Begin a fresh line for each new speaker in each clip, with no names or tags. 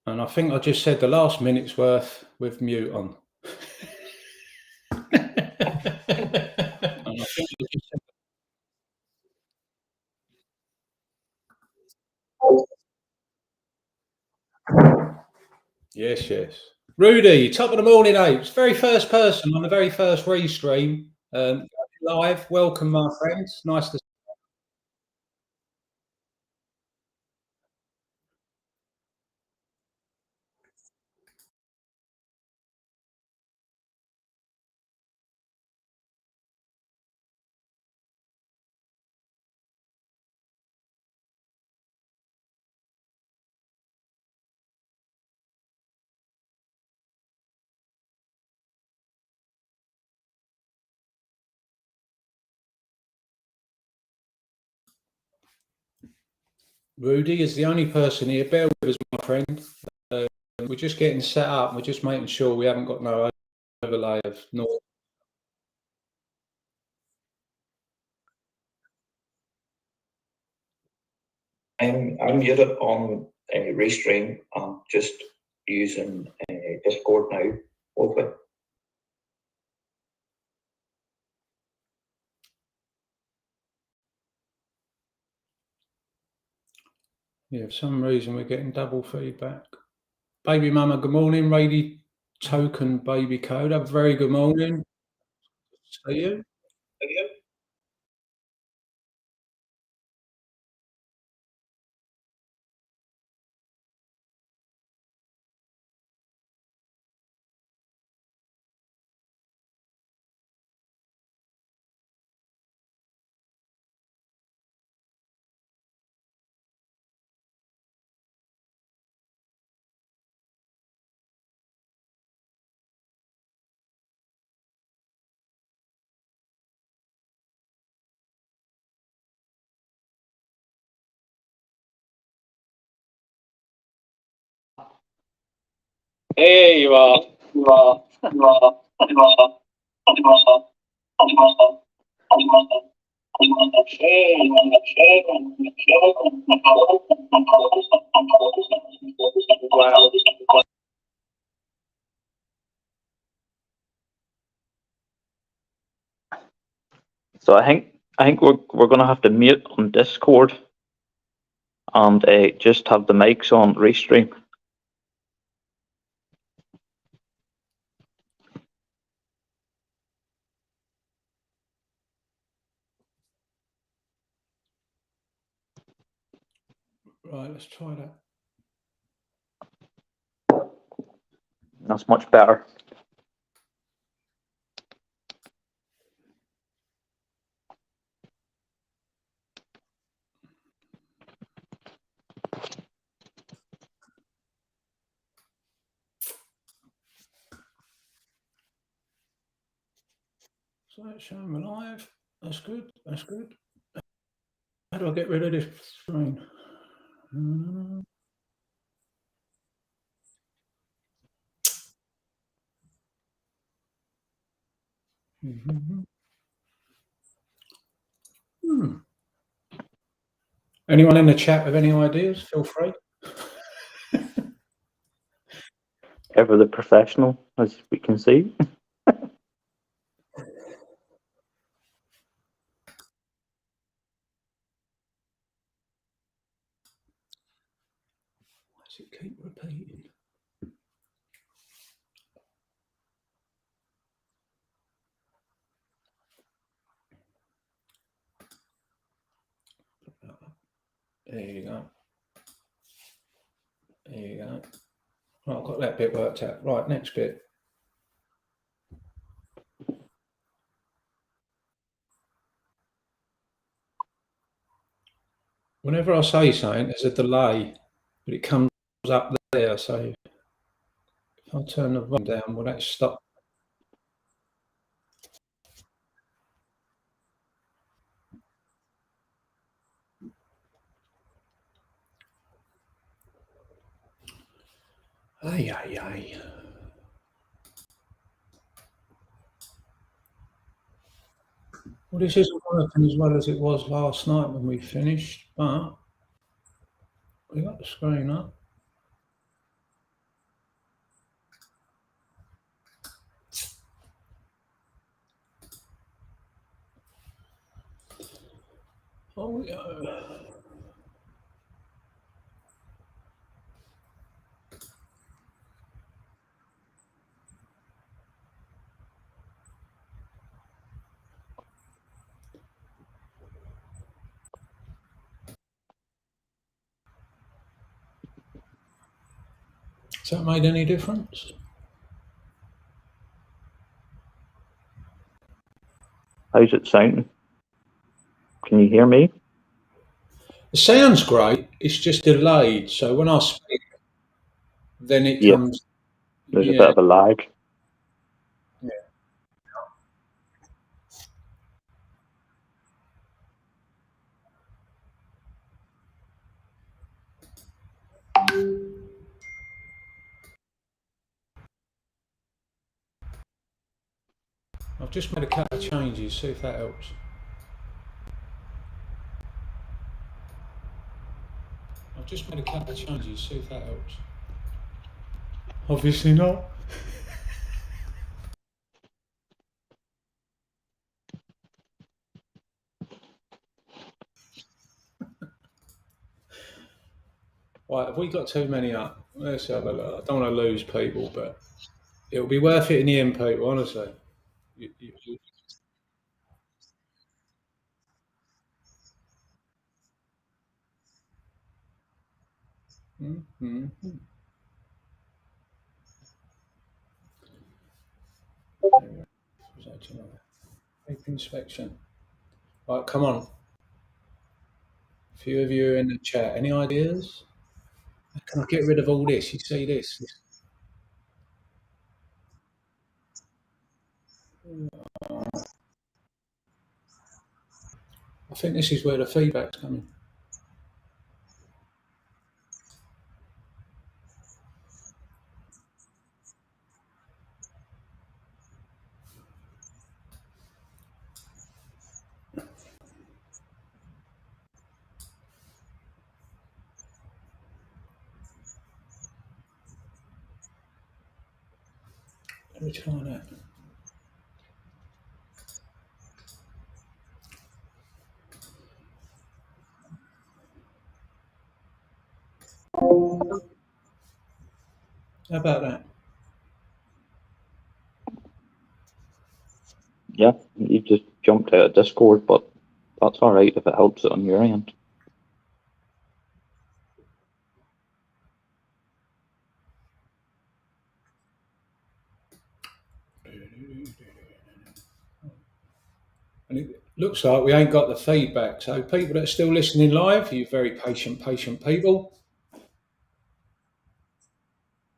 And I think I just said the last minute's worth with mute on. And I think I just said yes, yes. Rudy, top of the morning, Apes. Very first person on the very first restream. Live. Welcome, my friends. Nice to see Rudy is the only person here. Bear with us, my friend. We're just getting set up. We're just making sure we haven't got no overlay of noise.
I'm muted on restream. I'm just using Discord now. Wolfie.
Yeah, for some reason we're getting double feedback. Baby Mama, good morning. Rady Token Baby Code. A very good morning. See you.
Hey, you are. So I think we're gonna have to mute on Discord and just have the mics on restream.
Right, let's try that.
That's much better.
So that's showing me live. That's good. That's good. How do I get rid of this screen? Anyone in the chat with any ideas? Feel free.
Ever the professional, as we can see.
Why does it keep repeating? There you go. There you go. Right, I've got that bit worked out. Right, next bit. Whenever I say something, there's a delay, but it comes up there. So if I turn the volume down, will that stop? Ay, ay, ay. Well, this isn't working as well as it was last night when we finished, but we got the screen up. Oh, yeah. Has that made any difference?
How's it sounding? Can you hear me?
It sounds great. It's just delayed. So when I speak, then it
Yeah,
comes.
there's a bit
Yeah.
of a lag.
Yeah. I've just made a couple of changes. See if that helps. I've just made a couple of changes. See if that helps. Obviously not. Right, have we got too many up? Let's have a look. I don't want to lose people, but it'll be worth it in the end, people, honestly. You, mm-hmm. Ape inspection. Right, come on. A few of you in the chat. Any ideas? Can I get rid of all this? You see this? I think this is where the feedback's coming. Let me try that. How about that?
Yeah, you just jumped out of Discord, but that's all right if it helps it on your end.
And it looks like we ain't got the feedback. So people that are still listening live, you very patient people.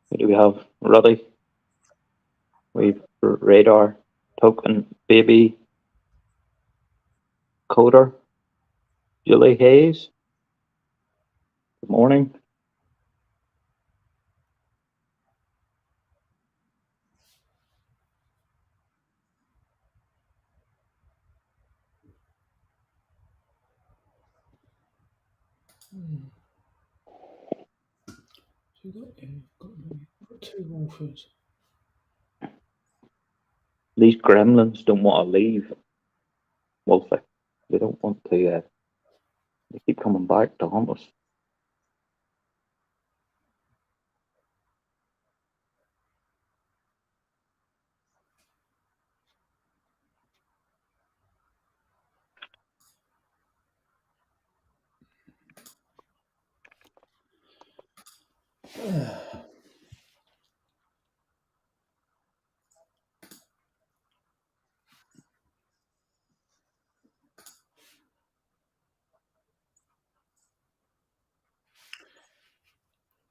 Who do we have? Ruddy. We've Radar, Token, Baby, Coder, Julie Hayes. Good morning.
So you've got two authors.
These gremlins don't want to leave, Wolfie. They don't want to, they keep coming back to haunt us.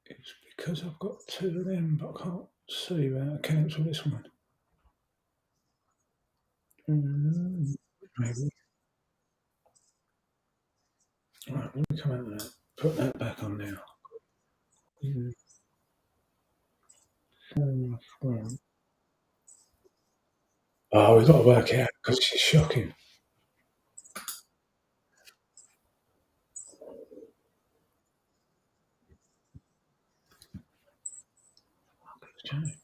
It's because I've got two of them, but I can't see where I cancel this one. Maybe. Right, let me come out of that. Put that back on now. Oh, we've got to work it out because this is shocking. It's changed.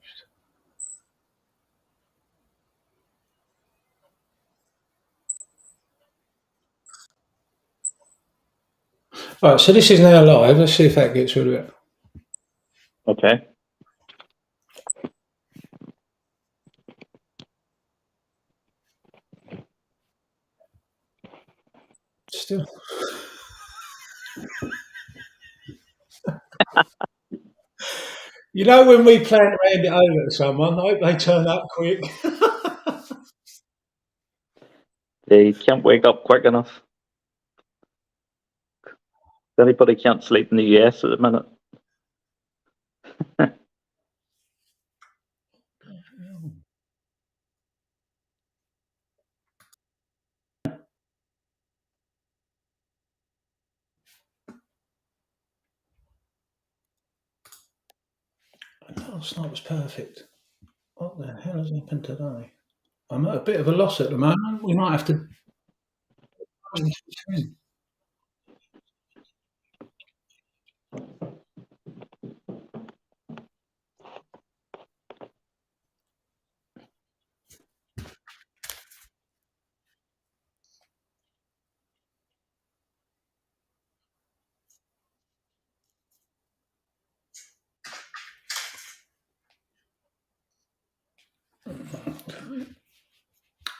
Right, so this is now live. Let's see if that gets rid of it.
Okay.
Still. You know when we plan to hand it over to someone, I hope they turn up quick.
They can't wake up quick enough. Anybody can't sleep in the US at the minute.
Last night was perfect. What the hell has happened today? I'm at a bit of a loss at the moment. We might have to.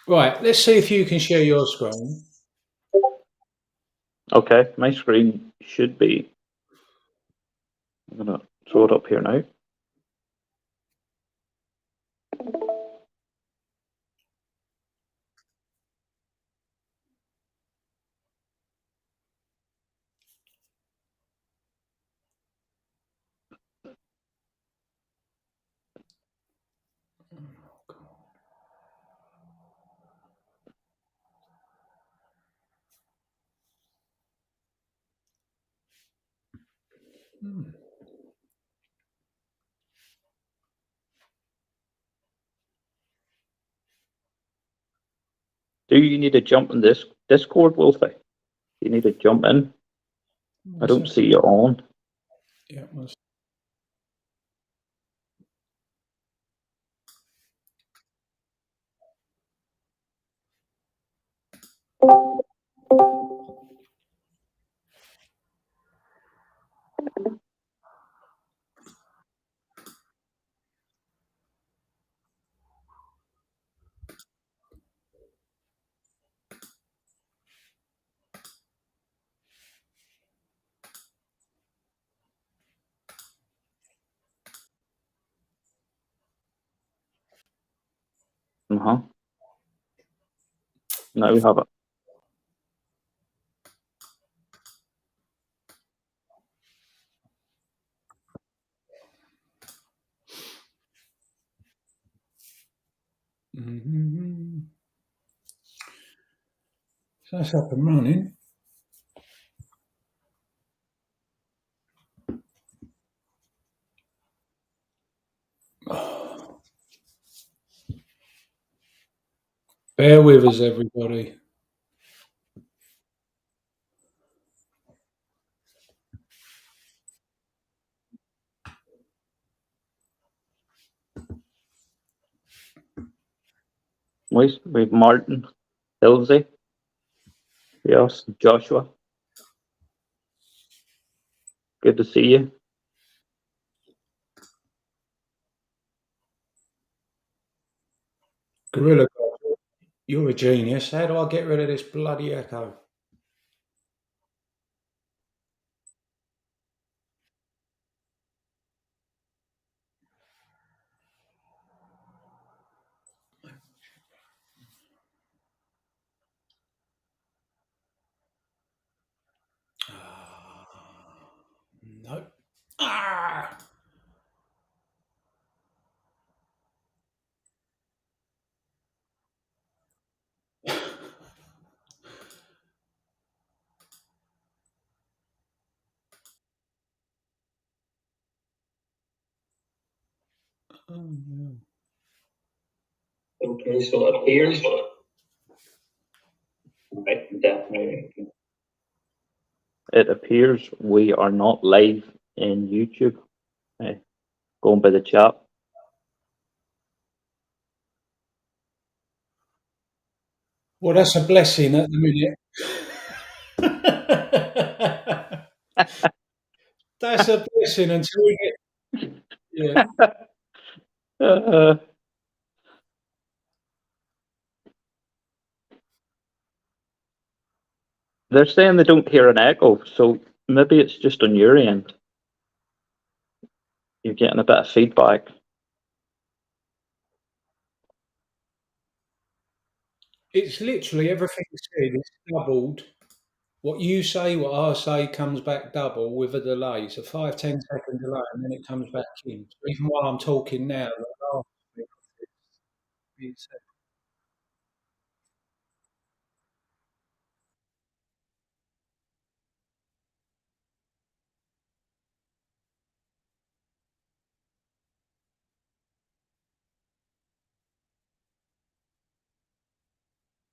Right, let's see if you can share your screen.
Okay, my screen should be. I'm gonna throw it up here now. Do you need to jump in this Discord, Wolfie? You need to jump in. I don't see you on.
Yeah,
Uh-huh. Now we have it.
Mm-hmm. So that's up and running. Bear with us, everybody.
We've Martin, Hilsey, yes, Joshua. Good to see you.
Gorilla, you're a genius. How do I get rid of this bloody echo? No. Ah! Oh, no.
Okay, so it appears. Right, definitely. It appears we are not live in YouTube. Going by the chat.
Well, that's a blessing at the minute. That's a blessing until we get. Yeah.
Uh, they're saying they don't hear an echo, so maybe it's just on your end. You're getting a bit of feedback.
It's literally everything you said. It's doubled. What you say, what I say, comes back double with a delay. It's a 5-10 second delay, and then it comes back in. So even while I'm talking now, the last bit of being said.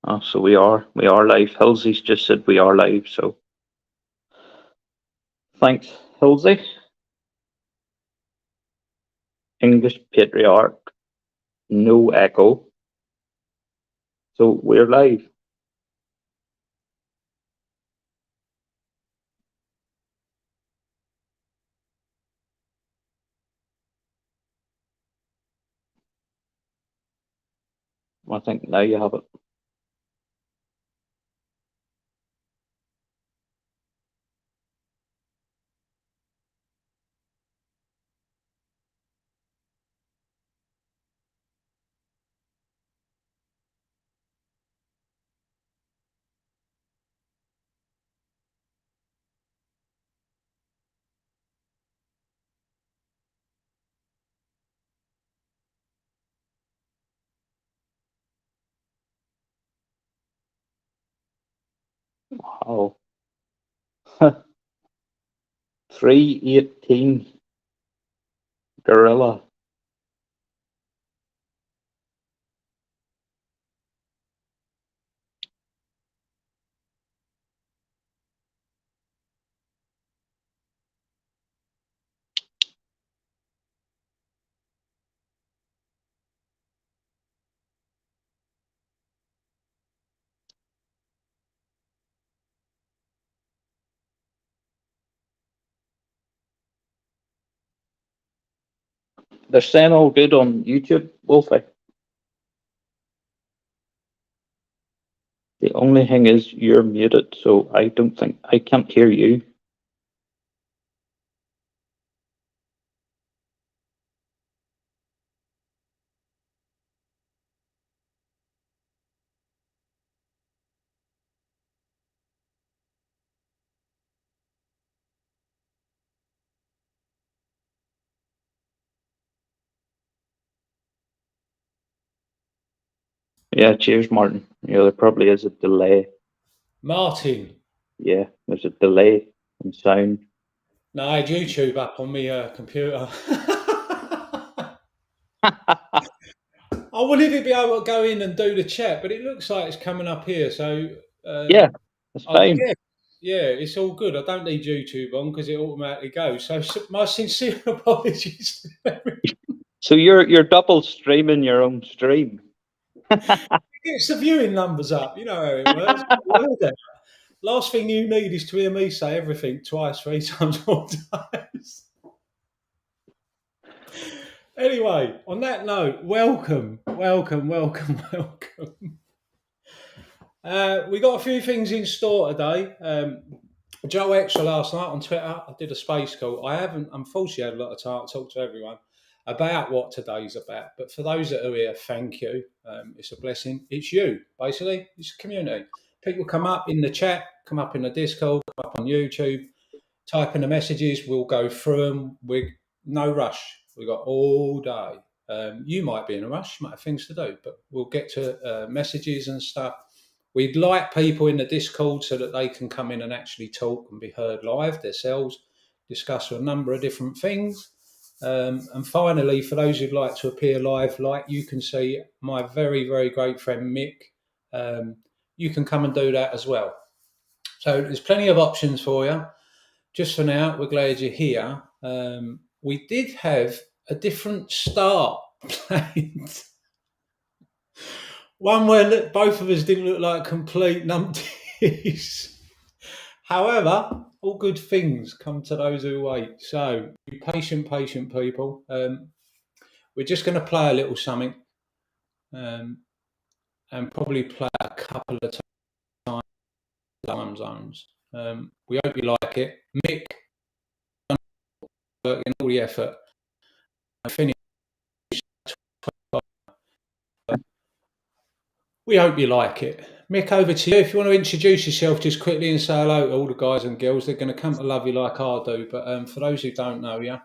Oh, so we are live. Hilsey's just said we are live, so thanks, Hilsey. English patriarch, no echo. So we're live. I think now you have it. Wow. 318 gorilla. They're saying all good on YouTube, Wolfie. The only thing is you're muted, so I don't think I can't hear you. Yeah, cheers, Martin. Yeah, there probably is a delay.
Martin.
Yeah, there's a delay in sound.
No, I had YouTube up on my computer. I wanted to be able to go in and do the chat, but it looks like it's coming up here. So
Yeah, it's
I
fine.
guess, yeah, it's all good. I don't need YouTube on because it automatically goes. So my sincere apologies to everyone.
So you're double streaming your own stream.
It's the viewing numbers up. You know how it works. Well done. Last thing you need is to hear me say everything twice, 3 times, 4 times. Anyway, on that note, welcome, welcome, welcome, welcome. We got a few things in store today. Joe Extra last night on Twitter, I did a space call. I haven't, unfortunately, had a lot of time to talk to everyone about what today's about. But for those that are here, thank you. It's a blessing. It's you, basically. It's a community. People come up in the chat, come up in the Discord, come up on YouTube, type in the messages. We'll go through them. We no rush. We got all day. You might be in a rush, might have things to do, but we'll get to messages and stuff. We'd like people in the Discord so that they can come in and actually talk and be heard live themselves, discuss a number of different things. And finally, for those who'd like to appear live, like you can see my very, very great friend Mick, you can come and do that as well. So there's plenty of options for you. Just for now, we're glad you're here. We did have a different start planned. One where both of us didn't look like complete numpties. However, all good things come to those who wait. So be patient, people. We're just going to play a little something, and probably play a couple of time zones. We hope you like it. Mick, working all the effort. Finish. We hope you like it. Mick, over to you. If you want to introduce yourself just quickly and say hello to all the guys and girls, they're going to come to love you like I do. But for those who don't know you,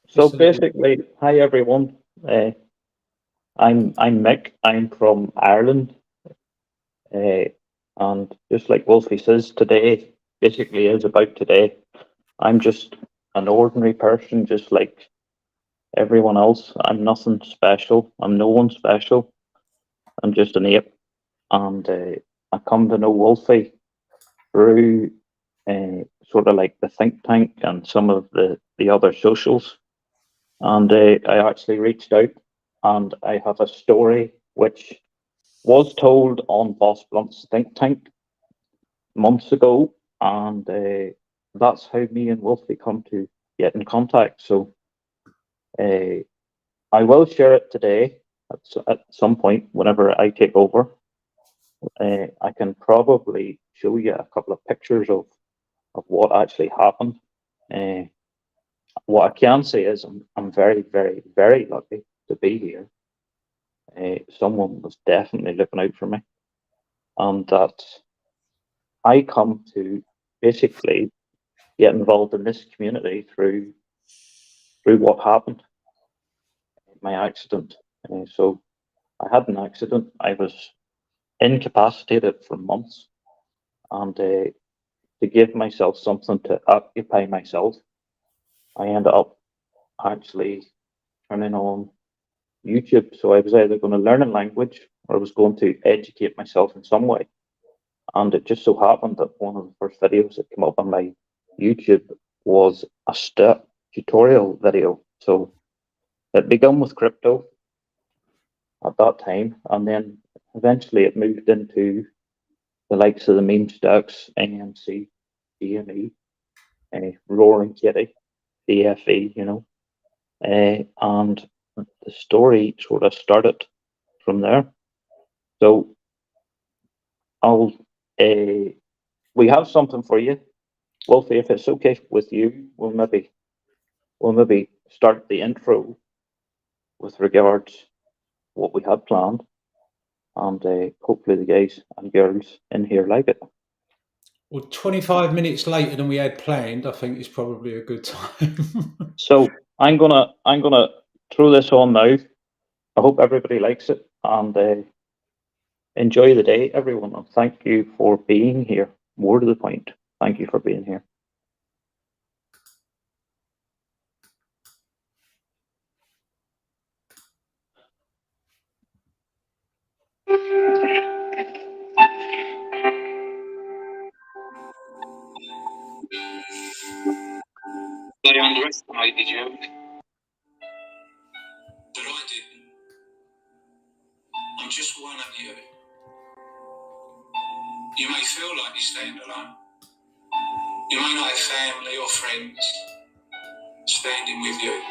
So basically, hi everyone. I'm Mick. I'm from Ireland, and just like Wolfie says, today basically is about today. I'm just an ordinary person, just like everyone else. I'm nothing special. I'm no one special. I'm just an ape, and I come to know Wolfie through sort of like the think tank and some of the other socials. And I actually reached out, and I have a story which was told on Boss Blunt's think tank months ago, and that's how me and Wolfie come to get in contact. So I will share it today at some point whenever I take over. I can probably show you a couple of pictures of what actually happened. What I can say is I'm very, very, very lucky to be here. Someone was definitely looking out for me, and that I come to basically get involved in this community through what happened, my accident. So I had an accident. I was incapacitated for months, and to give myself something to occupy myself, I ended up actually turning on YouTube. So I was either going to learn a language or I was going to educate myself in some way. And it just so happened that one of the first videos that came up on my YouTube was a step tutorial video. So it began with crypto at that time, and then eventually it moved into the likes of the meme stocks, AMC, Roaring Kitty, DFE, and the story sort of started from there. So I'll we have something for you, Wolfie. If it's okay with you, we'll maybe start the intro with regards what we had planned, and hopefully the guys and girls in here like it.
Well, 25 minutes later than we had planned, I think is probably a good time.
So I'm gonna throw this on now. I hope everybody likes it, and enjoy the day, everyone. And thank you for being here. More to the point, thank you for being here.
They underestimated you. But I didn't. I'm just one of you. You may feel like you stand alone. You may not have family or friends standing with you.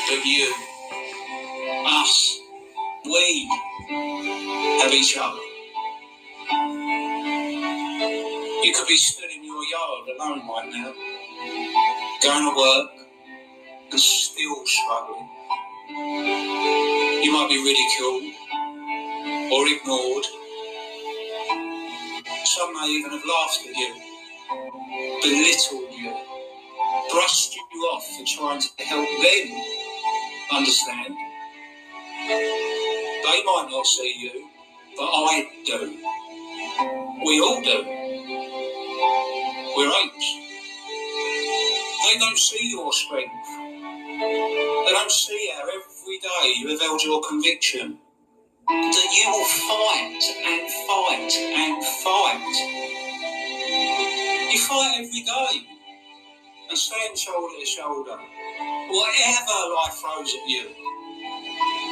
But you, us, we have each other. You could be stood in your yard alone right now, going to work and still struggling. You might be ridiculed or ignored. Some may even have laughed at you, belittled you, brushed you off for trying to help them understand. They might not see you, but I do. We all do. We're apes. They don't see your strength. They don't see how every day you have held your conviction that you will fight and fight and fight. You fight every day and stand shoulder to shoulder. Whatever life throws at you,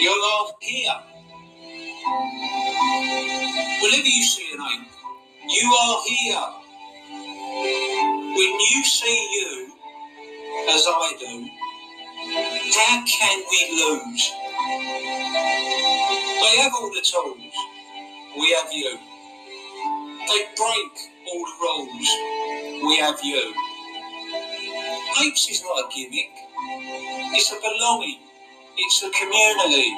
you're here. Whenever you see an ape, you are here. When you see you as I do, how can we lose? They have all the tools, we have you. They break all the rules, we have you. Apes is not a gimmick, it's a belonging, it's a community.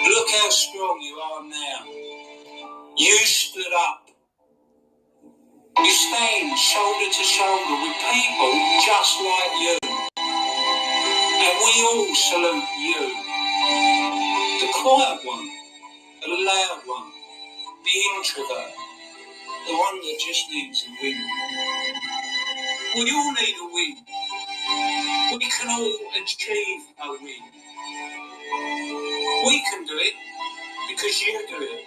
Look how strong you are now. You stood up. You stand shoulder to shoulder with people just like you. And we all salute you. The quiet one, the loud one, the introvert, the one that just needs a win. We all need a win. We can all achieve a win. We can do it because you do it.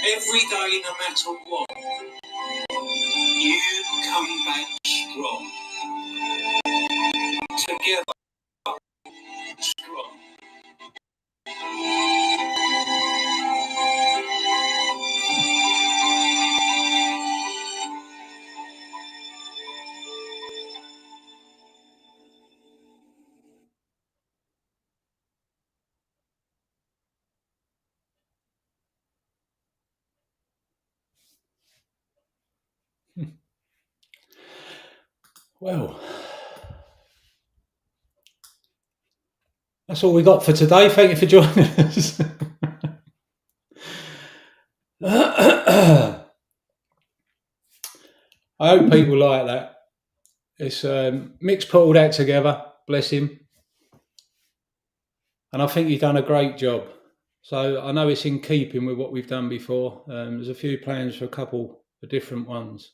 Every day, no matter what, you come back strong. Together, strong. Well, that's all we got for today. Thank you for joining us. I hope people like that. It's Mick's put all that together, bless him. And I think he's done a great job. So I know it's in keeping with what we've done before. There's a few plans for a couple of different ones.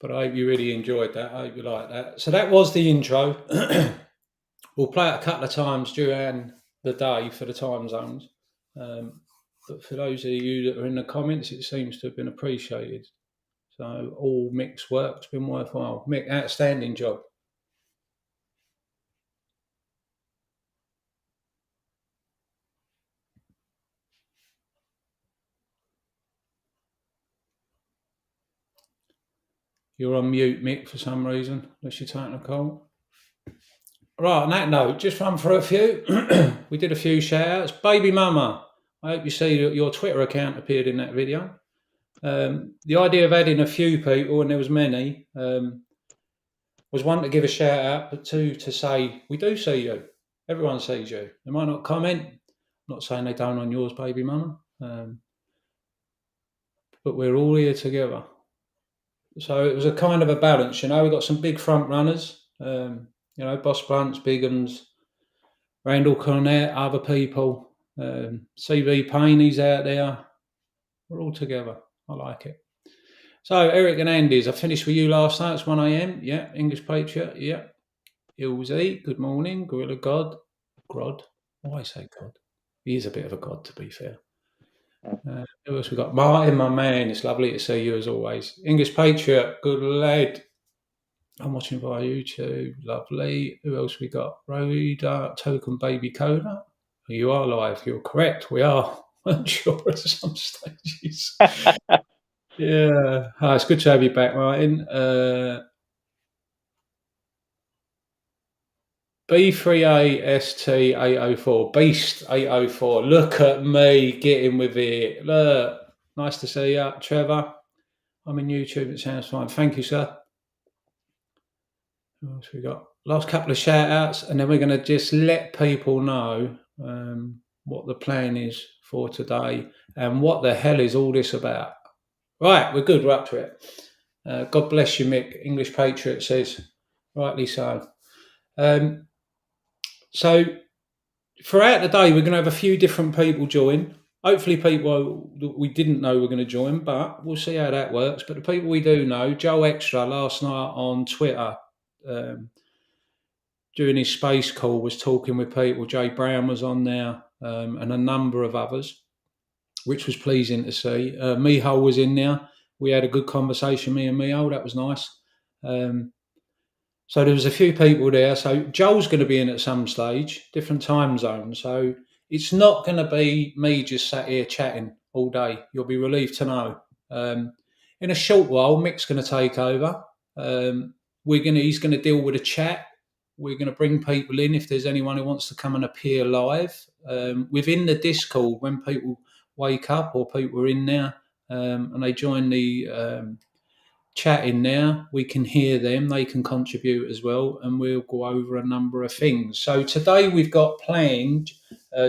But I hope you really enjoyed that. I hope you like that. So that was the intro. We'll play it a couple of times during the day for the time zones. But for those of you that are in the comments, it seems to have been appreciated. So all Mick's work's been worthwhile. Mick, outstanding job. You're on mute, Mick, for some reason, unless you're taking a call. Right, on that note, just run for a few. We did a few shout-outs. Baby Mama, I hope you see that your Twitter account appeared in that video. The idea of adding a few people, and there was many, was one, to give a shout-out, but two, to say, we do see you. Everyone sees you. They might not comment. I'm not saying they don't on yours, Baby Mama. But we're all here together. So it was a kind of a balance, we've got some big front runners, Boss Blunts, Bigham's, Randall Cornett, other people, CV Payne, he's out there. We're all together. I like it. So Eric and Andy's, I finished with you last night. It's 1 a.m. Yeah, English Patriot. Yeah. Ilzy, good morning. Gorilla God. Grod. Why say God? He is a bit of a god, to be fair. Who else we got? Martin, my man. It's lovely to see you as always. English Patriot, good lad. I'm watching via YouTube. Lovely. Who else we got? Rhoda, Token Baby Coda. You are live. You're correct. We are. I'm sure at some stages. Yeah. Hi, it's good to have you back, Martin. B3AST804. Beast 804. Look at me getting with it. Look. Nice to see you, Trevor. I'm in YouTube. It sounds fine. Thank you, sir. What else we got? Last couple of shout outs, and then we're going to just let people know what the plan is for today and what the hell is all this about. Right, we're good. We're up to it. God bless you, Mick. English Patriot says, rightly so. So throughout the day, we're going to have a few different people join. Hopefully people we didn't know were going to join, but we'll see how that works. But the people we do know, Joe Extra last night on Twitter, during his space call, was talking with people. Jay Brown was on there, and a number of others, which was pleasing to see. Miho was in there. We had a good conversation, me and Miho. That was nice. So there was a few people there. So Joel's going to be in at some stage, different time zones. So it's not going to be me just sat here chatting all day. You'll be relieved to know. In a short while, Mick's going to take over. He's going to deal with a chat. We're going to bring people in if there's anyone who wants to come and appear live. Within the Discord, when people wake up or people are in there and they join the chat in there, we can hear them, they can contribute as well, and we'll go over a number of things. So today we've got playing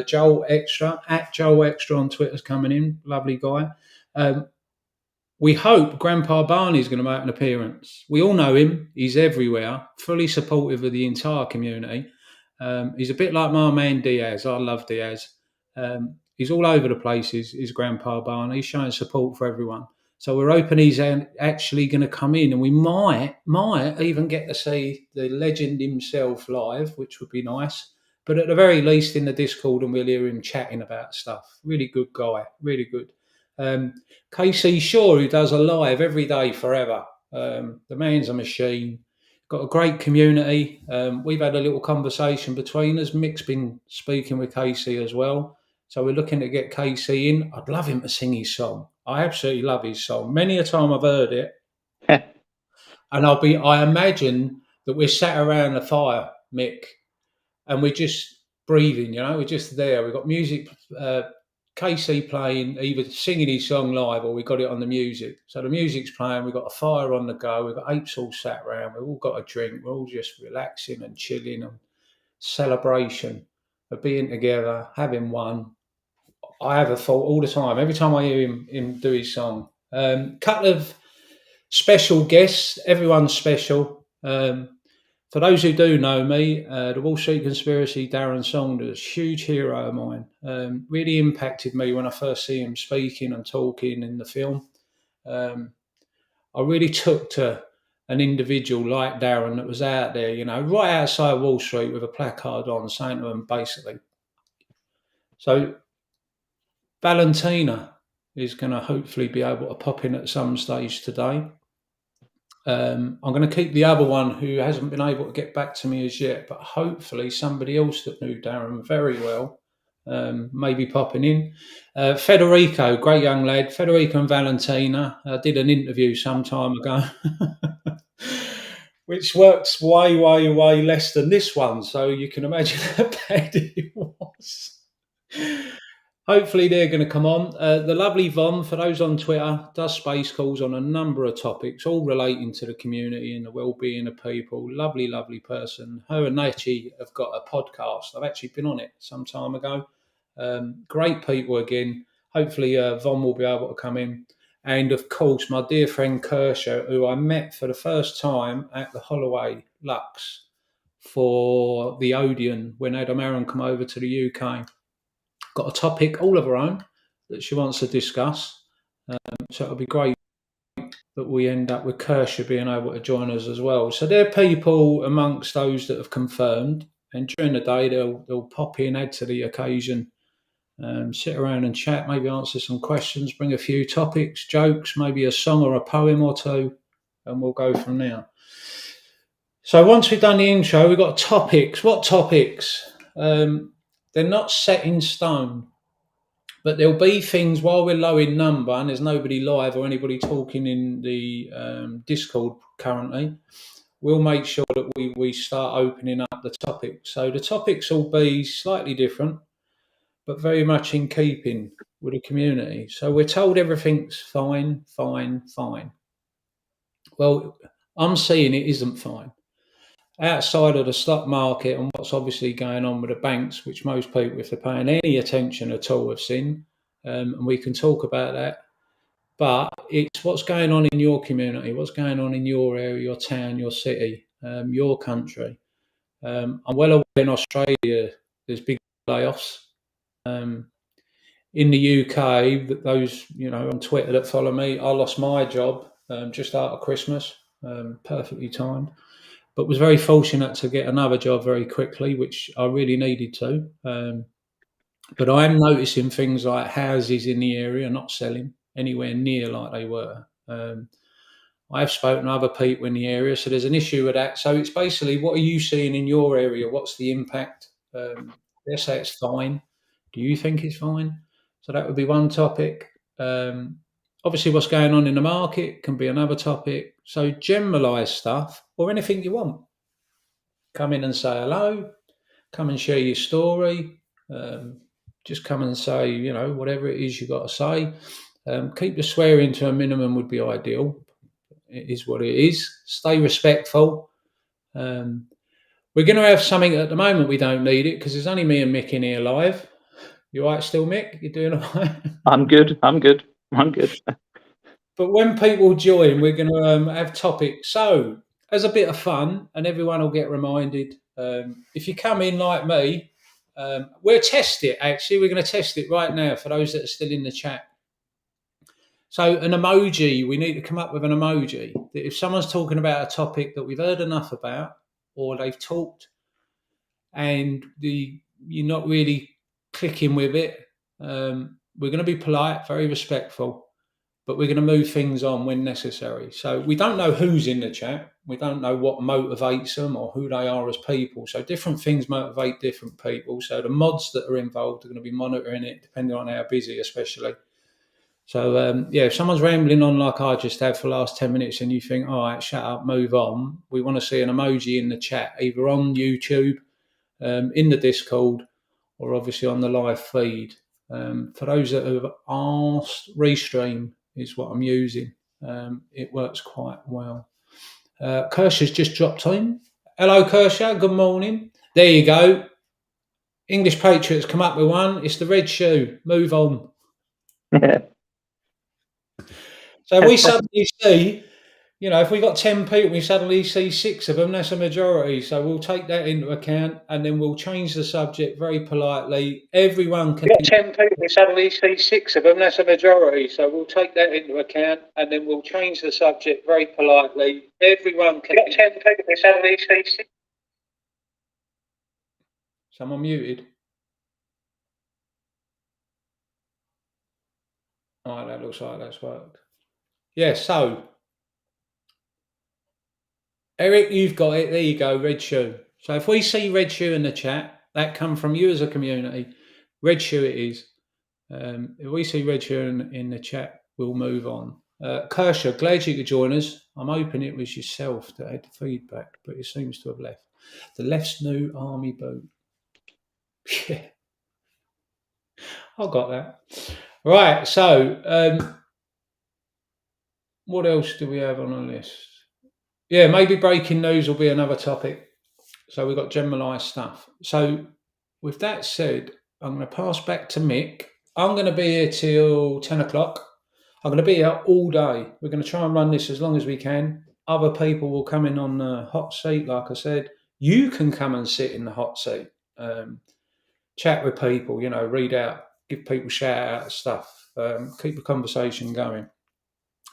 Joel Extra, at Joel Extra on Twitter's coming in, lovely guy. We hope Grandpa Barney's going to make an appearance. We all know him. He's everywhere, fully supportive of the entire community. He's a bit like my man Diaz. I love Diaz. He's all over the place, is Grandpa Barney. He's showing support for everyone. So we're hoping he's actually going to come in, and we might even get to see the legend himself live, which would be nice. But at the very least in the Discord, and we'll hear him chatting about stuff. Really good guy, really good. KC Shaw, who does a live every day forever. The man's a machine. Got a great community. We've had a little conversation between us. Mick's been speaking with KC as well. So we're looking to get KC in. I'd love him to sing his song. I absolutely love his song. Many a time I've heard it. And I imagine that we're sat around the fire, Mick, and we're just breathing, we're just there. We've got music, KC playing, either singing his song live or we got it on the music. So the music's playing, we've got a fire on the go, we've got Apes all sat around, we've all got a drink, we're all just relaxing and chilling and celebration of being together, having one. I have a thought all the time, every time I hear him do his song. Couple of special guests, everyone's special. For those who do know me, the Wall Street Conspiracy, Darren Saunders, huge hero of mine, really impacted me when I first see him speaking and talking in the film. I really took to an individual like Darren that was out there, right outside Wall Street with a placard on saying to them basically. So Valentina is going to hopefully be able to pop in at some stage today. I'm going to keep the other one who hasn't been able to get back to me as yet, but hopefully somebody else that knew Darren very well may be popping in. Federico, great young lad. Federico and Valentina did an interview some time ago, which works way, way, way less than this one. So you can imagine how bad it was. Hopefully they're going to come on. The lovely Von, for those on Twitter, does space calls on a number of topics, all relating to the community and the well-being of people. Lovely, lovely person. Her and Nettie have got a podcast. I've actually been on it some time ago. Great people again. Hopefully Von will be able to come in. And of course, my dear friend Kershaw, who I met for the first time at the Holloway Lux for the Odeon when Adam Aaron come over to the UK. Got a topic all of her own that she wants to discuss. So it'll be great that we end up with Kershaw being able to join us as well. So there are people amongst those that have confirmed, and during the day they'll pop in, add to the occasion, sit around and chat, maybe answer some questions, bring a few topics, jokes, maybe a song or a poem or two, and we'll go from there. So once we've done the intro, we've got topics. What topics? They're not set in stone, but there'll be things while we're low in number and there's nobody live or anybody talking in the Discord currently. We'll make sure that we start opening up the topics. So the topics will be slightly different, but very much in keeping with the community. So we're told everything's fine, fine, fine. Well, I'm seeing it isn't fine. Outside of the stock market and what's obviously going on with the banks, which most people, if they're paying any attention at all, have seen, and we can talk about that. But it's what's going on in your community, what's going on in your area, your town, your city, your country. I'm well aware in Australia there's big layoffs. In the UK, those on Twitter that follow me, I lost my job just after Christmas, perfectly timed. But was very fortunate to get another job very quickly, which I really needed to. But I am noticing things like houses in the area not selling anywhere near like they were. I have spoken to other people in the area, so there's an issue with that. So it's basically, what are you seeing in your area? What's the impact? They say it's fine. Do you think it's fine? So that would be one topic. Obviously, what's going on in the market can be another topic. So generalised stuff or anything you want. Come in and say hello. Come and share your story. Just come and say, you know, whatever it is you got to say. Keep the swearing to a minimum would be ideal. It is what it is. Stay respectful. We're going to have something at the moment. We don't need it because there's only me and Mick in here live. You all right still, Mick? You doing all right?
I'm good. I'm good. I'm good.
But when people join, we're going to have topics. So, as a bit of fun, and everyone will get reminded, if you come in like me, we'll test it actually. We're going to test it right now for those that are still in the chat. So, an emoji, we need to come up with an emoji that if someone's talking about a topic that we've heard enough about, or they've talked and you're not really clicking with it, we're going to be polite, very respectful, but we're going to move things on when necessary. So we don't know who's in the chat. We don't know what motivates them or who they are as people. So different things motivate different people. So the mods that are involved are going to be monitoring it depending on how busy, especially. So, yeah, if someone's rambling on like I just have for the last 10 minutes and you think, all right, shut up, move on, we want to see an emoji in the chat, either on YouTube, in the Discord, or obviously on the live feed. For those that have asked, Restream is what I'm using. It works quite well. Kershaw's just dropped in. Hello, Kershaw. Good morning. There you go. English Patriots come up with one. It's the red shoe. Move on. So we suddenly see, you know, if we got 10 people, we suddenly see 6 of them, that's a majority. So we'll take that into account and then we'll change the subject very politely. Everyone can. 10 people, we suddenly see 6 of them, that's a majority. So we'll take that into account and then we'll change the subject very politely. Everyone can. 10 people, we suddenly see 6. Someone muted. All right, that looks like that's worked. Yeah, so Eric, you've got it. There you go, red shoe. So if we see red shoe in the chat, that come from you as a community. Red shoe it is. If we see red shoe in the chat, we'll move on. Kershaw, glad you could join us. I'm hoping it was yourself that had feedback, but it seems to have left. The left's new army boot. Yeah, I got that. Right, so what else do we have on the list? Yeah, maybe breaking news will be another topic. So we've got generalised stuff. So with that said, I'm going to pass back to Mick. I'm going to be here till 10 o'clock. I'm going to be here all day. We're going to try and run this as long as we can. Other people will come in on the hot seat, like I said. You can come and sit in the hot seat, chat with people, you know, read out, give people shout out stuff, keep the conversation going.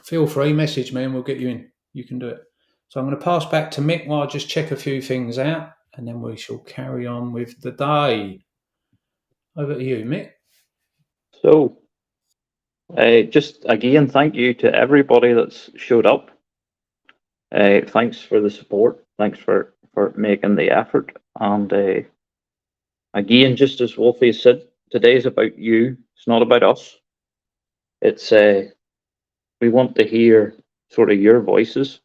Feel free, message me and we'll get you in. You can do it. So I'm going to pass back to Mick while I just check a few things out and then we shall carry on with the day. Over to you, Mick.
So, just again, thank you to everybody that's showed up. Thanks for the support. Thanks for making the effort. And again, just as Wolfie said, today's about you. It's not about us. It's we want to hear sort of your voices.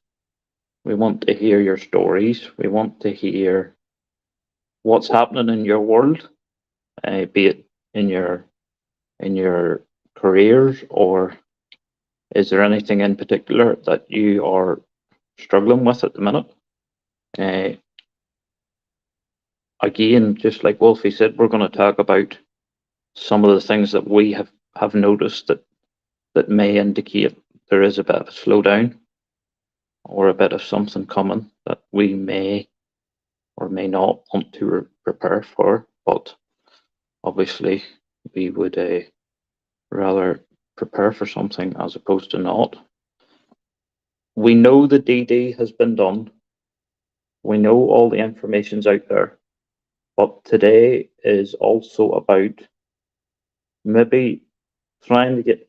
We want to hear your stories. We want to hear what's happening in your world, be it in your careers, or is there anything in particular that you are struggling with at the minute? Again, just like Wolfie said, we're going to talk about some of the things that we have noticed that may indicate there is a bit of a slowdown or a bit of something coming that we may or may not want to prepare for. But obviously, we would rather prepare for something as opposed to not. We know the DD has been done. We know all the information's out there. But today is also about maybe trying to get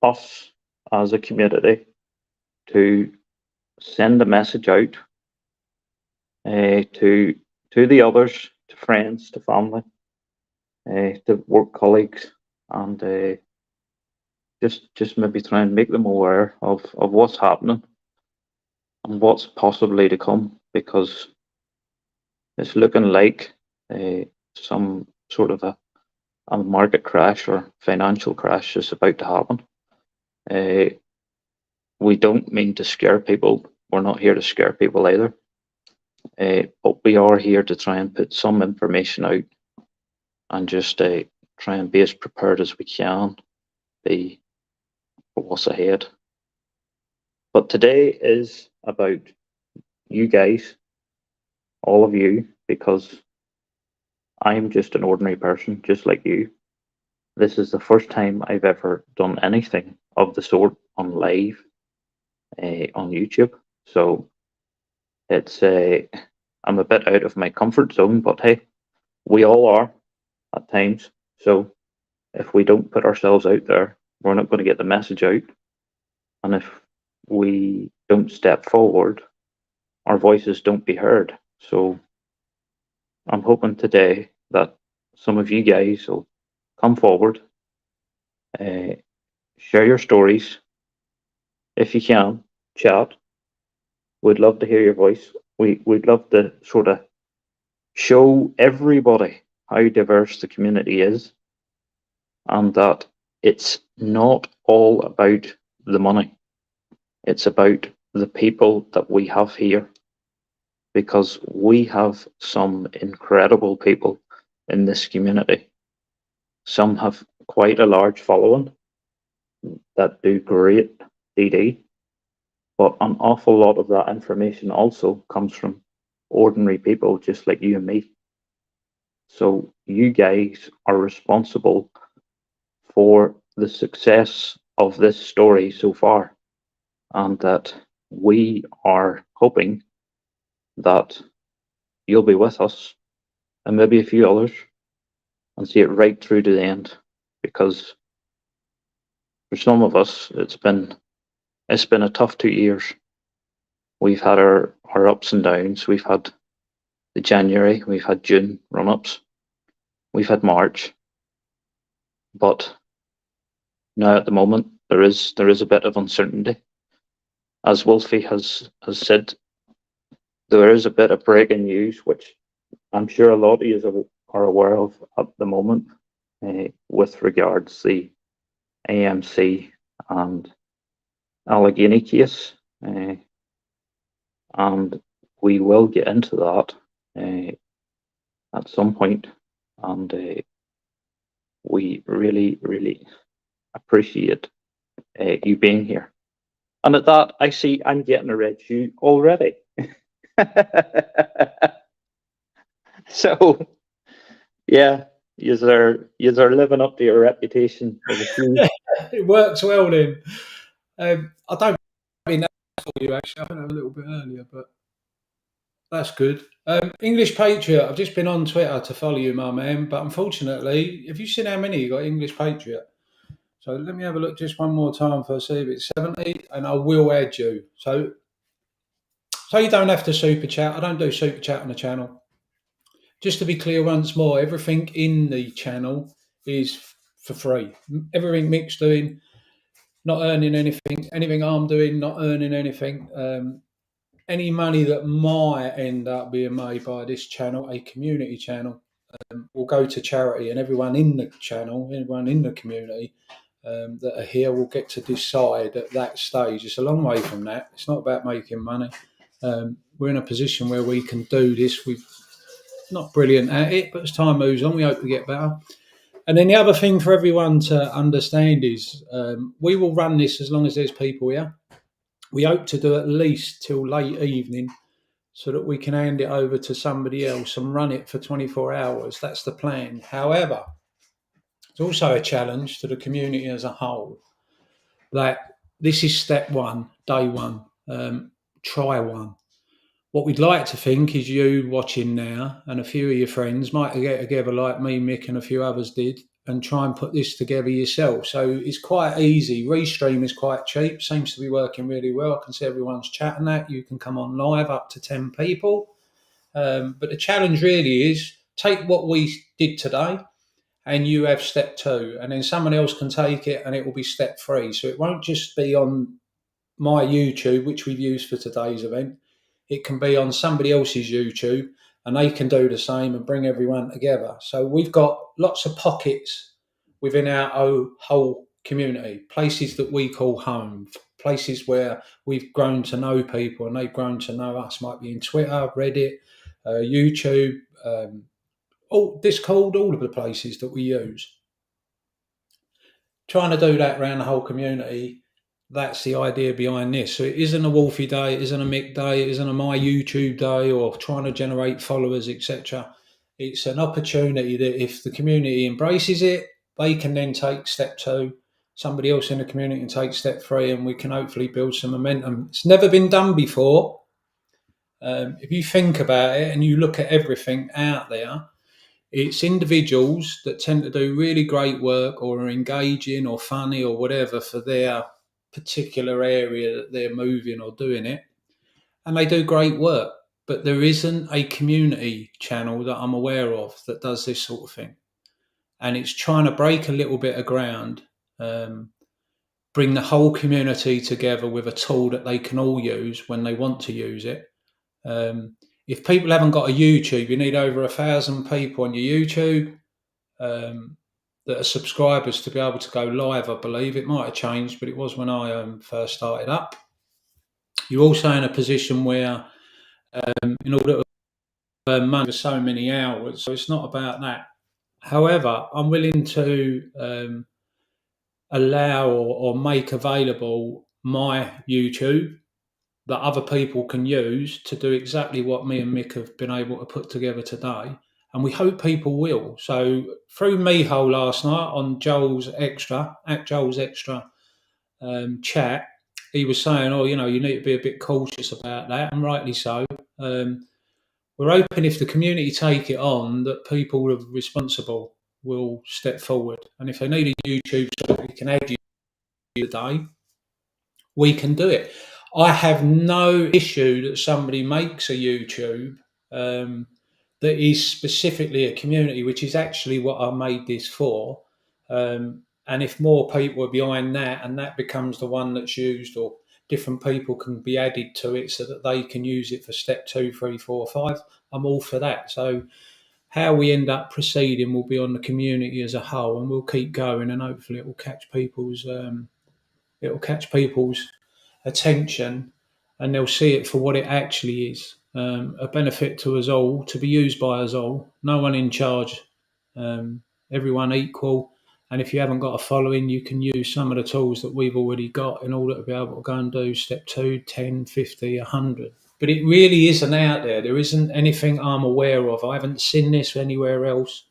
us as a community to send a message out to the others, to friends, to family, to work colleagues, and just maybe try and make them aware of what's happening and what's possibly to come, because it's looking like some sort of a market crash or financial crash is about to happen. We don't mean to scare people. We're not here to scare people either. But we are here to try and put some information out and just try and be as prepared as we can be for what's ahead. But today is about you guys, all of you, because I'm just an ordinary person, just like you. This is the first time I've ever done anything of the sort on live on YouTube. So it's I'm a bit out of my comfort zone, but hey, we all are at times. So if we don't put ourselves out there, we're not going to get the message out. And if we don't step forward, our voices don't be heard. So I'm hoping today that some of you guys will come forward, share your stories. If you can, chat. We'd love to hear your voice. We'd love to sort of show everybody how diverse the community is, and that it's not all about the money. It's about the people that we have here, because we have some incredible people in this community. Some have quite a large following that do great DD, but an awful lot of that information also comes from ordinary people just like you and me. So you guys are responsible for the success of this story so far, and that we are hoping that you'll be with us and maybe a few others and see it right through to the end, because for some of us it's been a tough 2 years. We've had our ups and downs. We've had the January, we've had June run-ups, we've had March, but now at the moment there is a bit of uncertainty. As Wolfie has said, there is a bit of breaking news, which I'm sure a lot of you are aware of at the moment, with regards the AMC and Allegheny case, and we will get into that at some point, and we really appreciate you being here. And at that, I see I'm getting a red shoe already. So yeah, you're living up to your reputation with a shoe.
It works well then. I don't mean that for you actually. I went a little bit earlier, but that's good. English Patriot. I've just been on Twitter to follow you, my man. But unfortunately, have you seen how many you got? English Patriot. So let me have a look just one more time for see if it's 70, and I will add you. So you don't have to super chat. I don't do super chat on the channel. Just to be clear once more, everything in the channel is for free. Everything Mick's doing, not earning anything. Anything I'm doing, not earning anything. Any money that might end up being made by this channel, a community channel, will go to charity, and everyone in the channel, everyone in the community that are here will get to decide at that stage. It's a long way from that. It's not about making money. We're in a position where we can do this. We're not brilliant at it, but as time moves on, we hope to get better. And then the other thing for everyone to understand is we will run this as long as there's people here. We hope to do at least till late evening so that we can hand it over to somebody else and run it for 24 hours. That's the plan. However, it's also a challenge to the community as a whole that this is step one, day one, try one. What we'd like to think is you watching now and a few of your friends might get together like me, Mick, and a few others did and try and put this together yourself. So it's quite easy. Restream is quite cheap, seems to be working really well. I can see everyone's chatting that. You can come on live up to 10 people. But the challenge really is take what we did today, and you have step 2, and then someone else can take it and it will be step 3. So it won't just be on my YouTube, which we've used for today's event. It can be on somebody else's YouTube, and they can do the same and bring everyone together. So we've got lots of pockets within our whole community, places that we call home, places where we've grown to know people and they've grown to know us. Might be in Twitter, Reddit, YouTube, Discord, all of the places that we use. Trying to do that around the whole community, that's the idea behind this. So it isn't a Wolfie day, it isn't a Mick day, it isn't a my YouTube day or trying to generate followers, etc. It's an opportunity that if the community embraces it, they can then take step 2. Somebody else in the community can take step 3, and we can hopefully build some momentum. It's never been done before. If you think about it and you look at everything out there, it's individuals that tend to do really great work or are engaging or funny or whatever for their particular area that they're moving or doing it. And they do great work. But there isn't a community channel that I'm aware of that does this sort of thing. And it's trying to break a little bit of ground, bring the whole community together with a tool that they can all use when they want to use it. If people haven't got a YouTube, you need over 1,000 people on your YouTube that are subscribers to be able to go live, I believe. It might have changed, but it was when I first started up. You're also in a position where in order to earn money for so many hours, so it's not about that. However, I'm willing to allow or make available my YouTube that other people can use to do exactly what me and Mick have been able to put together today. And we hope people will. So through Miho last night on Joel's Extra, at Joel's Extra chat, he was saying, you need to be a bit cautious about that, and rightly so. We're hoping if the community take it on, that people who are responsible will step forward. And if they need a YouTube so we can add you today, we can do it. I have no issue that somebody makes a YouTube that is specifically a community, which is actually what I made this for. And if more people are behind that and that becomes the one that's used, or different people can be added to it so that they can use it for step 2, 3, 4, 5, I'm all for that. So how we end up proceeding will be on the community as a whole, and we'll keep going, and hopefully it will catch people's attention, and they'll see it for what it actually is, a benefit to us all, to be used by us all, no one in charge, everyone equal. And if you haven't got a following, you can use some of the tools that we've already got in order to be able to go and do step 2, 10, 50, 100. But it really isn't out there. There isn't anything I'm aware of. I haven't seen this anywhere else.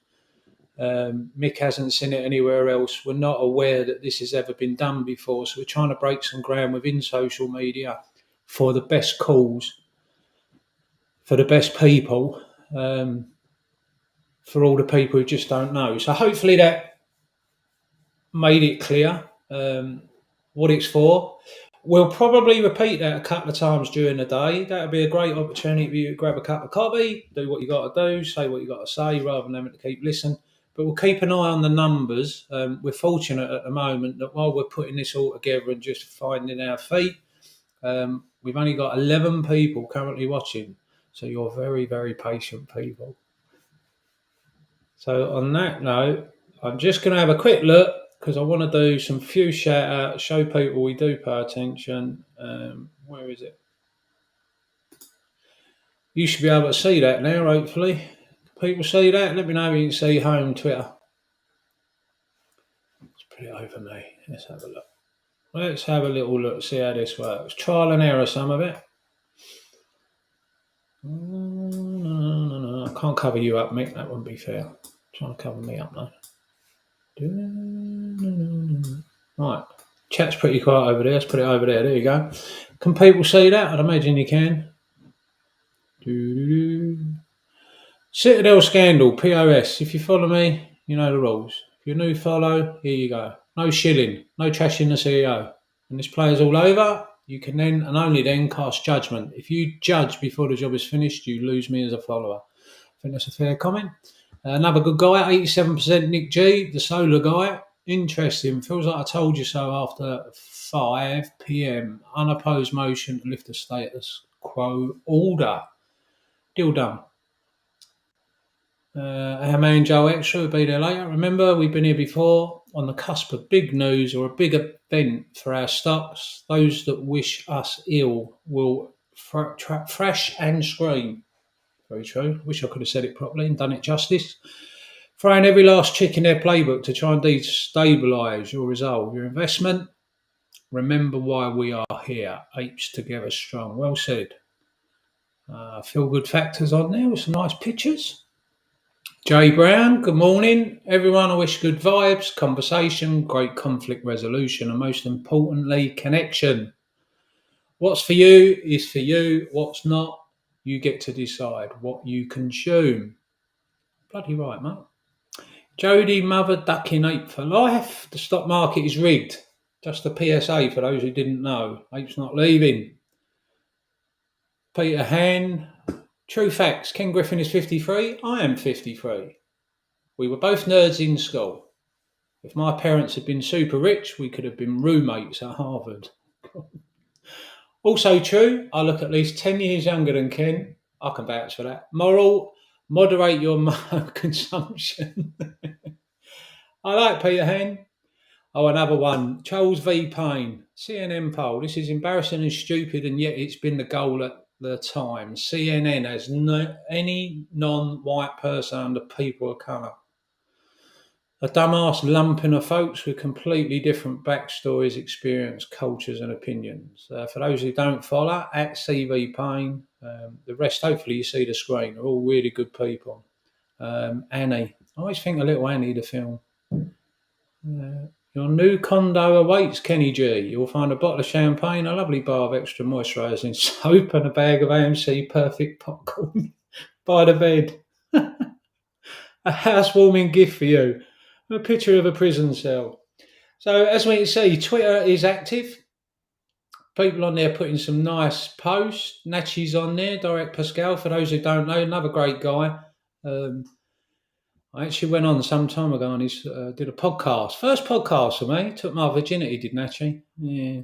Mick hasn't seen it anywhere else. We're not aware that this has ever been done before. So we're trying to break some ground within social media for the best cause, for the best people, for all the people who just don't know. So hopefully that made it clear what it's for. We'll probably repeat that a couple of times during the day. That'll be a great opportunity for you to grab a cup of coffee, do what you got to do, say what you got to say, rather than having to keep listening. But we'll keep an eye on the numbers. We're fortunate at the moment that while we're putting this all together and just finding our feet, we've only got 11 people currently watching. So you're very, very patient people. So on that note, I'm just going to have a quick look, because I want to do some few shout outs, show people we do pay attention. Where is it? You should be able to see that now, hopefully. People see that? Let me know if you can see home Twitter. Let's put it over me. Let's have a look. Let's have a little look, see how this works. Trial and error, some of it. No. I can't cover you up, Mick. That wouldn't be fair. I'm trying to cover me up now. Right. Chat's pretty quiet over there. Let's put it over there. There you go. Can people see that? I'd imagine you can. Citadel Scandal, POS. If you follow me, you know the rules. If you're new follow, here you go. No shilling, no trashing the CEO. When this player's all over, you can then and only then cast judgment. If you judge before the job is finished, you lose me as a follower. I think that's a fair comment. Another good guy, 87% Nick G, the solar guy. Interesting. Feels like I told you so after 5 p.m. Unopposed motion to lift the status quo order. Deal done. Our man Joe Extra will be there later. Remember, we've been here before on the cusp of big news or a big event for our stocks. Those that wish us ill will thrash and scream. Very true. Wish I could have said it properly and done it justice. Throwing every last chick in their playbook to try and destabilise your resolve, your investment. Remember why we are here. Apes together strong. Well said. Feel good factors on there with some nice pictures. Jay Brown, good morning. Everyone, I wish good vibes, conversation, great conflict resolution, and most importantly, connection. What's for you is for you. What's not, you get to decide what you consume. Bloody right, mate. Jody, mother ducking ape for life. The stock market is rigged. Just a PSA for those who didn't know. Ape's not leaving. Peter Han. True facts. Ken Griffin is 53. I am 53. We were both nerds in school. If my parents had been super rich, we could have been roommates at Harvard. Also true, I look at least 10 years younger than Ken. I can vouch for that. Moral, moderate your consumption. I like Peter Han. Oh, another one. Charles V. Payne, CNN poll. This is embarrassing and stupid, and yet it's been the goal at the time. CNN has any non-white person under people of colour. A dumbass lumping of folks with completely different backstories, experience, cultures, and opinions. For those who don't follow, at CV Payne, the rest, hopefully, you see the screen. They're all really good people. Annie. I always think of little Annie, the film. Your new condo awaits, Kenny G. You'll find a bottle of champagne, a lovely bar of extra moisturising soap, and a bag of AMC Perfect popcorn by the bed. A housewarming gift for you. A picture of a prison cell. So, as we can see, Twitter is active. People on there putting some nice posts. Natchy's on there, Direct Pascal, for those who don't know, another great guy. I actually went on some time ago and he did a podcast. First podcast for me. Took my virginity, did Natchy. Yeah.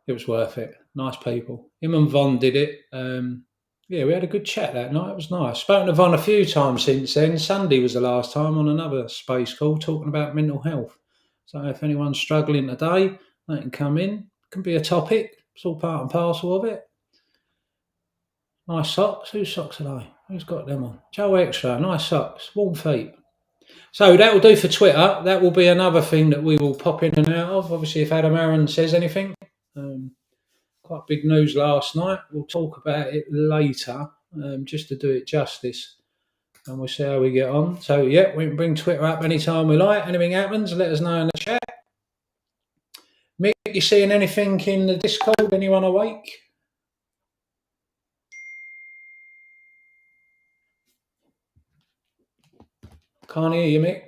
It was worth it. Nice people. Him and Von did it. Yeah, we had a good chat that night. It was nice. Spoken to Von a few times since then. Sunday was the last time on another space call talking about mental health. So if anyone's struggling today, they can come in. It can be a topic. It's all part and parcel of it. Nice socks. Whose socks are they? Who's got them on? Joe Extra. Nice socks. Warm feet. So that will do for Twitter. That will be another thing that we will pop in and out of. Obviously, if Adam Aaron says anything. Quite big news last night. We'll talk about it later, just to do it justice, and we'll see how we get on. So, yeah, we can bring Twitter up anytime we like. Anything happens, let us know in the chat. Mick, you seeing anything in the Discord? Anyone awake? Can't hear you, Mick.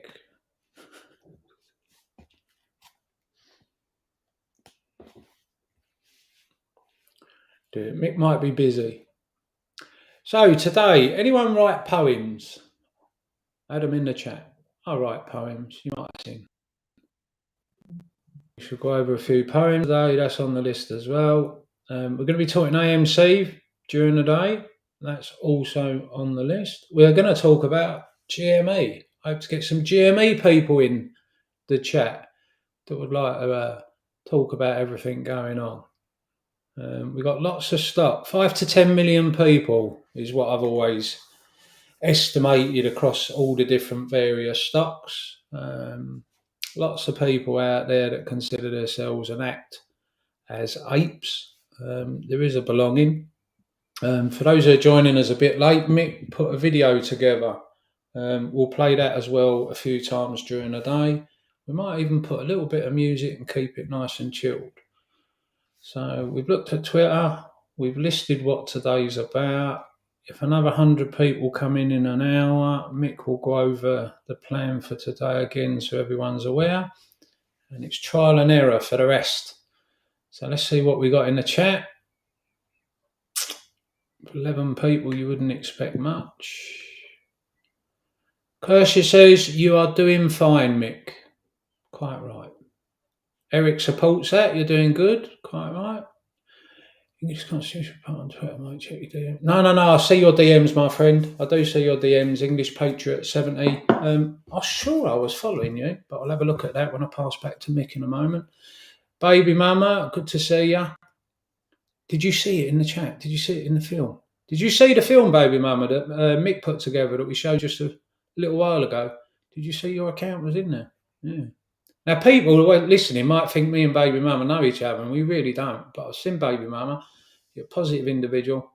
Mick might be busy. So today, anyone write poems? Add them in the chat. I write poems. You might have seen. We should go over a few poems today. That's on the list as well. We're going to be talking AMC during the day. That's also on the list. We're going to talk about GME. I hope to get some GME people in the chat that would like to talk about everything going on. We've got lots of stock. 5 to 10 million people is what I've always estimated across all the different various stocks. Lots of people out there that consider themselves and act as apes. There is a belonging. For those who are joining us a bit late, Mick put a video together. We'll play that as well a few times during the day. We might even put a little bit of music and keep it nice and chilled. So we've looked at Twitter. We've listed what today's about. If another 100 people come in an hour, Mick will go over the plan for today again so everyone's aware. And it's trial and error for the rest. So let's see what we got in the chat. 11 people, you wouldn't expect much. Kershaw says, you are doing fine, Mick. Quite right. Eric supports that. You're doing good. Quite right. English Constitution part on Twitter, mate. Check your DMs. No. I see your DMs, my friend. I do see your DMs. English Patriot 70. I'm sure I was following you, but I'll have a look at that when I pass back to Mick in a moment. Baby Mama, good to see you. Did you see it in the chat? Did you see it in the film? Did you see the film, Baby Mama, that Mick put together that we showed just a little while ago? Did you see your account was in there? Yeah. Now, people who weren't listening might think me and Baby Mama know each other, and we really don't. But I've seen Baby Mama. You're a positive individual,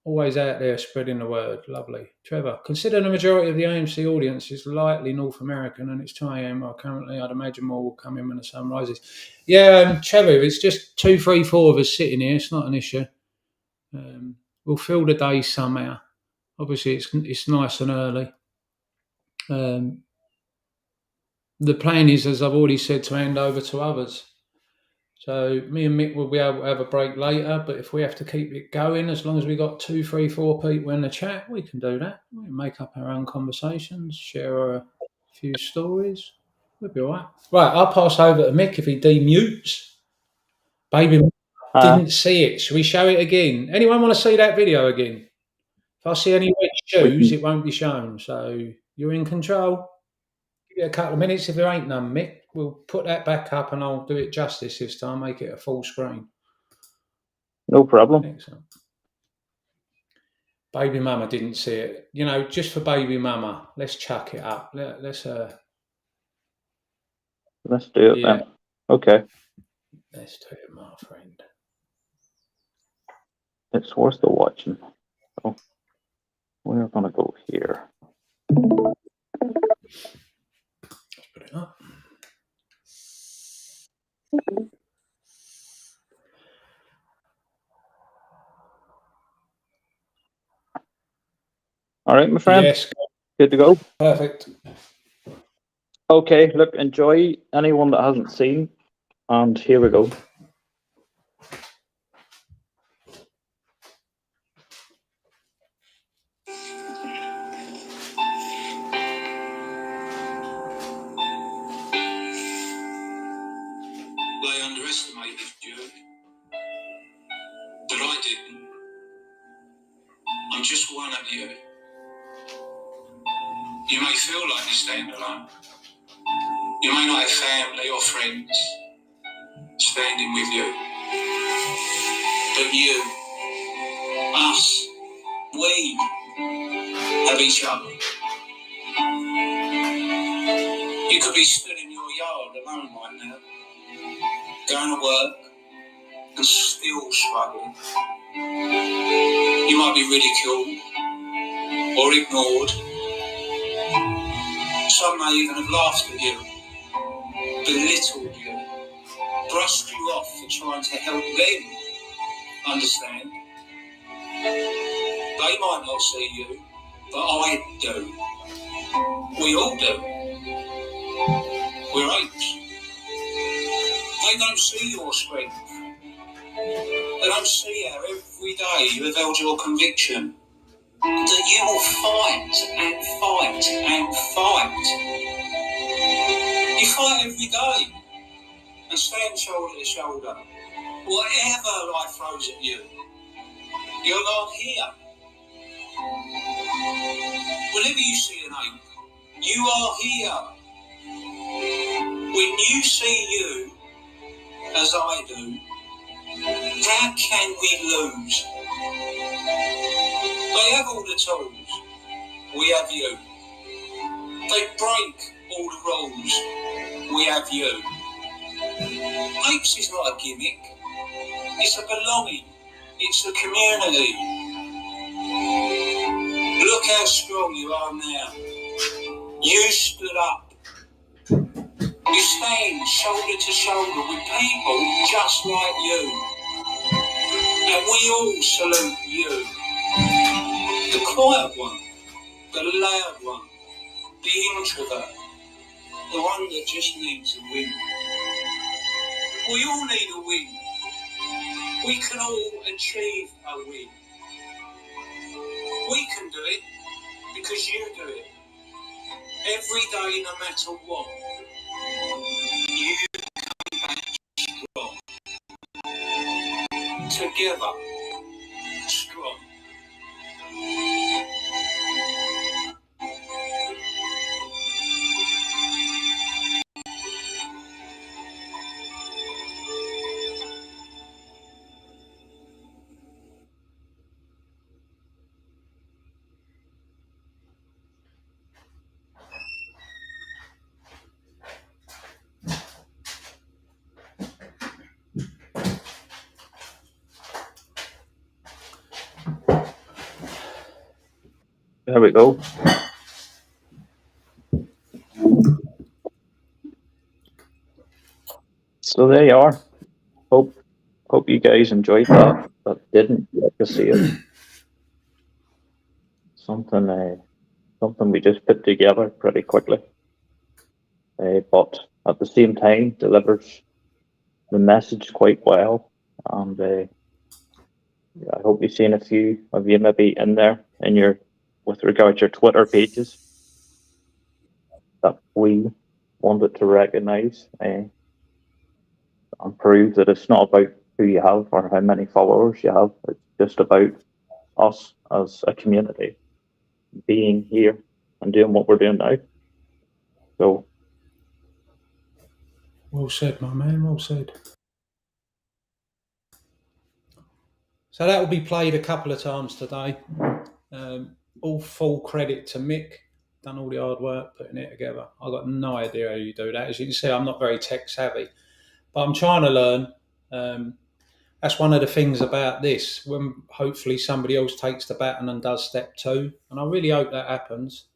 always out there spreading the word. Lovely. Trevor, consider the majority of the AMC audience is lightly North American, and it's 2 a.m. currently. I'd imagine more will come in when the sun rises. Yeah, Trevor, if it's just 2, 3, 4 of us sitting here, it's not an issue. We'll fill the day somehow. Obviously, it's nice and early. The plan is, as I've already said, to hand over to others. So me and Mick will be able to have a break later, but if we have to keep it going, as long as we got 2, 3, 4 people in the chat, we can do that. We can make up our own conversations, share a few stories. We'll be all right. Right, I'll pass over to Mick if he demutes. Baby didn't see it. Shall we show it again? Anyone want to see that video again? If I see any red shoes, it won't be shown. So you're in control. Give it a couple of minutes. If there ain't none, Mick, we'll put that back up and I'll do it justice this time, make it a full screen.
No problem.
Excellent. Baby Mama didn't see it. You know, just for Baby Mama, let's chuck it up. Let's do
it then. Okay.
Let's do it, my friend.
It's worth the watching. So we're gonna go here.
Let's put it up.
All right, my friend.
Yes.
Good to go.
Perfect.
Okay, look, enjoy anyone that hasn't seen, and here we go.
They underestimated you, but I didn't. I'm just one of you. You may feel like you stand alone. You may not have family or friends standing with you. But you, us, we have each other. You could be stood in your yard alone right now, going to work and still struggling. You might be ridiculed or ignored. Some may even have laughed at you, belittled you, brushed you off for trying to help them understand. They might not see you, but I do. We all do. We're apes. They don't see your strength. They don't see how every day you have held your conviction that you will fight and fight and fight. You fight every day and stand shoulder to shoulder. Whatever life throws at you, you're not here. Whenever you see an ape, you are here. When you see you, as I do, how can we lose? They have all the tools. We have you. They break all the rules. We have you. Apes is not a gimmick. It's a belonging. It's a community. Look how strong you are now. You stood up. You stand shoulder to shoulder with people just like you. And we all salute you. The quiet one, the loud one, the introvert, the one that just needs a win. We all need a win. We can all achieve a win. We can do it because you do it. Every day, no matter what, you come back strong. Together, strong.
There we go. So there you are. Hope you guys enjoyed that. That didn't get to see it. Something we just put together pretty quickly, but at the same time delivers the message quite well. And I hope you've seen a few of you maybe in there in your with regard to your Twitter pages that we wanted to recognise and prove that it's not about who you have or how many followers you have. It's just about us as a community being here and doing what we're doing now. So,
well said, my man. Well said. So that will be played a couple of times today. All full credit to Mick. Done all the hard work putting it together. I've got no idea how you do that. As you can see, I'm not very tech savvy, but I'm trying to learn. That's one of the things about this, when hopefully somebody else takes the baton and does step 2, and I really hope that happens.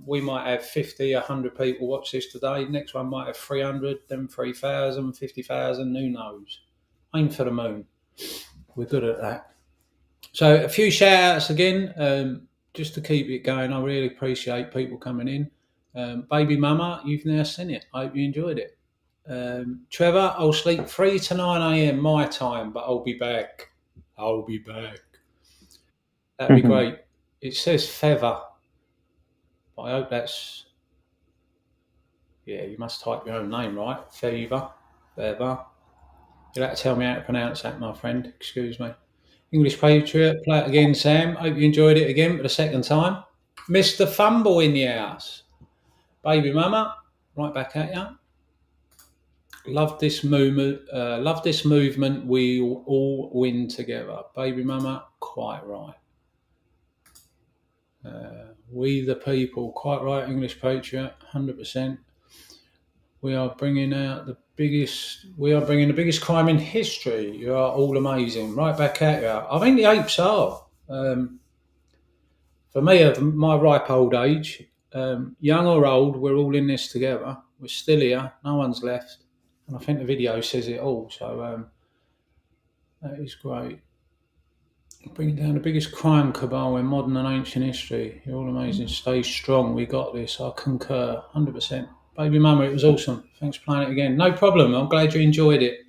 We might have 50, 100 people watch this today. Next one might have 300, then 3,000, 50,000, who knows. Aim for the moon. We're good at that. So a few shout outs again, just to keep it going. I really appreciate people coming in. Baby Mama, you've now seen it. I hope you enjoyed it. Trevor, I'll sleep 3 to 9 a.m. my time, but I'll be back. I'll be back. That'd be great. It says feather, but I hope that's... Yeah, you must type your own name, right? Feather. You'll have to tell me how to pronounce that, my friend. Excuse me. English Patriot, play it again, Sam. Hope you enjoyed it again for the second time. Mr. Fumble in the house. Baby Mama, right back at you. Love this movement. We all win together. Baby Mama, quite right. We the people, quite right. English Patriot, 100%. We are bringing the biggest crime in history. You are all amazing. Right back at you. I think the apes are. For me, of my ripe old age, young or old, we're all in this together. We're still here. No one's left. And I think the video says it all. So that is great. Bringing down the biggest crime cabal in modern and ancient history. You're all amazing. Stay strong. We got this. I concur. 100%. Baby Mama, it was awesome. Thanks for playing it again. No problem. I'm glad you enjoyed it.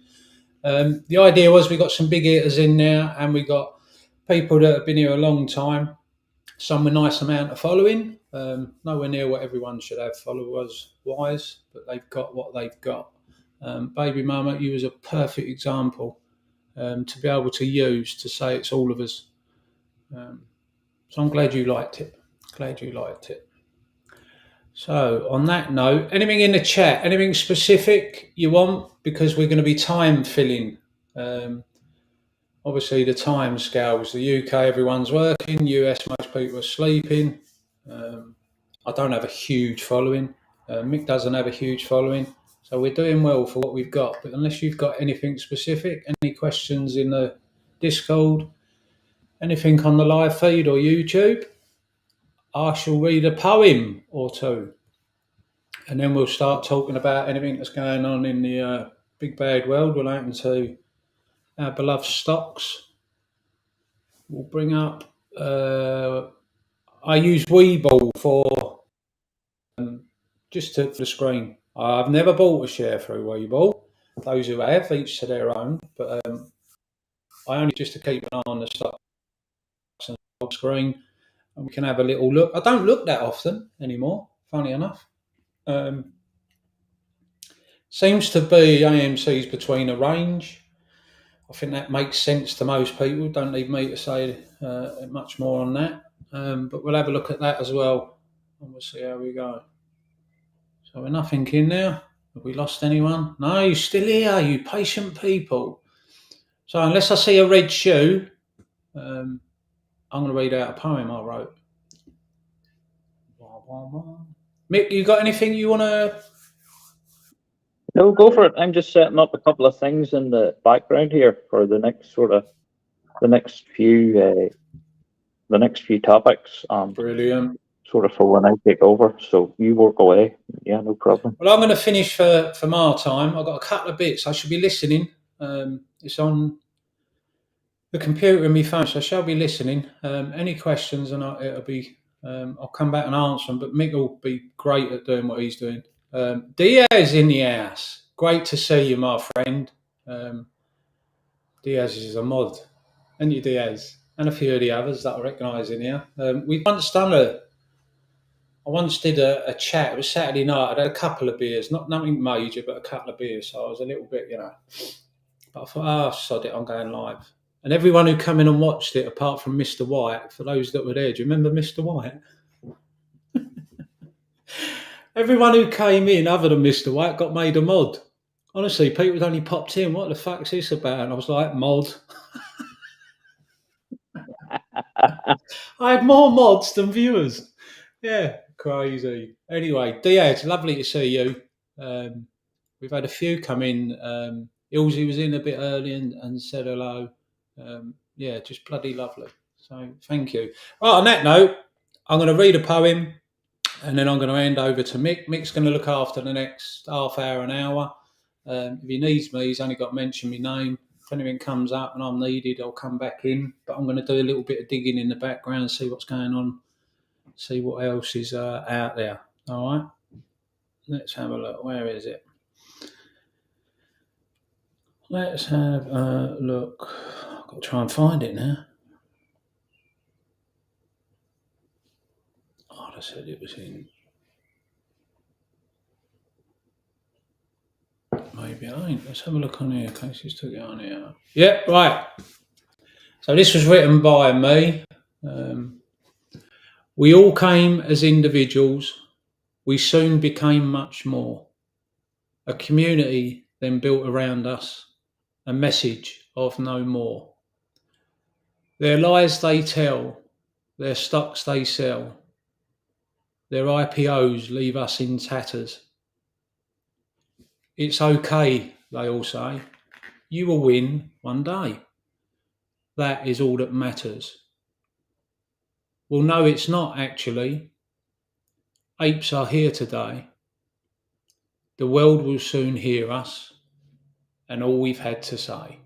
The idea was we got some big hitters in there, and we got people that have been here a long time. Some with nice amount of following. Nowhere near what everyone should have followers-wise, but they've got what they've got. Baby Mama, you was a perfect example to be able to use to say it's all of us. So I'm glad you liked it. So on that note, anything in the chat, anything specific you want? Because we're going to be time filling. Obviously the time scales. The UK, everyone's working. US, most people are sleeping. I don't have a huge following. Mick doesn't have a huge following. So we're doing well for what we've got. But unless you've got anything specific, any questions in the Discord, anything on the live feed or YouTube, I shall read a poem or two. And then we'll start talking about anything that's going on in the big bad world relating to our beloved stocks. We'll bring up... I use Webull for just for the screen. I've never bought a share through Webull. Those who have, each to their own. But I only just to keep an eye on the stocks and screen, and we can have a little look. I don't look that often anymore. funny enough. Seems to be AMC's between a range. I think that makes sense to most people. Don't need me to say much more on that. But we'll have a look at that as well, and we'll see how we go. So we're nothing in now. Have we lost anyone? No, you're still here, you patient people. So unless I see a red shoe, I'm going to read out a poem I wrote. Mick, you got anything you want to?
No, go for it. I'm just setting up a couple of things in the background here for the next few topics.
Brilliant.
Sort of for when I take over. So you work away. Yeah, no problem.
Well, I'm going to finish for my time. I've got a couple of bits. I should be listening. It's on the computer and my phone, so I shall be listening. Any questions, and I'll come back and answer them. But Mick will be great at doing what he's doing. Diaz in the house. Great to see you, my friend. Diaz is a mod, and you, Diaz, and a few of the others that I recognise in here. I once did a chat. It was Saturday night. I'd had a couple of beers, nothing major, but a couple of beers. So I was a little bit, But I thought, sod it, I'm going live. And everyone who came in and watched it, apart from Mr. White, for those that were there, do you remember Mr. White? Everyone who came in, other than Mr. White, got made a mod. Honestly, people had only popped in. What the fuck's this about? And I was like, mod. I had more mods than viewers. Yeah, crazy. Anyway, Diaz, lovely to see you. We've had a few come in. Ilsey was in a bit early and said hello. Yeah, just bloody lovely. So thank you. Right, on that note, I'm going to read a poem and then I'm going to hand over to Mick. Mick's going to look after the next half hour, an hour. If he needs me, he's only got to mention my name. If anything comes up and I'm needed, I'll come back in. But I'm going to do a little bit of digging in the background, see what's going on, see what else is out there. All right, let's have a look. Where is it? Let's have a look. I've got to try and find it now. Oh, I said it was in. Maybe I ain't. Let's have a look on here. Casey's took it on here. Yep, right. So this was written by me. We all came as individuals. We soon became much more. A community then built around us. A message of no more. Their lies they tell. Their stocks they sell. Their IPOs leave us in tatters. It's okay, they all say. You will win one day. That is all that matters. Well, no, it's not actually. Apes are here today. The world will soon hear us and all we've had to say.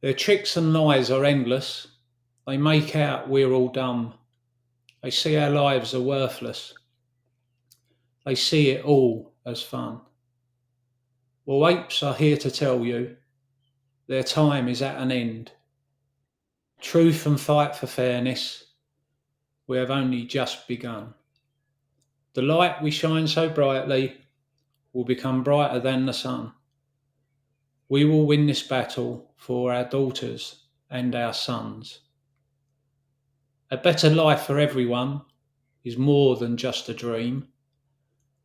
Their tricks and lies are endless. They make out we're all dumb. They see our lives are worthless. They see it all as fun. Well, apes are here to tell you their time is at an end. Truth and fight for fairness, we have only just begun. The light we shine so brightly will become brighter than the sun. We will win this battle for our daughters and our sons. A better life for everyone is more than just a dream.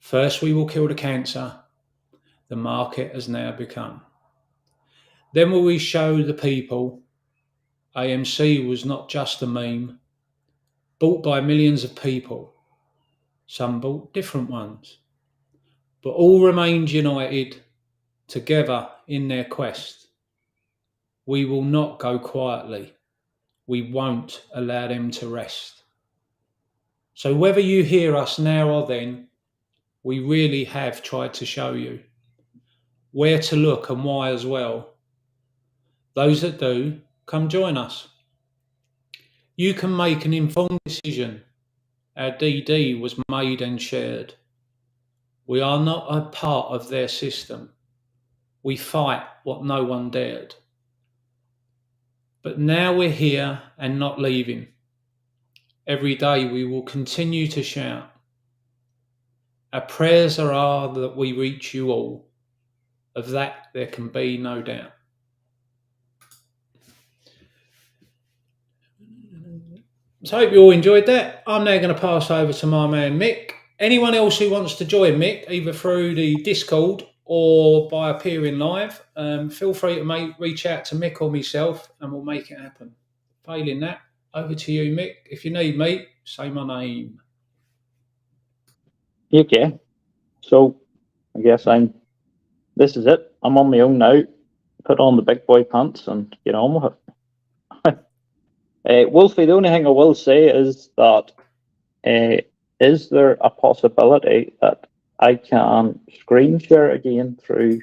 First we will kill the cancer the market has now become. Then will we show the people AMC was not just a meme, bought by millions of people. Some bought different ones, but all remained united, together in their quest. We will not go quietly. We won't allow them to rest. So whether you hear us now or then, we really have tried to show you where to look and why as well. Those that do, come join us. You can make an informed decision. Our DD was made and shared. We are not a part of their system. We fight what no one dared. But now we're here and not leaving. Every day we will continue to shout. Our prayers are that we reach you all. Of that there can be no doubt. So I hope you all enjoyed that. I'm now going to pass over to my man Mick. Anyone else who wants to join Mick, either through the Discord or by appearing live, feel free to reach out to Mick or myself and we'll make it happen. Failing that, over to you, Mick. If you need me, say my name.
Okay. So I guess this is it. I'm on my own now. Put on the big boy pants and get on with it. Wolfie, the only thing I will say is that is there a possibility that I can screen share again through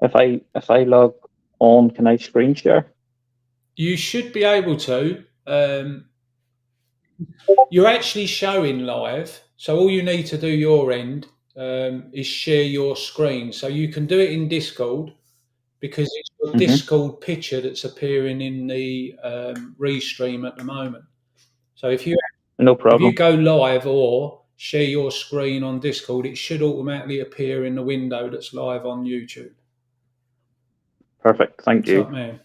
if I log on, can I screen share?
You should be able to. You're actually showing live, so all you need to do your end is share your screen. So you can do it in Discord because it's your Discord picture that's appearing in the restream at the moment. So if you go live or share your screen on Discord, it should automatically appear in the window that's live on YouTube.
Perfect, thank you.
Top man.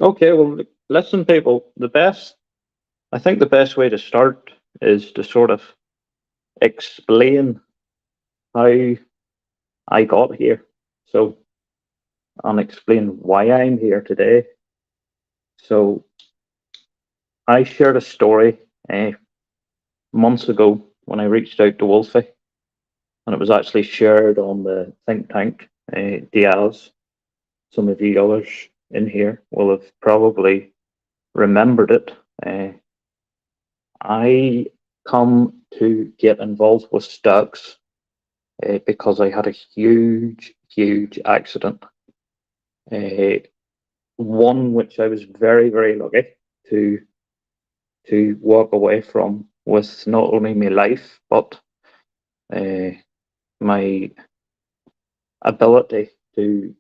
Okay, well, listen, people. I think the best way to start is to sort of explain how I got here. So, and explain why I'm here today. So, I shared a story months ago when I reached out to Wolfie, and it was actually shared on the think tank, Diaz. Some of you others in here will have probably remembered it. I come to get involved with stocks because I had a huge accident. One which I was very lucky to walk away from with not only my life but my ability to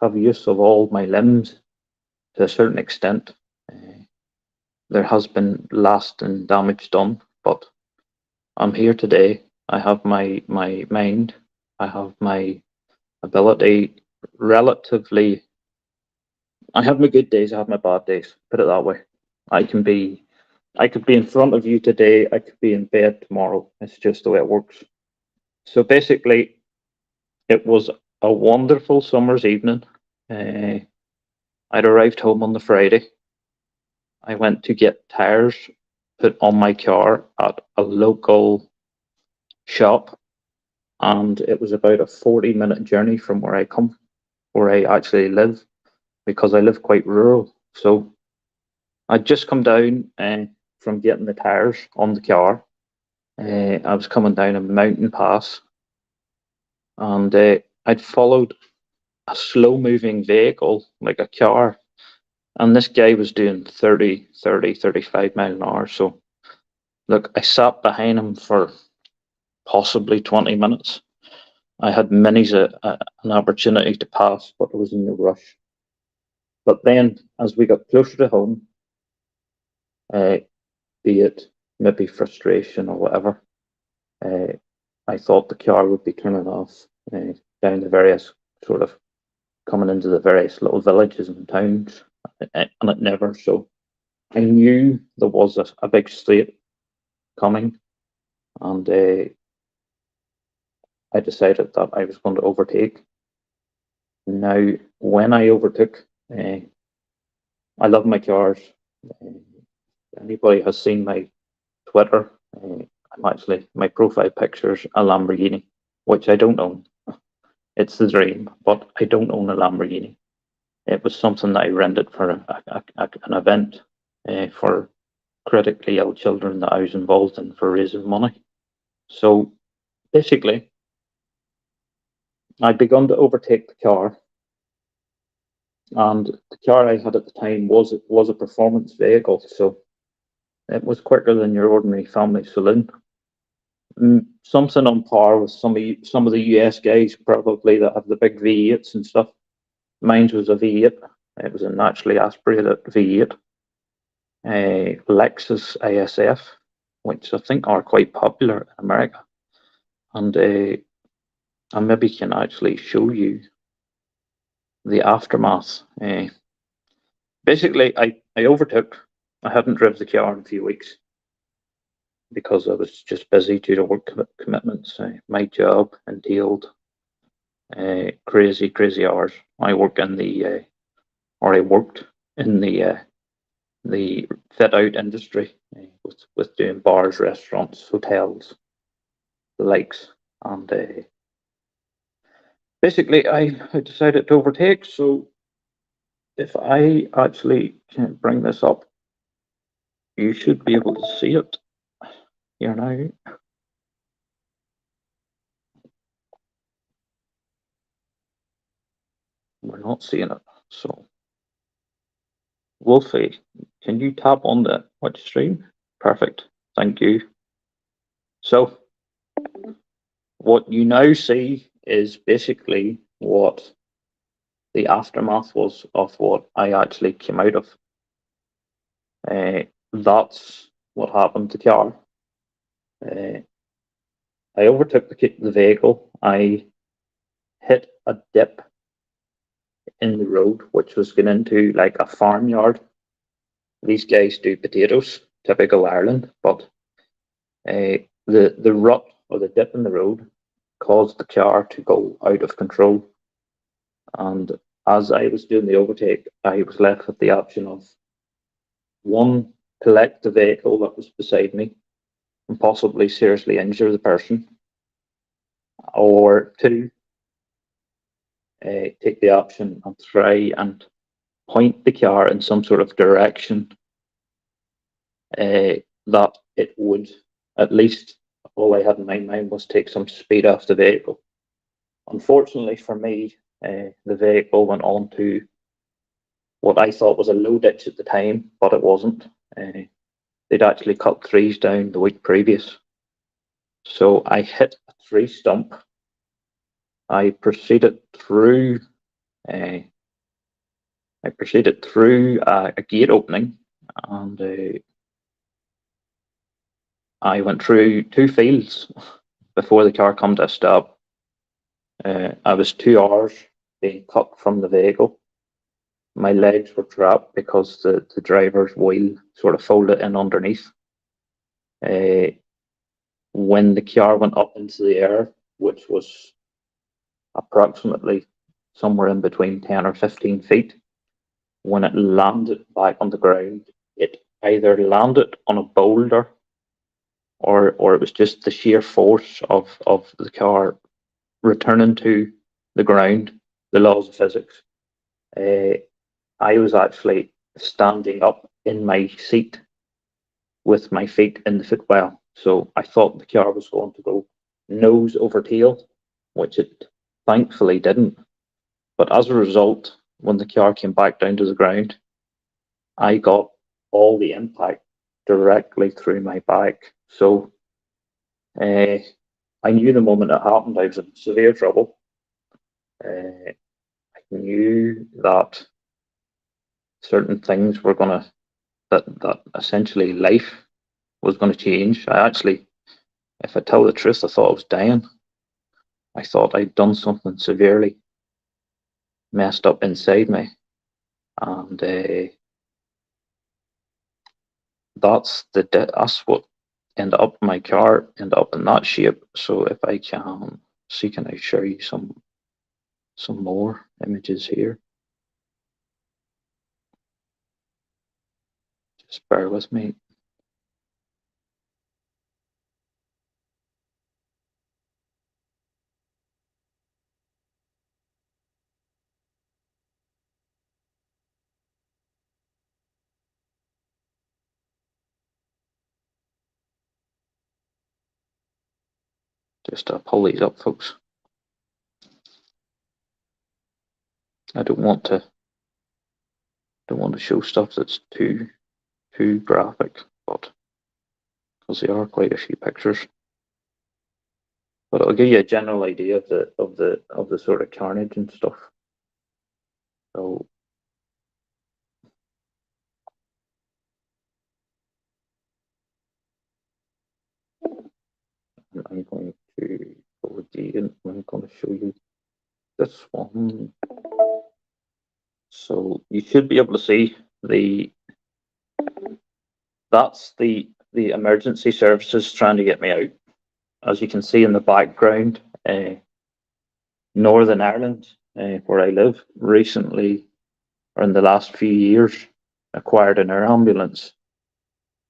have use of all my limbs to a certain extent. There has been lasting damage done, but I'm here today. I have my mind. I have my ability relatively. I have my good days. I have my bad days. Put it that way. I could be in front of you today. I could be in bed tomorrow. It's just the way it works. So basically, it was a wonderful summer's evening. I'd arrived home on the Friday. I went to get tires put on my car at a local shop, and it was about a 40-minute journey from where I actually live, because I live quite rural. So I'd just come down from getting the tires on the car. I was coming down a mountain pass, and I'd followed a slow-moving vehicle, like a car, and this guy was doing 35 mile an hour. So look, I sat behind him for possibly 20 minutes. I had an opportunity to pass, but I was in no rush. But then, as we got closer to home, be it maybe frustration or whatever, I thought the car would be turning off down the various sort of coming into the various little villages and towns, and it never. So I knew there was a big slate coming, and I decided that I was going to overtake. Now, when I overtook, I love my cars. Anybody has seen my Twitter, my profile picture's a Lamborghini, which I don't own. It's the dream, but I don't own a Lamborghini. It was something that I rented for an event for critically ill children that I was involved in for raising money. So basically, I'd begun to overtake the car, and the car I had at the time was a performance vehicle, so it was quicker than your ordinary family saloon. Something on par with some of the US guys probably that have the big V8s and stuff. Mine was a V8. It was a naturally aspirated V8, Lexus ISF. which I think are quite popular in America. And I maybe can actually show you the aftermath. Basically, I hadn't driven the car in a few weeks because I was just busy due to work commitments. My job entailed crazy hours. I worked in the fit out industry with doing bars, restaurants, hotels, the likes, and basically I decided to overtake. So if I actually can bring this up, you should be able to see it here now. We're not seeing it. So Wolfie, can you tap on the watch stream? Perfect. Thank you. So what you now see is basically what the aftermath was of what I actually came out of. That's what happened to car. I overtook the vehicle. I hit a dip in the road, which was going into like a farmyard. These guys do potatoes, typical Ireland, but the rut or the dip in the road caused the car to go out of control. And as I was doing the overtake, I was left with the option of one, collect the vehicle that was beside me and possibly seriously injure the person, or two, take the option and try and point the car in some sort of direction that it would, at least all I had in my mind was take some speed off the vehicle. Unfortunately for me, the vehicle went on to what I thought was a low ditch at the time, but it wasn't. They'd actually cut trees down the week previous. So I hit a tree stump. I proceeded through a gate opening, and I went through 2 fields before the car come to a stop. I was 2 hours being cut from the vehicle. My legs were trapped because the driver's wheel sort of folded in underneath. When the car went up into the air, which was approximately somewhere in between 10 or 15 feet, when it landed back on the ground, it either landed on a boulder or it was just the sheer force of the car returning to the ground, the laws of physics. I was actually standing up in my seat with my feet in the footwell. So I thought the car was going to go nose over tail, which it thankfully didn't. But as a result, when the car came back down to the ground, I got all the impact directly through my back. So I knew the moment it happened, I was in severe trouble. I knew that certain things were gonna that essentially life was gonna change. I actually, if I tell the truth, I thought I was dying. I thought I'd done something severely messed up inside me, and that's what ended up. My car ended up in that shape. So if I can see, can I show you some more images here? Just bear with me. Just pull these up, folks. I don't want to show stuff that's too graphic, but because there are quite a few pictures. But it'll give you a general idea of the sort of carnage and stuff. So I'm going to show you this one. So you should be able to see that's the emergency services trying to get me out. As you can see in the background, Northern Ireland, where I live, recently, or in the last few years, acquired an air ambulance.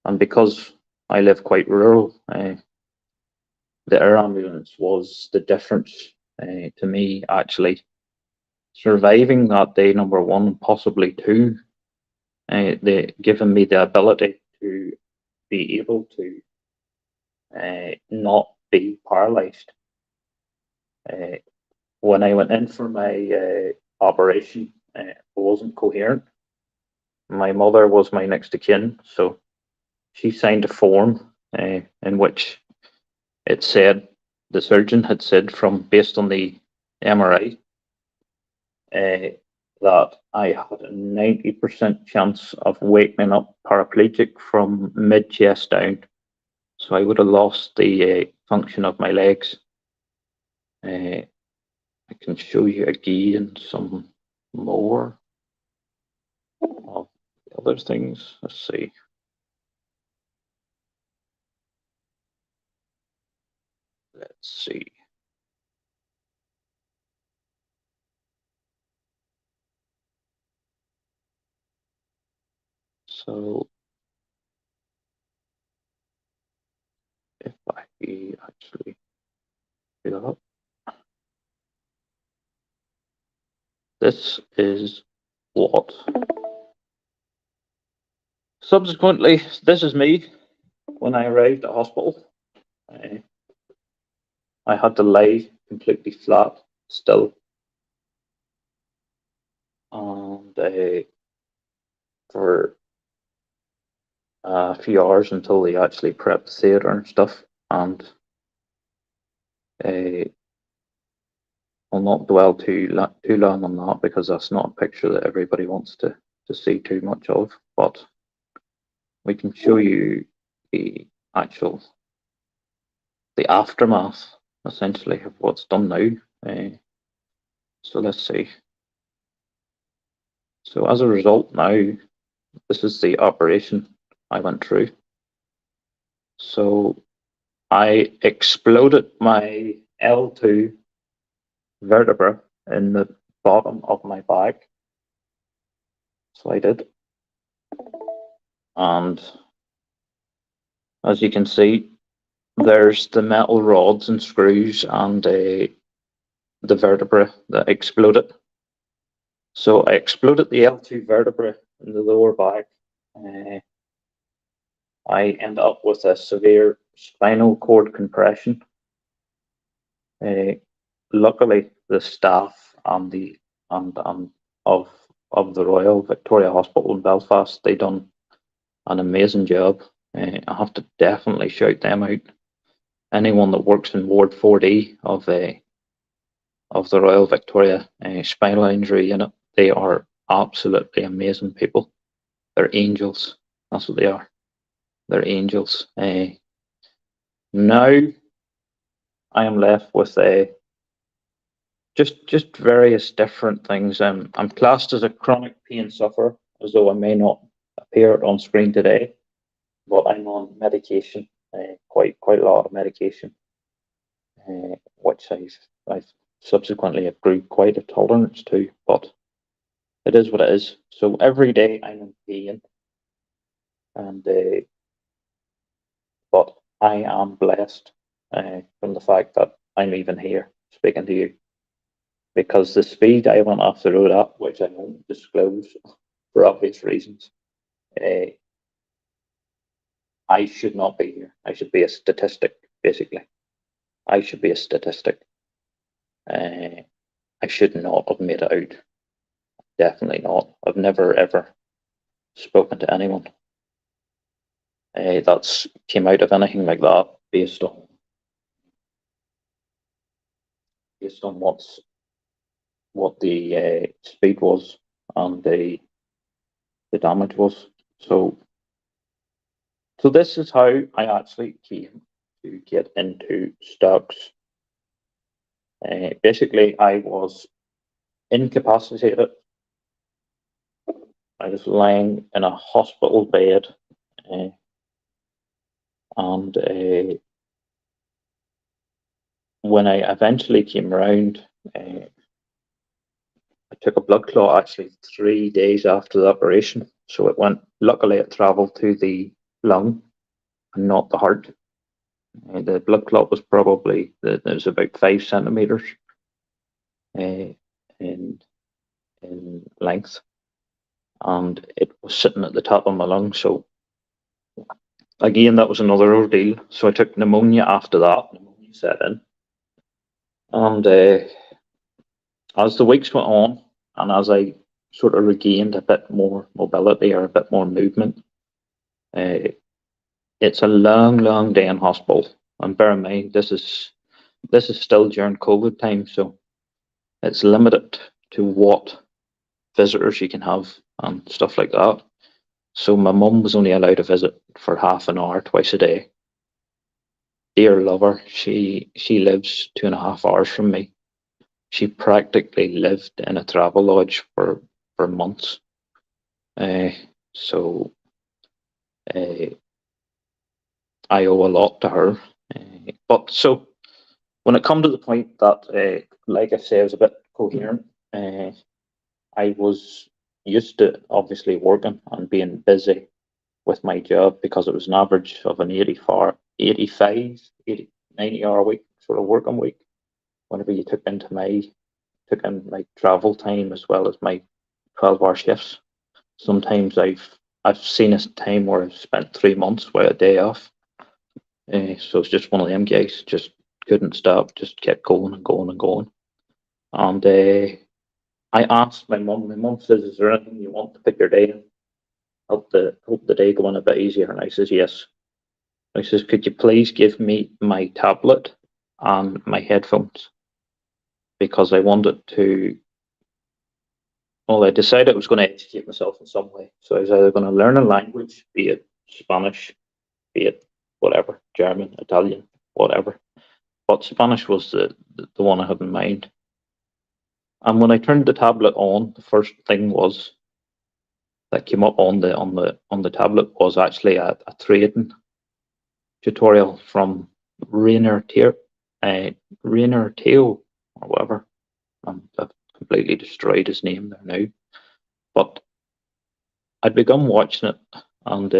And because I live quite rural, the air ambulance was the difference to me actually surviving that day, number one, possibly two. They given me the ability to be able to not be paralyzed. When I went in for my operation, I wasn't coherent. My mother was my next of kin, so she signed a form in which it said the surgeon had said from based on the MRI that I had a 90% chance of waking up paraplegic from mid chest down. So I would have lost the function of my legs. I can show you again some more of the other things. Let's see. Let's see. So if I actually do that, this is what. Subsequently, this is me when I arrived at hospital. I had to lay completely flat still, and for a few hours until they actually prepped the theatre and stuff. And I'll not dwell too long on that because that's not a picture that everybody wants to see too much of. But we can show you the actual aftermath essentially of what's done now. So let's see. So as a result now, this is the operation I went through. So I exploded my L2 vertebra in the bottom of my back. So I did. And as you can see, there's the metal rods and screws and the vertebra that exploded. So I exploded the L2 vertebra in the lower back. I end up with a severe spinal cord compression. Luckily, the staff and the of the Royal Victoria Hospital in Belfast, they done an amazing job. I have to definitely shout them out. Anyone that works in Ward 4D of the Royal Victoria Spinal Injury Unit, they are absolutely amazing people. They're angels. That's what they are. They're angels. Now I am left with just various different things. I'm classed as a chronic pain sufferer, as though I may not appear on screen today, but I'm on medication, quite a lot of medication, which I've subsequently grew quite a tolerance to. But it is what it is. So every day I'm in pain, and but I am blessed from the fact that I'm even here speaking to you, because the speed I went off the road at, which I won't disclose for obvious reasons, I should not be here. I should be a statistic, basically. I should be a statistic. I should not have made it out. Definitely not. I've never ever spoken to anyone that's came out of anything like that based on what the speed was and the damage was. So this is how I actually came to get into stocks. Basically, I was incapacitated. I was lying in a hospital bed, and when I eventually came round, I took a blood clot actually 3 days after the operation. So it went, luckily, it travelled to the lung and not the heart. The blood clot was probably, it was about 5 centimetres in length, and it was sitting at the top of my lung. So again, that was another ordeal. So I took pneumonia after that. Pneumonia set in, and as the weeks went on, and as I sort of regained a bit more mobility or a bit more movement, it's a long, long day in hospital. And bear in mind, this is still during COVID time, so it's limited to what visitors you can have and stuff like that. So my mum was only allowed to visit for half an hour twice a day. Dear lover, she lives 2.5 hours from me. She practically lived in a travel lodge for months. So I owe a lot to her. But so when it come to the point that, like I say, I was a bit coherent, I was used to obviously working and being busy with my job because it was an average of an 85, 90 hour week sort of working week. Whenever you took in my travel time as well as my 12-hour shifts. Sometimes I've seen a time where I've spent 3 months with a day off. So it's just one of them guys, just couldn't stop, just kept going and going and going. And I asked my mum. My mum says, "Is there anything you want to pick your day in? Help the day go on a bit easier?" And I says, "Yes." I says, "Could you please give me my tablet and my headphones? Because I wanted to." Well, I decided I was going to educate myself in some way. So I was either going to learn a language, be it Spanish, be it whatever, German, Italian, whatever. But Spanish was the one I had in mind. And when I turned the tablet on, the first thing was that came up on the tablet was actually a trading tutorial from Rainer Teo or whatever. I've completely destroyed his name there now. But I'd begun watching it, and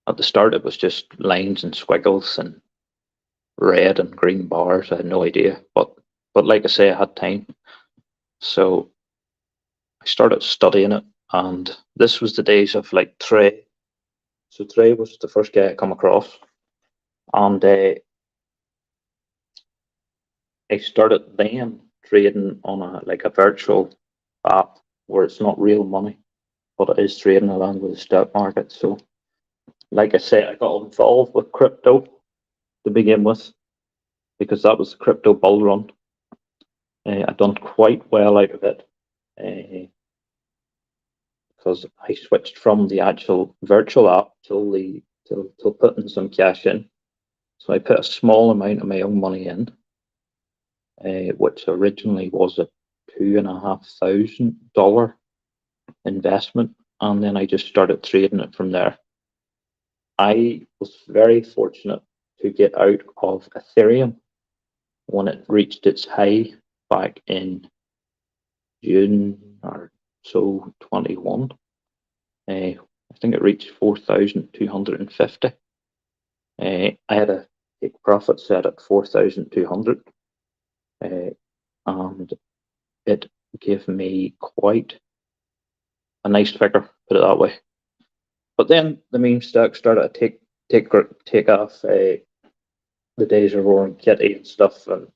at the start it was just lines and squiggles and red and green bars. I had no idea, but like I say, I had time, so I started studying it. And this was the days of like Trey. So Trey was the first guy I come across, and I started then trading on a virtual app where it's not real money, but it is trading along with the stock market. So, like I say, I got involved with crypto to begin with because that was the crypto bull run. I done quite well out of it because I switched from the actual virtual app till putting some cash in. So I put a small amount of my own money in, which originally was a $2,500 investment, and then I just started trading it from there. I was very fortunate to get out of Ethereum when it reached its high back in June or so 21. I think it reached 4,250. I had a take profit set at 4,200, and it gave me quite a nice figure, put it that way. But then the meme stock started to take off. The days of Roaring Kitty and stuff, and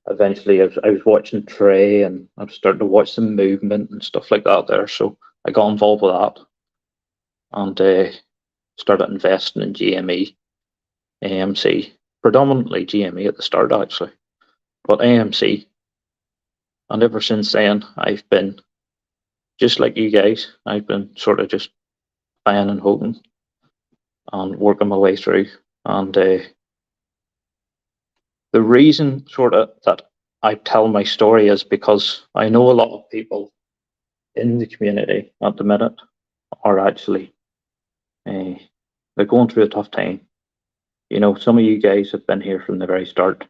eventually I was watching Trey, and I was starting to watch some movement and stuff like that there. So I got involved with that, and started investing in GME, AMC, predominantly GME at the start actually, but AMC. And ever since then, I've been just like you guys. I've been sort of just buying and hoping and working my way through. And the reason sort of that I tell my story is because I know a lot of people in the community at the minute are actually they're going through a tough time. You know, some of you guys have been here from the very start.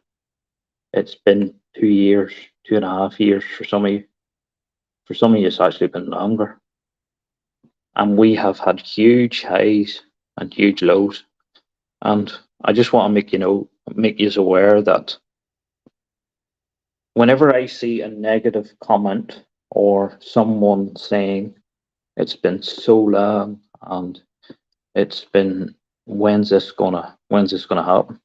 It's been 2 years, 2.5 years for some of you. For some of you, it's actually been longer. And we have had huge highs and huge lows. And I just want to make you aware that whenever I see a negative comment or someone saying it's been so long and it's been when's this gonna happen,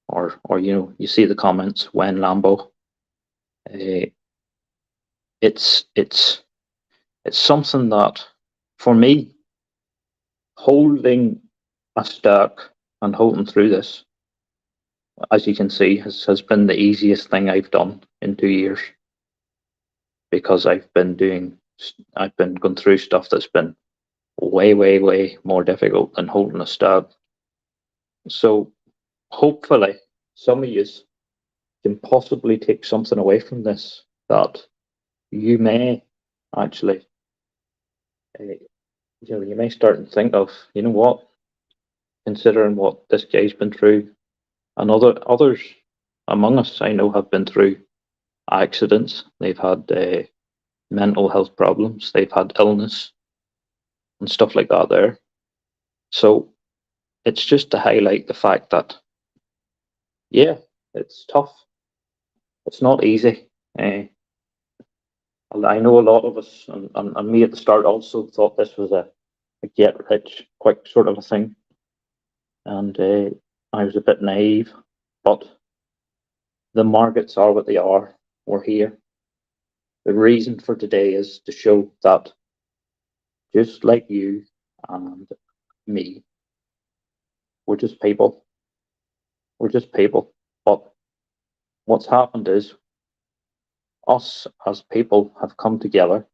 or you see the comments when Lambo, it's something that for me, holding a stock and holding through this, as you can see, has been the easiest thing I've done in 2 years, because I've been going through stuff that's been way, way, way more difficult than holding a stock. So hopefully some of you can possibly take something away from this, that you may actually, you may start and think of, you know what, considering what this guy's been through, and others among us I know have been through accidents, they've had mental health problems, they've had illness and stuff like that there. So it's just to highlight the fact that, yeah, it's tough. It's not easy. I know a lot of us, and me at the start, also thought this was a get rich quick sort of a thing. And I was a bit naive, but the markets are what they are. We're here. The reason for today is to show that just like you and me, we're just people. We're just people. But what's happened is us as people have come together.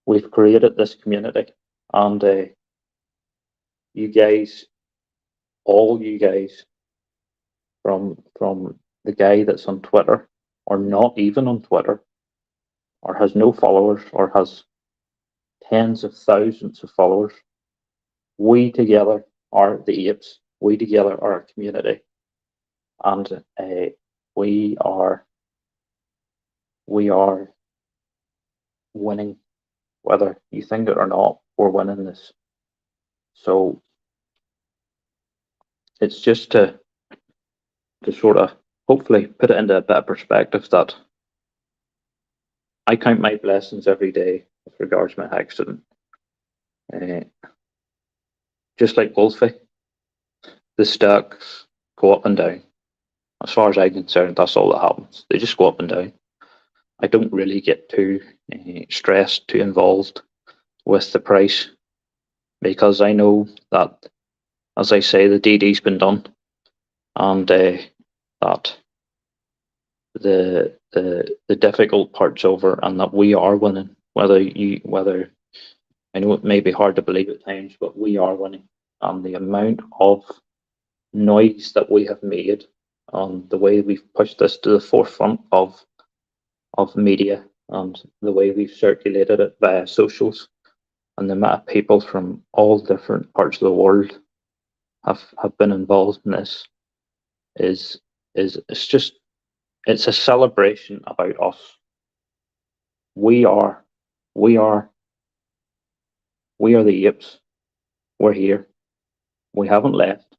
We've created this community, and you guys, all you guys, from the guy that's on Twitter, or not even on Twitter, or has no followers, or has tens of thousands of followers, we together are the Apes. We together are a community, and we are winning, whether you think it or not. We're winning this. So it's just to sort of hopefully put it into a better perspective, that I count my blessings every day with regards to my accident. Just like Wolfie, the stocks go up and down. As far as I'm concerned, that's all that happens. They just go up and down. I don't really get too stressed, too involved with the price, because I know that, as I say, the DD's been done, and that the difficult part's over, and that we are winning. Whether I know it may be hard to believe at times, but we are winning, and the amount of noise that we have made, on the way we've pushed this to the forefront of media, and the way we've circulated it via socials, and the amount of people from all different parts of the world have been involved in this, is it's a celebration about us. We are the Apes. We're here. We haven't left.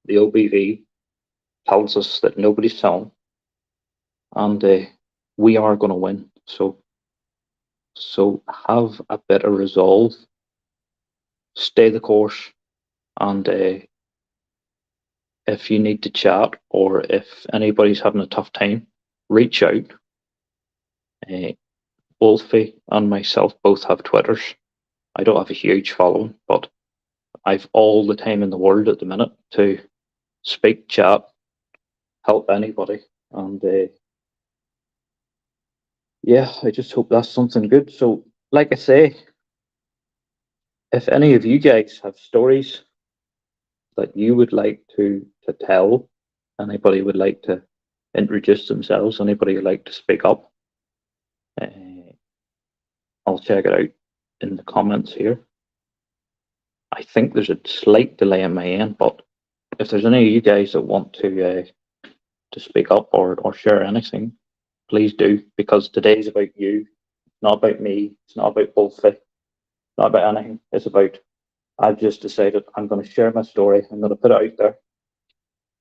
The OBV tells us that nobody's selling, and we are going to win. So have a bit of resolve, stay the course, and if you need to chat, or if anybody's having a tough time, reach out. Wolfie and myself both have Twitters. I don't have a huge following, but I've all the time in the world at the minute to speak, chat, help anybody, and yeah, I just hope that's something good. So, like I say, if any of you guys have stories that you would like to tell, anybody would like to introduce themselves. Anybody who'd like to speak up, uh, I'll check it out in the comments here. I think there's a slight delay in my end, but if there's any of you guys that want to speak up or share anything, please do, because today's about you. It's not about me. It's not about Wolfie. It's not about anything. It's about, I've just decided I'm going to share my story. I'm going to put it out there.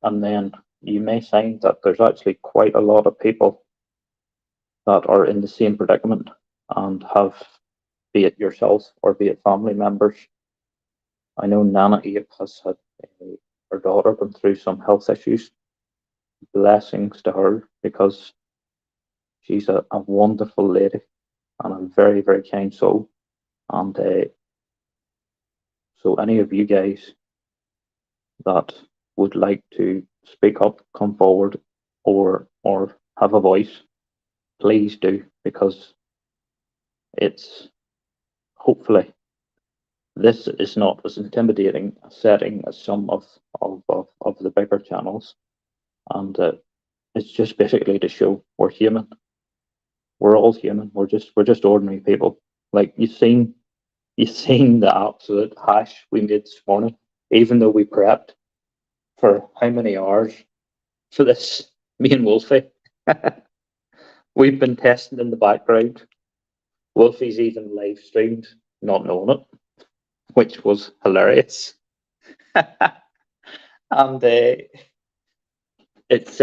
And then you may find that there's actually quite a lot of people that are in the same predicament and have, be it yourself or be it family members. I know Nana Ape has had her daughter been through some health issues. Blessings to her, because she's a wonderful lady and a very, very kind soul. And so any of you guys that would like to speak up, come forward, or have a voice, please do, because it's, hopefully this is not as intimidating a setting as some of the bigger channels, and it's just basically to show we're human. We're all human. We're just ordinary people. Like you've seen the absolute hash we made this morning, even though we prepped for how many hours for this, me and Wolfie. We've been testing in the background. Wolfie's even live streamed, not knowing it, which was hilarious. And it's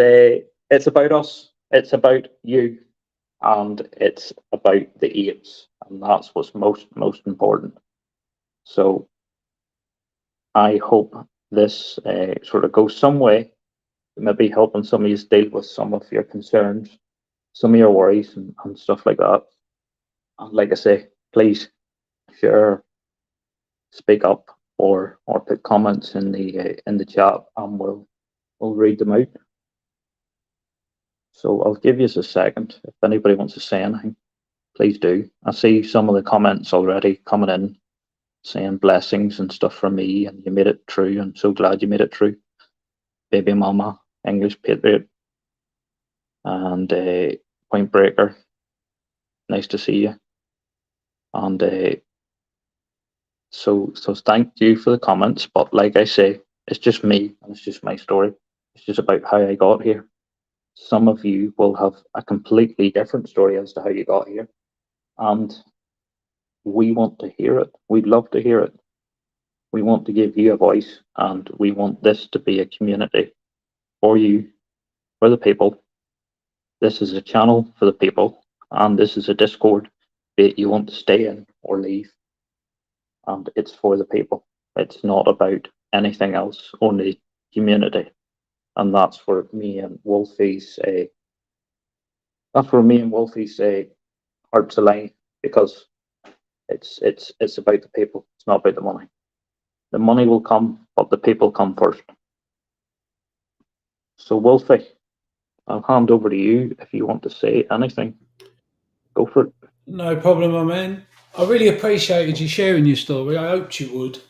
about us. It's about you, and it's about the apes, and that's what's most important. So I hope this sort of goes some way, maybe helping some of you deal with some of your concerns, some of your worries, and stuff like that. And like I say, please share, speak up, or put comments in the chat, and we'll read them out. So I'll give you a second. If anybody wants to say anything, please do. I see some of the comments already coming in, saying blessings and stuff from me, and you made it true. I'm so glad you made it true. Baby Mama, English Patriot, and Point Breaker. Nice to see you. And so thank you for the comments. But like I say, it's just me, and it's just my story. It's just about how I got here. Some of you will have a completely different story as to how you got here, and we want to hear it. We'd love to hear it. We want to give you a voice, and we want this to be a community for you, for the people. This is a channel for the people, and this is a Discord that you want to stay in or leave. And it's for the people. It's not about anything else, only community. And that's where me and Wolfie's hearts align, because it's about the people. It's not about the money. The money will come, but the people come first. So Wolfie, I'll hand over to you if you want to say anything. Go for it.
No problem, my man. I really appreciated you sharing your story. I hoped you would.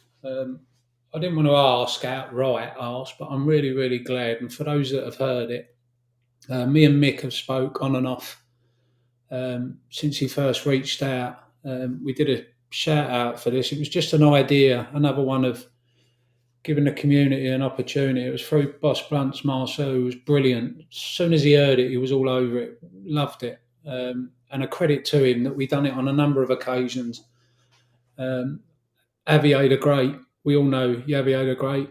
I didn't want to outright ask, but I'm really, really glad. And for those that have heard it, me and Mick have spoke on and off since he first reached out. We did a shout out for this. It was just an idea, another one of giving the community an opportunity. It was through Boss Blunt's Marcel, who was brilliant. As soon as he heard it, he was all over it, loved it. And a credit to him that we've done it on a number of occasions. Aviator Great, we all know Aviator Great.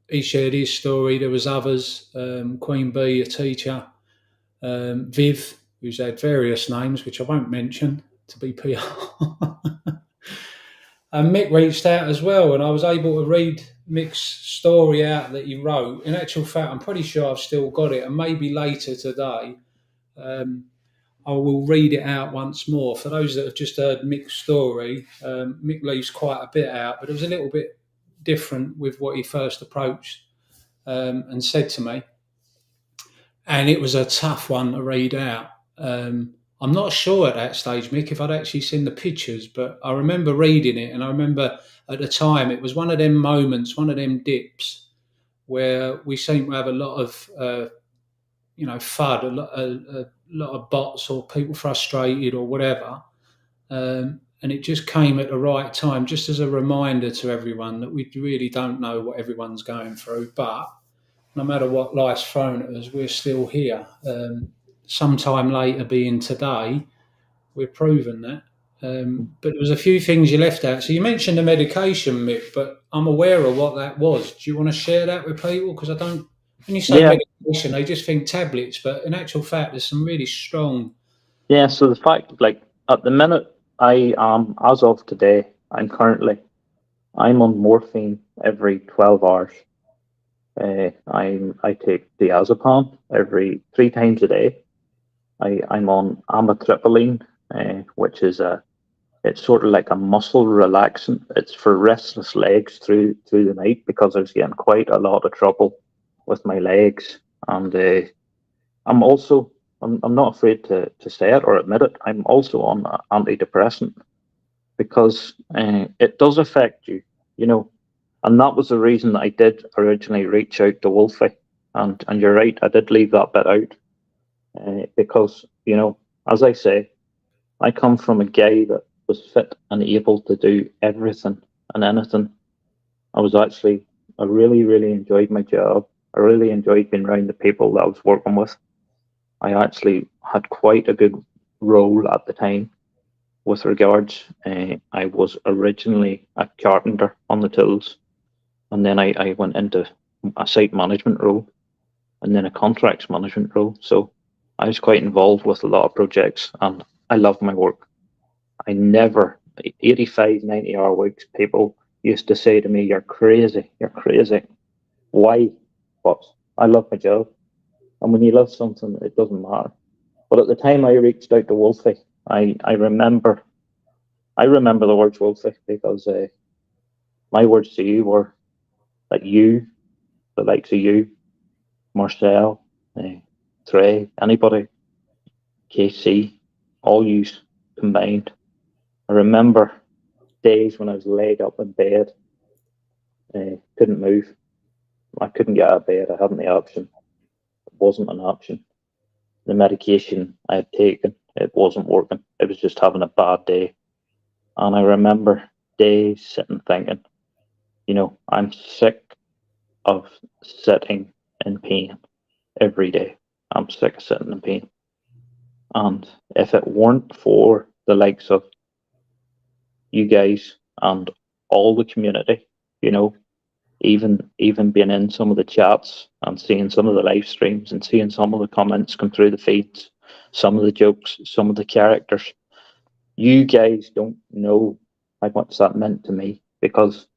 He shared his story. There was others. Queen Bee, a teacher. Viv, who's had various names, which I won't mention to be PR. And Mick reached out as well, and I was able to read Mick's story out that he wrote. In actual fact, I'm pretty sure I've still got it, and maybe later today, I will read it out once more. For those that have just heard Mick's story, Mick leaves quite a bit out, but it was a little bit different with what he first approached and said to me. And it was a tough one to read out. I'm not sure at that stage, Mick, if I'd actually seen the pictures, but I remember reading it, and I remember at the time it was one of them moments, one of them dips where we seem to have a lot of FUD, a lot of bots or people frustrated or whatever. And it just came at the right time, just as a reminder to everyone that we really don't know what everyone's going through. But no matter what life's thrown at us, we're still here. Sometime later, being today, we're proving that. But there was a few things you left out. So you mentioned the medication, Mick, but I'm aware of what that was. Do you want to share that with people? Because I don't. When you say
Yeah,
medication, they just think tablets, but in actual fact, there's some really strong.
yeah. So the fact, like at the minute, I am as of today, I'm on morphine every 12 hours. I take diazepam every 3 times a day. I'm on amitriptyline, which is it's sort of like a muscle relaxant. It's for restless legs through the night because I was getting quite a lot of trouble with my legs. And I'm also I'm not afraid to say it or admit it. I'm also on antidepressant because it does affect you, you know. And that was the reason that I did originally reach out to Wolfie. And you're right, I did leave that bit out because as I say, I come from a guy that was fit and able to do everything and anything. I really, really enjoyed my job. I really enjoyed being around the people that I was working with. I actually had quite a good role at the time with regards. I was originally a carpenter on the tools, and then I went into a site management role and then a contracts management role. So I was quite involved with a lot of projects and I loved my work. I never, 85, 90-hour weeks, people used to say to me, you're crazy, you're crazy. Why? But I love my job. And when you love something, it doesn't matter. But at the time I reached out to Wolfie, I remember the words Wolfie because my words to you were that you, the likes of you, Marcel, Trey, anybody, KC, all you combined. I remember days when I was laid up in bed, couldn't move. I couldn't get out of bed. I hadn't the option. It wasn't an option. The medication I had taken, it wasn't working. It was just having a bad day. And I remember days sitting thinking, I'm sick of sitting in pain every day. I'm sick of sitting in pain. And if it weren't for the likes of you guys and all the community, you know, even being in some of the chats and seeing some of the live streams and seeing some of the comments come through the feeds, some of the jokes, some of the characters, you guys don't know how much that meant to me because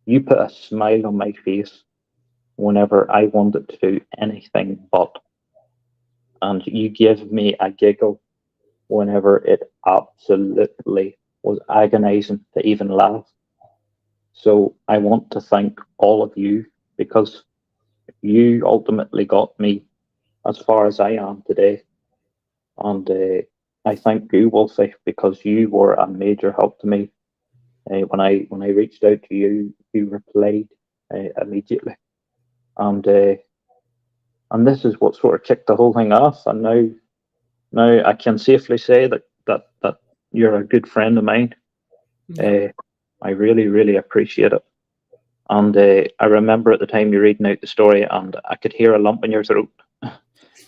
you put a smile on my face whenever I wanted to do anything but. And you give me a giggle whenever it absolutely was agonizing to even laugh. So I want to thank all of you because you ultimately got me as far as I am today. And I thank you, Wolfie, because you were a major help to me. When I reached out to you, you replied immediately. And this is what sort of kicked the whole thing off. And now I can safely say that you're a good friend of mine. I really, really appreciate it. And I remember at the time you're reading out the story, and I could hear a lump in your throat.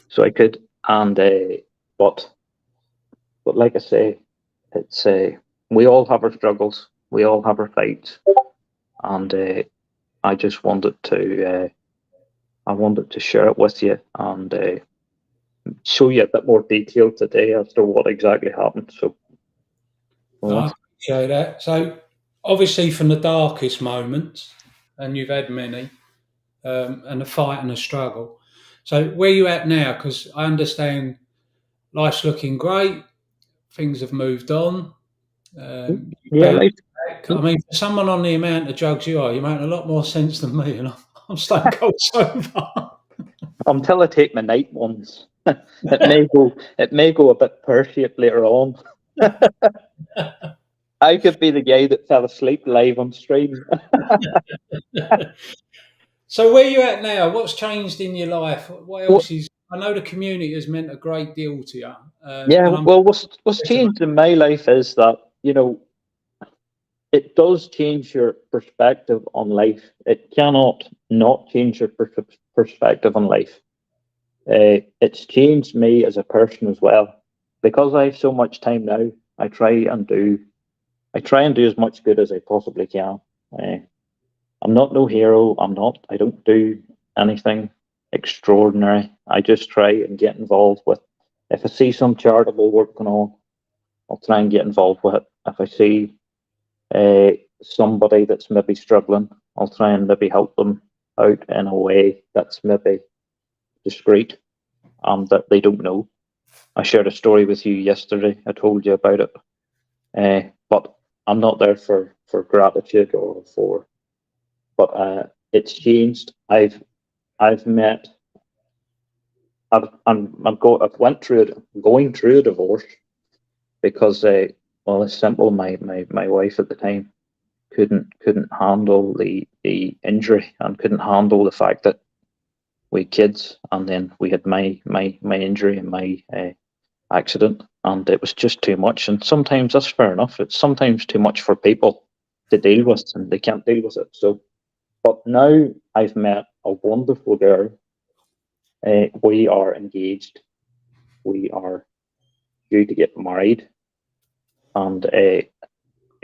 So I could, and but like I say, it's we all have our struggles, we all have our fights, and I just wanted to share it with you and show you a bit more detail today as to what exactly happened. So,
I appreciate that. So, obviously, from the darkest moments, and you've had many, and the fight and the struggle. So, where you at now? Because I understand life's looking great, things have moved on.
yeah, like,
I mean, for someone on the amount of drugs you are, you make a lot more sense than me, and I'm stone cold sober.
until I take my night ones, it may go a bit pear-shaped later on. I could be the guy that fell asleep live on stream.
So, where you at now? What's changed in your life? What
Well,
else is? I know the community has meant a great deal to you.
Yeah,
And I'm
well, what's changed in my life is that, it does change your perspective on life. It cannot not change your perspective on life. It's changed me as a person as well. Because I have so much time now, I try and do as much good as I possibly can. Uh, I'm not no hero. I don't do anything extraordinary. I just try and get involved with, if I see some charitable work going on, I'll try and get involved with it. If I see uh, somebody that's maybe struggling, I'll try and maybe help them out in a way that's maybe discreet, that they don't know. I shared a story with you yesterday. I told you about it, but I'm not there for gratitude or for. But it's changed. I've met. I've went through it. Going through a divorce because well, it's simple. My wife at the time couldn't handle the injury and couldn't handle the fact that we had kids, and then we had my injury and my accident, and it was just too much. And sometimes that's fair enough. It's sometimes too much for people to deal with, and they can't deal with it. So, but now I've met a wonderful girl. We are engaged. We are due to get married, and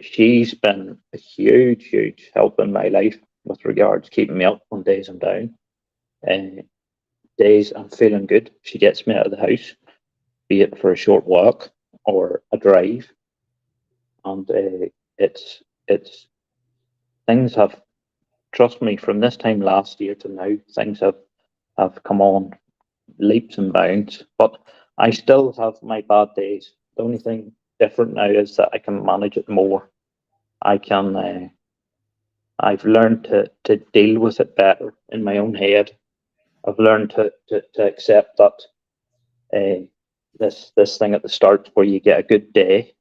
she's been a huge help in my life with regards to keeping me up on days I'm down. Days I'm feeling good, she gets me out of the house, be it for a short walk or a drive, and it's things have, trust me, from this time last year to now, things have come on leaps and bounds. But I still have my bad days. The only thing different now is that I can manage it more. I can. I've learned to deal with it better in my own head. I've learned to accept that this thing at the start where you get a good day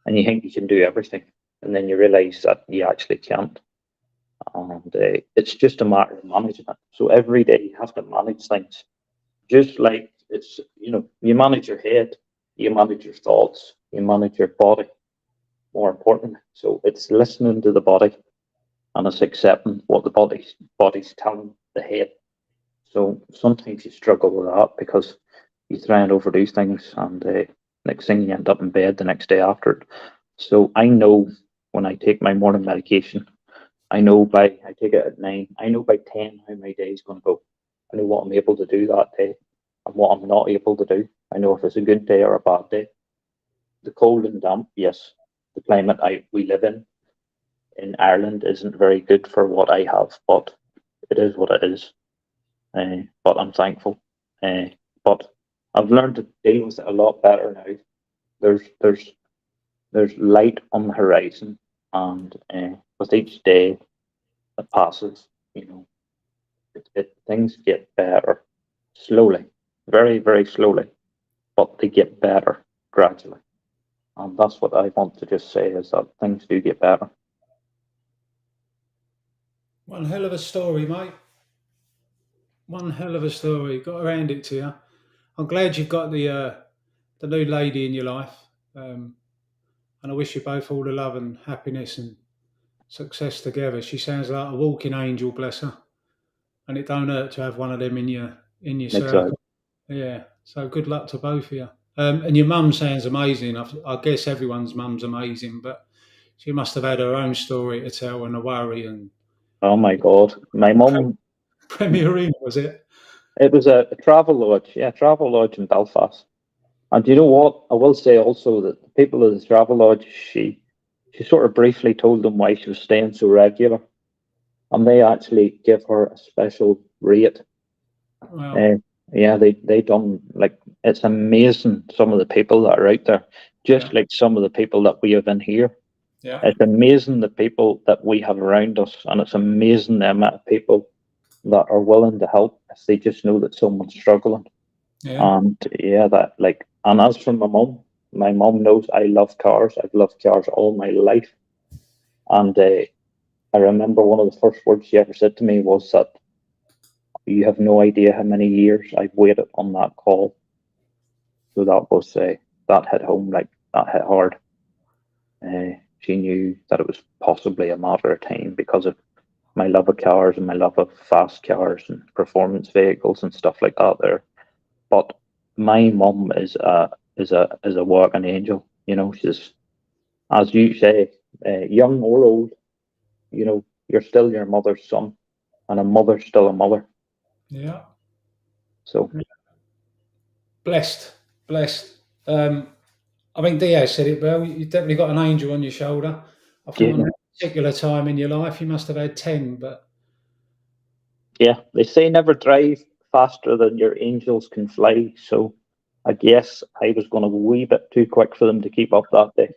and you think you can do everything, and then you realise that you actually can't. And it's just a matter of managing it. So every day you have to manage things, just like it's, you manage your head, you manage your thoughts, you manage your body. More importantly, so it's listening to the body and it's accepting what the body's telling the head. So sometimes you struggle with that because you try and overdo things, and next thing you end up in bed the next day after it. So I know when I take my morning medication, I take it at 9. I know by 10 how my day is going to go. I know what I'm able to do that day and what I'm not able to do. I know if it's a good day or a bad day. The cold and damp, yes. The climate we live in Ireland isn't very good for what I have, but it is what it is. But I'm thankful. But I've learned to deal with it a lot better now. There's light on the horizon, and with each day that passes, things get better slowly, very slowly, but they get better gradually. And that's what I want to just say, is that things do get better.
one hell of a story, mate. One hell of a story. Got to hand it to you. I'm glad you've got the new lady in your life, and I wish you both all the love and happiness and success together. She sounds like a walking angel, bless her, and it don't hurt to have one of them in your
Exactly.
circle. Yeah. So good luck to both of you. And your mum sounds amazing. I guess everyone's mum's amazing, but she must have had her own story to tell and a worry and
Oh my God. My mum,
Premier Inn, was it?
it was a travel lodge. Yeah, travel lodge in Belfast. And you know what? I will say also that the people of the travel lodge, she sort of briefly told them why she was staying so regular. And they actually give her a special rate.
Well,
Uh, yeah, they done, like, it's amazing some of the people that are out there,
yeah,
just like some of the people that we have in here.
yeah,
It's amazing the people that we have around us, and it's amazing the amount of people that are willing to help if they just know that someone's struggling.
yeah.
And yeah, that, like, and as for my mom knows I love cars. I've loved cars all my life. And I remember one of the first words she ever said to me was that you have no idea how many years I've waited on that call. So that was that hit home, like that hit hard. She knew that it was possibly a matter of time because of my love of cars and my love of fast cars and performance vehicles and stuff like that there. But my mum is a walking angel. You know, she's, as you say, young or old. You know, you're still your mother's son, and a mother's still a mother.
Yeah.
So
Blessed, blessed. I think Diaz said it well. You've definitely got an angel on your shoulder. I think
yeah,
on that particular time in your life, you must have had 10, but
yeah. They say never drive faster than your angels can fly. So I guess I was going a wee bit too quick for them to keep up that day.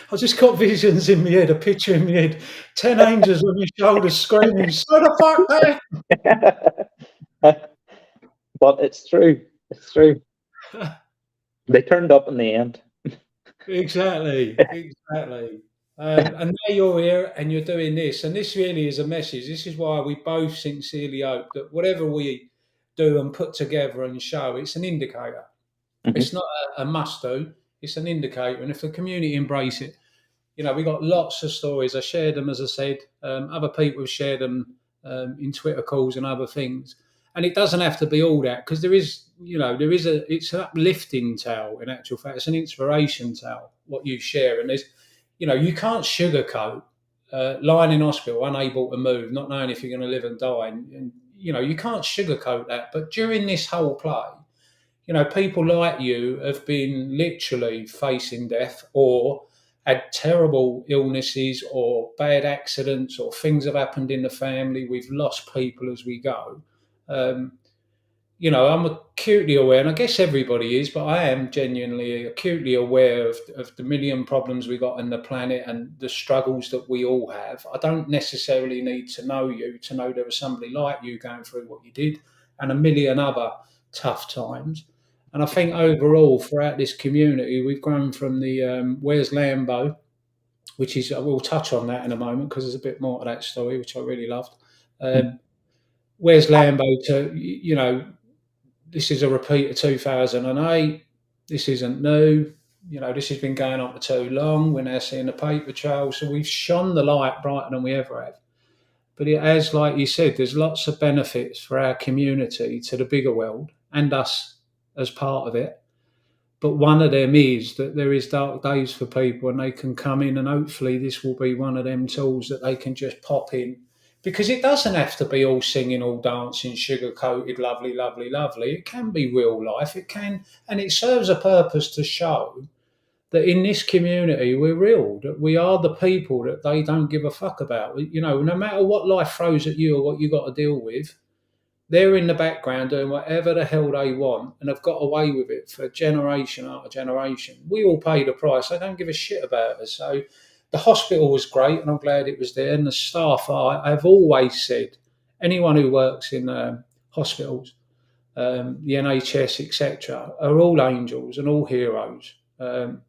I just got visions in my head, a picture in my head, 10 angels on your shoulders screaming, "So the fuck there!"
But it's true. It's true. They turned up in the end.
Exactly, exactly. And now you're here and you're doing this, and this really is a message. This is why we both sincerely hope that whatever we do and put together and show, it's an indicator.
Mhm.
It's not a must do. It's an indicator, and if the community embrace it, we got lots of stories. I shared them, as I said. Other people have shared them in Twitter calls and other things. And it doesn't have to be all that because it's an uplifting tale. In actual fact, it's an inspiration tale. What you share, and you can't sugarcoat lying in hospital, unable to move, not knowing if you're going to live and die, and you can't sugarcoat that. But during this whole play, people like you have been literally facing death or had terrible illnesses or bad accidents or things have happened in the family. We've lost people as we go. Um, I'm acutely aware, and I guess everybody is, but I am genuinely acutely aware of the million problems we got on the planet and the struggles that we all have. I don't necessarily need to know you to know there was somebody like you going through what you did and a million other tough times. And I think overall, throughout this community, we've grown from the Where's Lambo, which is, we'll touch on that in a moment because there's a bit more to that story, which I really loved. Where's Lambo to, this is a repeat of 2008. This isn't new. This has been going on for too long. We're now seeing the paper trail. So we've shone the light brighter than we ever have. But it has, like you said, there's lots of benefits for our community to the bigger world and us as part of it. But one of them is that there is dark days for people and they can come in, and hopefully this will be one of them tools that they can just pop in, because it doesn't have to be all singing, all dancing, sugar coated, lovely, lovely, lovely. It can be real life. It can, and it serves a purpose to show that in this community we're real, that we are the people that they don't give a fuck about. No matter what life throws at you or what you got to deal with, they're in the background doing whatever the hell they want and have got away with it for generation after generation. We all pay the price. They don't give a shit about us. So the hospital was great, and I'm glad it was there. And the staff, I've always said, anyone who works in hospitals, the NHS, etc., are all angels and all heroes. The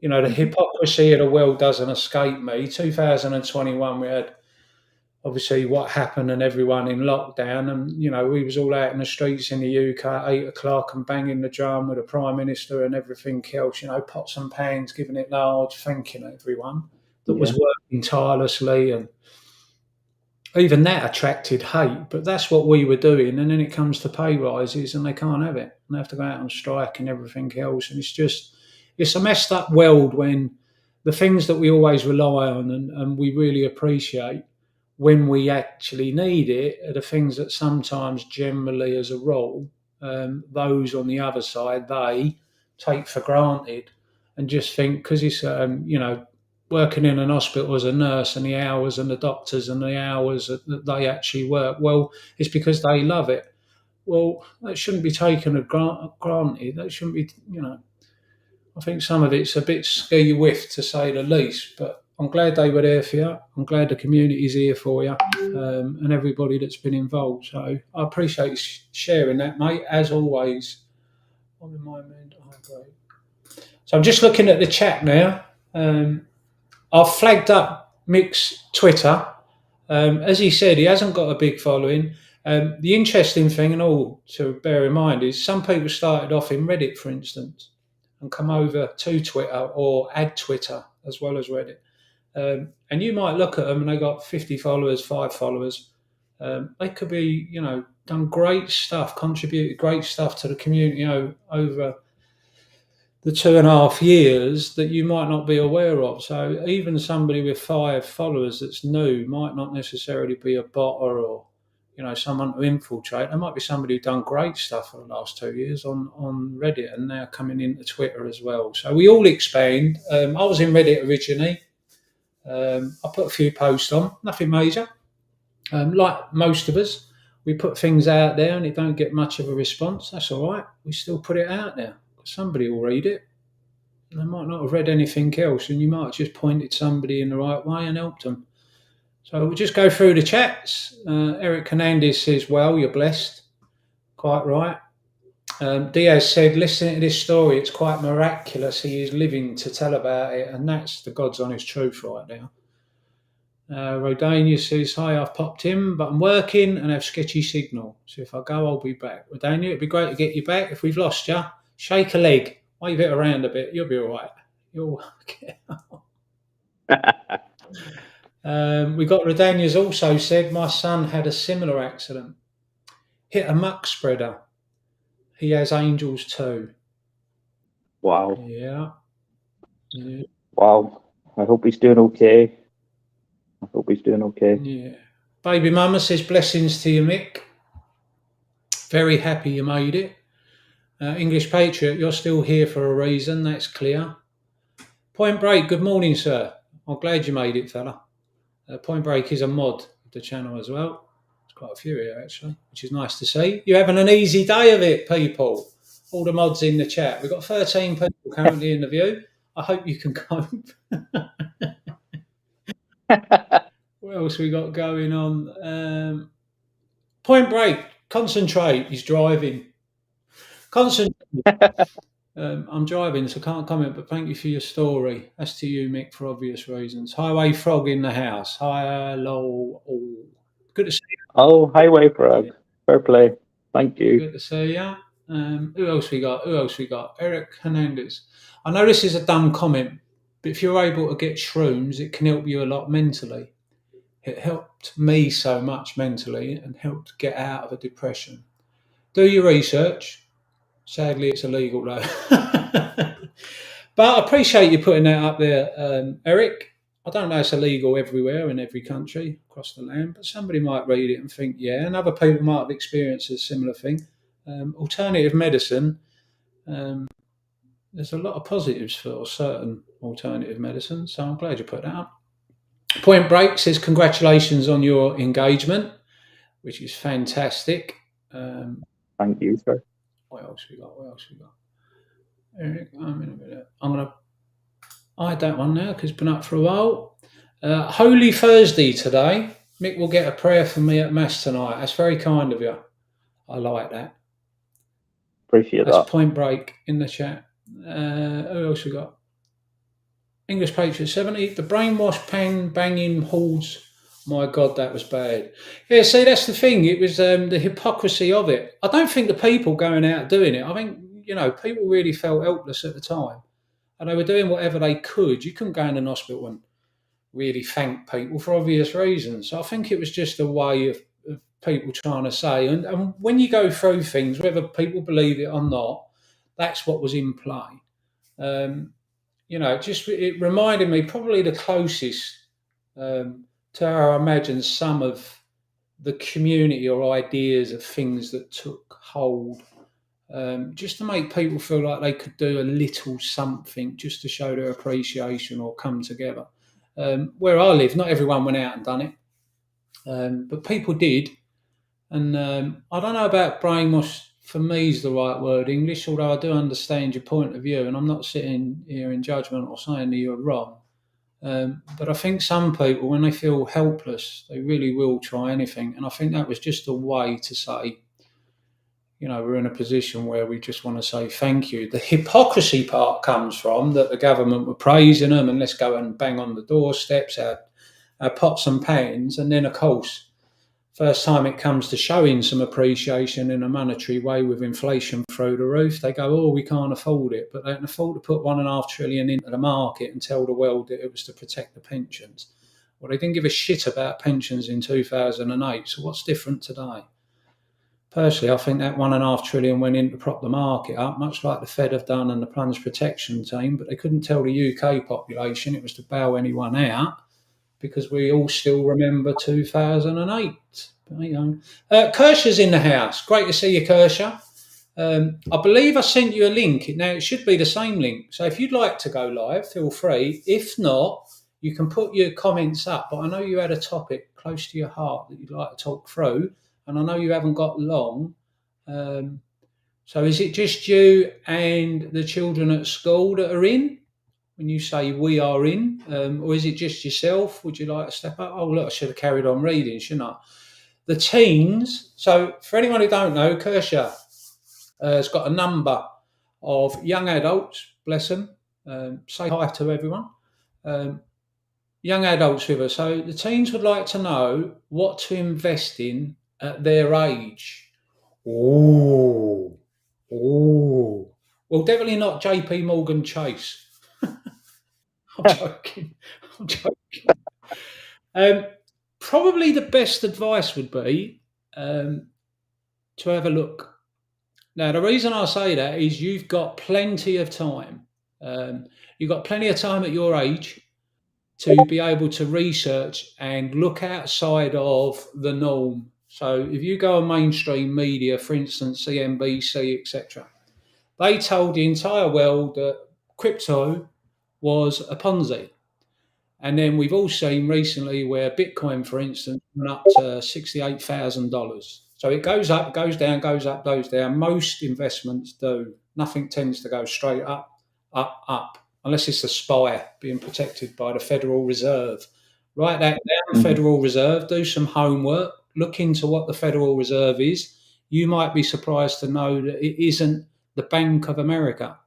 hypocrisy of the world doesn't escape me. 2021, we had obviously what happened and everyone in lockdown, and we was all out in the streets in the UK at 8 o'clock and banging the drum with the Prime Minister and everything else, pots and pans, giving it large, thanking everyone that was working tirelessly, and even that attracted hate. But that's what we were doing, and then it comes to pay rises and they can't have it, and they have to go out on strike and everything else, and it's a messed up world when the things that we always rely on and we really appreciate when we actually need it are the things that sometimes, generally as a rule, those on the other side, they take for granted and just think because it's, working in an hospital as a nurse and the hours and the doctors and the hours that they actually work, well, it's because they love it. Well, that shouldn't be taken for granted. That shouldn't be, I think some of it's a bit ski whiff to say the least, but I'm glad they were there for you. I'm glad the community's here for you, and everybody that's been involved. So I appreciate you sharing that, mate. As always, I'm in my mind. Oh, great. So I'm just looking at the chat now. I've flagged up Mick's Twitter. As he said, he hasn't got a big following. The interesting thing, and all to bear in mind, is some people started off in Reddit, for instance, and come over to Twitter or add Twitter as well as Reddit. And you might look at them and they got 50 followers, 5 followers. They could be, done great stuff, contributed great stuff to the community, over the 2.5 years that you might not be aware of. So even somebody with 5 followers that's new might not necessarily be a bot or someone to infiltrate. There might be somebody who's done great stuff for the last 2 years on Reddit and now coming into Twitter as well. So we all expand. I was in Reddit originally. I put a few posts on, nothing major. Like most of us, we put things out there and it don't get much of a response. That's all right. We still put it out there. Somebody will read it. They might not have read anything else, and you might have just pointed somebody in the right way and helped them. So we'll just go through the chats. Eric Hernandez says, well, you're blessed. Quite right. Diaz said, listening to this story, it's quite miraculous he is living to tell about it, and that's the God's honest truth right now. Rodania says, hi, I've popped in, but I'm working and have sketchy signal. So if I go, I'll be back. Rodania, it'd be great to get you back. If we've lost you, shake a leg, wave it around a bit. You'll be all right. You'll get we got Rodania's also said, my son had a similar accident. Hit a muck spreader. He has angels too.
Wow.
Yeah.
Wow. I hope he's doing okay.
Yeah. Baby Mama says, blessings to you, Mick. Very happy you made it. English Patriot, you're still here for a reason, that's clear. Point Break, good morning, sir. I'm glad you made it, fella. Point Break is a mod of the channel as well. There's quite a few here, actually, which is nice to see. You're having an easy day of it, people. All the mods in the chat. We've got 13 people currently in the view. I hope you can cope. What else we got going on? Point Break, concentrate. He's driving. Concentrate. I'm driving, so can't comment, but thank you for your story. That's to you, Mick, for obvious reasons. Highway Frog in the house. Hello. Good to see you.
Oh, Highway Frog. Fair play. Thank you.
Good to see you. Who else we got? Eric Hernandez. I know this is a dumb comment, but if you're able to get shrooms, it can help you a lot mentally. It helped me so much mentally and helped get out of a depression. Do your research. Sadly, it's illegal though. But I appreciate you putting that up there, Eric. I don't know it's illegal everywhere in every country across the land, but somebody might read it and think, yeah, and other people might have experienced a similar thing. Alternative medicine, there's a lot of positives for certain alternative medicine, so I'm glad you put that up. Point Break says, congratulations on your engagement, which is fantastic.
Thank you, sir.
What else we got? Eric, I'm going to hide that one now because it's been up for a while. Holy Thursday today. Mick will get a prayer from me at Mass tonight. That's very kind of you. I like that.
Appreciate that.
That's Point Break in the chat. Who else we got? English Patriot 70. The brainwash pen banging halls. My God, that was bad. Yeah, see, that's the thing. It was the hypocrisy of it. I don't think the people going out doing it, I think, people really felt helpless at the time. And they were doing whatever they could. You couldn't go in an hospital and really thank people for obvious reasons. So I think it was just a way of people trying to say. And when you go through things, whether people believe it or not, that's what was in play. It reminded me probably the closest to how I imagine some of the community or ideas of things that took hold, just to make people feel like they could do a little something just to show their appreciation or come together. Where I live, not everyone went out and done it, but people did. And I don't know about brainwash, for me is the right word, English, although I do understand your point of view, and I'm not sitting here in judgment or saying that you're wrong. But I think some people, when they feel helpless, they really will try anything. And I think that was just a way to say, we're in a position where we just want to say thank you. The hypocrisy part comes from that the government were praising them and let's go and bang on the doorsteps, our pots and pans. And then, of course, first time it comes to showing some appreciation in a monetary way with inflation through the roof, they go, "Oh, we can't afford it," but they can afford to put 1.5 trillion into the market and tell the world that it was to protect the pensions. Well, they didn't give a shit about pensions in 2008. So what's different today? Personally, I think that 1.5 trillion went in to prop the market up, much like the Fed have done and the plunge protection team. But they couldn't tell the UK population it was to bail anyone out, because we all still remember 2008. Kersha's in the house. Great to see you, Kershaw. I believe I sent you a link. Now, it should be the same link. So if you'd like to go live, feel free. If not, you can put your comments up. But I know you had a topic close to your heart that you'd like to talk through. And I know you haven't got long. So is it just you and the children at school that are in? When you say we are in, or is it just yourself? Would you like to step up? Oh, look, I should have carried on reading, shouldn't I? The teens. So, for anyone who don't know, Kershaw has got a number of young adults, bless them. Say hi to everyone. Young adults with us. So, the teens would like to know what to invest in at their age. Oh. Well, definitely not JP Morgan Chase. I'm joking. Probably the best advice would be to have a look. Now, the reason I say that is you've got plenty of time. You've got plenty of time at your age to be able to research and look outside of the norm. So if you go on mainstream media, for instance, CNBC, etc., they told the entire world that crypto was a Ponzi. And then we've all seen recently where Bitcoin, for instance, went up to $68,000. So it goes up, goes down, goes up, goes down. Most investments do. Nothing tends to go straight up, up, up, unless it's the SPY being protected by the Federal Reserve. Write that down, Federal Reserve, do some homework, look into what the Federal Reserve is. You might be surprised to know that it isn't the Bank of America.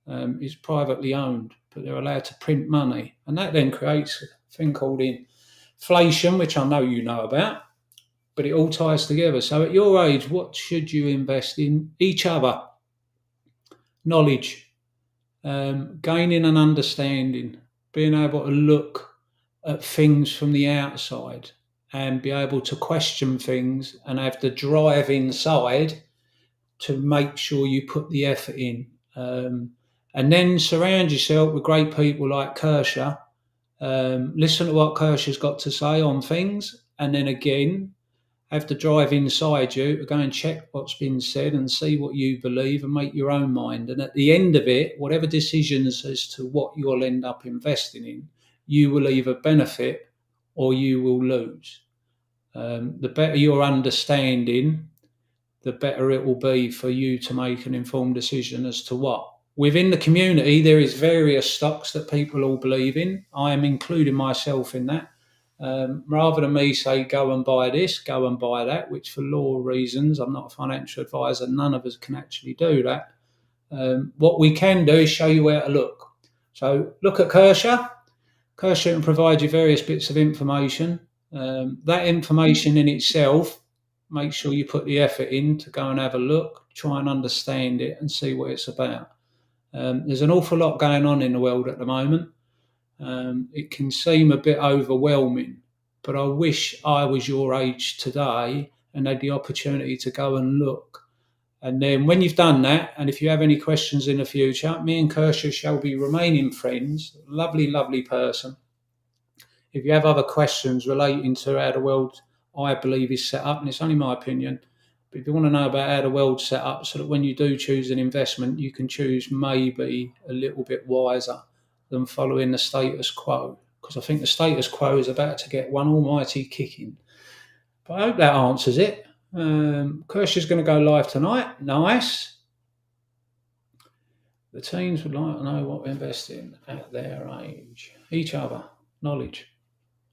It's privately owned, but they're allowed to print money. And that then creates a thing called inflation, which I know you know about, but it all ties together. So at your age, what should you invest in? Each other, knowledge, gaining an understanding, being able to look at things from the outside and be able to question things and have the drive inside to make sure you put the effort in. And then surround yourself with great people like Kershaw. Listen to what Kershaw's got to say on things, and then again, have the drive inside you to go and check what's been said and see what you believe and make your own mind. And at the end of it, whatever decisions as to what you'll end up investing in, you will either benefit or you will lose. The better your understanding, the better it will be for you to make an informed decision as to what. Within the community, there is various stocks that people all believe in. I am including myself in that. Rather than me say, go and buy this, go and buy that, which for law reasons, I'm not a financial advisor, none of us can actually do that. What we can do is show you where to look. So look at Kershaw. Kershaw can provide you various bits of information. That information in itself, make sure you put the effort in to go and have a look, try and understand it and see what it's about. There's an awful lot going on in the world at the moment. It can seem a bit overwhelming, but I wish I was your age today and had the opportunity to go and look. And then when you've done that, and if you have any questions in the future, me and Kershaw shall be remaining friends. Lovely, lovely person. If you have other questions relating to how the world, I believe, is set up, and it's only my opinion, but if you want to know about how the world's set up so that when you do choose an investment, you can choose maybe a little bit wiser than following the status quo, because I think the status quo is about to get one almighty kicking. But I hope that answers it. Kershaw's going to go live tonight. Nice. The teens would like to know what we invest in at their age. Each other, knowledge,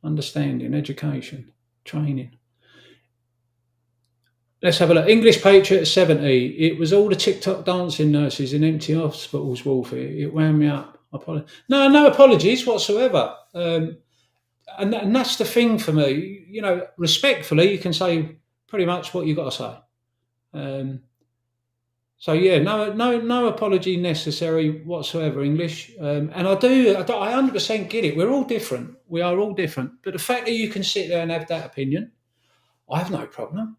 understanding, education, training. Let's have a look. English Patriot 70. It was all the TikTok dancing nurses in empty hospitals, Wolfie. It wound me up. No apologies whatsoever. and that's the thing for me. You know, respectfully, you can say pretty much what you got to say. So yeah, no apology necessary whatsoever. English, and I 100% get it. We're all different. We are all different. But the fact that you can sit there and have that opinion, I have no problem.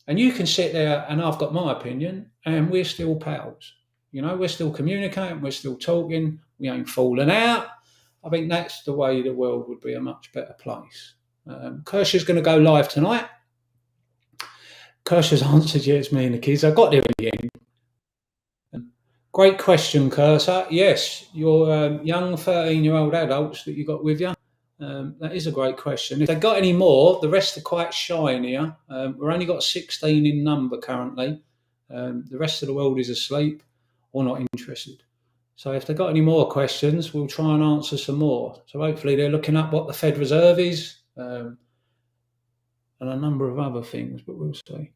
And you can sit there and I've got my opinion, and we're still pals. You know, we're still communicating, we're still talking, we ain't falling out. I think that's the way the world would be a much better place. Kirsch's going to go live tonight. Kirsch's answered, yeah, it's me and the kids. I got there in the end. Great question, Cursor. Yes, your young 13-year-old adults that you got with you. That is a great question. If they've got any more, the rest are quite shy in here. We've only got 16 in number currently. The rest of the world is asleep or not interested. So if they've got any more questions, we'll try and answer some more. So hopefully they're looking up what the Fed Reserve is and a number of other things, but we'll see.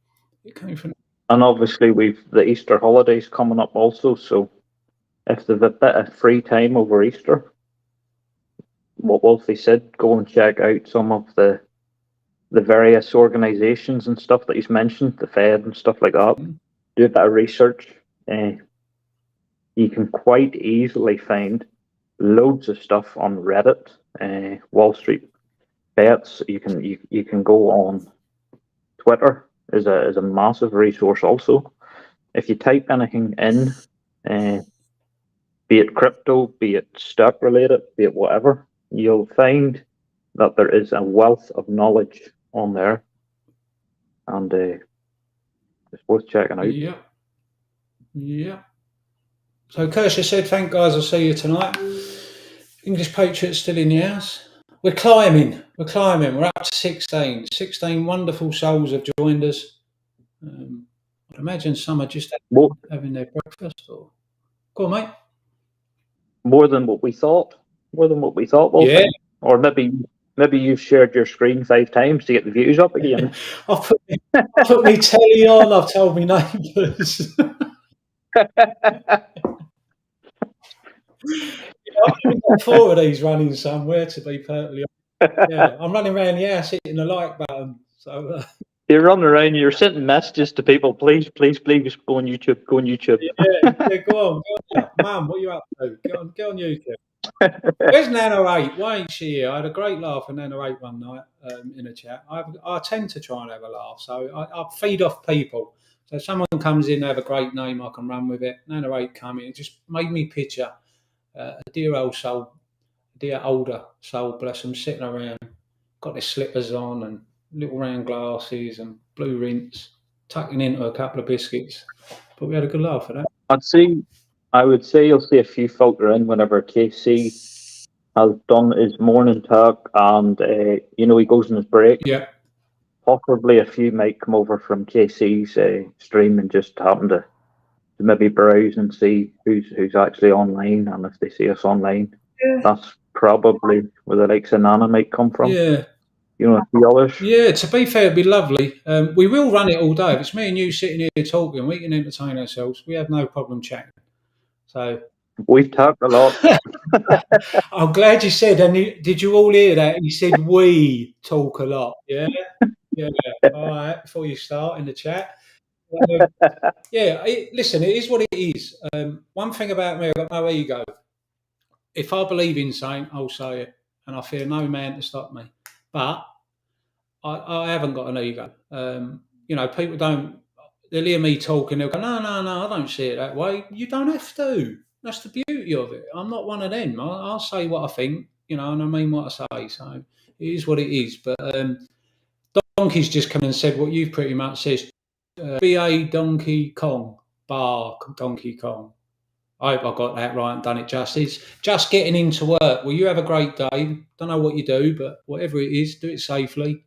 It came from...
And obviously we've the Easter holidays coming up also, so if they've a bit of free time over Easter, what Wolfie said, go and check out some of the various organisations and stuff that he's mentioned, the Fed and stuff like that. Do a bit of research. You can quite easily find loads of stuff on Reddit, Wall Street Bets. You can go on Twitter. Is a massive resource also. If you type anything in, be it crypto, be it stock related, be it whatever, you'll find that there is a wealth of knowledge on there, and it's worth checking out.
Yeah. So Kershaw said, "Thank guys, I'll see you tonight." English Patriots still in the house. We're climbing. We're up to 16. 16 wonderful souls have joined us. I'd imagine some are just having their breakfast. Or go on, mate.
More than what we thought. Wolfie.
Yeah.
Or maybe you've shared your screen 5 times to get the views up again.
I've put my telly on. I've told me neighbours. I've got 4 of these running somewhere, to be perfectly honest. Yeah, I'm running around the house hitting the like button. So
you're running around, you're sending messages to people. Please, go on YouTube.
Yeah, go on. Mum, what are you up to? Get on YouTube. Where's Nana 8? Why ain't she here? I had a great laugh with Nana 8 one night in a chat. I tend to try and have a laugh, so I feed off people. So if someone comes in, they have a great name, I can run with it. Nana 8 coming, it just made me picture a dear old soul, dear older soul, bless them, sitting around, got their slippers on and little round glasses and blue rinse, tucking into a couple of biscuits. But we had a good laugh at that.
I would say you'll see a few filter in whenever KC has done his morning talk and he goes on his break.
Yeah.
Possibly a few might come over from KC's stream and just happen to maybe browse and see who's actually online, and if they see us online, that's probably where the likes of Nana might come from.
Yeah.
A few others.
Yeah, to be fair, it'd be lovely. We will run it all day. If it's me and you sitting here talking, we can entertain ourselves. We have no problem chatting. So
we've talked a lot.
I'm glad you said. And did you all hear that? He said we talk a lot. Yeah. All right. Before you start in the chat. Listen, it is what it is. One thing about me, I've got no ego. If I believe in something, I'll say it, and I fear no man to stop me. But I haven't got an ego. People they'll hear me talking, they'll go, no, I don't see it that way. You don't have to. That's the beauty of it. I'm not one of them. I'll say what I think, and I mean what I say. So it is what it is. But Donkey's just come and said what you've pretty much said. B.A. Donkey Kong, bar Donkey Kong. I hope I got that right and done it justice. Just getting into work. Well, you have a great day. Don't know what you do, but whatever it is, do it safely.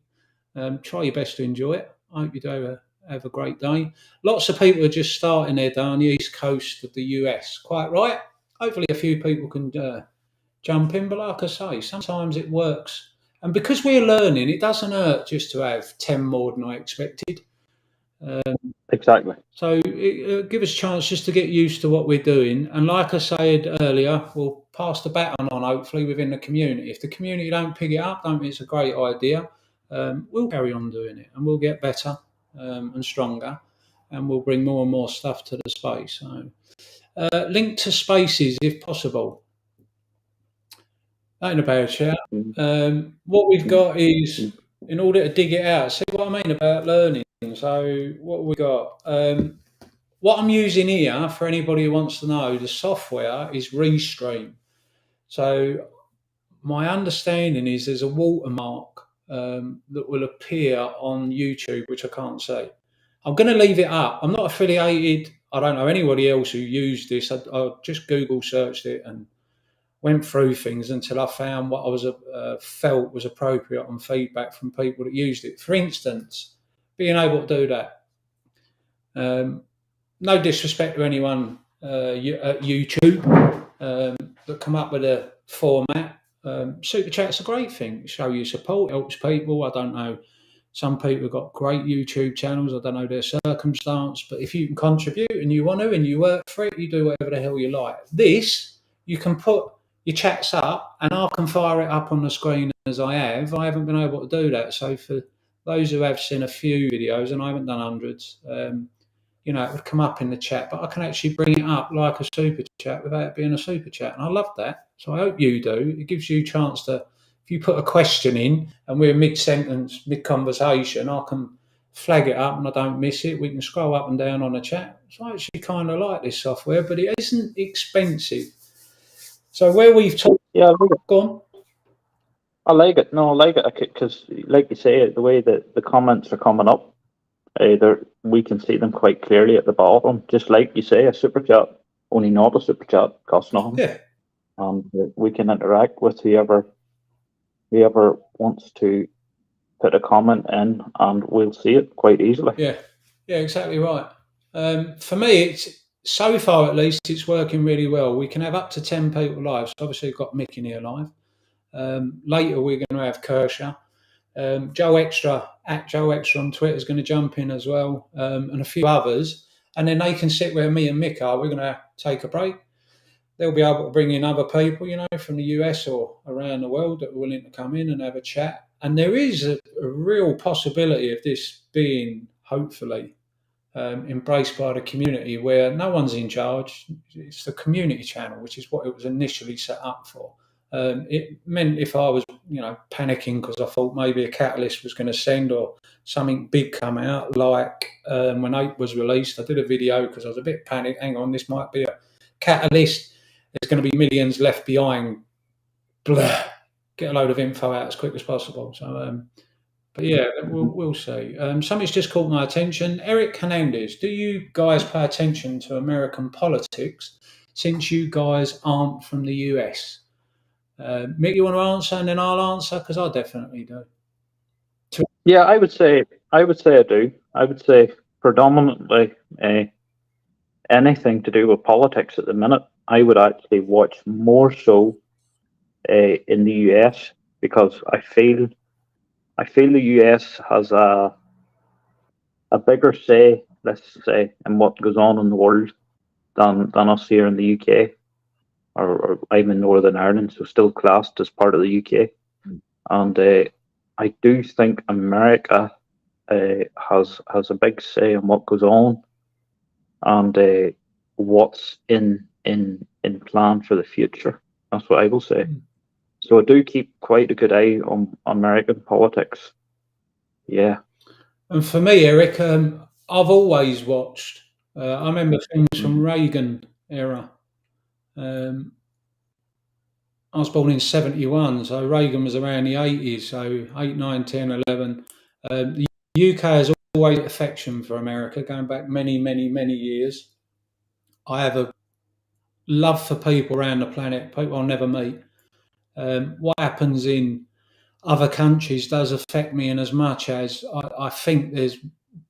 Try your best to enjoy it. I hope you do have a great day. Lots of people are just starting their day on the east coast of the US. Quite right. Hopefully a few people can jump in. But like I say, sometimes it works. And because we're learning, it doesn't hurt just to have 10 more than I expected.
Exactly.
So it give us a chance just to get used to what we're doing. And like I said earlier, we'll pass the baton on, hopefully, within the community. If the community don't pick it up, don't think it's a great idea, we'll carry on doing it and we'll get better and stronger, and we'll bring more and more stuff to the space. So, link to spaces if possible. Ain't a bad shout. What we've got is, in order to dig it out, see what I mean about learning. So, what we got? What I'm using here, for anybody who wants to know, the software is Restream. So, my understanding is there's a watermark that will appear on YouTube, which I can't see. I'm going to leave it up. I'm not affiliated. I don't know anybody else who used this. I just Google searched it and went through things until I found what I was felt was appropriate on feedback from people that used it. For instance, being able to do that. No disrespect to anyone at YouTube that come up with a format. Super Chat's a great thing. Show you support, helps people. I don't know. Some people have got great YouTube channels. I don't know their circumstance, but if you can contribute and you want to and you work for it, you do whatever the hell you like. This, you can put your chats up and I can fire it up on the screen as I have. I haven't been able to do that. So for those who have seen a few videos, and I haven't done hundreds, it would come up in the chat, but I can actually bring it up like a super chat without it being a super chat. And I love that. So I hope you do. It gives you a chance to, if you put a question in and we're mid-sentence, mid-conversation, I can flag it up and I don't miss it. We can scroll up and down on the chat. So I actually kind of like this software, but it isn't expensive. So where we've talked...
Yeah,
go on.
I like it. No, I like it because, like you say, the way that the comments are coming up, we can see them quite clearly at the bottom. Just like you say, a super chat, only not a super chat, costs nothing.
Yeah.
And we can interact with whoever wants to put a comment in, and we'll see it quite easily.
Yeah, exactly right. For me, it's so far at least, it's working really well. We can have up to 10 people live. So obviously, we've got Mick in here live. Later, we're going to have Kershaw. Joe Extra, at Joe Extra on Twitter, is going to jump in as well, and a few others. And then they can sit where me and Mick are. We're going to take a break. They'll be able to bring in other people, from the US or around the world that are willing to come in and have a chat. And there is a real possibility of this being, hopefully, embraced by the community, where no one's in charge. It's the community channel, which is what it was initially set up for. It meant if I was, panicking because I thought maybe a catalyst was going to send or something big come out, like when Ape was released, I did a video because I was a bit panicked. Hang on, this might be a catalyst. There's going to be millions left behind. Blah. Get a load of info out as quick as possible. So, but yeah, we'll see. Something's just caught my attention. Eric Hernandez, do you guys pay attention to American politics since you guys aren't from the US? Mick, you want to answer and then I'll answer, because I definitely do.
Yeah, I would say I do. I would say predominantly anything to do with politics at the minute, I would actually watch more so in the US, because I feel the US has a bigger say, let's say, in what goes on in the world than us here in the UK, or I'm in Northern Ireland, so still classed as part of the UK. And I do think America has a big say in what goes on and what's in plan for the future. That's what I will say. So I do keep quite a good eye on American politics. Yeah.
And for me, Eric, I've always watched. I remember things from Reagan era. I was born in 71, so Reagan was around the 80s, so 8, 9, 10, 11. The UK has always affection for America, going back many, many, many years. I have a love for people around the planet, people I'll never meet. What happens in other countries does affect me, in as much as I think there's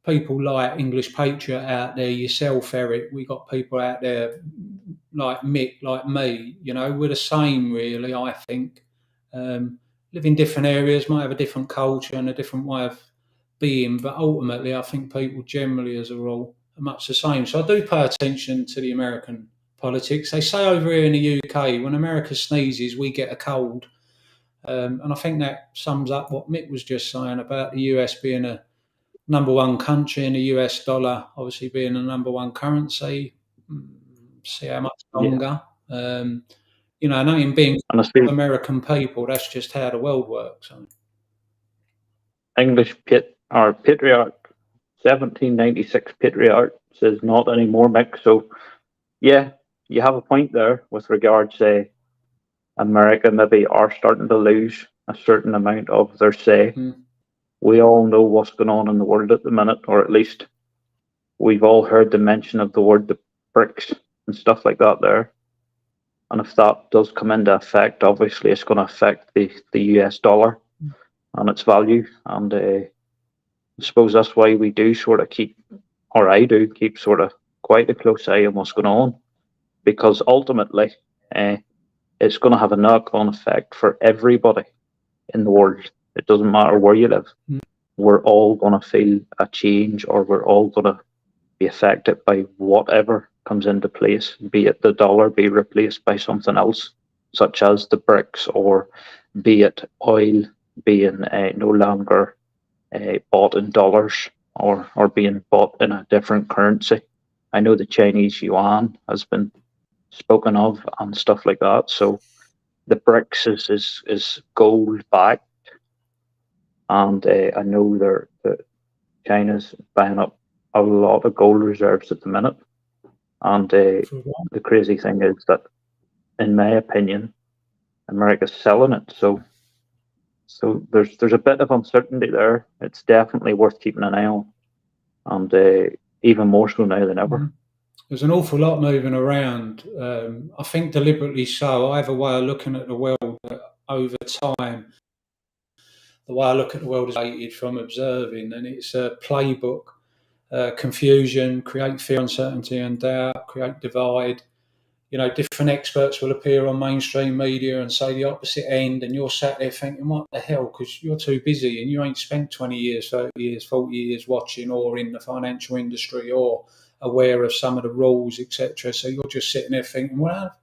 people like English Patriot out there, yourself, Eric. We got people out there like Mick, like me. We're the same, really. I think live in different areas, might have a different culture and a different way of being, but ultimately, I think people generally, as a rule, are much the same. So I do pay attention to the American politics. They say over here in the UK, when America sneezes, we get a cold. And I think that sums up what Mick was just saying about the US being a number one country and the US dollar obviously being the number one currency. See how much
Yeah.
longer. Nothing being
And I suppose
American people, that's just how the world works.
English patriarch, 1796 patriarch says not anymore, Mick. So, yeah, you have a point there with regards to America maybe are starting to lose a certain amount of their say. We all know what's going on in the world at the minute, or at least we've all heard the mention of the word the BRICS and stuff like that there. And if that does come into effect, obviously it's going to affect the US dollar and its value. And I suppose that's why we do sort of keep, or I do keep sort of quite a close eye on what's going on, because ultimately it's going to have a knock-on effect for everybody in the world. It doesn't matter where you live. We're all going to feel a change, or we're all going to be affected by whatever comes into place, be it the dollar be replaced by something else, such as the BRICS, or be it oil being no longer bought in dollars, or being bought in a different currency. I know the Chinese yuan has been spoken of and stuff like that. So the BRICS is gold backed, and I know that China's buying up a lot of gold reserves at the minute. And the crazy thing is that, in my opinion, America's selling it. So there's a bit of uncertainty there. It's definitely worth keeping an eye on, and even more so now than ever.
There's an awful lot moving around. I think deliberately so. I have a way of looking at the world that over time, the way I look at the world is dated from observing, and it's a playbook. Confusion, create fear, uncertainty and doubt, create divide. Different experts will appear on mainstream media and say the opposite end, and you're sat there thinking, what the hell, because you're too busy and you ain't spent 20 years, 30 years, 40 years watching or in the financial industry or aware of some of the rules, etc. So you're just sitting there thinking, well,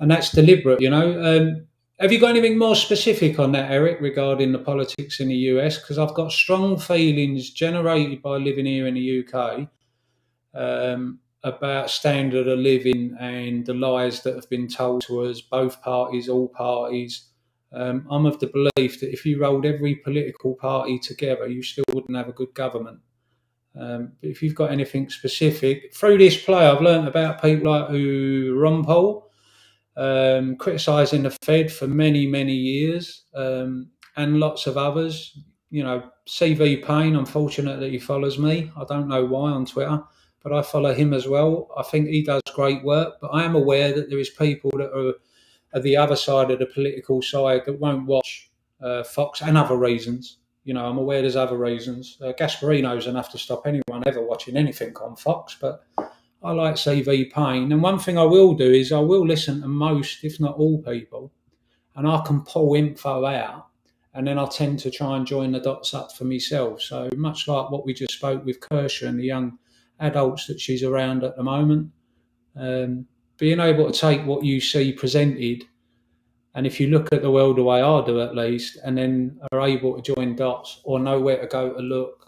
and that's deliberate, Have you got anything more specific on that, Eric, regarding the politics in the US? Because I've got strong feelings generated by living here in the UK about standard of living and the lies that have been told to us, both parties, all parties. I'm of the belief that if you rolled every political party together, you still wouldn't have a good government. But if you've got anything specific, through this play, I've learned about people like Ron Paul, criticising the Fed for many, many years, and lots of others. CV Payne, unfortunately, he follows me. I don't know why on Twitter, but I follow him as well. I think he does great work, but I am aware that there is people that are at the other side of the political side that won't watch Fox, and other reasons. I'm aware there's other reasons. Gasparino's enough to stop anyone ever watching anything on Fox, but I like CV Payne. And one thing I will do is I will listen to most, if not all, people, and I can pull info out, and then I tend to try and join the dots up for myself. So much like what we just spoke with Kirsha and the young adults that she's around at the moment, being able to take what you see presented, and if you look at the world the way I do at least, and then are able to join dots or know where to go to look,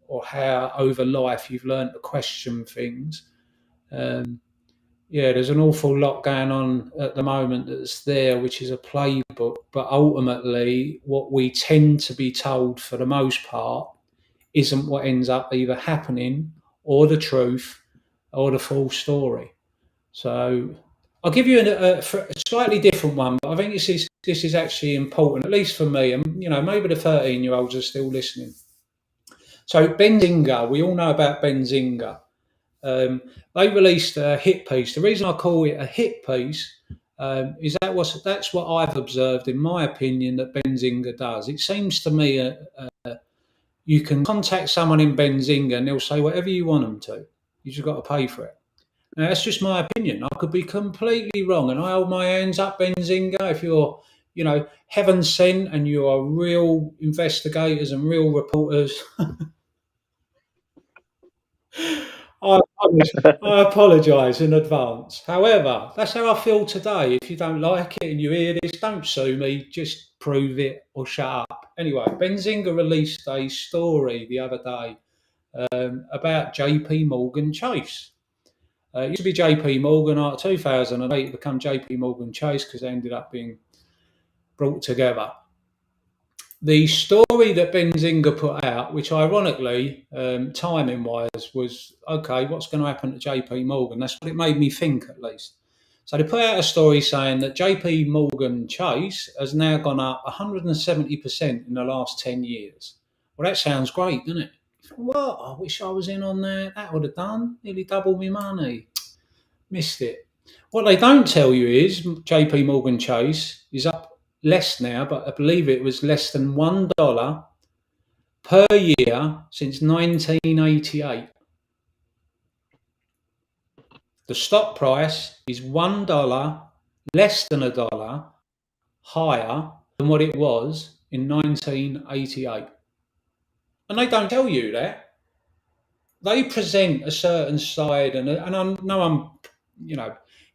or how over life you've learned to question things. There's an awful lot going on at the moment that's there, which is a playbook. But ultimately, what we tend to be told for the most part isn't what ends up either happening, or the truth, or the full story. So I'll give you a slightly different one, but I think this is actually important, at least for me. And maybe the 13-year-olds are still listening. So Benzinga, we all know about Benzinga. They released a hit piece. The reason I call it a hit piece is that's what I've observed, in my opinion, that Benzinga does. It seems to me you can contact someone in Benzinga and they'll say whatever you want them to. You just got to pay for it. Now, that's just my opinion. I could be completely wrong, and I hold my hands up, Benzinga. If you're, heaven sent and you are real investigators and real reporters, I apologise in advance. However, that's how I feel today. If you don't like it and you hear this, don't sue me. Just prove it or shut up. Anyway, Benzinga released a story the other day about JP Morgan Chase. It used to be JP Morgan. 2008 it became JP Morgan Chase because they ended up being brought together. The story that Benzinga put out, which ironically, timing wise, was okay, what's going to happen to JP Morgan? That's what it made me think, at least. So they put out a story saying that JP Morgan Chase has now gone up 170% in the last 10 years. Well, that sounds great, doesn't it? What? I wish I was in on that. That would have done. Nearly double my money. Missed it. What they don't tell you is JP Morgan Chase is up less now, but I believe it was less than $1 per year since 1988. The stock price is $1 less than $1 higher than what it was in 1988. And they don't tell you that. They present a certain side, and I know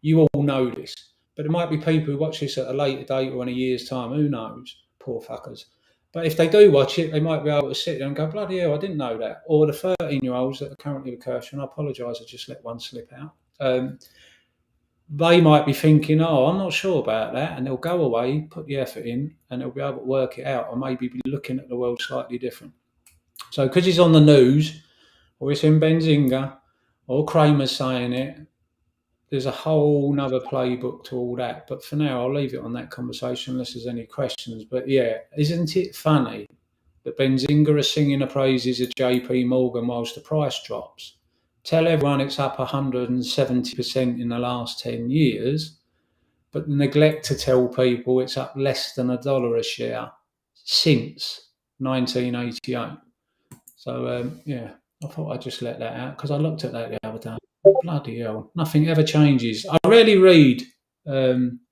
you all know this, but there might be people who watch this at a later date or in a year's time. Who knows? Poor fuckers. But if they do watch it, they might be able to sit there and go, bloody hell, I didn't know that. Or the 13-year-olds that are currently with Kirsty, and I apologise, I just let one slip out. They might be thinking, oh, I'm not sure about that. And they'll go away, put the effort in, and they'll be able to work it out or maybe be looking at the world slightly different. So because he's on the news, or it's in Benzinga, or Kramer's saying it, there's a whole nother playbook to all that. But for now, I'll leave it on that conversation unless there's any questions. But yeah, isn't it funny that Benzinga is singing the praises of JP Morgan whilst the price drops? Tell everyone it's up 170% in the last 10 years, but neglect to tell people it's up less than $1 a share since 1988. So, yeah, I thought I'd just let that out because I looked at that the other day. Bloody hell, nothing ever changes. I rarely read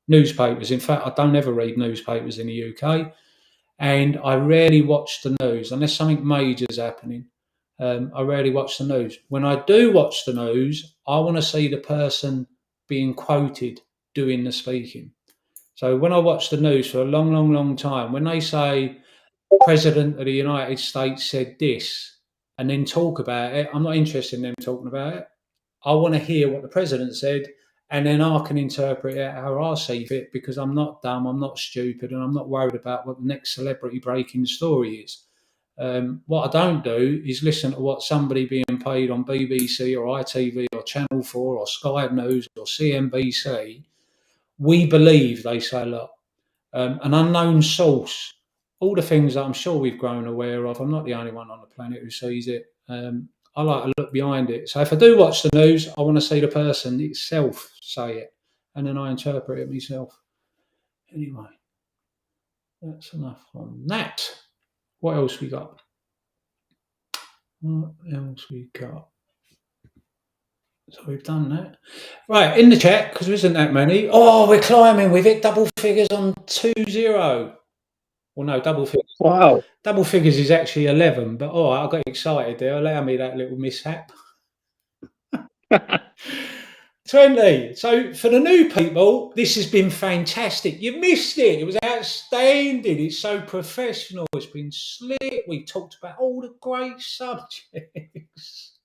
newspapers. In fact, I don't ever read newspapers in the UK, and I rarely watch the news unless something major is happening. I rarely watch the news. When I do watch the news, I want to see the person being quoted doing the speaking. So when I watch the news for a long, long, long time, when they say President of the United States said this and then talk about it, I'm not interested in them talking about it. I want to hear what the president said, and then I can interpret it how I see fit because I'm not dumb, I'm not stupid, and I'm not worried about what the next celebrity breaking story is. What I don't do is listen to what somebody being paid on BBC or ITV or Channel 4 or Sky News or CNBC, we believe they say, look, an unknown source, all the things that I'm sure we've grown aware of. I'm not the only one on the planet who sees it. I like to look behind it. So if I do watch the news, I want to see the person itself say it, and then I interpret it myself. Anyway, that's enough on that. What else we got? What else we got? So we've done that. Right, in the chat, because there isn't that many. Oh, we're climbing. We've hit double figures on 2-0. Well, no, double figures.
Wow.
Double figures is actually 11, but all right, I got excited there. Allow me that little mishap. 20. So for the new people, this has been fantastic. You missed it. It was outstanding. It's so professional. It's been slick. We talked about all the great subjects.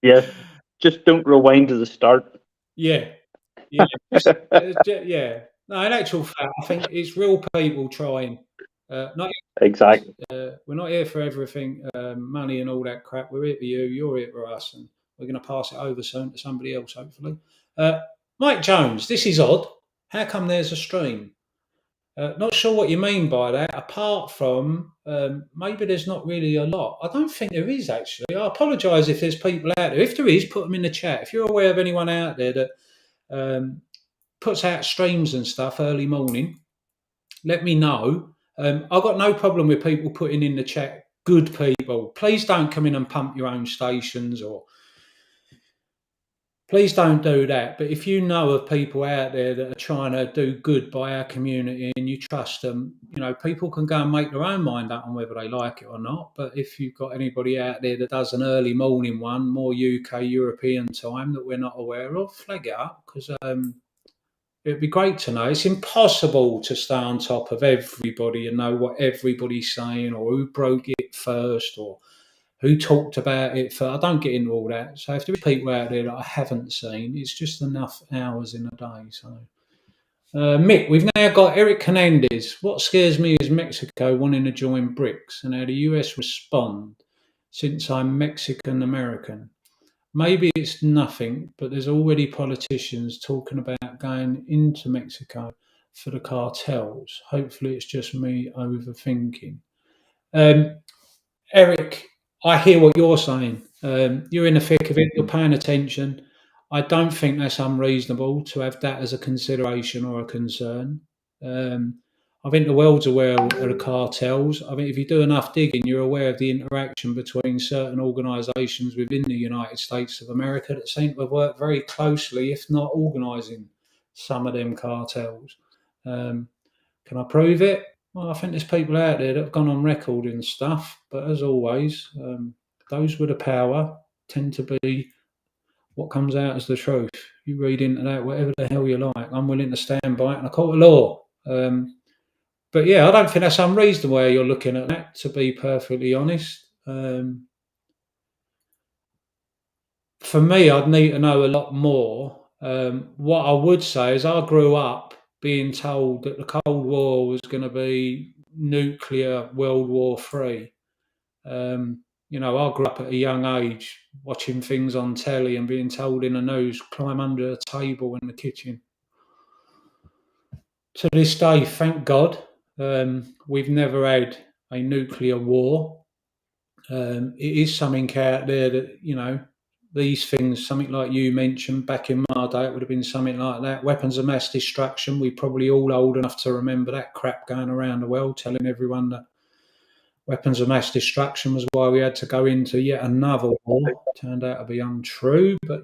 Yes. Just don't rewind to the start.
Yeah. Yeah. Yeah. No, in actual fact, I think it's real people trying. Not
Exactly.
we're not here for everything, money and all that crap. We're here for you. You're here for us, and we're going to pass it over soon to somebody else, hopefully. Mike Jones, this is odd. How come there's a stream? Not sure what you mean by that, apart from maybe there's not really a lot. I don't think there is, actually. I apologise if there's people out there. If there is, put them in the chat. If you're aware of anyone out there that puts out streams and stuff early morning, let me know. I've got no problem with people putting in the chat, good people. Please don't come in and pump your own stations or please don't do that. But if you know of people out there that are trying to do good by our community and you trust them, people can go and make their own mind up on whether they like it or not. But if you've got anybody out there that does an early morning one, more UK European time that we're not aware of, flag it up, because it'd be great to know. It's impossible to stay on top of everybody and know what everybody's saying or who broke it first or who talked about it first. I don't get into all that. So if there are people out there that I haven't seen, it's just enough hours in a day. So, Mick, we've now got Eric Hernandez. What scares me is Mexico wanting to join BRICS and how the US respond since I'm Mexican American. Maybe it's nothing, but there's already politicians talking about going into Mexico for the cartels. Hopefully, it's just me overthinking. Eric, I hear what you're saying. You're in the thick of it, you're paying attention. I don't think that's unreasonable to have that as a consideration or a concern. I think the world's aware of the cartels. I think if you do enough digging, you're aware of the interaction between certain organisations within the United States of America that seem to have worked very closely, if not organising some of them cartels. Can I prove it? Well, I think there's people out there that have gone on record and stuff, but as always, those with the power tend to be what comes out as the truth. You read into that whatever the hell you like. I'm willing to stand by it in a court of law. But yeah, I don't think that's unreasonable where you're looking at that, to be perfectly honest. For me, I'd need to know a lot more. What I would say is I grew up being told that the Cold War was going to be nuclear World War III. I grew up at a young age watching things on telly and being told in the news, climb under a table in the kitchen. To this day, thank God, we've never had a nuclear war. It is something out there that, these things, something like you mentioned back in my day, it would have been something like that. Weapons of mass destruction, we're probably all old enough to remember that crap going around the world, telling everyone that weapons of mass destruction was why we had to go into yet another war. Turned out to be untrue, but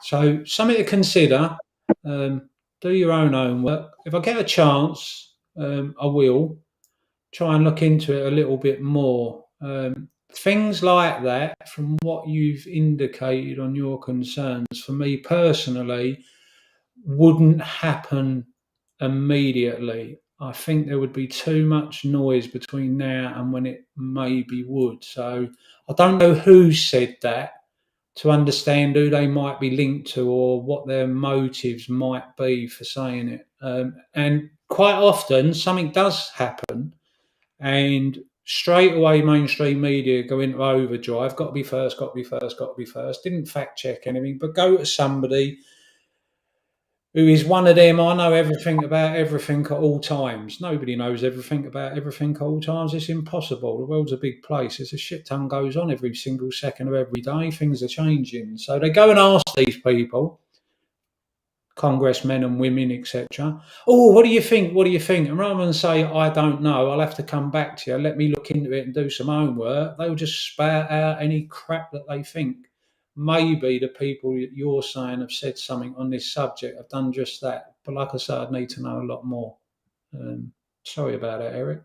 so something to consider. Do your own homework. If I get a chance, I will try and look into it a little bit more. Things like that, from what you've indicated on your concerns, for me personally, wouldn't happen immediately. I think there would be too much noise between now and when it maybe would. So I don't know who said that, to understand who they might be linked to or what their motives might be for saying it. And quite often something does happen and straight away mainstream media go into overdrive. Got to be first, got to be first, got to be first. Didn't fact check anything, but go to somebody who is one of them. I know everything about everything at all times. Nobody knows everything about everything at all times. It's impossible. The world's a big place. There's a shit ton goes on every single second of every day. Things are changing. So they go and ask these people, congressmen and women, etc. Oh, what do you think? What do you think? And rather than say, I don't know, I'll have to come back to you, let me look into it and do some homework, they'll just spout out any crap that they think. Maybe the people that you're saying have said something on this subject have done just that. But like I said, I'd need to know a lot more. Sorry about that, Eric.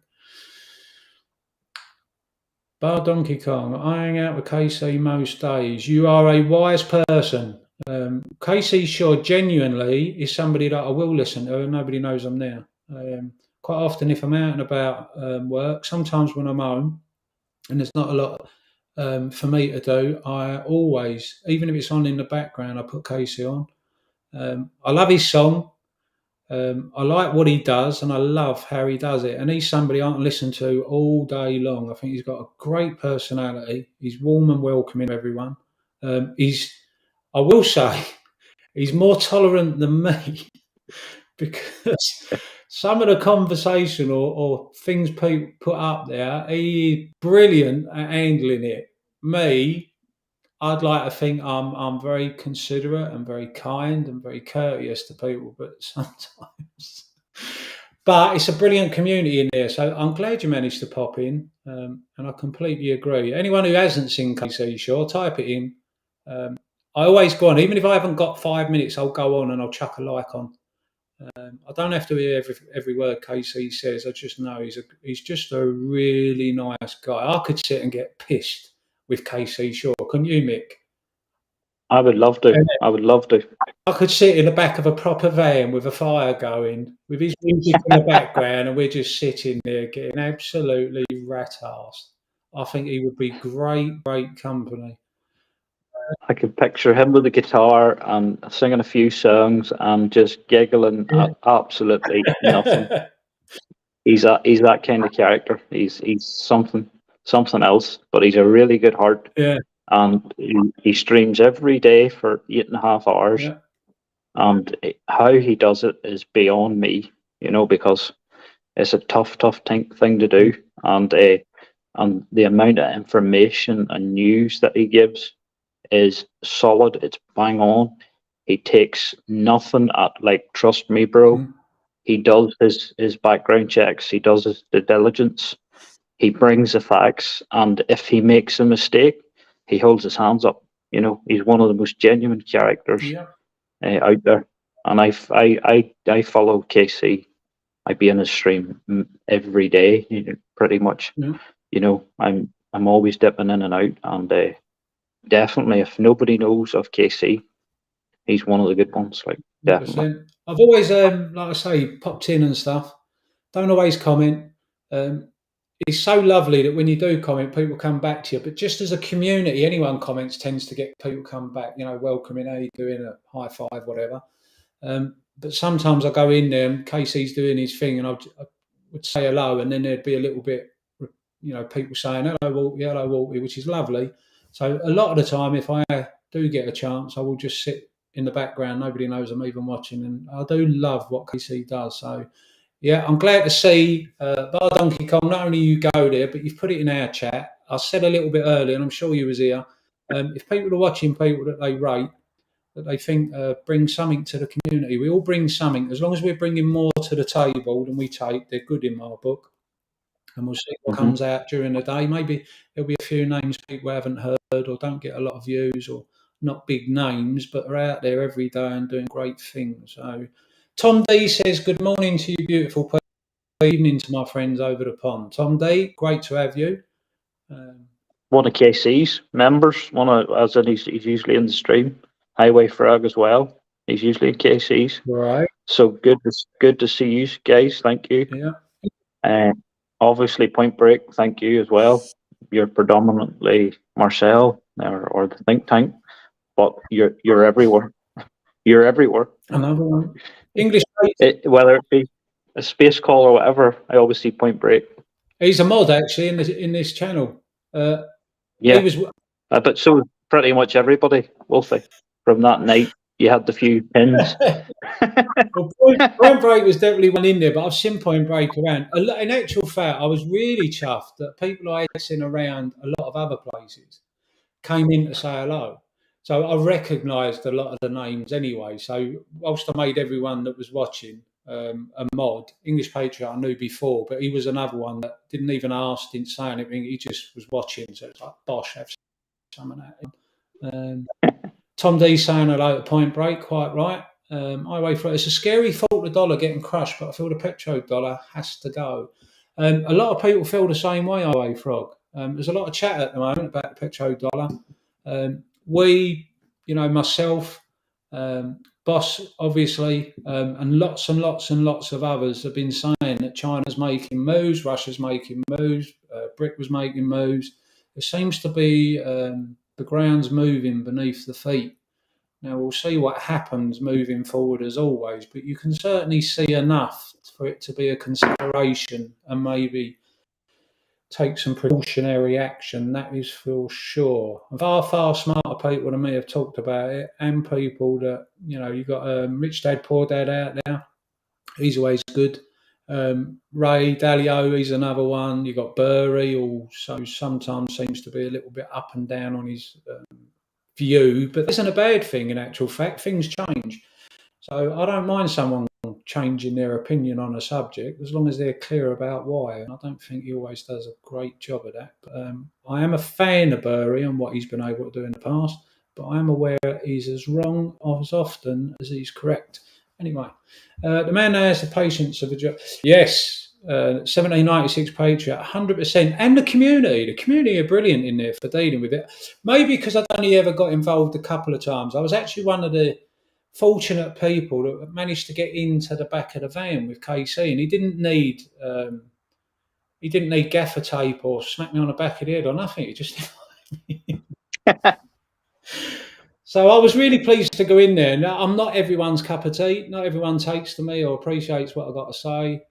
Bar Donkey Kong, I hang out with KC most days. You are a wise person. KC Shaw genuinely is somebody that I will listen to, and nobody knows I'm there. Quite often, if I'm out and about work, sometimes when I'm home and there's not a lot for me to do, I always, even if it's on in the background, I put KC on. I love his song. I like what he does, and I love how he does it. And he's somebody I can listen to all day long. I think he's got a great personality. He's warm and welcoming to everyone. I will say, he's more tolerant than me because some of the conversation or things people put up there, he is brilliant at handling it. Me, I'd like to think I'm very considerate and very kind and very courteous to people, but sometimes. But it's a brilliant community in there, so I'm glad you managed to pop in, and I completely agree. Anyone who hasn't seen KC Shaw, type it in. I always go on, even if I haven't got 5 minutes, I'll go on and I'll chuck a like on. I don't have to hear every word Casey says. I just know he's just a really nice guy. I could sit and get pissed with Casey Shaw, couldn't you, Mick?
I would love to.
And
I would love to.
I could sit in the back of a proper van with a fire going, with his music in the background, and we're just sitting there getting absolutely rat-arsed. I think he would be great company.
I could picture him with the guitar and singing a few songs and just giggling at absolutely nothing. He's that kind of character. He's something else, but he's a really good heart.
Yeah,
And he streams every day for 8.5 hours.
yeah.
And how he does it is beyond me, because it's a tough thing to do. And the amount of information and news that he gives is solid. It's bang on. He takes nothing at, like, trust me, bro.
Mm.
He does his background checks. He does his due diligence. He brings the facts, and if he makes a mistake, he holds his hands up. He's one of the most genuine characters
Yeah.
out there. And I follow KC. I be in his stream every day, pretty much.
Yeah.
I'm always dipping in and out, and definitely, if nobody knows of KC, he's one of the good ones. Like, definitely.
100%. I've always, like I say, popped in and stuff. Don't always comment. It's so lovely that when you do comment, people come back to you. But just as a community, anyone comments tends to get people come back, welcoming, how you doing, a high five, whatever. But sometimes I go in there and Casey's doing his thing, and I would say hello, and then there'd be a little bit, people saying hello, Wolfie, which is lovely. So a lot of the time, if I do get a chance, I will just sit in the background. Nobody knows I'm even watching, and I do love what Casey does. So yeah, I'm glad to see Bar Donkey Kong. Not only you go there, but you've put it in our chat. I said a little bit earlier, and I'm sure you was here. If people are watching people that they rate, that they think bring something to the community, we all bring something. As long as we're bringing more to the table than we take, they're good in my book. And we'll see what comes out during the day. Maybe there'll be a few names people haven't heard or don't get a lot of views, or not big names, but are out there every day and doing great things. So Tom D says, good morning to you, beautiful people. Evening to my friends over the pond. Tom D, great to have you.
One of KC's members, as in he's usually in the stream. Highway Frog as well. He's usually in KC's.
Right.
So good to see you guys. Thank you.
Yeah.
Obviously, Point Break. Thank you as well. You're predominantly Marcel or the think tank, but you're everywhere. You're everywhere.
Another one. English.
Whether it be a space call or whatever, I always see Point Break.
He's a mod actually in this channel.
Yeah,
he was,
but so pretty much everybody, Wolfie. From that night, you had the few pins.
Well, Point Break was definitely one in there, but I've seen Point Break around. In actual fact, I was really chuffed that people I had seen around a lot of other places came in to say hello. So I recognised a lot of the names anyway. So whilst I made everyone that was watching a mod, English Patriot I knew before, but he was another one that didn't even ask, didn't say anything. He just was watching. So it's like, bosh, have some of that. Tom D saying hello to Point Break, quite right. I wait for it. It's a scary thought, the dollar getting crushed, but I feel the petrodollar has to go. A lot of people feel the same way, Highway Frog. There's a lot of chat at the moment about the petrodollar. Myself, Boss, obviously, and lots of others have been saying that China's making moves, Russia's making moves, Britain was making moves. There seems to be the ground's moving beneath the feet. Now, we'll see what happens moving forward as always, but you can certainly see enough for it to be a consideration and maybe take some precautionary action, that is for sure. Far smarter people than me have talked about it, and people that, you've got Rich Dad, Poor Dad out there. He's always good. Ray Dalio, he's another one. You've got Burry, also sometimes seems to be a little bit up and down on his view, but this isn't a bad thing in actual fact. Things change. So I don't mind someone changing their opinion on a subject as long as they're clear about why. And I don't think he always does a great job of that. But I am a fan of Burry and what he's been able to do in the past. but I am aware he's as wrong as often as he's correct. Anyway, the man has the patience of a judge. Yes, 1796 Patriot, 100%. And the community. The community are brilliant in there for dealing with it. Maybe because I'd only ever got involved a couple of times. I was actually one of the fortunate people that managed to get into the back of the van with KC, and he didn't need gaffer tape or smack me on the back of the head or nothing. He just So I was really pleased to go in there. Now, I'm not everyone's cup of tea. Not everyone takes to me or appreciates what I've got to say.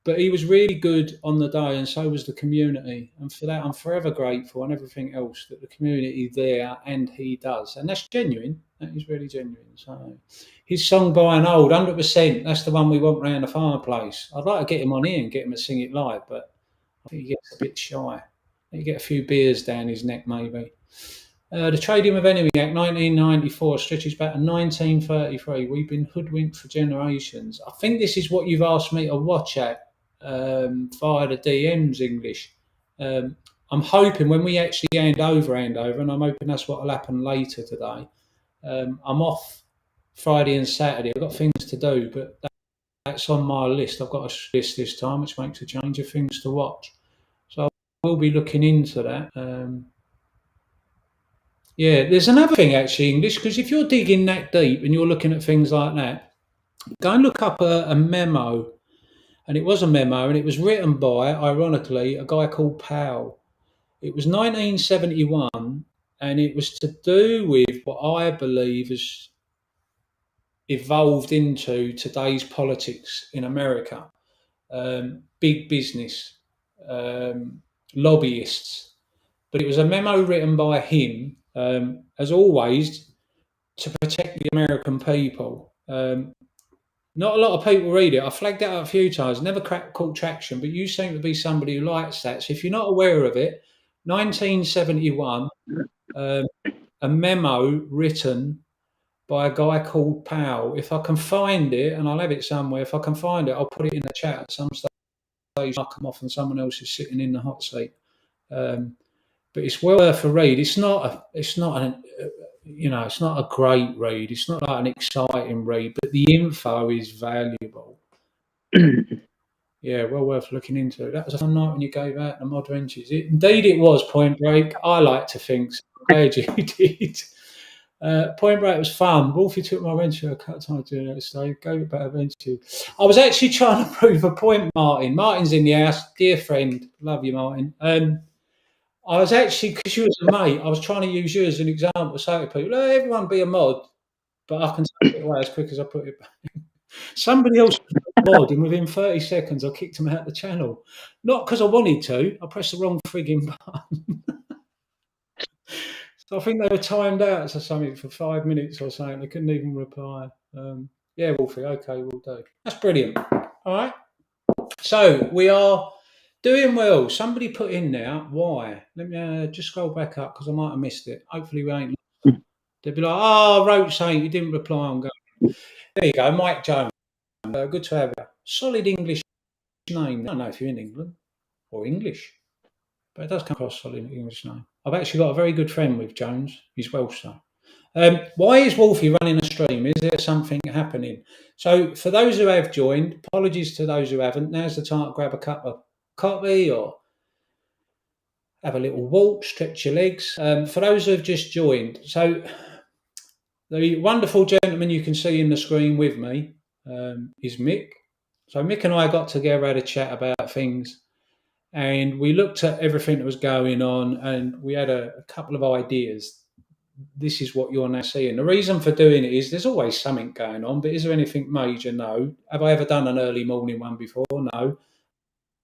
But he was really good on the day, and so was the community. And for that, I'm forever grateful, and everything else that the community there and he does. And that's genuine. That is really genuine. So his song by an old, 100%. That's the one we want round the fireplace. I'd like to get him on here and get him to sing it live, but I think he gets a bit shy. You get a few beers down his neck, maybe. The Trading with Enemy Act 1994 stretches back to 1933. We've been hoodwinked for generations. I think this is what you've asked me to watch at via the DMs English. I'm hoping when we actually hand over, and I'm hoping that's what will happen later today. I'm off Friday and Saturday. I've got things to do, but that's on my list. I've got a list this time, which makes a change of things to watch. So I will be looking into that. Yeah, there's another thing actually, English, because if you're digging that deep and you're looking at things like that, go and look up a memo. And it was a memo, and it was written by, ironically, a guy called Powell. It was 1971, and it was to do with what I believe has evolved into today's politics in America. Big business, lobbyists. But it was a memo written by him, as always, to protect the American people. Not a lot of people read it. I flagged that out a few times, never caught traction, but you seem to be somebody who likes that. So if you're not aware of it, 1971, a memo written by a guy called Powell. If I can find it, and I'll have it somewhere, if I can find it, I'll put it in the chat at some stage. I'll come off and someone else is sitting in the hot seat. But it's well worth a read. It's not a great read. It's not like an exciting read, but the info is valuable. Yeah, well worth looking into. That was a fun night when you gave out the mod wrenches. Indeed, it was Point Break. I like to think so. I'm glad you did. Point Break was fun. Wolfie took my wrench for a cut time doing that, so I gave it back eventually. I was actually trying to prove a point, Martin. Martin's in the house, dear friend. Love you, Martin. I was actually, because you was a mate, I was trying to use you as an example to say to people, let everyone be a mod, but I can take it away as quick as I put it back. Somebody else was a mod, and within 30 seconds, I kicked him out of the channel. Not because I wanted to, I pressed the wrong frigging button. So I think they were timed out or something for 5 minutes or something. They couldn't even reply. Yeah, Wolfie, okay, we'll do. That's brilliant. All right. So we are doing well. Somebody put in there, why? Let me just scroll back up because I might have missed it. Hopefully we ain't. They'd be like, oh, I wrote saying you didn't reply. I'm going. There you go, Mike Jones. Good to have you. Solid English name. I don't know if you're in England or English, but it does come across solid English name. I've actually got a very good friend with Jones. He's Welsh, though. Why is Wolfie running a stream? Is there something happening? So for those who have joined, apologies to those who haven't. Now's the time to grab a cup of coffee or have a little walk, stretch your legs. For those who have just joined, so the wonderful gentleman you can see in the screen with me is Mick. So Mick and I got together, had a chat about things, and we looked at everything that was going on, and we had a couple of ideas. This is what you're now seeing. The reason for doing it is there's always something going on, but is there anything major? No. Have I ever done an early morning one before? No.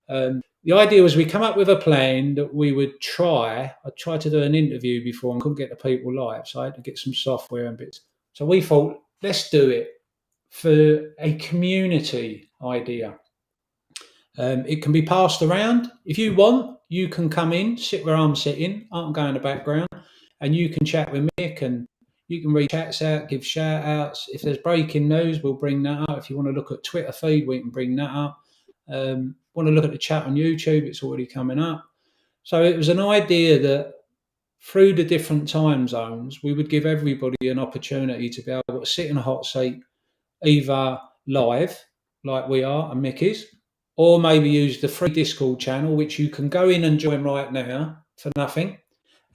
The idea was we come up with a plan that we would I tried to do an interview before and couldn't get the people live, so I had to get some software and bits. So we thought, let's do it for a community idea. It can be passed around. If you want, you can come in, sit where I'm sitting. I'll go in the background, and you can chat with Mick, and you can read chats out, give shout outs. If there's breaking news, we'll bring that up. If you want to look at Twitter feed, we can bring that up. Want to look at the chat on YouTube, it's already coming up. So it was an idea that through the different time zones, we would give everybody an opportunity to be able to sit in a hot seat, either live, like we are and Mick is, or maybe use the free Discord channel, which you can go in and join right now for nothing.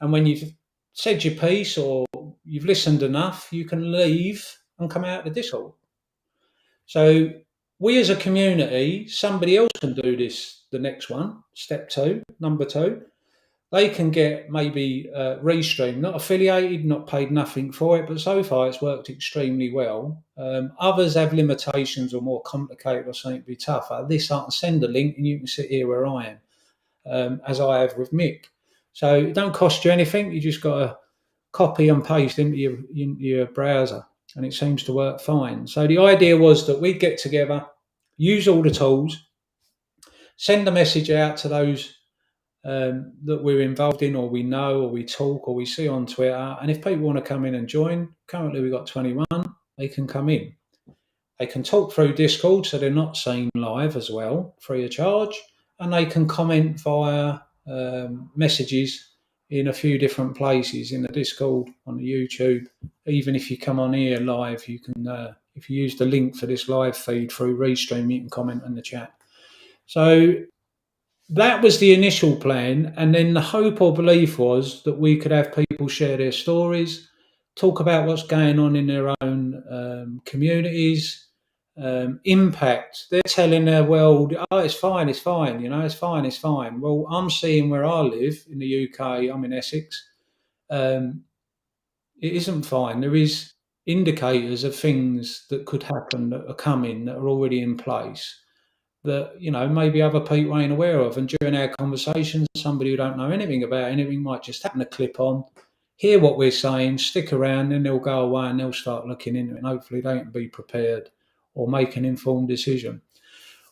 And when you've said your piece or you've listened enough, you can leave and come out of the Discord. So we as a community, somebody else can do this, the next one, step two, number two. They can get maybe Restream, not affiliated, not paid nothing for it, but so far it's worked extremely well. Others have limitations or more complicated or something to be tougher. This I can send a link and you can sit here where I am, as I have with Mick. So it don't cost you anything. You just got to copy and paste into your browser, and it seems to work fine. So the idea was that we'd get together, use all the tools, send a message out to those that we're involved in, or we know, or we talk, or we see on Twitter. And if people want to come in and join, currently we've got 21, they can come in. They can talk through Discord, so they're not seen live as well, free of charge. And they can comment via messages in a few different places, in the Discord, on the YouTube. Even if you come on here live, you can, if you use the link for this live feed through Restream, you can comment in the chat. So that was the initial plan, and then the hope or belief was that we could have people share their stories, talk about what's going on in their own communities, impact. They're telling their world, oh, it's fine, it's fine, you know, it's fine, it's fine. Well, I'm seeing where I live in the UK, I'm in Essex, it isn't fine. There is indicators of things that could happen that are coming, that are already in place, that, you know, maybe other people ain't aware of. And during our conversations, somebody who don't know anything about anything might just happen to clip on, hear what we're saying, stick around, and they'll go away and they'll start looking into it. And hopefully they can be prepared or make an informed decision.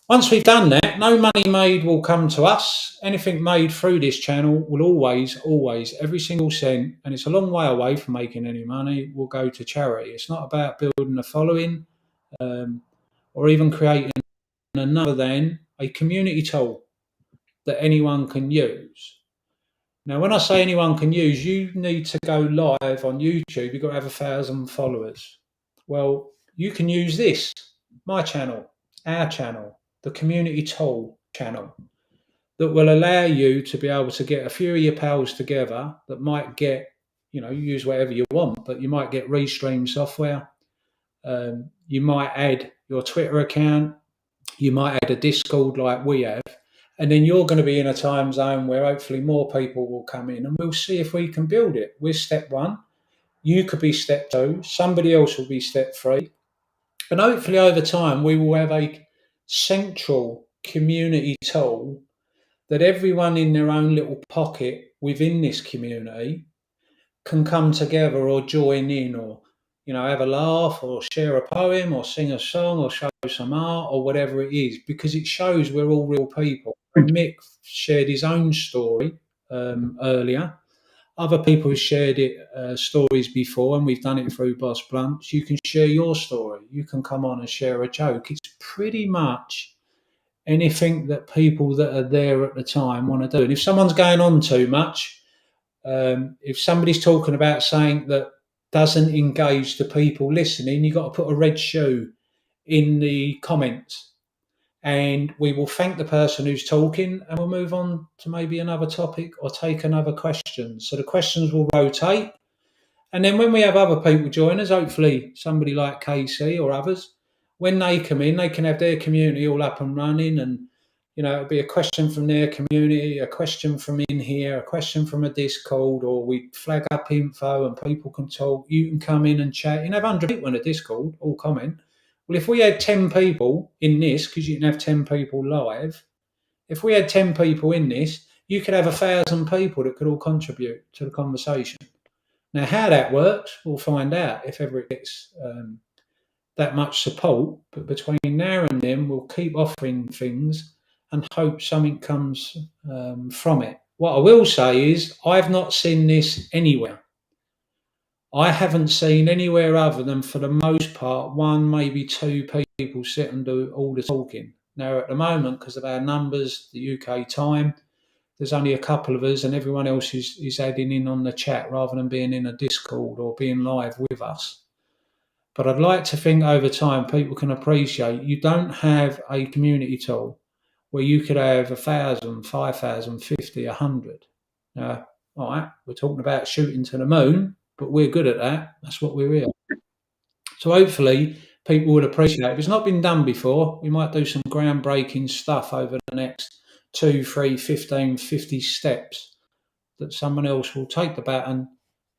Once we've done that, no money made will come to us. Anything made through this channel will always, every single cent, and it's a long way away from making any money, will go to charity. It's not about building a following or even creating another than a community tool that anyone can use. Now, when I say anyone can use, you need to go live on YouTube. You've got to have 1,000 followers. Well, you can use this, my channel, our channel, the community tool channel, that will allow you to be able to get a few of your pals together that might get, you know, you use whatever you want, but you might get Restream software. You might add your Twitter account. You might add a Discord like we have. And then you're going to be in a time zone where hopefully more people will come in, and we'll see if we can build it. We're step one. You could be step two. Somebody else will be step three. And hopefully over time, we will have a central community tool that everyone in their own little pocket within this community can come together or join in, or, you know, have a laugh or share a poem or sing a song or show some art or whatever it is, because it shows we're all real people. And Mick shared his own story earlier. Other people have shared stories before, and we've done it through Boss Blunts. You can share your story. You can come on and share a joke. It's pretty much anything that people that are there at the time want to do. And if someone's going on too much, if somebody's talking about something that doesn't engage the people listening, you've got to put a red shoe in the comments, and we will thank the person who's talking, and we'll move on to maybe another topic or take another question. So the questions will rotate, and then when we have other people join us, hopefully somebody like KC or others, when they come in, they can have their community all up and running, and, you know, it'll be a question from their community, a question from in here, a question from a Discord, or we flag up info and people can talk. You can come in and chat. You can have 100 people in a Discord, all comment. Well, if we had 10 people in this, because you can have 10 people live, if we had 10 people in this, you could have 1,000 people that could all contribute to the conversation. Now, how that works, we'll find out if ever it gets that much support. But between now and then, we'll keep offering things and hope something comes from it. What I will say is, I've not seen this anywhere. I haven't seen anywhere other than, for the most part, one, maybe two people sit and do all the talking. Now, at the moment, because of our numbers, the UK time, there's only a couple of us and everyone else is adding in on the chat rather than being in a Discord or being live with us. But I'd like to think over time people can appreciate you don't have a community tool where you could have 1,000, 5,000, 50, 100. Now, all right, we're talking about shooting to the moon, but we're good at that. That's what we're here. So hopefully people would appreciate it. If it's not been done before, we might do some groundbreaking stuff over the next 2, 3, 15, 50 steps that someone else will take the baton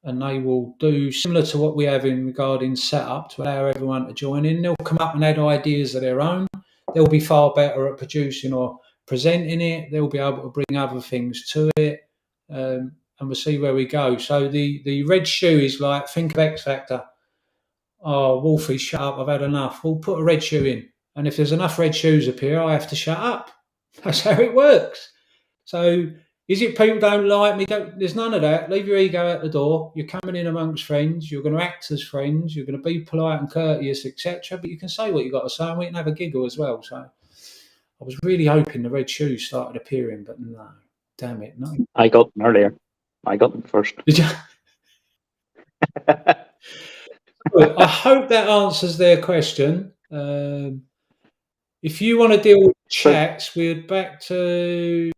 and they will do similar to what we have in regarding setup to allow everyone to join in. They'll come up and add ideas of their own. They'll be far better at producing or presenting it. They'll be able to bring other things to it. And we'll see where we go. So the red shoe is like, think of X Factor. Oh, Wolfie, shut up, I've had enough. We'll put a red shoe in. And if there's enough red shoes appear, I have to shut up. That's how it works. So is it people don't like me? There's none of that. Leave your ego at the door. You're coming in amongst friends. You're going to act as friends. You're going to be polite and courteous, etc. But you can say what you've got to say and we can have a giggle as well. So I was really hoping the red shoes started appearing, but no. Damn it, no.
I got them earlier. I got them first.
Did you? I hope that answers their question. If you want to deal with chats, we're back to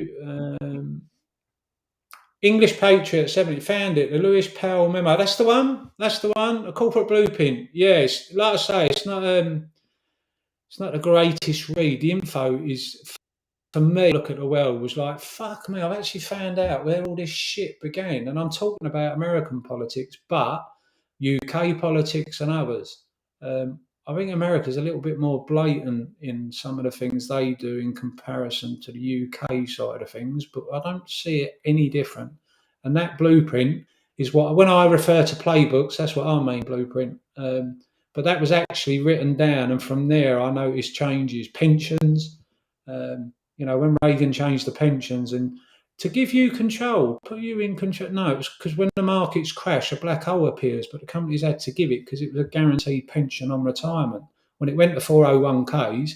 English Patriot 70. Found it. The Lewis Powell memo. That's the one. That's the one. A corporate blueprint. Yes, like I say, it's not the greatest read. The info is, for me, look at the world was like, fuck me, I've actually found out where all this shit began. And I'm talking about American politics, but UK politics and others. I think America's a little bit more blatant in some of the things they do in comparison to the UK side of things, but I don't see it any different. And that blueprint is what, when I refer to playbooks, that's what I mean, blueprint. But that was actually written down, and from there I noticed changes, pensions. When Reagan changed the pensions and to give you control, put you in control. No, it was because when the markets crash, a black hole appears, but the companies had to give it because it was a guaranteed pension on retirement. When it went to 401ks,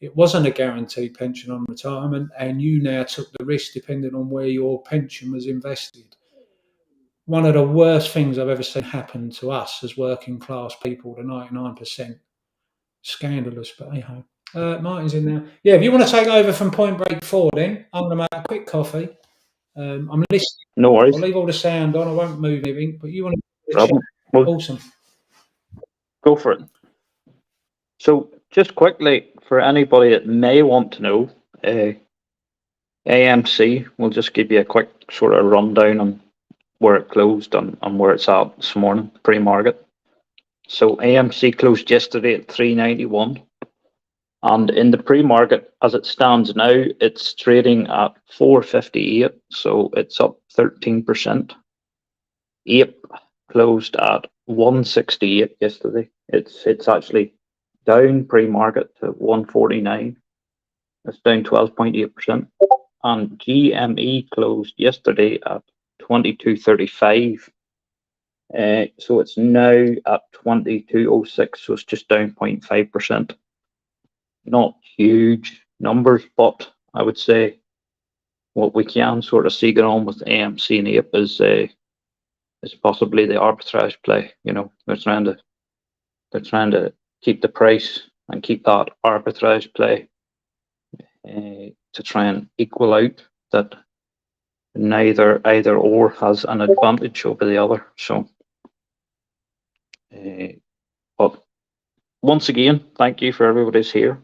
it wasn't a guaranteed pension on retirement, and you now took the risk depending on where your pension was invested. One of the worst things I've ever seen happen to us as working class people, the 99%. Scandalous, but anyhow. Martin's in there. Yeah, if you want to take over from Point Break 4, then I'm going to make a quick coffee. I'm listening.
No worries.
I'll leave all the sound on. I won't move anything, but you want to
Problem. Well,
awesome.
Go for it. So, just quickly, for anybody that may want to know, AMC, we'll just give you a quick sort of rundown on where it closed and where it's at this morning, pre-market. So AMC closed yesterday at 391. And in the pre-market, as it stands now, it's trading at 458, so it's up 13%. Ape closed at 168 yesterday. It's actually down pre-market to 149. It's down 12.8%. And GME closed yesterday at 2235. So it's now at 2206, so it's just down 0.5%. Not huge numbers, but I would say what we can sort of see going on with AMC and Ape is possibly the arbitrage play. They're trying to keep the price and keep that arbitrage play to try and equal out that either or has an advantage over the other. So, but once again, thank you for everybody's here.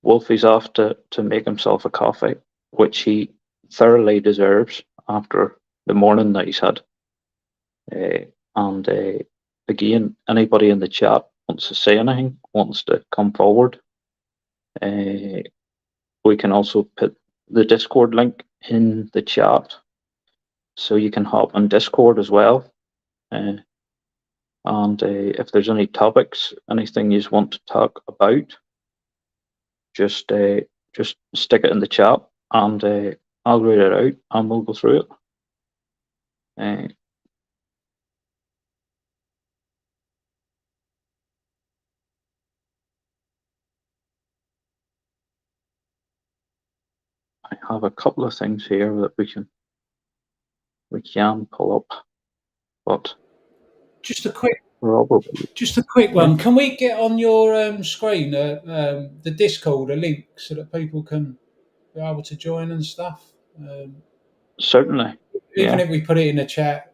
Wolfie's off to make himself a coffee, which he thoroughly deserves after the morning that he's had. Again, anybody in the chat wants to say anything, wants to come forward, we can also put the Discord link in the chat, so you can hop on Discord as well. And if there's any topics, anything you want to talk about, just stick it in the chat, and I'll read it out, and we'll go through it. I have a couple of things here that we can pull up, but
Just a quick,
probably
just a quick
yeah,
one. Can we get on your screen the Discord, a link, so that people can be able to join and stuff?
certainly.
Even
Yeah.
if we put it in the chat.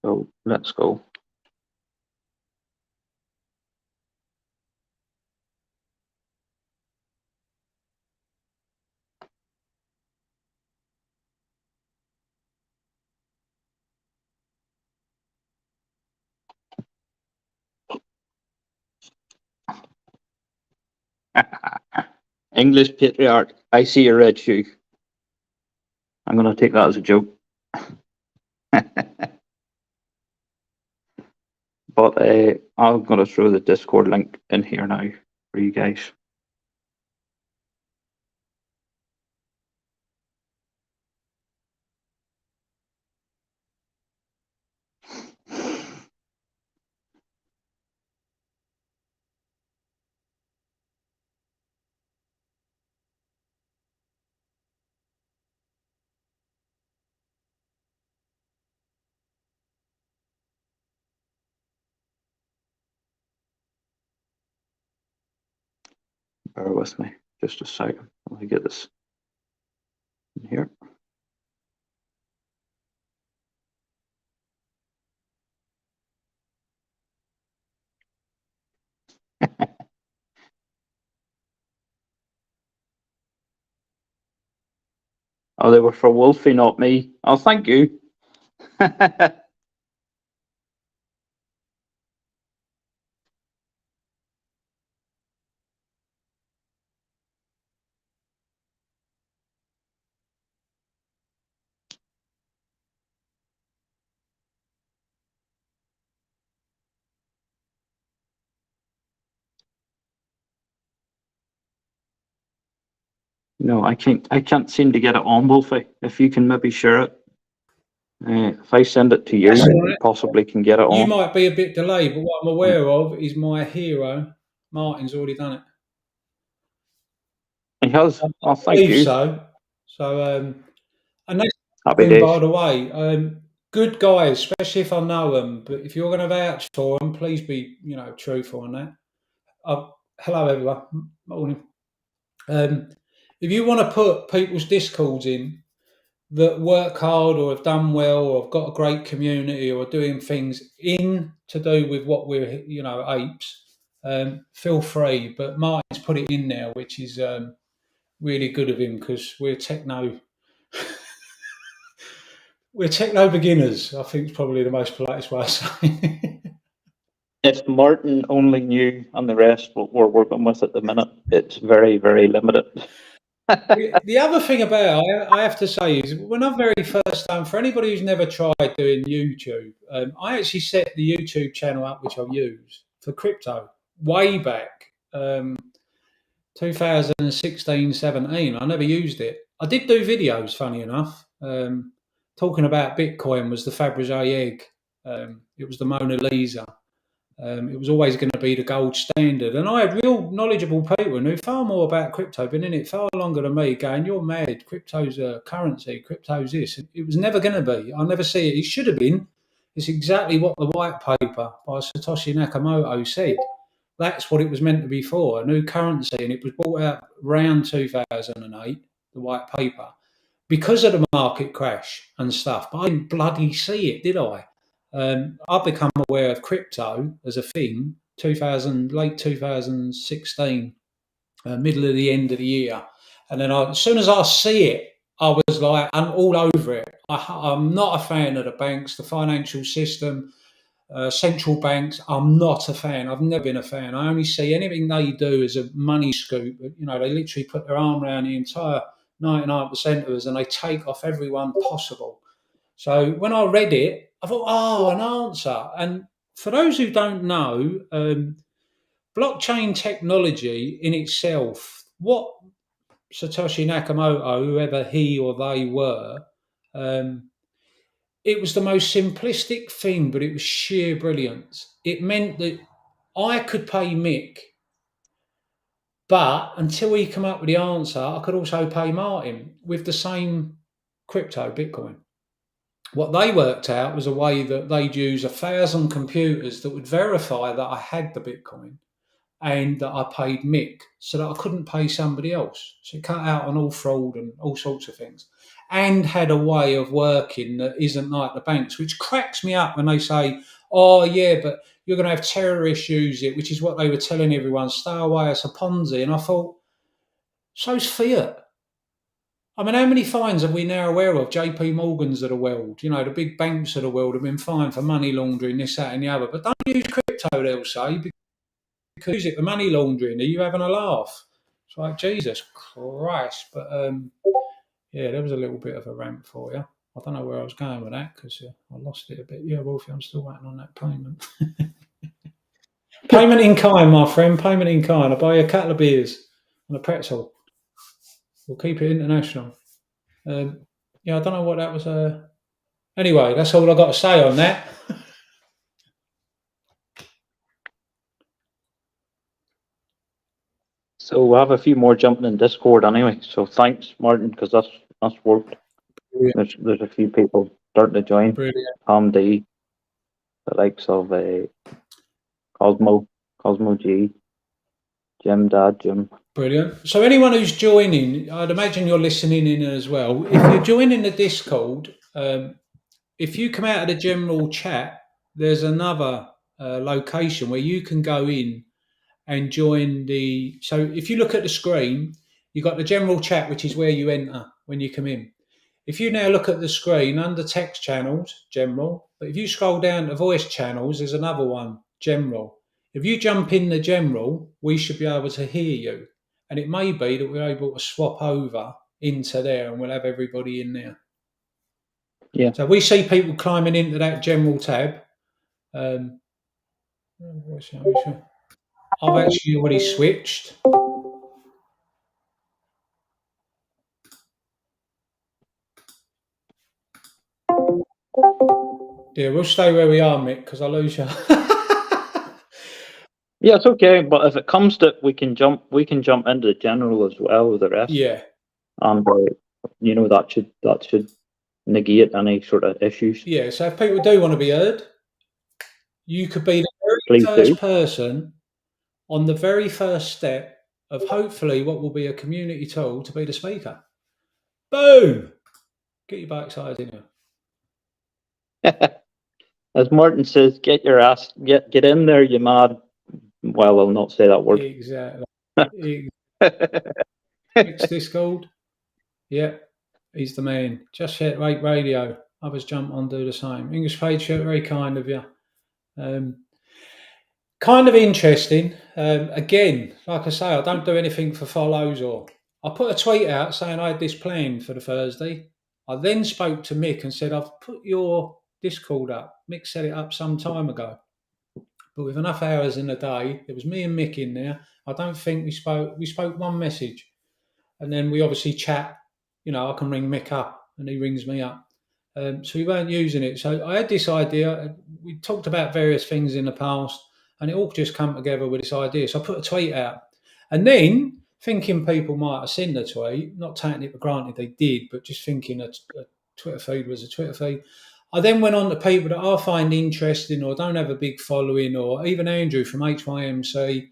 So let's go. English patriarch, I see a red shoe. I'm going to take that as a joke. But I'm going to throw the Discord link in here now for you guys. Bear with me just a second. Let me get this in here. Oh, they were for Wolfie, not me. Oh, thank you. No, I can't. I can't seem to get it on, Wolfie. If you can maybe share it. If I send it to you,
That's all
you
right.
possibly can get it
You
on.
might be a bit delayed, but what I'm aware of is my hero, Martin's already done it.
He has.
I
Oh, thank
believe
you.
so. So, and that's
Happy
the thing, by
days.
the way. Good guys, especially if I know them. But if you're going to vouch for them, please be, truthful on that. Hello, everyone. Morning. If you want to put people's discords in that work hard or have done well or have got a great community or are doing things in to do with what we're, apes, feel free. But Martin's put it in there, which is really good of him, because we're techno beginners. I think is probably the most politest way of saying it.
If Martin only knew and the rest what we're working with at the minute, it's very, very limited.
The other thing about I have to say is, when I very first time, for anybody who's never tried doing YouTube, I actually set the YouTube channel up, which I'll use for crypto way back, 2016, 17. I never used it. I did do videos, funny enough, talking about Bitcoin was the Fabergé egg. It was the Mona Lisa. It was always going to be the gold standard. And I had real knowledgeable people who knew far more about crypto, been in it far longer than me, going, "You're mad, crypto's a currency, crypto's this." It was never going to be. I never see it. It should have been. It's exactly what the white paper by Satoshi Nakamoto said. That's what it was meant to be for, a new currency. And it was brought out around 2008, the white paper, because of the market crash and stuff. But I didn't bloody see it, did I? I've become aware of crypto as a thing late 2016, middle of the end of the year, and then as soon as I see it, I was like, I'm all over it. I'm not a fan of the banks, the financial system, central banks. I'm not a fan. I've never been a fan. I only see anything they do as a money scoop. They literally put their arm around the entire 99% of us, and they take off everyone possible. So when I read it, I thought, oh, an answer. And for those who don't know, blockchain technology in itself, what Satoshi Nakamoto, whoever he or they were, um, it was the most simplistic thing, but it was sheer brilliance. It meant that I could pay Mick But until he come up with the answer, I could also pay Martin with the same crypto, Bitcoin. What they worked out was a way that they'd use 1,000 computers that would verify that I had the Bitcoin and that I paid Mick so that I couldn't pay somebody else. So it cut out on all fraud and all sorts of things. And had a way of working that isn't like the banks, which cracks me up when they say, oh, yeah, but you're going to have terrorists use it, which is what they were telling everyone, stay away, it's a Ponzi. And I thought, so's fiat. I mean, how many fines are we now aware of? JP Morgan's of the world, the big banks of the world have been fined for money laundering, this, that, and the other. But don't use crypto, they'll say, because use it for money laundering. Are you having a laugh? It's like, Jesus Christ. But yeah, there was a little bit of a rant for you. I don't know where I was going with that because I lost it a bit. Yeah, Wolfie, I'm still waiting on that payment. Payment in kind, my friend. Payment in kind. I'll buy you a couple of beers and a pretzel. We'll keep it international. Yeah, I don't know what that was. Anyway, that's all I got to say on that.
So we'll have a few more jumping in Discord anyway. So thanks, Martin, because that's worked.
Brilliant.
There's a few people starting to join.
Brilliant.
Tom D, the likes of Cosmo G, Jim.
Brilliant. So anyone who's joining, I'd imagine you're listening in as well. If you're joining the Discord, if you come out of the general chat, there's another location where you can go in and join the. So if you look at the screen, you've got the general chat, which is where you enter when you come in. If you now look at the screen under text channels, general, but if you scroll down to voice channels, there's another one, general. If you jump in the general, we should be able to hear you. And it may be that we're able to swap over into there and we'll have everybody in there.
Yeah.
So we see people climbing into that general tab. I've actually already switched. Yeah, we'll stay where we are, Mick, because I lose you.
Yeah, it's okay. But if it comes to, we can jump into the general as well with the rest.
Yeah.
And that should negate any sort of issues.
Yeah. So if people do want to be heard, you could be the very first person on the very first step of hopefully what will be a community tool to be the speaker. Boom! Get your backside in
here. As Martin says, get your ass, get in there, you mad. Well, I'll not say that word.
Exactly. Next Discord. Yeah, he's the man. Just Hit Rate Radio. Others jump on, do the same. English page shirt, very kind of you. Kind of interesting. Again, like I say, I don't do anything for follows or. I put a tweet out saying I had this plan for the Thursday. I then spoke to Mick and said, I've put your Discord up. Mick set it up some time ago. But with enough hours in the day, it was me and Mick in there. I don't think we spoke one message. And then we obviously chat. I can ring Mick up and he rings me up. So we weren't using it. So I had this idea. We talked about various things in the past and it all just come together with this idea. So I put a tweet out. And then, thinking people might have seen the tweet, not taking it for granted they did, but just thinking a Twitter feed was a Twitter feed, I then went on to people that I find interesting or don't have a big following, or even Andrew from HYMC.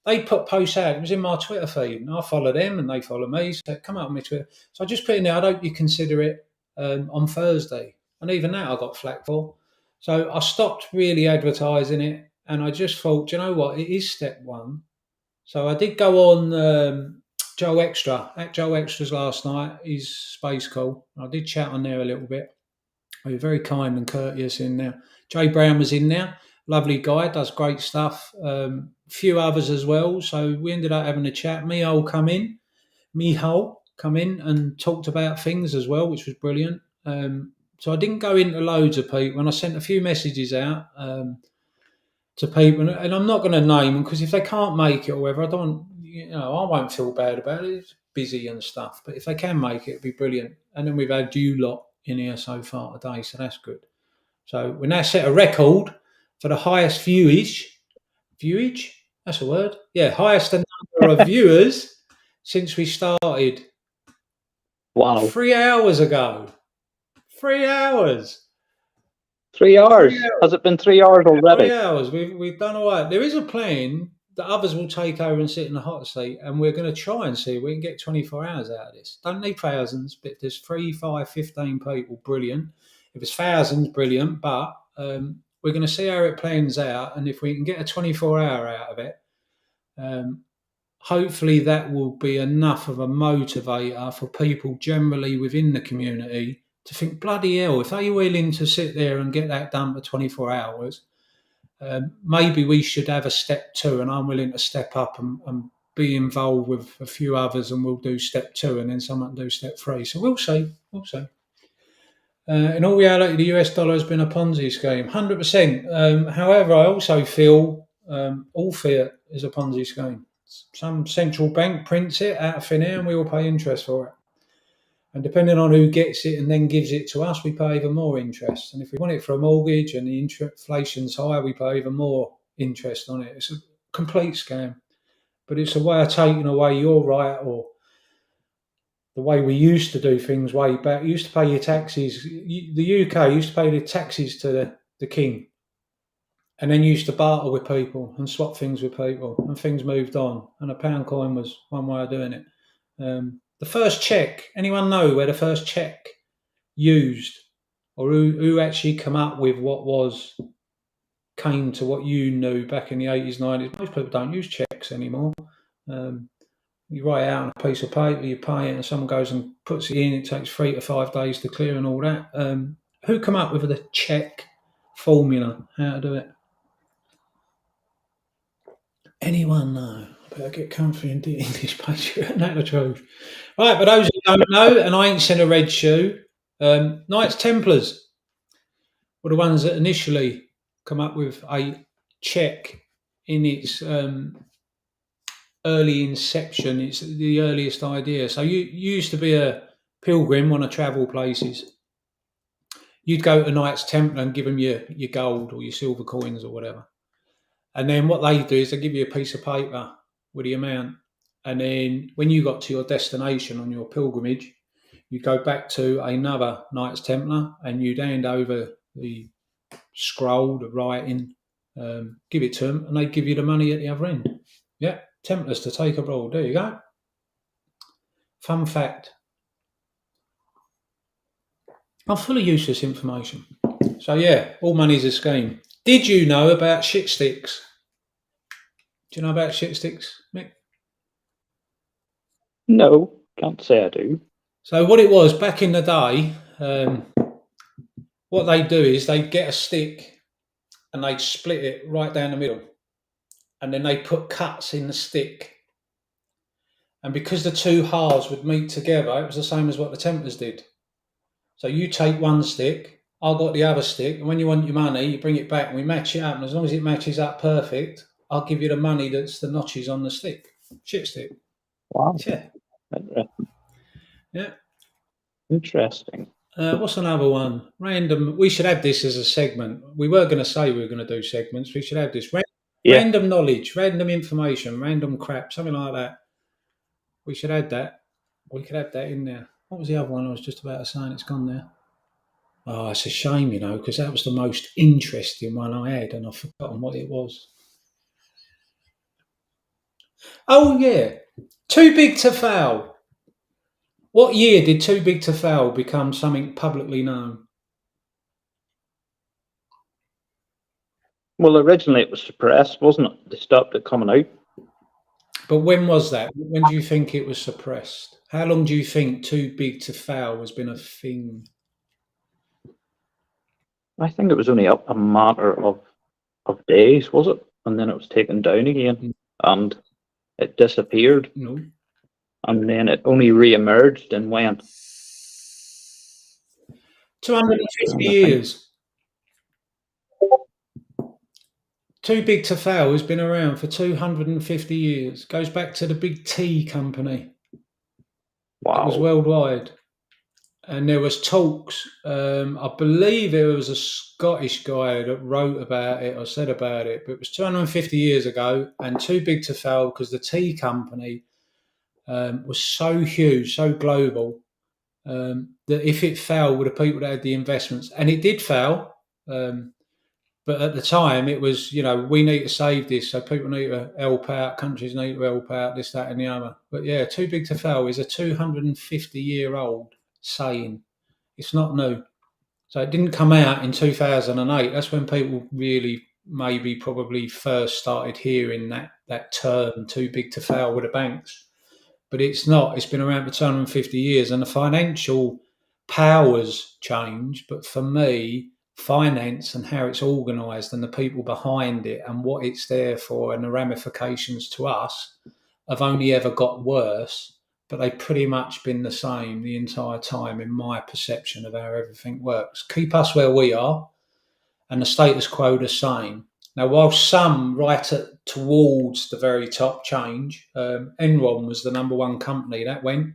They put posts out. It was in my Twitter feed, and I follow them, and they follow me. So come out on my Twitter. So I just put in there. I hope you consider it on Thursday, and even that I got flack for. So I stopped really advertising it, and I just thought, you know what? It is step one. So I did go on Joe Extra at Joe Extras last night. He's space cool. I did chat on there a little bit. He was very kind and courteous in there. Jay Brown was in there. Lovely guy, does great stuff. Few others as well. So we ended up having a chat. Mihal come in and talked about things as well, which was brilliant. So I didn't go into loads of people, and I sent a few messages out to people, and I'm not going to name them because if they can't make it or whatever, I won't feel bad about it. It's busy and stuff, but if they can make it, it'd be brilliant. And then we've had you lot in here so far today, so that's good. So we now set a record for the highest viewage That's a word. Yeah, highest number of viewers since we started.
Wow.
3 hours ago. 3 hours.
3 hours.
3 hours.
Has it been 3 hours already?
3 hours. We've done all right. There is a plan that others will take over and sit in the hot seat, and we're going to try and see if we can get 24 hours out of this. Don't need thousands, but if there's 3, 5, 15 people, brilliant. If it's thousands, brilliant. But we're going to see how it plans out, and if we can get a 24-hour out of it, hopefully that will be enough of a motivator for people generally within the community to think, bloody hell, if they're willing to sit there and get that done for 24 hours, maybe we should have a step 2, and I'm willing to step up and be involved with a few others, and we'll do step 2, and then someone do step 3. So we'll see. In all reality, the US dollar has been a Ponzi scheme, 100%. However, I also feel all fiat is a Ponzi scheme. Some central bank prints it out of thin air, and we will pay interest for it. And depending on who gets it and then gives it to us, we pay even more interest. And if we want it for a mortgage and the inflation's high, we pay even more interest on it. It's a complete scam. But it's a way of taking away your right, or the way we used to do things way back. You used to pay your taxes. The UK used to pay the taxes to the king. And then you used to barter with people and swap things with people, and things moved on. And a pound coin was one way of doing it. The first check, anyone know where the first check used, or who actually come up with came to what you knew back in the 80s, 90s? Most people don't use checks anymore. You write it out on a piece of paper, you pay it, and someone goes and puts it in. It takes 3 to 5 days to clear and all that. Who come up with the check formula, how to do it? Anyone know? I better get comfy and do English Patriot. That's the truth. Right, for those who don't know, and I ain't seen a red shoe, Knights Templars were the ones that initially come up with a check in its early inception. It's the earliest idea. So you used to be a pilgrim, want to travel places. You'd go to Knights Templar and give them your gold or your silver coins or whatever. And then what they do is they give you a piece of paper with the amount. And then when you got to your destination on your pilgrimage, you go back to another Knights Templar and you'd hand over the scroll, the writing, give it to them, and they give you the money at the other end. Yeah, Templars to take abroad. There you go. Fun fact. I'm full of useless information. So yeah, all money's a scheme. Did you know about shit sticks? Do you know about shit sticks, Mick?
No, can't say I do.
So what it was back in the day, what they do is they get a stick and they split it right down the middle, and then they put cuts in the stick. And because the two halves would meet together, it was the same as what the Templars did. So you take one stick, I've got the other stick, and when you want your money, you bring it back and we match it up. And as long as it matches up perfect, I'll give you the money that's the notches on the stick. Shit stick.
Wow.
Yeah.
Yeah. Interesting.
What's another one? Random. We should have this as a segment. We were going to say we were going to do segments. We should have this. Random knowledge, random information, random crap, something like that. We should add that. We could add that in there. What was the other one I was just about to say? It's gone there. Oh, it's a shame, because that was the most interesting one I had, and I've forgotten what it was. Oh, yeah. Too Big to Fail. What year did Too Big to Fail become something publicly known?
Well, originally it was suppressed, wasn't it? They stopped it coming out.
But when was that? When do you think it was suppressed? How long do you think Too Big to Fail has been a thing?
I think it was only a matter of days, was it? And then it was taken down again, and it disappeared.
No.
And then it only re-emerged and went
250 years. Too Big to Fail has been around for 250 years. Goes back to the big tea company.
Wow.
It was worldwide. and there was talks. I believe there was a Scottish guy that wrote about it or said about it, but it was 250 years ago and too big to fail because the tea company was so huge, so global, that if it fell with the people that had the investments, and it did fail, but at the time it was, we need to save this, so people need to help out, countries need to help out, this, that, and the other. But yeah, too big to fail is a 250-year-old saying. It's not new. So it didn't come out in 2008. That's when people really maybe probably first started hearing that term, too big to fail with the banks. But it's not. It's been around for 250 years, and the financial powers change. But for me, finance and how it's organised and the people behind it and what it's there for and the ramifications to us have only ever got worse, but they've pretty much been the same the entire time in my perception of how everything works. Keep us where we are and the status quo the same. Now, while some towards the very top change, Enron was the number one company that went.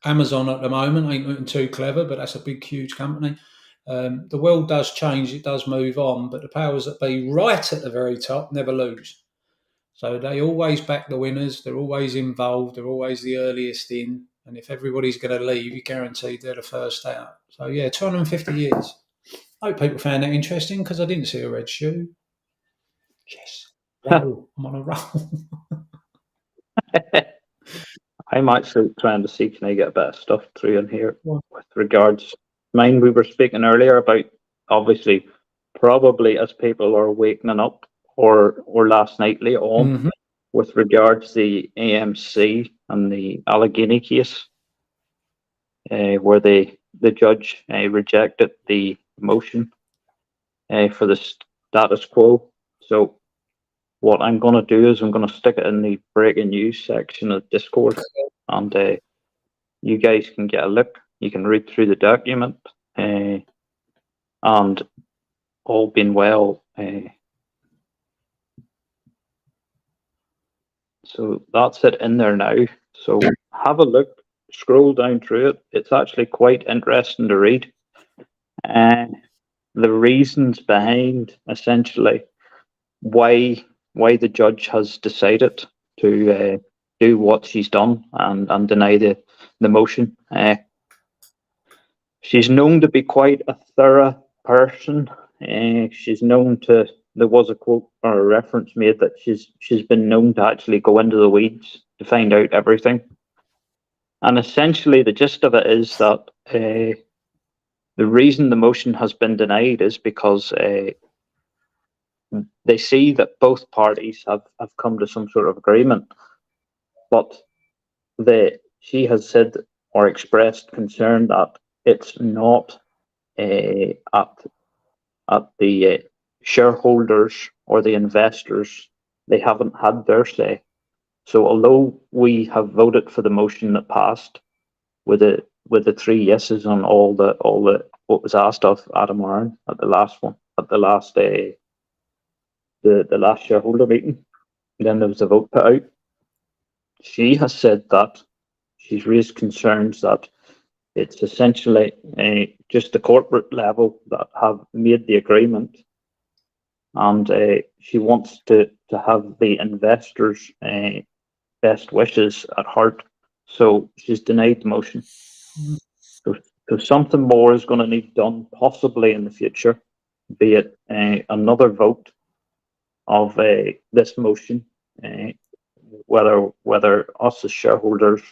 Amazon at the moment ain't looking too clever, but that's a big, huge company. The world does change, it does move on, but the powers that be right at the very top never lose. So they always back the winners, they're always involved, they're always the earliest in. And if everybody's going to leave, you're guaranteed they're the first out. So, yeah, 250 years. I hope people found that interesting because I didn't see a red shoe. Yes. Roll. I'm on a roll.
I'm actually trying to see, can I get a bit of stuff through in here
What?
with regards. Mine, we were speaking earlier about, obviously, probably as people are wakening up or last night later on, with regards to the AMC and the Allegheny case, where the judge rejected the motion for the status quo. So what I'm going to do is I'm going to stick it in the breaking news section of Discord, and you guys can get a look. You can read through the document, and all being well. So that's it in there now. So have a look, scroll down through it. It's actually quite interesting to read. The reasons behind essentially why the judge has decided to do what she's done and deny the motion. She's known to be quite a thorough person. She's known to. There was a quote or a reference made that she's been known to actually go into the weeds to find out everything. And essentially, the gist of it is that the reason the motion has been denied is because they see that both parties have come to some sort of agreement, but she has said or expressed concern that it's not at the shareholders or the investors. They haven't had their say. So although we have voted for the motion that passed with the 3 yeses on all the what was asked of Adam Aaron at the last one, at the last the last shareholder meeting, then there was a vote put out. She has said that she's raised concerns that it's essentially just the corporate level that have made the agreement, and she wants to have the investors' best wishes at heart. So she's denied the motion. So something more is going to need done, possibly in the future, be it another vote of this motion, whether us as shareholders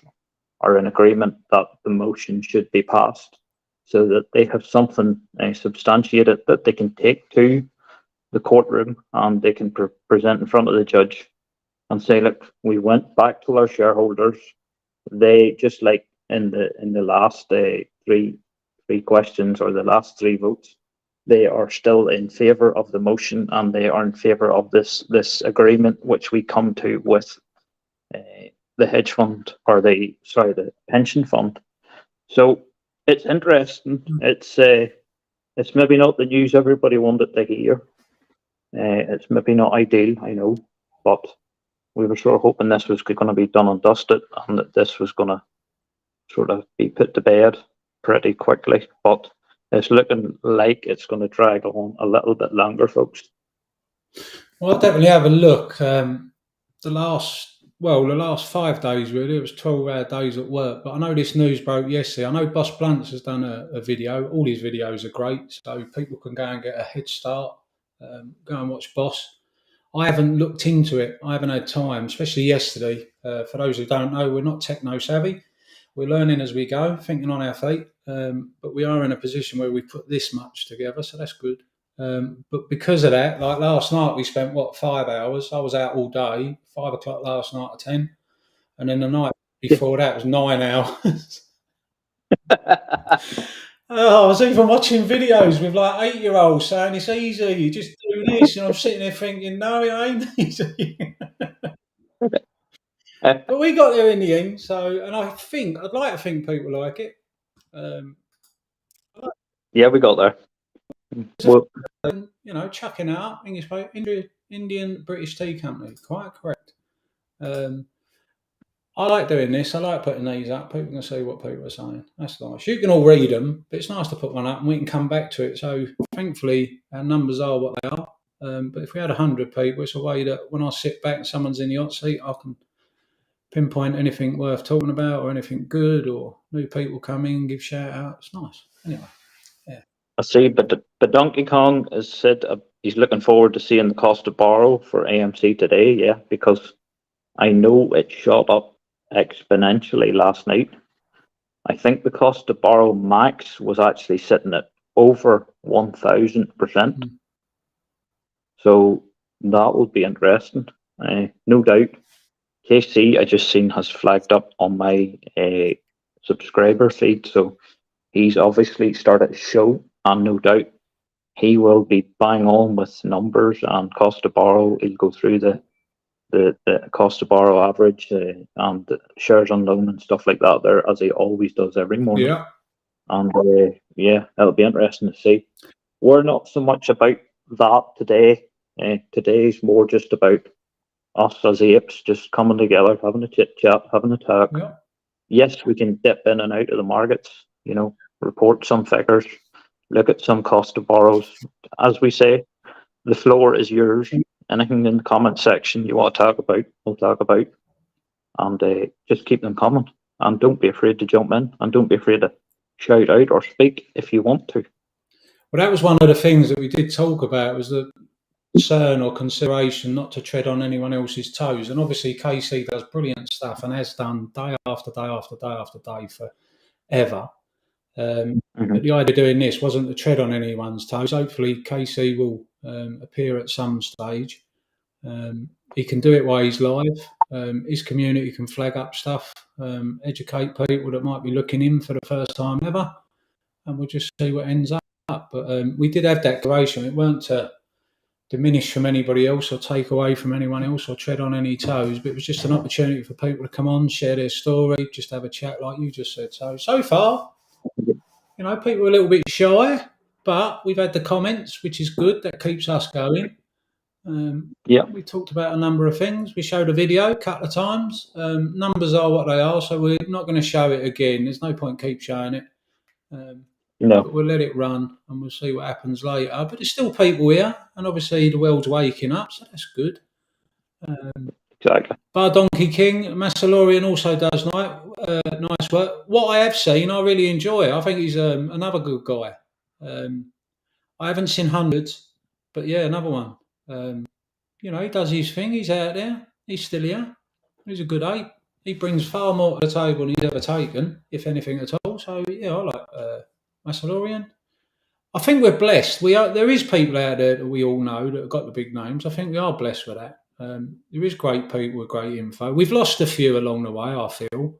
are in agreement that the motion should be passed, so that they have something substantiated that they can take to the courtroom and they can present in front of the judge and say, look, we went back to our shareholders. They, just like in the last three questions or the last 3 votes, they are still in favour of the motion and they are in favour of this agreement which we come to with the hedge fund, or the pension fund. So it's interesting. It's maybe not the news everybody wanted to hear. It's maybe not ideal, I know, but we were sort of hoping this was going to be done and dusted, and that this was going to sort of be put to bed. pretty quickly, but it's looking like it's going to drag on a little bit longer, folks.
Well, I'll definitely have a look. The last 5 days, really, it was 12-hour days at work. But I know this news broke yesterday. I know Boss Blunts has done a video. All his videos are great, so people can go and get a head start. Go and watch Boss. I haven't looked into it. I haven't had time, especially yesterday. For those who don't know, we're not techno savvy. We're learning as we go, thinking on our feet. But we are in a position where we put this much together, so that's good. But because of that, like last night, we spent 5 hours. I was out all day, 5 o'clock last night to 10, and then the night before that was 9 hours. Oh, I was even watching videos with like 8-year-olds saying it's easy, you just do this, and I'm sitting there thinking, no, it ain't easy. But we got there in the end. So, and I'd like to think people like it.
Yeah, we got there. Well,
Chucking out English, Indian British Tea Company, quite correct. I like doing this. I like putting these up. People can see what people are saying. That's nice. You can all read them, but it's nice to put one up and we can come back to it. So thankfully, our numbers are what they are. But if we had 100 people, it's a way that when I sit back and someone's in the hot seat, I can pinpoint anything worth talking about or anything good or new people come in, give shout outs. It's nice. Anyway, yeah.
I see, but Donkey Kong has said he's looking forward to seeing the cost to borrow for AMC today. Yeah, because I know it shot up exponentially last night. I think the cost to borrow max was actually sitting at over 1,000%. So that will be interesting. No doubt. KC, I just seen, has flagged up on my subscriber feed. So he's obviously started a show, and no doubt he will be bang on with numbers and cost to borrow. He'll go through the cost to borrow average and the shares on loan and stuff like that there, as he always does every morning.
Yeah.
And it'll be interesting to see. We're not so much about that today. Today's more just about us as apes just coming together, having a chit chat, having a talk.
Yeah.
Yes, we can dip in and out of the markets, report some figures, look at some cost of borrows. As we say, the floor is yours. Anything in the comment section you want to talk about, we'll talk about. And just keep them coming. And don't be afraid to jump in, and don't be afraid to shout out or speak if you want to.
Well, that was one of the things that we did talk about, was the concern or consideration not to tread on anyone else's toes. And obviously KC does brilliant stuff and has done day after day after day after day forever. But the idea of doing this wasn't to tread on anyone's toes. Hopefully KC will appear at some stage. He can do it while he's live. His community can flag up stuff, educate people that might be looking in for the first time ever, and we'll just see what ends up. But we did have that declaration. It weren't to diminish from anybody else or take away from anyone else or tread on any toes, but it was just an opportunity for people to come on, share their story, just have a chat like you just said. So far, people are a little bit shy, but we've had the comments, which is good. That keeps us going. We talked about a number of things. We showed a video a couple of times. Numbers are what they are, so we're not going to show it again. There's no point keep showing it. But we'll let it run and we'll see what happens later. But there's still people here, and obviously the world's waking up, so that's good.
Exactly.
Bar Donkey King, Massalorian also does nice work. What I have seen, I really enjoy. I think he's another good guy. I haven't seen hundreds, but yeah, another one. He does his thing. He's out there. He's still here. He's a good ape. He brings far more to the table than he's ever taken, if anything at all. So yeah, I like Massalorian. I think we're blessed. There is people out there that we all know that have got the big names. I think we are blessed with that. There is great people with great info. We've lost a few along the way, I feel.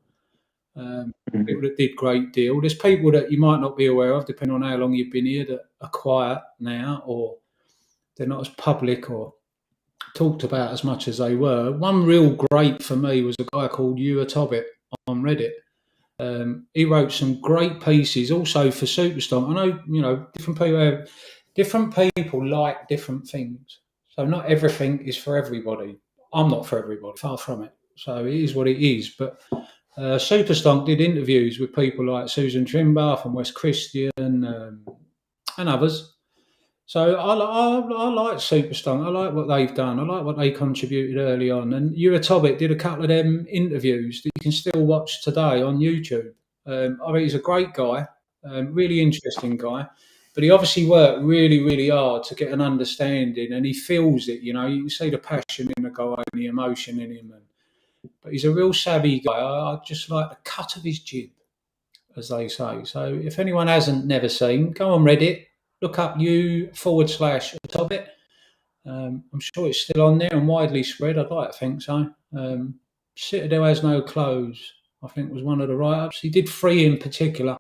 People that did great deal. There's people that you might not be aware of, depending on how long you've been here, that are quiet now, or they're not as public or talked about as much as they were. One real great for me was a guy called Ewa Tobbit on Reddit. He wrote some great pieces also for Superstomp. I know, different people like different things. So not everything is for everybody. I'm not for everybody, far from it. So it is what it is. But Superstonk did interviews with people like Susan Trimbath and Wes Christian and others. So I like Superstonk. I like what they've done. I like what they contributed early on. And Tobic did a couple of them interviews that you can still watch today on YouTube. I mean, he's a great guy, really interesting guy. But he obviously worked really, really hard to get an understanding, and he feels it. You know, you can see the passion in the guy and the emotion in him. But he's a real savvy guy. I just like the cut of his jib, as they say. So if anyone hasn't never seen, go on Reddit, look up u/Topic. I'm sure it's still on there and widely spread. I'd like to think so. Citadel Has No Clothes, I think, was one of the write-ups. He did 3 in particular,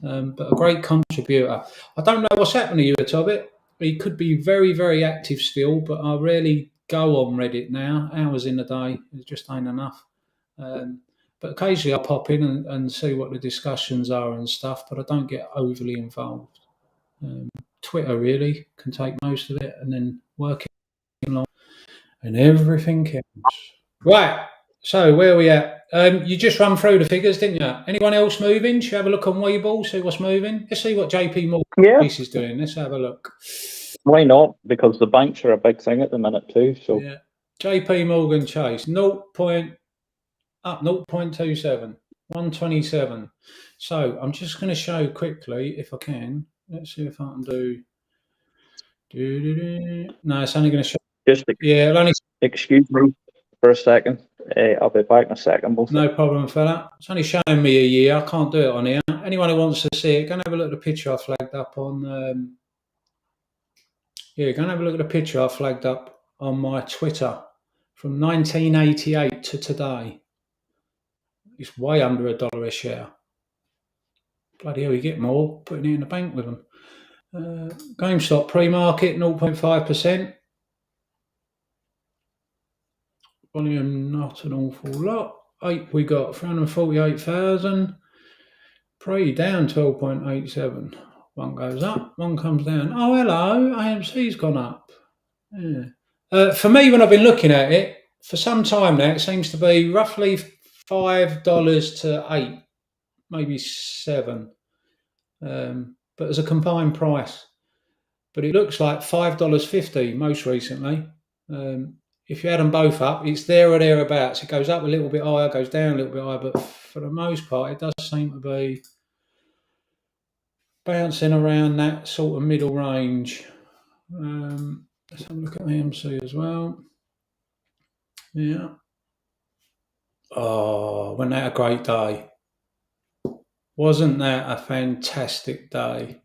but a great contributor. I don't know what's happening to Topic. He could be very, very active still, but I rarely go on Reddit now. Hours in a day, it just ain't enough. But occasionally I pop in and see what the discussions are and stuff, but I don't get overly involved. Twitter really can take most of it, and then working along and everything counts. Right, so where are we at? You just run through the figures, didn't you? Anyone else moving? Should we have a look on Webull, see what's moving? Let's see what JP Morgan is doing. Let's have a look.
Why not? Because the banks are a big thing at the minute too. So
yeah, JP Morgan Chase, 0.27, 127. So I'm just going to show quickly if I can. Let's see if I can do. No, it's only going to show.
Excuse me for a second. I'll be back in a second.
No problem, fella. It's only showing me a year. I can't do it on here. Anyone who wants to see it, go and have a look at the picture I flagged up on. Go and have a look at the picture I flagged up on my Twitter from 1988 to today. It's way under $1 a share. Bloody hell, you get more putting it in the bank with them. GameStop pre-market 0.5%. Volume not an awful lot. Ape we got 348,000. Pre down 12.87. One goes up, one comes down. Oh hello, AMC's gone up. Yeah. For me, when I've been looking at it for some time now, it seems to be roughly $5 to $8, maybe $7. But as a combined price. But it looks like $5.50 most recently. If you add them both up, it's there or thereabouts. It goes up a little bit higher, goes down a little bit higher, but for the most part, it does seem to be bouncing around that sort of middle range. Let's have a look at AMC as well. Yeah. Oh, wasn't that a great day? Wasn't that a fantastic day?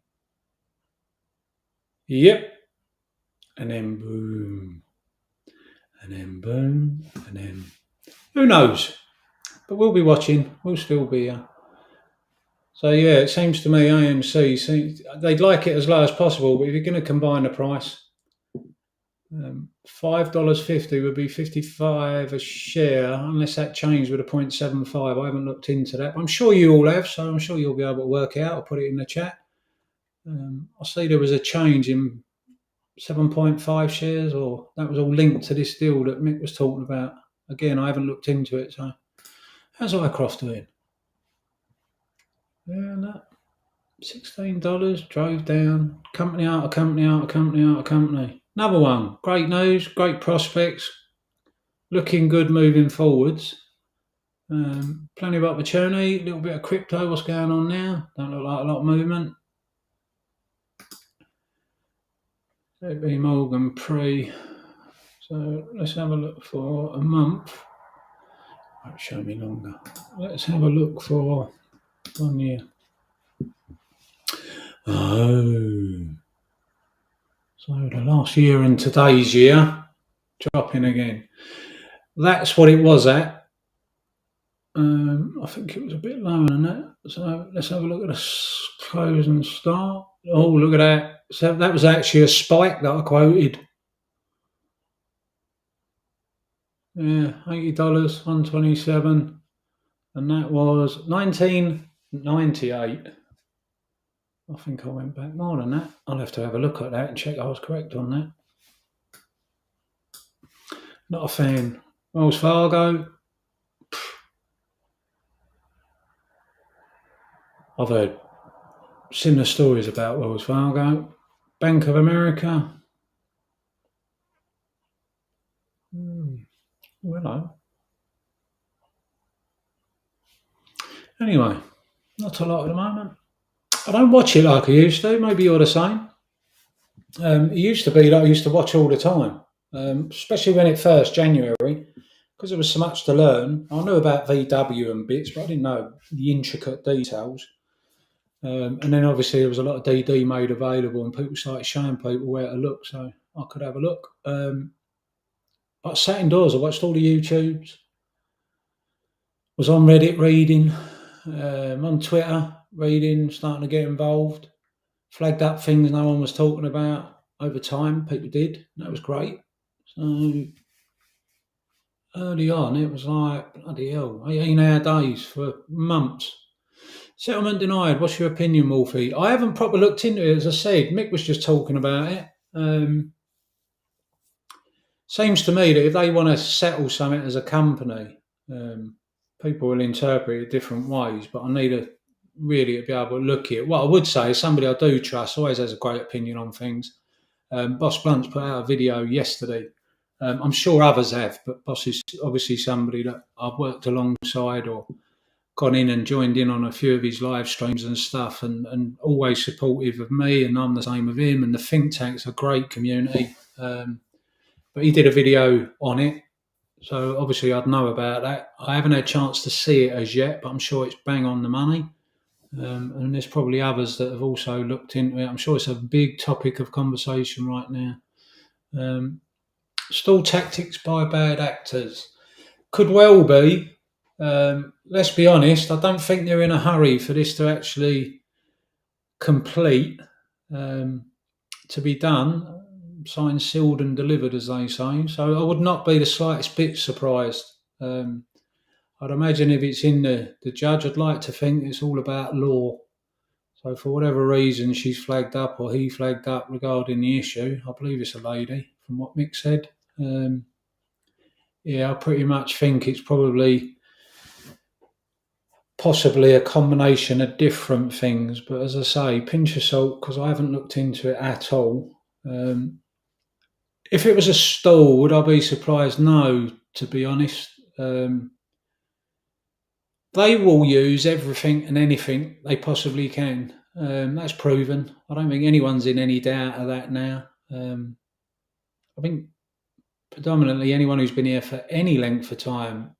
Yep. And then boom. And then boom. And then who knows? But we'll be watching. We'll still be here. So yeah, it seems to me AMC, they'd like it as low as possible, but if you're going to combine the price, $5.50 would be 55 a share, unless that changed with a 0.75. I haven't looked into that. I'm sure you all have, so I'm sure you'll be able to work it out. I'll put it in the chat. I see there was a change in 7.5 shares, or that was all linked to this deal that Mick was talking about. Again, I haven't looked into it, so how's Icroft doing? Yeah, no. $16, drove down, company out of company, out of company, out of company. Another one, great news, great prospects, looking good moving forwards. Plenty of opportunity, a little bit of crypto, what's going on now? Don't look like a lot of movement. JP Morgan pre. So let's have a look for a month. Won't show me longer. Let's have a look for 1 year. Oh. So the last year and today's year, dropping again. That's what it was at. I think it was a bit lower than that. So let's have a look at the close and start. Oh, look at that. So that was actually a spike that I quoted. Yeah, $80, 127. And that was 1998. I think I went back more than that. I'll have to have a look at that and check I was correct on that. Not a fan. Wells Fargo. I've heard similar stories about Wells Fargo, Bank of America. Well, anyway, not a lot at the moment. I don't watch it like I used to. Maybe you're the same. It used to be that I used to watch all the time, especially when it first January, because there was so much to learn. I knew about VW and bits, but I didn't know the intricate details. And then obviously there was a lot of DD made available, and people started showing people where to look, so I could have a look. I sat indoors. I watched all the YouTubes. Was on Reddit reading, on Twitter reading, starting to get involved. Flagged up things no one was talking about over time. People did. That was great. So early on, it was like bloody hell, 18-hour days for months. Settlement denied. What's your opinion, Wolfie? I haven't properly looked into it. As I said, Mick was just talking about it. Seems to me that if they want to settle something as a company, people will interpret it different ways. But I need to really be able to look at it. What I would say is somebody I do trust always has a great opinion on things. Boss Blunt's put out a video yesterday. I'm sure others have, but Boss is obviously somebody that I've worked alongside or gone in and joined in on a few of his live streams and stuff, and always supportive of me, and I'm the same of him. And the think tank's a great community. But he did a video on it, so obviously I'd know about that. I haven't had a chance to see it as yet, but I'm sure it's bang on the money. And there's probably others that have also looked into it. I'm sure it's a big topic of conversation right now. Stall tactics by bad actors. Could well be. Let's be honest, I don't think they're in a hurry for this to actually complete, to be done, signed, sealed, and delivered, as they say. So I would not be the slightest bit surprised. I'd imagine if it's in the judge, I'd like to think it's all about law. So for whatever reason she's flagged up or he flagged up regarding the issue, I believe it's a lady, from what Mick said. Yeah, I pretty much think it's possibly a combination of different things. But as I say, pinch of salt, because I haven't looked into it at all. If it was a stall, would I be surprised? No, to be honest. They will use everything and anything they possibly can. That's proven. I don't think anyone's in any doubt of that now. I think predominantly anyone who's been here for any length of time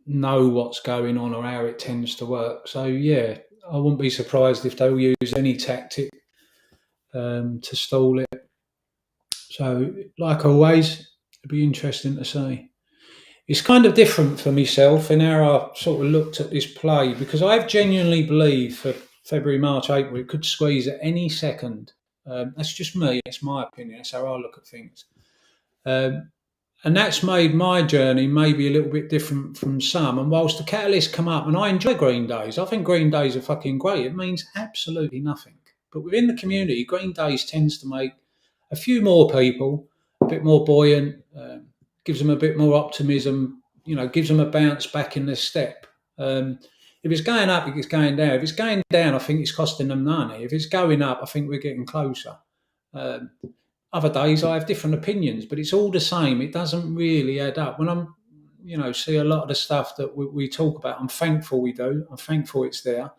know what's going on or how it tends to work. So yeah, I wouldn't be surprised if they'll use any tactic to stall it. So like always, it'd be interesting to see. It's kind of different for myself in how I sort of looked at this play, because I've genuinely believed for February, March, April, it could squeeze at any second. That's just me. It's my opinion. That's how I look at things. And that's made my journey maybe a little bit different from some. And whilst the catalysts come up, and I enjoy Green Days, I think Green Days are fucking great. It means absolutely nothing. But within the community, Green Days tends to make a few more people a bit more buoyant, gives them a bit more optimism, gives them a bounce back in their step. If it's going up, it's going down. If it's going down, I think it's costing them money. If it's going up, I think we're getting closer. Other days I have different opinions, but it's all the same. It doesn't really add up. When I'm, see a lot of the stuff that we talk about, I'm thankful we do. I'm thankful it's there.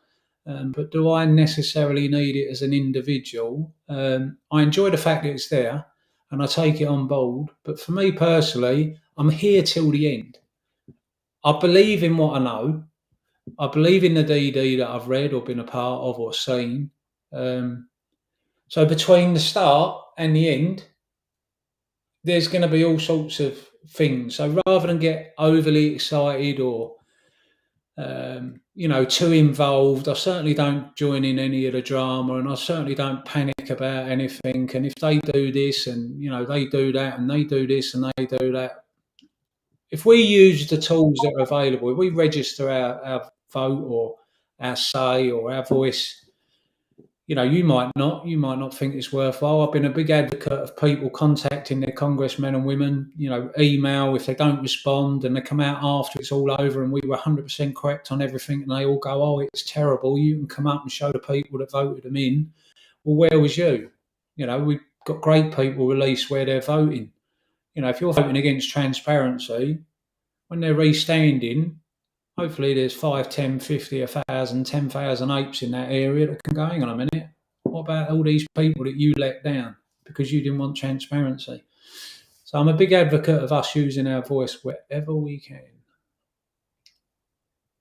But do I necessarily need it as an individual? I enjoy the fact that it's there and I take it on board. But for me personally, I'm here till the end. I believe in what I know. I believe in the DD that I've read or been a part of or seen. So between the start and the end, there's going to be all sorts of things. So rather than get overly excited or too involved, I certainly don't join in any of the drama, and I certainly don't panic about anything. And if they do this and they do that and they do this and they do that, if we use the tools that are available, if we register our vote or our say or our voice, you might not think it's worthwhile. I've been a big advocate of people contacting their congressmen and women, email if they don't respond and they come out after it's all over and we were 100% correct on everything and they all go, oh, it's terrible. You can come up and show the people that voted them in. Well, where was you? We've got great people release where they're voting. If you're voting against transparency, when they're restanding, hopefully there's 5, 10, 50, 1,000, 10,000 apes in that area that can go, hang on a minute, what about all these people that you let down because you didn't want transparency? So I'm a big advocate of us using our voice wherever we can.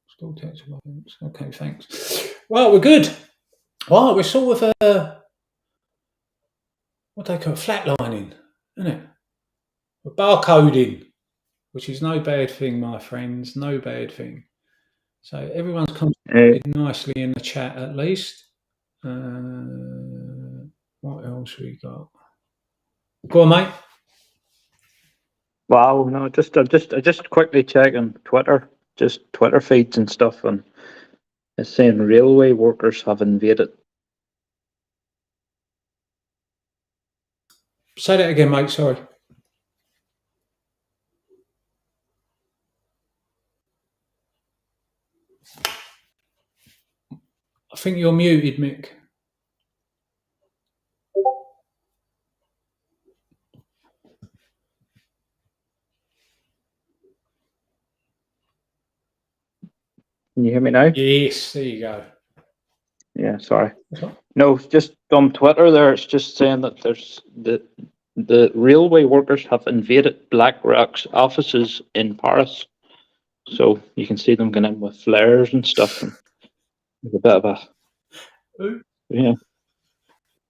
Still text. Okay, thanks. Well, we're good. Well, we're sort of what they call flatlining, isn't it? We're barcoding, which is no bad thing, my friends, no bad thing. So everyone's contributed nicely in the chat, at least. What else we got? Go on, mate.
Wow, no, I just quickly checking Twitter, just Twitter feeds and stuff, and it's saying railway workers have invaded.
Say that again, mate. Sorry. I think you're muted, Mick.
Can you hear me now?
Yes, there you go.
Yeah, sorry. No, just on Twitter there, it's just saying that there's the railway workers have invaded BlackRock's offices in Paris. So you can see them going in with flares and stuff. And there's a bit of a... Yeah.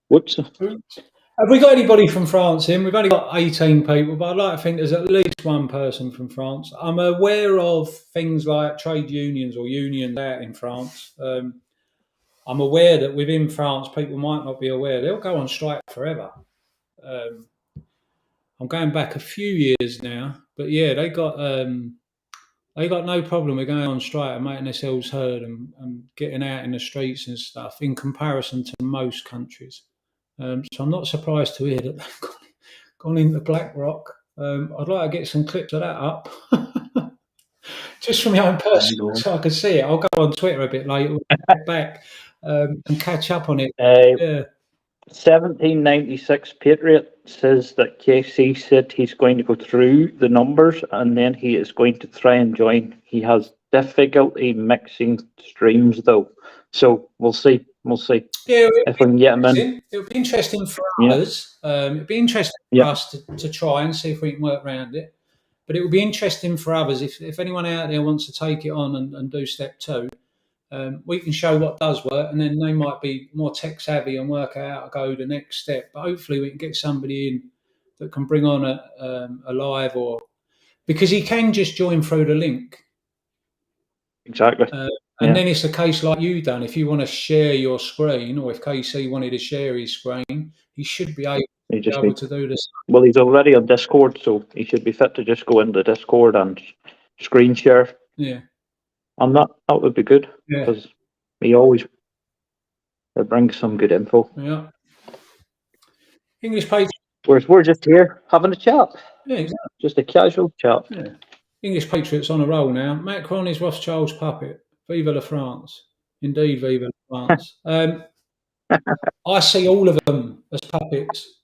Whoops.
Have we got anybody from France in? We've only got 18 people, but I'd like to think there's at least one person from France. I'm aware of things like trade unions or unions out in France. I'm aware that within France, people might not be aware. They'll go on strike forever. I'm going back a few years now, but yeah, they got no problem with going on strike and making themselves heard and getting out in the streets and stuff in comparison to most countries. So I'm not surprised to hear that they've gone into BlackRock. I'd like to get some clips of that up. Just from my own personal, so I can see it. I'll go on Twitter a bit later, get back and catch up on it. Yeah.
1796 Patriot says that KC said he's going to go through the numbers and then he is going to try and join. He has difficulty mixing streams though, so we'll see.
Yeah,
if we can get him in.
It'll be interesting for us. It'd be interesting for us to try and see if we can work around it. But it will be interesting for others if anyone out there wants to take it on and do step 2. We can show what does work, and then they might be more tech savvy and work out how to go the next step. But hopefully, we can get somebody in that can bring on a live, or because he can just join through the link.
Exactly.
And then it's a case like you done. If you want to share your screen, or if KC wanted to share his screen, he should be able to do this.
Well, he's already on Discord, so he should be fit to just go into Discord and screen share.
Yeah.
And that would be good, because he always brings some good info.
Yeah. English Patriots.
Whereas we're just here having a chat.
Yeah, exactly.
Just a casual chat.
Yeah. English Patriots on a roll now. Macron is Rothschild's puppet. Vive la France. Indeed, vive la France. I see all of them as puppets.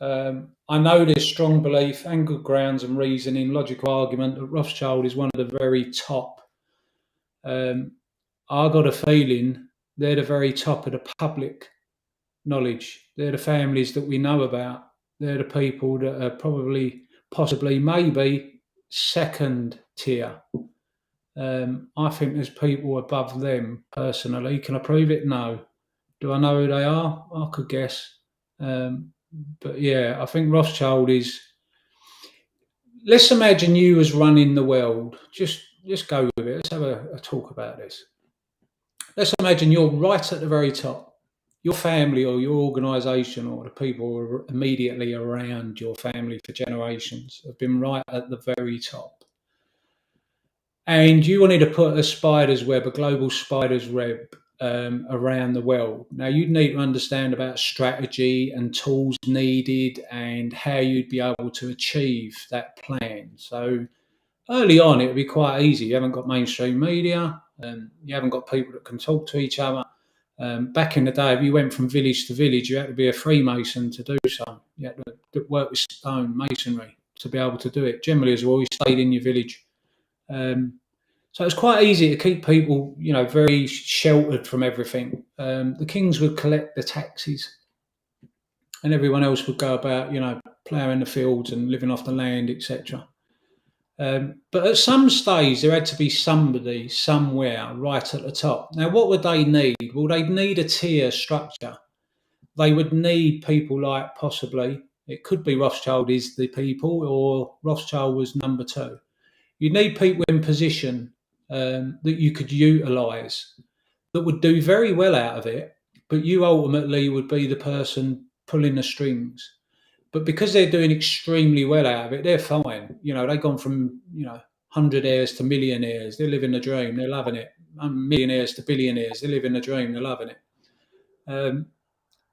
I know there's strong belief and good grounds and reasoning, logical argument that Rothschild is one of the very top. I got a feeling they're the very top of the public knowledge. They're the families that we know about. They're the people that are probably, possibly, maybe second tier. I think there's people above them personally. Can I prove it? No. Do I know who they are? I could guess. But yeah, I think Rothschild is. Let's imagine you as running the world. Just go with it. Let's have a talk about this. Let's imagine you're right at the very top. Your family or your organisation or the people who are immediately around your family for generations have been right at the very top. And you wanted to put a spider's web, a global spider's web around the world. Now, you'd need to understand about strategy and tools needed and how you'd be able to achieve that plan. So early on, it would be quite easy. You haven't got mainstream media, you haven't got people that can talk to each other. Back in the day, if you went from village to village, you had to be a Freemason to do so. You had to work with stone masonry to be able to do it. Generally, as well, you stayed in your village. So it's quite easy to keep people, very sheltered from everything. The kings would collect the taxes, and everyone else would go about, ploughing the fields and living off the land, etc. But at some stage, there had to be somebody somewhere right at the top. Now, what would they need? Well, they'd need a tier structure. They would need people like, possibly, it could be Rothschild is the people, or Rothschild was number two. You need people in position that you could utilise, that would do very well out of it, but you ultimately would be the person pulling the strings. But because they're doing extremely well out of it, they're fine. They've gone from, 100 heirs to millionaires. They're living the dream. They're loving it. Millionaires to billionaires. They're living the dream. They're loving it.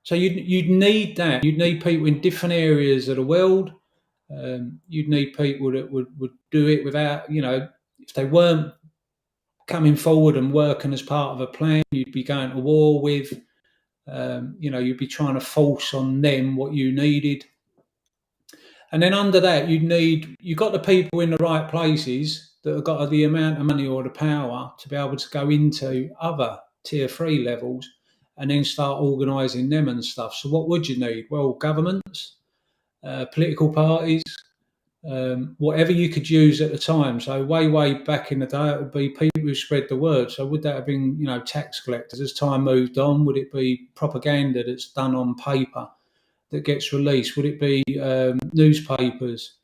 So you'd need that. You'd need people in different areas of the world. You'd need people that would do it without, if they weren't coming forward and working as part of a plan, you'd be going to war with. You'd be trying to force on them what you needed. And then under that, you've got the people in the right places that have got the amount of money or the power to be able to go into other tier 3 levels and then start organising them and stuff. So what would you need? Well, governments, political parties, whatever you could use at the time. So way back in the day, it would be people who spread the word. So would that have been, tax collectors? As time moved on, would it be propaganda that's done on paper that gets released? Would it be newspapers?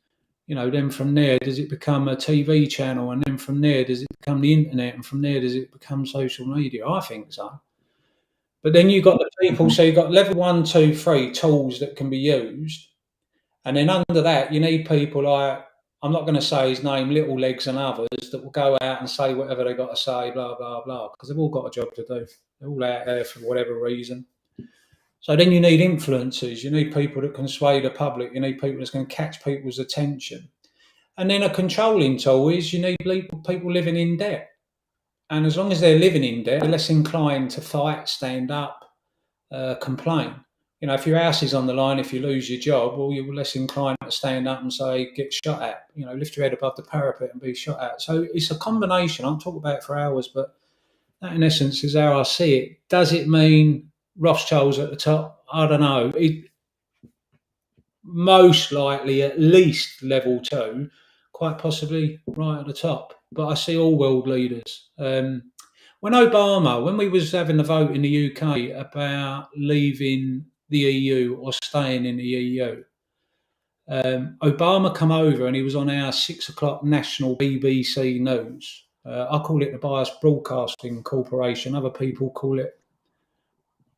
Then from there, does it become a TV channel? And then from there, does it become the internet? And from there, does it become social media? I think so. But then you've got the people, so you've got level 1, 2, 3 tools that can be used. And then under that, you need people like, I'm not going to say his name, Little Legs and others, that will go out and say whatever they've got to say, blah, blah, blah, because they've all got a job to do. They're all out there for whatever reason. So then you need influencers. You need people that can sway the public. You need people that's going to catch people's attention. And then a controlling tool is you need people living in debt. And as long as they're living in debt, they're less inclined to fight, stand up, complain. If your house is on the line, if you lose your job, well, you're less inclined to stand up and say, get shot at. Lift your head above the parapet and be shot at. So it's a combination. I'll talk about it for hours, but that in essence is how I see it. Does it mean Rothschild's at the top? I don't know. Most likely at least level 2, quite possibly right at the top. But I see all world leaders. When we was having the vote in the UK about leaving the EU or staying in the EU, Obama come over and he was on our 6 o'clock national BBC news. I call it the Biased Broadcasting Corporation. Other people call it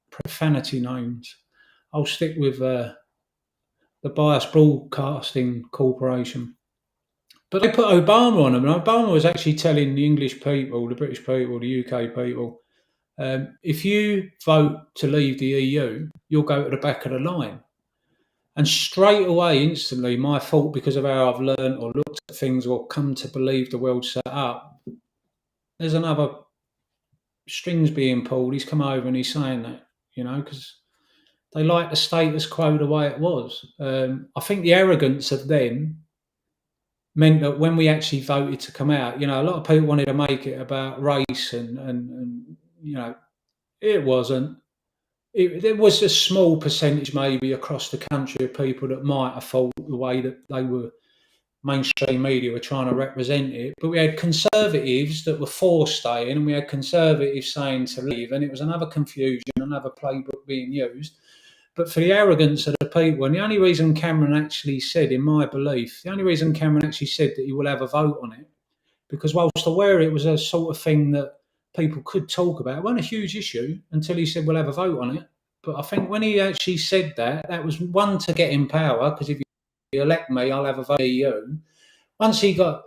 profanity names. I'll stick with the Biased Broadcasting Corporation. But they put Obama on them, and Obama was actually telling the English people, the British people, the UK people, if you vote to leave the EU, you'll go to the back of the line. And straight away, instantly, my fault, because of how I've learned or looked at things or come to believe the world's set up, there's another strings being pulled. He's come over and he's saying that, because they like the status quo the way it was. I think the arrogance of them meant that when we actually voted to come out, a lot of people wanted to make it about race and it wasn't. There was a small percentage maybe across the country of people that might have thought the way that they were mainstream media were trying to represent it. But we had conservatives that were for staying and we had conservatives saying to leave, and it was another confusion, another playbook being used. But for the arrogance of the people, and the only reason Cameron actually said, in my belief, that he will have a vote on it, because whilst aware it was a sort of thing that people could talk about, it wasn't a huge issue until he said, we'll have a vote on it. But I think when he actually said that was one, to get in power, because if you elect me, I'll have a vote for you. Once he got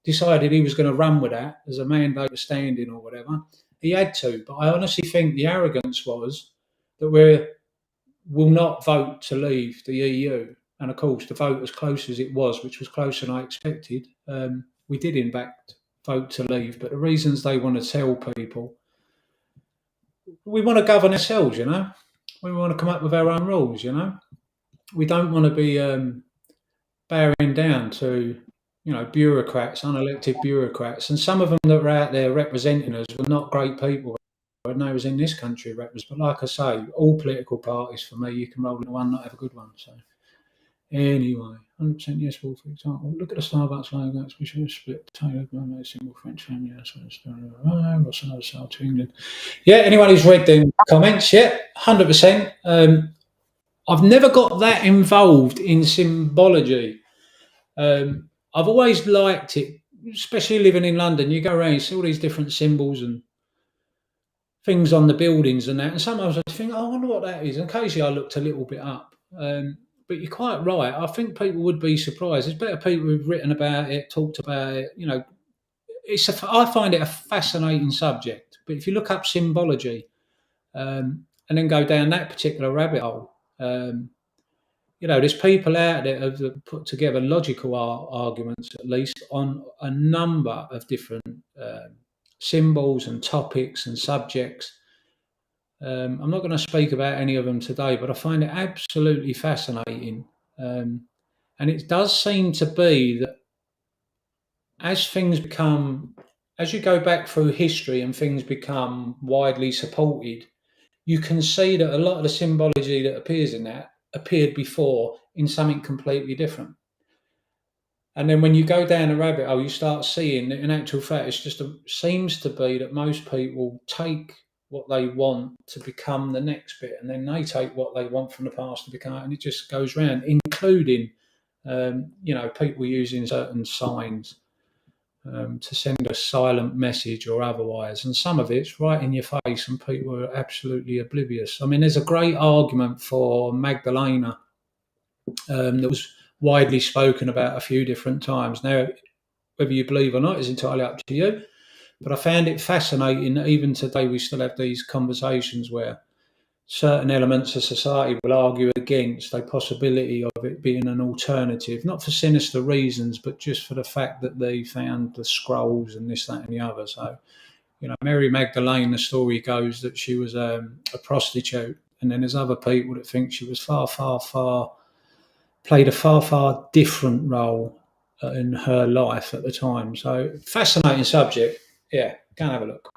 decided he was going to run with that as a mandate for standing or whatever, he had to. But I honestly think the arrogance was that will not vote to leave the EU. And of course, the vote, as close as it was, which was closer than I expected, we did in fact vote to leave. But the reasons they want to tell people, we want to govern ourselves, you know. We want to come up with our own rules, you know. We don't want to be bowing down to, bureaucrats, unelected bureaucrats. And some of them that were out there representing us were not great people. And they was in this country represented. But like I say, all political parties for me, you can roll into one, not have a good one. So anyway, 100% yes, for example. Look at the Starbucks logo. We should have split Taylor, a single French fan. Yes, what's another sale to England? Yeah, anyone who's read the comments, yeah, 100%. I've never got that involved in symbology. I've always liked it, especially living in London. You go around, you see all these different symbols and things on the buildings and that. And sometimes I think, oh, I wonder what that is. And occasionally I looked a little bit up. But you're quite right. I think people would be surprised. There's better people who've written about it, talked about it. You know, I find it a fascinating subject. But if you look up symbology and then go down that particular rabbit hole, there's people out there that have put together logical arguments, at least, on a number of different symbols and topics and subjects. I'm not going to speak about any of them today, but I find it absolutely fascinating. And it does seem to be that as you go back through history and things become widely supported, you can see that a lot of the symbology that appears in that appeared before in something completely different. And then when you go down a rabbit hole, you start seeing that in actual fact, seems to be that most people take what they want to become the next bit, and then they take what they want from the past to become, and it just goes round, including, people using certain signs to send a silent message or otherwise. And some of it's right in your face, and people are absolutely oblivious. I mean, there's a great argument for Magdalena that was widely spoken about a few different times. Now, whether you believe or not is entirely up to you. But I found it fascinating that even today we still have these conversations where certain elements of society will argue against a possibility of it being an alternative, not for sinister reasons, but just for the fact that they found the scrolls and this, that, and the other. So, Mary Magdalene, the story goes that she was a prostitute, and then there's other people that think she was played a far different role in her life at the time. So, fascinating subject. Yeah, go and have a look.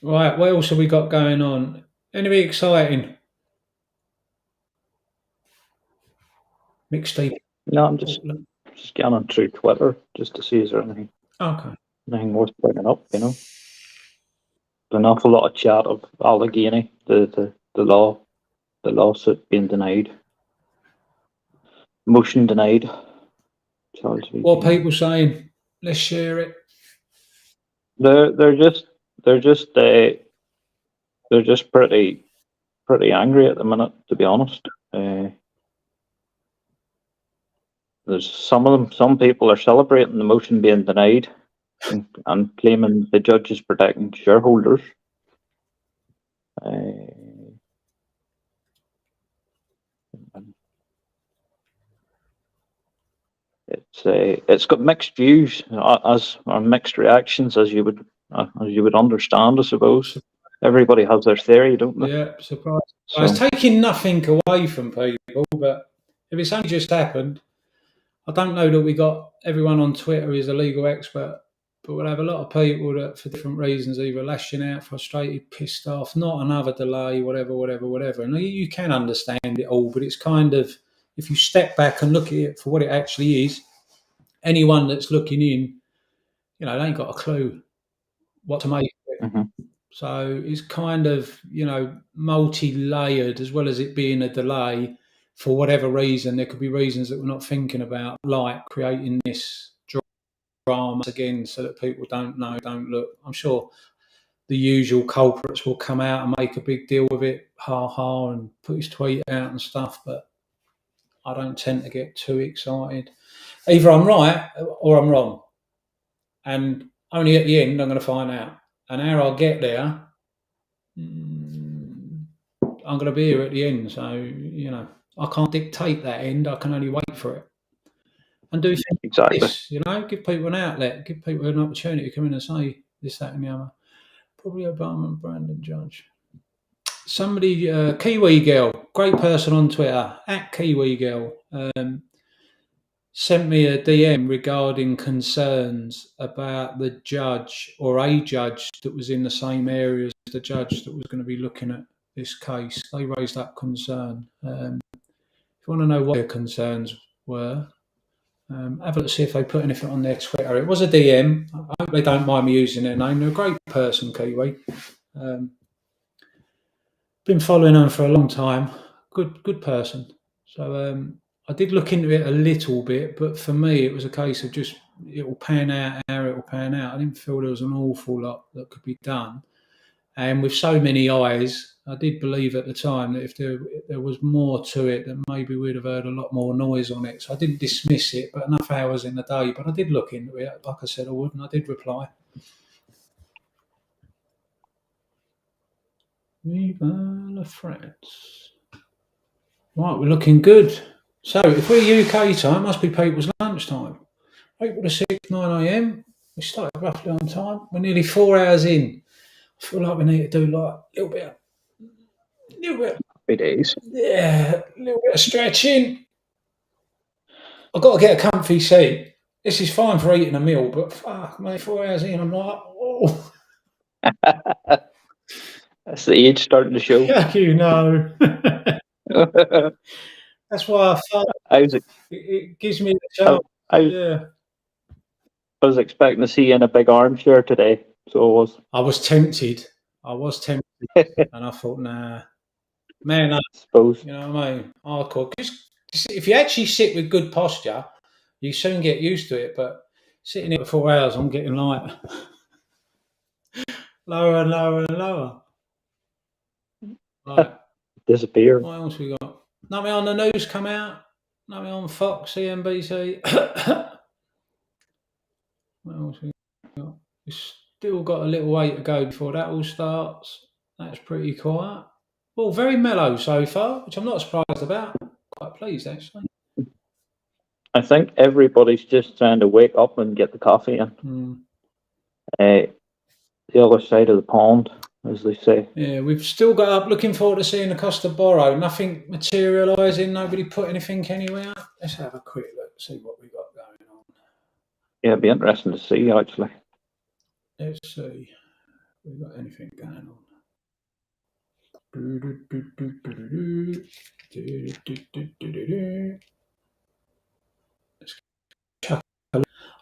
Right, what else have we got going on? Anything exciting? Mixtape.
No, I'm just scanning through Twitter just to see is there anything worth bringing up. There's an awful lot of chat of Allegheny, the lawsuit being denied, motion denied.
What people saying? Let's share it.
They're just pretty angry at the minute, to be honest. There's some people are celebrating the motion being denied and claiming the judge is protecting shareholders. It's got mixed views mixed reactions, as you would understand, I suppose. Everybody has their theory, don't they?
Yeah, surprise. So, it's taking nothing away from people, but if it's only just happened, I don't know that we got everyone on Twitter is a legal expert, but we'll have a lot of people that, for different reasons, either lashing out, frustrated, pissed off, not another delay, whatever. And you can understand it all, but it's kind of, if you step back and look at it for what it actually is, anyone that's looking in, they ain't got a clue what to make of it.
Mm-hmm.
So it's kind of, multi-layered, as well as it being a delay for whatever reason. There could be reasons that we're not thinking about, like creating this drama again so that people don't look. I'm sure the usual culprits will come out and make a big deal of it, ha ha, and put his tweet out and stuff. But I don't tend to get too excited. Either I'm right or I'm wrong, and only at the end I'm going to find out. And how I get there, I'm going to be here at the end. So I can't dictate that end. I can only wait for it and do things
Exactly.
like this. Give people an outlet, give people an opportunity to come in and say this, that, and the other. Probably Obama and Brandon Judge. Somebody, Kiwi Girl, great person on Twitter, at Kiwi Girl, sent me a DM regarding concerns about the judge or a judge that was in the same area as the judge that was going to be looking at this case. They raised that concern. If you want to know what their concerns were, have a look, see if they put anything on their Twitter. It was a DM. I hope they don't mind me using their name. They're a great person, Kiwi. Been following them for a long time. Good person. So I did look into it a little bit, but for me, it was a case of just it will pan out how it will pan out. I didn't feel there was an awful lot that could be done. And with so many eyes, I did believe at the time that if there was more to it, then maybe we'd have heard a lot more noise on it. So I didn't dismiss it, but enough hours in the day. But I did look into it, like I said I would, and I did reply. Viva la France. Right, we're looking good. So if we're UK time, it must be people's lunchtime. April the 6th, 9 a.m. We started roughly on time. We're nearly 4 hours in. I feel like we need to do like a little bit.
Happy days.
Yeah, a little bit of stretching. I've got to get a comfy seat. This is fine for eating a meal, but fuck, mate, 4 hours in, I'm like, oh.
That's the age starting to show.
Yeah, That's why I thought it gives me the chance.
I was expecting to see you in a big armchair today, so I was.
I was tempted, and I thought, nah, man, I
suppose.
You know what I mean? Hardcore. Because if you actually sit with good posture, you soon get used to it. But sitting here for 4 hours, I'm getting like lower and lower and lower. Right.
Disappear.
What else we got? Nothing on the news come out. Nothing on Fox, CNBC. What else we got? We've still got a little way to go before that all starts. That's pretty quiet. Well, very mellow so far, which I'm not surprised about. Quite pleased, actually.
I think everybody's just trying to wake up and get the coffee in. The other side of the pond, as they say.
Yeah, we've still got up. Looking forward to seeing the cost of borrow. Nothing materialising. Nobody put anything anywhere. Let's have a quick look, see what we got going on.
Yeah, it'd be interesting to see, actually.
Let's see. Have we got anything going on?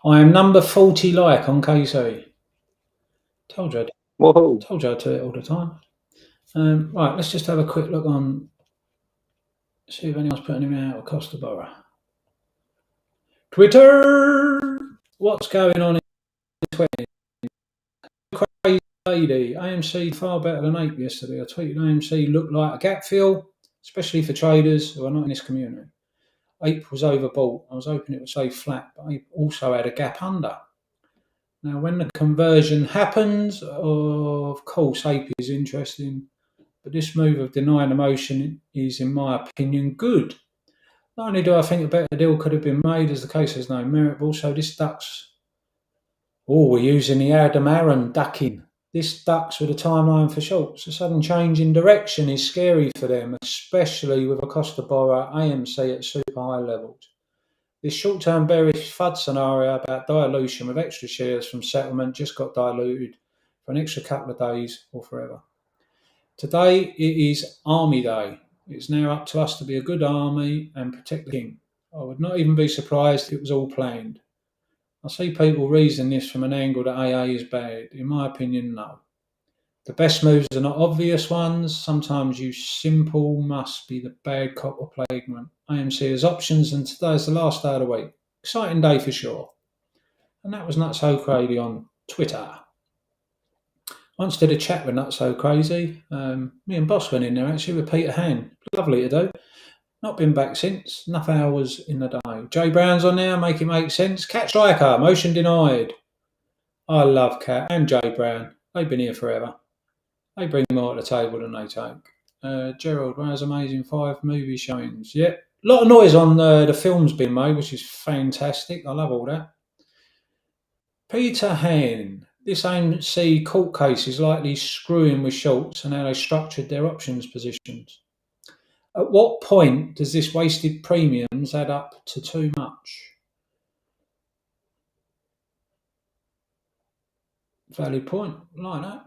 I am number 40 like on KC. Told you.
Whoa.
Told you I'd do it all the time. Right, let's just have a quick look on. See if anyone's put anything out of cost of borrow. Twitter. What's going on in Twitter? Crazy lady. AMC far better than Ape yesterday. I tweeted AMC looked like a gap fill, especially for traders who are not in this community. Ape was overbought. I was hoping it would stay flat, but Ape also had a gap under. Now, when the conversion happens, of course, Ape is interesting, but this move of denying the motion is, in my opinion, good. Not only do I think a better deal could have been made, as the case has no merit, but also this ducks. Oh, we're using the Adam Aaron ducking. This ducks with a timeline for shorts. A sudden change in direction is scary for them, especially with a cost of borrow AMC at super high levels. This short-term bearish FUD scenario about dilution with extra shares from settlement just got diluted for an extra couple of days or forever. Today it is Army Day. It's now up to us to be a good army and protect the king. I would not even be surprised if it was all planned. I see people reason this from an angle that AA is bad. In my opinion, no. The best moves are not obvious ones. Sometimes you simple must be the bad cop or plaguement. AMC has options, and today is the last day of the week. Exciting day for sure. And that was not so crazy on Twitter. Once did a chat with Not So Crazy. Me and Boss went in there actually with Peter Han. Lovely to do. Not been back since. Enough hours in the day. Jay Brown's on there, make it make sense. Cat Striker, motion denied. I love Cat and Jay Brown. They've been here forever. They bring more to the table than they take. Gerald, has amazing 5 movie showings. Yep. A lot of noise on the films being made, which is fantastic. I love all that. Peter Han. This AMC court case is likely screwing with Schultz and how they structured their options positions. At what point does this wasted premiums add up to too much? Valid point. Like that.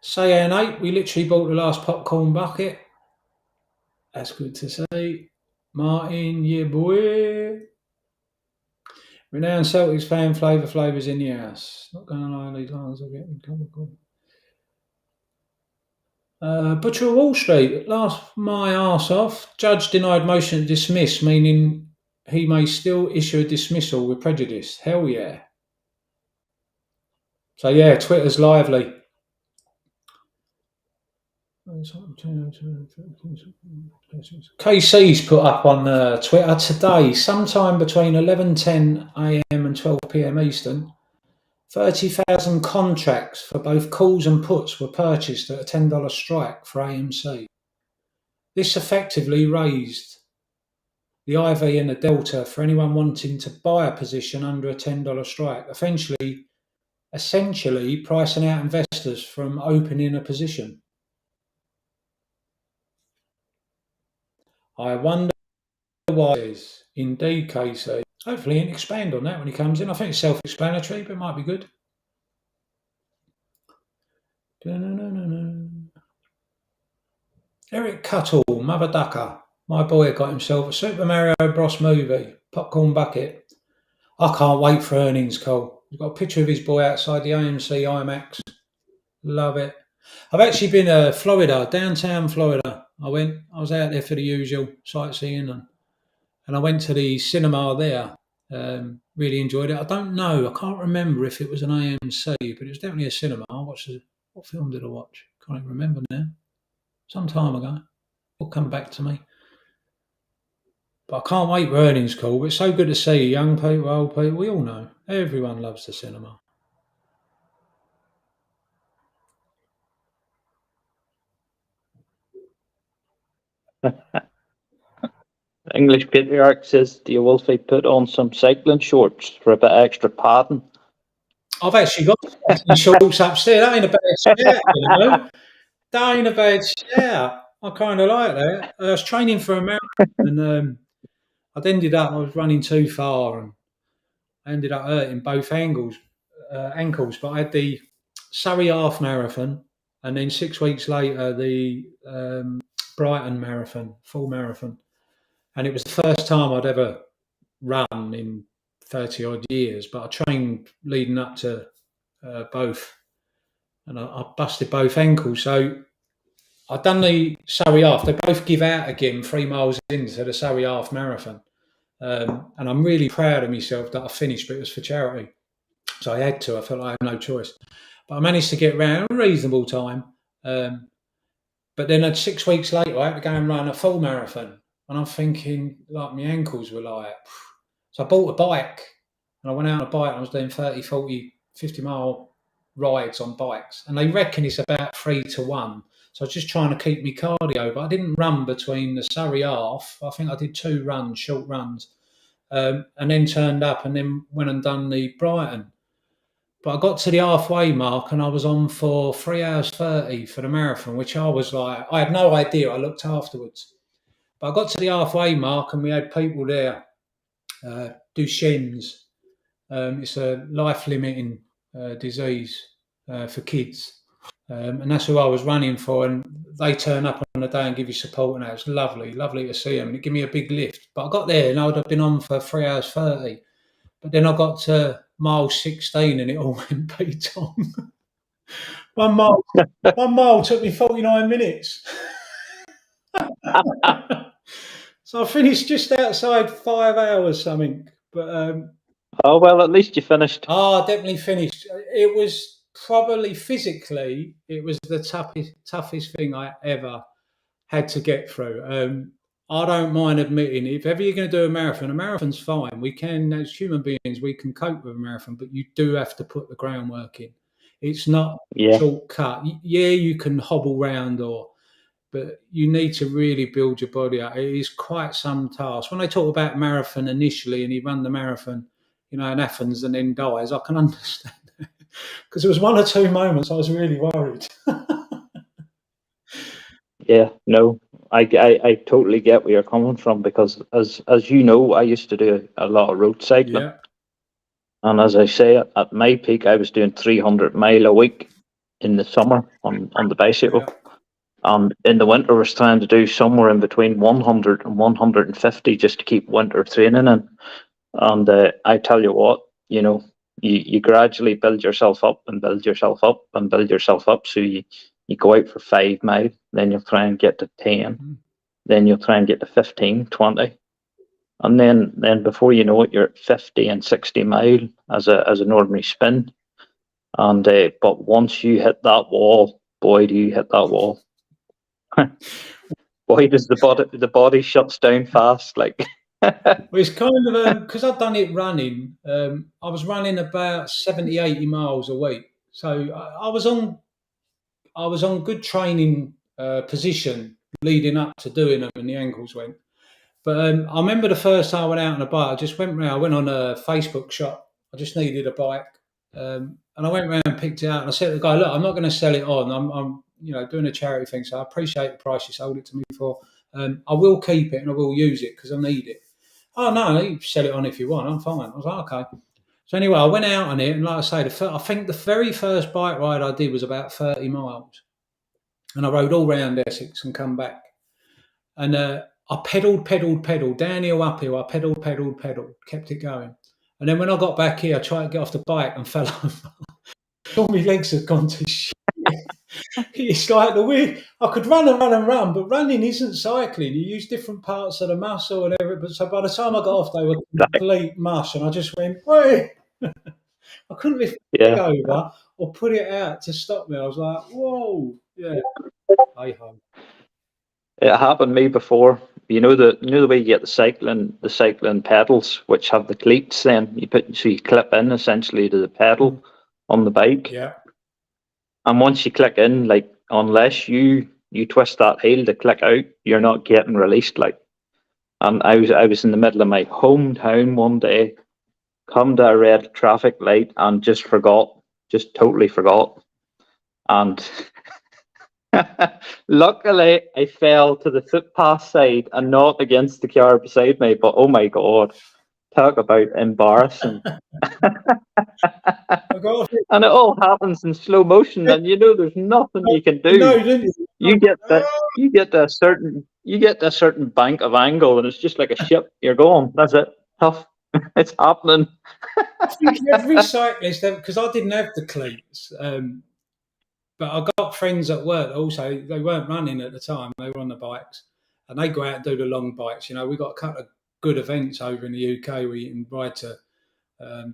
Say an 8, we literally bought the last popcorn bucket. That's good to see. Martin, yeah boy. Renowned Celtics fan, Flavors in the house. Not going to lie, these lines are getting comical. Butcher of Wall Street, laughed my arse off. Judge denied motion to dismiss, meaning he may still issue a dismissal with prejudice. Hell yeah. So yeah, Twitter's lively. KC's put up on Twitter today, sometime between 11:10 a.m. and 12 p.m. Eastern, 30,000 contracts for both calls and puts were purchased at a $10 strike for AMC. This effectively raised the IV and the delta for anyone wanting to buy a position under a $10 strike, essentially pricing out investors from opening a position. I wonder why it is. Indeed, KC. Hopefully he can expand on that when he comes in. I think it's self-explanatory, but it might be good. Eric Cuttle, Mother Ducker. My boy got himself a Super Mario Bros. Movie, popcorn bucket. I can't wait for earnings call. He's got a picture of his boy outside the AMC IMAX. Love it. I've actually been to Florida, downtown Florida. I was out there for the usual sightseeing and I went to the cinema there. Really enjoyed it. I don't know. I can't remember if it was an AMC, but it was definitely a cinema. What film did I watch? Can't even remember now. Some time ago. It'll come back to me. But I can't wait for earnings call. It's so good to see young people, old people. We all know. Everyone loves the cinema.
English Patriarch says, do you Wolfie put on some cycling shorts for a bit extra padding?
I've actually got some shorts upstairs. That ain't a bad shout, you know. That ain't a bad shout. I kind of like that. I was training for a marathon and I was running too far and I ended up hurting both ankles. But I had the Surrey half marathon and then 6 weeks later the Brighton marathon, full marathon. And it was the first time I'd ever run in 30 odd years, but I trained leading up to both and I busted both ankles. So I'd done the Surrey half. They both give out again 3 miles into the Surrey half marathon. And I'm really proud of myself that I finished, but it was for charity. So I had to. I felt like I had no choice. But I managed to get around a reasonable time. But then 6 weeks later, I had to go and run a full marathon. And I'm thinking, like, my ankles were like... So I bought a bike. And I went out on a bike and I was doing 30, 40, 50-mile rides on bikes. And they reckon it's about 3 to 1. So I was just trying to keep my cardio. But I didn't run between the Surrey half. I think I did 2 runs, short runs. And then turned up and then went and done the Brighton. But I got to the halfway mark and I was on for 3 hours 30 for the marathon, which I was like, I had no idea. I looked afterwards. But I got to the halfway mark and we had people there, Duchenne's. It's a life-limiting disease for kids. And that's who I was running for. And they turn up on the day and give you support. And it was lovely to see them. And it gave me a big lift. But I got there and I would have been on for 3 hours 30. But then I got to mile 16 and it all went beat on. one mile took me 49 minutes. So I finished just outside 5 hours something. But
oh, well, at least you finished.
I definitely finished. It was probably physically, it was the toughest thing I ever had to get through. I don't mind admitting, if ever you're going to do a marathon's fine. We can, as human beings, we can cope with a marathon, but you do have to put the groundwork in. It's not a
Yeah,
shortcut. Yeah, you can hobble round, but you need to really build your body up. It is quite some task. When they talk about marathon initially, and he run the marathon, in Athens and then dies, I can understand that. Because there was one or two moments I was really worried.
yeah, no, I totally get where you're coming from, because as you know, I used to do a lot of road cycling,
Yeah,
and as I say, at my peak, I was doing 300 mile a week in the summer on the
yeah.
bicycle, and in the winter, I was trying to do somewhere in between 100 and 150 just to keep winter training in. And I tell you what, you gradually build yourself up and build yourself up and build yourself up. So you go out for 5 mile, then you'll try and get to 10,
Mm.
then you'll try and get to 15, 20. And then before you know it, you're at 50 and 60 mile as an ordinary spin. And but once you hit that wall, boy, do you hit that wall. Boy, does the body shuts down fast. Like,
Well, it's kind of because I've done it running. I was running about 70, 80 miles a week, so I was on good training position leading up to doing them, and the ankles went. But I remember the first time I went out on a bike. I just went round. I went on a Facebook shop. I just needed a bike, and I went round and picked it out. And I said to the guy, "Look, I'm not going to sell it on. I'm doing a charity thing, so I appreciate the price you sold it to me for. I will keep it and I will use it because I need it." "Oh no, you can sell it on if you want. I'm fine." I was like, "Okay." So anyway, I went out on it, and like I say, I think the very first bike ride I did was about 30 miles, and I rode all round Essex and come back. And I pedalled downhill, uphill. I pedalled, kept it going. And then when I got back here, I tried to get off the bike and fell over. All my legs had gone to shit. It's like the weird. I could run and run and run, but running isn't cycling. You use different parts of the muscle and everything. But so by the time I got off, they were complete mush, and I just went, "Wait!" I couldn't lift my leg
yeah,
over or put it out to stop me. I was like, "Whoa, yeah." Hey ho.
it happened to me before. You know the way you get the cycling pedals, which have the cleats. Then you clip in essentially to the pedal on the bike,
Yeah.
and once you click in, like, unless you twist that heel to click out, you're not getting released. Like, and I was in the middle of my hometown one day, come to a red traffic light, and just totally forgot, and luckily, I fell to the footpath side and not against the car beside me. But oh my god, talk about embarrassing!
I got off
And it all happens in slow motion,
it.
and there's nothing you can
You know,
do.
didn't you?
You get that. You get to a certain bank of angle, and it's just like a ship. You're going. That's it. Tough. It's happening.
I think every cyclist, because I didn't have the cleats, but I got friends at work that also, they weren't running at the time, they were on the bikes, and they go out and do the long bikes. We got a couple of good events over in the UK where you can ride to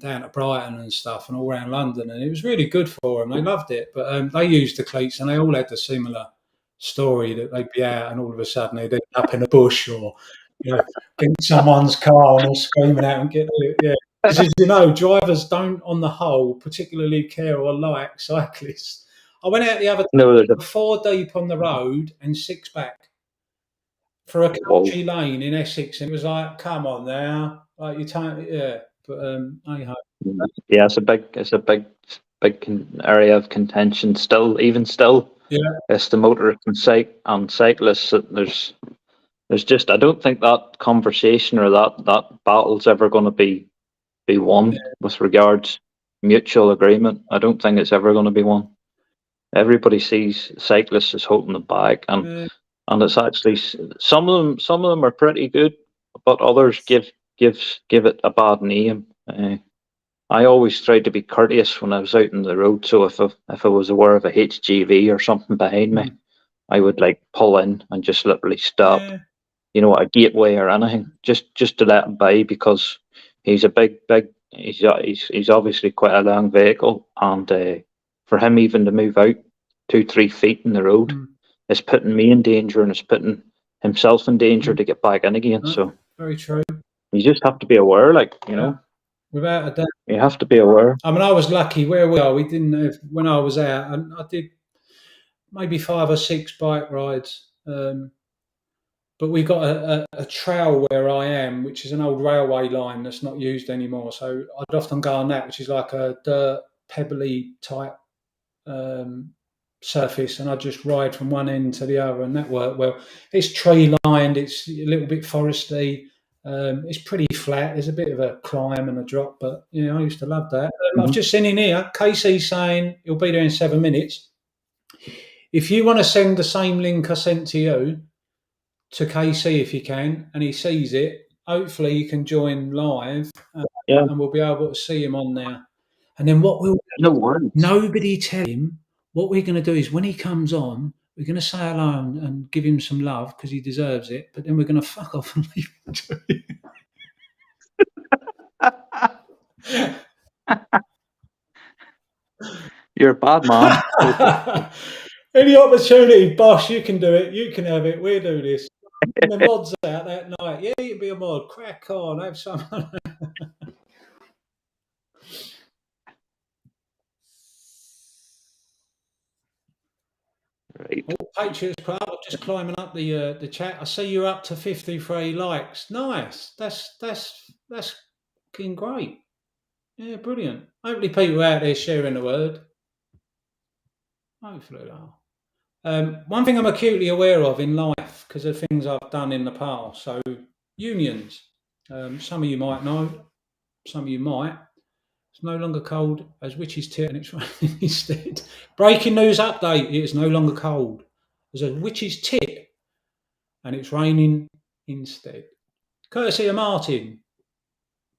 down to Brighton and stuff and all around London, and it was really good for them. They loved it, but they used the cleats, and they all had the similar story that they'd be out and all of a sudden they'd end up in a bush or get in someone's car and they're screaming out and get yeah. Because as you know, drivers don't, on the whole, particularly care or like cyclists. I went out the other
No, there's a
day, four deep on the road and six back for a
whoa.
country lane in Essex, and it was like, come on now, like you can't, yeah. But anyhow,
Yeah, it's a big area of contention still. Even still,
yeah,
it's the motorists and cyclists. There's just, I don't think that conversation or that battle's ever going to be won with regards mutual agreement. I don't think it's ever going to be won. Everybody sees cyclists as holding them back, and
yeah,
and it's actually some of them are pretty good, but others give it a bad name. I always tried to be courteous when I was out on the road. So if I was aware of a HGV or something behind me,
mm,
I would like pull in and just literally stop,
yeah,
at a gateway or anything, just to let him by, because he's a big. He's obviously quite a long vehicle, and for him even to move out 2-3 feet in the road is putting me in danger, and it's putting himself in danger to get back in again. So
very true.
You just have to be aware, like, you know.
Without a doubt.
You have to be aware.
I mean, I was lucky where we are. We didn't have, when I was out, and I did maybe 5 or 6 bike rides. But we got a trail where I am, which is an old railway line that's not used anymore. So I'd often go on that, which is like a dirt, pebbly type surface, and I'd just ride from one end to the other, and that worked well. It's tree lined, it's a little bit foresty, it's pretty flat. There's a bit of a climb and a drop, but you know, I used to love that. I've just seen in here, Casey saying he'll be there in 7 minutes. If you want to send the same link I sent to you to KC if you can, and he sees it, hopefully he can join live, and we'll be able to see him on there. And then what we'll
no worries.
Nobody tell him. What we're going to do is when he comes on, we're going to say hello and give him some love because he deserves it. But then we're going to fuck off and leave him to it.
You're a bad man.
Any opportunity, boss, you can do it. You can have it. We'll do this. And the mods out that night. Yeah, you can be a mod. Crack on. Have some.
Right.
Oh, Patriots Club, I'm just climbing up the chat. I see you're up to 53 likes. Nice. That's fucking great. Yeah, brilliant. Hopefully people out there sharing the word. Hopefully they are. One thing I'm acutely aware of in life, because of things I've done in the past, so unions. Some of you might know, some of you might. It's no longer cold as witch's tit, and it's raining instead. Breaking news update, it is no longer cold as a witch's tit, and it's raining instead. Courtesy of Martin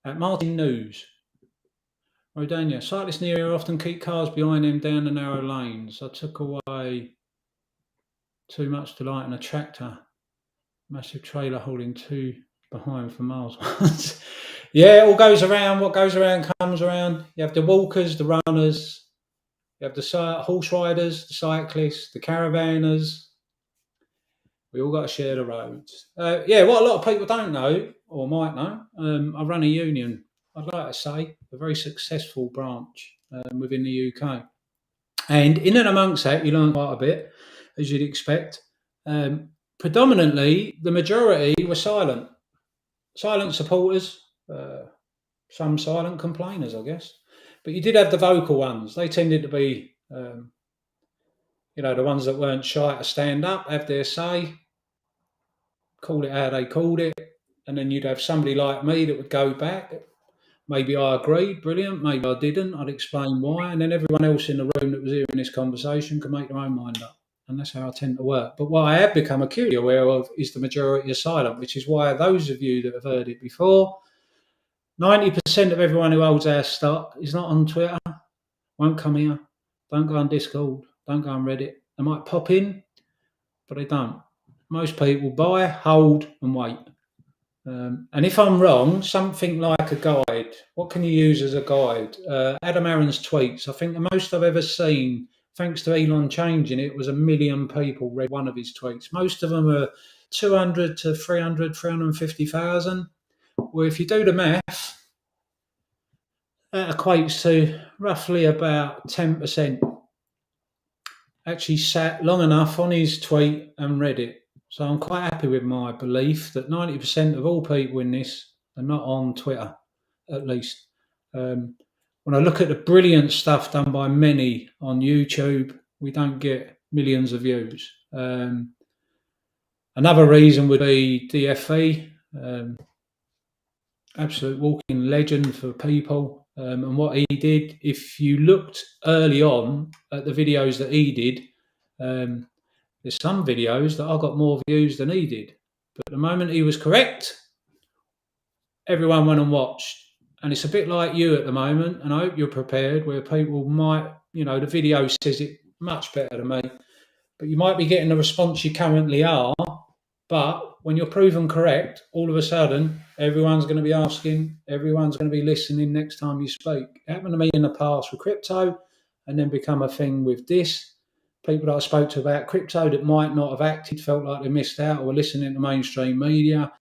at Martin News. Rodania, cyclists near here often keep cars behind them down the narrow lanes. I took away too much delight in a tractor. Massive trailer holding 2 behind for miles. Yeah, it all goes around. What goes around comes around. You have the walkers, the runners. You have the horse riders, the cyclists, the caravanners. We all got to share the roads. Yeah, what a lot of people don't know, or might know, I run a union. I'd like to say a very successful branch within the UK. And in and amongst that, you learn quite a bit, as you'd expect. Predominantly, the majority were silent supporters, some silent complainers, I guess. But you did have the vocal ones. They tended to be, the ones that weren't shy to stand up, have their say, call it how they called it. And then you'd have somebody like me that would go back. Maybe I agreed, brilliant. Maybe I didn't. I'd explain why. And then everyone else in the room that was hearing this conversation could make their own mind up. And that's how I tend to work. But what I have become acutely aware of is the majority are silent, which is why those of you that have heard it before, 90% of everyone who holds our stock is not on Twitter, won't come here, don't go on Discord, don't go on Reddit. They might pop in, but they don't. Most people buy, hold, and wait. And if I'm wrong, something like a guide. What can you use as a guide? Adam Aaron's tweets. I think the most I've ever seen, thanks to Elon changing it, was 1 million people read one of his tweets. Most of them are 200 to 300, 350,000. Well, if you do the math, that equates to roughly about 10% actually sat long enough on his tweet and read it. So I'm quite happy with my belief that 90% of all people in this are not on Twitter, at least. When I look at the brilliant stuff done by many on YouTube, we don't get millions of views. Another reason would be DFE, absolute walking legend for people. And what he did, if you looked early on at the videos that he did, there's some videos that I got more views than he did. But the moment he was correct, everyone went and watched. And it's a bit like you at the moment, and I hope you're prepared, where people might, the video says it much better than me, but you might be getting the response you currently are. But when you're proven correct, all of a sudden, everyone's going to be asking, everyone's going to be listening next time you speak. It happened to me in the past with crypto. and then become a thing with this. People that I spoke to about crypto that might not have acted, felt like they missed out or were listening to mainstream media.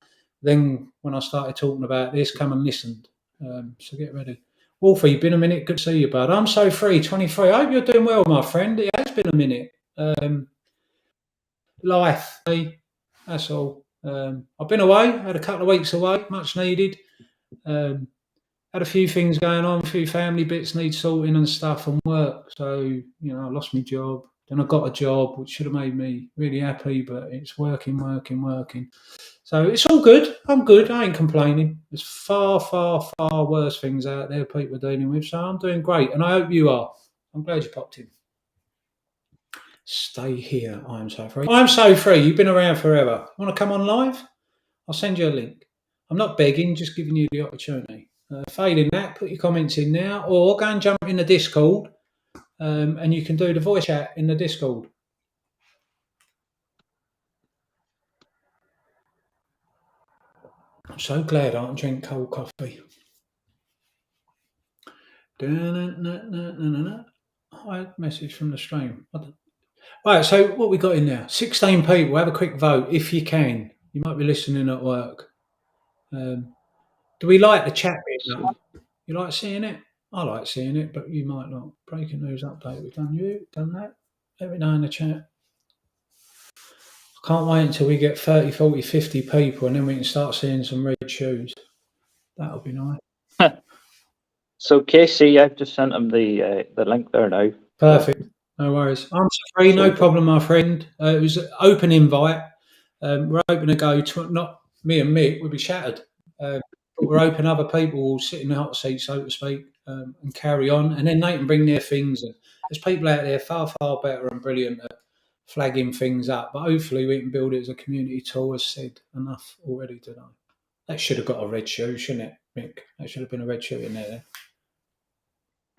Then when I started talking about this, come and listened. So get ready. Wolfie, been a minute. Good to see you, bud. I'm so free, 23. I hope you're doing well, my friend. It has been a minute. Life, that's all. I've been away, had a couple of weeks away, much needed. Had a few things going on, a few family bits need sorting and stuff and work. So, I lost my job. Then I got a job, which should have made me really happy, but it's working. So it's all good. I'm good. I ain't complaining. There's far, far, far worse things out there people are dealing with. So I'm doing great. And I hope you are. I'm glad you popped in. Stay here. I'm so free. I'm so free. You've been around forever. Want to come on live? I'll send you a link. I'm not begging, just giving you the opportunity. Failing that, put your comments in now, or go and jump in the Discord, and you can do the voice chat in the Discord. I'm so glad I don't drink cold coffee. Hi, message from the stream. Right, so what we got in there? 16 people. Have a quick vote if you can. You might be listening at work. Do we like the chat bit? You like seeing it? I like seeing it, but you might not. Breaking news update. We've done that. Let me know in the chat. I can't wait until we get 30, 40, 50 people and then we can start seeing some red shoes. That'll be nice.
So Casey, I've just sent him the link there now.
Perfect. No worries. I'm free, no problem, my friend. It was an open invite. We're open to go to, not me and Mick, we'll be shattered. But we're open, other people will sit in the hot seat, so to speak, and carry on. And then they can bring their things. And there's people out there far, far better and brilliant at flagging things up. But hopefully we can build it as a community tool, as said enough already today. That should have got a red shoe, shouldn't it, Mick? That should have been a red shoe in there.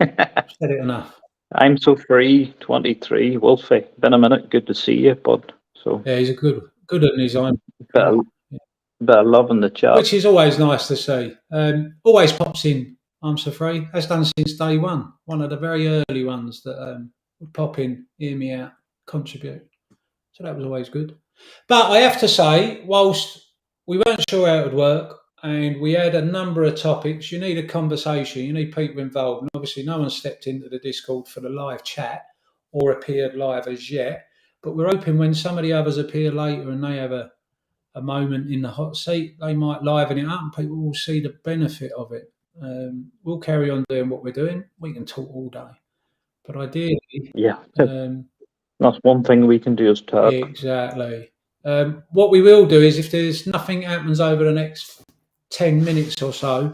Said it enough.
I'm so free, 23. Wolfie, been a minute. Good to see you, bud. So
yeah, he's a good on his own.
Bit of love in the chat,
which is always nice to see. Always pops in. I'm so free. Has done since day one. One of the very early ones that would pop in, hear me out, contribute. So that was always good. But I have to say, whilst we weren't sure how it would work, and we had a number of topics, you need a conversation, you need people involved. And obviously no one stepped into the Discord for the live chat or appeared live as yet. But we're hoping when some of the others appear later and they have a moment in the hot seat, they might liven it up and people will see the benefit of it. We'll carry on doing what we're doing. We can talk all day. But ideally...
Yeah, that's one thing we can do is talk.
Exactly. What we will do is if there's nothing happens over the next 10 minutes or so,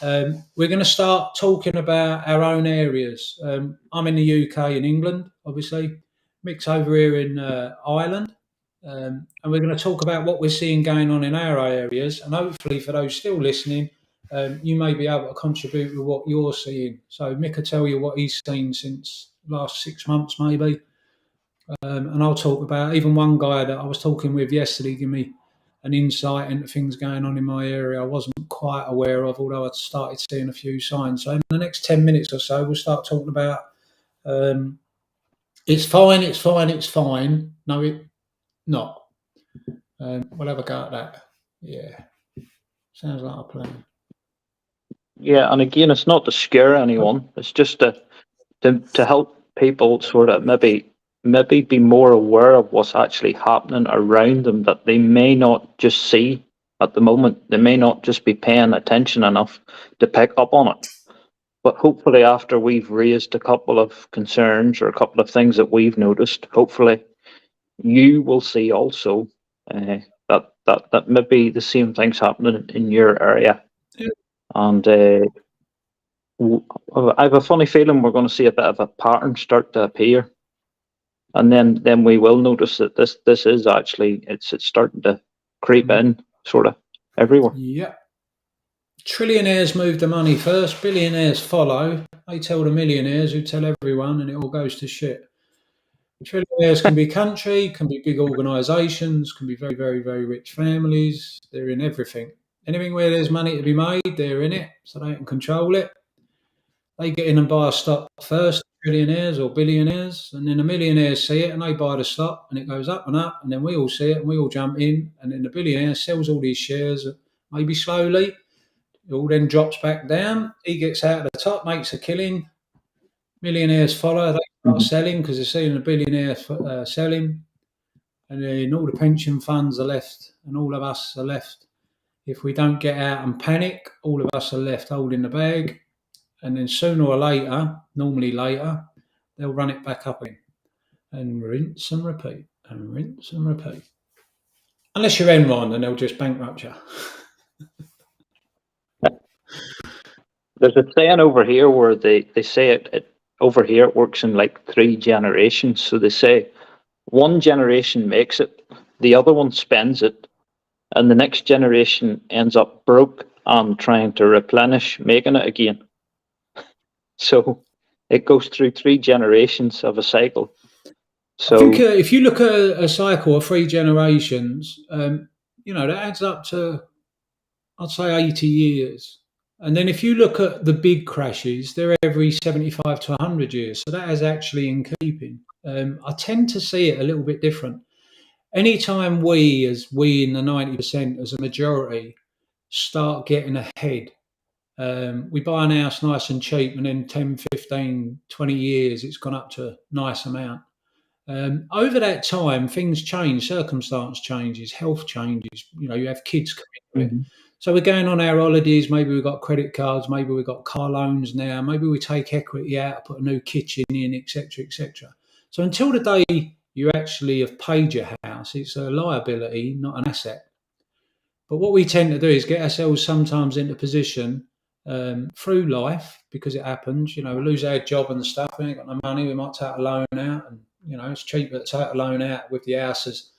we're going to start talking about our own areas. I'm in the UK and England, obviously. Mick's over here in Ireland. And we're going to talk about what we're seeing going on in our areas. And hopefully for those still listening, you may be able to contribute with what you're seeing. So Mick will tell you what he's seen since the last 6 months, maybe. And I'll talk about even one guy that I was talking with yesterday, give me an insight into things going on in my area I wasn't quite aware of, although I'd started seeing a few signs. So in the next 10 minutes or so, we'll start talking about it's fine. No, it's not. We'll have a go at that. Yeah. Sounds like a plan.
Yeah, and again, it's not to scare anyone. It's just to help people sort of maybe be more aware of what's actually happening around them that they may not just see at the moment. They may not just be paying attention enough to pick up on it. But hopefully after we've raised a couple of concerns or a couple of things that we've noticed, hopefully you will see also that maybe the same thing's happening in your area.
Yeah.
And I have a funny feeling we're going to see a bit of a pattern start to appear. And then we will notice that this is actually it's starting to creep in sort of everywhere.
Yeah. Trillionaires move the money first, billionaires follow. They tell the millionaires who tell everyone, and it all goes to shit. Trillionaires can be country, can be big organisations, can be very, very, very rich families. They're in everything. Anything where there's money to be made, they're in it, so they can control it. They get in and buy a stock first. trillionaires or billionaires, and then the millionaires see it and they buy the stock and it goes up, and then we all see it and we all jump in, and then the billionaire sells all these shares, maybe slowly. It all then drops back down. He gets out of the top, makes a killing. Millionaires follow. They start selling because they're seeing the billionaire selling, and then all the pension funds are left, and all of us are left. If we don't get out and panic, all of us are left holding the bag, and then sooner or later, normally later, they'll run it back up again, and rinse and repeat, and rinse and repeat. Unless you're Enron, then they'll just bankrupt you.
There's a saying over here where they say it over here it works in like 3 generations. So they say one generation makes it, the other one spends it, and the next generation ends up broke and trying to replenish making it again. So it goes through 3 generations of a cycle. So
I think if you look at a cycle of 3 generations, that adds up to, I'd say, 80 years. And then if you look at the big crashes, they're every 75 to 100 years. So that is actually in keeping. I tend to see it a little bit different. Anytime we in the 90% as a majority start getting ahead, we buy an house nice and cheap, and then 10, 15, 20 years, it's gone up to a nice amount. Over that time, things change, circumstance changes, health changes. You have kids coming into it. So we're going on our holidays. Maybe we've got credit cards. Maybe we've got car loans now. Maybe we take equity out, put a new kitchen in, etc., etc. So until the day you actually have paid your house, it's a liability, not an asset. But what we tend to do is get ourselves sometimes into position through life, because it happens. We lose our job and stuff. We ain't got no money. We might take a loan out, and it's cheaper to take a loan out with the house as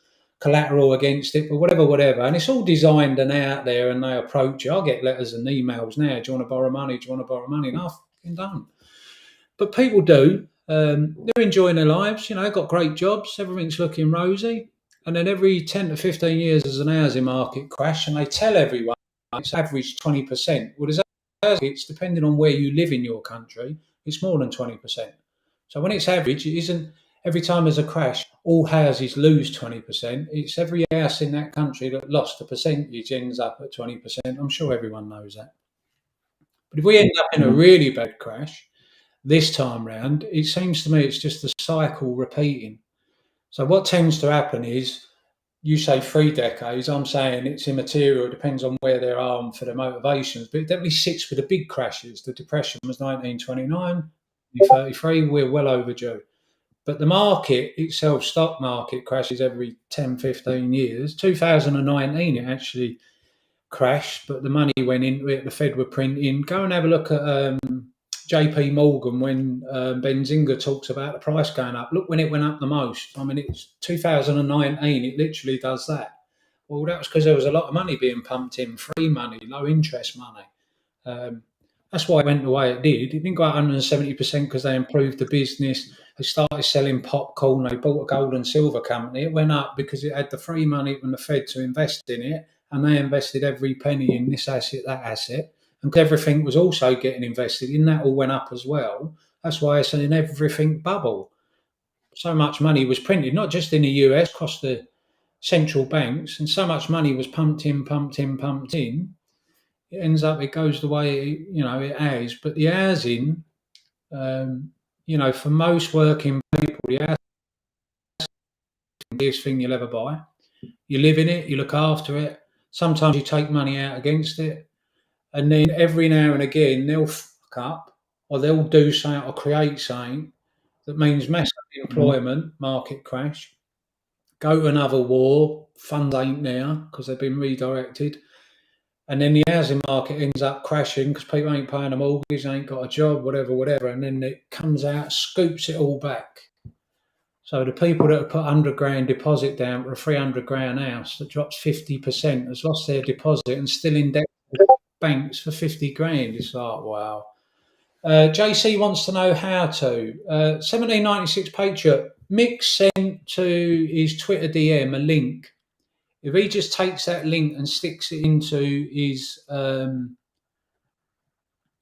collateral against it. But whatever, and it's all designed and out there. And they approach you. I get letters and emails now. Do you want to borrow money? Do you want to borrow money? No, I fucking don't. But people do. They're enjoying their lives. Got great jobs. Everything's looking rosy. And then every 10 to 15 years, there's an housing market crash, and they tell everyone it's average 20%. Well, it's depending on where you live in your country, it's more than 20%. So when it's average, it isn't every time there's a crash, all houses lose 20%. It's every house in that country that lost a percentage ends up at 20%. I'm sure everyone knows that. But if we end up in a really bad crash this time round, it seems to me it's just the cycle repeating. So what tends to happen is, you say 3 decades, I'm saying it's immaterial. It depends on where they're armed for their motivations. But it definitely sits with the big crashes. The Depression was 1929, 1933. We're well overdue. But the market itself, stock market, crashes every 10, 15 years. 2019, it actually crashed, but the money went into it. The Fed were printing. Go and have a look at JP Morgan when Benzinga talks about the price going up. Look when it went up the most. I mean, it's 2019. It literally does that. Well, that was because there was a lot of money being pumped in, free money, low interest money. That's why it went the way it did. It didn't go up 170% because they improved the business. They started selling popcorn. They bought a gold and silver company. It went up because it had the free money from the Fed to invest in it, and they invested every penny in this asset, that asset. And everything was also getting invested in. That all went up as well. That's why it's an everything bubble. So much money was printed, not just in the US, across the central banks, and so much money was pumped in. It ends up, it goes the way it has. But the housing, for most working people, the housing is the biggest thing you'll ever buy. You live in it, you look after it. Sometimes you take money out against it. And then every now and again, they'll fuck up, or they'll do something or create something that means massive employment, market crash, go to another war, funds ain't there because they've been redirected. And then the housing market ends up crashing because people ain't paying a mortgage, ain't got a job, whatever. And then it comes out, scoops it all back. So the people that have put 100 grand deposit down for a 300 grand house that drops 50% has lost their deposit and still in debt banks for 50 grand. It's like, wow. JC wants to know how to. 1796 Patriot. Mick sent to his Twitter DM a link. If he just takes that link and sticks it into his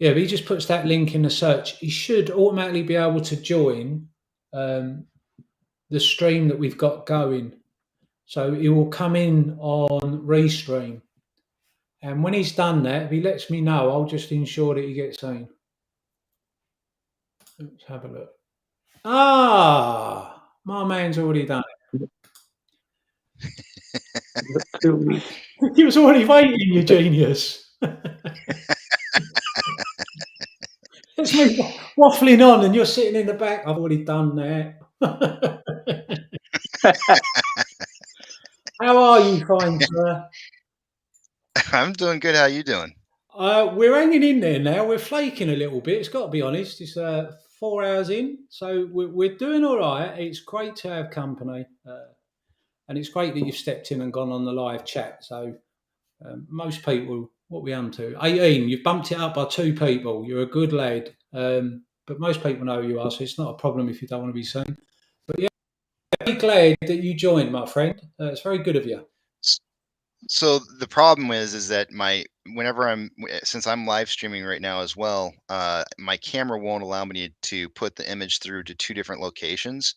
Yeah, but he just puts that link in the search. He should automatically be able to join um, the stream that we've got going. So he will come in on restream. And when he's done that, if he lets me know, I'll just ensure that he gets in. Let's have a look. Ah, my man's already done
Is it 2 weeks?
it. He was already waiting, you genius. It's me waffling on, and you're sitting in the back. I've already done that. How are you, fine sir?
I'm doing good. How you doing?
We're hanging in there now. We're flaking a little bit. It's got to be honest. It's 4 hours in, so we're doing all right. It's great to have company, and it's great that you've stepped in and gone on the live chat. So most people, what we to 18. You've bumped it up by 2 people. You're a good lad, but most people know who you are, so it's not a problem if you don't want to be seen. But yeah, very glad that you joined, my friend. It's very good of you.
So the problem is that whenever since I'm live streaming right now as well, my camera won't allow me to put the image through to 2 different locations.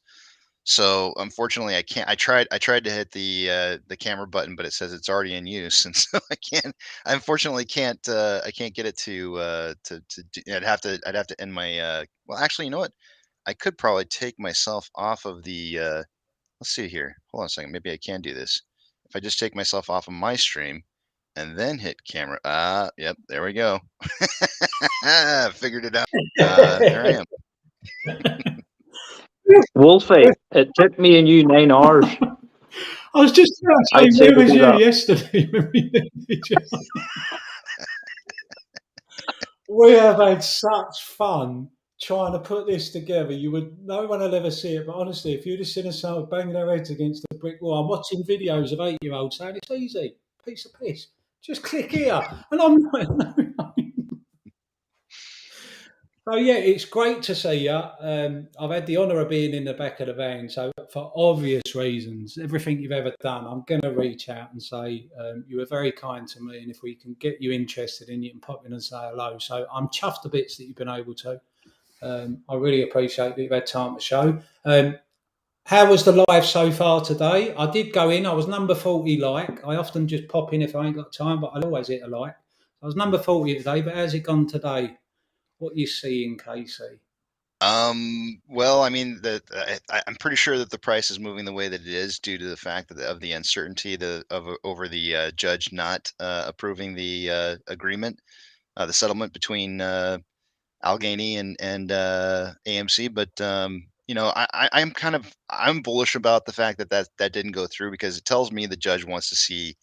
So unfortunately, I can't. I tried to hit the camera button, but it says it's already in use, and so I can't. I unfortunately can't. I can't get it I'd have to end my. Well, actually, you know what? I could probably take myself off of the. Let's see here. Hold on a second. Maybe I can do this. If I just take myself off of my stream and then hit camera. Yep, there we go. Figured it out. There I am.
Wolfie, it took me and you 9 hours.
I was just about to
I'd
say,
say
where
to
was
do
you
that.
yesterday when we did the video? We have had such fun trying to put this together. No one will ever see it, but honestly, if you'd have seen us banging their heads against the brick wall, I'm watching videos of 8-year-olds saying it's easy, piece of piss. Just click here, and I'm like, no. So yeah, it's great to see you. I've had the honour of being in the back of the van, so for obvious reasons, everything you've ever done, I'm going to reach out and say you were very kind to me, and if we can get you interested in, you can pop in and say hello. So I'm chuffed to bits that you've been able to. I really appreciate that you've had time to show. How was the live so far today? I did go in. I was number 40 like. I often just pop in if I ain't got time, but I'll always hit a like. I was number 40 today, but how's it gone today? What you seeing, Casey?
Well, I mean, I'm pretty sure that the price is moving the way that it is due to the fact of the uncertainty over the judge not approving the agreement, the settlement between Allegheny and AMC. But I'm bullish about the fact that didn't go through because it tells me the judge wants to see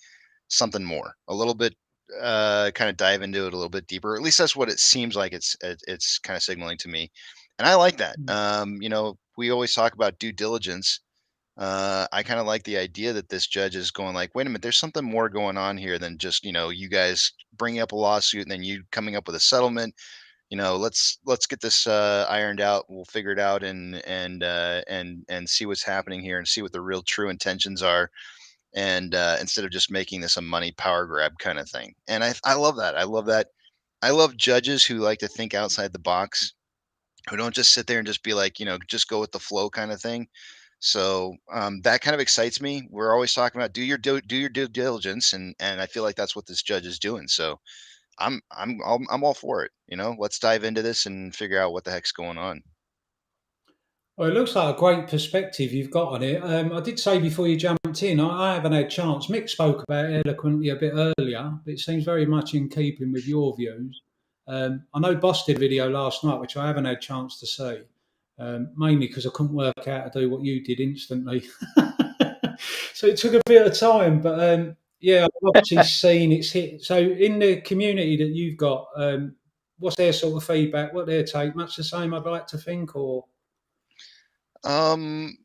something more, a little bit, kind of dive into it a little bit deeper. At least that's what it seems like it's kind of signaling to me, and I like that. We always talk about due diligence. I kind of like the idea that this judge is going like, wait a minute, there's something more going on here than just you guys bringing up a lawsuit and then you coming up with a settlement. Let's get this ironed out. We'll figure it out and see what's happening here and see what the real true intentions are and instead of just making this a money power grab kind of thing. And I love that. I love that. I love judges who like to think outside the box, who don't just sit there and just be like, just go with the flow kind of thing. So that kind of excites me. We're always talking about do your due diligence, and I feel like that's what this judge is doing. So I'm all for it. Let's dive into this and figure out what the heck's going on.
Well, it looks like a great perspective you've got on it. I did say before you jumped in, I haven't had a chance. Mick spoke about it eloquently a bit earlier, but it seems very much in keeping with your views. I know Boss did a video last night, which I haven't had a chance to see, mainly because I couldn't work out how to do what you did instantly. So it took a bit of time, but yeah, I've obviously seen it's hit. So in the community that you've got, what's their sort of feedback? What their take? Much the same, I'd like to think, or
Um,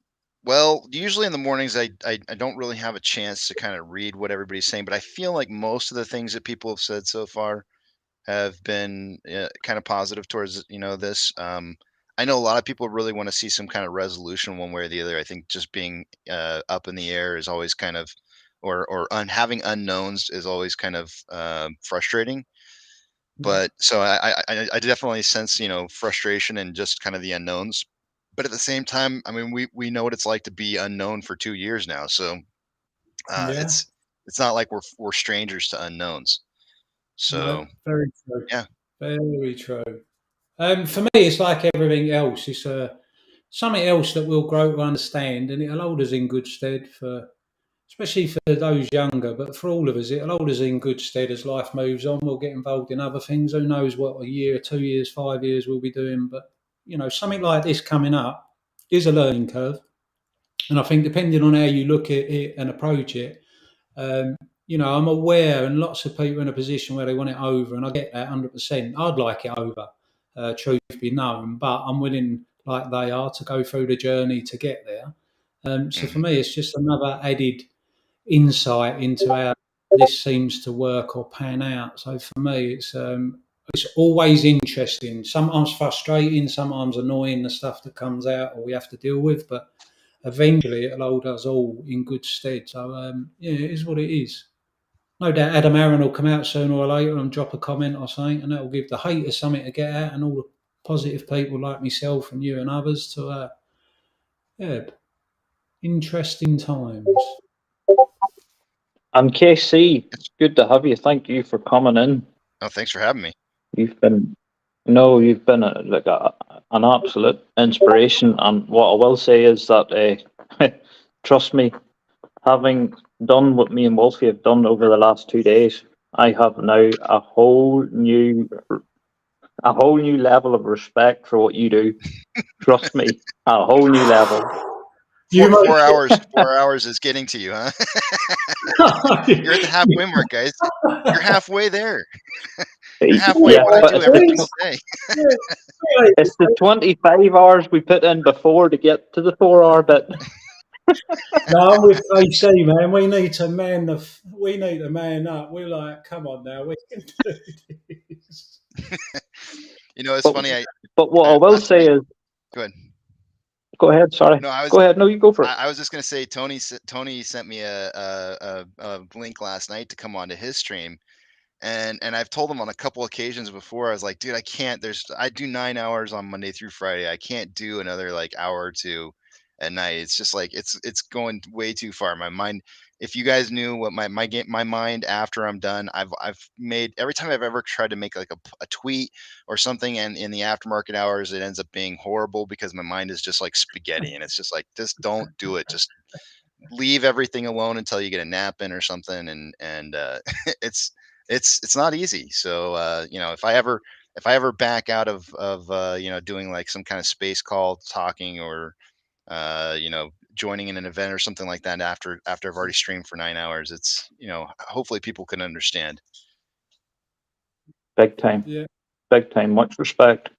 well, usually in the mornings, I don't really have a chance to kind of read what everybody's saying, but I feel like most of the things that people have said so far have been kind of positive towards this. I know a lot of people really want to see some kind of resolution one way or the other. I think just being up in the air is always kind of, or having unknowns is always kind of frustrating. But so I definitely sense, frustration and just kind of the unknowns. But at the same time, I mean, we know what it's like to be unknown for 2 years now. So
Yeah.
it's not like we're strangers to unknowns. So
No, very true.
yeah.
Very true. For me, it's like everything else. It's something else that we'll grow to understand, and it'll hold us in good stead for, especially for those younger. But for all of us, it'll hold us in good stead as life moves on. We'll get involved in other things. Who knows what a year, 2 years, 5 years we'll be doing? But something like this coming up is a learning curve, and I think depending on how you look at it and approach it, um, I'm aware, and lots of people are in a position where they want it over, and I get that 100%. I'd like it over, truth be known, but I'm willing, like they are, to go through the journey to get there. So for
Mhm.
me, it's just another added insight into how this seems to work or pan out. So for me, it's always interesting. Sometimes frustrating, sometimes annoying, the stuff that comes out or we have to deal with, but eventually it'll hold us all in good stead. So it is what it is. No doubt Adam Aaron will come out sooner or later and drop a comment or something, and that will give the haters something to get at, and all the positive people like myself and you and others to, interesting times.
And KC, it's good to have you. Thank you for coming in.
Oh, thanks for having me.
You've been an absolute inspiration. And what I will say is that trust me, having done what me and Wolfie have done over the last 2 days, I have now a whole new level of respect for what you do. Trust me, a whole new level.
Four hours is getting to you, huh? You're at the halfway mark, guys. You're halfway there. You're halfway
Yeah,
what I do every single day.
It's the 25 hours we put in before to get to the 4 hour bit.
No, I'm with KC, man. We need to man up. We're like, come on now, we can do this.
It's funny.
But what I will say is,
go ahead.
Go ahead. Sorry. Go ahead. No, you go for it.
I was just going to say, Tony sent me a link last night to come onto his stream, and I've told him on a couple occasions before. I was like, dude, I can't. I do 9 hours on Monday through Friday. I can't do another like hour or two at night. It's just like it's going way too far. My mind. If you guys knew what my mind after I'm done, I've made every time I've ever tried to make like a tweet or something, and in the aftermarket hours it ends up being horrible because my mind is just like spaghetti, and it's just like, just don't do it. Just leave everything alone until you get a nap in or something, and it's not easy. So if I ever back out of doing like some kind of space call talking or joining in an event or something like that after I've already streamed for 9 hours, it's hopefully people can understand.
Big time.
Yeah.
Big time. Much respect.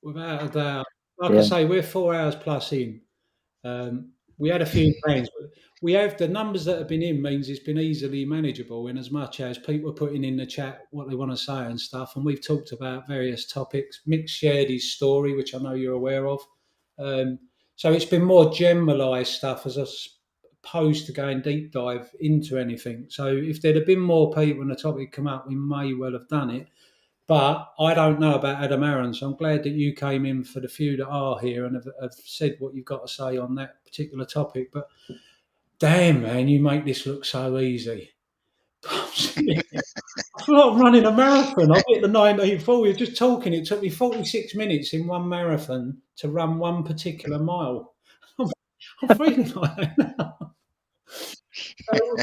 Without a doubt. Like I say, we're 4 hours plus in. We had a few plans, but we have the numbers that have been in means it's been easily manageable in as much as people are putting in the chat what they want to say and stuff. And we've talked about various topics. Mick shared his story, which I know you're aware of. So it's been more generalised stuff as opposed to going deep dive into anything. So if there'd have been more people and the topic come up, we may well have done it. But I don't know about Adam Aaron, so I'm glad that you came in for the few that are here and have said what you've got to say on that particular topic. But damn, man, you make this look so easy. I feel like I'm running a marathon. I hit the 1940. We were just talking. It took me 46 minutes in one marathon to run one particular mile. I'm feeling like that now.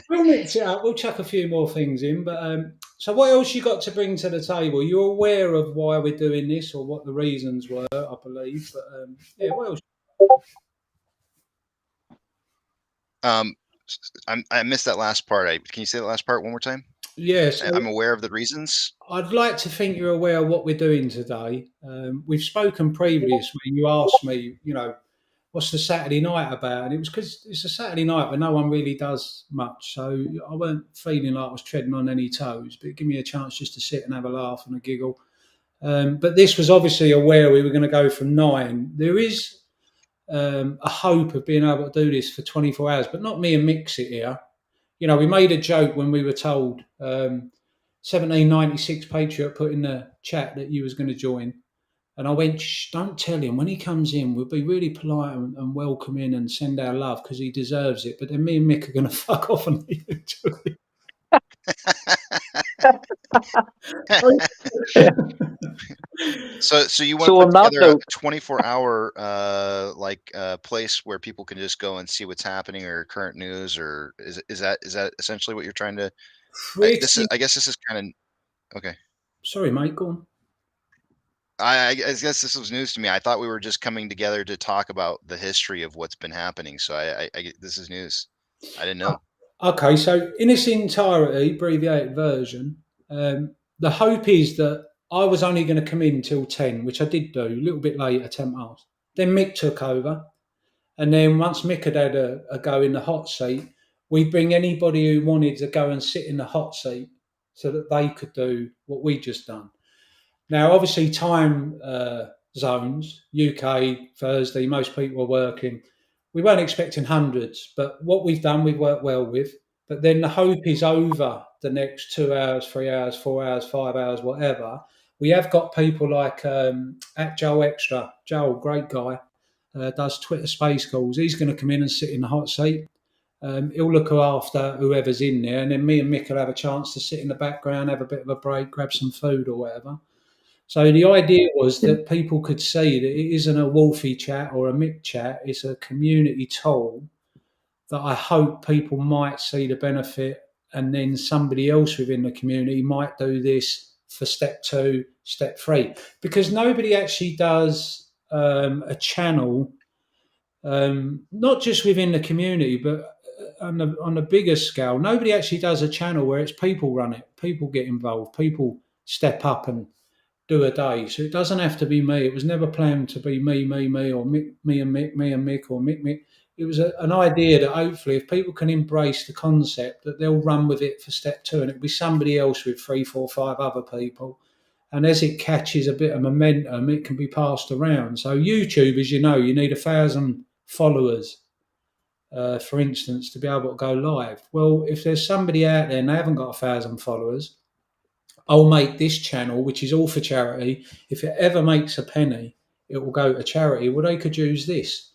We'll mix it up. We'll chuck a few more things in. But so, what else you got to bring to the table? You're aware of why we're doing this or what the reasons were, I believe. But what else?
I missed that last part. Can you say the last part one more time?
Yes,
I'm aware of the reasons.
I'd like to think you're aware of what we're doing today. We've spoken previously. You asked me, what's the Saturday night about? And it was because it's a Saturday night where no one really does much. So I weren't feeling like I was treading on any toes, but it gave me a chance just to sit and have a laugh and a giggle. But this was obviously aware we were going to go from 9. There is a hope of being able to do this for 24 hours, but not me and Mick sit here. We made a joke when we were told 1796 Patriot put in the chat that you was going to join. And I went, shh, don't tell him. When he comes in, we'll be really polite and welcome in and send our love because he deserves it. But then me and Mick are going to fuck off and leave it to him.
So you want to
So
put
on that
together a
note,
24-hour place where people can just go and see what's happening or current news, or is that essentially what you're trying to?
Pretty.
I guess this is kind of okay.
Sorry, mate, go on.
I guess this was news to me. I thought we were just coming together to talk about the history of what's been happening. So this is news. I didn't know.
Okay, so in its entirety, abbreviated version, the hope is that I was only going to come in till 10, which I did do, a little bit later, 10 past. Then Mick took over. And then once Mick had a go in the hot seat, we bring anybody who wanted to go and sit in the hot seat so that they could do what we just done. Now, obviously, time zones, UK, Thursday, most people are working. We weren't expecting hundreds, but what we've done, we've worked well with. But then the hope is over the next 2 hours, 3 hours, 4 hours, 5 hours, whatever. We have got people like at Joel Extra. Joel, great guy, does Twitter space calls. He's going to come in and sit in the hot seat. He'll look after whoever's in there, and then me and Mick will have a chance to sit in the background, have a bit of a break, grab some food or whatever. So the idea was that people could see that it isn't a Wolfie chat or a Mick chat, it's a community tool that I hope people might see the benefit, and then somebody else within the community might do this for step 2, step 3. Because nobody actually does a channel, not just within the community, but on a bigger scale. Nobody actually does a channel where it's people run it, people get involved, people step up and do a day. So it doesn't have to be me. It was never planned to be me, or Mick, me and Mick, or Mick. It was an idea that hopefully, if people can embrace the concept, that they'll run with it for step 2, and it'll be somebody else with 3, 4, 5 other people. And as it catches a bit of momentum, it can be passed around. So YouTube, as you know, you need 1,000 followers, for instance, to be able to go live. Well, if there's somebody out there and they haven't got 1,000 followers, I'll make this channel, which is all for charity. If it ever makes a penny, it will go to charity. Well, they could use this.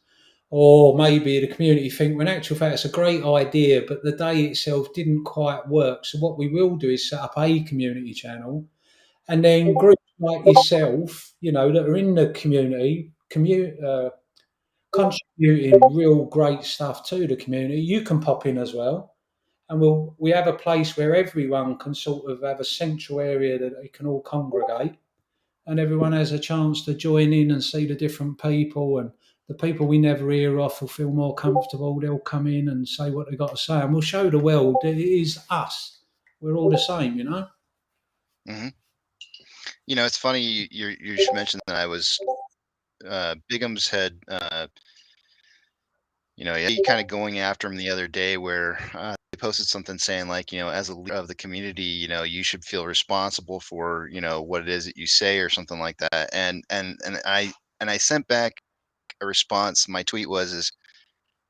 Or maybe the community think, well, in actual fact, it's a great idea, but the day itself didn't quite work. So what we will do is set up a community channel, and then groups like yourself, that are in the community, contributing real great stuff to the community. You can pop in as well, and we have a place where everyone can sort of have a central area that they can all congregate, and everyone has a chance to join in and see the different people, and the people we never hear off will feel more comfortable. They'll come in and say what they got to say, and we'll show the world that it is us. We're all the same,
Hmm. It's funny you should mention that. I was Bigham's had he kind of going after him the other day, where they posted something saying, like, as a leader of the community, you should feel responsible for what it is that you say, or something like that. And I sent back a response. My tweet was,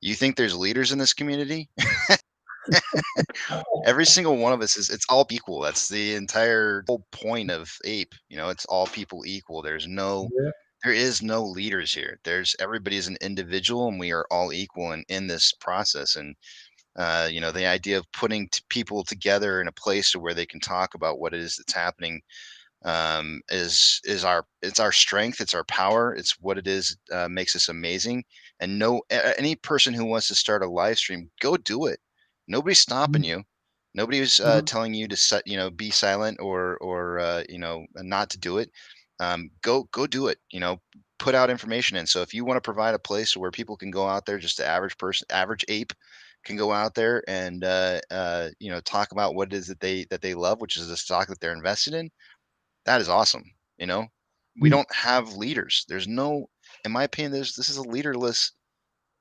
you think there's leaders in this community? Every single one of us it's all equal. That's the entire whole point of Ape. It's all people equal.
Yeah.
There is no leaders here. Everybody is an individual, and we are all equal in this process. And the idea of putting people together in a place where they can talk about what it is that's happening, it's our strength, it's our power, it's what it is, makes us amazing. And any person who wants to start a live stream, go do it. Nobody's stopping you. Nobody's telling you to be silent, or not to do it. Go do it. Put out information in. So if you want to provide a place where people can go out there, just the average person, average ape, can go out there and talk about what it is that they love, which is the stock that they're invested in. That is awesome. We don't have leaders. There's no, in my opinion, this is a leaderless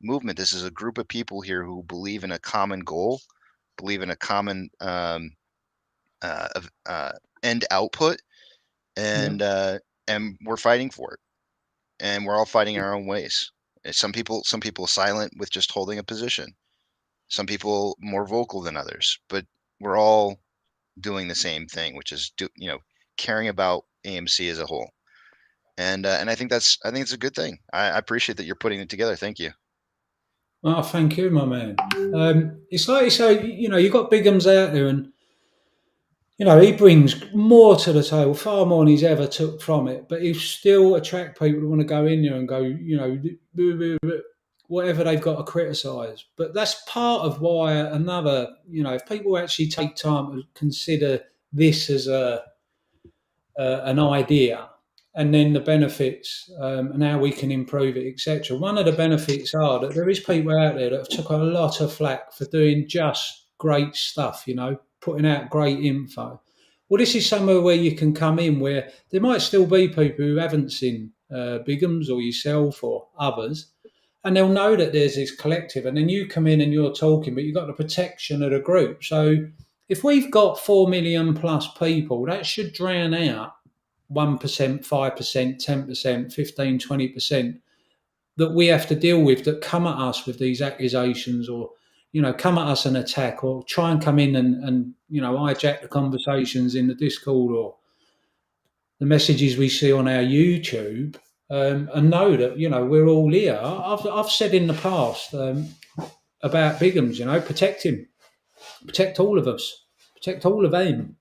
movement. This is a group of people here who believe in a common goal, believe in a common end output, and we're fighting for it, and we're all fighting in our own ways. And some people silent with just holding a position. Some people more vocal than others, but we're all doing the same thing, which is caring about AMC as a whole. And I think it's a good thing. I appreciate that you're putting it together. Thank you.
Oh, thank you, my man. It's like you say, you've got Bigham's out there, and he brings more to the table, far more than he's ever took from it. But he still attract people who want to go in there and go, whatever they've got to criticise. But that's part of why if people actually take time to consider this as an idea, and then the benefits and how we can improve it, etc. One of the benefits are that there is people out there that have took a lot of flack for doing just great stuff, putting out great info. Well, this is somewhere where you can come in where there might still be people who haven't seen Bigham's or yourself or others, and they'll know that there's this collective, and then you come in and you're talking, but you've got the protection of the group. So if we've got 4 million plus people, that should drown out 1%, 5%, 10%, 15, 20% that we have to deal with, that come at us with these accusations, or come at us and attack, or try and come in and hijack the conversations in the Discord or the messages we see on our YouTube, and know that we're all here. I've said in the past about Bigham's, protect him, protect all of us, protect all of them,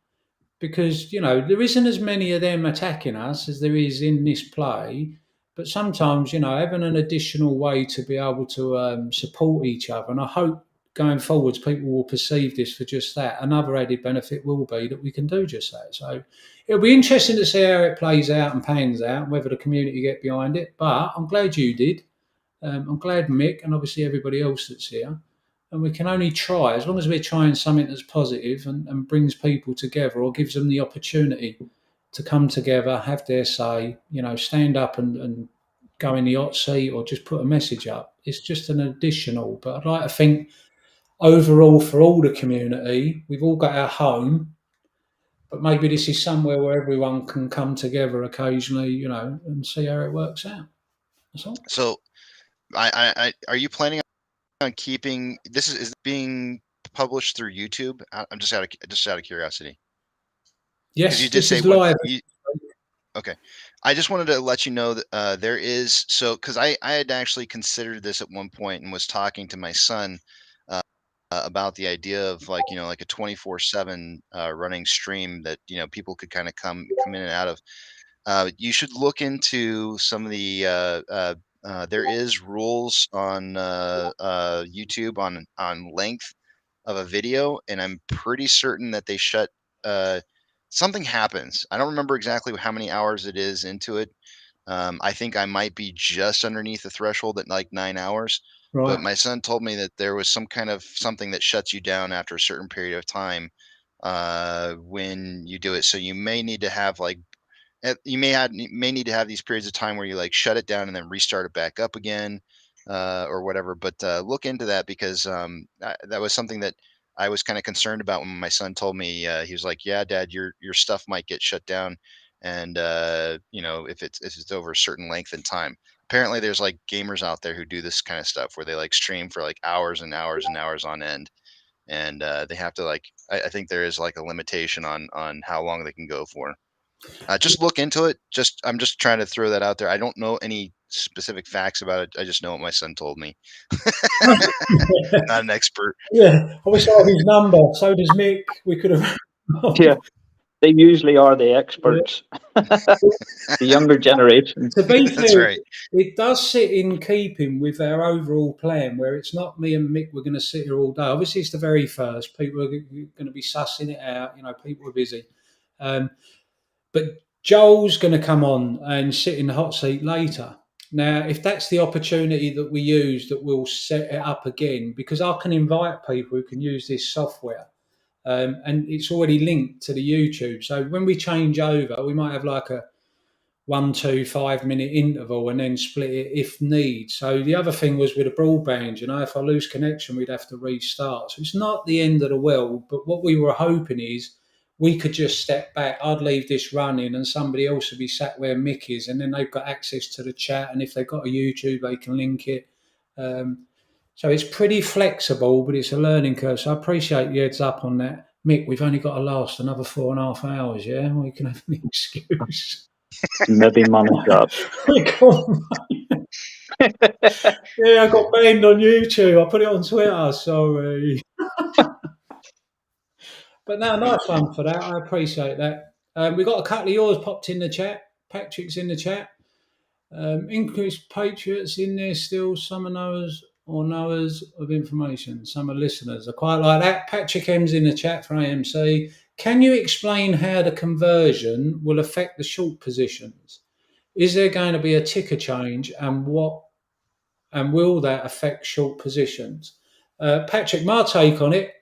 because there isn't as many of them attacking us as there is in this play. But sometimes having an additional way to be able to support each other, and I hope going forwards people will perceive this for just that. Another added benefit will be that we can do just that. So it'll be interesting to see how it plays out and pans out, whether the community get behind it. But I'm glad you did. I'm glad Mick, and obviously everybody else that's here. And we can only try, as long as we're trying something that's positive and brings people together, or gives them the opportunity to come together, have their say, stand up and go in the hot seat, or just put a message up. It's just an additional. But I'd like to think overall, for all the community, we've all got our home, but maybe this is somewhere where everyone can come together occasionally, and see how it works out. That's all.
So are you planning on keeping this? Is being published through YouTube? I'm just out of curiosity.
Yes,
you did
this
say
is live.
Okay, I just wanted to let you know that there is, because I had actually considered this at one point and was talking to my son about the idea of like a 24/7 running stream that people could kind of come in and out of. You should look into some of the there is rules on YouTube on length of a video, and I'm pretty certain that they shut something happens. I don't remember exactly how many hours it is into it. I think I might be just underneath the threshold at like 9 hours.
Right.
But my son told me that there was some kind of something that shuts you down after a certain period of time when you do it. So you may need to have like you may need to have these periods of time where you like shut it down and then restart it back up again, or whatever. But look into that, because that was something that I was kind of concerned about when my son told me. He was like, "Yeah, Dad, your stuff might get shut down, and if it's over a certain length in time." Apparently, there's like gamers out there who do this kind of stuff where they like stream for like hours and hours and hours on end, and they have to like. I think there is like a limitation on how long they can go for. Just look into it. I'm just trying to throw that out there. I don't know any specific facts about it. I just know what my son told me. Not an expert.
Yeah, I wish I had his number. So does Mick. We could have.
Yeah, they usually are the experts. The younger generation.
To be
That's
fair,
right.
it does sit in keeping with our overall plan, where it's not me and Mick, we're going to sit here all day. Obviously, it's the very first. People are going to be sussing it out. People are busy. But Joel's going to come on and sit in the hot seat later. Now, if that's the opportunity that we use, that we'll set it up again, because I can invite people who can use this software. And it's already linked to the YouTube. So when we change over, we might have like a 1, 2, 5 minute interval and then split it if need. So the other thing was with the broadband, if I lose connection, we'd have to restart. So it's not the end of the world, but what we were hoping is we could just step back. I'd leave this running and somebody else would be sat where Mick is, and then they've got access to the chat. And if they've got a YouTube, they can link it. So it's pretty flexible, but it's a learning curve. So I appreciate the heads up on that. Mick, we've only got to last another 4.5 hours, yeah? We can have an excuse.
Maybe manage that.
We can't, yeah, I got banned on YouTube. I put it on Twitter, sorry. But no, nice one for that. I appreciate that. We got a couple of yours popped in the chat. Patrick's in the chat. Increased Patriots in there still. Some are knowers or knowers of information. Some are listeners. I quite like that. Patrick M's in the chat for AMC. Can you explain how the conversion will affect the short positions? Is there going to be a ticker change, and will that affect short positions? Patrick, my take on it,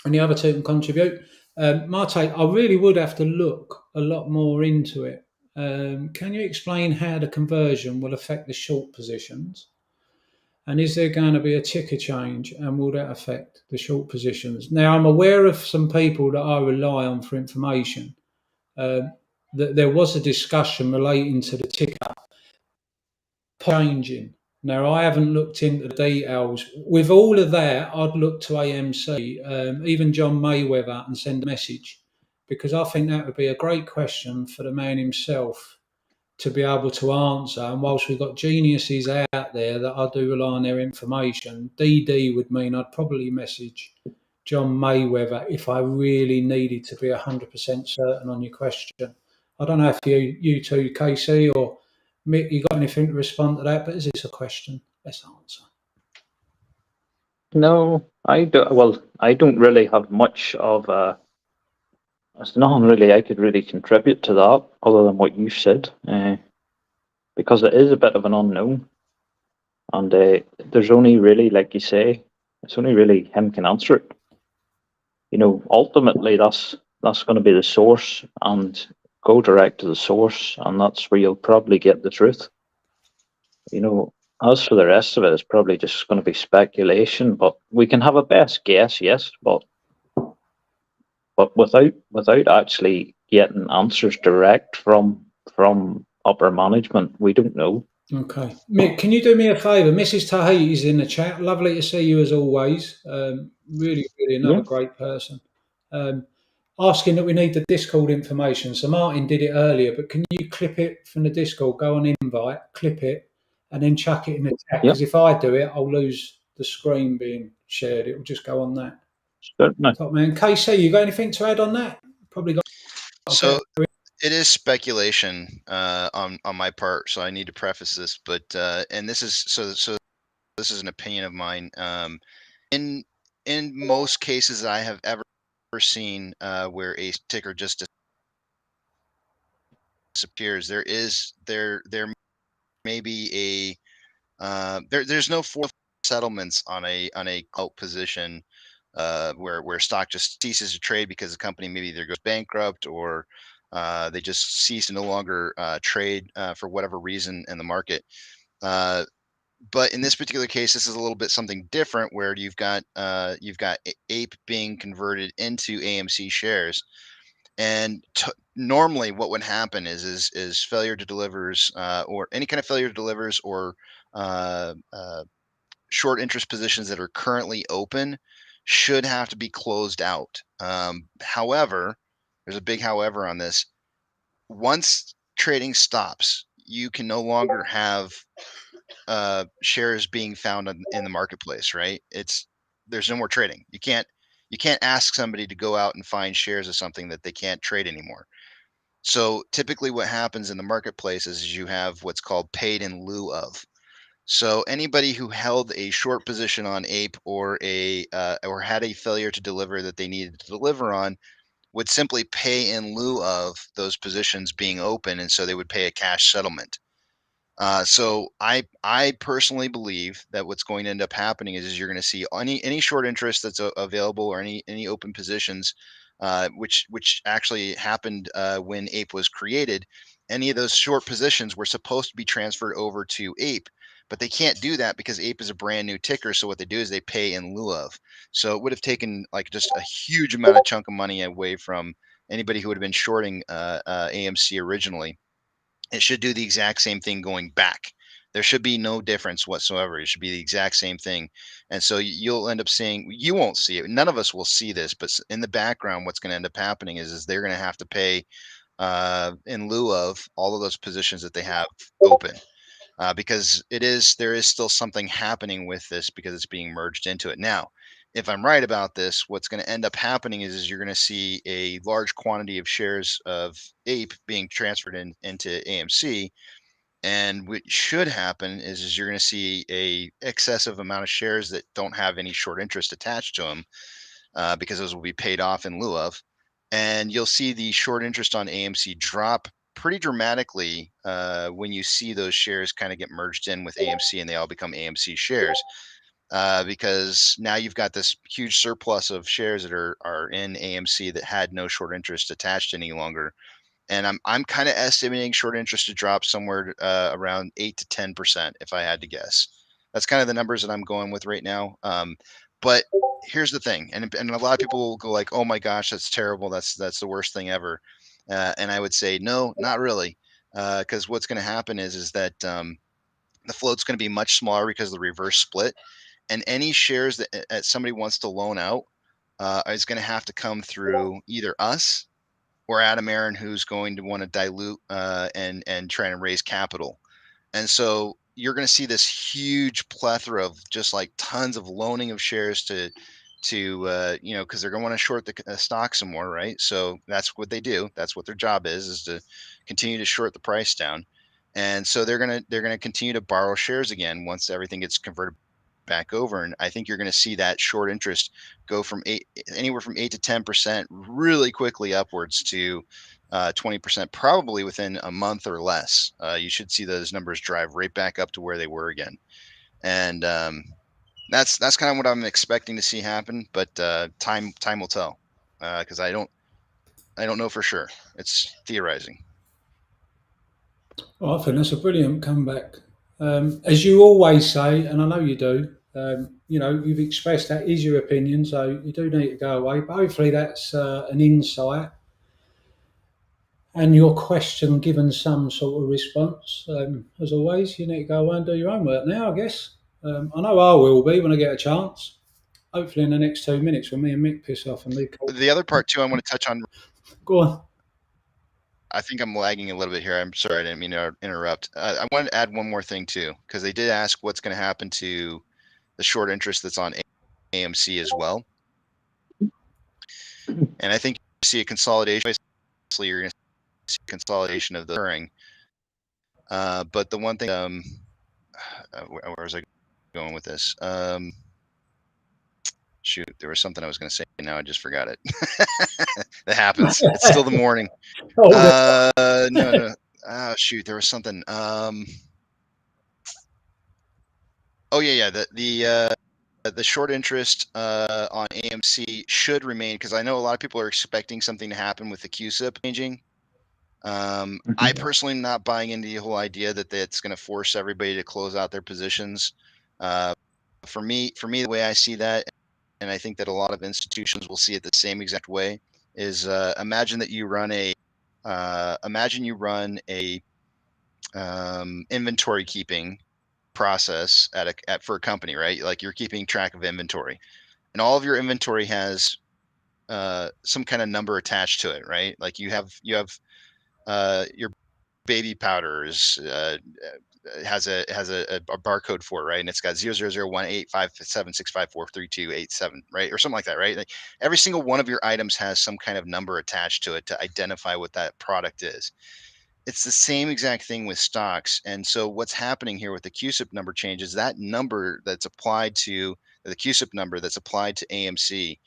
and the other two can contribute. My take, I really would have to look a lot more into it. Can you explain how the conversion will affect the short positions? And is there going to be a ticker change, and will that affect the short positions? Now, I'm aware of some people that I rely on for information. That there was a discussion relating to the ticker changing. Now, I haven't looked into the details. With all of that, I'd look to AMC, even John Mayweather, and send a message, because I think that would be a great question for the man himself to be able to answer. And whilst we've got geniuses out there that I do rely on their information, DD would mean I'd probably message John Mayweather if I really needed to be 100% certain on your question. I don't know if you two, KC or Mick, you got anything to respond to that? But is this a question? Let's answer.
No, I do. Well, I don't really have much of a. There's nothing really I could really contribute to that other than what you said, because it is a bit of an unknown, and there's only really, like you say, it's only really him can answer it. You know, ultimately that's going to be the source, and go direct to the source, and that's where you'll probably get the truth. You know, as for the rest of it, it's probably just going to be speculation. But we can have a best guess, yes, but without actually getting answers direct from upper management, we don't know.
Okay. Mick, can you do me a favour? Mrs. Tahiti's in the chat. Lovely to see you as always. Really, really another
Yeah.
great person. Asking that we need the Discord information. So Martin did it earlier, but can you clip it from the Discord, go on invite, clip it, and then chuck it in the chat? Because if I do it, I'll lose the screen being shared. It will just go on that.
Certainly.
Top man. KC, you got anything to add on that? Probably got.
So it is speculation on my part, so I need to preface this. But and this is so this is an opinion of mine. In most cases I have ever seen where a ticker just disappears, there may be a there's no formal settlements on a out position where stock just ceases to trade because the company maybe either goes bankrupt or they just cease to no longer trade for whatever reason in the market. But in this particular case, this is a little bit something different, where you've got Ape being converted into AMC shares, and normally what would happen is failure to delivers or any kind of failure to delivers or short interest positions that are currently open should have to be closed out. However, there's a big however on this. Once trading stops, you can no longer have shares being found in the marketplace, right? There's no more trading. You can't ask somebody to go out and find shares of something that they can't trade anymore. So typically what happens in the marketplace is you have what's called paid in lieu of. So anybody who held a short position on Ape or or had a failure to deliver that they needed to deliver on would simply pay in lieu of those positions being open, and so they would pay a cash settlement. So I personally believe that what's going to end up happening is you're going to see any short interest that's available or any open positions, which actually happened when Ape was created. Any of those short positions were supposed to be transferred over to Ape, but they can't do that because Ape is a brand new ticker. So what they do is they pay in lieu of. So it would have taken like just a huge amount of chunk of money away from anybody who would have been shorting AMC originally. It should do the exact same thing going back. There should be no difference whatsoever. It should be the exact same thing. And so you'll end up seeing, you won't see it. None of us will see this, but in the background, what's going to end up happening is they're going to have to pay in lieu of all of those positions that they have open. Because there is still something happening with this because it's being merged into it. Now, if I'm right about this, what's going to end up happening is you're going to see a large quantity of shares of Ape being transferred into AMC. And what should happen is you're going to see a excessive amount of shares that don't have any short interest attached to them, because those will be paid off in lieu of. And you'll see the short interest on AMC drop pretty dramatically when you see those shares kind of get merged in with AMC and they all become AMC shares. Because now you've got this huge surplus of shares that are in AMC that had no short interest attached any longer. And I'm kind of estimating short interest to drop somewhere around 8 to 10%, if I had to guess. That's kind of the numbers that I'm going with right now. But here's the thing, and a lot of people will go like, "Oh my gosh, that's terrible. That's the worst thing ever." And I would say, no, not really, because what's going to happen is that the float's going to be much smaller because of the reverse split, and any shares that somebody wants to loan out is going to have to come through either us or Adam Aaron, who's going to want to dilute and try and raise capital. And so you're going to see this huge plethora of just like tons of loaning of shares to because they're going to want to short the stock some more, right? So that's what they do. That's what their job is to continue to short the price down. And so they're going to continue to borrow shares again once everything gets converted back over. And I think you're going to see that short interest go from anywhere from 8 to 10% really quickly upwards to 20%, probably within a month or less. You should see those numbers drive right back up to where they were again. And that's kind of what I'm expecting to see happen. But time will tell, because I don't know for sure. It's theorizing.
Well, I think that's a brilliant comeback. As you always say, and I know you do, you've expressed that is your opinion, so you do need to go away. But hopefully that's an insight and your question given some sort of response. As always, you need to go away and do your own work now, I guess. I know I will be when I get a chance. Hopefully in the next 2 minutes when me and Mick piss off and leave.
The other part too I want to touch on.
Go on.
I think I'm lagging a little bit here. I'm sorry, I didn't mean to interrupt. I wanted to add one more thing too, because they did ask what's going to happen to the short interest that's on AMC as well. And I think you see a consolidation. Basically, you're going to see a consolidation of the occurring. But the one thing, where was I going with this? Shoot, there was something I was going to say. Now I just forgot it. That happens. It's still the morning. No. Oh, shoot, there was something. Oh yeah. The short interest on AMC should remain, because I know a lot of people are expecting something to happen with the QSIP changing. I personally am not buying into the whole idea that it's going to force everybody to close out their positions. For me, the way I see that, and I think that a lot of institutions will see it the same exact way, is imagine you run a inventory keeping process for a company, right? Like you're keeping track of inventory, and all of your inventory has some kind of number attached to it, right? Like you have your baby powders has a barcode for it, right? And it's got 000185765432887, right? Or something like that, right? Like every single one of your items has some kind of number attached to it to identify what that product is. It's the same exact thing with stocks. And so what's happening here with the QSIP number change is that number that's applied to the QSIP number that's applied to AMC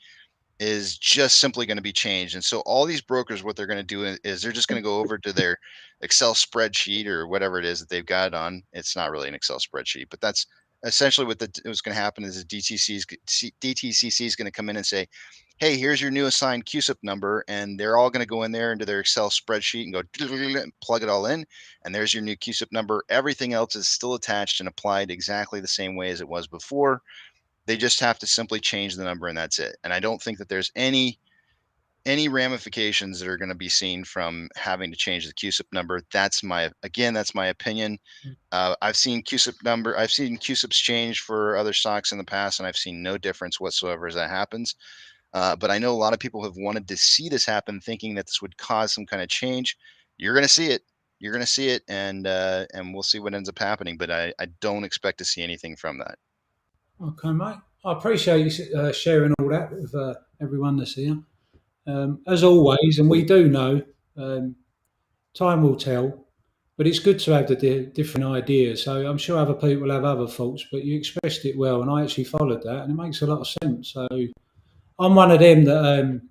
is just simply going to be changed. And so all these brokers, what they're going to do is they're just going to go over to their Excel spreadsheet or whatever it is that they've got it on. It's not really an Excel spreadsheet, but that's essentially what's going to happen is the DTCC is going to come in and say, hey, here's your new assigned QSIP number. And they're all going to go in there into their Excel spreadsheet and go plug it all in. And there's your new QSIP number. Everything else is still attached and applied exactly the same way as it was before. They just have to simply change the number and that's it. And I don't think that there's any any ramifications that are going to be seen from having to change the QSIP number. That's my opinion. I've seen QSIPs change for other stocks in the past, and I've seen no difference whatsoever as that happens. But I know a lot of people have wanted to see this happen, thinking that this would cause some kind of change. You're going to see it. You're going to see it, and we'll see what ends up happening. But I don't expect to see anything from that.
Okay, mate. I appreciate you sharing all that with everyone that's here. As always, and we do know, time will tell, but it's good to have the different ideas. So I'm sure other people have other thoughts, but you expressed it well, and I actually followed that, and it makes a lot of sense. So I'm one of them that,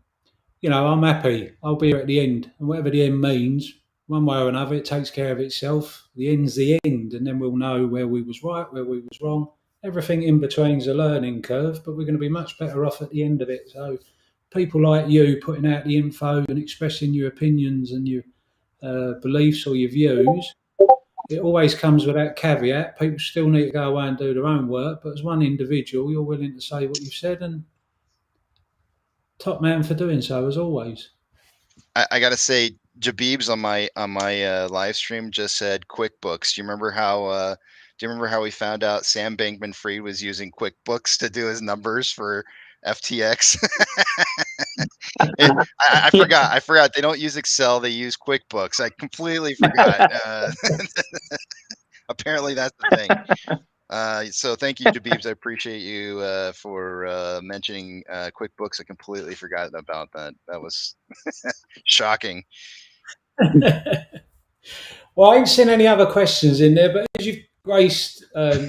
I'm happy. I'll be here at the end, and whatever the end means, one way or another, it takes care of itself. The end's the end, and then we'll know where we was right, where we was wrong. Everything in between's a learning curve, but we're going to be much better off at the end of it. So people like you putting out the info and expressing your opinions and your beliefs or your views, it always comes with that caveat. People still need to go away and do their own work, but as one individual, you're willing to say what you've said, and top man for doing so, as always.
I gotta say, Jabib's on my live stream just said QuickBooks. Do you remember how we found out Sam Bankman-Fried was using QuickBooks to do his numbers for FTX? I forgot. I forgot. They don't use Excel. They use QuickBooks. I completely forgot. Apparently, that's the thing. So thank you, Jabibs. I appreciate you for mentioning QuickBooks. I completely forgot about that. That was shocking.
Well, I ain't seen any other questions in there, but as you've graced us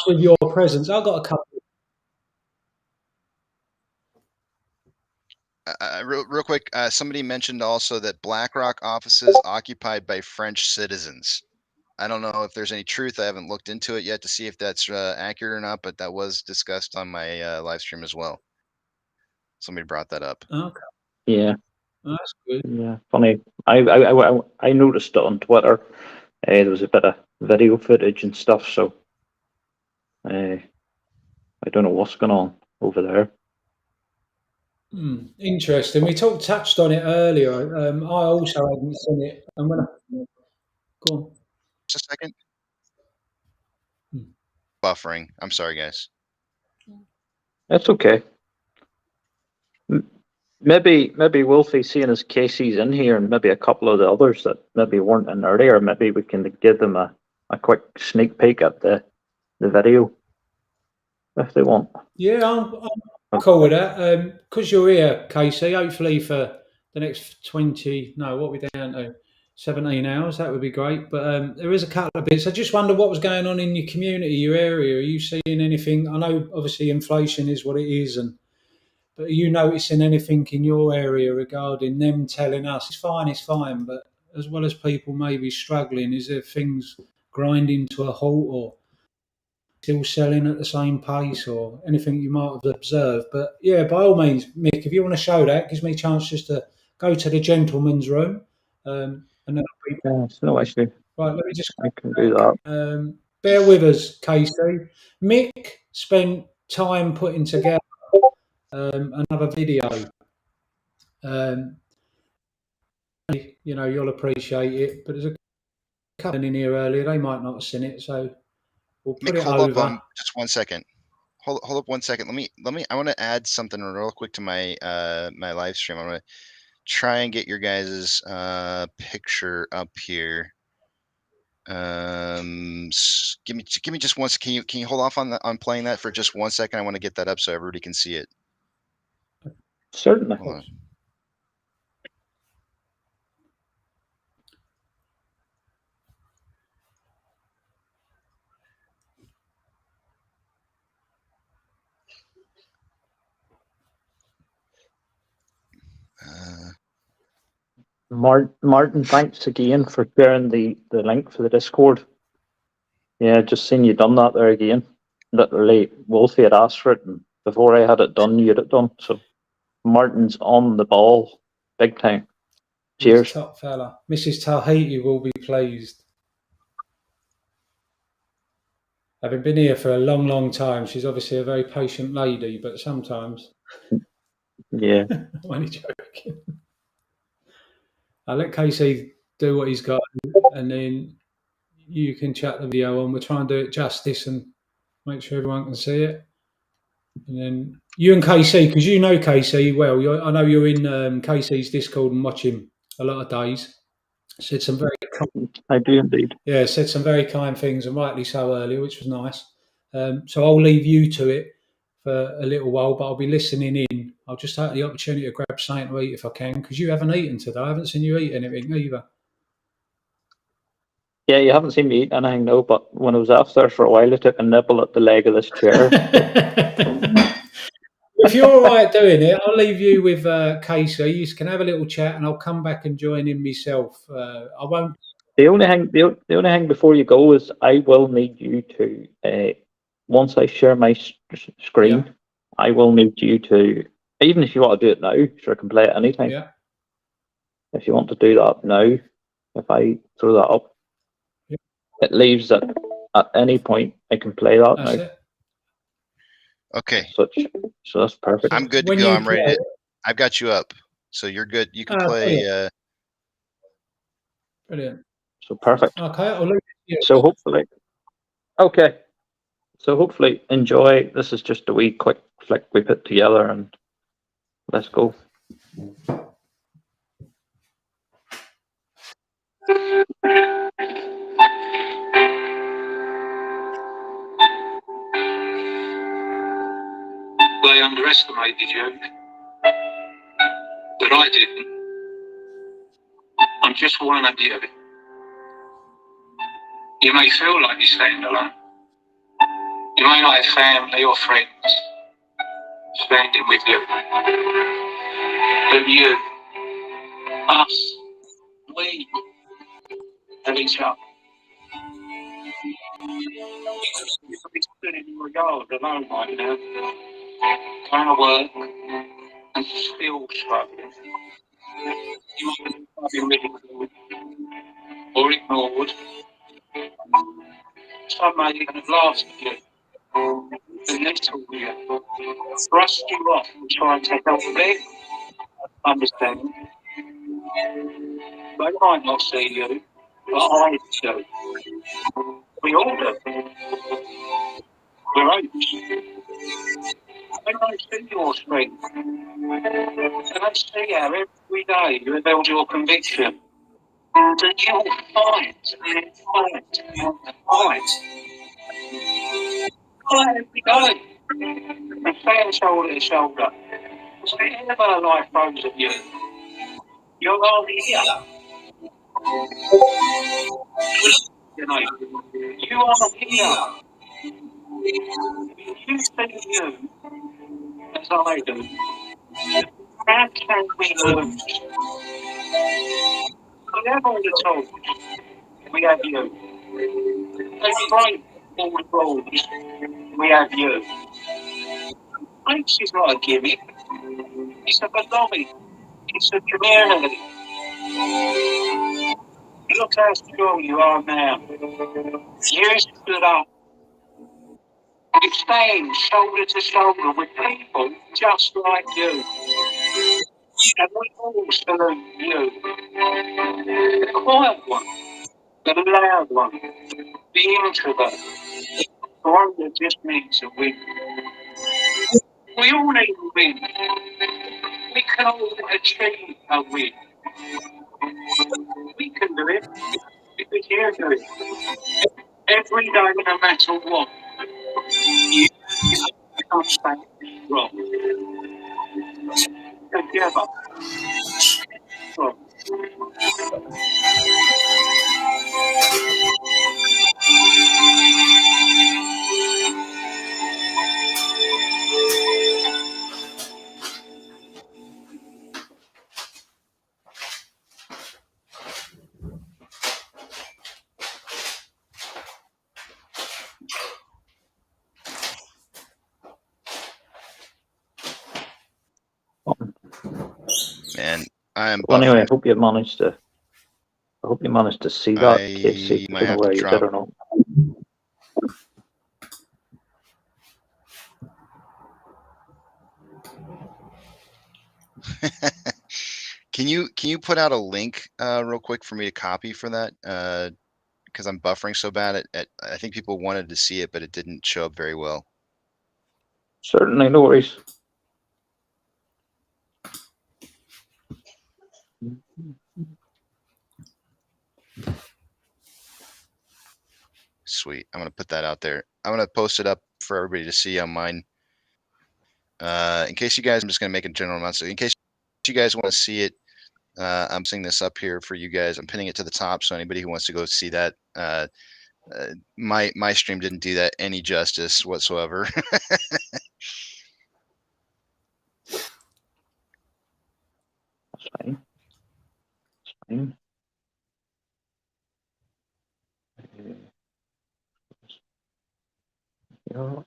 with your presence, I've got a couple.
Real quick, somebody mentioned also that BlackRock offices occupied by French citizens. I don't know if there's any truth. I haven't looked into it yet to see if that's accurate or not, but that was discussed on my live stream as well. Somebody brought that up.
Okay.
Yeah.
That's good.
Yeah, funny. I noticed it on Twitter. There was a bit of video footage and stuff, so I don't know what's going on over there.
Interesting. We touched on it earlier. I also hadn't seen it. I'm gonna go on.
Just a second. Buffering. I'm sorry, guys.
That's okay. Maybe Wolfie, seeing as Casey's in here, and maybe a couple of the others that maybe weren't in earlier, maybe we can give them a quick sneak peek at the video if they want.
Yeah, I'm cool with that. Because you're here, Casey, hopefully for the next 20, no, what are we down to? 17 hours, that would be great. But there is a couple of bits. I just wonder what was going on in your community, your area. Are you seeing anything? I know obviously inflation is what it is, but are you noticing anything in your area regarding them telling us it's fine, but as well as people maybe struggling, is there things grinding to a halt or still selling at the same pace or anything you might have observed? But yeah, by all means, Mick, if you want to show that, gives me a chance just to go to the gentleman's room. And then
it's no issue.
Right, let me just.
I can do that.
Bear with us, Casey. Mick spent time putting together another video. You'll appreciate it, but there's a couple in here earlier. They might not have seen it, so we'll put
Mick,
it
hold
over.
up just 1 second. Hold up 1 second. Let me. I want to add something real quick to my my live stream. I'm gonna try and get your guys' picture up here. Give me just one. Can you hold off on playing that for just 1 second? I want to get that up so everybody can see it.
Certainly.
Hold on.
Martin, thanks again for sharing the link for the Discord. Yeah, just seen you done that there again. Literally, Wolfie had asked for it, and before I had it done, you had it done. So Martin's on the ball, big time. Cheers.
He's top fella. Mrs. Tahiti will be pleased. Having been here for a long, long time, she's obviously a very patient lady, but sometimes.
Yeah.
I'm only joking. I'll let Casey do what he's got, and then you can chat the video on. We'll try and do it justice and make sure everyone can see it. And then you and Casey, because you know Casey well. I know you're in Casey's Discord and watch him a lot of days. Said some very
I do indeed.
said some very kind things, and rightly so earlier, which was nice. So I'll leave you to it for a little while, but I'll be listening in. I'll just take the opportunity to grab something to eat if I can, because you haven't eaten today. I haven't seen you eat anything either.
Yeah, you haven't seen me eat anything, no, but when I was after for a while, I took a nibble at the leg of this chair.
If you're all right doing it, I'll leave you with Casey. You can have a little chat, and I'll come back and join in myself. I won't.
The only thing before you go is I will need you to, once I share my screen,
Yeah.
I will need you to, even if you want to do it now, sure I can play it anytime.
Yeah.
If you want to do that now, if I throw that up,
Yeah.
it leaves that at any point I can play that
That's
now.
it.
Okay.
So that's perfect.
I'm good to
When
go.
you
I'm ready
play
to. I've got you up, so you're good. You can play.
Brilliant. Brilliant.
So perfect.
Okay, I'll leave it.
So hopefully, okay. So hopefully enjoy. This is just a wee quick flick we put together, and let's go. They underestimated you, but I didn't. I'm just one of you. You may feel like you stand alone. You may not have family or friends standing with you. But you, us, we have each other. You could be stood in your yard alone right now, trying to work and still struggling. You might be ridiculed or ignored. Some may even have laughed at you, belittled you, thrust you off and tried to help them understand. They might not see you, but I do. We all do. We're apes. When I see your strength, and I see how every day you build your conviction, that you'll fight and fight and fight. Fight every day. And stand shoulder to shoulder. So whenever life throws at you, you're only here. You know, you are here. You see you as I do. How can we lose? We have all the tools. We have you. They break all the rules. We have you. Apes is not a gimmick. It's a belonging. It's a community. Look how strong you are now. You stood up. You stand shoulder to shoulder with people just like you. And we all salute you. The quiet one, the loud one, the introvert, the one that just needs a win. We all need a win. We can all achieve a win. We can do it because you do it. Every day, no matter what, you can't stand wrong. Together. Wrong.
Man, I'm.
Well, anyway, I hope you managed to. I hope you managed to see that, Casey. I
might
don't know
have to
where you did
drop.
or not.
Can you put out a link real quick for me to copy for that? Because I'm buffering so bad. I think people wanted to see it, but it didn't show up very well.
Certainly, no worries.
Sweet. I'm gonna put that out there. I'm gonna post it up for everybody to see on mine. In case you guys, I'm just gonna make a general announcement. In case you guys want to see it, I'm putting this up here for you guys. I'm pinning it to the top, so anybody who wants to go see that, my stream didn't do that any justice whatsoever.
That's fine. That's fine. Yeah.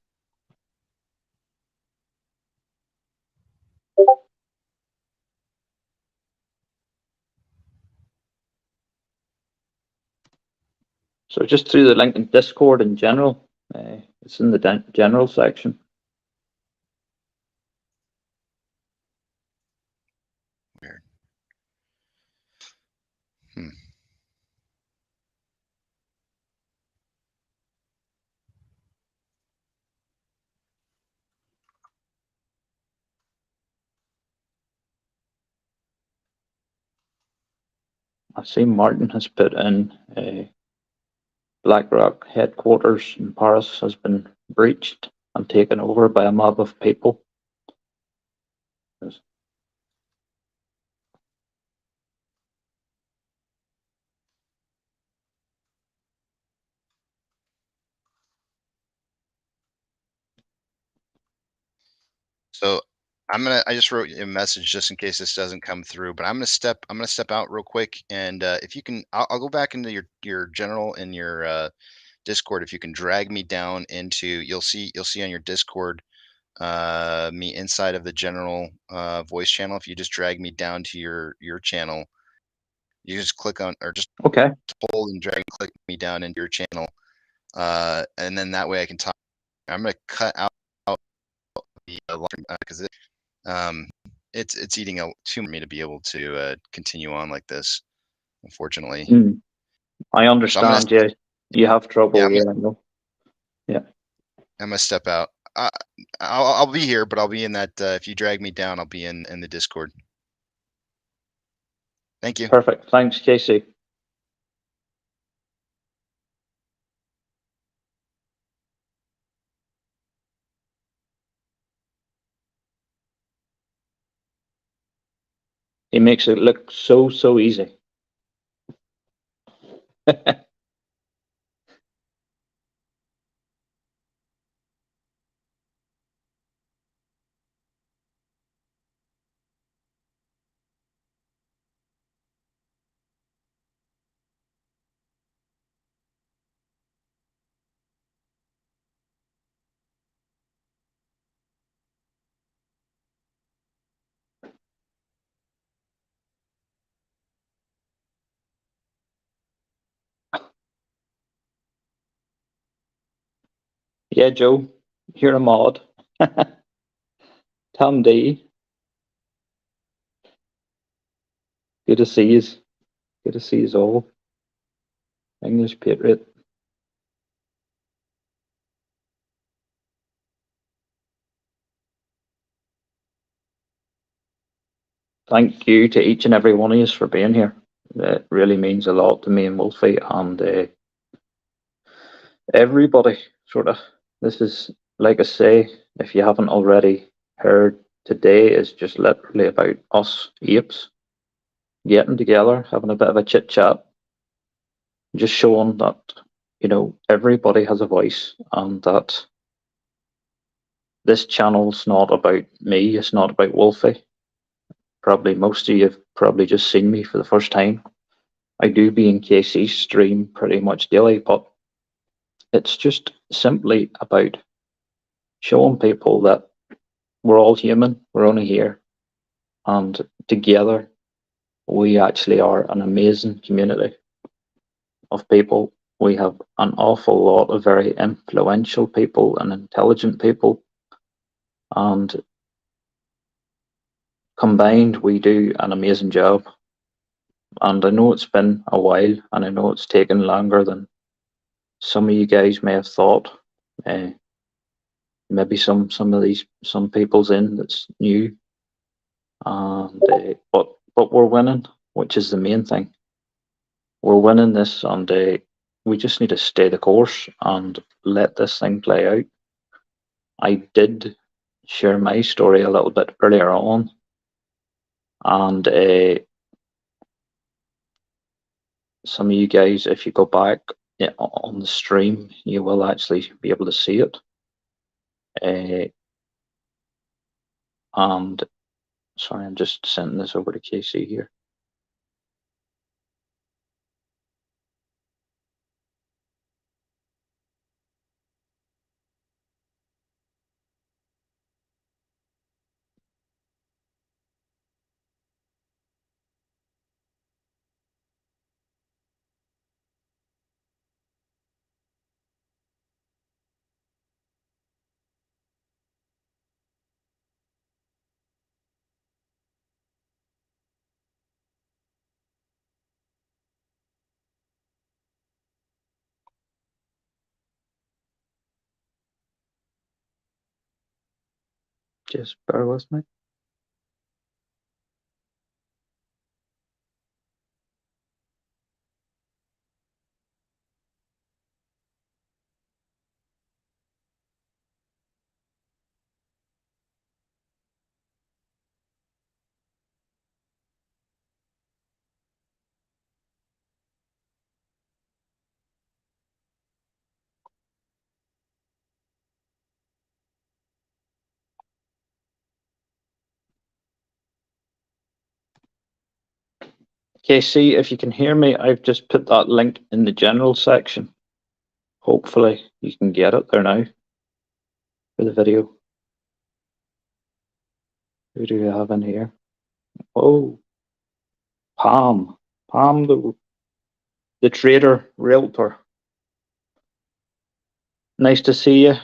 So just through the link in Discord in general, it's in the general section.
Weird.
I see Martin has put in BlackRock headquarters in Paris has been breached and taken over by a mob of people. Yes.
So I just wrote you a message just in case this doesn't come through, but I'm gonna step out real quick, and if you can, I'll go back into your general in your Discord. If you can drag me down into, you'll see on your Discord me inside of the general voice channel. If you just drag me down to your channel, you just click on, or just
Okay.
hold and drag and click me down into your channel, and then that way I can talk. I'm gonna cut out the because it's eating too much for me to be able to continue on like this, unfortunately.
I understand. Yeah, you have trouble.
Yeah,
I know. Yeah.
I'm gonna step out. I'll be here, but I'll be in that. If you drag me down, I'll be in the Discord. Thank you.
Perfect. Thanks, Casey. He makes it look so easy. Yeah, Joe, you're a mod. Tom D. Good to see you. Good to see you all. English Patriot. Thank you to each and every one of you for being here. It really means a lot to me and Wolfie and everybody. Sort of. This is, like I say, if you haven't already heard, today is just literally about us apes getting together, having a bit of a chit chat, just showing that, you know, everybody has a voice and that this channel's not about me, it's not about Wolfie. Probably most of you have probably just seen me for the first time. I do be in KC's stream pretty much daily, but it's just simply about showing people that we're all human, we're only here, and together we actually are an amazing community of people. We have an awful lot of very influential people and intelligent people, and combined, we do an amazing job. And I know it's been a while, and I know it's taken longer than some of you guys may have thought. Maybe some people's in that's new, and but we're winning, which is the main thing. We're winning this, and we just need to stay the course and let this thing play out. I did share my story a little bit earlier on, and some of you guys, if you go back on the stream, you will actually be able to see it. And sorry, I'm just sending this over to Casey here. Just bear with me. Casey, if you can hear me, I've just put that link in the general section. Hopefully you can get it there now for the video. Who do we have in here? Oh, Pam, the trader realtor. Nice to see you.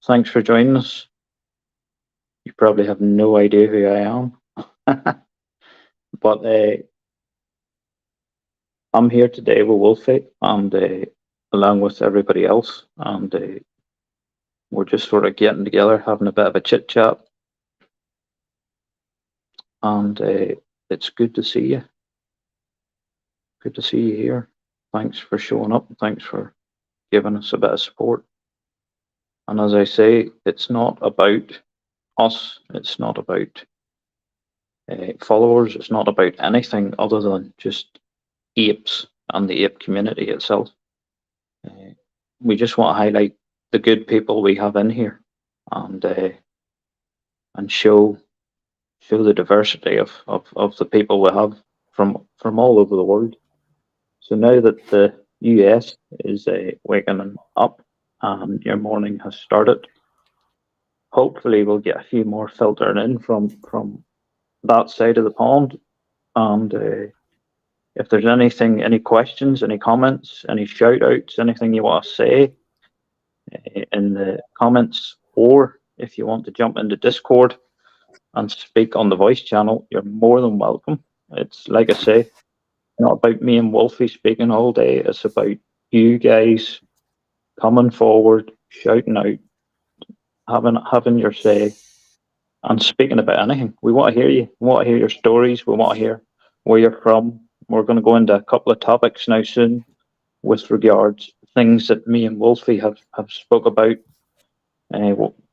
Thanks for joining us. You probably have no idea who I am. But I'm here today with Wolfie, and along with everybody else, and we're just sort of getting together, having a bit of a chit chat, and it's good to see you. Good to see you here. Thanks for showing up. Thanks for giving us a bit of support. And as I say, it's not about us. It's not about followers. It's not about anything other than just apes and the ape community itself. We just want to highlight the good people we have in here, and show the diversity of the people we have from all over the world. So now that the US is waking up and your morning has started, hopefully we'll get a few more filtering in from that side of the pond. And if there's anything, any questions, any comments, any shout outs, anything you want to say in the comments, or if you want to jump into Discord and speak on the voice channel, you're more than welcome. It's like I say, not about me and Wolfie speaking all day. It's about you guys coming forward, shouting out, having your say, and speaking about anything. We want to hear you. We want to hear your stories. We want to hear where you're from. We're going to go into a couple of topics now soon with regards to things that me and Wolfie have spoke about,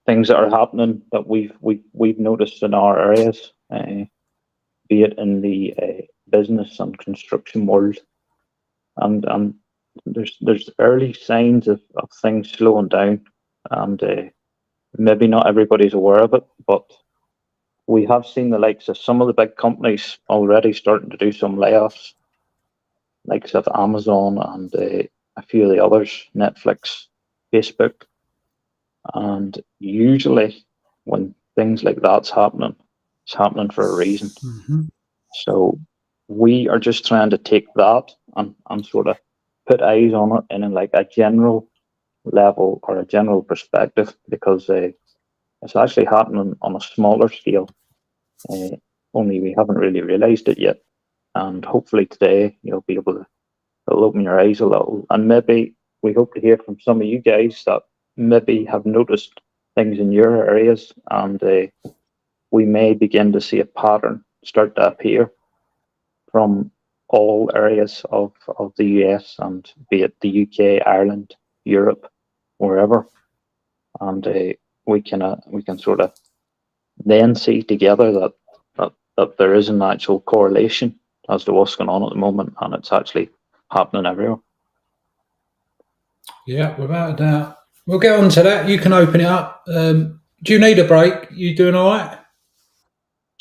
things that are happening that we've noticed in our areas, be it in the business and construction world, and there's early signs of things slowing down, and maybe not everybody's aware of it, but we have seen the likes of some of the big companies already starting to do some layoffs, likes of Amazon and a few of the others, Netflix, Facebook. And usually when things like that's happening, it's happening for a reason.
Mm-hmm.
So we are just trying to take that and sort of put eyes on it in like a general level or a general perspective, because it's actually happening on a smaller scale only we haven't really realised it yet. And hopefully today you'll be able to it'll open your eyes a little. And maybe we hope to hear from some of you guys that maybe have noticed things in your areas, and we may begin to see a pattern start to appear from all areas of the US, and be it the UK, Ireland, Europe, wherever. And we can sort of then see together that there is an actual correlation as to what's going on at the moment, and it's actually happening everywhere.
Yeah, without a doubt. We'll get on to that. You can open it up. Do you need a break? You doing all right?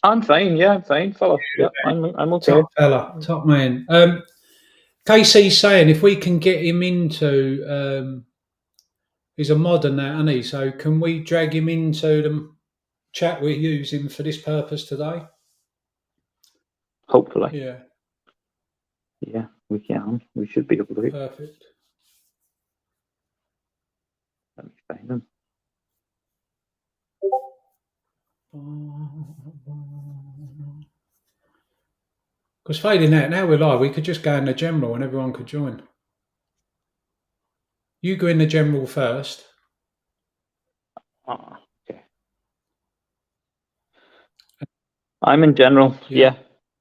I'm fine. Yeah, I'm fine, fella. Yeah, I'm okay.
Top fella, top man. KC's saying if we can get him into, he's a mod and that, isn't he? So can we drag him into the chat we're using for this purpose today?
Hopefully.
Yeah.
Yeah, we can. We should be able to.
Perfect.
Let me find him.
Because fading out, now we're live, we could just go in the general and everyone could join. You go in the general first.
Okay. I'm in general. Yeah.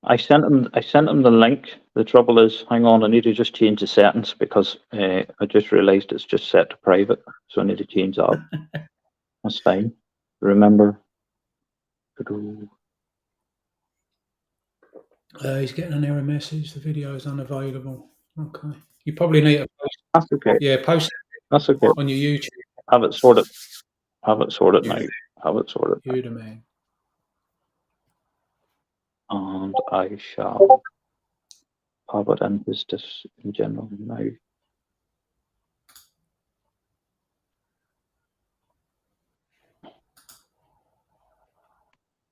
I sent him the link. The trouble is, hang on, I need to just change the settings because I just realised it's just set to private, so I need to change that. That's fine. Remember.
He's getting an error message. The video is unavailable. Okay. You probably need to post.
That's okay.
Yeah, post it.
That's okay.
On your YouTube.
Have it sorted. Have it sorted now. Have it sorted.
You're the man.
And I shall have it in business in general now.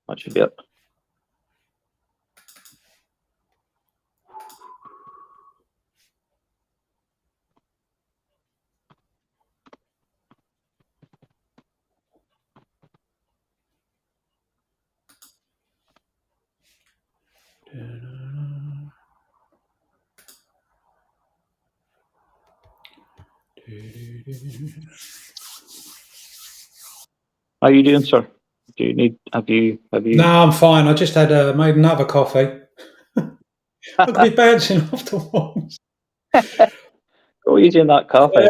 That should be it. How are you doing, sir? Do you need? Have you?
No, I'm fine. I just had made another coffee. Look at me bouncing off the walls.
Go easy in that coffee.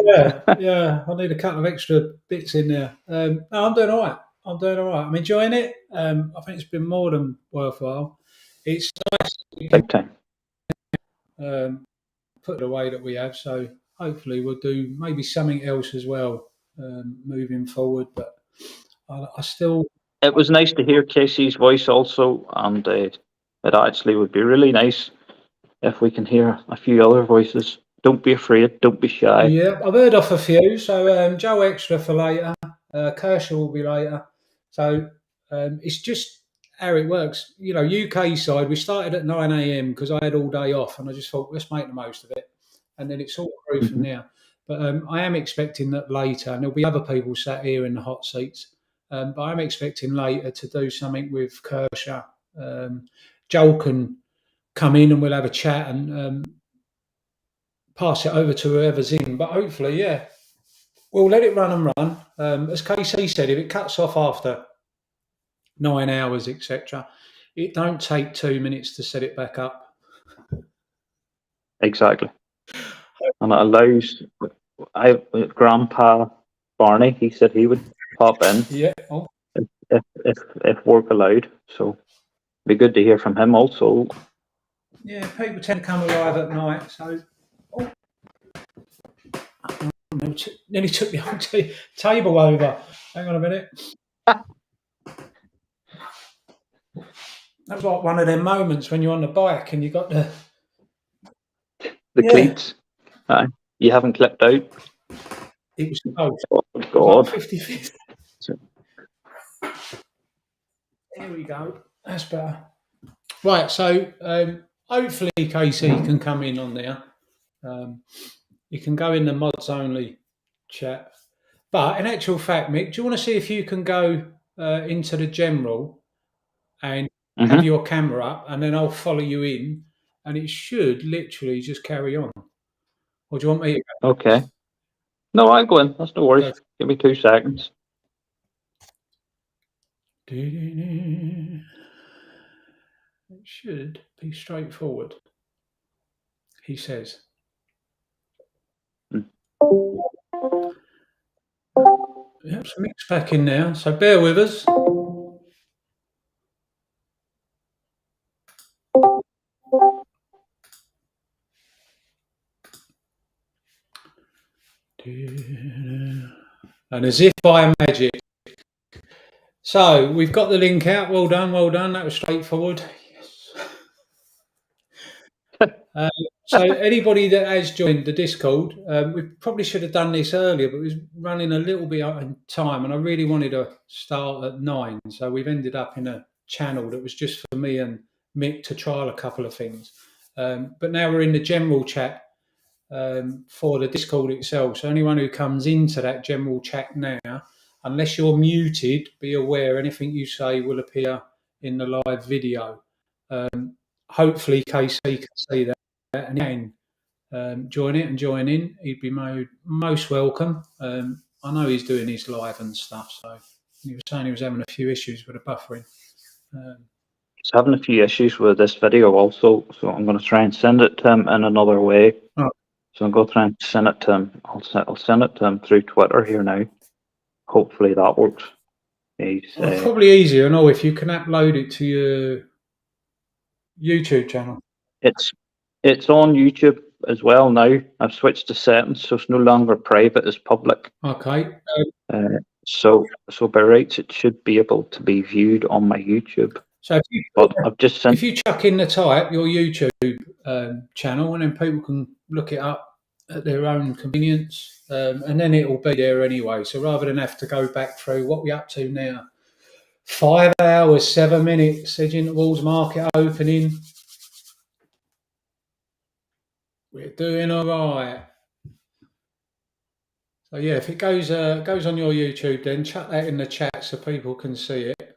Yeah. I need a couple of extra bits in there. No, I'm doing all right. I'm enjoying it. I think it's been more than worthwhile. It's nice.
Big time.
Put the way that we have. So hopefully we'll do maybe something else as well moving forward. But I still.
It was nice to hear Casey's voice also, and it actually would be really nice if we can hear a few other voices. Don't be afraid. Don't be shy.
Yeah, I've heard off a few. So Joe extra for later. Kershaw will be later. So it's just how it works. You know, UK side, we started at 9 a.m. because I had all day off, and I just thought, let's make the most of it. And then it's all through from there. But I am expecting that later, and there'll be other people sat here in the hot seats. But I'm expecting later to do something with Kershaw. Joel can come in and we'll have a chat and pass it over to whoever's in. But hopefully, yeah, we'll let it run and run. As KC said, if it cuts off after 9 hours, etc., it don't take 2 minutes to set it back up.
Exactly. And it allows Grandpa Barney, he said he would pop in.
Yeah.
If work allowed. So it'd be good to hear from him also.
Yeah, people tend to come alive at night, so nearly took the whole table over. Hang on a minute. That was like one of them moments when you're on the bike and you got the
cleats. You haven't clipped out.
It was close.
Oh God.
50-50. Here we go. That's better. Right, so hopefully Casey can come in on there. You can go in the mods only chat. But in actual fact, Mick, do you want to see if you can go into the general and have your camera up, and then I'll follow you in, and it should literally just carry on. Or do you want me to
Okay. No, I'll go in. That's no worries.
go?
Give me 2 seconds.
It should be straightforward, he says. Yep, some mix back in now, so bear with us. And as if by magic. So we've got the link out. Well done, well done. That was straightforward. Yes. So anybody that has joined the Discord, we probably should have done this earlier, but it was running a little bit out in time, and I really wanted to start at 9. So we've ended up in a channel that was just for me and Mick to trial a couple of things. But now we're in the general chat for the Discord itself. So anyone who comes into that general chat now, unless you're muted, be aware anything you say will appear in the live video. Hopefully KC can see that and can join it and join in. He'd be most welcome. I know he's doing his live and stuff, so he was saying he was having a few issues with the buffering.
He's having a few issues with this video also, so I'm going to try and send it to him in another way.
Oh.
So I'm going to try and send it to him. I'll send it to him through Twitter here now. Hopefully that works.
Well, probably easier, and if you can upload it to your YouTube channel.
It's on YouTube as well now. I've switched the settings, so it's no longer private; it's public.
Okay.
So by rights, it should be able to be viewed on my YouTube.
So
if
you chuck in the type your YouTube channel, and then people can look it up at their own convenience, and then it will be there anyway. So rather than have to go back through what we're up to now, 5 hours, 7 minutes, edge intervals, market opening. We're doing all right. So yeah, if it goes on your YouTube, then chuck that in the chat so people can see it.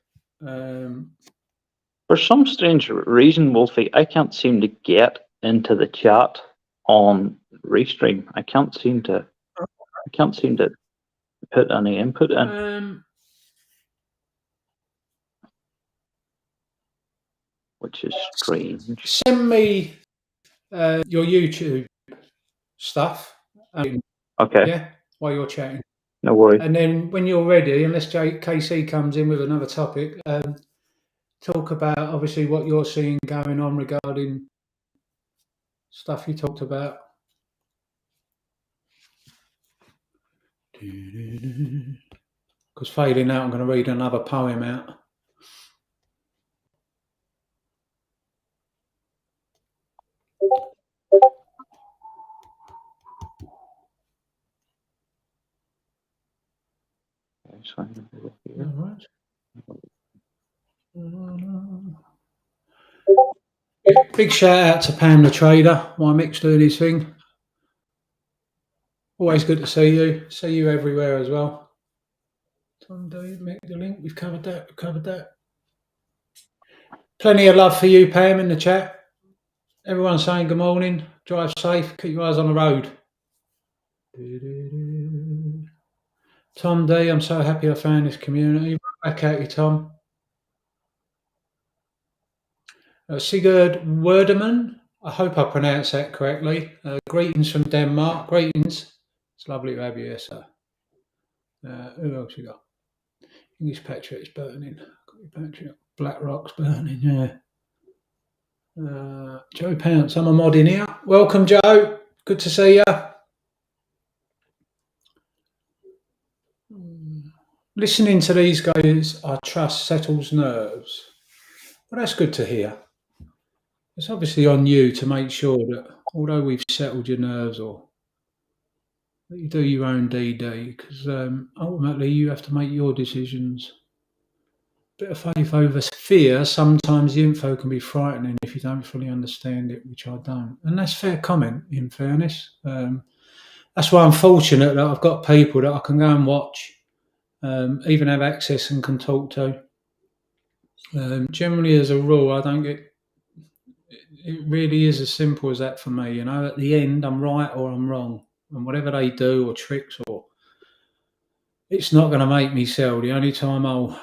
For some strange reason, Wolfie, I can't seem to get into the chat on Restream. I can't seem to put any input in, which is strange.
Send me your YouTube stuff.
Okay.
Yeah, while you're chatting.
No worries.
And then when you're ready, unless KC comes in with another topic, talk about obviously what you're seeing going on regarding stuff you talked about. Because failing that, I'm going to read another poem out. All right. Big shout out to Pam the trader. Why Mick's doing his thing. Always good to see you. See you everywhere as well. Sunday, Mick the link. We've covered that. Plenty of love for you, Pam, in the chat. Everyone saying good morning. Drive safe. Keep your eyes on the road. Tom D, I'm so happy I found this community. Back at you, Tom. Sigurd Werdeman, I hope I pronounced that correctly. Greetings from Denmark. Greetings. It's lovely to have you here, sir. Who else you got? English Patriot's burning. Patriot. Black Rock's burning, yeah. Joe Pounce, I'm a mod in here. Welcome, Joe. Good to see you. Listening to these guys, I trust settles nerves. Well, that's good to hear. It's obviously on you to make sure that although we've settled your nerves, or that you do your own DD, because ultimately you have to make your decisions. Bit of faith over fear. Sometimes the info can be frightening if you don't fully understand it, which I don't. And that's fair comment, in fairness. That's why I'm fortunate that I've got people that I can go and watch, even have access and can talk to. Generally, as a rule, I don't get. It really is as simple as that for me. You know, at the end, I'm right or I'm wrong, and whatever they do or tricks or, it's not going to make me sell. The only time I'll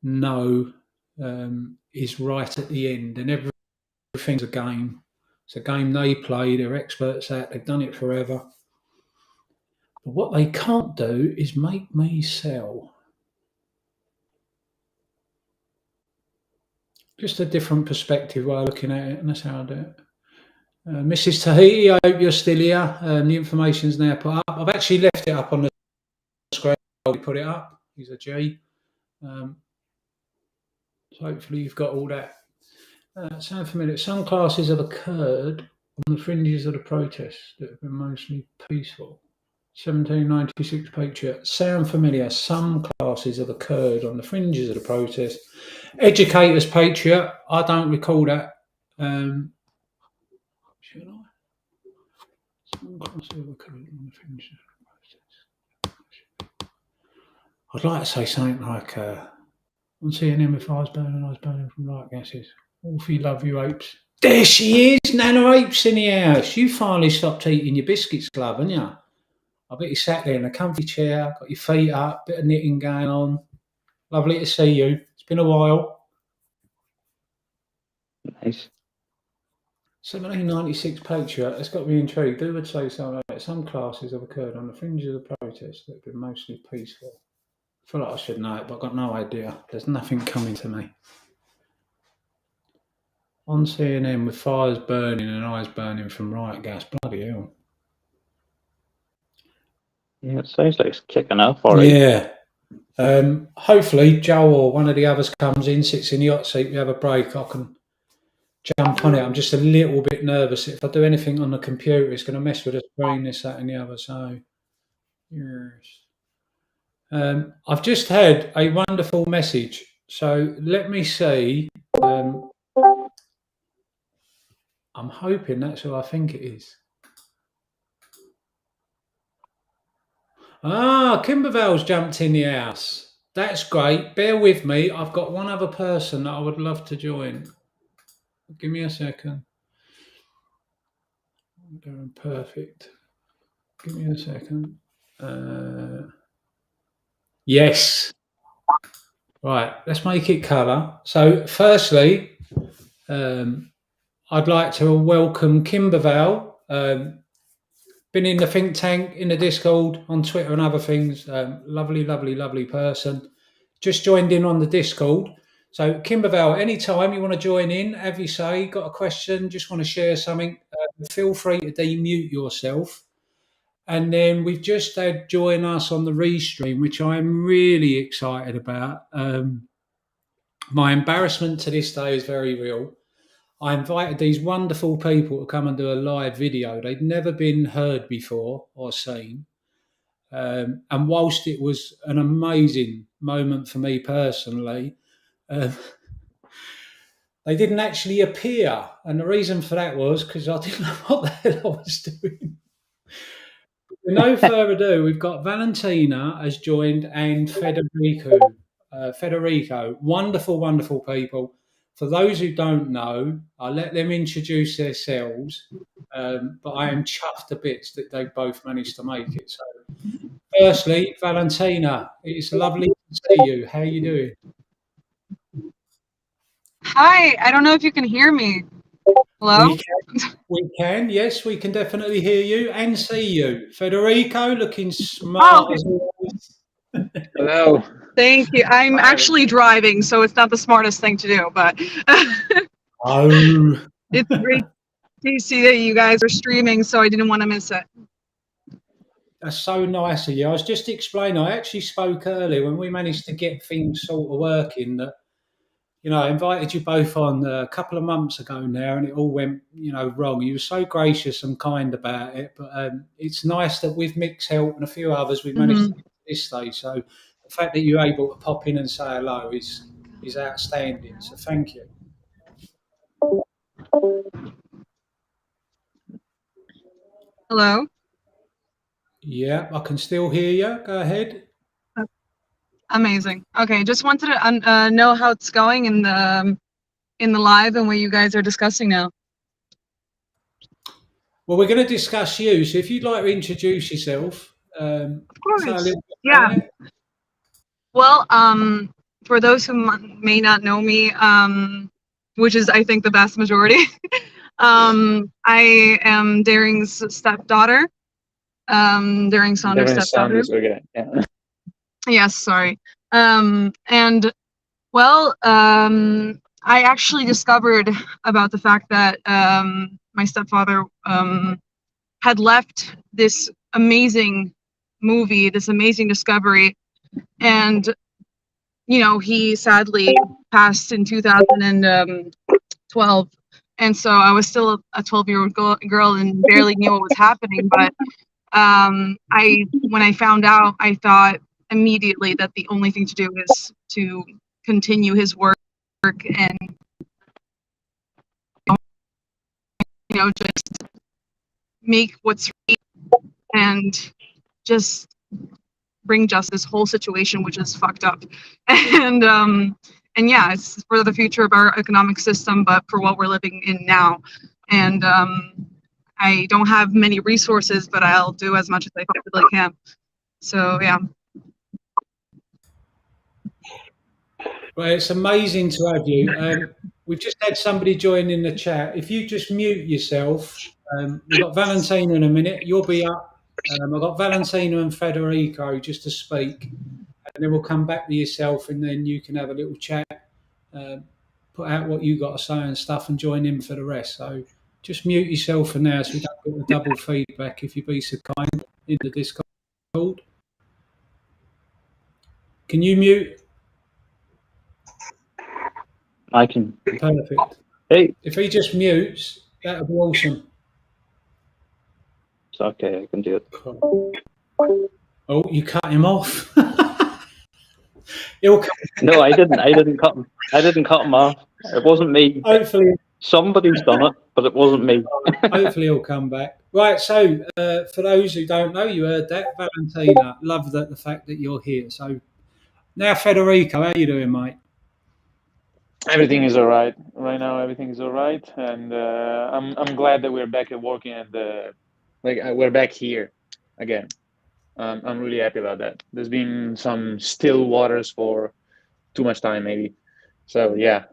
know is right at the end, and everything's a game. It's a game they play. They're experts at. They've done it forever. But what they can't do is make me sell. Just a different perspective way of looking at it, and that's how I do it. Mrs. Tahiti, I hope you're still here. The information's now put up. I've actually left it up on the screen. I'll put it up. He's a G. So hopefully you've got all that. Sound familiar? Some classes have occurred on the fringes of the protests that have been mostly peaceful. 1796 Patriot. Sound familiar? Some classes have occurred on the fringes of the protest. Educators Patriot. I don't recall that. Should I? Some classes have occurred on the fringes of the protest. I'd like to say something like, on CNN with fires burning, eyes burning from light gases. Wolfie, love you, Apes. There she is, Nana Apes in the house. You finally stopped eating your biscuits, love, haven't you? I bet you sat there in a comfy chair, got your feet up, bit of knitting going on. Lovely to see you. It's been a while.
Nice.
1796 Patriot, that's got me intrigued. Who would say something like that? Some classes have occurred on the fringes of the protests that have been mostly peaceful. I feel like I should know it, but I've got no idea. There's nothing coming to me. On CNN with fires burning and eyes burning from riot gas. Bloody hell.
Yeah, it sounds like it's kicking off already.
Yeah. Hopefully Joe or one of the others comes in, sits in the hot seat, we have a break, I can jump on it. I'm just a little bit nervous. If I do anything on the computer, it's going to mess with the screen, this, that and the other. So, yes. I've just had a wonderful message. So let me see. I'm hoping that's who I think it is. Kimbervale's jumped in the house. That's great. Bear with me. I've got one other person that I would love to join. Give me a second. I'm doing perfect. Give me a second. Yes. Right. Let's make it colour. So, firstly, I'd like to welcome Kimbervale. Been in the think tank, in the Discord, on Twitter and other things. Lovely, lovely, lovely person. Just joined in on the Discord. So, Kimbervale, anytime you want to join in, have you say, got a question, just want to share something, feel free to demute yourself. And then we've just had join us on the restream, which I'm really excited about. My embarrassment to this day is very real. I invited these wonderful people to come and do a live video. They'd never been heard before or seen. And whilst it was an amazing moment for me personally, they didn't actually appear. And the reason for that was because I didn't know what the hell I was doing. With no further ado, we've got Valentina has joined and Federico, wonderful, wonderful people. For those who don't know, I'll let them introduce themselves. But I am chuffed to bits that they both managed to make it. So, firstly, Valentina, it's lovely to see you. How are you doing?
Hi, I don't know if you can hear me. Hello?
We can, yes, we can definitely hear you and see you. Federico, looking smart as always.
Hello.
Thank you. I'm actually driving, so it's not the smartest thing to do, but
Oh.
It's great to see that you guys are streaming, so I didn't want to miss it.
That's so nice of you. I was just explaining, I actually spoke earlier when we managed to get things sort of working that, I invited you both on a couple of months ago now and it all went, wrong. You were so gracious and kind about it, but it's nice that with Mick's help and a few others, we've managed to get to this stage. So the fact that you're able to pop in and say hello is outstanding. So thank you.
Hello?
Yeah, I can still hear you. Go ahead.
Amazing. Okay, just wanted to know how it's going in the live and what you guys are discussing now.
Well, we're going to discuss you. So if you'd like to introduce yourself,
Of
say a
course.
little bit
Yeah.
about it.
Well, for those who may not know me, which is I think the vast majority, I am Daring's stepdaughter. Daring Saunders' stepdaughter.
Okay. Yeah.
Yes, sorry. And well, I actually discovered about the fact that my stepfather had left this amazing movie, this amazing discovery, and he sadly passed in 2012. And so I was still a 12-year-old girl and barely knew what was happening. But when I found out, I thought immediately that the only thing to do is to continue his work and just make what's right and just bring justice this whole situation, which is fucked up. And yeah, it's for the future of our economic system, but for what we're living in now. And I don't have many resources, but I'll do as much as I possibly can. So yeah.
Well, it's amazing to have you. We've just had somebody join in the chat. If you just mute yourself, we've got Valentina in a minute. You'll be up. I've got Valentina and Federico just to speak, and then we'll come back to yourself, and then you can have a little chat, put out what you got to say and stuff, and join in for the rest. So just mute yourself for now, so we don't get the double feedback. If you be so kind in the Discord, can you mute?
I can.
Perfect.
Hey,
If he just mutes, that would be awesome.
it's okay. I can do it.
Oh, you cut him off. He'll come.
No, I didn't. I didn't cut him. I didn't cut him off. It wasn't me.
Hopefully,
Somebody's done it, but it wasn't me.
hopefully he'll come back. Right. So, for those who don't know, you heard that, Valentina. Love the fact that you're here. So now, Federico, how you doing, mate?
Everything is all right right now. Everything is all right, and I'm glad that we're back at working at we're back here again. I'm really happy about that. There's been some still waters for too much time, maybe. So yeah.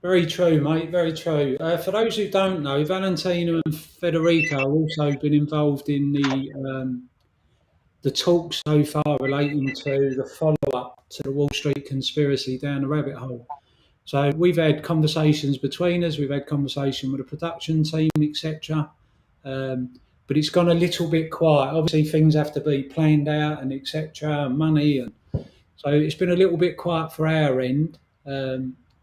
Very true, mate. Very true. For those who don't know, Valentina and Federico have also been involved in the talks so far relating to the follow-up to the Wall Street conspiracy down the rabbit hole. So we've had conversations between us. We've had conversation with the production team, etc. But it's gone a little bit quiet. Obviously, things have to be planned out and etc. Money, and so it's been a little bit quiet for our end.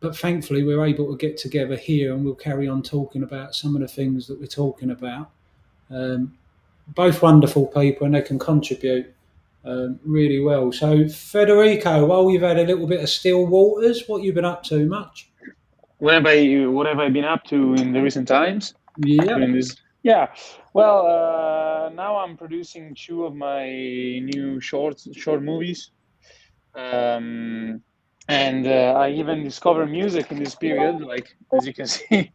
But thankfully, we're able to get together here, and we'll carry on talking about some of the things that we're talking about. Both wonderful people, and they can contribute really well. So, Federico, while you've had a little bit of still waters, what you've been up to? Much?
What have I been up to in the recent times?
Yeah.
Well, now I'm producing 2 of my new short movies, and I even discovered music in this period, like as you can see.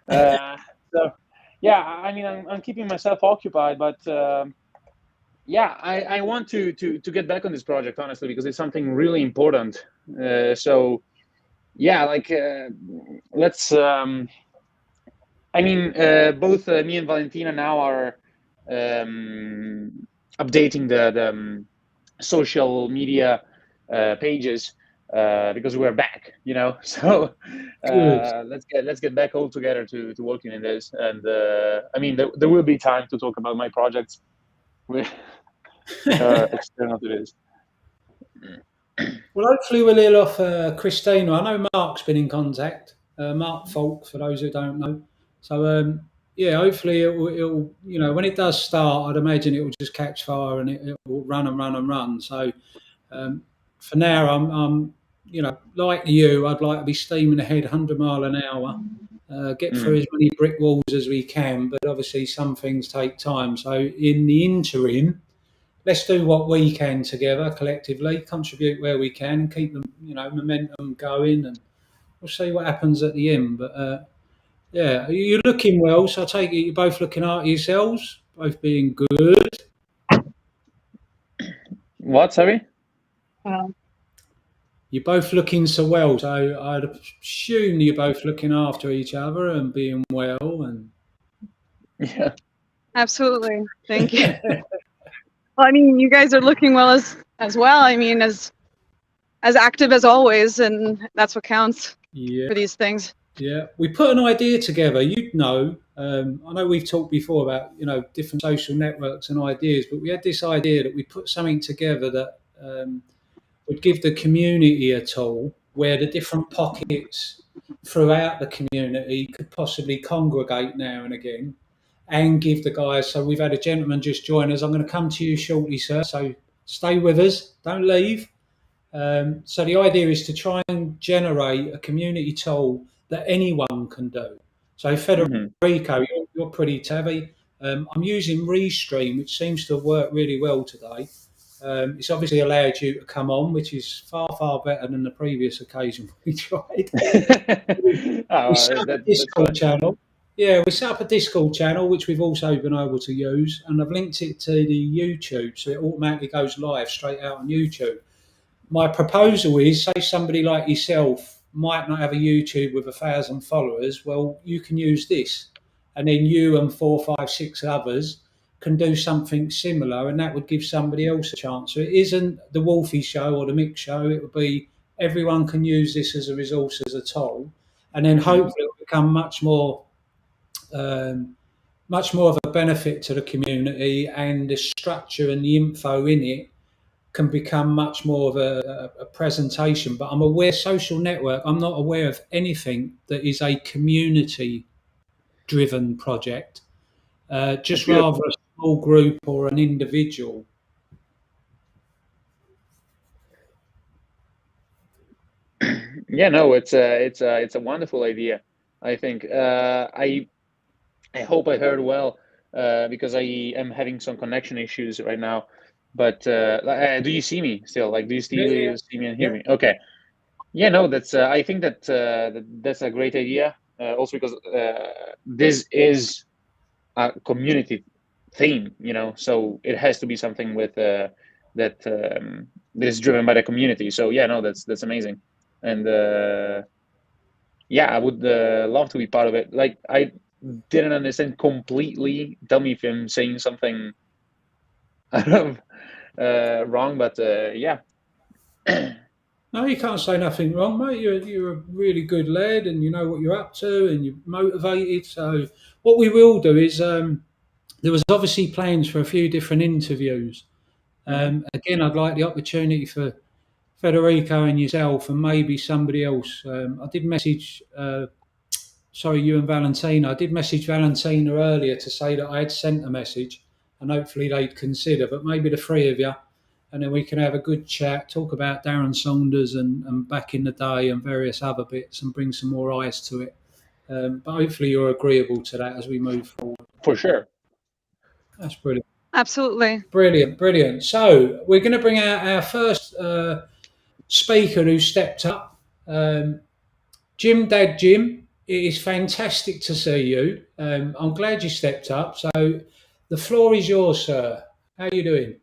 So yeah, I mean, I'm keeping myself occupied, but yeah, I want to get back on this project, honestly, because it's something really important. So yeah, like let's. I mean, both me and Valentina now are updating the social media pages because we're back, So let's get back all together to working in this. And I mean, there will be time to talk about my projects with external to this.
Well, hopefully we'll hear off Christina. I know Mark's been in contact. Mark Falk, for those who don't know. So yeah, hopefully it'll when it does start, I'd imagine it will just catch fire and it will run and run and run. So for now, I'm like you, I'd like to be steaming ahead 100 mile an hour, get through as many brick walls as we can. But obviously, some things take time. So in the interim, let's do what we can together collectively, contribute where we can, keep the momentum going, and we'll see what happens at the end. But yeah, you're looking well, so I take it you're both looking after yourselves, both being good.
What, sorry?
You're both looking so well, so I'd assume you're both looking after each other and being well. And
Yeah.
Absolutely. Thank you. Well, I mean, you guys are looking well as well. I mean, as active as always, and that's what counts
yeah,
for these things.
yeah, we put an idea together. You'd know. I know we've talked before about different social networks and ideas, but we had this idea that we put something together that would give the community a tool where the different pockets throughout the community could possibly congregate now and again and give the guys. So we've had a gentleman just join us. I'm going to come to you shortly, sir. So stay with us. Don't leave. So the idea is to try and generate a community tool that anyone can do. So Federico, you're pretty savvy. I'm using Restream, which seems to have worked really well today. It's obviously allowed you to come on, which is far, far better than the previous occasion we tried. We set up a Discord channel. Yeah, we set up a Discord channel, which we've also been able to use, and I've linked it to the YouTube, so it automatically goes live straight out on YouTube. My proposal is, say somebody like yourself might not have a YouTube with 1,000 followers. Well, you can use this, and then you and 4, 5, 6 others can do something similar, and that would give somebody else a chance. So it isn't the Wolfie show or the Mick show. It would be everyone can use this as a resource, as a tool, and then hopefully it will become much more of a benefit to the community, and the structure and the info in it can become much more of a presentation. But I'm aware social network, I'm not aware of anything that is a community driven project, just rather a small group or an individual.
Yeah, no, it's a wonderful idea. I think I hope I heard well, because I am having some connection issues right now. But do you see me still? Like, do you
Yeah, yeah,
see me and hear
yeah.
me? Okay. Yeah, no, that's I think that's a great idea. Also because this is a community theme, so it has to be something with that is driven by the community. So yeah, no, that's amazing. And yeah, I would love to be part of it. Like, I didn't understand completely. Tell me if I'm saying something wrong, but yeah.
No, you can't say nothing wrong, mate. You're a really good lad, and you know what you're up to, and you're motivated. So what we will do is, there was obviously plans for a few different interviews. Again, I'd like the opportunity for Federico and yourself, and maybe somebody else. I did message, sorry, you and Valentina. I did message Valentina earlier to say that I had sent a message, and hopefully they'd consider. But maybe the three of you, and then we can have a good chat, talk about Darren Saunders and back in the day and various other bits, and bring some more eyes to it. But hopefully you're agreeable to that as we move forward.
For sure.
That's brilliant.
Absolutely.
Brilliant, brilliant. So we're going to bring out our first speaker who stepped up. Jim, Dad Jim, it is fantastic to see you. I'm glad you stepped up. So the floor is yours, sir. How are you doing?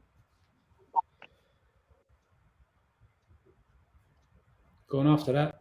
Go on after that.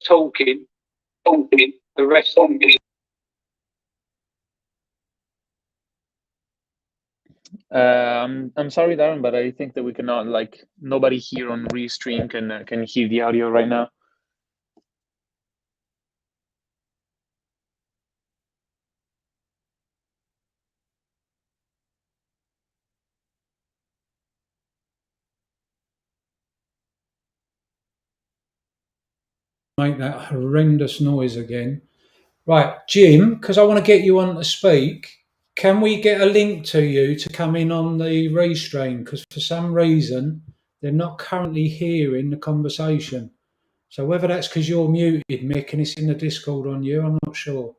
talking, the rest on me.
I'm sorry, Darren, but I think that we cannot, like, nobody here on Restream can hear the audio right now.
Make that horrendous noise again. Right, Jim, because I want to get you on to speak, can we get a link to you to come in on the restream? Because for some reason, they're not currently hearing the conversation. So whether that's because you're muted, Mick, and it's in the Discord on you, I'm not sure.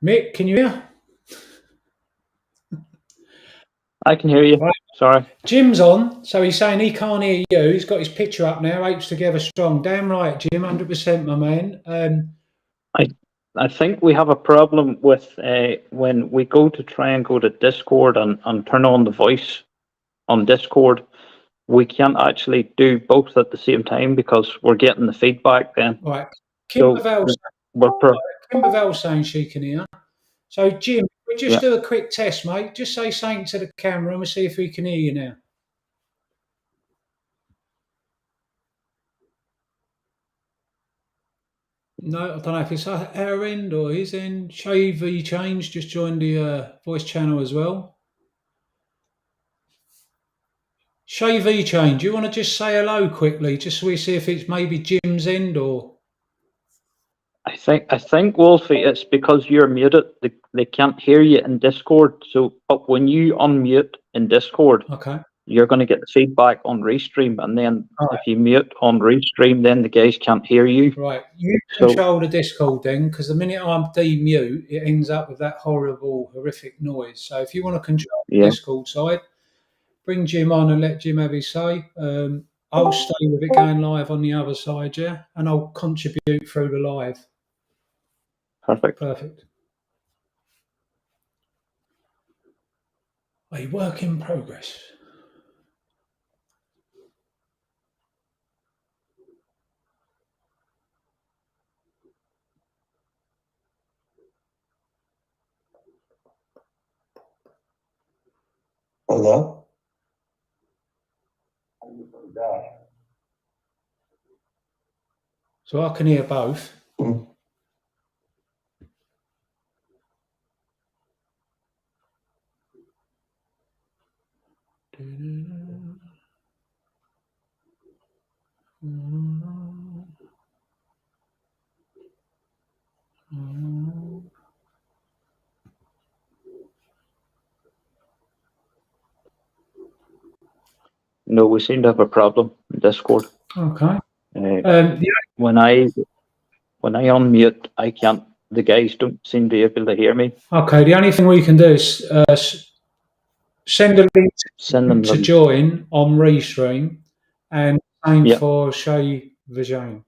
Mick, can you hear?
I can hear you.
Right.
Sorry.
Jim's on, so he's saying he can't hear you. He's got his picture up now. Apes together strong. Damn right, Jim, 100%, my man.
I think we have a problem with when we go to try and go to Discord and turn on the voice on Discord, we can't actually do both at the same time because we're getting the feedback then.
Right.
So
Kimberville's saying she can hear. So, Jim, we just do a quick test, mate. Just say something to the camera and we'll see if we can hear you now. No, I don't know if it's our end or his end. Shavy Change just joined the voice channel as well. Shavy Change, you want to just say hello quickly, just so we see if it's maybe Jim's end or...
I think Wolfie, it's because you're muted. They can't hear you in Discord. So, but when you unmute in Discord,
okay,
you're going to get the feedback on Restream, and then if you mute on Restream, then the guys can't hear you.
Right, you control the Discord then, because the minute I'm demute, it ends up with that horrible, horrific noise. So if you want to control the Discord side, bring Jim on and let Jim have his say. I'll stay with it going live on the other side, yeah, and I'll contribute through the live.
Perfect.
A work in progress.
Hello?
So I can hear both.
No, we seem to have a problem in Discord.
Okay.
When I unmute, I can't. The guys don't seem to be able to hear me.
Okay. The only thing we can do is send a link to join on Restream, and same for Shay Vijay.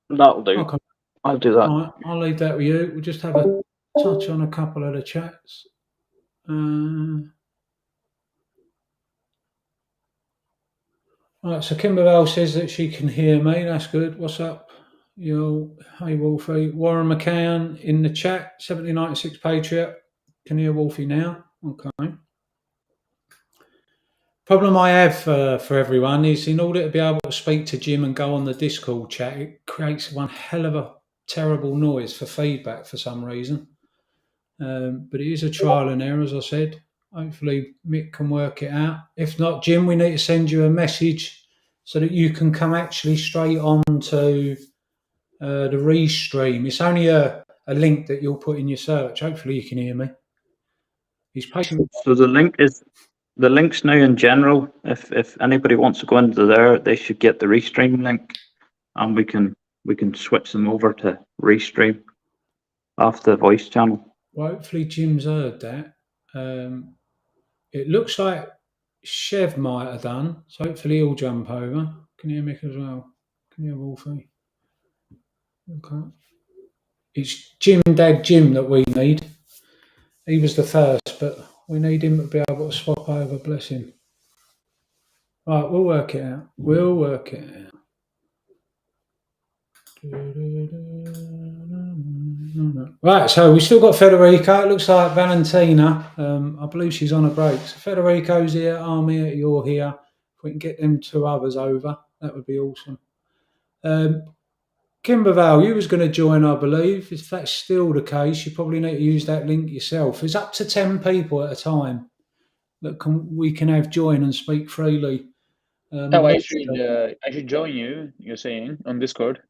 That'll do.
Okay.
I'll do that.
All right, I'll leave that with you. We'll just have a touch on a couple of the chats. Right, so Kimberville says that she can hear me. That's good. What's up? Hey Wolfie. Warren McCann in the chat. 7096 Patriot. Can hear Wolfie now. Okay. Problem I have for everyone is, in order to be able to speak to Jim and go on the Discord chat, it creates one hell of a terrible noise for feedback for some reason. But it is a trial and error, as I said. Hopefully Mick can work it out. If not, Jim, we need to send you a message so that you can come actually straight on to the Restream. It's only a link that you'll put in your search. Hopefully you can hear me.
So the link's now in general. If anybody wants to go into there, they should get the Restream link, and we can switch them over to Restream off the voice channel.
Well, hopefully Jim's heard that. It looks like Chev might have done, so hopefully he'll jump over. Can you hear Mick as well? Can you hear Wolfie? Okay. It's Jim Dad Jim that we need. He was the first, but We need him to be able to swap over, bless him. Right, we'll work it out. We'll work it out. Right, so we've still got Federico. It looks like Valentina. I believe she's on a break. So Federico's here, I'm here, you're here. If we can get them two others over, that would be awesome. Kimbervale, you was going to join, I believe. If that's still the case, you probably need to use that link yourself. There's up to 10 people at a time that we can have join and speak freely.
I should join you. You're saying on Discord.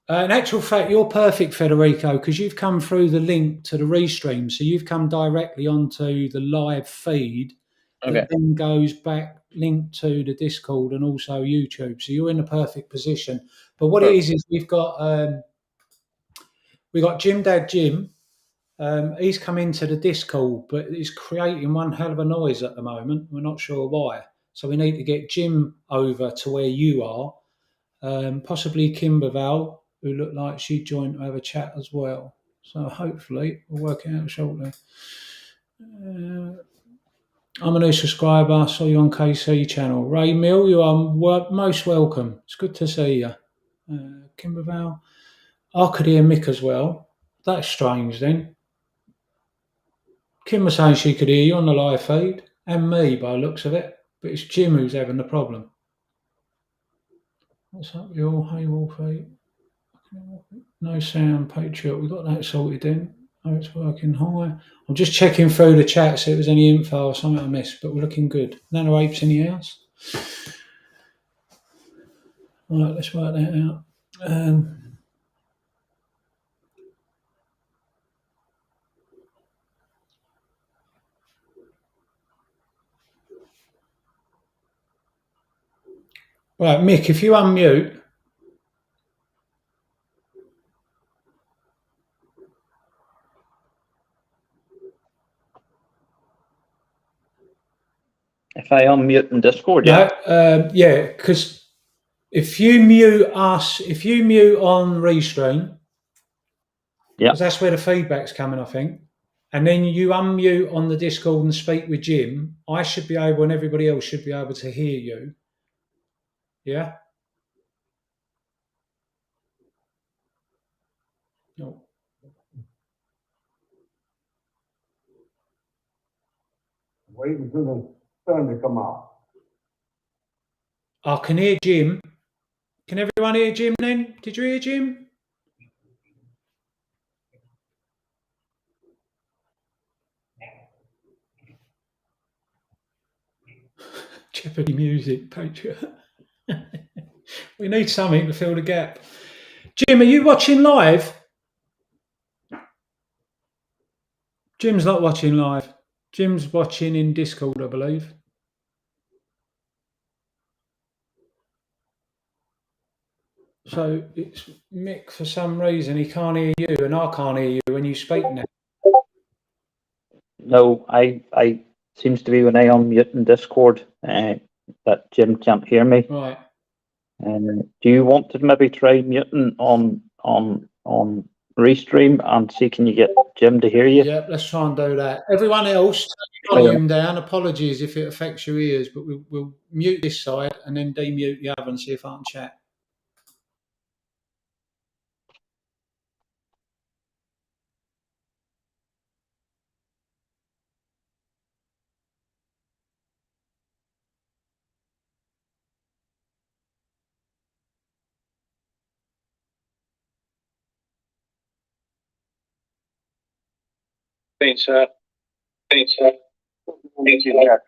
In actual fact, you're perfect, Federico, because you've come through the link to the restream. So you've come directly onto the live feed that then goes back linked to the Discord and also YouTube. So you're in a perfect position. But what it is we've got Jim Dad Jim. He's come into the Discord, but he's creating one hell of a noise at the moment. We're not sure why. So we need to get Jim over to where you are. Possibly Kimbervale, who looked like she'd join to have a chat as well. So hopefully we'll work it out shortly. I'm a new subscriber. Saw you on KC channel. Ray Mill, you are most welcome. It's good to see you. Kimbervale. I could hear Mick as well. That's strange then. Kim was saying she could hear you on the live feed, and me by the looks of it, but it's Jim who's having the problem. What's up, you all? Hey, Wolfie. No sound, Patriot. We got that sorted in. Oh, it's working. Hi. I'm just checking through the chat, see if there's any info or something I missed, but we're looking good. Nano Apes in the house. All right, let's work that out. Right, Mick, if you unmute.
If I unmute in Discord, yeah.
No, yeah, because if you mute us, if you mute on Restream, because that's where the feedback's coming, I think, and then you unmute on the Discord and speak with Jim, I should be able, and everybody else should be able to hear you. Yeah? No.
Waiting for the sun to come out.
I can hear Jim. Can everyone hear Jim then? Did you hear Jim? Jeopardy music, Patriot. We need something to fill the gap. Jim, are you watching live? Jim's not watching live. Jim's watching in Discord, I believe. So it's Mick, for some reason, he can't hear you, and I can't hear you when you speak now.
No, I seems to be when I unmute in Discord that Jim can't hear me.
Right.
Do you want to maybe try muting on Restream and see can you get Jim to hear you?
Yeah, let's try and do that. Everyone else, turn your volume down. Apologies if it affects your ears, but we'll mute this side and then demute the other and see if I can chat.
Thanks, sir. Thanks, sir. Thank you, sir.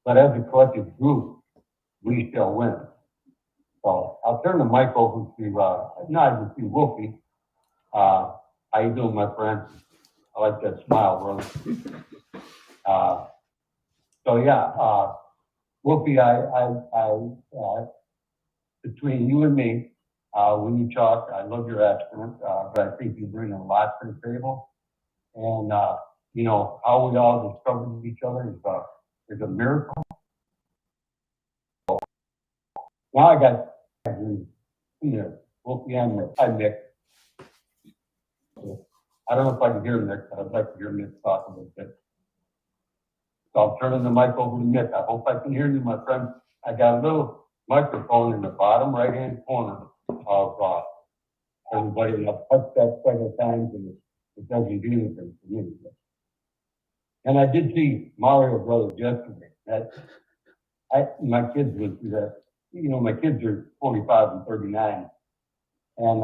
but as a collective group, we shall win. So I'll turn the mic over to, not to Wolfie. How you doing, my friend? I like that smile, brother. So yeah, Wolfie, between you and me, when you talk, I love your accent, but I think you bring a lot to the table. And, you know, how we all discovered each other is a miracle. Now I got, you know, WolfieAMCGME, hi Nick. I don't know if I can hear Nick, but I'd like to hear Nick talk a little bit. So I'm turning the mic over to Nick. I hope I can hear you, my friend. I got a little microphone in the bottom right-hand corner of everybody, and I've touched that several times, and it doesn't do anything for me. And I did see Mario Brothers yesterday. My kids went through that. You know, my kids are 45 and 39, and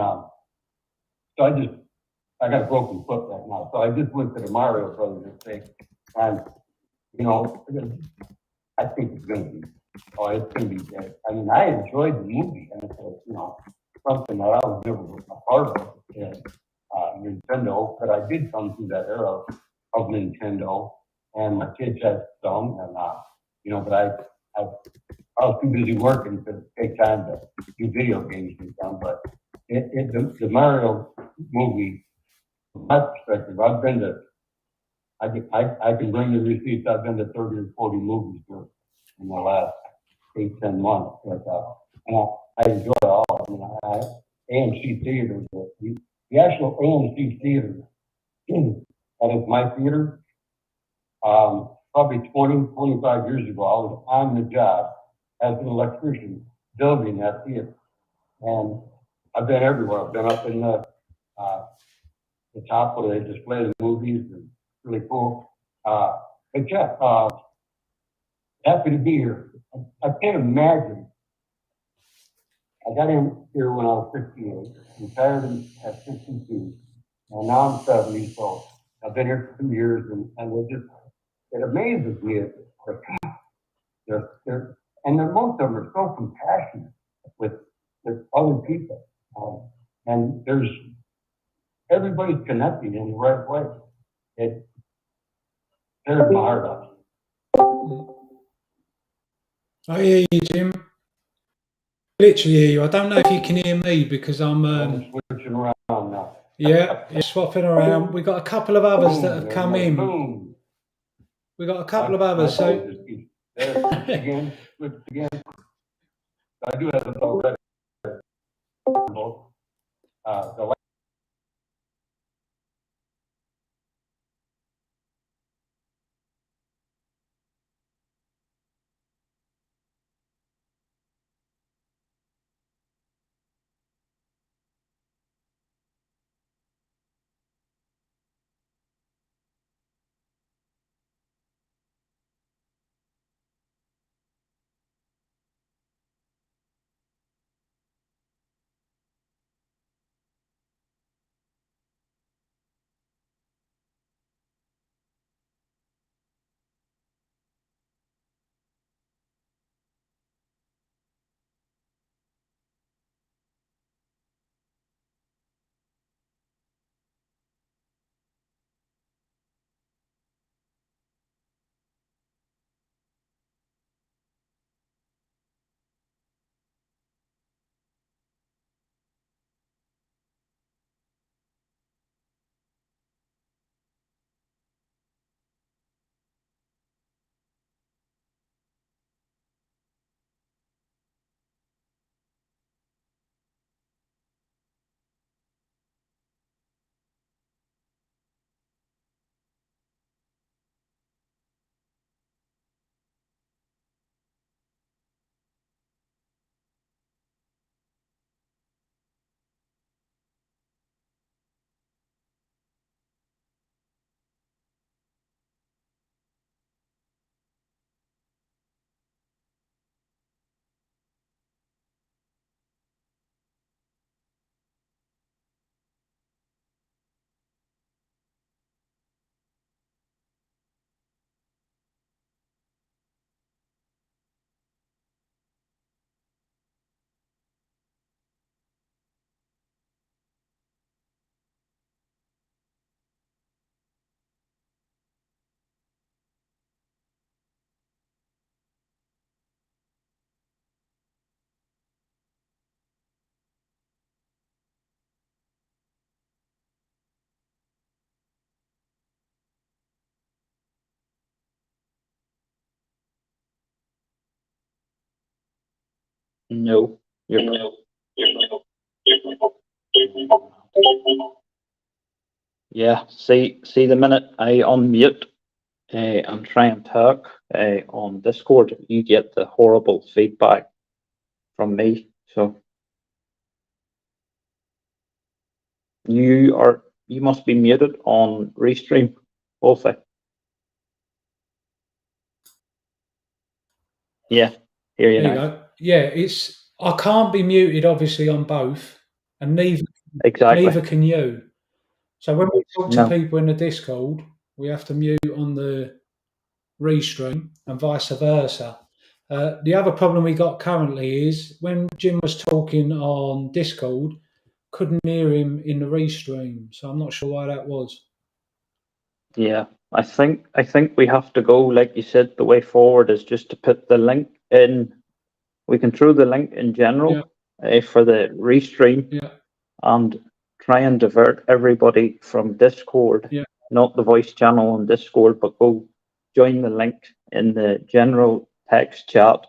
so I got a broken foot right now. So I just went to the Mario Brothers thing, and you know, I think it's gonna be, it's gonna be good. I mean, I enjoyed the movie, and it's you know, something that I was never a part of. And, Nintendo, but I did come through that era of Nintendo, and my kids had some, and you know, but I was too busy working to take time to do video games and stuff. But the Mario movie, from my perspective, I've been to, I can bring the receipts. I've been to 30 or 40 movies in the last 8-10 months. But, and I enjoy it all. I mean, AMC Theater, the actual AMC Theater, that is my theater. Probably 20-25 years ago, I was on the job as an electrician building that theater. And I've been everywhere. I've been up in the top where they display the movies, and really cool. But yeah, happy to be here. I can't imagine. I got in here when I was 58, retired at 62, and now I'm 70, so I've been here for 2 years, and it amazes me. And most of them are so compassionate with other people. And everybody's connecting in the right way. It tears my heart out.
I hear you, Jim. Literally hear you. I don't know if you can hear me because I'm
switching around now.
yeah, you're swapping around. We got a couple of others that have come in.
Boom.
We got a couple of others. So
again. I do have it already. The
No, you're yeah. See the minute I unmute and try and talk on Discord, you get the horrible feedback from me. So you must be muted on Restream, Wolfie. Yeah, hear you
There you
now.
go. Yeah, I can't be muted obviously on both, and
Exactly.
neither can you. So when we talk to
No.
people in the Discord, we have to mute on the Restream and vice versa. The other problem we got currently is when Jim was talking on Discord, couldn't hear him in the Restream. So I'm not sure why that was.
Yeah, I think we have to go, like you said, the way forward is just to put the link in. We can throw the link in general for the Restream and try and divert everybody from Discord, not the voice channel on Discord, but go join the link in the general text chat.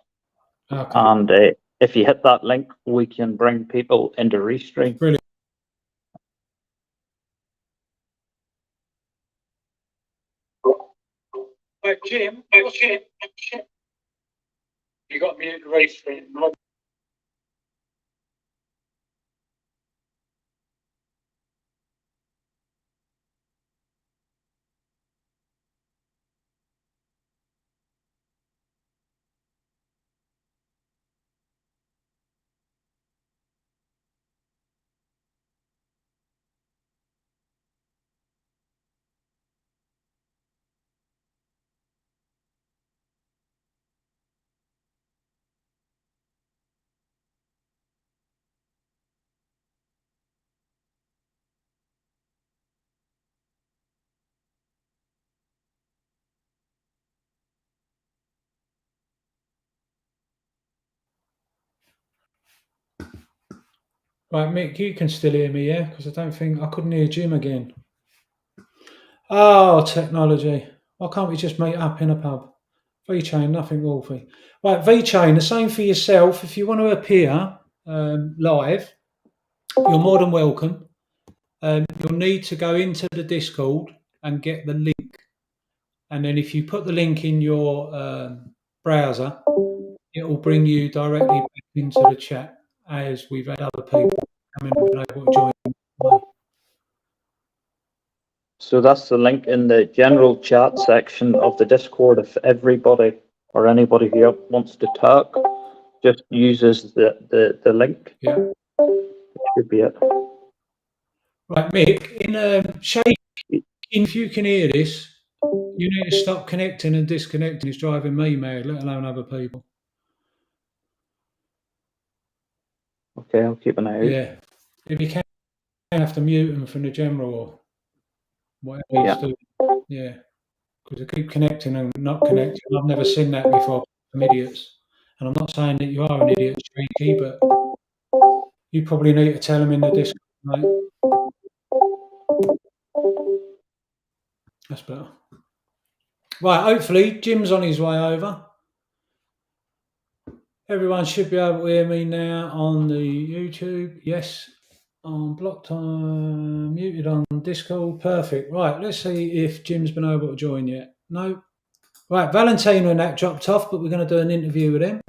Okay.
And if you hit that link, we can bring people into Restream.
Brilliant. Right, Jim, you got me at Restream. Right, Mick, you can still hear me, yeah? Because I couldn't hear Jim again. Oh, technology. Why can't we just meet up in a pub? V-Chain, nothing Wolfie. Right, V-Chain, the same for yourself. If you want to appear live, you're more than welcome. You'll need to go into the Discord and get the link. And then if you put the link in your browser, it will bring you directly back into the chat as we've had other people come in and been able to join.
So that's the link in the general chat section of the Discord. If everybody or anybody here wants to talk, just uses the link.
Yeah.
Should be it.
Right, Mick, if you can hear this, you need to stop connecting and disconnecting. It's driving me mad, let alone other people.
Okay, I'll keep an eye out.
Yeah. If you can, you have to mute them from the general or whatever he's doing. Yeah. Because they keep connecting and not connecting. I've never seen that before from idiots. And I'm not saying that you are an idiot, Streaky, but you probably need to tell them in the Discord, mate. That's better. Right, hopefully Jim's on his way over. Everyone should be able to hear me now on the YouTube. Yes. On block time, muted on Discord. Perfect. Right, let's see if Jim's been able to join yet. No. Right, Valentino and that dropped off, but we're going to do an interview with him.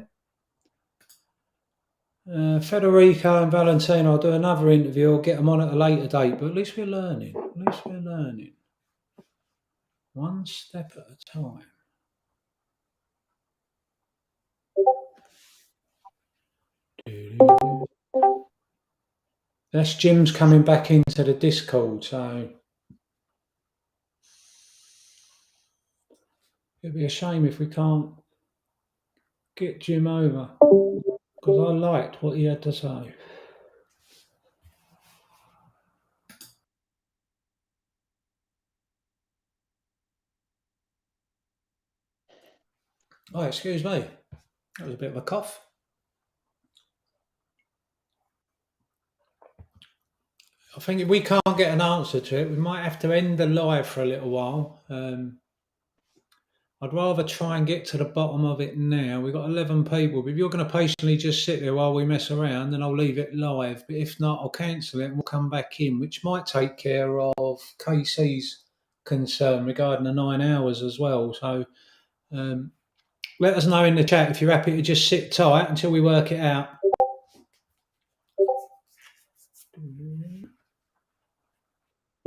Federico and Valentino, I'll do another interview. I'll get them on at a later date, but at least we're learning. At least we're learning. One step at a time. That's Jim's coming back into the Discord, so it'd be a shame if we can't get Jim over, because I liked what he had to say. Oh, excuse me. That was a bit of a cough. I think if we can't get an answer to it, we might have to end the live for a little while. I'd rather try and get to the bottom of it now. We've got 11 people. But if you're going to patiently just sit there while we mess around, then I'll leave it live. But if not, I'll cancel it and we'll come back in, which might take care of KC's concern regarding the 9 hours as well. So let us know in the chat if you're happy to just sit tight until we work it out.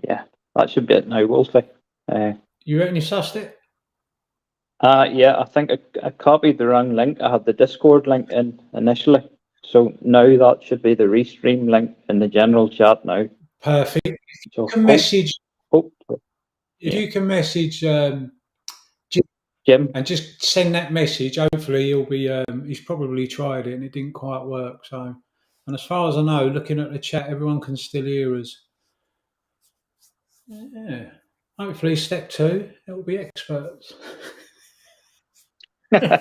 Yeah, that should be it now, Wolfie.
You reckon you sussed it?
Yeah, I think I copied the wrong link. I had the Discord link in initially. So now that should be the restream link in the general chat now.
Perfect.
So
you can message,
if
you can message
Jim,
and just send that message. Hopefully he'll be he's probably tried it and it didn't quite work. So, and as far as I know, looking at the chat, everyone can still hear us. Yeah. Hopefully step 2, it will be experts. Yeah.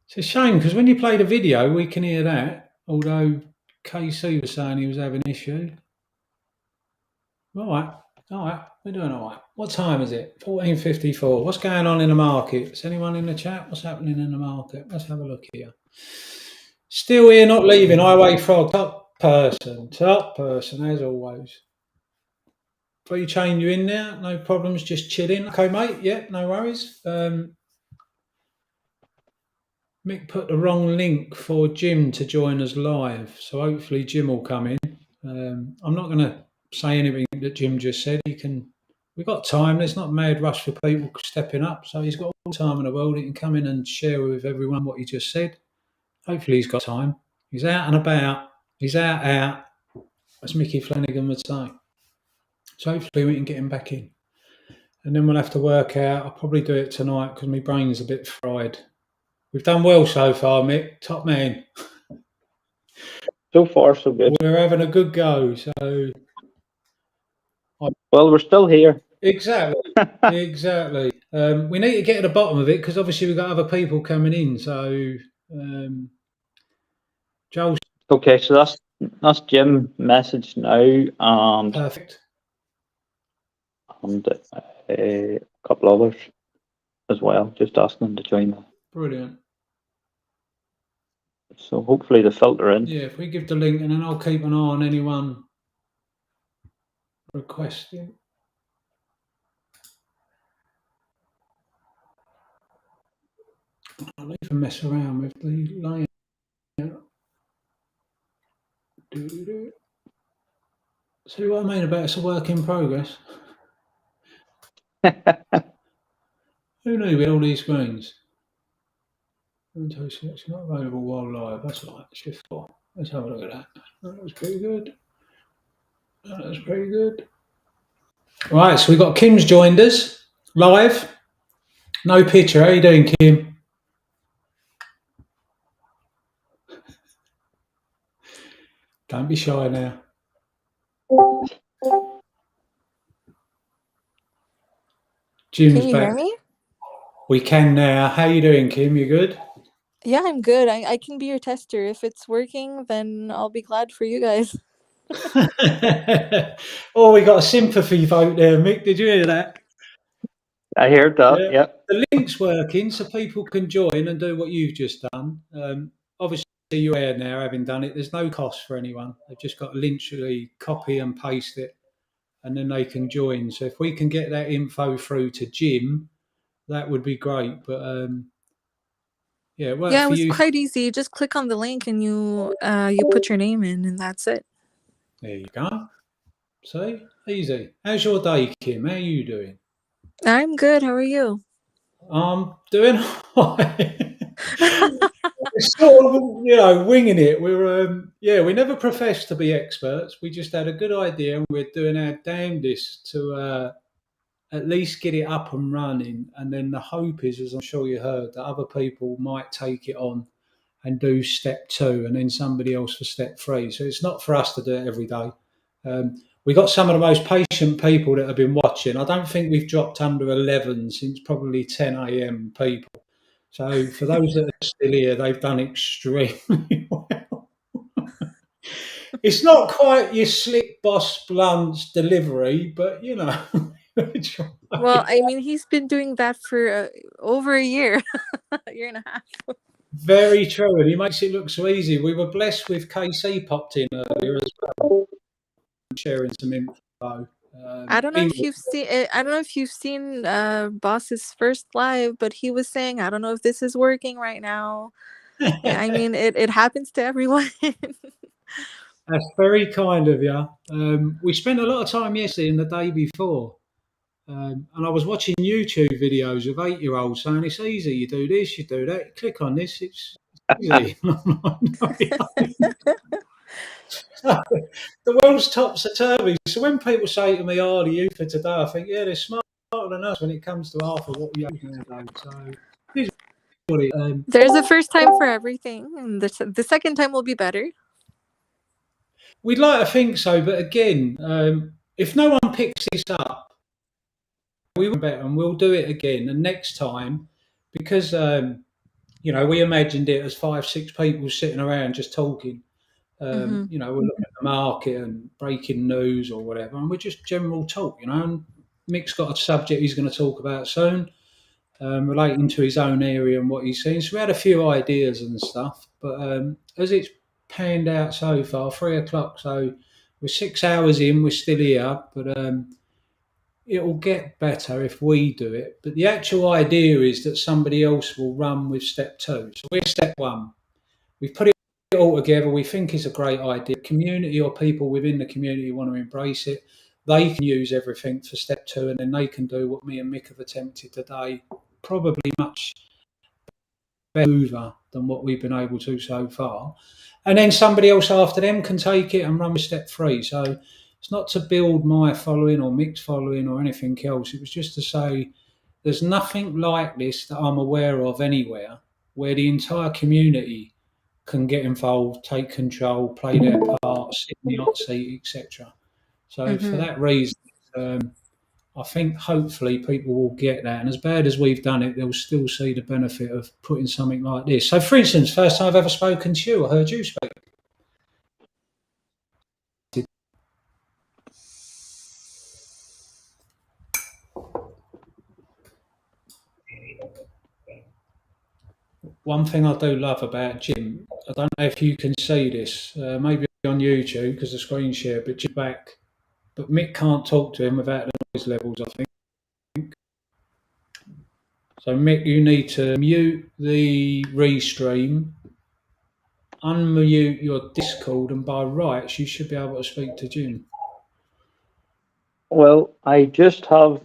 It's a shame because when you play the video, we can hear that. Although KC was saying he was having an issue. All right, we're doing all right. What time is it? 14:54. What's going on in the market? Is anyone in the chat? What's happening in the market? Let's have a look here. Still here, not leaving. Highway Frog, top person as always. Free chain you in there, no problems, just chilling. Okay, mate. Yeah, no worries. Mick put the wrong link for Jim to join us live, so hopefully Jim will come in. I'm not going to say anything that Jim just said. We've got time. There's not a mad rush for people stepping up, so he's got all the time in the world. He can come in and share with everyone what he just said. Hopefully he's got time. He's out and about. He's out, as Mickey Flanagan would say. So hopefully we can get him back in. And then we'll have to work out. I'll probably do it tonight because my brain's a bit fried. We've done well so far, Mick. Top man.
So far, so good.
We're having a good go. So,
well, we're still here.
Exactly. Exactly. We need to get to the bottom of it because obviously we've got other people coming in. So, Joel.
Okay, so that's Jim message now, and
Perfect.
And a couple others as well, just asking them to join that.
Brilliant.
So hopefully they filter in.
Yeah, if we give the link and then I'll keep an eye on anyone requesting. I'll even mess around with the layout. See what I mean about it's a work in progress? Who knew we had all these screens? Selection not available while live. That's right. Shift 4. Let's have a look at that. That was pretty good. That was pretty good. Right, so we've got Kim's joined us live. No picture. How you doing, Kim? Don't be shy now. Jim's
Can you
back.
hear me?
We can now. How you doing, Kim? You good?
Yeah, I'm good. I can be your tester. If it's working, then I'll be glad for you guys.
Oh, we got a sympathy vote there, Mick. Did you hear that?
I heard that, yeah.
The link's working so people can join and do what you've just done. Obviously, you're here now, having done it. There's no cost for anyone. They've just got to literally copy and paste it, and then they can join. So if we can get that info through to Jim, that would be great. But yeah,
it was quite easy. You just click on the link and you put your name in, and that's it.
There you go. See? Easy. How's your day, Kim? How are you doing?
I'm good. How are you?
I'm doing all right. Sort of, winging it. We never professed to be experts. We just had a good idea and we're doing our damnedest to at least get it up and running. And then the hope is, as I'm sure you heard, that other people might take it on and do step 2 and then somebody else for step 3. So it's not for us to do it every day. We got some of the most patient people that have been watching. I don't think we've dropped under 11 since probably 10 a.m. people. So for those that are still here, they've done extremely well. It's not quite your slick boss blunt delivery, but
Well, I mean, he's been doing that for over a year, a year and a half.
Very true, and he makes it look so easy. We were blessed with KC popped in earlier as well, sharing some info.
I don't know
he-
if you've seen. I don't know if you've seen Boss's first live, but he was saying, "I don't know if this is working right now." Yeah, I mean, it happens to everyone.
That's very kind of you. We spent a lot of time yesterday and the day before, and I was watching YouTube videos of 8-year-olds saying it's easy. You do this, you do that. Click on this, it's easy. I'm like, no, it ain't. The world's topsy-turvy. So when people say to me, "Oh, the youth of today," I think, yeah, they're smarter than us when it comes to half of what we use nowadays. So here's what it.
There's a first time for everything, and the second time will be better.
We'd like to think so, but again, if no one picks this up, we will better and we'll do it again. And next time, because we imagined it as 5, 6 people sitting around just talking.
Mhm.
We're looking at the market and breaking news or whatever, and we're just general talk. And Mick's got a subject he's going to talk about soon, relating to his own area and what he's seen. So we had a few ideas and stuff, but as it's panned out so far, 3 o'clock, so we're 6 hours in, we're still here, but it'll get better if we do it. But the actual idea is that somebody else will run with step 2. So we're step 1. We've put it all together. We think it's a great idea. Community or people within the community want to embrace it. They can use everything for step 2, and then they can do what me and Mick have attempted today, probably much better than what we've been able to so far. And then somebody else after them can take it and run with step 3. So it's not to build my following or Mick's following or anything else. It was just to say there's nothing like this that I'm aware of anywhere where the entire community can get involved, take control, play their part, sit in the hot seat, etc. So for that reason, I think hopefully people will get that. And as bad as we've done it, they'll still see the benefit of putting something like this. So, for instance, first time I've ever spoken to you, I heard you speak. One thing I do love about Jim, I don't know if you can see this, maybe on YouTube because the screen share, but Jim back. But Mick can't talk to him without the noise levels, I think. So Mick, you need to mute the restream, unmute your Discord, and by rights you should be able to speak to Jim.
Well, I just have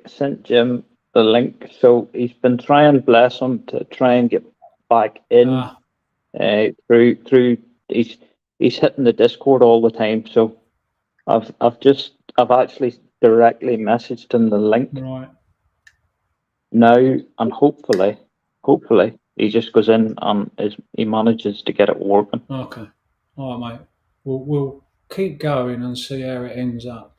sent Jim the link, so he's been trying, bless him, to try and get back in through. He's hitting the Discord all the time, so I've actually directly messaged him the link
Right.
now, and hopefully he just goes in and he manages to get it working.
Okay. All right, mate. We'll keep going and see how it ends up.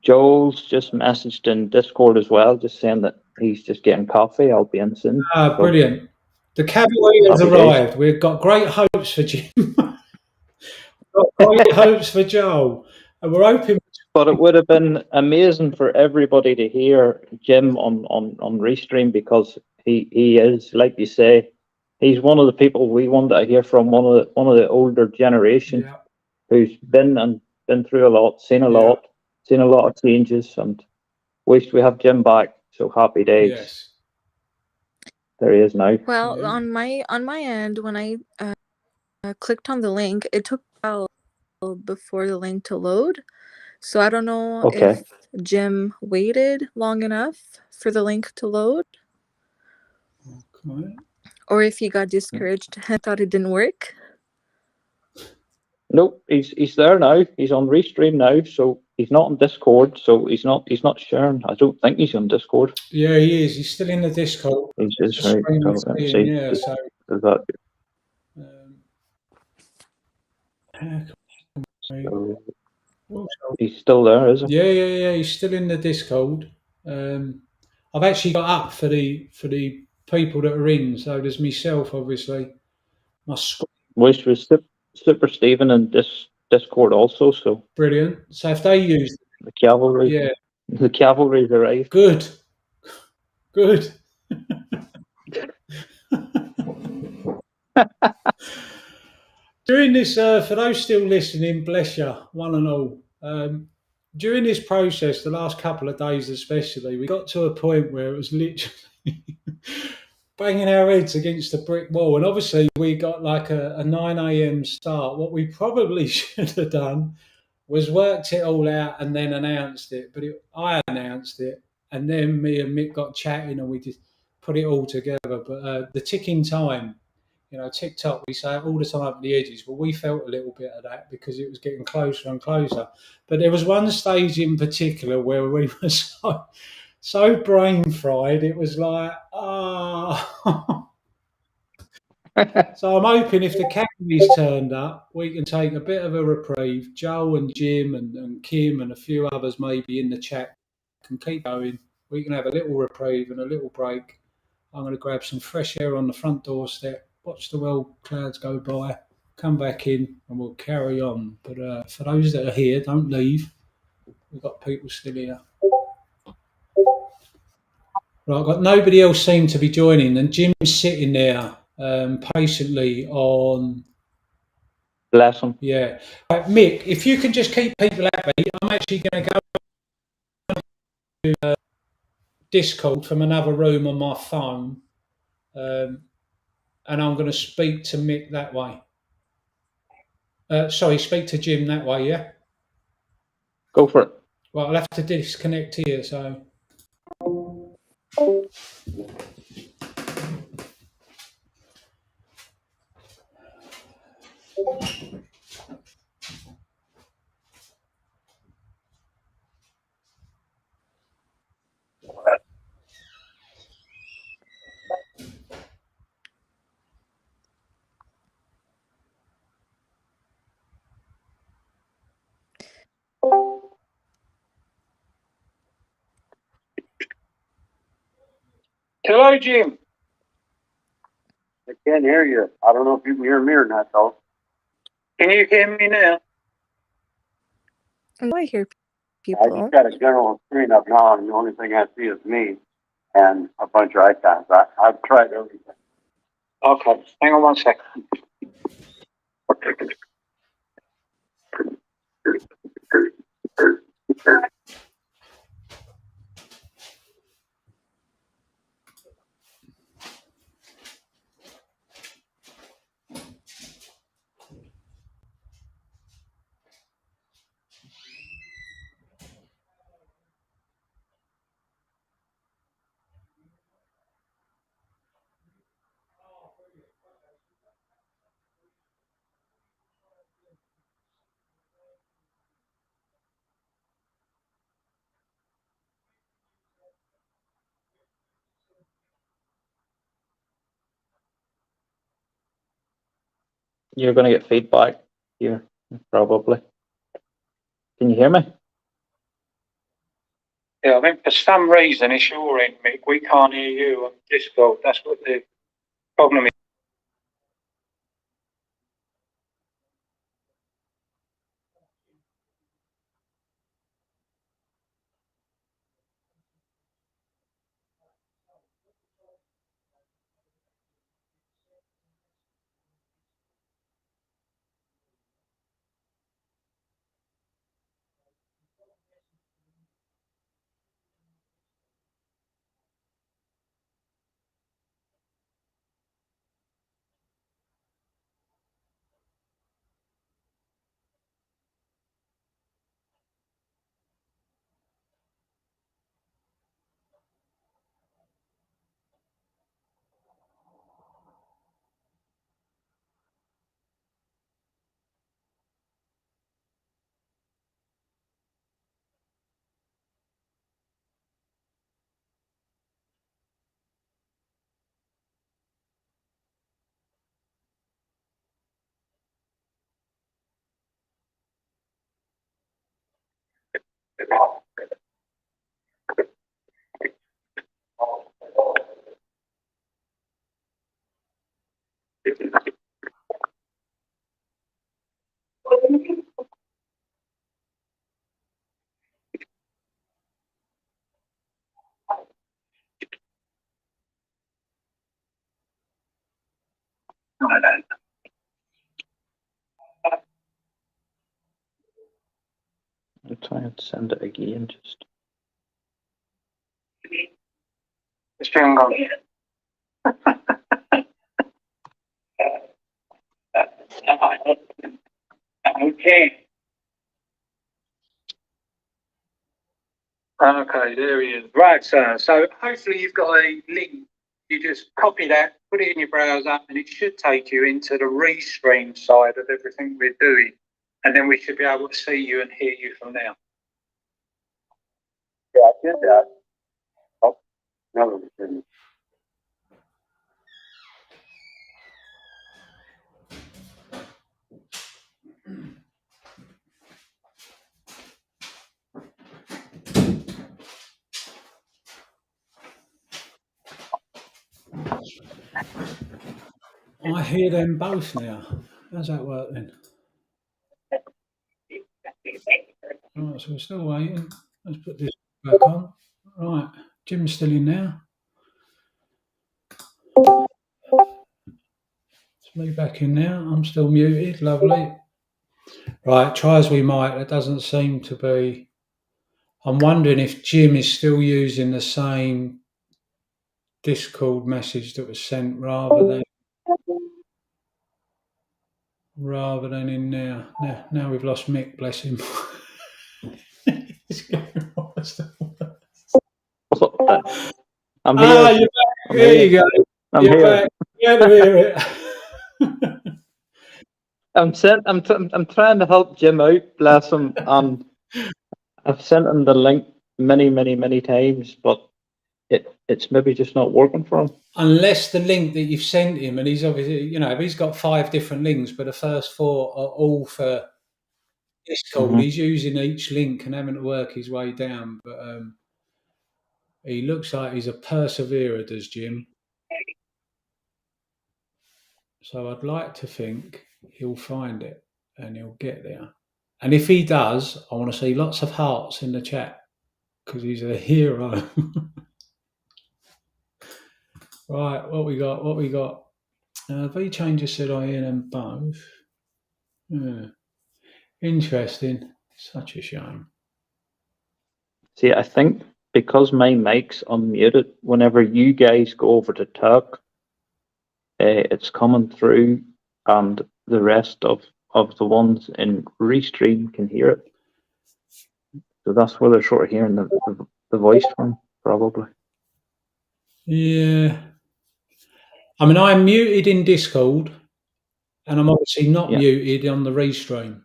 Joel's just messaged in Discord as well, just saying that he's just getting coffee. I'll be in soon.
Ah, brilliant. The cavalry has arrived. We've got great hopes for Jim. We've got great hopes for Joel. And we're hoping.
But it would have been amazing for everybody to hear Jim on Restream, because he is, like you say, he's one of the people we want to hear from, one of the older generation who's been through a lot, seen a lot of changes, and wish we have Jim back. So happy days.
Yes.
There he is now.
Well, on my end, when I clicked on the link, it took a while before the link to load. So I don't know if Jim waited long enough for the link to load, or if he got discouraged and thought it didn't work.
Nope, he's there now. He's on Restream now, so he's not on Discord. So he's not sharing. I don't think he's on Discord.
Yeah, he is. He's still in the Discord.
He's just right. He's still there, isn't he?
Yeah. He's still in the Discord. I've actually got up for the people that are in. So there's myself, obviously.
Which was Super Stephen and Discord also. So
brilliant. So if they use
the cavalry, The cavalry's arrived.
Good. Good. During this, for those still listening, bless you, one and all. During this process, the last couple of days especially, we got to a point where it was literally banging our heads against the brick wall. And obviously, we got like a 9 a.m. start. What we probably should have done was worked it all out and then announced it. But I announced it, and then me and Mick got chatting, and we just put it all together. But the ticking time, you know, TikTok, we say it all the time at the edges, but we felt a little bit of that because it was getting closer and closer. But there was one stage in particular where we were so brain fried, it was like, So I'm hoping if the Canaries turned up, we can take a bit of a reprieve. Joe and Jim and Kim and a few others maybe in the chat can keep going. We can have a little reprieve and a little break. I'm going to grab some fresh air on the front doorstep, watch the well clouds go by, come back in, and we'll carry on. But for those that are here, don't leave. We've got people still here. Right, I've got nobody else seem to be joining, and Jim's sitting there patiently on.
Bless him.
Yeah. Right, Mick, if you can just keep people happy, I'm actually going to go to Discord from another room on my phone, and I'm going to speak to Mick that way. Sorry, speak to Jim that way, yeah?
Go for it.
Well, I'll have to disconnect here, so.
Hello, Jim. I can't hear you. I don't know if you can hear me or not, though. Can you hear me now?
I hear
I
people.
just got a general screen up now, and the only thing I see is me and a bunch of icons. I've tried everything. Okay, hang on one second.
You're going to get feedback here, probably. Can you hear me?
Yeah, I think for some reason it's your end, Mick. We can't hear you on Discord. That's what the problem is.
I'll try and send it again. Just.
Okay. Okay, there he is. Right, sir. So hopefully you've got a link. You just copy that, put it in your browser, and it should take you into the restream side of everything we're doing. And then we should be able to see you and hear you from there. Yeah, I did that. Oh, no, we didn't.
I hear them both now. How's that work then? Right, so we're still waiting. Let's put this back on. Right, Jim's still in now. It's me back in now. I'm still muted. Lovely. Right, try as we might, it doesn't seem to be. I'm wondering if Jim is still using the same Discord message that was sent rather than in now. Now we've lost Mick, bless him.
I'm here.
You're back. There you go.
I'm
You're
here.
back. You had to hear it.
I'm trying to help Jim out, bless him, and I've sent him the link many times, but it's maybe just not working for him.
Unless the link that you've sent him, and he's obviously, he's got 5 different links, but the first 4 are all for Discord.
Mm-hmm.
He's using each link and having to work his way down, but he looks like he's a perseverer, does Jim? So I'd like to think he'll find it and he'll get there. And if he does, I want to see lots of hearts in the chat because he's a hero. Right, what we got? V-Changer said I hear them both. Yeah. Interesting. Such a shame.
See, I think because my mic's unmuted, whenever you guys go over to talk, it's coming through, and the rest of the ones in Restream can hear it. So that's where they're sort of hearing the voice from, probably.
Yeah. I mean, I'm muted in Discord, and I'm obviously not muted on the Restream,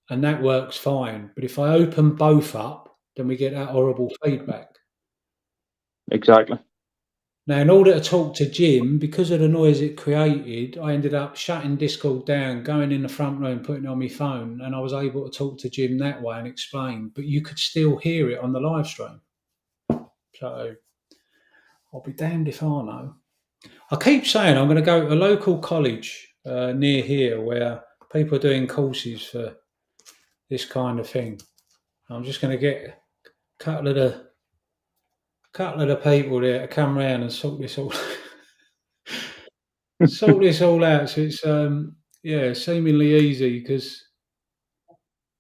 and that works fine. But if I open both up, then we get that horrible feedback.
Exactly.
Now, in order to talk to Jim, because of the noise it created, I ended up shutting Discord down, going in the front room, putting it on my phone, and I was able to talk to Jim that way and explain. But you could still hear it on the live stream. So I'll be damned if I know. I keep saying I'm going to go to a local college near here where people are doing courses for this kind of thing. I'm just going to get a couple of the people there to come round and sort this all out. So it's seemingly easy because,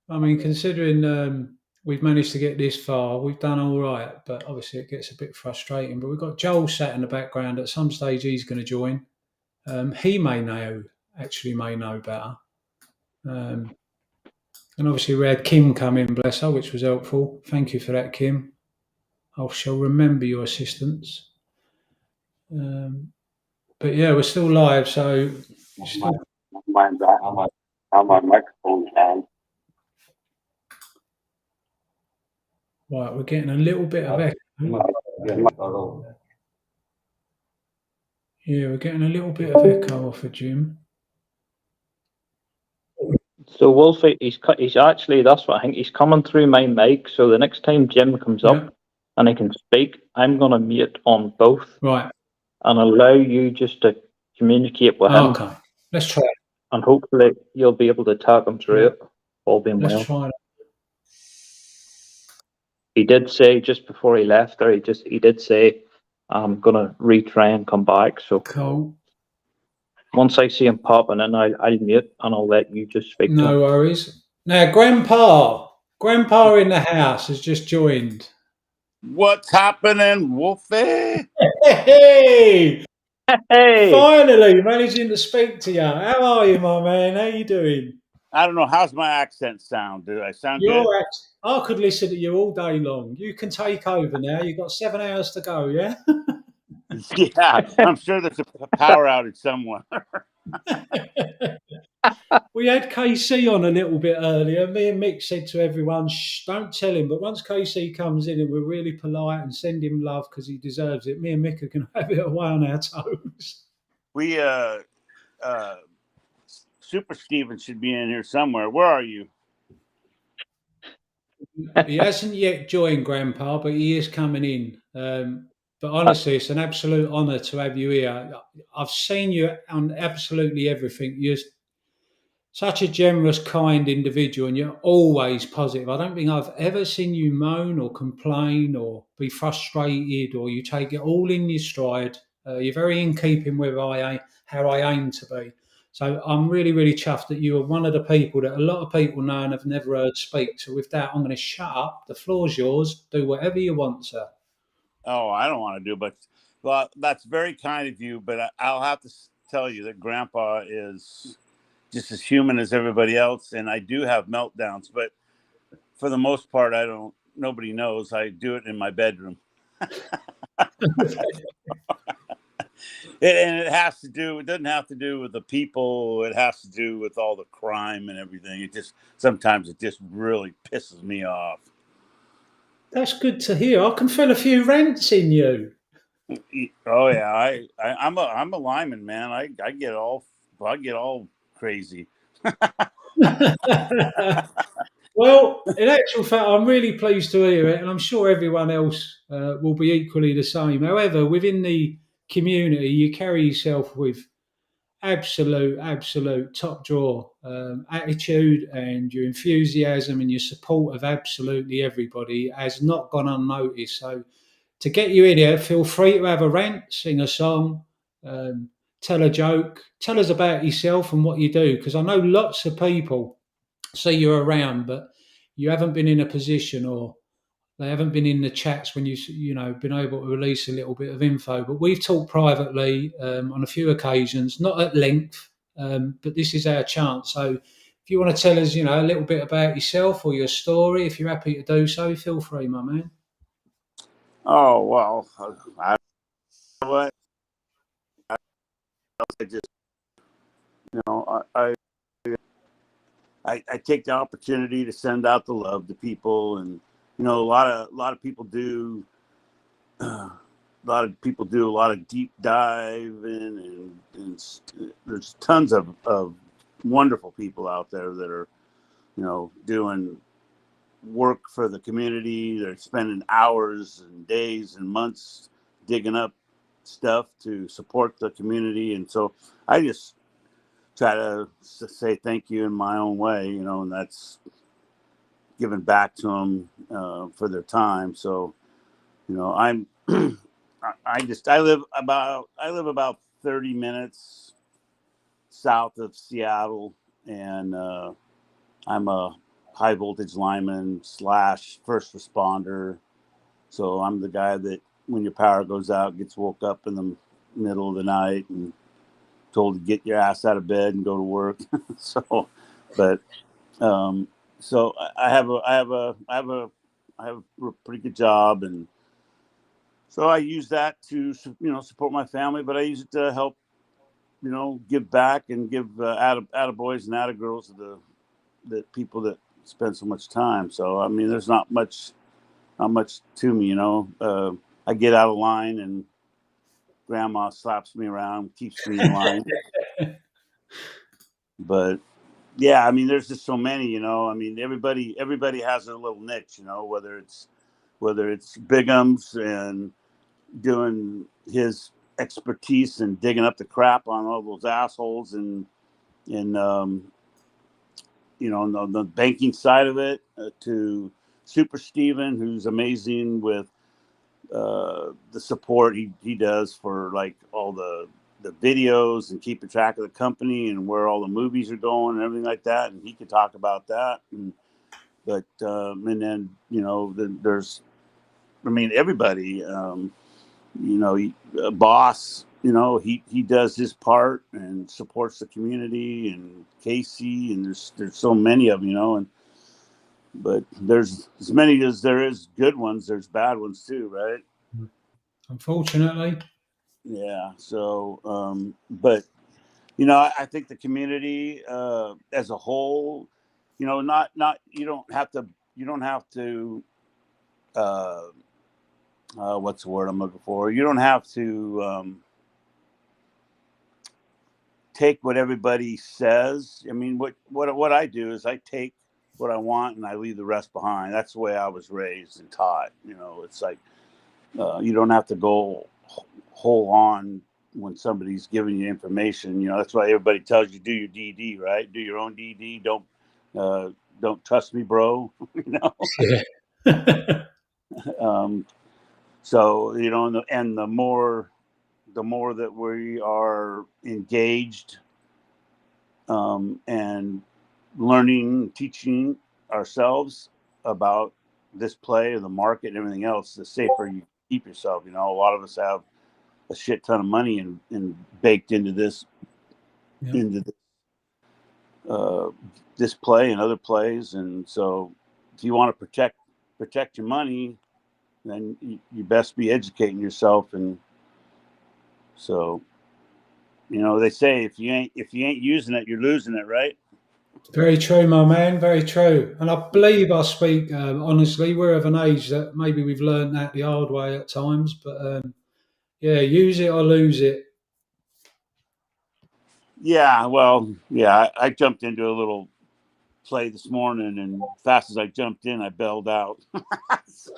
I mean, considering we've managed to get this far, we've done all right. But obviously it gets a bit frustrating. But we've got Joel sat in the background. At some stage he's going to join. He may know better. And obviously we had Kim come in, bless her, which was helpful. Thank you for that, Kim. I shall remember your assistance. But yeah, we're still live, so
My microphone down.
Right, we're getting a little bit of echo. Yeah, we're getting a little bit of echo off of Jim.
So Wolfie, he's actually, that's what I think, he's coming through my mic, so the next time Jim comes up and I can speak, I'm going to mute on both.
Right.
And allow you just to communicate with him.
Okay, let's try it.
And hopefully you'll be able to talk him through it, all being well.
Let's try it.
He did say just before he left there, he did say, I'm going to retry and come back. So
cool.
Once I see him popping in, I'll mute and I'll let you just speak to
No
him.
worries. Now, Grandpa in the house has just joined.
What's happening, Wolfie?
Hey!
Hey!
Finally managing to speak to you. How are you, my man? How you doing?
I don't know. How's my accent sound? Do I sound
You're
good?
I could listen to you all day long. You can take over now. You've got 7 hours to go, yeah?
Yeah, I'm sure there's a power outage somewhere.
We had KC on a little bit earlier. Me and Mick said to everyone, shh, don't tell him. But once KC comes in and we're really polite and send him love because he deserves it, me and Mick are going to have it away on our toes.
We, Super Steven should be in here somewhere. Where are you?
He hasn't yet joined, Grandpa, but he is coming in. But honestly, it's an absolute honour to have you here. I've seen you on absolutely everything. You're such a generous, kind individual, and you're always positive. I don't think I've ever seen you moan or complain or be frustrated, or you take it all in your stride. You're very in keeping with how I aim to be. So I'm really, really chuffed that you are one of the people that a lot of people know and have never heard speak. So with that, I'm going to shut up. The floor's yours. Do whatever you want, sir.
Oh, I don't want to do, but well, that's very kind of you. But I'll have to tell you that Grandpa is just as human as everybody else, and I do have meltdowns. But for the most part, I don't. Nobody knows. I do it in my bedroom. And it has to do, it doesn't have to do with the people. It has to do with all the crime and everything. Sometimes it just really pisses me off.
That's good to hear. I can feel a few rants in you.
Oh yeah. I'm a lineman, man. I get all crazy.
Well, in actual fact, I'm really pleased to hear it, and I'm sure everyone else will be equally the same. However, within the community, you carry yourself with absolute top drawer attitude, and your enthusiasm and your support of absolutely everybody has not gone unnoticed. So, to get you in here, feel free to have a rant, sing a song, tell a joke, tell us about yourself and what you do, because I know lots of people see you're around, but you haven't been in a position, or they haven't been in the chats when been able to release a little bit of info. But we've talked privately on a few occasions, not at length, but this is our chance. So if you want to tell us, a little bit about yourself or your story, if you're happy to do so, feel free, my man.
Oh well, what I just I take the opportunity to send out the love to people, and a lot of people do. A lot of people do a lot of deep diving, and there's tons of wonderful people out there that are, doing work for the community. They're spending hours and days and months digging up stuff to support the community. And so I just try to say thank you in my own way, and that's giving back to them for their time. So, I'm I live about 30 minutes south of Seattle, and I'm a high voltage lineman / first responder. So I'm the guy that when your power goes out gets woke up in the middle of the night and told to get your ass out of bed and go to work. So I have a pretty good job, and so I use that to support my family, but I use it to help give back and give attaboys and attagirls to the people that spend so much time. So I mean, there's not much to me. I get out of line and Grandma slaps me around, keeps me in line. But yeah, I mean, there's just so many. I mean, everybody has their little niche. Whether it's Bigums and doing his expertise and digging up the crap on all those assholes, and on the banking side of it, to Super Steven, who's amazing with the support he does for like all the videos and keeping track of the company and where all the movies are going and everything like that. And he could talk about that. And then, you know, there's, I mean, everybody, you know, Boss, you know, he does his part and supports the community, and Casey, and there's so many of them, you know, but there's as many as there is good ones, there's bad ones too, right?
Unfortunately.
Yeah. So, but you know, I think the community as a whole, you know, not you don't have to what's the word I'm looking for? You don't have to take what everybody says. I mean, what I do is I take what I want and I leave the rest behind. That's the way I was raised and taught. You know, it's like you don't have to go whole on when somebody's giving you information. You know, that's why everybody tells you do your DD, right? Do your own DD. Don't trust me, bro. You know.
Yeah.
So you know, and the more that we are engaged and learning, teaching ourselves about this play and the market and everything else, the safer you keep yourself. You know, a lot of us have a shit ton of money and baked into this,
Yeah.
into this play and other plays. And so if you want to protect your money, then you best be educating yourself. And so, you know, they say if you ain't using it, you're losing it, right?
Very true, my man. Very true. And I believe I speak honestly. We're of an age that maybe we've learned that the hard way at times. But yeah, use it or lose it.
Yeah. Well, yeah. I jumped into a little play this morning, and fast as I jumped in, I bailed out. So,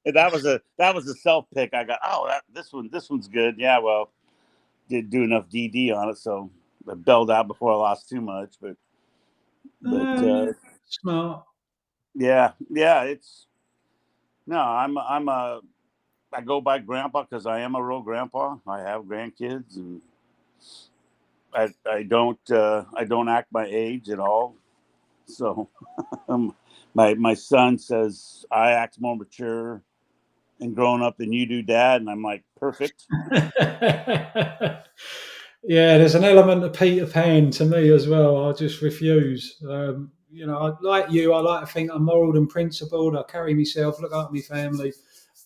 that was a self pick. I got this one's good. Yeah. Well, did do enough DD on it, so I bailed out before I lost too much. But
Smart.
yeah, it's no. I go by grandpa because I am a real grandpa. I have grandkids, and I don't act my age at all. So my son says I act more mature and grown up than you do, Dad, and I'm like, perfect.
Yeah, there's an element of Peter Pan to me as well. I just refuse. You know, like you, I like to think I'm moral and principled. I carry myself, look after my family.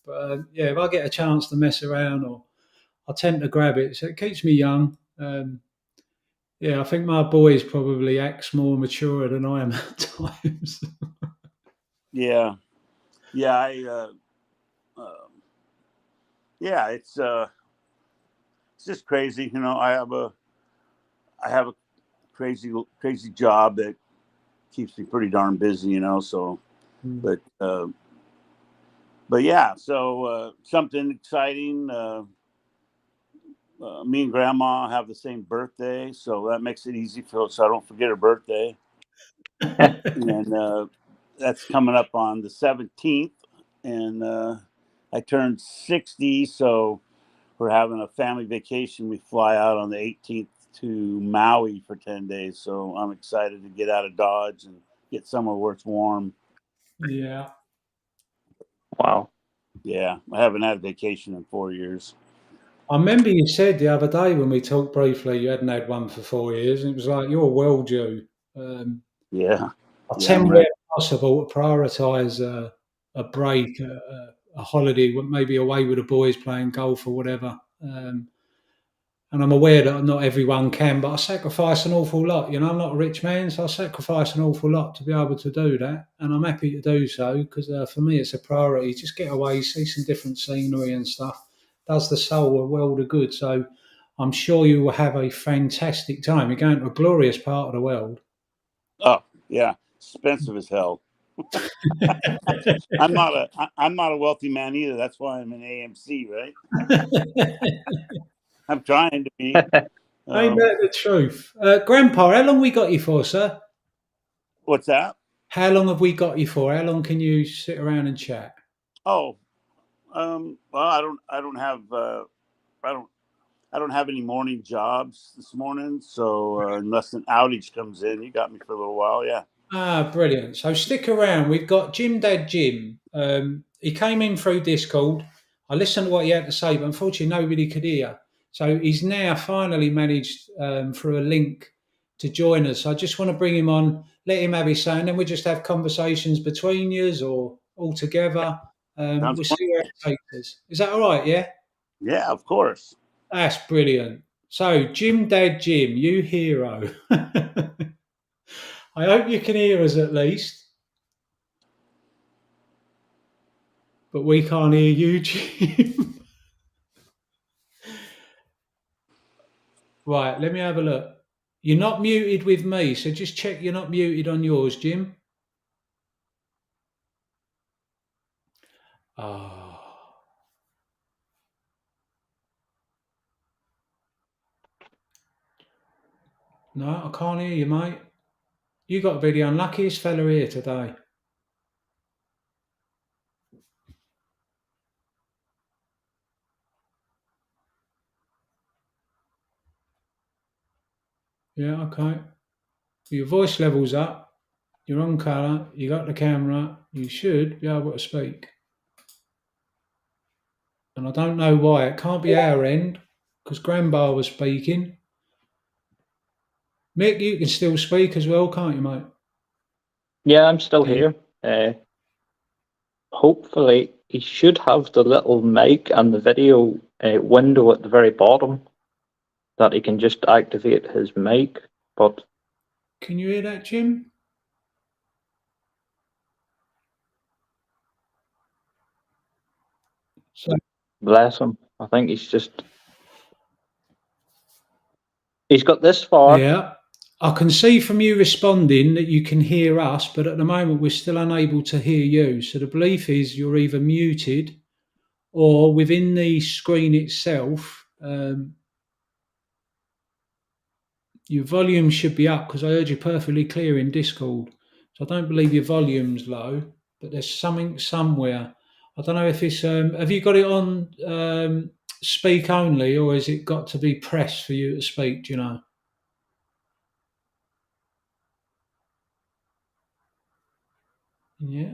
But yeah, if I get a chance to mess around, or I tend to grab it, so it keeps me young. Yeah, I think my boys probably acts more mature than I am at times.
Yeah, yeah. It's just crazy, you know. I have a crazy job that keeps me pretty darn busy, you know. So, but yeah. So something exciting. Me and Grandma have the same birthday, so that makes it easy so I don't forget her birthday. And that's coming up on the 17th, and I turned 60, so we're having a family vacation. We fly out on the 18th to Maui for 10 days, so I'm excited to get out of Dodge and get somewhere where it's warm.
Yeah.
Wow.
Yeah, I haven't had a vacation in 4 years.
I remember you said the other day when we talked briefly, you hadn't had one for 4 years, and it was like you're well due.
Yeah,
I
I'm
tend, where
ready.
possible, to prioritise a break, a holiday, maybe away with the boys playing golf or whatever. And I'm aware that not everyone can, but I sacrifice an awful lot. You know, I'm not a rich man, so I sacrifice an awful lot to be able to do that. And I'm happy to do so because for me, it's a priority. Just get away, see some different scenery and stuff. Does the soul a world of good. So I'm sure you will have a fantastic time. You're going to a glorious part of the world.
Oh yeah, expensive as hell. I'm not a wealthy man either. That's why I'm an AMC, right? I'm trying to be.
Ain't that the truth? Grandpa, how long we got you for, sir?
What's that?
How long have we got you for? How long can you sit around and chat?
Oh, well, I don't have I don't have any morning jobs this morning, so unless an outage comes in, you got me for a little while. Yeah.
Ah, brilliant. So stick around. We've got Jim Dad Jim. He came in through Discord. I listened to what he had to say, but unfortunately nobody could hear. So he's now finally managed through a link to join us. So I just want to bring him on, let him have his say, and then we just have conversations between yous or all together.
Sounds
We'll
fun.
see where it takes us. Is that all right? Yeah?
Yeah, of course.
That's brilliant. So, Jim Dad Jim, you hero. I hope you can hear us at least. But we can't hear you, Jim. Right, let me have a look. You're not muted with me, so just check you're not muted on yours, Jim. Ah. No, I can't hear you, mate. You got to be the unluckiest fella here today. Yeah, okay. Your voice level's up. You're on colour. You got the camera. You should be able to speak. And I don't know why. It can't be our end because Grandpa was speaking. Mick, you can still speak as well, can't you, mate?
Yeah, I'm still
Can you-
here. Hopefully, he should have the little mic and the video window at the very bottom that he can just activate his mic. But
Can you hear that, Jim? So,
bless him, I think he's got this far.
yeah. I can see from you responding that you can hear us, but at the moment we're still unable to hear you. So the belief is you're either muted or within the screen itself, your volume should be up because I heard you perfectly clear in Discord. So I don't believe your volume's low, but there's something somewhere. I don't know if it's. Have you got it on speak only, or has it got to be pressed for you to speak? Do you know? Yeah.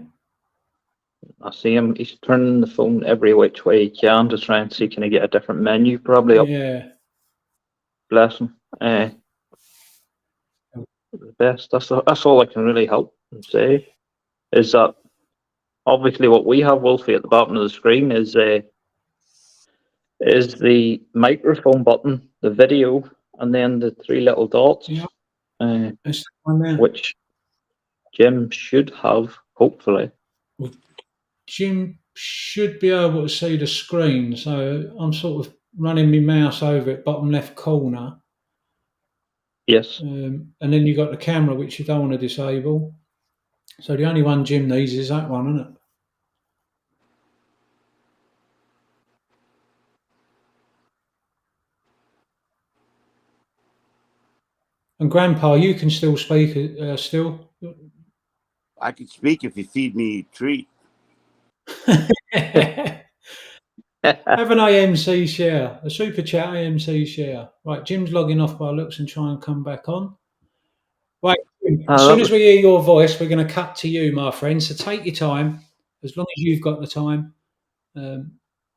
I see him. He's turning the phone every which way he can to try and see can he get a different menu probably up.
Yeah.
Bless him. The best. That's all I can really help and say is that obviously what we have, Wolfie, at the bottom of the screen is the microphone button, the video, and then the three little dots,
Yeah. It's the one there.
which Jim should have, hopefully.
Well, Jim should be able to see the screen, so I'm sort of running my mouse over it, bottom left corner.
Yes.
And then you got the camera, which you don't want to disable. So the only one Jim needs is that one, isn't it? And Grandpa, you can still speak still.
I can speak if you feed me a treat.
Have an AMC share, a super chat AMC share. Right, Jim's logging off by looks and try and come back on. Right, as soon as we hear your voice, we're going to cut to you, my friend. So take your time, as long as you've got the time. As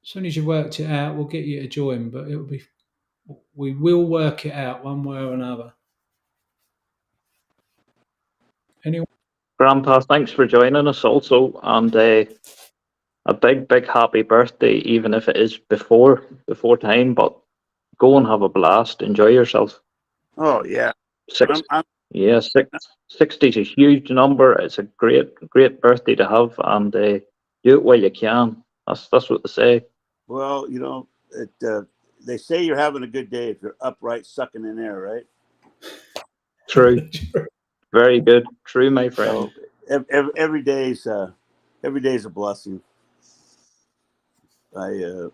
soon as you've worked it out, we'll get you to join. But we will work it out one way or another. Anyone?
Grandpa, thanks for joining us also, and a big happy birthday, even if it is before time. But go and have a blast, enjoy yourself.
Oh yeah.
60 is a huge number. It's a great birthday to have, and do it while you can. That's what they say.
Well, they say you're having a good day if you're upright sucking in air, right?
True. Very good. True, my friend.
So every day's a blessing. We're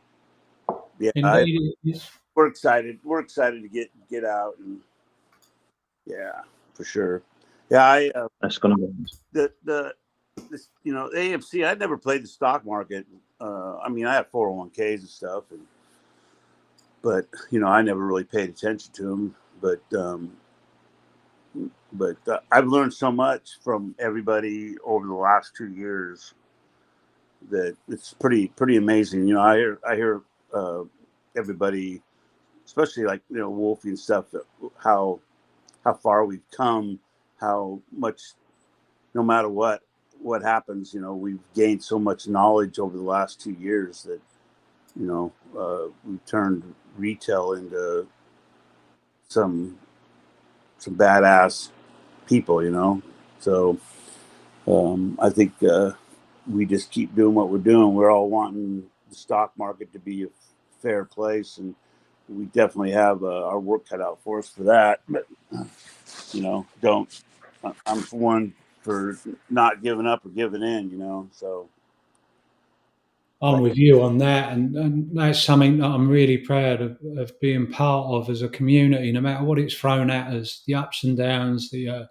excited. We're excited to get out, and yeah, for sure. Yeah,
that's gonna be
the AMC. I never played the stock market. I mean, I have 401ks and stuff, and but I never really paid attention to them. But I've learned so much from everybody over the last 2 years that it's pretty amazing. I hear everybody, especially like Wolfie and stuff, how far we've come, how much, no matter what happens, we've gained so much knowledge over the last 2 years that we've turned retail into some badass people. So I think we just keep doing what we're doing. We're all wanting the stock market to be a fair place, and we definitely have our work cut out for us for that. But I'm for one for not giving up or giving in. So
I'm with you on that, and that's something that I'm really proud of being part of as a community. No matter what it's thrown at us, the ups and downs, the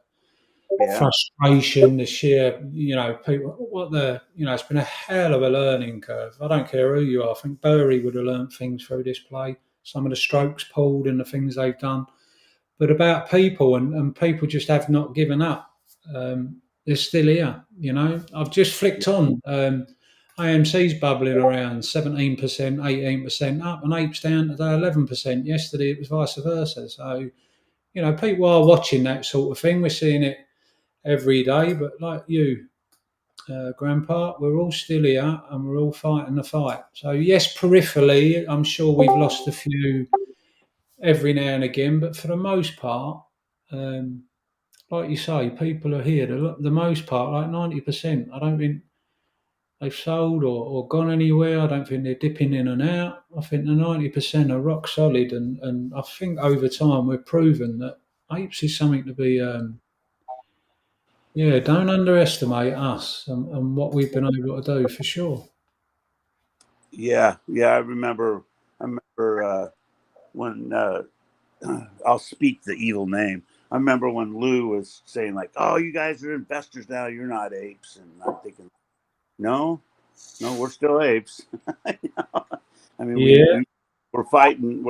frustration, the sheer, people, it's been a hell of a learning curve. I don't care who you are. I think Burry would have learned things through this play. Some of the strokes pulled and the things they've done, but about people and people just have not given up. They're still here. I've just flicked on. AMC's bubbling around 17%, 18% up, and Apes down today 11%. Yesterday it was vice versa. So, people are watching that sort of thing. We're seeing it every day, but like you, Grandpa, we're all still here and we're all fighting the fight. So yes, peripherally, I'm sure we've lost a few every now and again, but for the most part, like you say, people are here. The most part, like 90%. I don't think they've sold or gone anywhere. I don't think they're dipping in and out. I think the 90% are rock solid, and I think over time we've proven that Apes is something to be. Don't underestimate us and what we've been able to do for sure.
Yeah. I remember when I'll speak the evil name. I remember when Lou was saying like, "Oh, you guys are investors now. You're not apes," and I'm thinking, No, we're still apes. I mean, we're fighting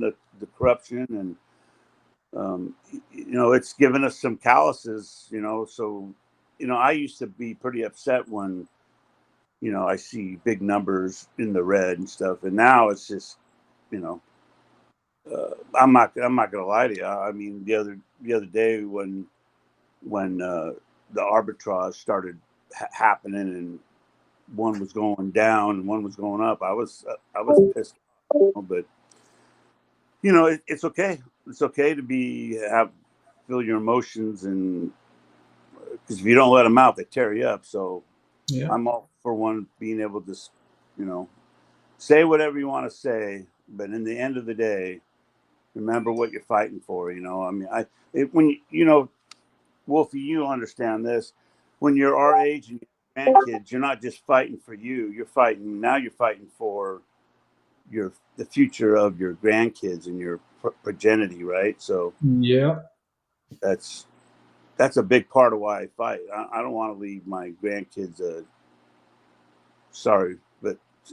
the corruption, and it's given us some calluses. So I used to be pretty upset when I see big numbers in the red and stuff, and now it's just I'm not gonna lie to you. I mean, the other day when the arbitrage started happening and one was going down and one was going up, I was pissed off, but it's okay. It's okay to feel your emotions, and because if you don't let them out, they tear you up. So I'm all for one being able to say whatever you want to say, but in the end of the day, remember what you're fighting for. Wolfie, you understand this. When you're our age and your grandkids, you're not just fighting for you. You're fighting for the future of your grandkids and your progeny, right? So that's a big part of why I fight. I don't want to leave my grandkids a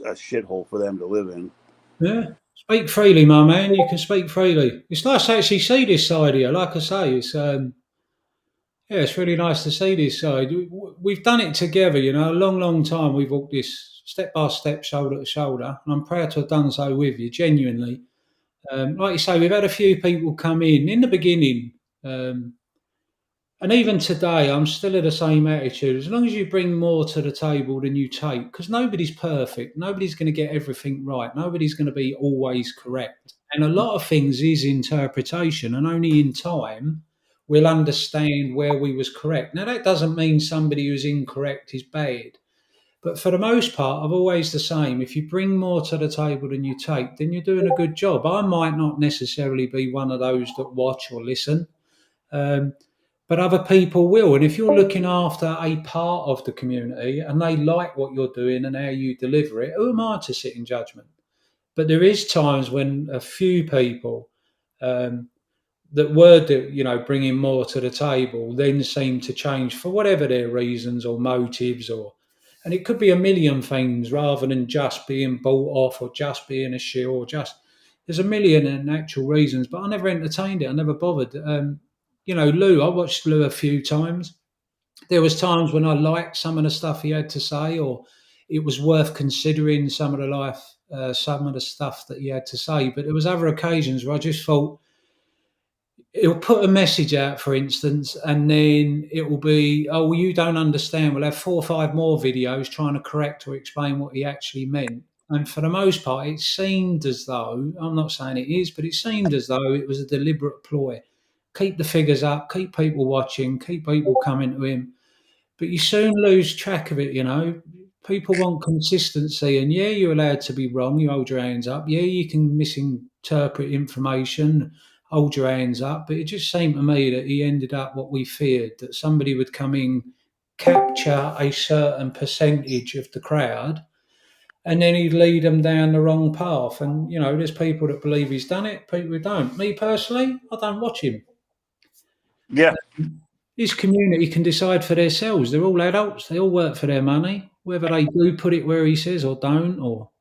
shithole for them to live in.
Yeah, speak freely, my man. You can speak freely. It's nice to actually see this side here. Like I say, it's really nice to see this side. We've done it together, a long time. We've walked this step by step, shoulder to shoulder, and I'm proud to have done so with you, genuinely. Like you say, we've had a few people come in the beginning, and even today, I'm still of the same attitude. As long as you bring more to the table than you take, because nobody's perfect, nobody's going to get everything right, nobody's going to be always correct, and a lot of things is interpretation, and only in time we'll understand where we was correct. Now that doesn't mean somebody who's incorrect is bad, but for the most part, I'm always the same. If you bring more to the table than you take, then you're doing a good job. I might not necessarily be one of those that watch or listen. But other people will. And if you're looking after a part of the community and they like what you're doing and how you deliver it, who am I to sit in judgment? But there is times when a few people that were, bringing more to the table then seem to change for whatever their reasons or motives, and it could be a million things rather than just being bought off or just being a shill or just, There's a million and actual reasons, but I never entertained it. I never bothered. Lou, I watched Lou a few times. There was times when I liked some of the stuff he had to say, or it was worth considering some of the stuff that he had to say. But there was other occasions where I just thought it'll put a message out, for instance, and then it will be, oh, well, you don't understand. We'll have 4 or 5 more videos trying to correct or explain what he actually meant. And for the most part, it seemed as though, I'm not saying it is, but it seemed as though it was a deliberate ploy. Keep the figures up, keep people watching, keep people coming to him. But you soon lose track of it. People want consistency, and yeah, you're allowed to be wrong. You hold your hands up. Yeah, you can misinterpret information, hold your hands up. But it just seemed to me that he ended up what we feared, that somebody would come in, capture a certain percentage of the crowd, and then he'd lead them down the wrong path. And, there's people that believe he's done it, people who don't. Me personally, I don't watch him.
Yeah.
His community can decide for themselves. They're all adults. They all work for their money. Whether they do put it where he says or don't, or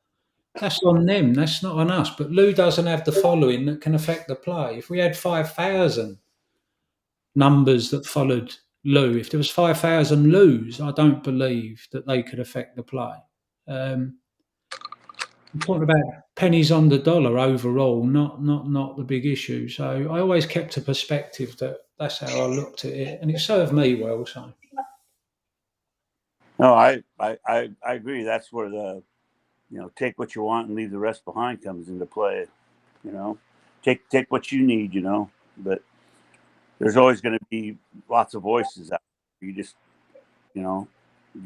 that's on them. That's not on us. But Lou doesn't have the following that can affect the play. If we had 5,000 numbers that followed Lou, if there was 5,000 Lou's, I don't believe that they could affect the play. I'm talking about pennies on the dollar overall, not the big issue. So I always kept a perspective that's how I looked at it, and it served me well. So
No, I agree. That's where the take what you want and leave the rest behind comes into play. Take what you need. But there's always going to be lots of voices out there. You just you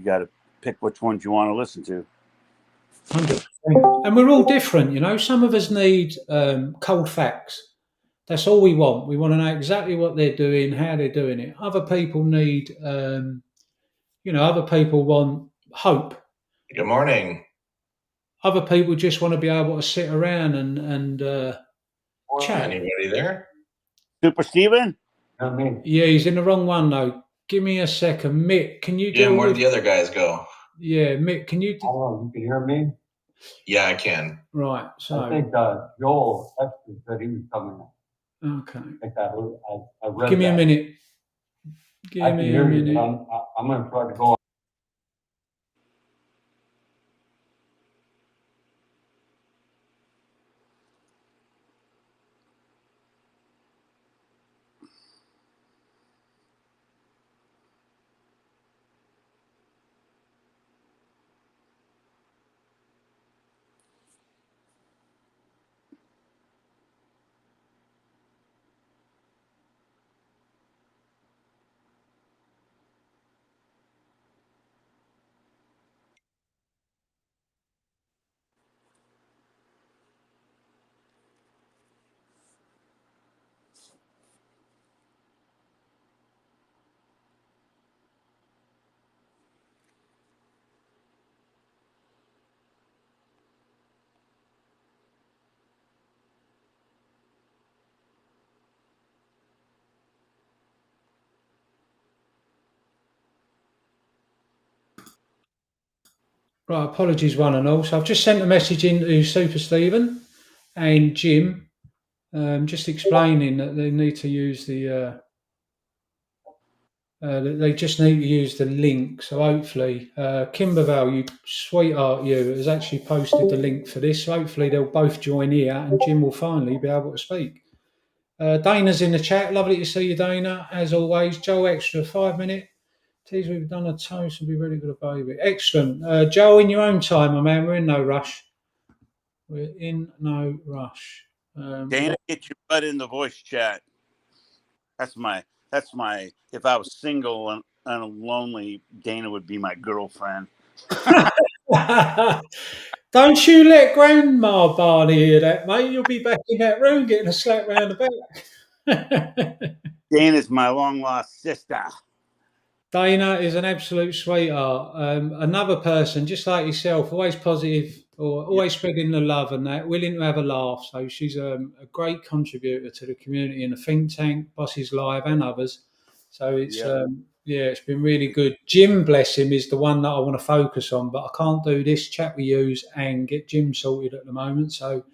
got to pick which ones you want to listen to.
100%. And we're all different. Some of us need cold facts. That's all we want. We want to know exactly what they're doing, how they're doing it. Other people need, other people want hope.
Good morning.
Other people just want to be able to sit around and chat.
Anybody there?
Super Steven?
Yeah, he's in the wrong one though. Give me a second. Mick, can you
Jim, where'd the other guys go?
Yeah, Mick, can you...
Hello, you can hear me?
Yeah, I can.
Right, so...
I think Joel Extra said he was coming in.
Okay.
I think I read
Give me
that.
a minute. Give me a minute.
I'm going to try to go.
Right, apologies one and all. So I've just sent a message into Super Stephen and Jim, just explaining that they need to use the they just need to use the link. So hopefully, Kimbervale, you sweetheart, you has actually posted the link for this. So hopefully they'll both join here, and Jim will finally be able to speak. Dana's in the chat. Lovely to see you, Dana. As always, Joe Extra, 5 minute. Tease, we've done a toast and be ready for the baby. Excellent. Joe, in your own time, my man. We're in no rush. We're in no rush.
Dana, get your butt in the voice chat. That's my. If I was single and lonely, Dana would be my girlfriend.
Don't you let Grandma Barney hear that, mate. You'll be back in that room getting a slap round the back.
Dana's my long lost sister.
Dana is an absolute sweetheart. Another person, just like yourself, always positive or always spreading the love and that, willing to have a laugh. So she's a great contributor to the community and the think tank, Bosses Live and others. So it's it's been really good. Jim, bless him, is the one that I want to focus on, but I can't do this chat we use and get Jim sorted at the moment. So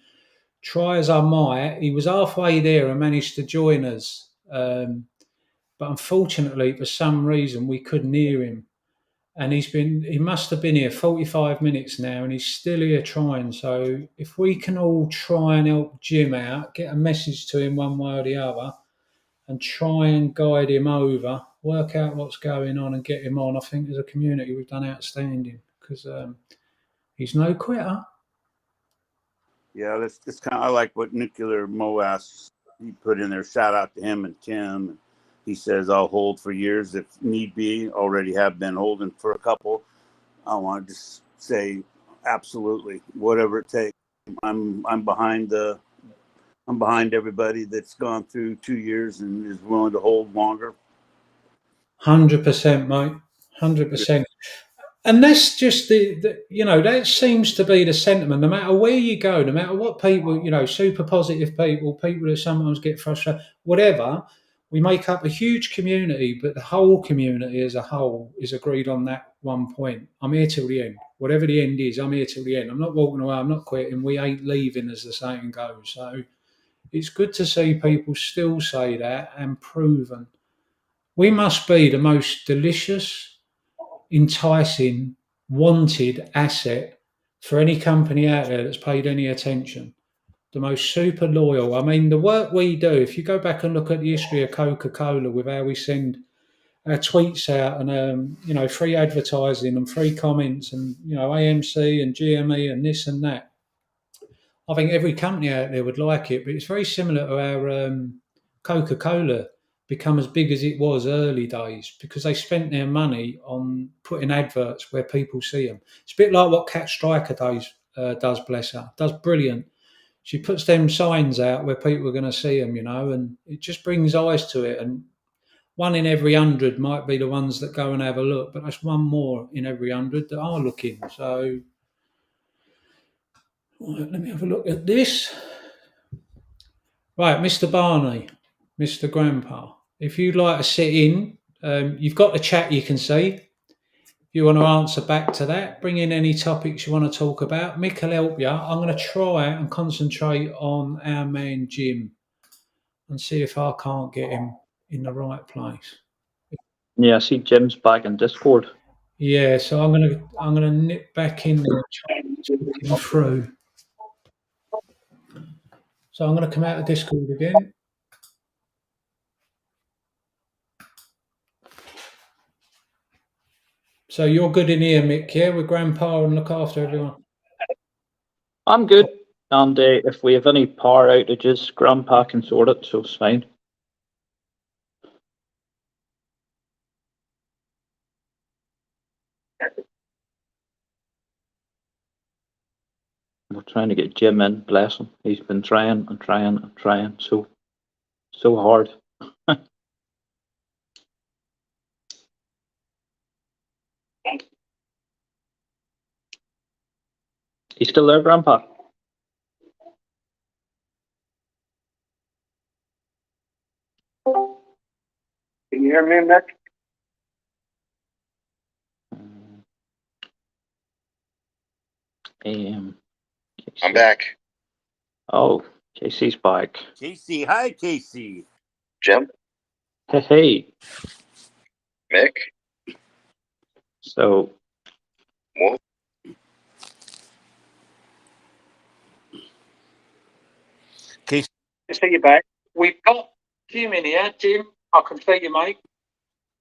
try as I might, he was halfway there and managed to join us. But unfortunately, for some reason, we couldn't hear him. And he must have been here 45 minutes now, and he's still here trying. So if we can all try and help Jim out, get a message to him one way or the other, and try and guide him over, work out what's going on and get him on, I think as a community we've done outstanding, because he's no quitter.
Yeah, that's kind of, I like what Nuclear Moas, he put in there. Shout out to him and Tim. He says, I'll hold for years if need be. Already have been holding for a couple. I want to just say, absolutely, whatever it takes. I'm behind everybody that's gone through 2 years and is willing to hold longer.
100%, mate. 100%. And that's just that seems to be the sentiment, no matter where you go, no matter what people, super positive people that sometimes get frustrated, whatever, we make up a huge community, but the whole community as a whole is agreed on that one point. I'm here till the end. Whatever the end is, I'm here till the end. I'm not walking away, I'm not quitting, we ain't leaving, as the saying goes. So it's good to see people still say that and proven. We must be the most delicious, enticing, wanted asset for any company out there that's paid any attention. The most super loyal. I mean, the work we do, if you go back and look at the history of Coca-Cola with how we send our tweets out and, free advertising and free comments and, AMC and GME and this and that. I think every company out there would like it, but it's very similar to our Coca-Cola become as big as it was early days because they spent their money on putting adverts where people see them. It's a bit like what Cat Striker does, bless her. Does brilliant. She puts them signs out where people are going to see them, and it just brings eyes to it. And 1 in every 100 might be the ones that go and have a look, but that's 1 more in every 100 that are looking. So right, let me have a look at this. Right, Mr. Barney, Mr. Grandpa, if you'd like to sit in, you've got the chat you can see. If you want to answer back to that, bring in any topics you want to talk about. Mick will help you. I'm going to try and concentrate on our man Jim and see if I can't get him in the right place.
Yeah, I see Jim's back in Discord.
Yeah, so I'm gonna nip back in there and try to talk him through. So I'm going to come out of Discord again. So you're good in here, Mick, yeah, with Grandpa and look after everyone?
I'm good. And if we have any power outages, Grandpa can sort it, so it's fine. We're trying to get Jim in, bless him. He's been trying and trying and trying so hard. He's still there, Grandpa?
Can you hear me, Nick?
I'm back.
Oh, Casey's back.
Casey, hi, Casey.
Jim?
Hey.
Mick?
So.
Wolf?
Casey.
Let's see you back. We've got Jim in here. Jim, I can see you, mate.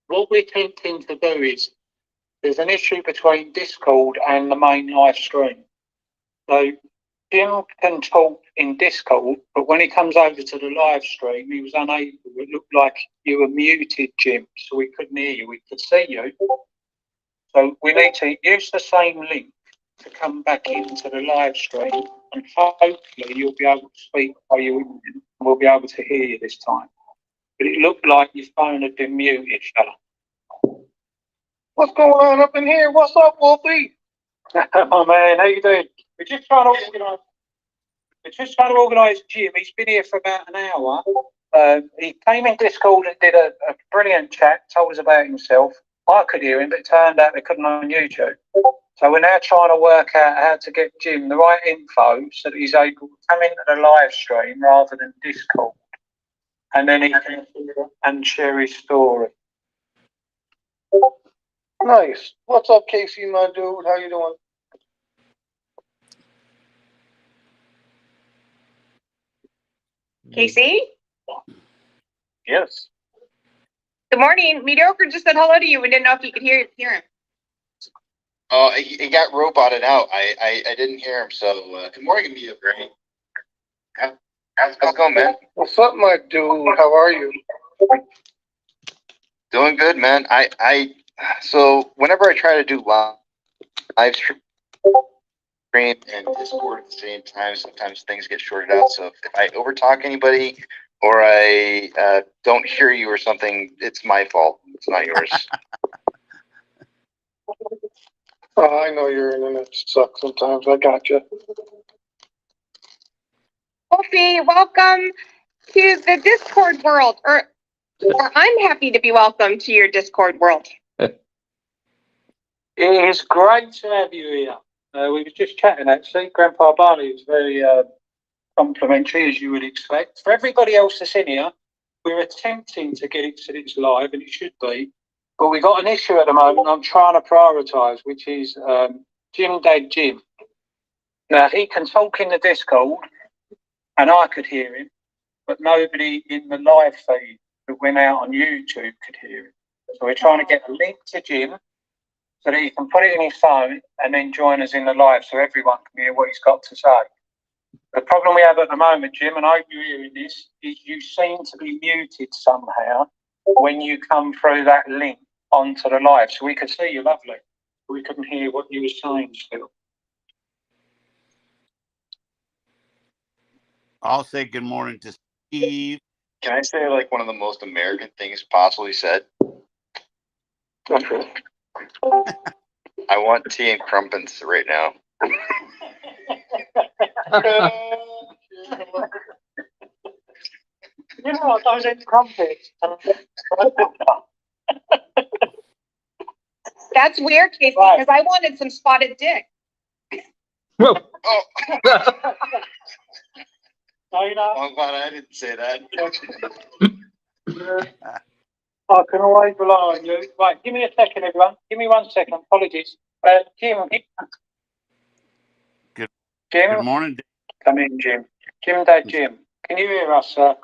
What we're attempting to do is there's an issue between Discord and the main live stream. So Jim can talk in Discord, but when he comes over to the live stream, he was unable. It looked like you were muted, Jim, so we couldn't hear you. We could see you. So we need to use the same link to come back into the live stream, and hopefully you'll be able to speak while you're in, and we'll be able to hear you this time. But it looked like your phone had been muted, fella. What's going on up in here? What's up, Wolfie? Oh man, how you doing? We're just trying to organise Jim. He's been here for about an hour. He came in Discord and did a brilliant chat, told us about himself. I could hear him, but it turned out they couldn't on YouTube. So we're now trying to work out how to get Jim the right info so that he's able to come into the live stream rather than Discord. And then he can hear and share his story.
Nice. What's up, Casey, my dude? How you doing?
Casey?
Yes.
Good morning. Mediocre just said hello to you. We didn't know if you could hear him.
Oh, he got roboted out. I didn't hear him. So good morning, Mediocre. How's it going, man?
What's up, my dude? How are you?
Doing good, man. So whenever I try to do live stream and Discord at the same time, sometimes things get shorted out. So if I overtalk anybody or I don't hear you or something, it's my fault. It's not yours.
Oh, I know your internet sucks sometimes. I gotcha.
Wolfie, welcome to the Discord world. Or I'm happy to be welcome to your Discord world.
It is great to have you here. We were just chatting actually. Grandpa Barney was very complimentary, as you would expect. For everybody else that's in here, we're attempting to get it so that it's live, and it should be. But we've got an issue at the moment I'm trying to prioritise, which is Dad Jim. Now, he can talk in the Discord, and I could hear him, but nobody in the live feed that went out on YouTube could hear him. So we're trying to get a link to Jim so that he can put it in his phone and then join us in the live so everyone can hear what he's got to say. The problem we have at the moment, Jim, and I hope you're hearing this, is you seem to be muted somehow when you come through that link onto the live. So we could see you lovely. We couldn't hear what you were saying still.
I'll say good morning to Steve.
Can I say like one of the most American things possibly said? I want tea and crumpets right now.
You know what? Those are crumpets.
That's weird, Casey, because I wanted some spotted dick.
Oh.
I'm
glad I didn't say that.
I can always rely on you. Right, give me a second, everyone. Give me 1 second. Apologies. Jim.
Good
Jim?
morning.
Come in, Jim. Dad Jim. Can you hear us, sir?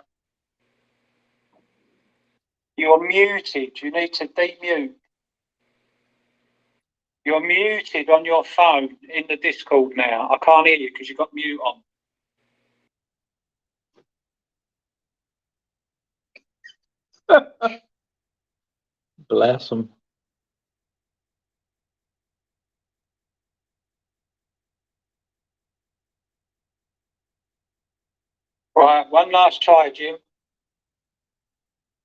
You're muted. You need to demute. You're muted on your phone in the Discord now. I can't hear you because you've got mute on.
Bless him.
Right, one last try, Jim.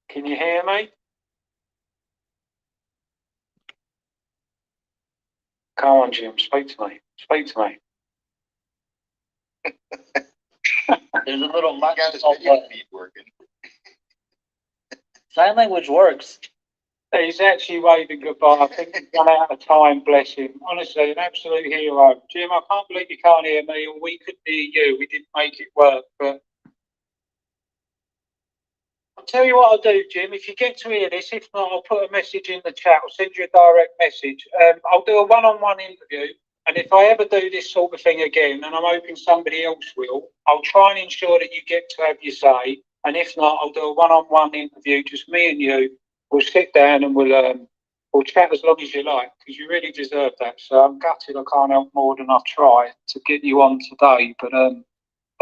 Can you hear me? Come on, Jim. Speak to me.
There's a little
I got this video feed working.
sign language works.
He's actually waving goodbye. I think he's run out of time, bless him. Honestly, an absolute hero. Jim, I can't believe you can't hear me, or we couldn't hear you. We didn't make it work, but I'll tell you what I'll do, Jim. If you get to hear this, if not, I'll put a message in the chat. I'll send you a direct message. I'll do a one-on-one interview, and if I ever do this sort of thing again, and I'm hoping somebody else will, I'll try and ensure that you get to have your say. And if not, I'll do a one-on-one interview, just me and you. We'll sit down and we'll chat as long as you like, because you really deserve that. So I'm gutted I can't help more than I've tried to get you on today, but I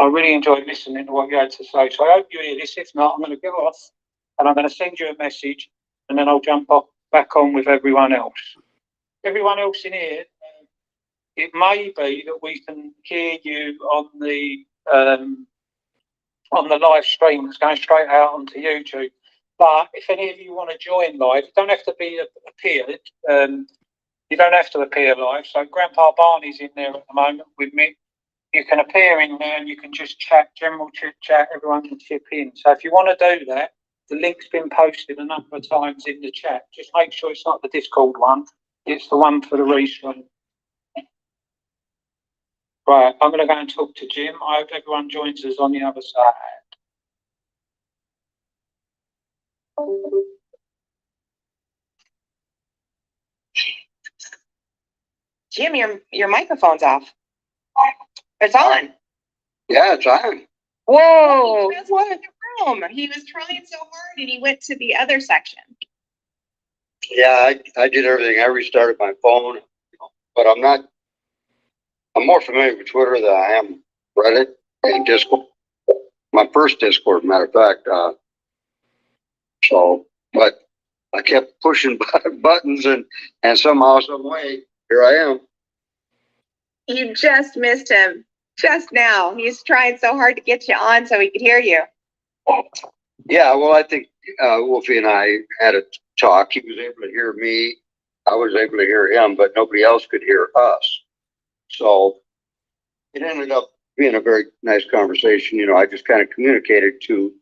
really enjoyed listening to what you had to say. So I hope you hear this. If not, I'm going to get off and I'm going to send you a message, and then I'll jump off back on with everyone else. Everyone else in here, it may be that we can hear you on the live stream that's going straight out onto YouTube. But if any of you want to join live, you don't have to be appeared. You don't have to appear live. So Grandpa Barney's in there at the moment with me. You can appear in there and you can just chat, general chit chat. Everyone can chip in. So if you want to do that, the link's been posted a number of times in the chat. Just make sure it's not the Discord one. It's the one for the restream. Right, I'm going to go and talk to Jim. I hope everyone joins us on the other side.
Jim, your microphone's off. It's on.
Yeah, it's on.
Whoa. That's what in the room. He was trying so hard and he went to the other section.
Yeah, I did everything. I restarted my phone, but I'm more familiar with Twitter than I am Reddit and Discord. My first Discord, matter of fact. But I kept pushing buttons and somehow, some way, here I am.
You just missed him just now. He's trying so hard to get you on so he could hear you.
Yeah, well, I think Wolfie and I had a talk. He was able to hear me. I was able to hear him, but nobody else could hear us. So it ended up being a very nice conversation. You know, I just kind of communicated to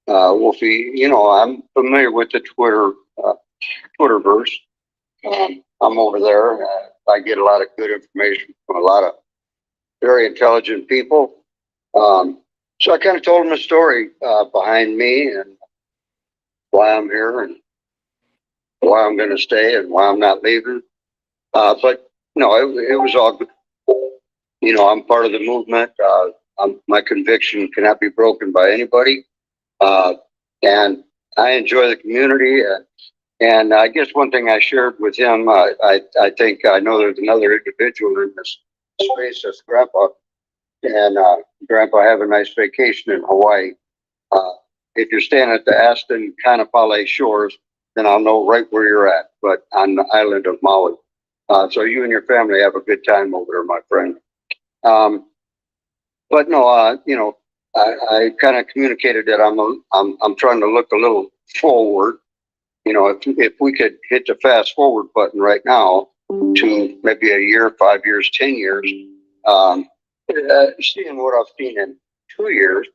Wolfie. You know, I'm familiar with the Twitterverse. I'm over there. I get a lot of good information from a lot of very intelligent people. So I kind of told him a story behind me and why I'm here and why I'm going to stay and why I'm not leaving. But no, it was all good. You know, I'm part of the movement. My conviction cannot be broken by anybody. And I enjoy the community. And I guess one thing I shared with him, I think I know there's another individual in this space, that's Grandpa. And Grandpa, have a nice vacation in Hawaii. If you're staying at the Aston Kanapale shores, then I'll know right where you're at, but on the island of Maui. So you and your family have a good time over there, my friend. But no, you know, I kind of communicated that I'm trying to look a little forward. You know, if we could hit the fast forward button right now to maybe a year, 5 years, 10 years, seeing what I've seen in 2 years,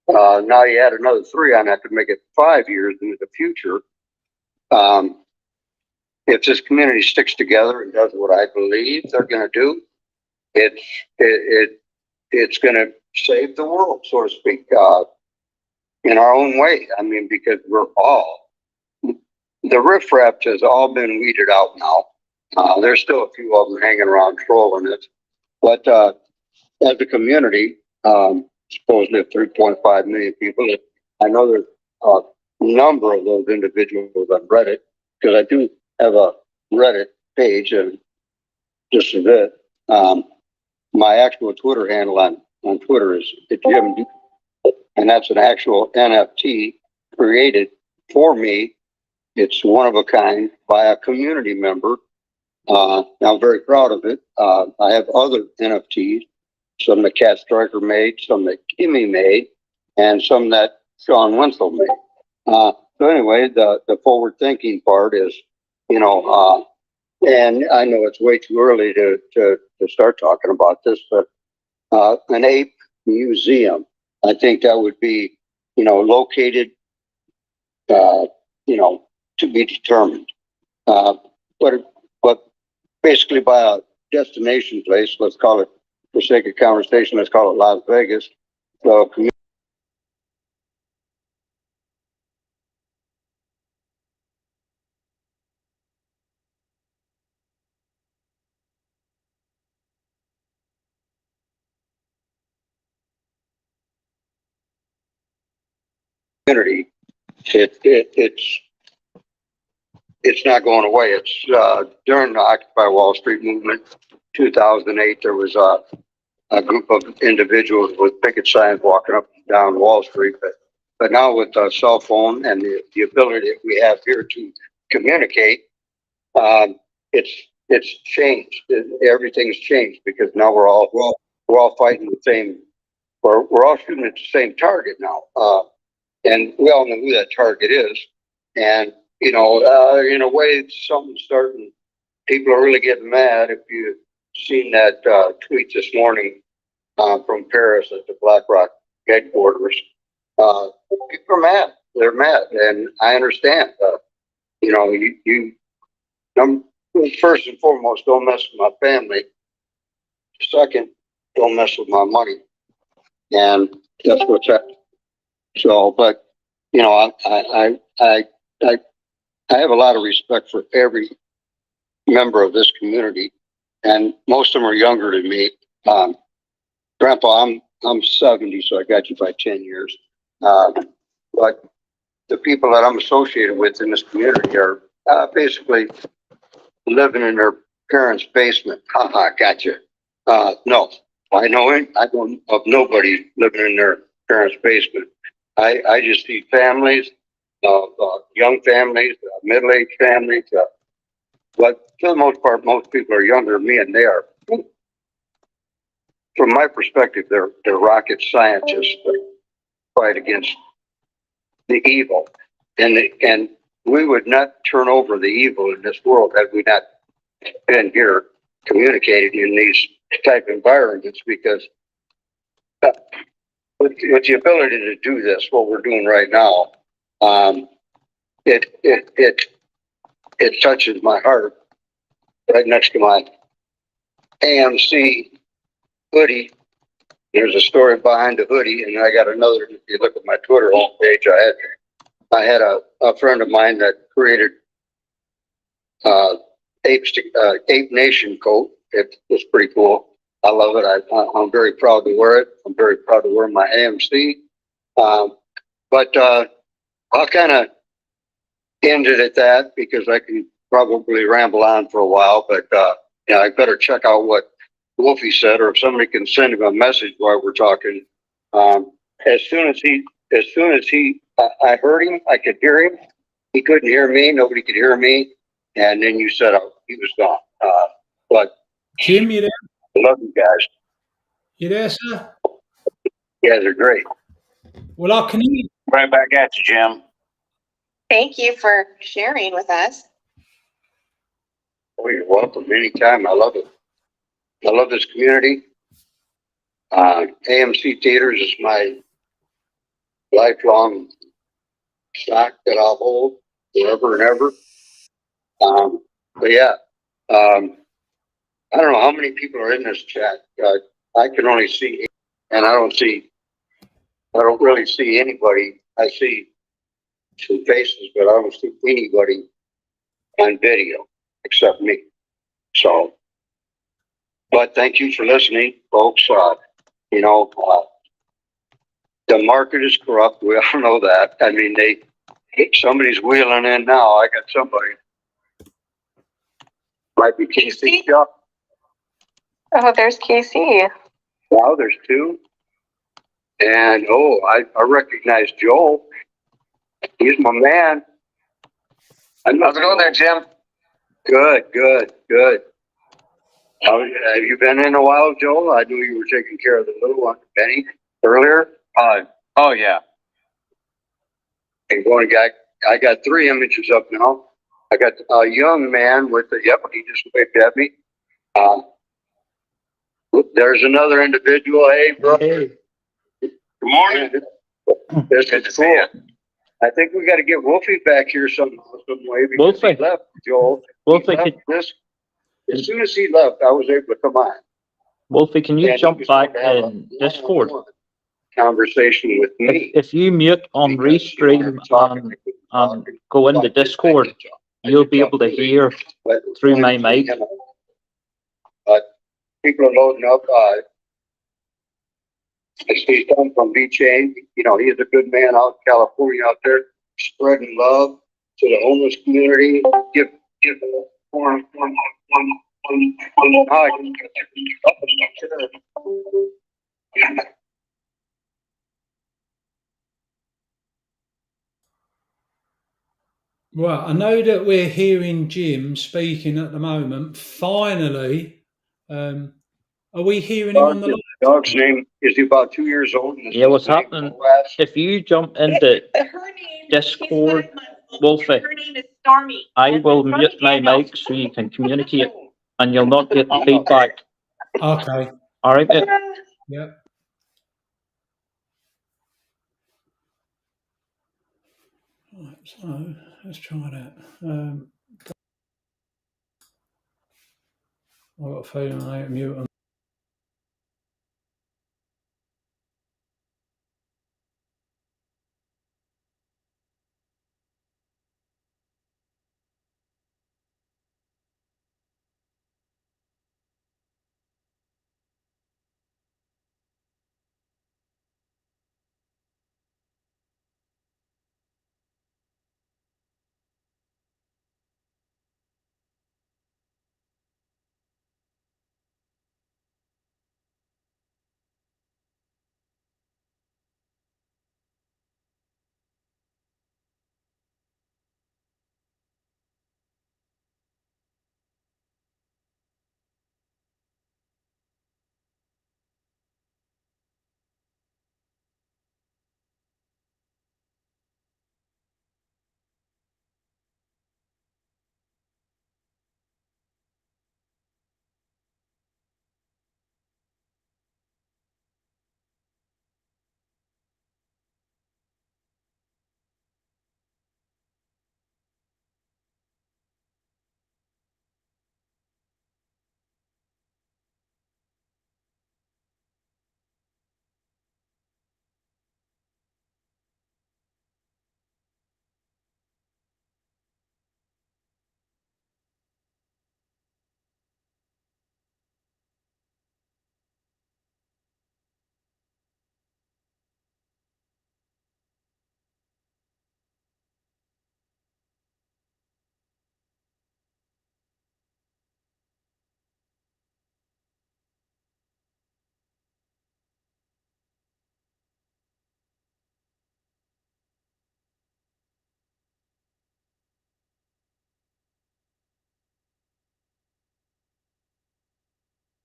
now you add another 3 on that to make it 5 years into the future. If this community sticks together and does what I believe they're going to do, it's going to save the world, so to speak, in our own way. I mean, because the riffraff has all been weeded out now. There's still a few of them hanging around trolling it. But as a community, supposedly of 3.5 million people, I know there's a number of those individuals on Reddit, because I do have a Reddit page, and just a bit. My actual Twitter handle on Twitter is Jim, and that's an actual NFT created for me. It's one of a kind by a community member. I'm very proud of it. I have other NFTs, some that Cat Striker made, some that Kimmy made, and some that Sean Wenzel made. So anyway, the forward thinking part is, you know, and I know it's way too early to start talking about this, but an ape museum, I think that would be, you know, located, you know, to be determined. But basically by a destination place, let's call it, for sake of conversation, let's call it Las Vegas. So community, it's not going away. It's during the Occupy Wall Street movement, 2008, there was a group of individuals with picket signs walking up and down Wall Street. But now with the cell phone and the ability that we have here to communicate, it's changed. Everything's changed because now we're all fighting the same. We're all shooting at the same target now, and we all know who that target is. And you know, in a way, something's starting. People are really getting mad. If you've seen that tweet this morning from Paris at the BlackRock headquarters, people are mad. They're mad, and I understand. You know, first and foremost, don't mess with my family. Second, don't mess with my money. And that's what's happening. So, but you know, I have a lot of respect for every member of this community, and most of them are younger than me. Grandpa, I'm 70, so I got you by 10 years. But the people that I'm associated with in this community are basically living in their parents' basement. Haha, gotcha. No, I know it. I don't of nobody living in their parents' basement. I just see families, young families, middle-aged families. But for the most part, most people are younger than me, and they are, from my perspective, they're rocket scientists that fight against the evil, and we would not turn over the evil in this world had we not been here communicating in these type environments, because with the ability to do this, what we're doing right now, it touches my heart right next to my AMC hoodie. There's a story behind the hoodie, and I got another. If you look at my Twitter homepage, I had a friend of mine that created Ape Nation coat. It was pretty cool. I love it. I'm very proud to wear it. I'm very proud to wear my AMC. But I'll kind of end it at that, because I can probably ramble on for a while. But you know, I better check out what Wolfie said, or if somebody can send him a message while we're talking. As soon as I heard him, I could hear him. He couldn't hear me. Nobody could hear me. And then you said he was gone. But
Jim, you there?
I love you guys.
You there, sir?
You guys are great.
Well, I can hear you.
Right back at you, Jim.
Thank you for sharing with us.
Oh, you're welcome anytime. I love it. I love this community. AMC Theaters is my lifelong stock that I'll hold forever and ever. But yeah, I don't know how many people are in this chat. I can only see, and I don't really see anybody. I see some faces, but I don't see anybody on video except me. So, but thank you for listening, folks. You know, the market is corrupt. We all know that. I mean, somebody's wheeling in now. I got somebody. Might be Casey.
Oh, there's Casey.
Wow, there's two. And I recognize Joel. He's my man. How's it going there, Jim? Good. Have you been in a while, Joel? I knew you were taking care of the little one, Benny, earlier. Oh yeah. And I got 3 images up now. I got a young man with he just waved at me. There's another individual. Hey, bro. Hey. Good morning. This is cool. I think we got to get Wolfie back here some way, because he left, Joel. Wolfie, as soon as he left, I was able to come on.
Wolfie, can you jump back in Discord?
Conversation with me.
If you mute on Restream and go into Discord, you'll be able to hear through my mic.
But people are loading up. I see some from B-Chain. You know, he's a good man out in California out there, spreading love to the homeless community. Give one.
Well, I know that we're hearing Jim speaking at the moment. Finally, are we hearing him on the line?
Dog's name is he about 2 years old?
Yeah, what's happening? If you jump into Discord, Wolfie, I will mute my mic so you can communicate, and you'll not get the feedback.
Okay.
All right, mate?
Yeah. Right, so let's try that. I've got a feeling I ain't mute.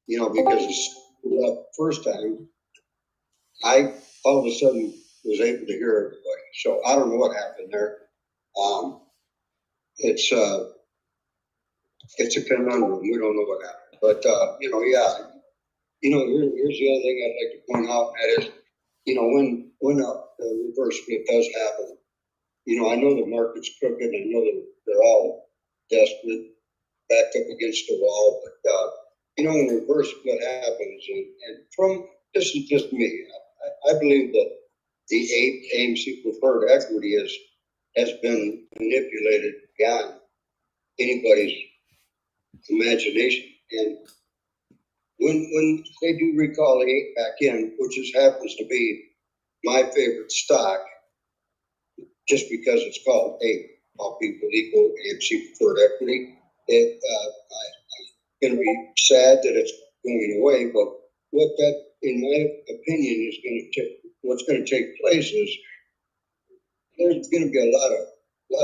you know, because it's the first time, I all of a sudden was able to hear everybody. So I don't know what happened there. It's a conundrum. We don't know what happened. But, you know, yeah. You know, here's the other thing I'd like to point out, and that is, you know, when a reverse split does happen, you know, I know the market's crooked, and I know that they're all desperate, backed up against the wall, but, you know, when a reverse split happens, and from, this is just me, I believe that the AMC preferred equity has been manipulated beyond anybody's imagination. And when they do recall the Ape back in, which just happens to be my favorite stock, just because it's called Ape, all people equal, AMC preferred equity, I'm going to be sad that it's going away, but what that, in my opinion, is going to take, what's going to take place is there's going to be a lot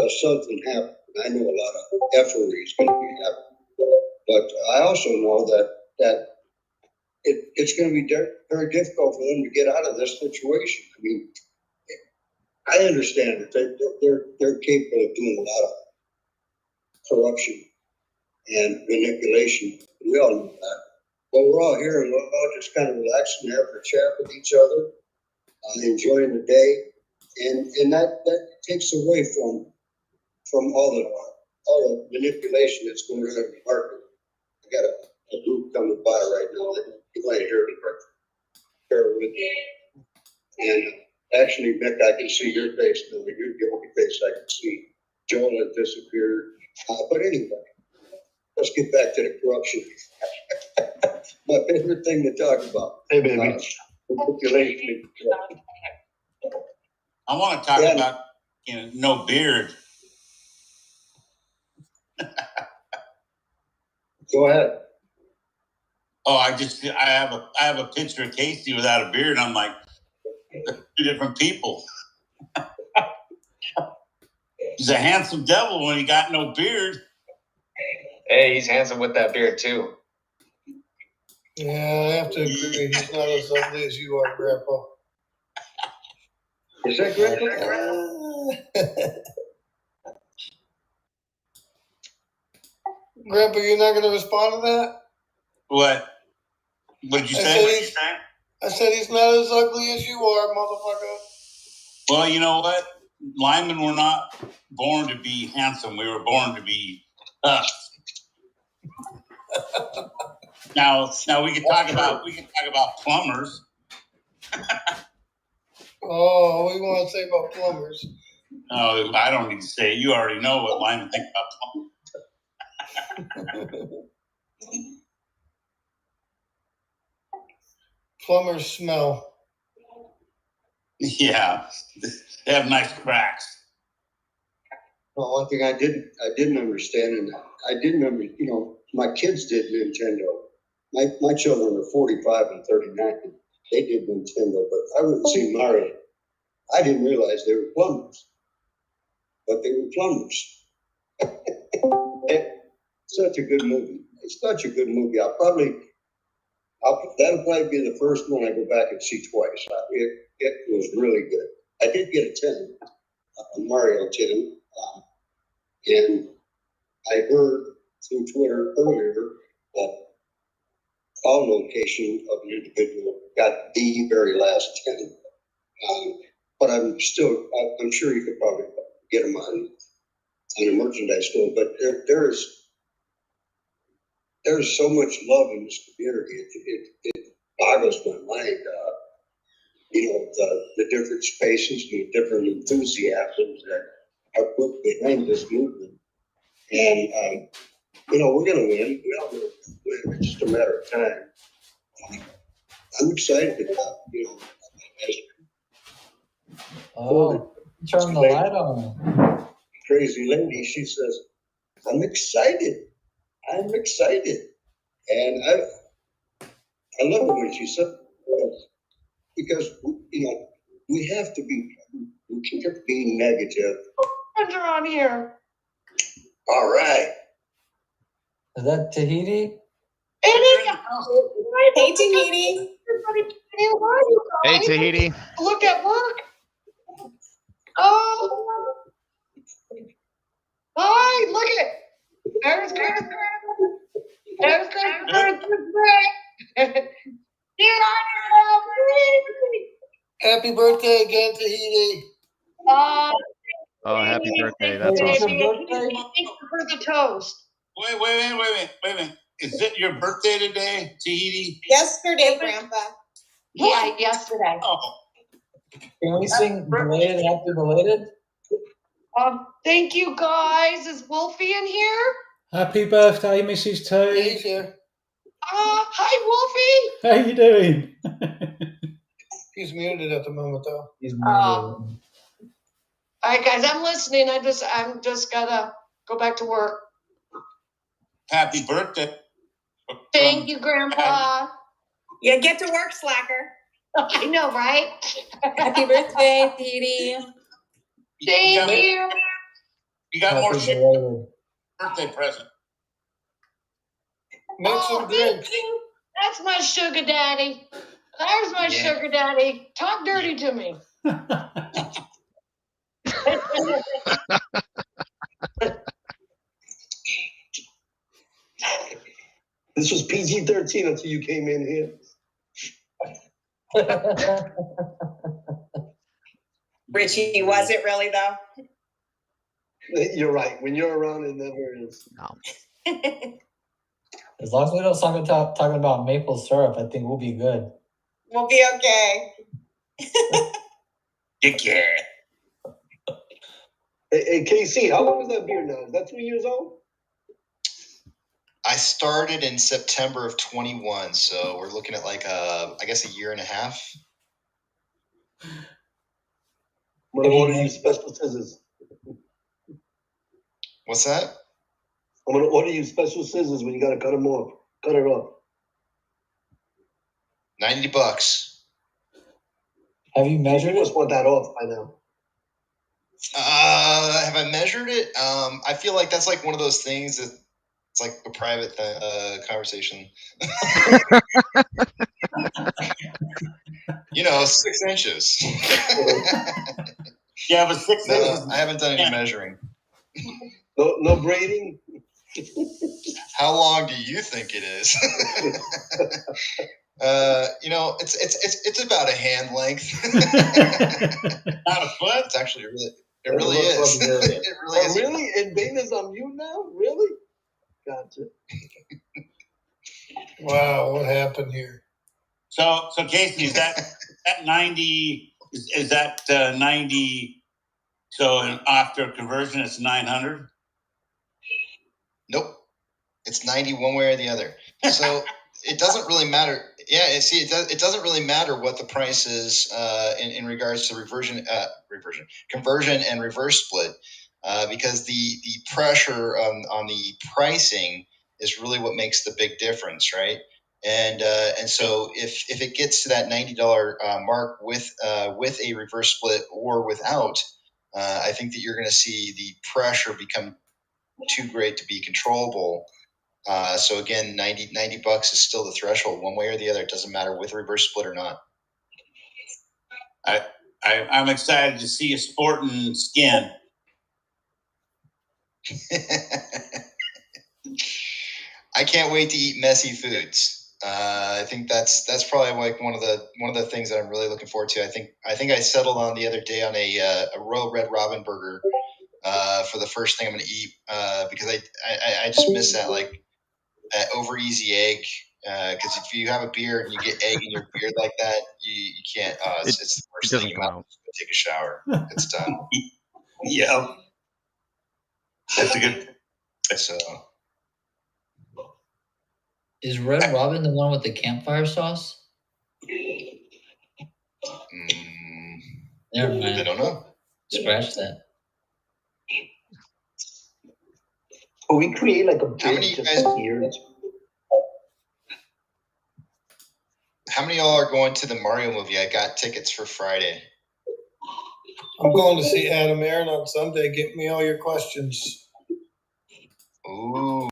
of something happening. I know a lot of effery is going to be happening, but I also know that it's going to be very difficult for them to get out of this situation. I mean, I understand that they're capable of doing a lot of corruption and manipulation. We all know that. But we're all here and we're all just kind of relaxing, having a chat with each other, enjoying the day, and that takes away from all the manipulation that's going on in the market. I got a group coming by right now that you might hear it, but bear with me. And actually, Mick, I can see your face now. You're the only face I can see. Joel had disappeared. But anyway, let's get back to the corruption. My favorite thing to talk about. Hey, baby. Manipulation.
I want to talk about, you know, no beard.
Go ahead.
Oh, I have a picture of Casey without a beard. I'm like, they're two different people. He's a handsome devil when he got no beard.
Hey, he's handsome with that beard too.
Yeah, I have to agree. He's not as ugly as you are, Grandpa.
Is that Grandpa?
Grandpa, you're not going to respond to that?
What? What did you say?
I said he's not as ugly as you are, motherfucker.
Well, you know what? Linemen were not born to be handsome. We were born to be tough. Now we can talk about plumbers.
Oh, what do you want to say about plumbers?
No, I don't need to say it. You already know what linemen think about plumbers.
Plumbers smell.
Yeah, they have nice cracks.
Well, one thing I didn't understand, and I didn't understand, you know, my kids did Nintendo. My children are 45 and 39. They did Nintendo, but I wouldn't see Mario. I didn't realize they were plumbers, but they were plumbers. Such a good movie. It's such a good movie. that'll probably be the first one I go back and see twice. It was really good. I did get a 10, a Mario 10, and I heard through Twitter earlier that call location of an individual got the very last 10. But I'm sure you could probably get them on a merchandise store. But there's so much love in this community. It boggles my mind. You know, the different spaces, the different enthusiasms that are put behind this movement. And, you know, we're going to win. We all know we're going to win. It's just a matter of time. I'm excited about, you know,
turn the light on.
Crazy lady, she says, I'm excited. And I love it when she said, because, you know, we can't be negative.
Friends are on here.
All right.
Is that Tahiti?
Hey, Tahiti.
Hey, Tahiti.
Look at work. Oh. Hi, look at it. There's Chris. There's Chris.
Happy birthday again, Tahiti.
Oh, happy birthday. That's awesome.
Thank you for the toast.
Wait a minute. Is it your birthday today, Tahiti?
Yesterday, Grandpa.
Yeah, yesterday.
Oh.
Can we sing belated happy belated? Thank you guys. Is Wolfie in here?
Happy birthday, Mrs.
Yeah,
T.
he's here.
Hi, Wolfie.
How you doing?
He's muted at the moment, though.
He's muted. All right, guys, I'm listening. I'm just gotta go back to work.
Happy birthday.
Thank you, Grandpa.
Yeah, get to work, slacker.
I know, right?
Happy birthday, Dee.
Thank you.
You got more shit. Birthday present.
Make some drinks.
That's my sugar daddy. There's my sugar daddy. Talk dirty to me.
This was PG-13 until you came in here.
Richie, was it really though?
You're right. When you're around, it never is.
No.
As long as we don't start talking about maple syrup, I think we'll be good.
We'll be okay.
Yeah.
Hey, KC, how long is that beer now? Is that 2 years old?
I started in September of 21, so we're looking at like I guess a year and a half.
I'm gonna order you special scissors.
What's that?
I'm gonna order you special scissors when you gotta cut them off. Cut it off.
$90.
Have you measured
You must want that off by now.
Have I measured it? I feel like that's like one of those things that it's like a private conversation. 6 inches.
Yeah, but 6 inches.
I haven't done any measuring.
No braiding.
How long do you think it is? It's about a hand length.
Not a foot.
It's actually it really is. It really is.
Really? And Dana's on mute now? Really? Gotcha.
Wow, what happened here?
So Casey, is that 90? Is that 90? So after conversion, it's 900.
Nope. It's 90 one way or the other. So it doesn't really matter. Yeah, it doesn't really matter what the price is in regards to conversion and reverse split, because the pressure on the pricing is really what makes the big difference, right? And so if it gets to that $90 mark with a reverse split or without, I think that you're going to see the pressure become too great to be controllable. So again, $90 is still the threshold, one way or the other. It doesn't matter with a reverse split or not.
I'm excited to see you sporting skin.
I can't wait to eat messy foods. I think that's probably like one of the things that I'm really looking forward to. I think I settled on the other day on a Royal Red Robin burger for the first thing I'm going to eat because I just miss that that over easy egg. Because if you have a beer and you get egg in your beard like that, you can't. It's the worst thing. You might as well take a shower. It's done.
Yeah, that's a good.
So.
Is Red Robin the one with the campfire sauce? Never mind.
I don't know.
Scratch that.
Oh, we create like a
How many of you guys? How many of y'all are going to the Mario movie? I got tickets for Friday.
I'm going to see Adam Aaron on Sunday. Get me all your questions.
Ooh.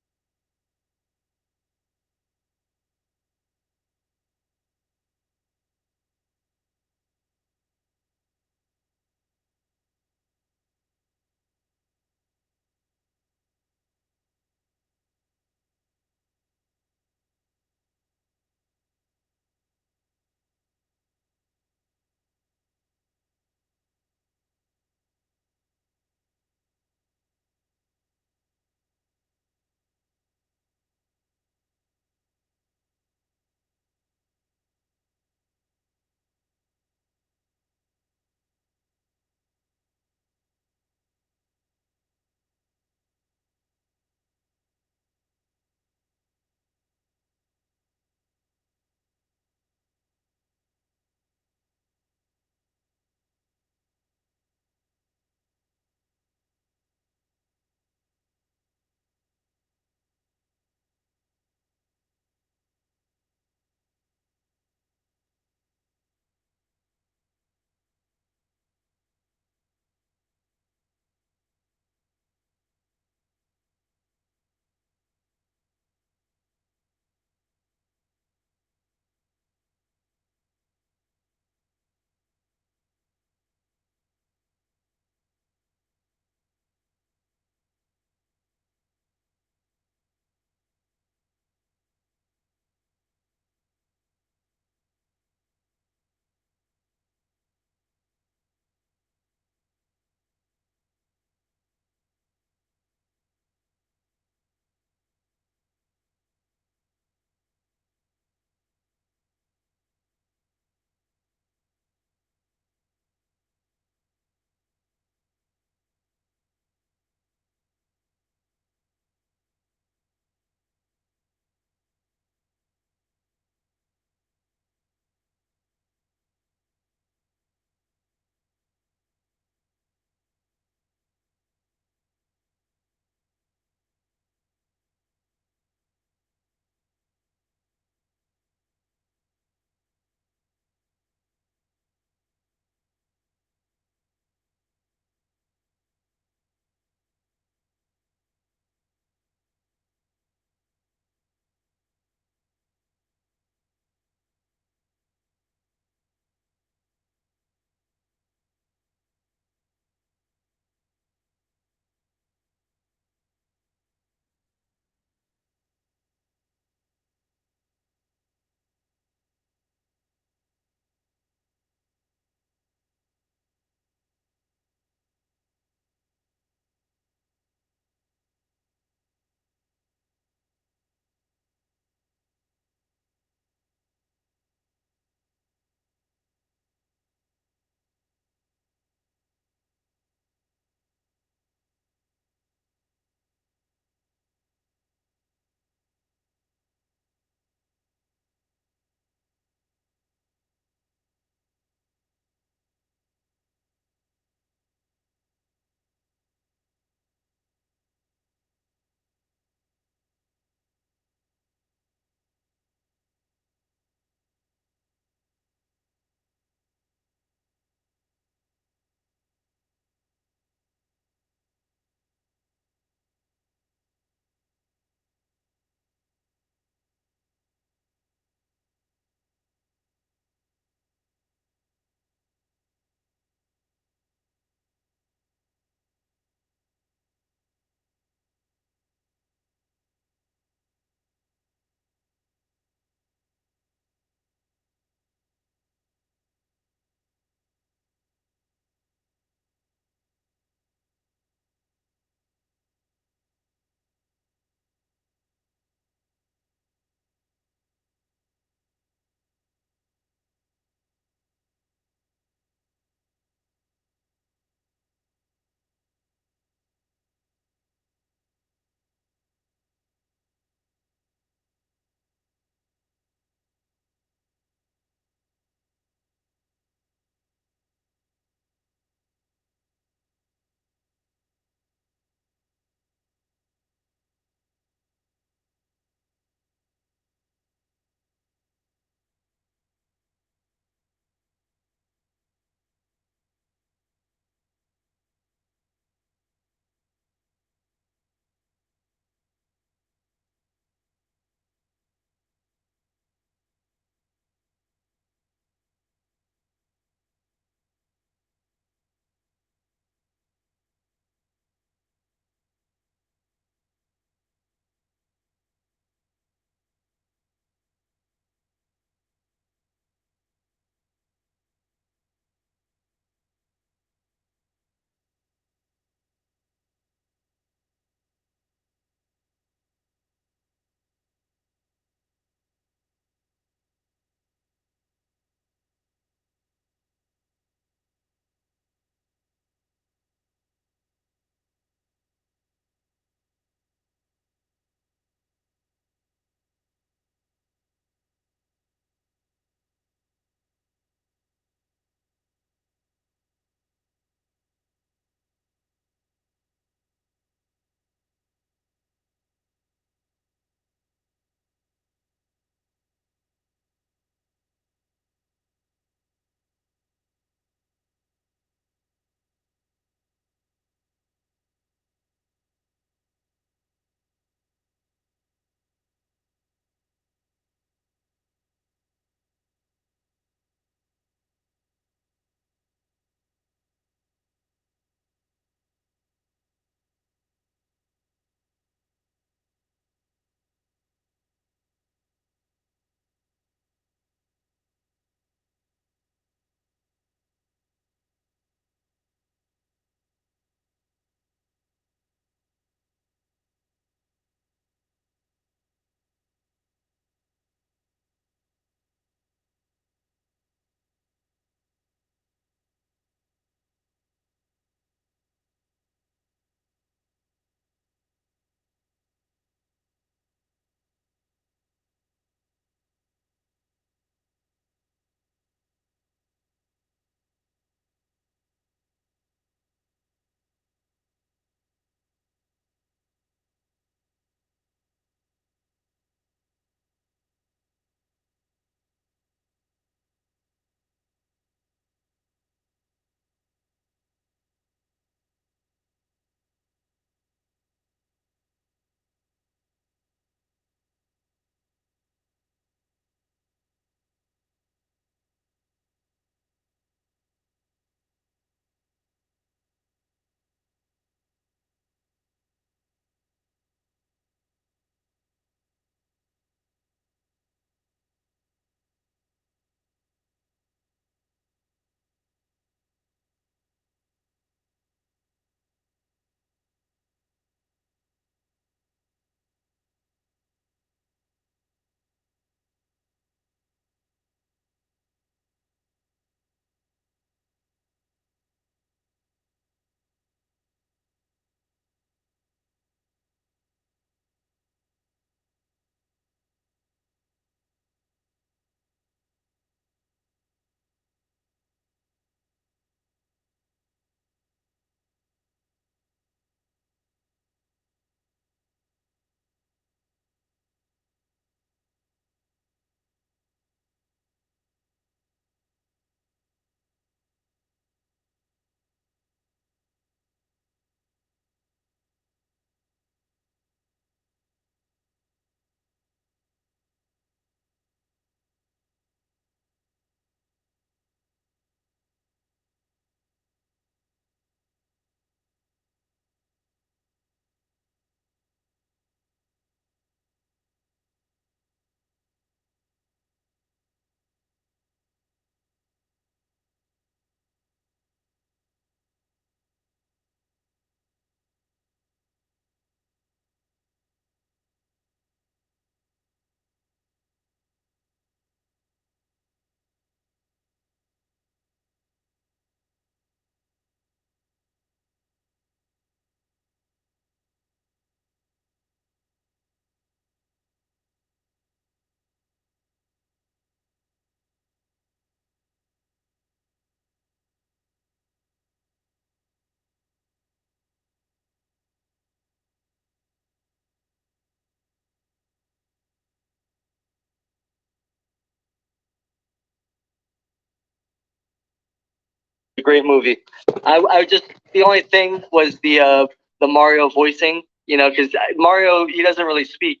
great movie. I just the only thing was the Mario voicing, you know, because Mario, he doesn't really speak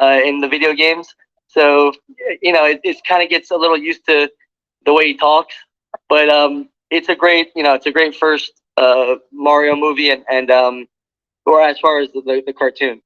in the video games, so you know it kind of gets a little used to the way he talks. But it's a great, you know, it's a great first Mario movie, and or as far as the cartoon.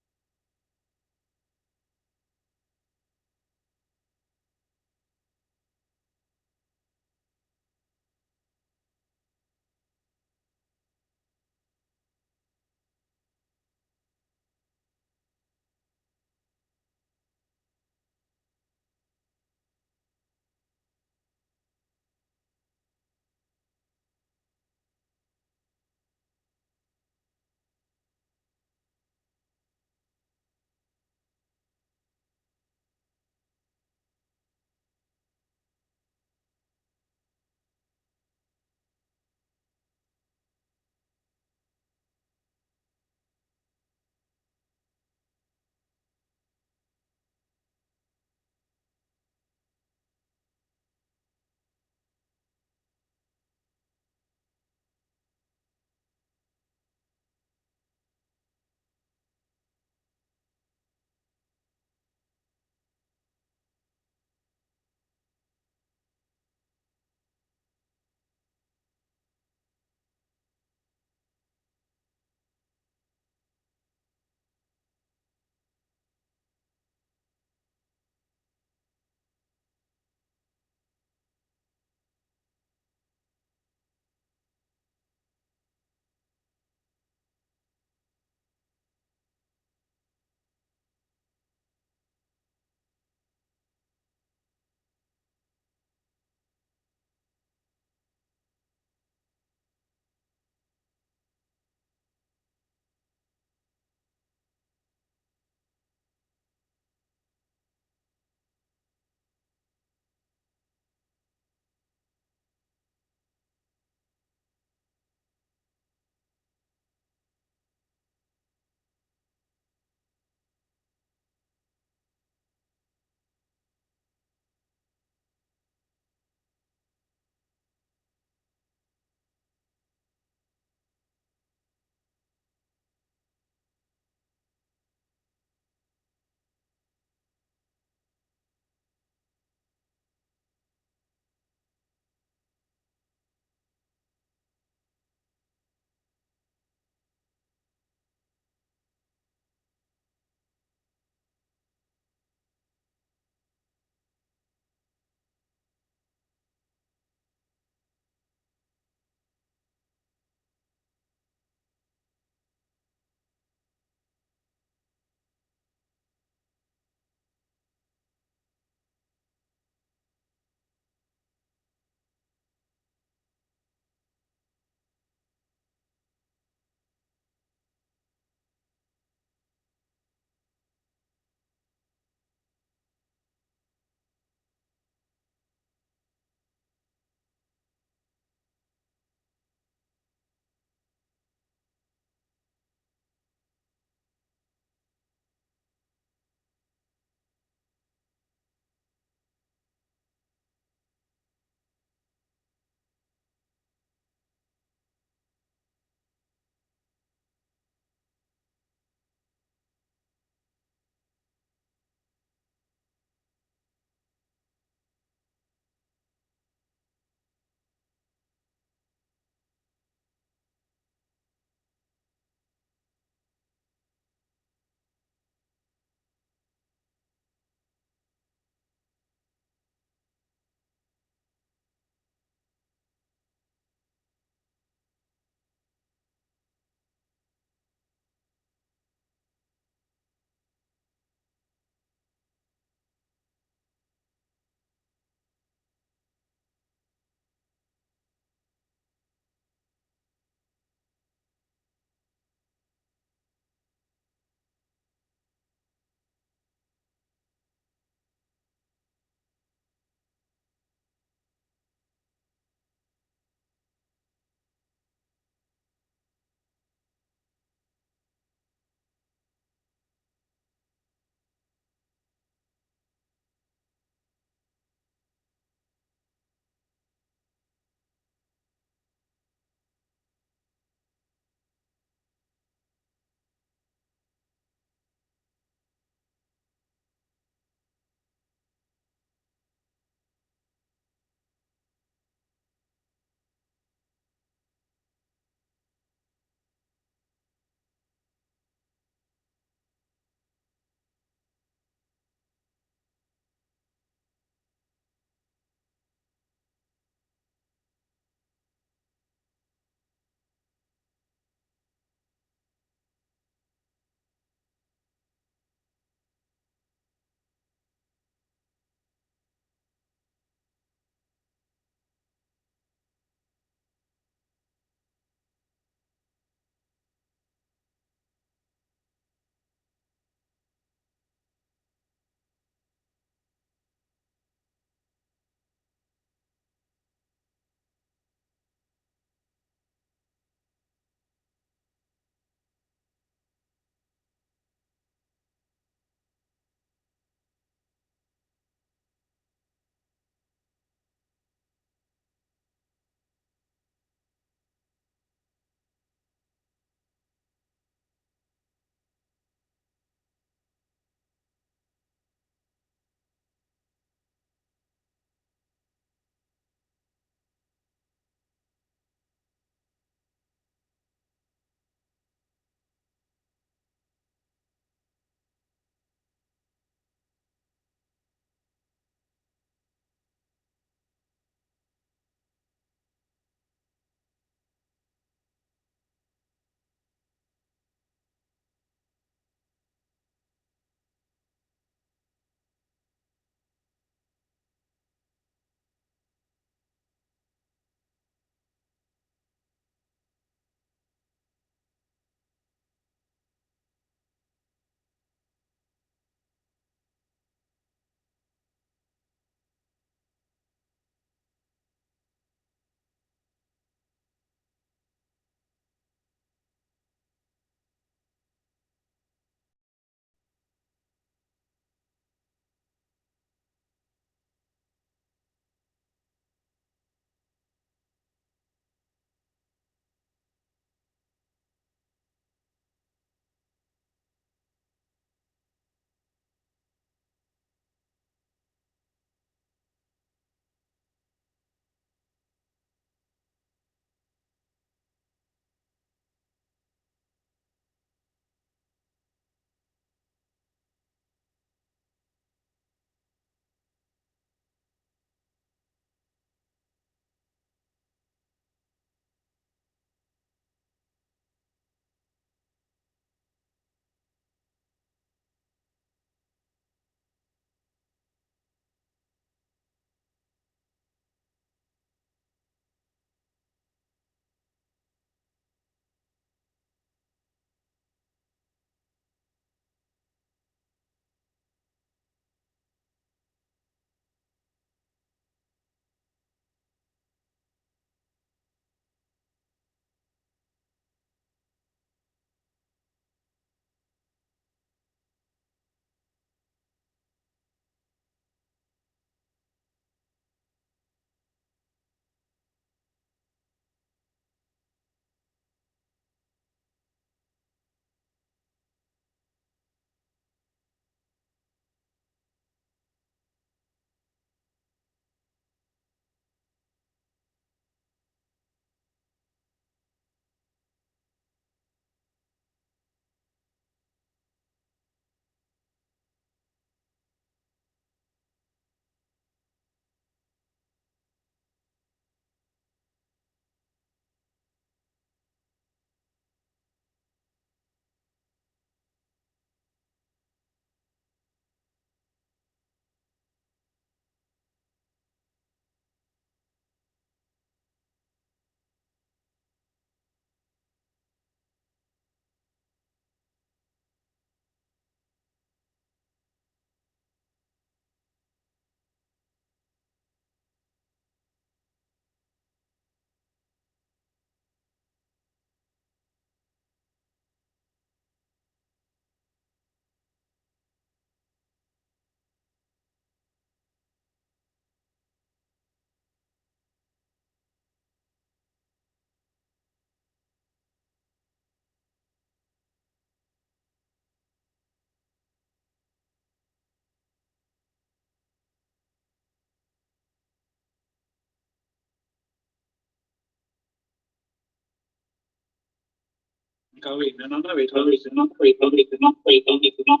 going, and I know it hurts, and not very hurts, and not very hurts, and not.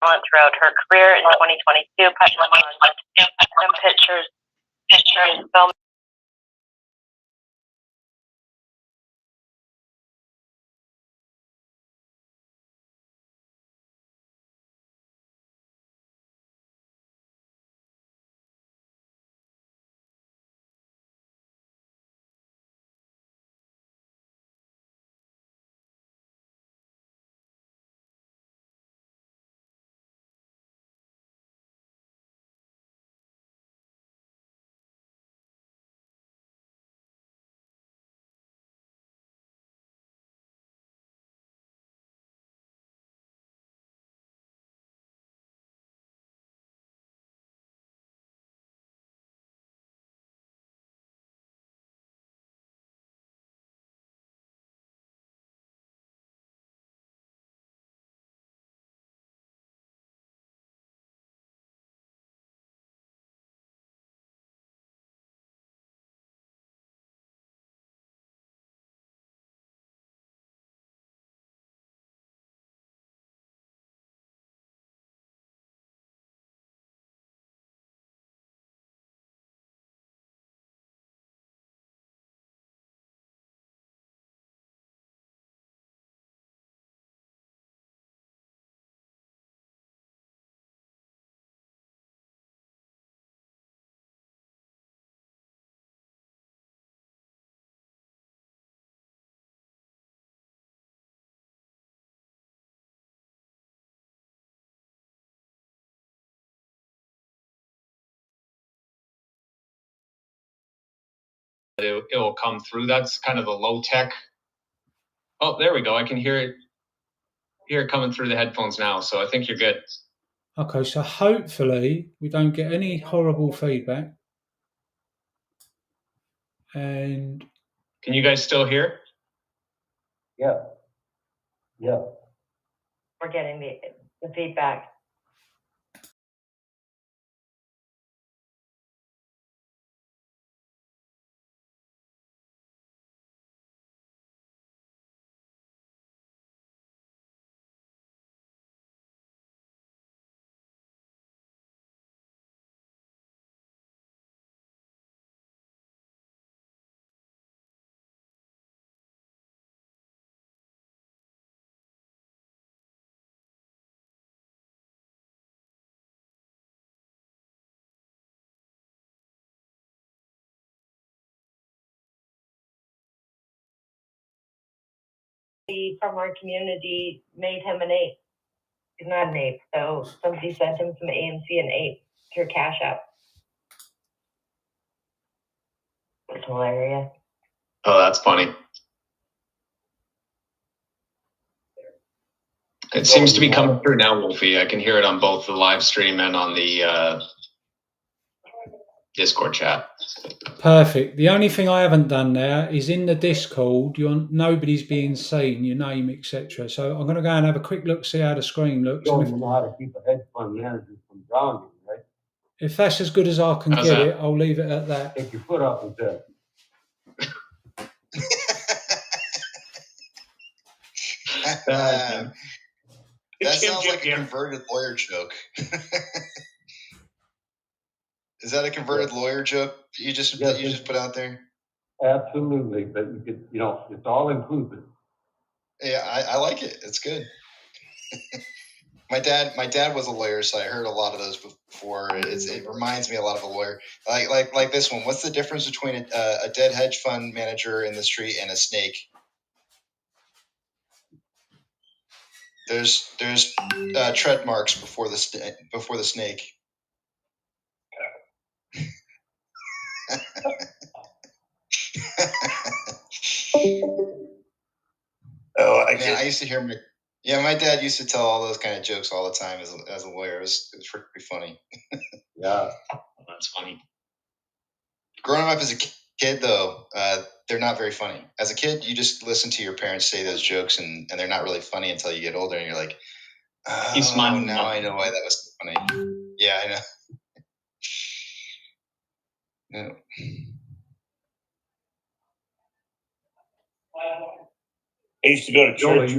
excellent throughout her career in 2022. Some pictures, film.
It will come through. That's kind of the low tech. Oh, there we go. I can hear it coming through the headphones now. So I think you're good.
Okay, so hopefully we don't get any horrible feedback. And
can you guys still hear?
Yeah. Yeah.
We're getting the feedback. From our community made him an ape. He's not an ape, so somebody sent him some AMC and ape through Cash App. It's hilarious.
Oh, that's funny. It seems to be coming through now, Wolfie. I can hear it on both the live stream and on the Discord chat.
perfect. The only thing I haven't done there is in the Discord, nobody's being seen, your name, etc. So I'm going to go and have a quick look, see how the screen looks.
So
And
you know how to keep a hedge fund manager from drowning, right?
if that's as good as I can get it, I'll leave it at that.
Take your foot off his head.
That sounds like a converted lawyer joke. Is that a converted lawyer joke that you just put out there?
Absolutely, but you could, it's all inclusive.
Yeah, I like it. It's good. My dad was a lawyer, so I heard a lot of those before. It reminds me a lot of a lawyer. Like this one. What's the difference between a dead hedge fund manager in the street and a snake? There's tread marks before the snake. I used to hear him. Yeah, my dad used to tell all those kind of jokes all the time as a lawyer. It was pretty funny.
Yeah,
that's funny.
Growing up as a kid, though, they're not very funny. As a kid, you just listen to your parents say those jokes, and they're not really funny until you get older, and you're like, oh, now I know why that was funny. Yeah, I know. Yeah.
I used to go to church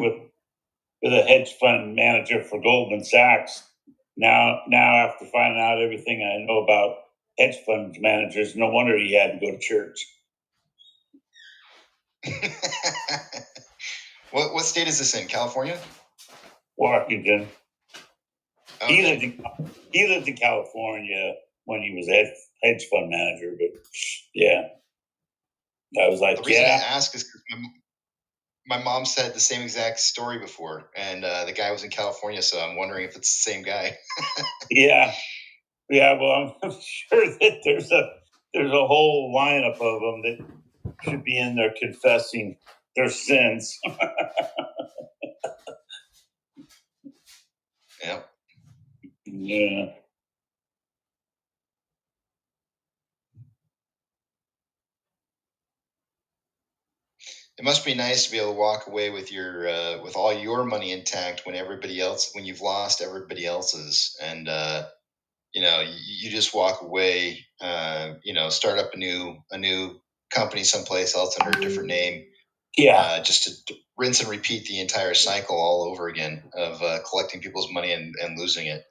with a hedge fund manager for Goldman Sachs, now after finding out everything I know about hedge fund managers, no wonder he had to go to church.
What state is this in? California?
Washington.
Okay.
He lived in California when he was a hedge fund manager, but yeah. I was like,
the reason I ask is because my mom said the same exact story before, and the guy was in California, so I'm wondering if it's the same guy.
Yeah. Well, I'm sure that there's a whole lineup of them that should be in there confessing their sins.
Yep.
Yeah.
It must be nice to be able to walk away with your with all your money intact when you've lost everybody else's, and you just walk away, start up a new company someplace else under a different name.
Yeah.
Just to rinse and repeat the entire cycle all over again of collecting people's money and losing it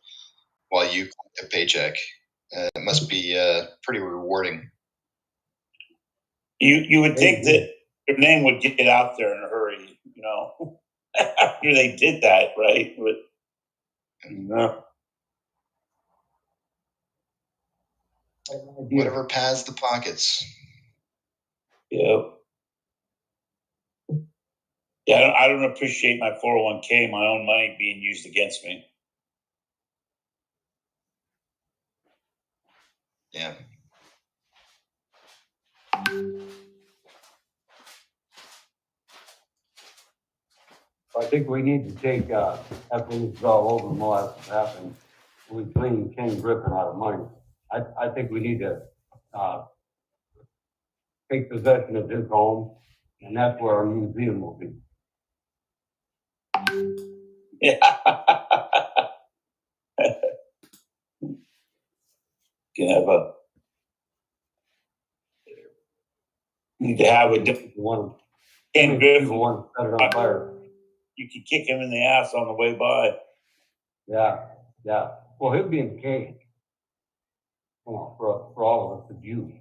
while you collect a paycheck. It must be pretty rewarding.
You would think that your name would get out there in a hurry, after they did that, right? But no.
Whatever pads the pockets.
Yep. Yeah, I don't appreciate my 401k, my own money being used against me.
Yeah.
I think we need to take, after this is all over and all that's happened, we clean Ken Griffin out of money. I think we need to, take possession of his home, and that's where our museum will be.
Yeah. Can have need to have a different one. Ken Griffin
one set it on fire.
You could kick him in the ass on the way by.
Yeah. Well, he'll be in the cage. For all of us, the Jews.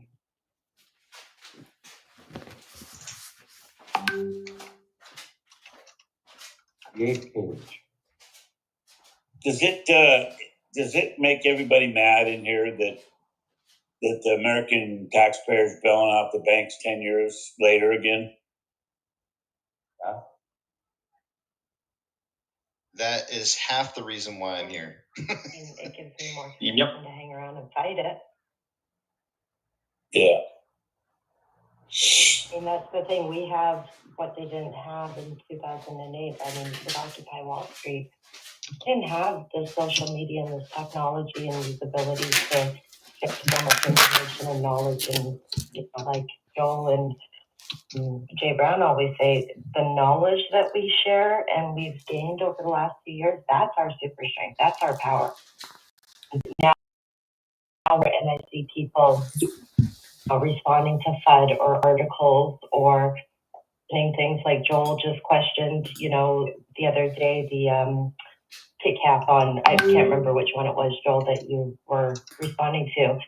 The Apes cage.
Does it make everybody mad in here that the American taxpayers bailing out the banks 10 years later again?
Yeah.
That is half the reason why I'm here.
It gives me more reason to hang around and fight it.
Yeah.
I mean, that's the thing. We have what they didn't have in 2008. I mean, with Occupy Wall Street, didn't have the social media and this technology and these abilities to get so much information and knowledge. And, like Joel and Jay Brown always say, the knowledge that we share and we've gained over the last few years, that's our super strength. That's our power. Now, and I see people responding to FUD or articles or saying things like Joel just questioned, the other day, the Kit Kat on, I can't remember which one it was, Joel, that you were responding to.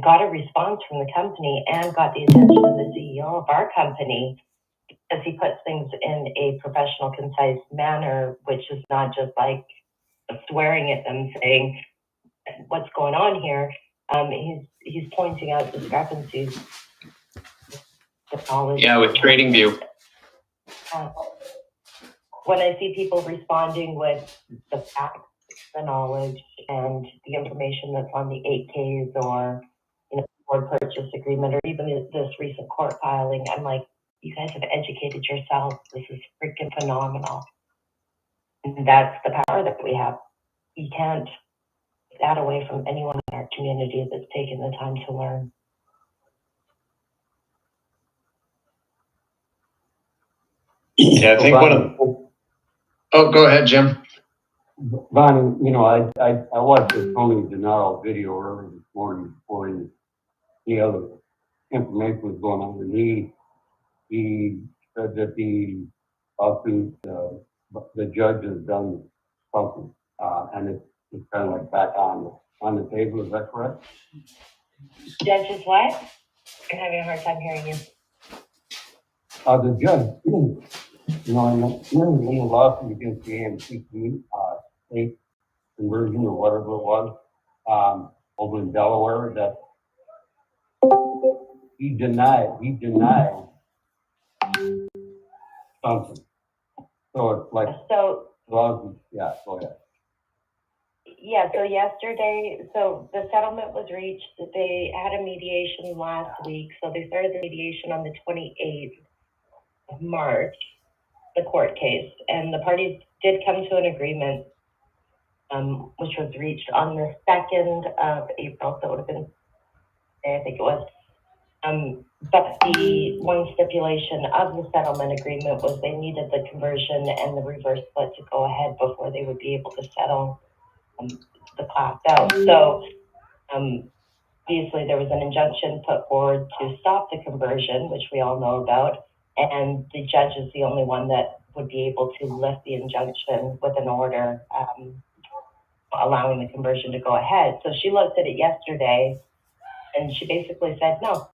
Got a response from the company and got the attention of the CEO of our company because he puts things in a professional, concise manner, which is not just like swearing at them saying, what's going on here? He's pointing out discrepancies.
Yeah, with TradingView.
When I see people responding with the facts, the knowledge, and the information that's on the 8Ks or board purchase agreement, or even this recent court filing, I'm like, you guys have educated yourselves. This is freaking phenomenal. And that's the power that we have. You can't take that away from anyone in our community that's taken the time to learn.
Yeah, I think one of. Oh, go ahead, Jim.
Bonnie, I watched the Tony Gennaro video early this morning before the other information was going on, and he said that the judge has done something, and it's kind of like back on the table. Is that correct?
Judges, what? I'm having a hard time hearing you.
The judge, you know, in the lawsuit against the AMCGME state conversion or whatever it was, over in Delaware, that he denied something. So it's like, yeah, go ahead.
Yeah, so yesterday, so the settlement was reached. They had a mediation last week. So they started the mediation on the 28th of March, the court case. And the parties did come to an agreement, which was reached on the 2nd of April. So it would have been, I think it was. But the one stipulation of the settlement agreement was they needed the conversion and the reverse split to go ahead before they would be able to settle the class out. So obviously there was an injunction put forward to stop the conversion, which we all know about, and the judge is the only one that would be able to lift the injunction with an order allowing the conversion to go ahead. So she looked at it yesterday and she basically said no.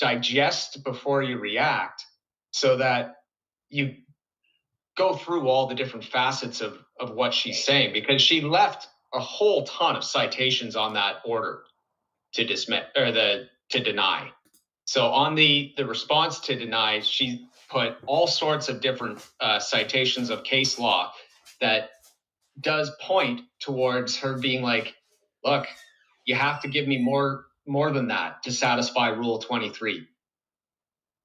Digest before you react, so that you go through all the different facets of what she's saying, because she left a whole ton of citations on that order to dismiss or to deny. So on the response to deny, she put all sorts of different citations of case law that does point towards her being like, look, you have to give me more than that to satisfy Rule 23.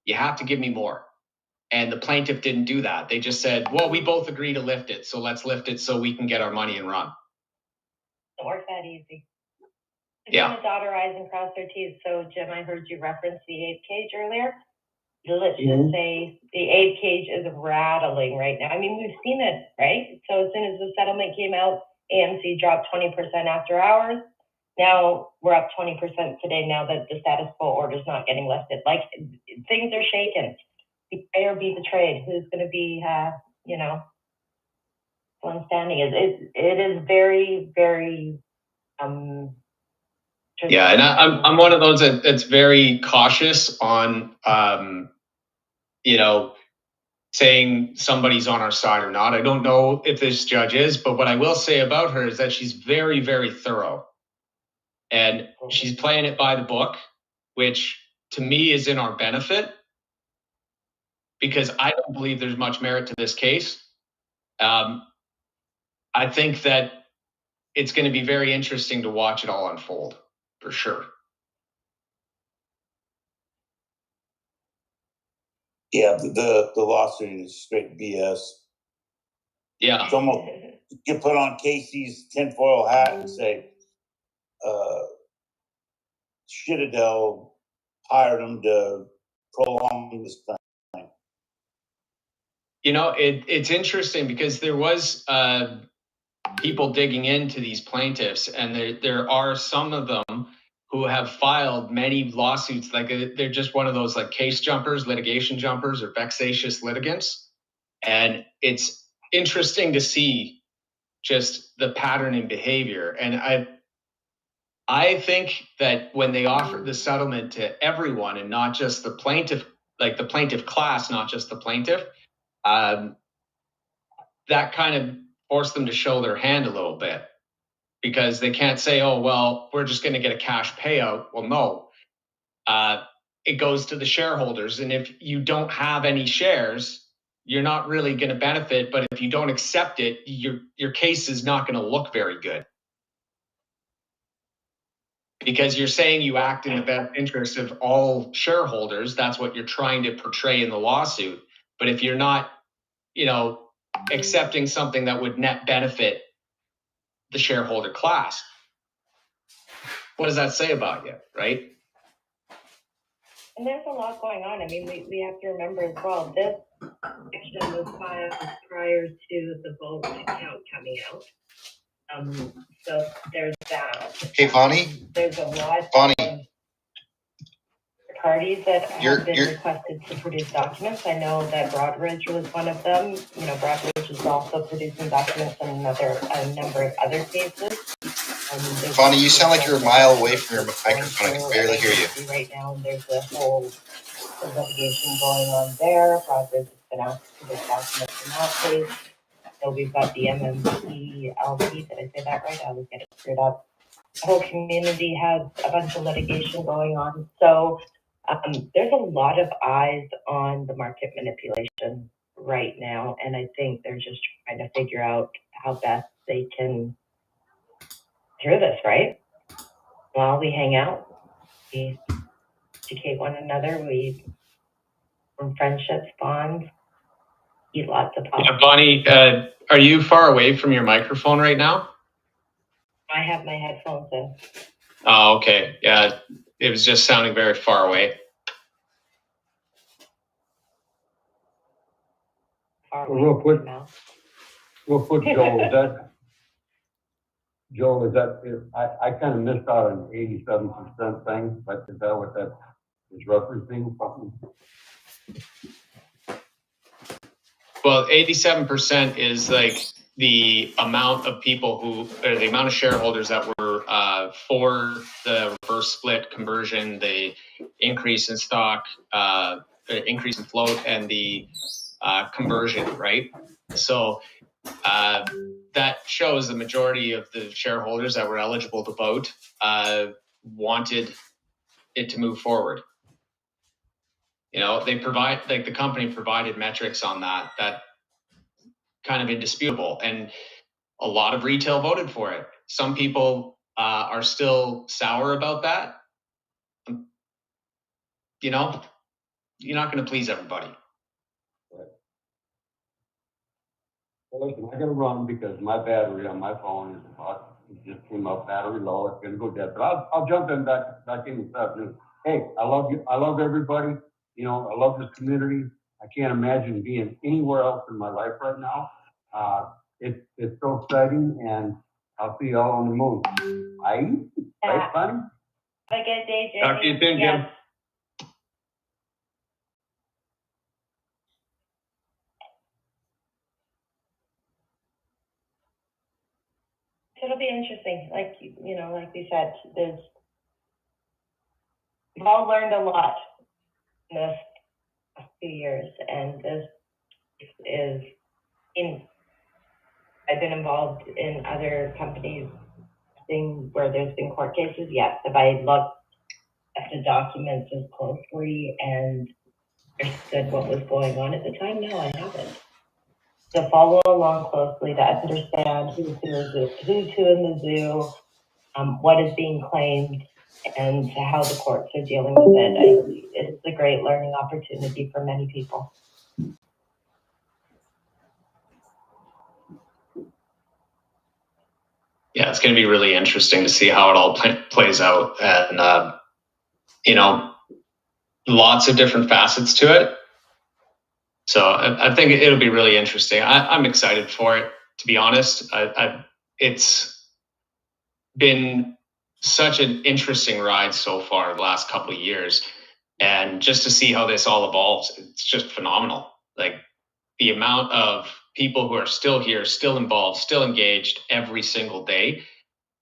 You have to give me more. And the plaintiff didn't do that. They just said, well, we both agree to lift it, so let's lift it so we can get our money and run.
It works that easy.
Yeah.
To dot our I's and cross our T's. So, Jim, I heard you reference the ape cage earlier. Let's just say the ape cage is rattling right now. I mean, we've seen it, right? So as soon as the settlement came out, AMC dropped 20% after hours. Now we're up 20% today now that the status quo order is not getting lifted. Like, things are shaken. Betray or be betrayed. Who's going to be, one standing? It is very, very,
yeah, and I'm one of those that's very cautious on, saying somebody's on our side or not. I don't know if this judge is, but what I will say about her is that she's very, very thorough. And she's playing it by the book, which to me is in our benefit, because I don't believe there's much merit to this case. I think that it's going to be very interesting to watch it all unfold, for sure.
Yeah, the lawsuit is straight BS.
Yeah.
It's almost, you put on Casey's tinfoil hat and say, Shitadell hired him to prolong this time.
It's interesting because there was people digging into these plaintiffs, and there are some of them who have filed many lawsuits. Like they're just one of those like case jumpers, litigation jumpers, or vexatious litigants. And it's interesting to see just the pattern in behavior. And I think that when they offered the settlement to everyone and not just the plaintiff, like the plaintiff class, not just the plaintiff, that kind of forced them to show their hand a little bit, because they can't say, oh, well, we're just going to get a cash payout. Well, no, it goes to the shareholders. And if you don't have any shares, you're not really going to benefit. But if you don't accept it, your case is not going to look very good, because you're saying you act in the best interest of all shareholders. That's what you're trying to portray in the lawsuit. But if you're not, accepting something that would net benefit the shareholder class, what does that say about you, right?
And there's a lot going on. I mean, we have to remember as well, this action was filed prior to the vote count coming out. So there's that.
Hey, Bonnie.
There's a lot
Bonnie.
of parties that have been requested to produce documents. I know that Broadridge was one of them. Broadridge is also producing documents in a number of other cases.
Bonnie, you sound like you're a mile away from your microphone. I can barely hear you.
Right now, there's a whole litigation going on there. Broadridge has been asked to produce documents in that case. So we've got the MMCLP. Did I say that right? I always get it screwed up. The whole community has a bunch of litigation going on. So there's a lot of eyes on the market manipulation right now. And I think they're just trying to figure out how best they can hear this, right? While we hang out, we educate one another, we form friendships, bonds, eat lots of pop.
Bonnie, are you far away from your microphone right now?
I have my headphones in.
Oh, okay. Yeah, it was just sounding very far away.
Real quick, Joe, is that, I kind of missed out on 87% thing, but is that what that is referencing?
Well, 87% is like the amount of people the amount of shareholders that were for the reverse split conversion, the increase in stock, increase in float, and the conversion, right? So that shows the majority of the shareholders that were eligible to vote wanted it to move forward. They provide, like the company provided metrics on that kind of indisputable, and a lot of retail voted for it. Some people are still sour about that, you know, you're not going to please everybody.
Well, listen, I gotta run because my battery on my phone is about, it just came up battery low, it's gonna go dead, but I'll jump in back in this afternoon. Hey, I love you, I love everybody, you know, I love this community. I can't imagine being anywhere else in my life right now. It's so exciting, and I'll see y'all on the moon. Right, Bonnie?
Have a good day, Jimmy.
Talk to you soon, Jim.
It'll be interesting. Like, you know, like we said, we've all learned a lot in this few years, and this is I've been involved in other companies where there's been court cases. Yes. Have I looked at the documents as closely and understood what was going on at the time? No, I haven't. To follow along closely, to understand who's who in the zoo, what is being claimed, and how the courts are dealing with it. It's a great learning opportunity for many people.
Yeah, it's going to be really interesting to see how it all plays out, and you know, lots of different facets to it. So I think it'll be really interesting. I'm excited for it, to be honest. It's been such an interesting ride so far the last couple of years, and just to see how this all evolves, it's just phenomenal. Like the amount of people who are still here, still involved, still engaged every single day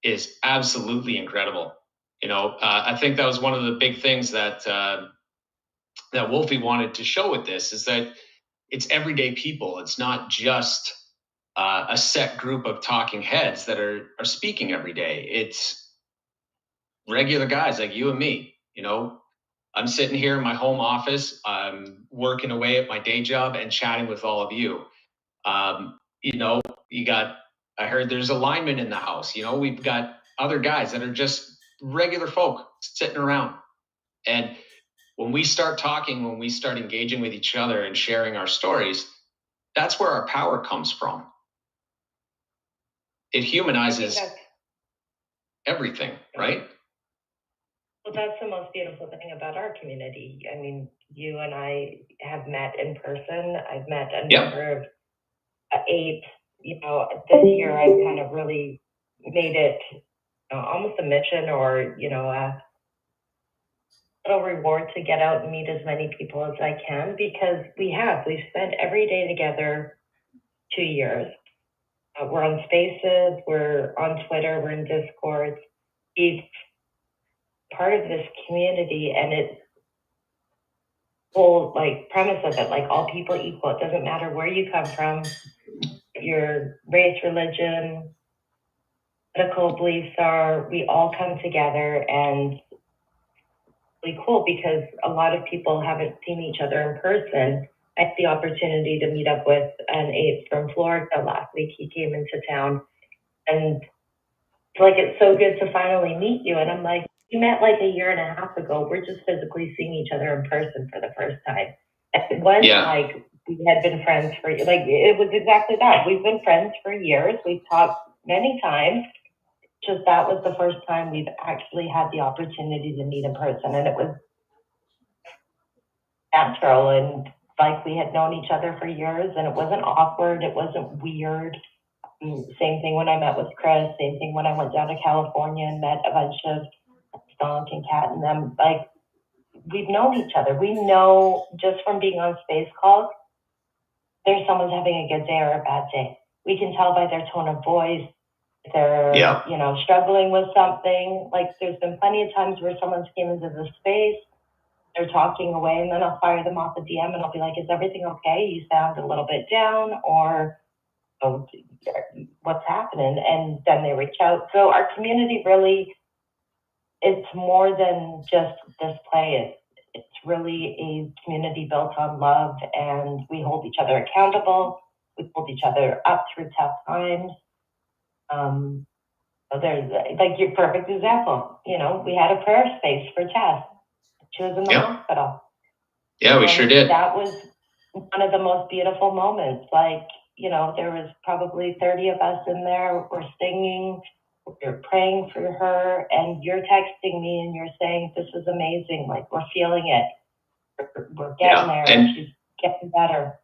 is absolutely incredible. You know, I think that was one of the big things that that Wolfie wanted to show with this, is that it's everyday people. It's not just a set group of talking heads that are speaking every day. It's regular guys like you and me. You know, I'm sitting here in my home office, I'm working away at my day job and chatting with all of you. You know, I heard there's a lineman in the house. You know, we've got other guys that are just regular folk sitting around. And when we start talking, when we start engaging with each other and sharing our stories, that's where our power comes from. It humanizes everything, right?
Well, that's the most beautiful thing about our community. I mean, you and I have met in person. I've met a number of apes. You know, this year I've kind of really made it almost a mission, or, you know, a little reward to get out and meet as many people as I can, because we've spent every day together 2 years. We're on Spaces, we're on Twitter, we're in Discord. It's part of this community, and it's whole like premise of it, like all people equal. It doesn't matter where you come from, your race, religion, political beliefs are, we all come together. And really cool because a lot of people haven't seen each other in person. I had the opportunity to meet up with an ape from Florida last week. He came into town, and it's so good to finally meet you. And I'm like, we met like a year and a half ago. We're just physically seeing each other in person for the first time. It was like we had been friends for, like, it was exactly that. We've been friends for years. We've talked many times. Just that was the first time we've actually had the opportunity to meet in person. And it was natural, and like we had known each other for years, and it wasn't awkward. It wasn't weird. Same thing when I met with Chris. Same thing when I went down to California and met a bunch of Stonk and Kat and them. Like, we've known each other. We know just from being on space calls, there's someone's having a good day or a bad day. We can tell by their tone of voice if they're, you know, struggling with something. Like, there's been plenty of times where someone's came into the space, they're talking away, and then I'll fire them off a DM and I'll be like, is everything okay? You sound a little bit down, or what's happening? And then they reach out. So our community really, it's more than just display. It's really a community built on love, and we hold each other accountable. We hold each other up through tough times. So there's like your perfect example. You know, we had a prayer space for Tess. She was in the hospital.
Yeah, we sure did.
That was one of the most beautiful moments. Like, you know, there was probably 30 of us in there. We're singing, we're praying for her, and you're texting me and you're saying, this is amazing. Like, we're feeling it. We're getting there. And she's getting better.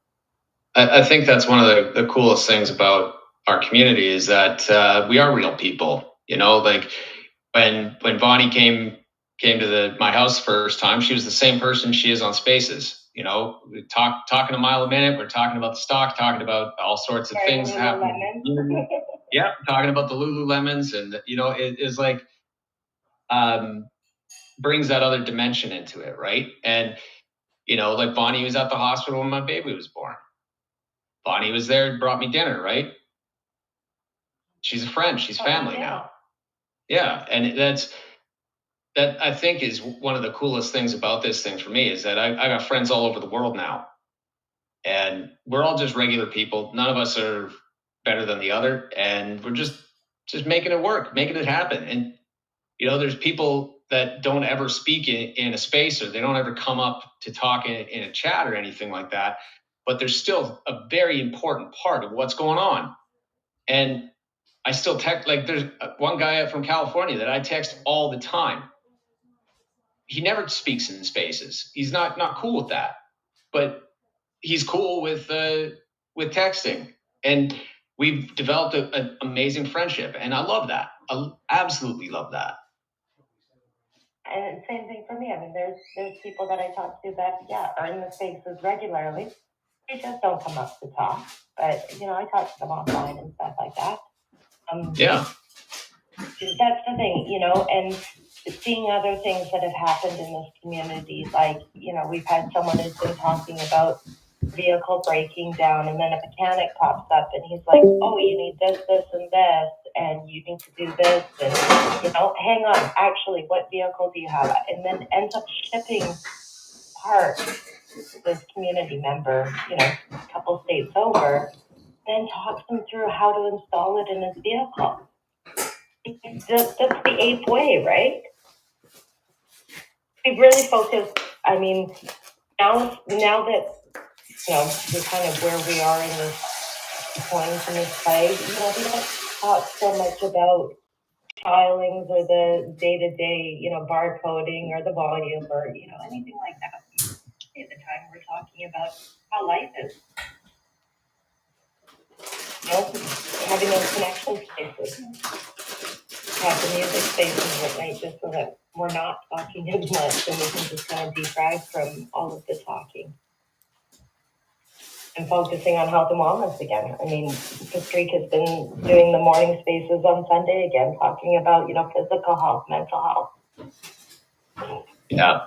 I think that's one of the coolest things about our community is that we are real people. You know, like when Bonnie came to my house the first time, she was the same person she is on Spaces. You know, talking a mile a minute. We're talking about the stock, talking about all sorts of things happening. Yeah, talking about the Lululemons, and you know, it is like brings that other dimension into it, right? And you know, like Bonnie was at the hospital when my baby was born. Bonnie was there and brought me dinner, right? She's a friend. She's family now. Yeah, and that I think is one of the coolest things about this thing for me is that I got friends all over the world now, and we're all just regular people. None of us are better than the other, and we're just making it work, making it happen. And you know, there's people that don't ever speak in a space, or they don't ever come up to talk in a chat or anything like that, but there's still a very important part of what's going on. And I still text, like there's one guy from California that I text all the time. He never speaks in spaces. He's not cool with that, but he's cool with texting, and we've developed an amazing friendship, and I love that. I absolutely love that.
And same thing for me. I mean, there's people that I talk to that, are in the spaces regularly. They just don't come up to talk. But, you know, I talk to them offline and stuff like that.
Yeah.
That's the thing, you know, and seeing other things that have happened in this community, like, you know, we've had someone who's been talking about vehicle breaking down, and then a mechanic pops up and he's like, oh, you need this, this, and this, and you need to do this, and, you know, hang on, actually, what vehicle do you have? And then ends up shipping parts to this community member, you know, a couple states over, then talks him through how to install it in his vehicle. That's the Ape way, right? We really focus, I mean, now that, you know, we're kind of where we are in this point in this play, you know, we don't talk so much about filings or the day-to-day, you know, barcoding or the volume or, you know, anything like that. At the time we're talking about how life is. You know, having those connection spaces. Have the music spaces at night just so that we're not talking as much and we can just kind of defrag from all of the talking. And focusing on health and wellness again. I mean, the streak has been doing the morning spaces on Sunday again, talking about, you know, physical health, mental health.
Yeah,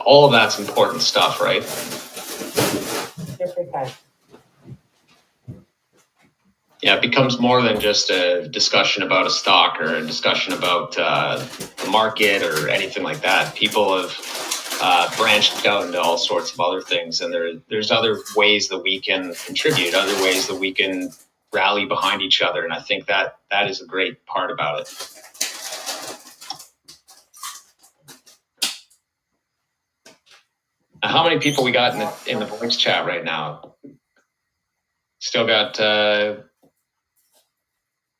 all of that's important stuff, right?
100%.
Yeah, it becomes more than just a discussion about a stock or a discussion about the market or anything like that. People have branched out into all sorts of other things, and there's other ways that we can contribute, other ways that we can rally behind each other, and I think that is a great part about it. Now, how many people we got in the voice chat right now? Still got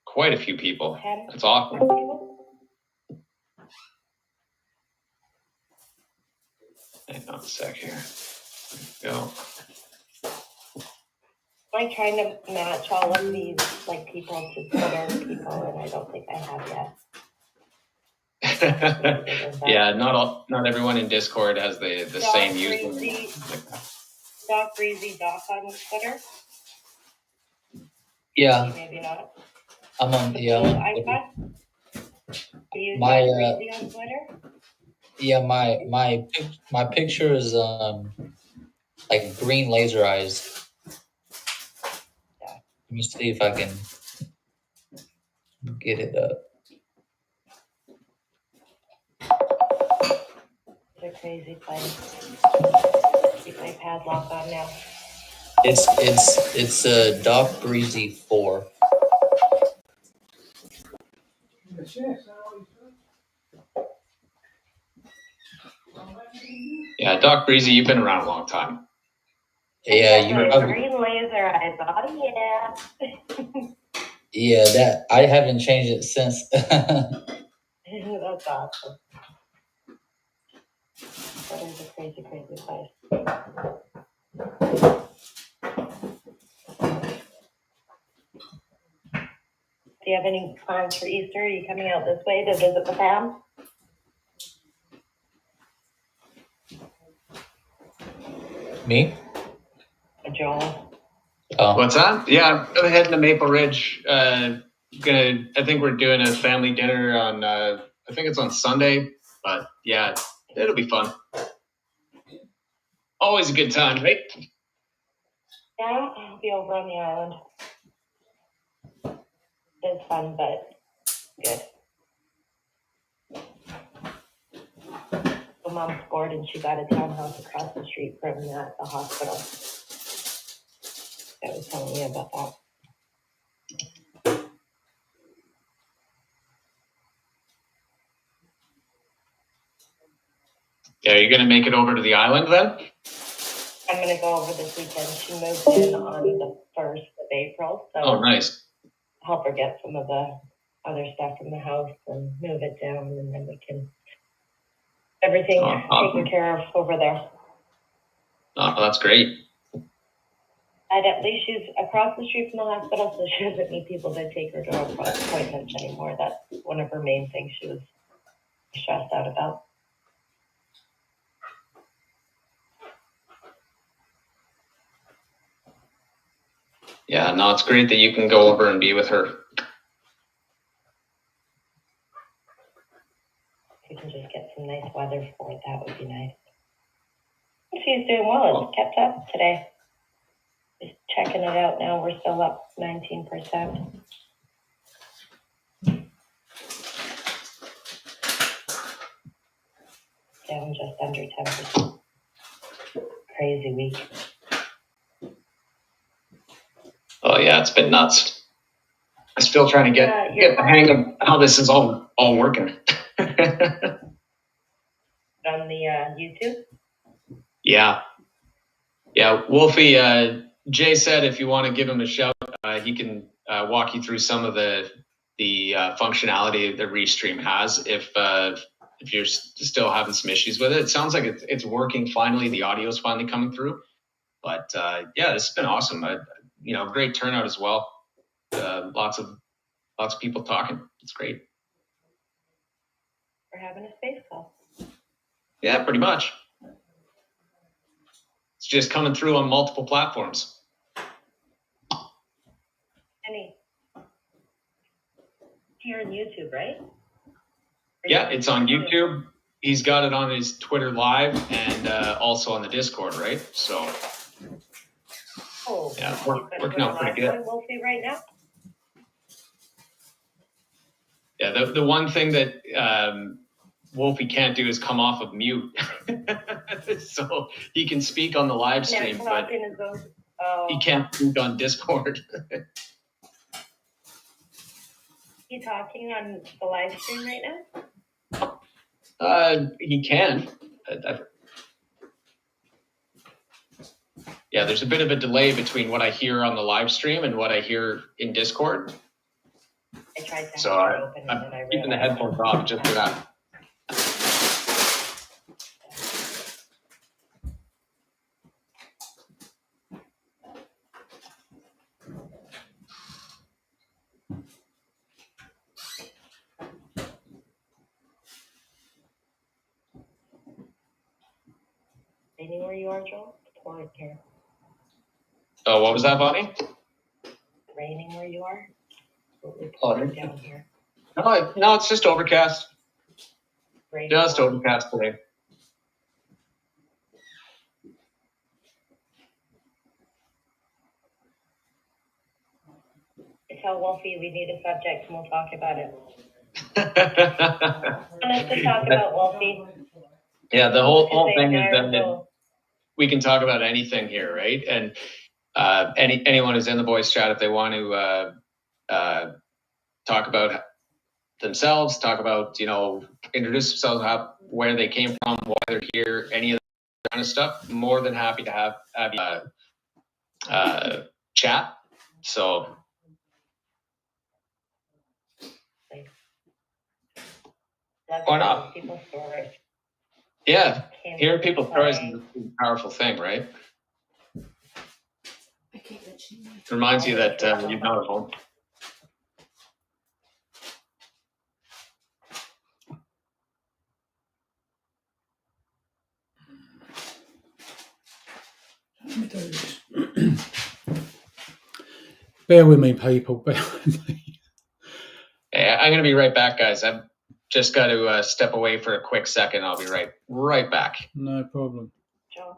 quite a few people. That's awesome. Hang on a sec here. Go.
I'm trying to match all of these like people to Twitter people, and I don't think I have yet.
Yeah, not everyone in Discord has the same username.
Doc Breezy Doc on Twitter.
Yeah.
Maybe not.
I'm on
My on Twitter.
Yeah, my picture is like green laser eyes. Let me see if I can get it up.
It's a crazy place. Keep my padlock on now.
It's Doc Breezy 4.
Yeah, Doc Breezy, you've been around a long time.
Yeah, you probably,
Green laser eyes. Oh yeah.
yeah, that I haven't changed it since.
That's awesome. That is a crazy, crazy place. Do you have any plans for Easter? Are you coming out this way to visit the fam?
Me?
Joel.
Oh.
What's that? Yeah, I'm heading to Maple Ridge. I think we're doing a family dinner on, I think it's on Sunday, but yeah, it'll be fun. Always a good time, right?
Yeah, I'll be over on the island. It's fun, but good. So mom's bored and she got a townhouse across the street from the hospital. I was telling you about that.
Yeah, you're gonna make it over to the island then?
I'm going to go over this weekend. She moved in on the 1st of April, so
Oh, nice.
help her get some of the other stuff from the house and move it down, and then we can everything taken care of over there.
Oh, that's great.
And at least she's across the street from the hospital, so she doesn't need people to take her to her appointments anymore. That's one of her main things she was stressed out about.
Yeah, no, it's great that you can go over and be with her.
If we can just get some nice weather for it, that would be nice. She's doing well. It's kept up today. Just checking it out now. We're still up 19%. Down just under 10%. Crazy week.
Oh yeah, it's been nuts. I'm still trying to get the hang of how this is all working.
On the YouTube?
Yeah. Yeah, Wolfie, Jay said if you want to give him a shout, he can walk you through some of the functionality that Restream has if you're still having some issues with it. It sounds like it's working finally. The audio is finally coming through. But yeah, this has been awesome. Great turnout as well. Lots of people talking. It's great.
We're having a space call.
Yeah, pretty much. It's just coming through on multiple platforms.
Any here on YouTube, right?
Yeah, it's on YouTube. He's got it on his Twitter Live and also on the Discord, right? So yeah, working out pretty good.
Wolfie right now?
Yeah, the one thing that Wolfie can't do is come off of mute. So he can speak on the live stream, but he can't speak on Discord.
He talking on the live stream right now?
He can. Yeah, there's a bit of a delay between what I hear on the live stream and what I hear in Discord.
I tried to
So I'm keeping the headphones off just for that.
Raining where you are, Joel? It's pouring here.
Oh, what was that, Bonnie?
Raining where you are? It's
pouring
down here.
No, it's just overcast.
Raining
Just overcast today.
Tell Wolfie we need a subject and we'll talk about it. Want us to talk about Wolfie?
Yeah, the whole thing is that we can talk about anything here, right? And anyone who's in the voice chat, if they want to talk about themselves, talk about, introduce themselves, where they came from, why they're here, any of that kind of stuff. More than happy to have chat. So why not?
People's stories.
Yeah, hearing people's stories is a powerful thing, right? It reminds you that you're not alone.
Let me do this. Bear with me, people. Bear with me.
Yeah, I'm gonna be right back, guys. I've just got to step away for a quick second. I'll be right back.
No problem.
Joe.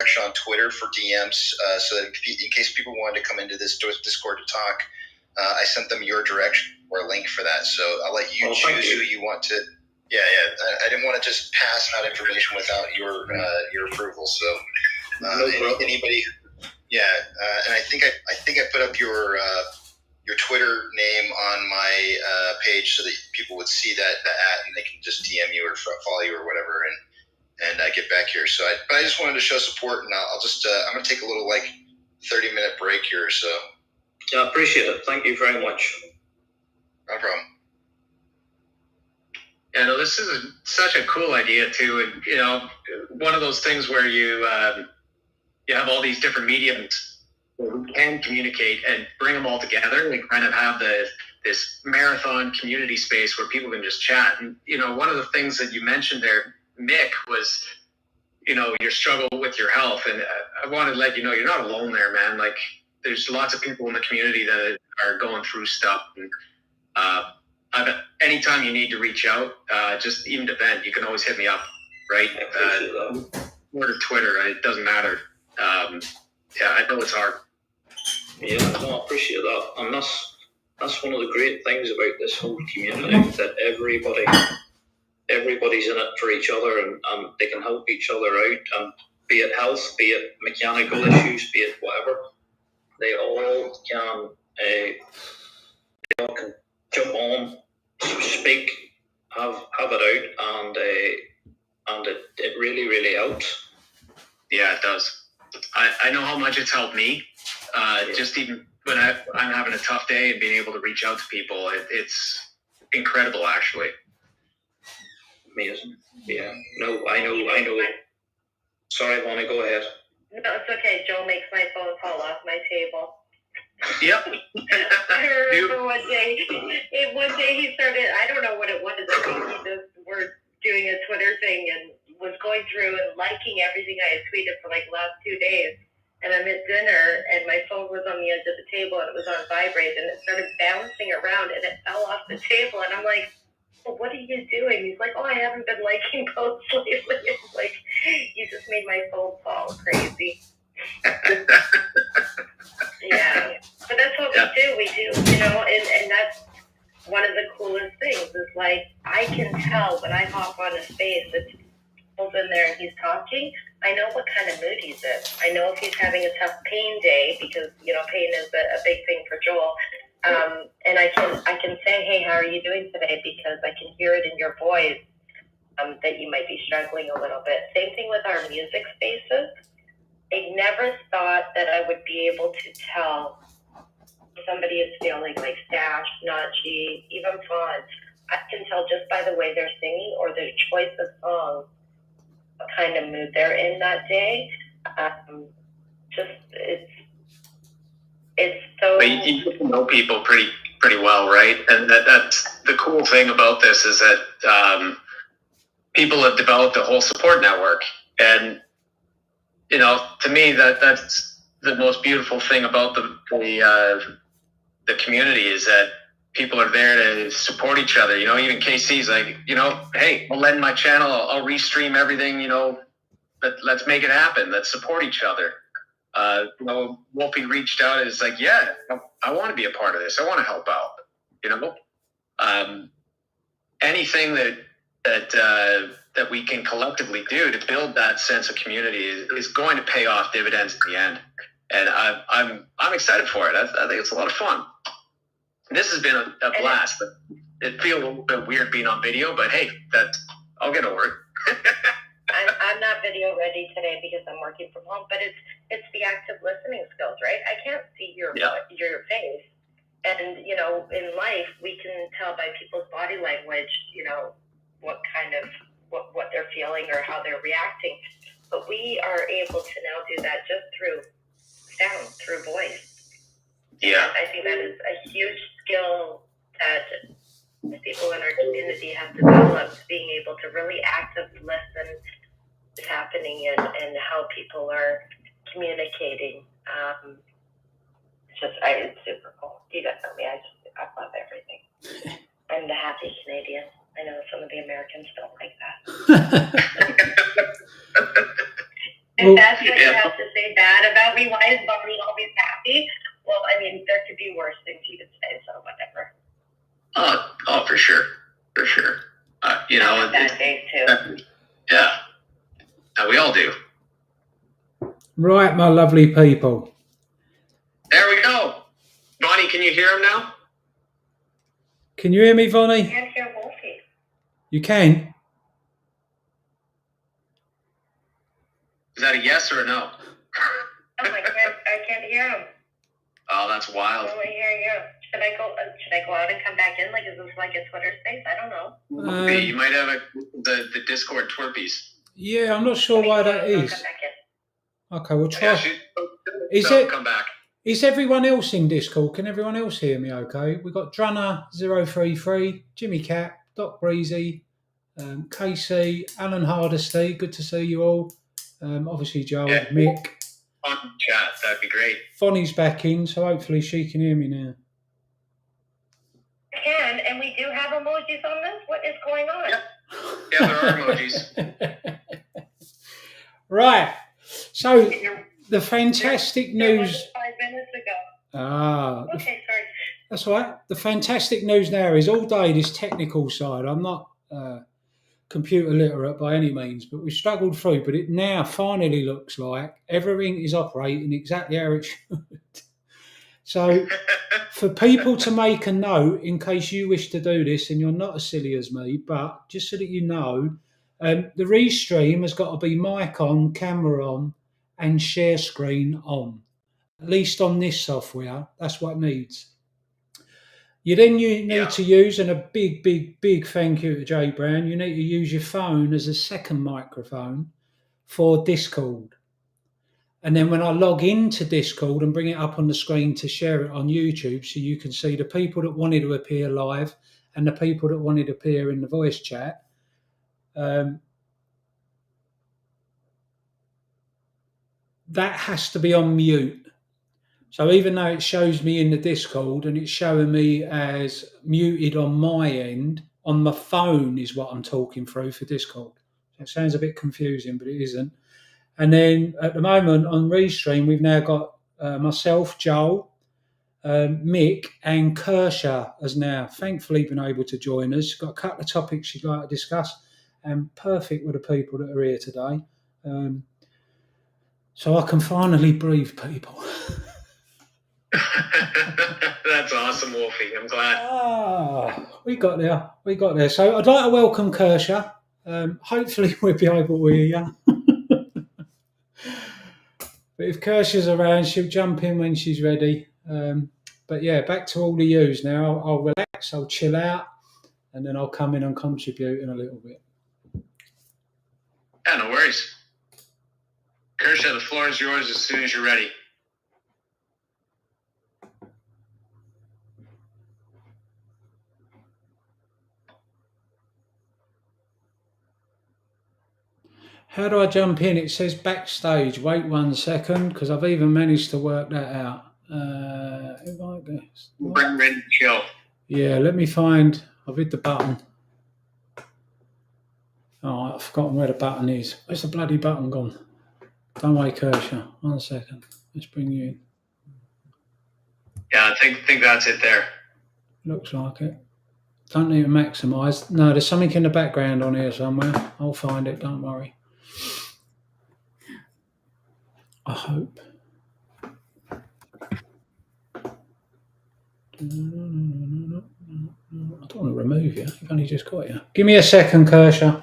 direction on Twitter for DMs, so that in case people wanted to come into this Discord to talk, I sent them your direction or a link for that. So I'll let you choose who you want to. Yeah. I didn't want to just pass out information without your approval. So anybody. Yeah, and I think I put up your Twitter name on my page so that people would see that and they can just DM you or follow you or whatever, and get back here. So but I just wanted to show support, and I'll just I'm gonna take a little 30-minute break here. So
Yeah, I appreciate it. Thank you very much.
No problem.
Yeah, no, this is such a cool idea too, and one of those things where you have all these different mediums who can communicate and bring them all together and kind of have this marathon community space where people can just chat. And one of the things that you mentioned there, Mick, was your struggle with your health, and I wanted to let you know you're not alone there, man. Like, there's lots of people in the community that are going through stuff, and anytime you need to reach out, just even to vent, you can always hit me up, right? Or Twitter, it doesn't matter. Yeah, I know it's hard. Yeah, no, I appreciate that, and that's one of the great things about this whole community, that everybody's in it for each other, and they can help each other out, and be it health, be it mechanical issues, be it whatever, they all can jump on, speak, have it out, and it really, really helps. Yeah, it does. I know how much it's helped me. Just even when I'm having a tough day and being able to reach out to people, it's incredible, actually. Amazing. Yeah. No, I know. Sorry, Lonnie, go ahead.
No, it's okay. Joe makes my phone fall off my table.
Yep.
I remember one day he started, I don't know what it was. I think he just were doing a Twitter thing and was going through and liking everything I had tweeted for the last 2 days. And I'm at dinner and my phone was on the edge of the table and it was on vibrate and it started bouncing around and it fell off the table. And I'm like, well, what are you doing? He's like, oh, I haven't been liking posts lately. It's like, you just made my phone fall crazy. Yeah, but that's what we do, and that's one of the coolest things is I can tell when I hop on a space that Joel's in there and he's talking, I know what kind of mood he's in. I know if he's having a tough pain day because, pain is a big thing for Joel. And I can say, hey, how are you doing today? Because I can hear it in your voice that you might be struggling a little bit. Same thing with our music spaces. I never thought that I would be able to tell if somebody is feeling sad, Nachi, even Fawn. I can tell just by the way they're singing or their choice of song what kind of mood they're in that day. It's so.
But you get to know people pretty well, right? And that's the cool thing about this is that people have developed a whole support network, and to me that's the most beautiful thing about the community is that people are there to support each other. Even KC's like, hey, I'll lend my channel, I'll restream everything. Let's make it happen. Let's support each other. Wolfie reached out and is like, yeah, I want to be a part of this. I want to help out. Anything that we can collectively do to build that sense of community is going to pay off dividends in the end. And I'm excited for it. I think it's a lot of fun. This has been a blast. But it feels a little bit weird being on video, but hey, I'll get over it.
I'm not video ready today because I'm working from home, but it's the active listening skills, right? I can't see your face. And, in life, we can tell by people's body language, what kind of, what they're feeling or how they're reacting. But we are able to now do that just through sound, through voice.
Yeah.
And I think that is a huge skill that people in our community have developed, being able to really actively listen to what's happening and how people are communicating. It's super cool. You guys know me. I love everything. I'm the happy Canadian. I know some of the Americans don't like that.
If that's what you have to say bad about me, why is Bonnie always happy? Well, I mean, there could be worse things you could say, so whatever.
Oh, for sure. For sure. You know,
bad days too.
Yeah. We all do.
Right, my lovely people.
There we go. Bonnie, can you hear him now?
Can you hear me, Vonnie?
I can't hear Wolfie.
You can?
Is that a yes or a no?
Oh, I can't hear him.
Oh, that's wild.
I'm only hearing you. Should I go out and come back in? Like, is this like a Twitter space? I don't know.
You might have the Discord twerpies.
Yeah, I'm not sure why that is. Okay, we'll try.
Come back.
Is everyone else in Discord? Can everyone else hear me okay? We've got Drunner033, Jimmy Cat, Doc Breezy, Casey, Alan Hardesty, good to see you all. Obviously Joel, Mick.
On chat, that'd be great.
Bonnie's back in, so hopefully she can hear me now.
I can, and we do have emojis on this? What is going on?
Yeah, there are emojis.
Right, so the fantastic news...
5 minutes ago.
Okay, sorry. That's all right. The fantastic news now is all day this technical side. I'm not computer literate by any means, but we struggled through. But it now finally looks like everything is operating exactly how it should. So for people to make a note, in case you wish to do this, and you're not as silly as me, but just so that you know, the restream has got to be mic on, camera on, and share screen on. At least on this software, that's what it needs. You need to use, and a big thank you to Jay Brown, you need to use your phone as a second microphone for Discord. And then when I log into Discord and bring it up on the screen to share it on YouTube, so you can see the people that wanted to appear live and the people that wanted to appear in the voice chat. That has to be on mute. So even though it shows me in the Discord and it's showing me as muted on my end, on my phone is what I'm talking through for Discord. So it sounds a bit confusing, but it isn't. And then at the moment on Restream, we've now got myself, Joel, Mick, and Kershaw has now thankfully been able to join us. Got a couple of topics she'd like to discuss, and perfect with the people that are here today. So I can finally breathe, people.
That's awesome, Wolfie. I'm glad.
We got there. So I'd like to welcome Kershaw. Hopefully we'll be able to hear you. But if Kershaw's around, she'll jump in when she's ready. But yeah, back to all the yous now. I'll relax, I'll chill out, and then I'll come in and contribute in a little bit.
Yeah, no worries. Kershaw, the floor is yours as soon as you're ready.
How do I jump in? It says backstage. Wait 1 second, because I've even managed to work that out.
Bring ready to chill.
Yeah, let me find. I've hit the button. Oh, I've forgotten where the button is. Where's the bloody button gone? Don't wait, Kershaw. 1 second. Let's bring you in.
Yeah, I think that's it there.
Looks like it. Don't need to maximise. No, there's something in the background on here somewhere. I'll find it. Don't worry. I hope. I don't want to remove you. You've only just got you. Give me a second, Kershaw.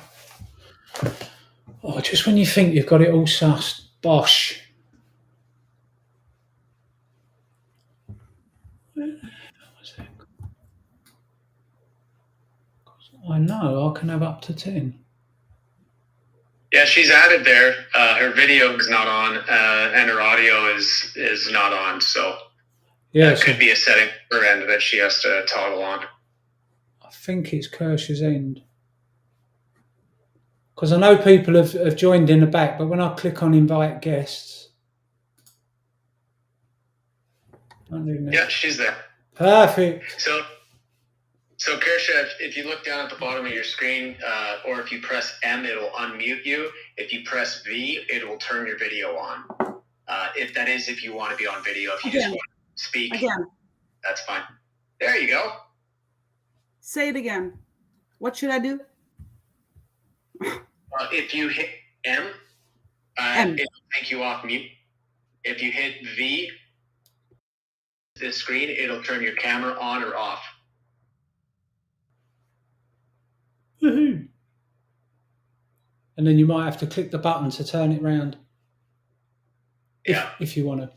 Oh, just when you think you've got it all sussed. Bosh. I know, I can have up to 10.
Yeah, she's added there. Her video is not on, and her audio is not on. So that could be a setting for her end that she has to toggle on.
I think it's Kershaw's end. Because I know people have joined in the back, but when I click on invite guests...
Yeah, she's there.
Perfect.
So Kirsha, if you look down at the bottom of your screen, or if you press M, it'll unmute you. If you press V, it will turn your video on. If you want to be on video, if you just want to speak, that's fine. There you go.
Say it again. What should I do?
If you hit M, it'll take you off mute. If you hit V, this screen, it'll turn your camera on or off.
Woohoo! And then you might have to click the button to turn it round. If you want to.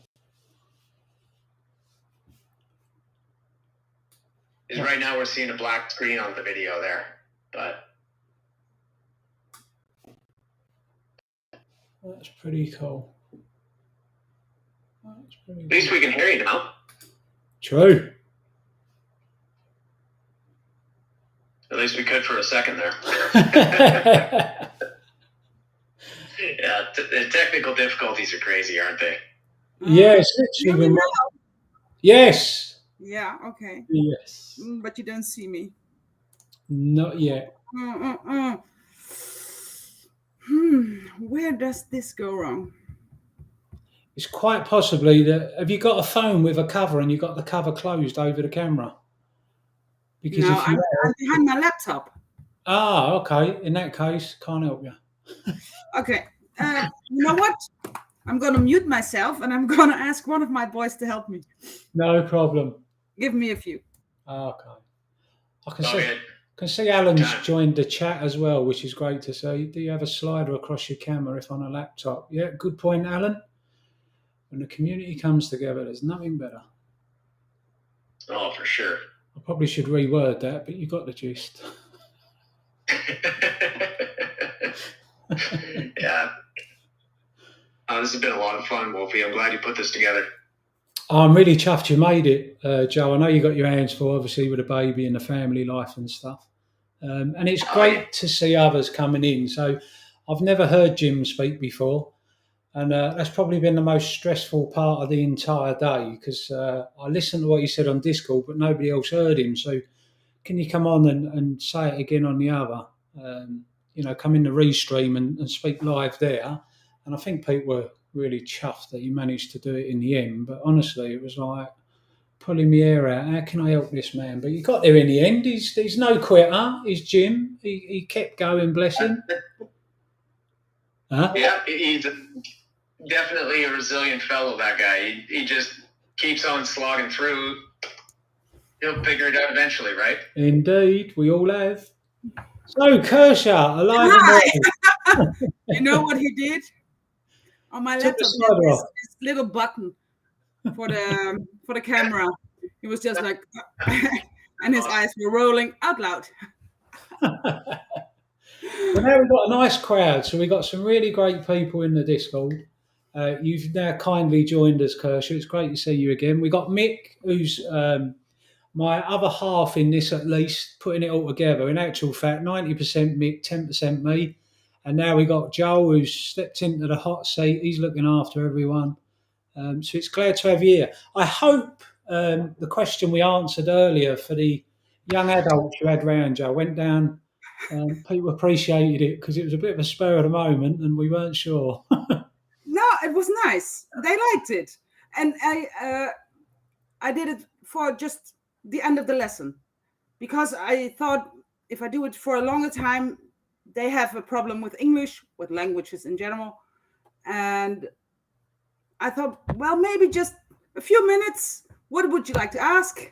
Because right now we're seeing a black screen on the video there, but
That's pretty cool.
at least we can hear you now.
True.
At least we could for a second there. Yeah, the technical difficulties are crazy, aren't they?
Yes, literally. Yes.
Yeah, okay.
Yes.
But you don't see me.
Not yet.
Where does this go wrong?
It's quite possibly that. Have you got a phone with a cover and you got the cover closed over the camera? Because
No,
if you
I'm behind my laptop.
Okay. In that case, can't help you.
Okay. You know what? I'm going to mute myself and I'm going to ask one of my boys to help me.
No problem.
Give me a few.
Okay. I can see Alan's joined the chat as well, which is great to see. Do you have a slider across your camera if on a laptop? Yeah, good point, Alan. When the community comes together, there's nothing better.
Oh, for sure.
I probably should reword that, but you got the gist.
Yeah. This has been a lot of fun, Wolfie. I'm glad you put this together.
I'm really chuffed you made it, Joe. I know you got your hands full, obviously, with a baby and the family life and stuff. And it's great to see others coming in. So I've never heard Jim speak before. And that's probably been the most stressful part of the entire day because I listened to what he said on Discord, but nobody else heard him. So can you come on and say it again on the other? Come in the restream and speak live there. And I think people were really chuffed that you managed to do it in the end. But honestly, it was like pulling my hair out. How can I help this man? But you got there in the end. He's no quitter. He's Jim. He kept going, bless him. Huh?
Yeah, he's definitely a resilient fellow, that guy. He just keeps on slogging through. He'll figure it out eventually, right?
Indeed, we all have. So, Kershaw, alive and well.
You know what he did? On my laptop, this little button for the camera. He was just like, and his eyes were rolling out loud.
Well, now we've got a nice crowd, so we've got some really great people in the Discord. You've now kindly joined us, Kershaw. It's great to see you again. We got Mick, who's my other half in this, at least, putting it all together. In actual fact, 90% Mick, 10% me. And now we got Joel, who's stepped into the hot seat. He's looking after everyone. So it's glad to have you here. I hope the question we answered earlier for the young adults you had round, Joe, went down. People appreciated it because it was a bit of a spur of the moment and we weren't sure.
No, it was nice. They liked it. And I did it for just the end of the lesson because I thought if I do it for a longer time, they have a problem with English, with languages in general. And I thought, well, maybe just a few minutes. What would you like to ask?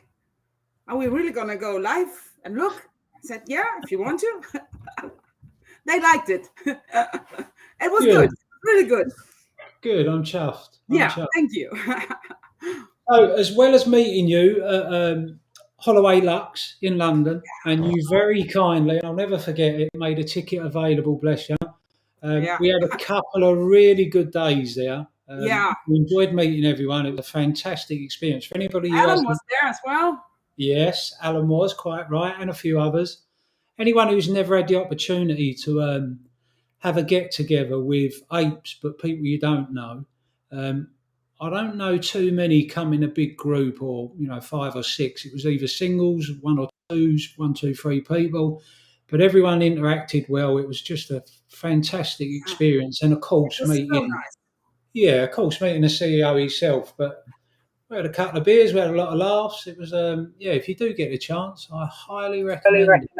Are we really going to go live and look? I said, yeah, if you want to. They liked it. It was good. Really good.
Good. I'm chuffed.
Thank you.
So, as well as meeting you at Holloway Lux in London, and you very kindly, and I'll never forget it, made a ticket available, bless you. We had a couple of really good days there. We enjoyed meeting everyone. It was a fantastic experience. For anybody who
Alan was there as well.
Yes, Alan was, quite right, and a few others. Anyone who's never had the opportunity to have a get-together with Apes, but people you don't know, I don't know too many come in a big group or 5 or 6. It was either singles, 1 or 2s, 1, 2, 3 people, but everyone interacted well. It was just a fantastic experience, and of course
It was so
meeting,
nice.
of course meeting the CEO himself. But we had a couple of beers, we had a lot of laughs. It was if you do get a chance, I highly recommend it.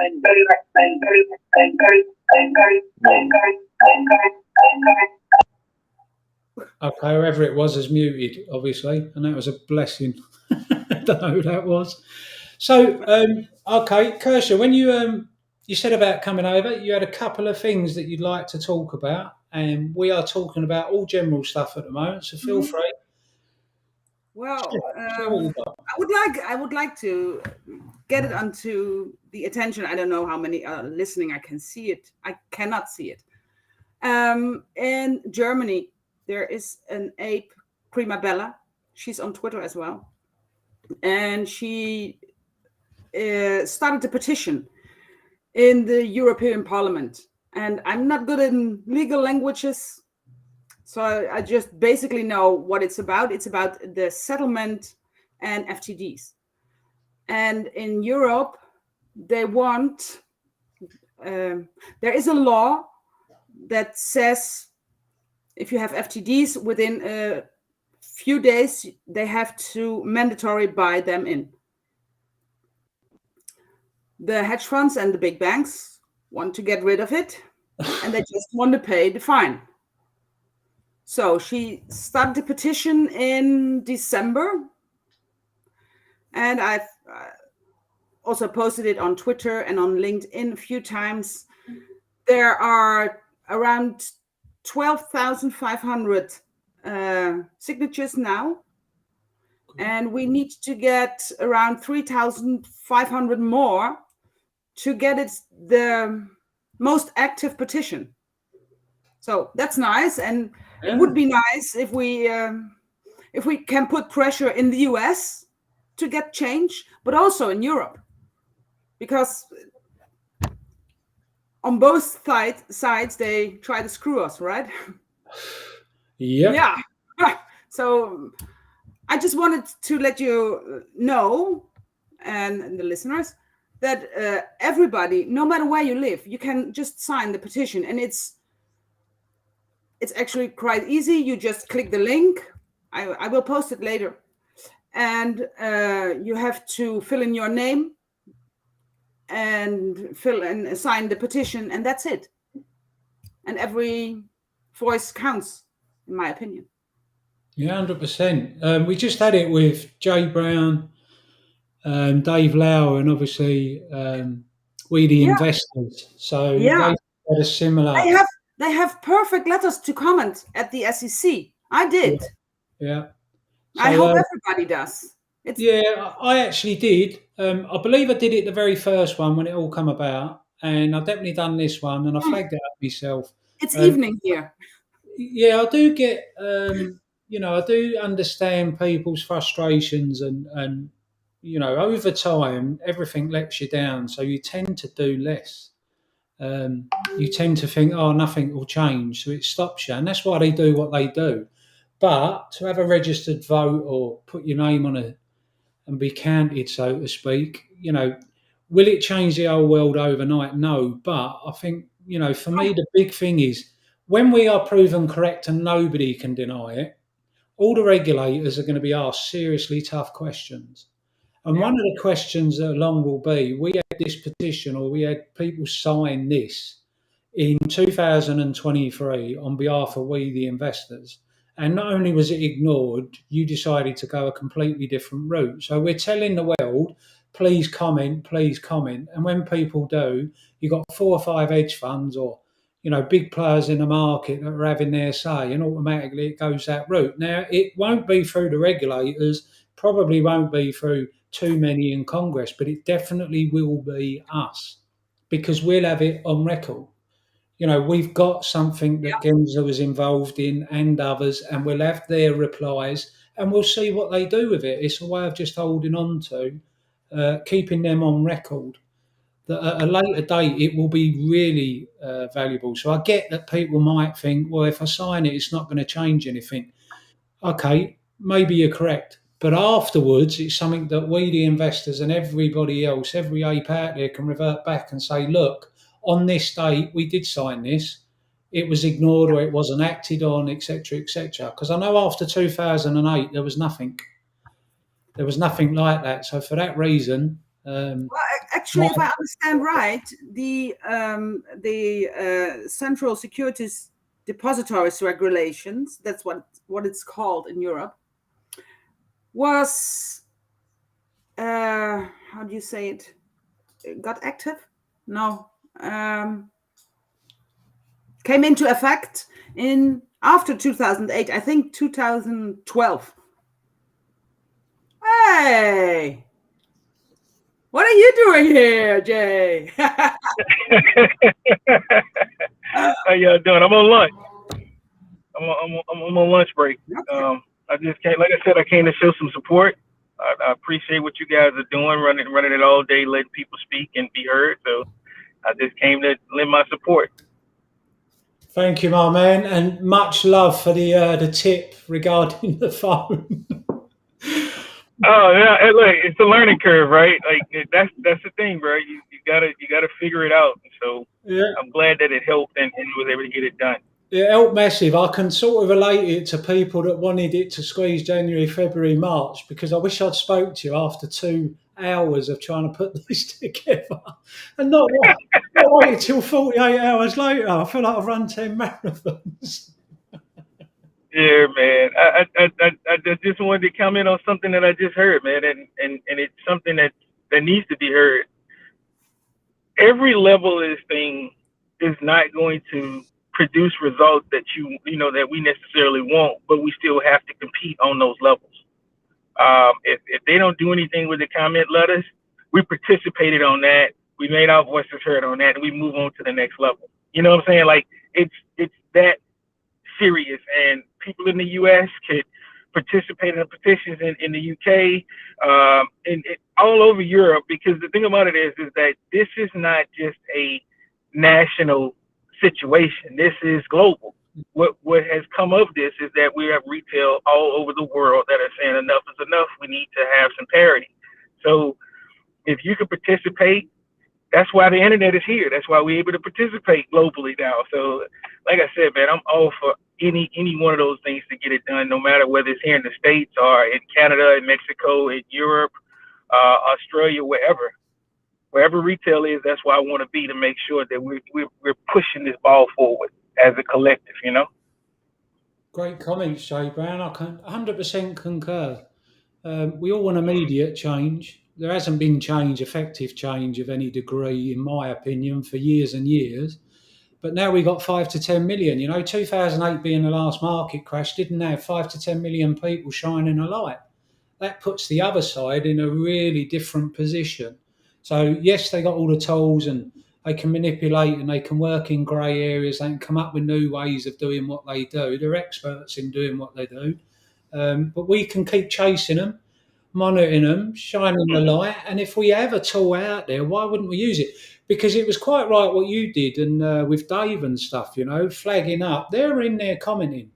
Okay, whoever it was is muted, obviously, and that was a blessing. I don't know who that was. So, okay, Kirsha, when you said about coming over, you had a couple of things that you'd like to talk about, and we are talking about all general stuff at the moment. So feel
Mhm.
free.
Well,
Share what you got.
I would like to get it onto the attention. I don't know how many are listening. I can see it. I cannot see it. In Germany, there is an ape, Prima Bella. She's on Twitter as well, and she started a petition in the European Parliament. And I'm not good in legal languages, so I just basically know what it's about. It's about the settlement and FTDs. And in Europe, they want, there is a law that says if you have FTDs within a few days, they have to mandatory buy them in. The hedge funds and the big banks want to get rid of it, and they just want to pay the fine. So she started a petition in December, and I've also posted it on Twitter and on LinkedIn a few times. There are around 12,500 signatures now, and we need to get around 3,500 more to get it the most active petition. So that's nice, and it would be nice if we can put pressure in the US to get change, but also in Europe, because on both sides they try to screw us, right?
Yep.
Yeah. So I just wanted to let you know, and the listeners, that everybody, no matter where you live, you can just sign the petition, and it's actually quite easy. You just click the link. I will post it later, and you have to fill in your name and fill and sign the petition, and that's it. And every voice counts, in my opinion.
Yeah, 100%. We just had it with Jay Brown, Dave Lauer, and obviously we the investors. So they had a similar.
They have perfect letters to comment at the SEC. I did.
Yeah. So,
I hope everybody does.
I actually did. I believe I did it the very first one when it all come about, and I've definitely done this one, and I flagged it up myself.
It's evening here.
Yeah, I do get. I do understand people's frustrations, and over time, everything lets you down, so you tend to do less. You tend to think, oh, nothing will change, so it stops you, and that's why they do what they do. But to have a registered vote or put your name on it and be counted, so to speak, will it change the whole world overnight? No, but I think for me, the big thing is when we are proven correct and nobody can deny it, all the regulators are going to be asked seriously tough questions. And one of the questions that along will be, we had this petition or we had people sign this in 2023 on behalf of we the investors. And not only was it ignored, you decided to go a completely different route. So we're telling the world, please comment, please comment. And when people do, you've got 4 or 5 hedge funds or big players in the market that are having their say, and automatically it goes that route. Now, it won't be through the regulators, probably won't be through too many in Congress, but it definitely will be us because we'll have it on record. We've got something that Genza was involved in and others, and we'll have their replies and we'll see what they do with it. It's a way of just holding on to, keeping them on record. That at a later date, it will be really valuable. So I get that people might think, well, if I sign it, it's not going to change anything. Okay, maybe you're correct. But afterwards, it's something that we, the investors, and everybody else, every ape out there, can revert back and say, look, on this date, we did sign this. It was ignored or it wasn't acted on, etc., etc. Because I know after 2008, there was nothing. There was nothing like that. So for that reason,
actually, if I understand right, the Central Securities Depositories Regulations, that's what it's called in Europe, was how do you say it? Got active? No. Came into effect in after 2008, I think 2012. Hey, what are you doing here, Jay?
How y'all doing? I'm on lunch. I'm on lunch break. I just came, like I said, I came to show some support. I appreciate what you guys are doing, running it all day, letting people speak and be heard. So I just came to lend my support.
Thank you, my man, and much love for the tip regarding the phone.
Oh yeah, hey, look, it's a learning curve, right? Like that's the thing, bro. You gotta figure it out. So
Yeah.
I'm glad that it helped and was able to get it done.
It helped massive. I can sort of relate it to people that wanted it to squeeze January, February, March, because I wish I'd spoke to you after 2 hours of trying to put this together and not wait till 48 hours later. I feel like I've run 10 marathons.
Yeah, man. I just wanted to comment on something that I just heard, man, and it's something that needs to be heard. Every level of this thing is not going to produce results that that we necessarily want, but we still have to compete on those levels. If they don't do anything with the comment letters, we participated on that. We made our voices heard on that, and we move on to the next level. You know what I'm saying? Like it's that serious, and people in the U.S. could participate in the petitions in the UK, and all over Europe. Because the thing about it is that this is not just a national situation. This is global. What has come of this is that we have retail all over the world that are saying enough is enough. We need to have some parity. So if you could participate, that's why the internet is here. That's why we're able to participate globally now. So like I said, man, I'm all for any one of those things to get it done, no matter whether it's here in the States or in Canada, in Mexico, in Europe, Australia, wherever retail is. That's where I want to be, to make sure that we're pushing this ball forward as a collective,
Great comments, Jay Brown. I can 100% concur. We all want immediate change. There hasn't been change, effective change of any degree, in my opinion, for years and years. But now we got 5 to 10 million. 2008 being the last market crash didn't have 5 to 10 million people shining a light. That puts the other side in a really different position. So yes, they got all the tools and they can manipulate and they can work in grey areas. They can come up with new ways of doing what they do. They're experts in doing what they do. But we can keep chasing them, monitoring them, shining the light. And if we have a tool out there, why wouldn't we use it? Because it was quite right what you did, and with Dave and stuff, flagging up. They're in there commenting.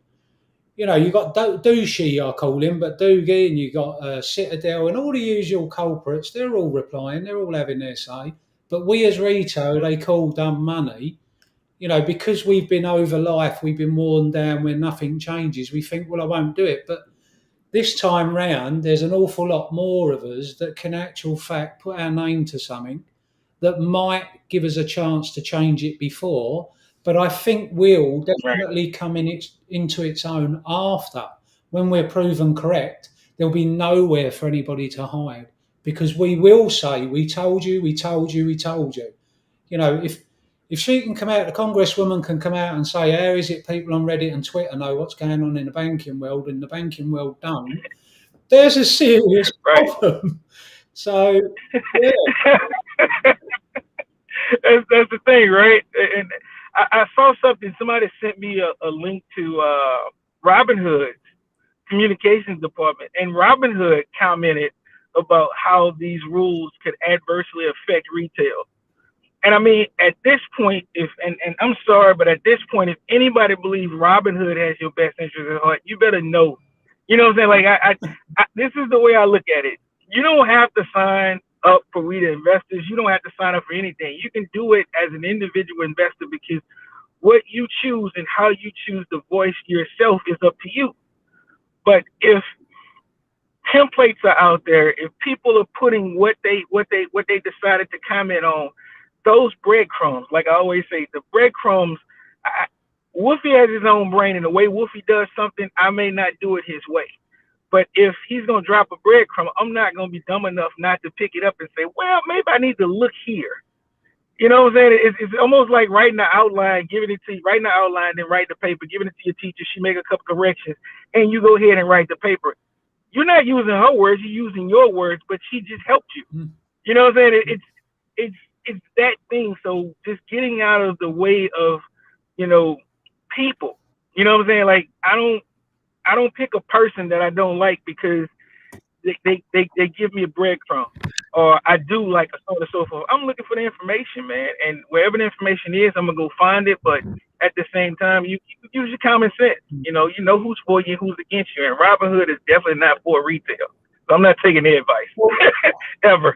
You got Douchey, I call him, but Doogie, and you got Citadel, and all the usual culprits. They're all replying. They're all having their say. But we as retail, they call dumb money. Because we've been over life, we've been worn down where nothing changes. We think, well, I won't do it. But this time round, there's an awful lot more of us that can actual fact put our name to something that might give us a chance to change it before, but I think will definitely come into its own after. When we're proven correct, there'll be nowhere for anybody to hide, because we will say, we told you, we told you, we told you. If she can come out, the Congresswoman can come out and say, how is it people on Reddit and Twitter know what's going on in the banking world and the banking world don't, there's a serious problem. So, yeah.
That's the thing, right? And I saw something. Somebody sent me a link to Robinhood's communications department, and Robinhood commented about how these rules could adversely affect retail. And I mean, at this point, and I'm sorry, but at this point, if anybody believes Robinhood has your best interest at heart, you better know, You know what I'm saying? Like I this is the way I look at it. You don't have to sign up for We the Investors. You don't have to sign up for anything. You can do it as an individual investor because what you choose and how you choose to voice yourself is up to you. But if templates are out there, if people are putting what they decided to comment on, those breadcrumbs, like I always say, the breadcrumbs, Wolfie has his own brain, and the way Wolfie does something, I may not do it his way. But if he's going to drop a breadcrumb, I'm not going to be dumb enough not to pick it up and say, well, maybe I need to look here. You know what I'm saying? It's almost like writing the outline, giving it to you, writing the outline, then write the paper, giving it to your teacher. She make a couple corrections, and you go ahead and write the paper. You're not using her words, you're using your words, but she just helped you. You know what I'm saying? It's that thing. So just getting out of the way of, you know, people. You know what I'm saying? Like I don't pick a person that I don't like because they give me a breadcrumb, or I do like a so and so forth. I'm looking for the information, man, and wherever the information is, I'm gonna go find it. But at the same time, you use your common sense. You know who's for you, who's against you. And Robinhood is definitely not for retail, so I'm not taking their advice ever.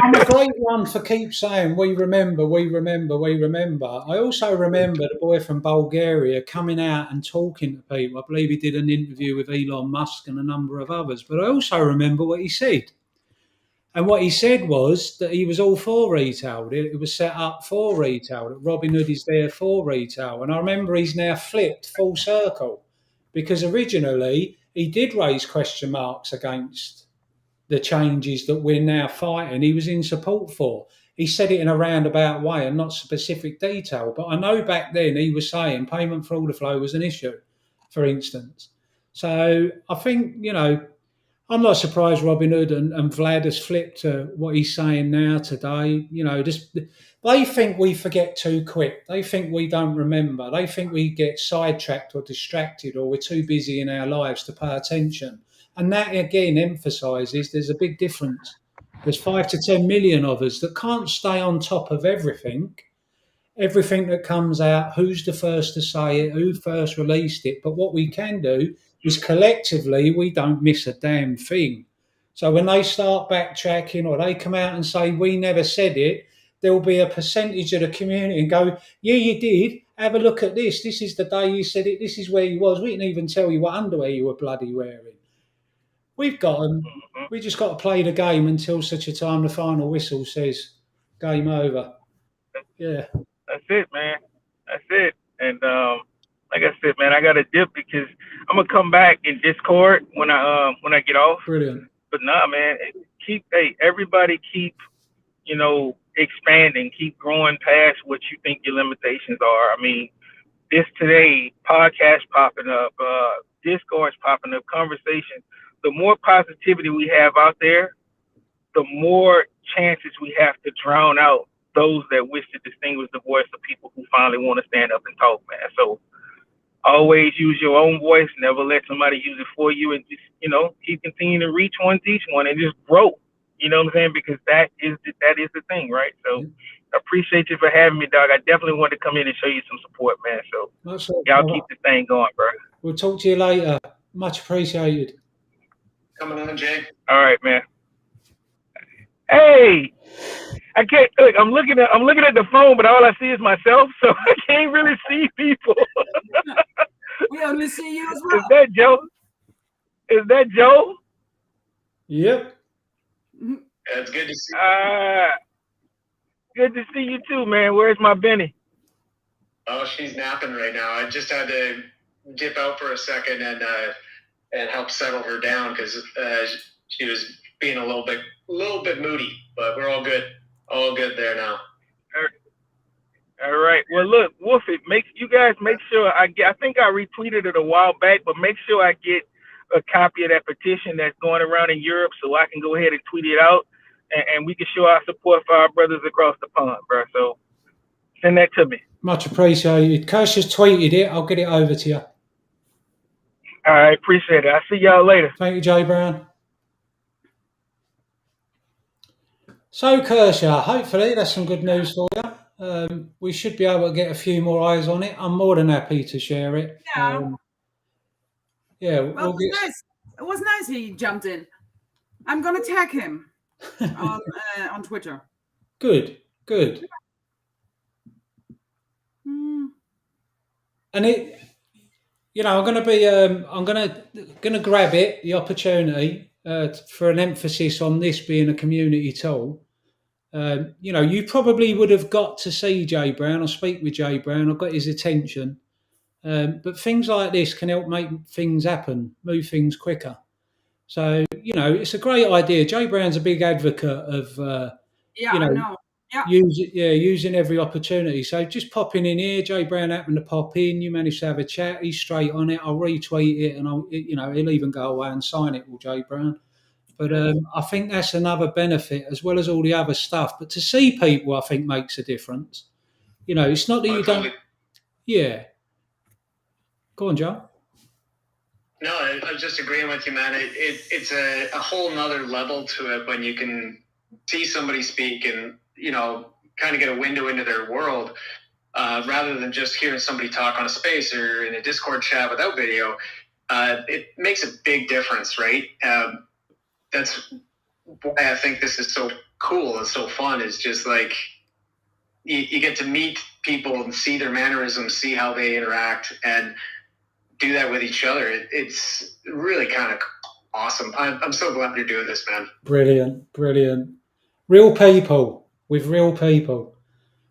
I'm a great one for keep saying we remember, we remember, we remember. I also remember the boy from Bulgaria coming out and talking to people. I believe he did an interview with Elon Musk and a number of others. But I also remember what he said. And what he said was that he was all for retail. It was set up for retail, that Robinhood is there for retail. And I remember he's now flipped full circle because originally he did raise question marks against the changes that we're now fighting. He was in support for. He said it in a roundabout way and not specific detail. But I know back then he was saying payment for order flow was an issue, for instance. So I think, you know, I'm not surprised Robinhood and Vlad has flipped to what he's saying now today. You know, just they think we forget too quick. They think we don't remember. They think we get sidetracked or distracted or we're too busy in our lives to pay attention. And that again emphasises there's a big difference. There's 5 to 10 million of us that can't stay on top of everything that comes out, who's the first to say it, who first released it. But what we can do is collectively, we don't miss a damn thing. So when they start backtracking or they come out and say, we never said it, there will be a percentage of the community and go, yeah, you did. Have a look at this. This is the day you said it. This is where you was. We didn't even tell you what underwear you were bloody wearing. We've got them. We just got to play the game until such a time the final whistle says game over. Yeah.
That's it, man. That's it. And like I said, man, I got to dip because I'm gonna come back in Discord when I get off.
Brilliant.
But nah, man, everybody keep, you know, expanding, keep growing past what you think your limitations are. I mean, this today, podcast popping up, Discord's popping up, conversations. The more positivity we have out there, the more chances we have to drown out those that wish to distinguish the voice of people who finally want to stand up and talk, man. So always use your own voice. Never let somebody use it for you, and just, you know, keep continuing to reach one, teach one, and just grow. You know what I'm saying? Because that is the thing, right? So I appreciate you for having me, dog. I definitely want to come in and show you some support, man. So y'all keep the thing going, bro.
We'll talk to you later. Much appreciated.
Coming on, Jay.
All right, man. Hey, I can't look. I'm looking at the phone, but all I see is myself, so I can't really see people.
We only see you as well.
Is that Joe? Is that Joe?
Yep.
It's good to see you.
Good to see you too, man. Where's my Benny?
Oh, she's napping right now. I just had to dip out for a second and help settle her down because she was being a little bit moody, but we're all good. All good there now.
All right. Well, look, Wolfie, you guys make sure I think I retweeted it a while back, but make sure I get a copy of that petition that's going around in Europe so I can go ahead and tweet it out and we can show our support for our brothers across the pond, bro. So send that to me.
Much appreciated. Kirsch has tweeted it. I'll get it over to you.
All right. Appreciate it. I'll see y'all later.
Thank you, Jay Brown. So, Kershaw, hopefully that's some good news for you. We should be able to get a few more eyes on it. I'm more than happy to share it.
Yeah.
We'll get
It was nice he jumped in. I'm gonna tag him on Twitter.
Good.
Mm.
And it, I'm going to be, I'm going to grab the opportunity for an emphasis on this being a community tool. You probably would have got to see Jay Brown or speak with Jay Brown. I've got his attention. But things like this can help make things happen, move things quicker. So, it's a great idea. Jay Brown's a big advocate of,
I know. Yeah.
Using every opportunity. So just popping in here, Jay Brown happened to pop in. You managed to have a chat. He's straight on it. I'll retweet it, and he'll even go away and sign it with Jay Brown. But I think that's another benefit as well as all the other stuff. But to see people, I think makes a difference. It's not that you don't. Yeah. Go on, Joe.
No, I was just agreeing with you, man. It's a whole nother level to it when you can see somebody speak and, kind of get a window into their world rather than just hearing somebody talk on a space or in a Discord chat without video. It makes a big difference, right? That's why I think this is so cool and so fun, is just like you get to meet people and see their mannerisms, see how they interact, and do that with each other. It's really kind of awesome. I'm so glad you're doing this, man.
Brilliant. Real people with real people.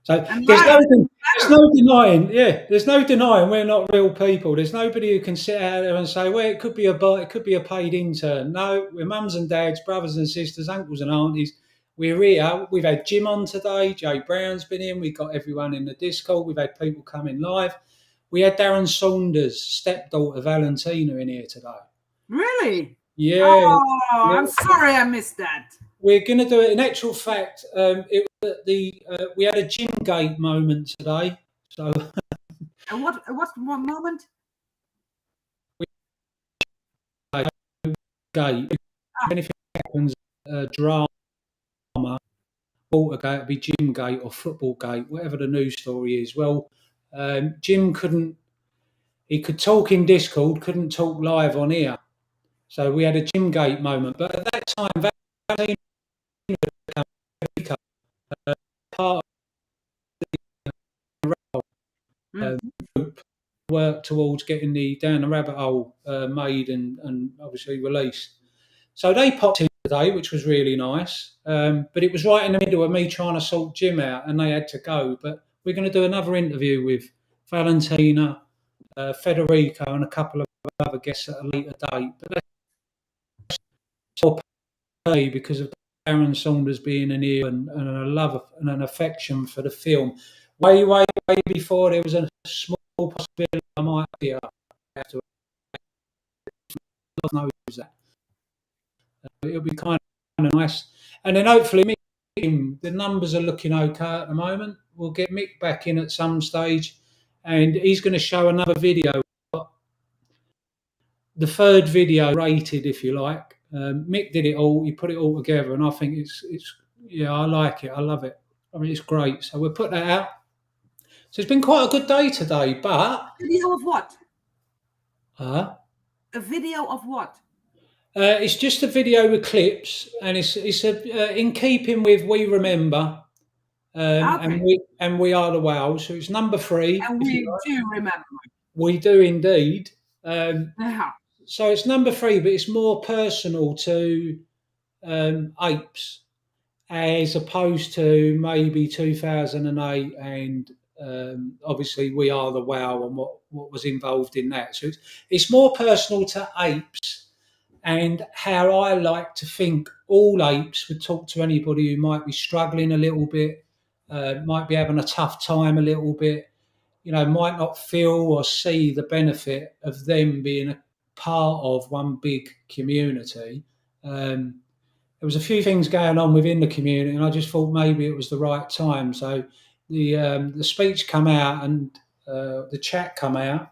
So there's no denying. Yeah, there's no denying we're not real people. There's nobody who can sit out there and say, well, it could be a bot, it could be a paid intern. No, we're mums and dads, brothers and sisters, uncles and aunties. We're here. We've had Jim on today. Jay Brown's been in. We've got everyone in the Discord. We've had people coming live. We had Darren Saunders' stepdaughter Valentina in here today.
Really?
Yeah.
Oh, yeah. I'm sorry I missed that.
We're going to do it. In actual fact, it was we had a Jim Gate moment today. So,
and what moment?
Gate. If anything happens, drama, Watergate, it'd be Jim Gate or Football Gate, whatever the news story is. Well, Jim couldn't. He could talk in Discord, couldn't talk live on here. So we had a Jim Gate moment. But at that time, Valentina part of the group worked towards getting the Down the Rabbit Hole made and obviously released. So they popped in today, which was really nice. But it was right in the middle of me trying to sort Jim out, and they had to go. But we're going to do another interview with Valentina, Federico, and a couple of other guests at a later date. But that's all pay because of Darren Saunders being in here and a love and an affection for the film. Way before there was a small possibility I might be here. Knows that. It'll be kind of nice. And then hopefully Mick, the numbers are looking okay at the moment. We'll get Mick back in at some stage and he's going to show another video. The third video rated, if you like. Mick did it all. He put it all together and I think it's I like it. I love it. I mean, it's great. So we'll put that out. So it's been quite a good day today, but...
A video of what?
A
video of what?
It's just a video with clips, and it's in keeping with We Remember, okay. and we Are the Whales. So it's number 3.
And we do remember.
We do indeed. So it's number 3, but it's more personal to Apes, as opposed to maybe 2008 and obviously We Are the Whale and what was involved in that. So it's more personal to Apes. And how I like to think all apes would talk to anybody who might be struggling a little bit, might be having a tough time a little bit, might not feel or see the benefit of them being a part of one big community. There was a few things going on within the community, and I just thought maybe it was the right time. So the speech come out and the chat come out.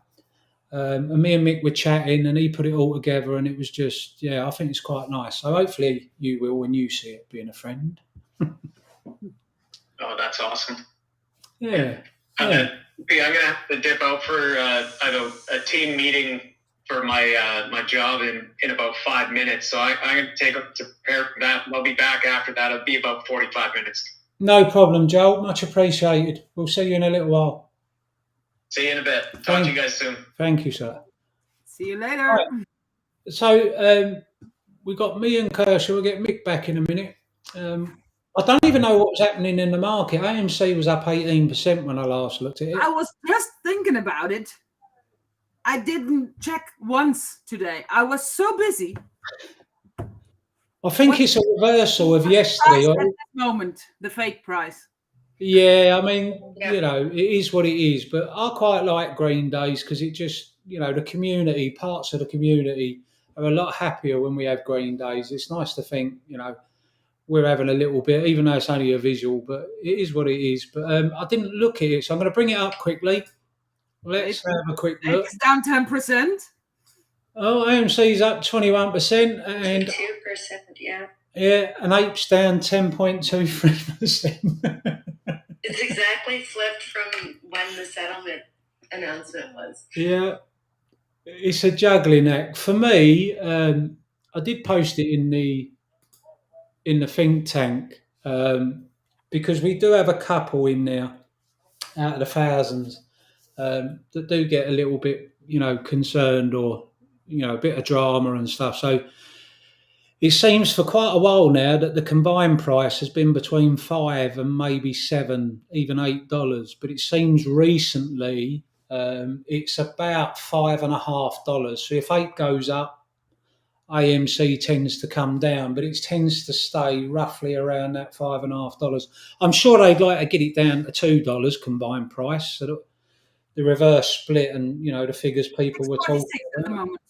And me and Mick were chatting and he put it all together and it was just, I think it's quite nice. So hopefully you will when you see it, being a friend.
Oh, that's awesome.
Yeah.
I'm going to have to dip out for a team meeting for my job in about 5 minutes. So I'm going to take up to prepare for that. I'll be back after that. It'll be about 45 minutes.
No problem, Joel. Much appreciated. We'll see you in a little while.
See you in a bit. Talk to you guys soon.
Thank you, sir.
See you later.
Right. So we got me and Kershaw. We'll get Mick back in a minute. I don't even know what was happening in the market. AMC was up 18% when I last looked at it.
I was just thinking about it. I didn't check once today. I was so busy.
I think it's a reversal of yesterday.
At this moment, the fake price.
Yeah, I mean, you know, it is what it is. But I quite like Green Days because it just, you know, the community, parts of the community are a lot happier when we have Green Days. It's nice to think, you know, we're having a little bit, even though it's only a visual, but it is what it is. But I didn't look at it, so I'm going to bring it up quickly. Let's have a quick look.
It's down 10%.
Oh, AMC's up 21% and
2%, yeah.
Yeah, and Apes down 10.23%.
It's exactly flipped from when the settlement announcement was.
Yeah, it's a juggling act. For me, I did post it in the think tank because we do have a couple in there out of the thousands that do get a little bit, you know, concerned or, you know, a bit of drama and stuff. So it seems for quite a while now that the combined price has been between $5 and maybe $7, even $8. But it seems recently it's about $5.50. So if 8 goes up, AMC tends to come down, but it tends to stay roughly around that $5.50. I'm sure they'd like to get it down to $2 combined price, so that the reverse split and, you know, the figures people were talking
at the moment.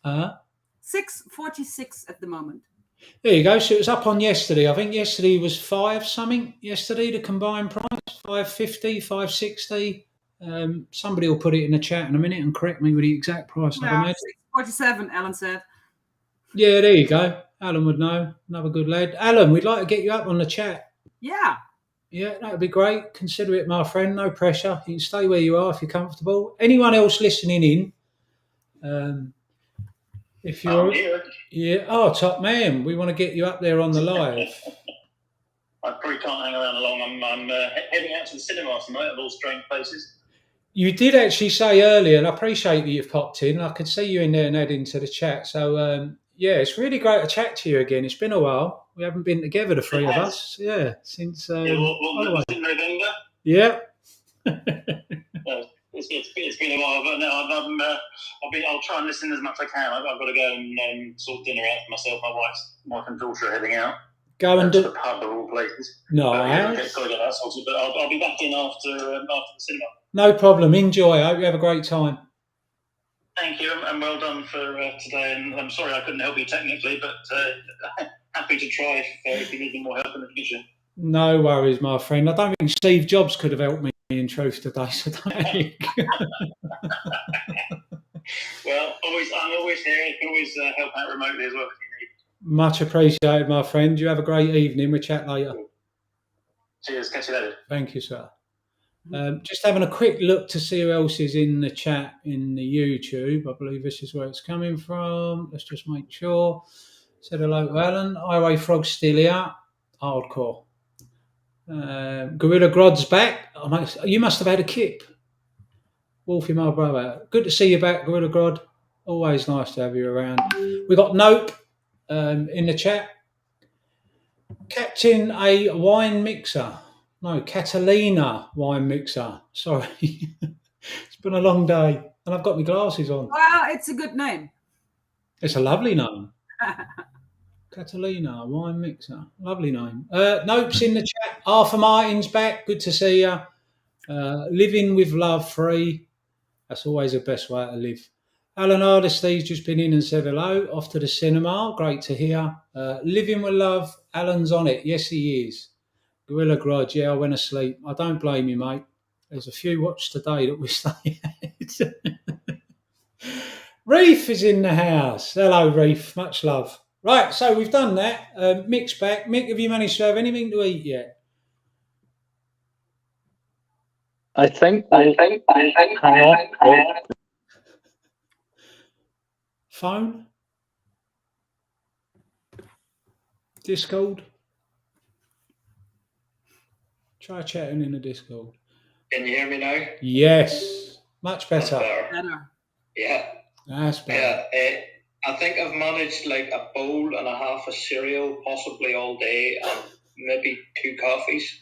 6.46 at the moment.
There you go. So it was up on yesterday. I think yesterday was 5 something. Yesterday, the combined price, 5.50, 5.60. Somebody will put it in the chat in a minute and correct me with the exact price.
Yeah, 6.47, Alan said.
Yeah, there you go. Alan would know. Another good lad. Alan, we'd like to get you up on the chat.
Yeah.
Yeah, that would be great. Consider it, my friend. No pressure. You can stay where you are if you're comfortable. Anyone else listening in? If you're
here.
Yeah. Oh, top man. We want to get you up there on the live.
I probably can't hang around long. I'm heading out to the cinema tonight of all strange places.
You did actually say earlier, and I appreciate that you've popped in. I could see you in there and add into the chat. So, yeah, it's really great to chat to you again. It's been a while. We haven't been together, the three of us. Yeah, since...
What was it, November?
Yeah.
It's been a while, but no, I'll try and listen as much as I can. I've got to go and sort dinner out for myself. My wife and daughter are heading out.
Go and
to
do...
the pub of all places.
No,
Got to get that sorted, but I'll be back in after the cinema.
No problem. Enjoy. I hope you have a great time.
Thank you, and well done for today. And I'm sorry I couldn't help you technically, but happy to try if you need any more help in the future.
No worries, my friend. I don't think Steve Jobs could have helped me in truth today, so don't think.
Well, I'm always here. You can always help out remotely as well if you need.
Much appreciated, my friend. You have a great evening. We'll chat later.
Cheers. Catch you later.
Thank you, sir. Just having a quick look to see who else is in the chat in the YouTube. I believe this is where it's coming from. Let's just make sure. Said hello to Alan. Highway Frog's still here. Hardcore. Gorilla Grod's back. You must have had a kip. Wolfie, my brother. Good to see you back, Gorilla Grod. Always nice to have you around. We got Nope in the chat. Captain A Wine Mixer. No, Catalina Wine Mixer. Sorry. It's been a long day and I've got my glasses on.
Well, it's a good name.
It's a lovely name. Catalina Wine Mixer. Lovely name. Nope's in the chat. Arthur Martin's back. Good to see you. Living with Love 3. That's always the best way to live. Alan Ardisty's just been in and said hello. Off to the cinema. Great to hear. Living with Love. Alan's on it. Yes, he is. Gorilla Grudge, yeah, I went to sleep. I don't blame you, mate. There's a few watched today that we stay at. Reef is in the house. Hello, Reef. Much love. Right, so we've done that. Mick's back. Mick, have you managed to have anything to eat yet?
I think. Hang on.
phone? Discord? Try chatting in the Discord.
Can you hear me now?
Yes, much
That's
better.
better. Yeah.
That's better.
Yeah. I think I've managed like a bowl and a half of cereal, possibly all day, and maybe 2 coffees.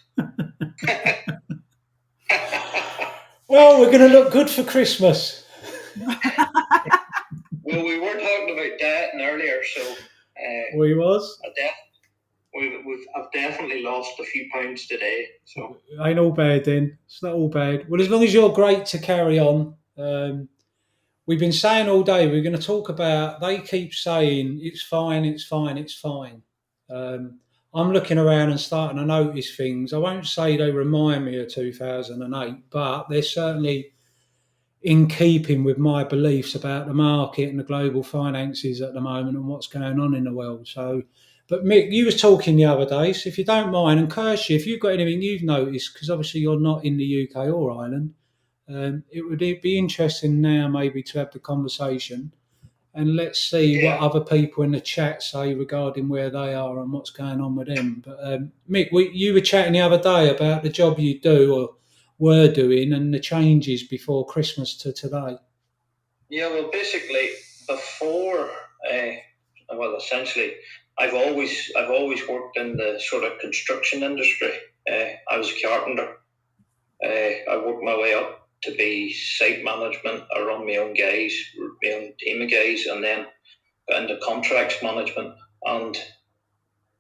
Well, we're going to look good for Christmas.
Well, we were talking about dieting earlier, so
We was.
I've definitely lost a few pounds today. So
Ain't all bad then. It's not all bad. Well, as long as you're great to carry on. We've been saying all day, we're going to talk about, they keep saying, it's fine, it's fine, it's fine. I'm looking around and starting to notice things. I won't say they remind me of 2008, but they're certainly in keeping with my beliefs about the market and the global finances at the moment and what's going on in the world. So, but Mick, you was talking the other day, so if you don't mind, and Kirsty, if you've got anything you've noticed, because obviously you're not in the UK or Ireland, it would be interesting now maybe to have the conversation and let's see what other people in the chat say regarding where they are and what's going on with them. But Mick, you were chatting the other day about the job you do or were doing and the changes before Christmas to today.
yeah, well, basically before, essentially, I've always worked in the sort of construction industry. I was a carpenter. I worked my way up to be site management. I run my own guys, my own team of guys, and then got into contracts management. And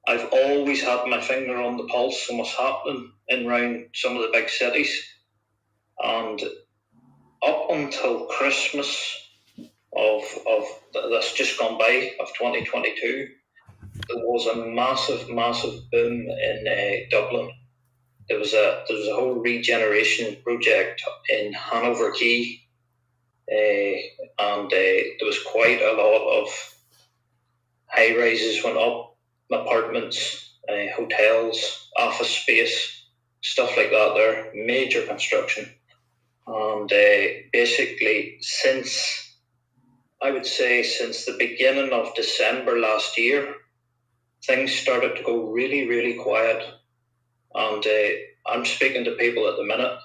I've always had my finger on the pulse of what's happening in around some of the big cities. And up until Christmas of that's just gone by, of 2022, there was a massive boom in Dublin. There was a whole regeneration project in Hanover Quay, and there was quite a lot of high rises went up, apartments, hotels, office space, stuff like that. There, major construction, and basically I would say since the beginning of December last year, things started to go really, really quiet. And I'm speaking to people at the minute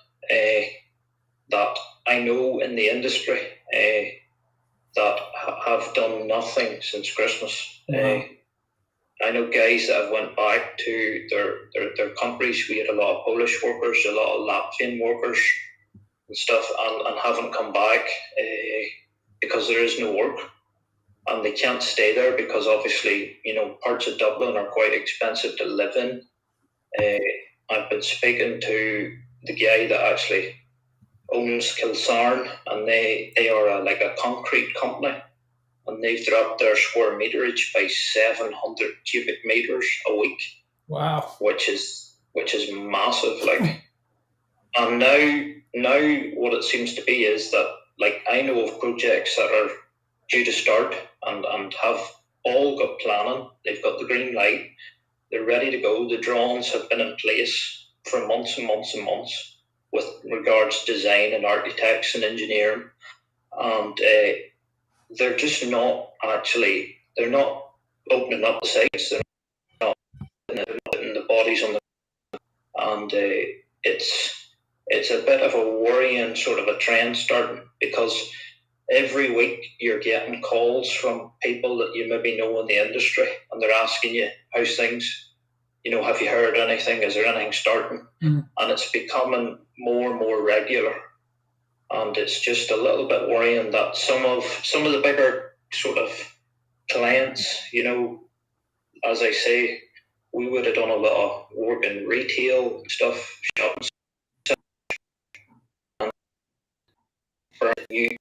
that I know in the industry that have done nothing since Christmas.
Wow.
I know guys that have went back to their countries. We had a lot of Polish workers, a lot of Latvian workers and stuff, and haven't come back because there is no work. And they can't stay there because obviously, parts of Dublin are quite expensive to live in. I've been speaking to the guy that actually owns Kilsarn, and they are like a concrete company, and they've dropped their square meterage by 700 cubic meters a week.
Wow.
Which is massive. Like, and now what it seems to be is that, like, I know of projects that are due to start and have all got planning. They've got the green light. They're ready to go. The drawings have been in place for months and months and months with regards to design and architects and engineering. And they're just not actually, they're not opening up the sites. They're not putting the bodies on the, and it's a bit of a worrying sort of a trend starting, because every week you're getting calls from people that you maybe know in the industry, and they're asking you, how's things? Have you heard anything? Is there anything starting?
Mm.
And it's becoming more and more regular. And it's just a little bit worrying that some of the bigger sort of clients, as I say, we would have done a lot of work in retail stuff, shopping. For you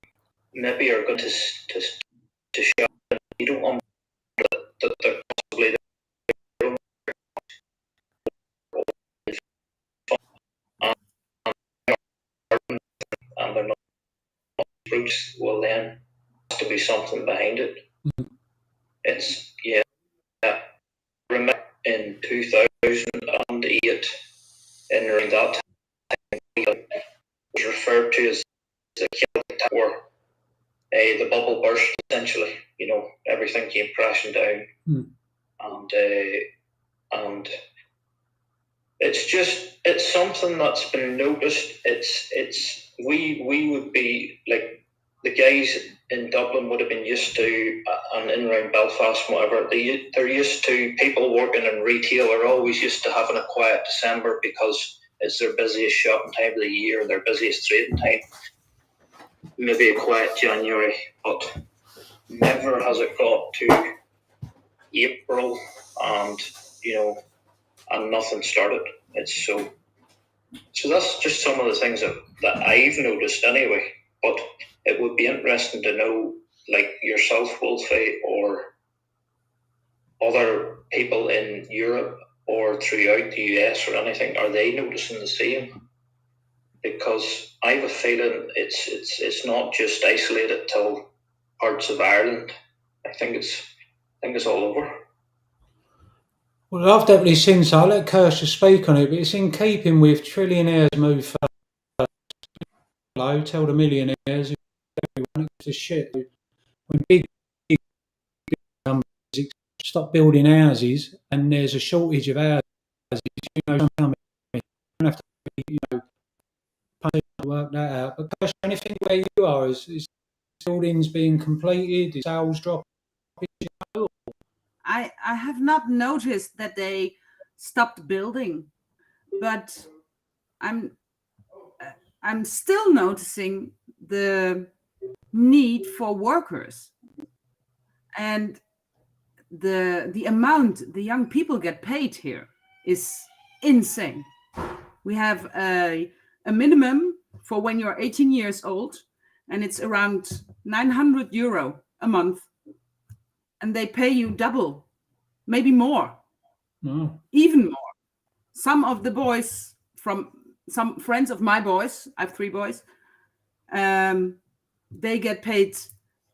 maybe are going to shop, and you don't want that they're possibly and they're not fruits. Well, then has to be something behind it.
Mm-hmm.
It's remember in 2008, in around that time, it was referred to as the Celtic War. The bubble burst, essentially. everything came crashing down. And it's something that's been noticed. We would be like, the guys in Dublin would have been used to, and in around Belfast and whatever, they're used to, people working in retail are always used to having a quiet December because it's their busiest shopping time of the year, their busiest trading time. Maybe a quiet January, but never has it got to April and nothing started. It's so that's just some of the things that I've noticed anyway. But it would be interesting to know, like yourself, Wolfie, or other people in Europe or throughout the US or anything, are they noticing the same? Because I have a feeling it's not just isolated to parts of Ireland. I think it's all over.
Well, I've definitely seen so. I'll let Kirsty speak on it, but it's in keeping with trillionaires move first. Hello, tell the millionaires, everyone, it's a shit. When big companies stop building houses and there's a shortage of houses, sometimes you don't have to work that out. But Kirsty, anything where you are, is buildings being completed, is sales dropping?
I have not noticed that they stopped building, but I'm still noticing the need for workers, and the amount the young people get paid here is insane. We have a minimum for when you're 18 years old, and it's around €900 a month. And they pay you double, maybe more, even more. Some of the boys, from some friends of my boys, I have 3 boys, they get paid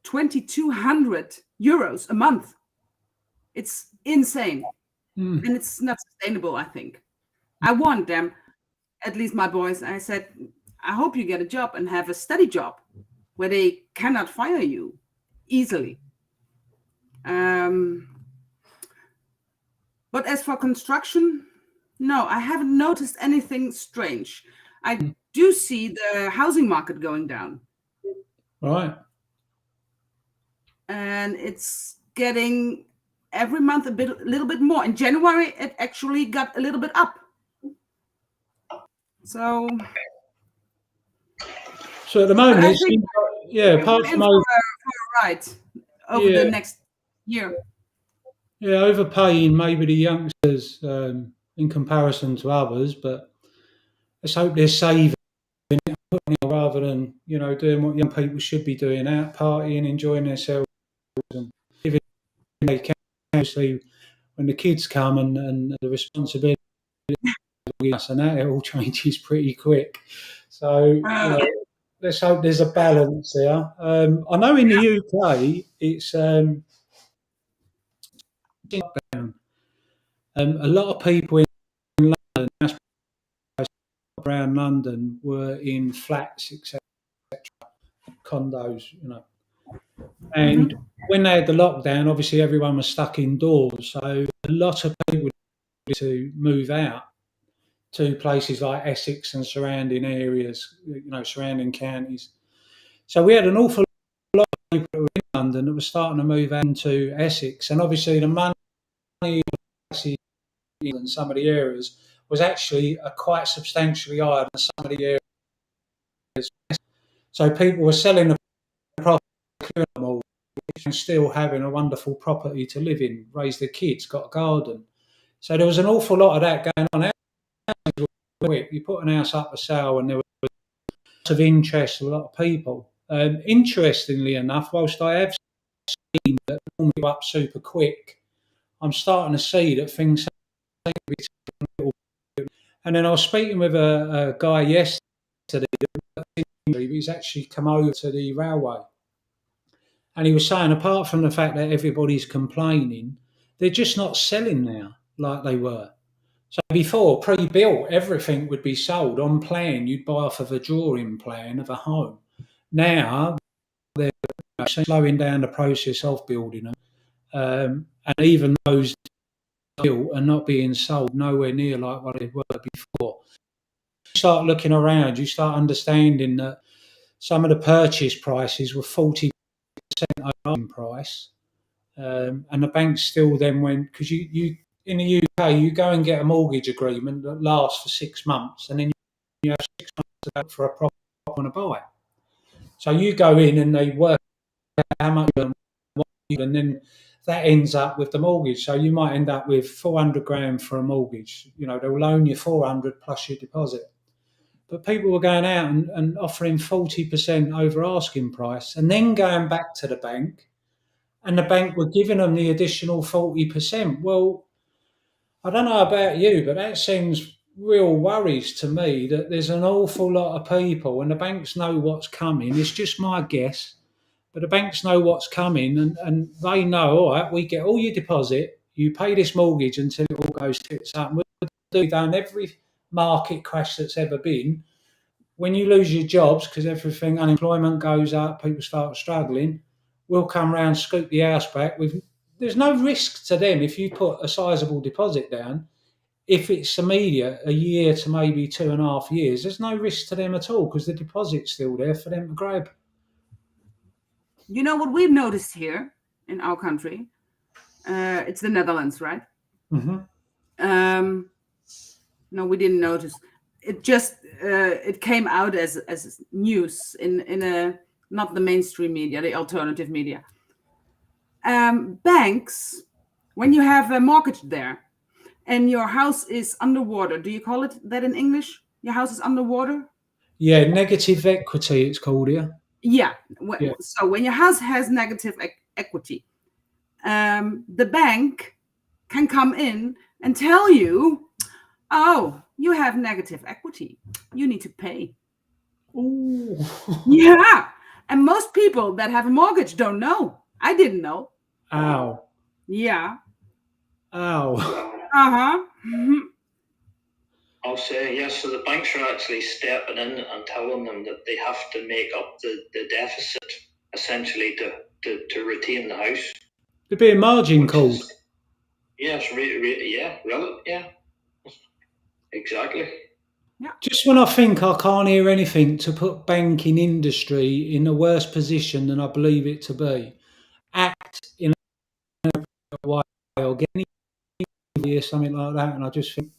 €2,200 a month. It's insane. And it's not sustainable, I think. I want them, at least my boys, I said, I hope you get a job and have a steady job where they cannot fire you easily. But as for construction, no, I haven't noticed anything strange. I do see the housing market going down.
Right.
And it's getting every month a little bit more. In January, it actually got a little bit up. So
at the moment,
I
it's
think
apart
we're
from
in for a ride over the next year.
Yeah, overpaying maybe the youngsters in comparison to others, but let's hope they're saving rather than doing what young people should be doing, out partying, enjoying themselves, and living they can. Obviously, when the kids come and the responsibility and that, it all changes pretty quick. So let's hope there's a balance there. I know in the UK it's lockdown. A lot of people in London, around London, were in flats, etc., condos, And when they had the lockdown, obviously everyone was stuck indoors. So a lot of people to move out to places like Essex and surrounding areas, surrounding counties. So we had an awful lot of people that were in London that were starting to move into Essex, and obviously the money in some of the areas was actually quite substantially higher than some of the areas. So people were selling the property, clearing them all, and still having a wonderful property to live in, raise their kids, got a garden. So there was an awful lot of that going on. You put an house up for sale and there was lots of interest, a lot of people. Interestingly enough, whilst I have seen that normally go up super quick, I'm starting to see that things seem to be taking a little bit. And then I was speaking with a guy yesterday, he's actually come over to the railway. And he was saying, apart from the fact that everybody's complaining, they're just not selling now like they were. So before, pre-built, everything would be sold on plan. You'd buy off of a drawing plan of a home. Now, they're slowing down the process of building them. And even those built are not being sold nowhere near like what they were before. You start looking around, you start understanding that some of the purchase prices were 40% over asking price. And the banks still then went, because you in the UK, you go and get a mortgage agreement that lasts for 6 months, and then you have 6 months to go for a property you want to buy. So you go in and they work out how much and then that ends up with the mortgage. So you might end up with 400 grand for a mortgage. You know, they'll loan you 400 plus your deposit. But people were going out and offering 40% over asking price and then going back to the bank, and the bank were giving them the additional 40%. Well, I don't know about you, but that seems real worries to me that there's an awful lot of people and the banks know what's coming. It's just my guess, but the banks know what's coming and they know, all right, we get all your deposit, you pay this mortgage until it all goes tits up. We've done every market crash that's ever been. When you lose your jobs because everything, unemployment goes up, people start struggling, we'll come round, scoop the house back. There's no risk to them if you put a sizable deposit down. If it's immediate, a year to maybe 2.5 years, there's no risk to them at all because the deposit's still there for them to grab.
You know what we've noticed here in our country? It's the Netherlands, right?
Mm-hmm.
No, we didn't notice. It just it came out as news in a not the mainstream media, the alternative media. Banks, when you have a mortgage there and your house is underwater, do you call it that in English? Your house is underwater?
Yeah, negative equity, it's called here.
Yeah.
Yeah.
So when your house has negative equity, the bank can come in and tell you, oh, you have negative equity. You need to pay.
Ooh.
Yeah. And most people that have a mortgage don't know. I didn't know.
Ow.
Yeah.
Ow.
Uh-huh. Mm-hmm.
I'll say, yes, so the banks are actually stepping in and telling them that they have to make up the deficit, essentially, to retain the house.
There'd be a margin called.
Yes, yeah, exactly.
Yeah.
Just when I think I can't hear anything to put banking industry in a worse position than I believe it to be, act in a way or get any or something like that, and I just think,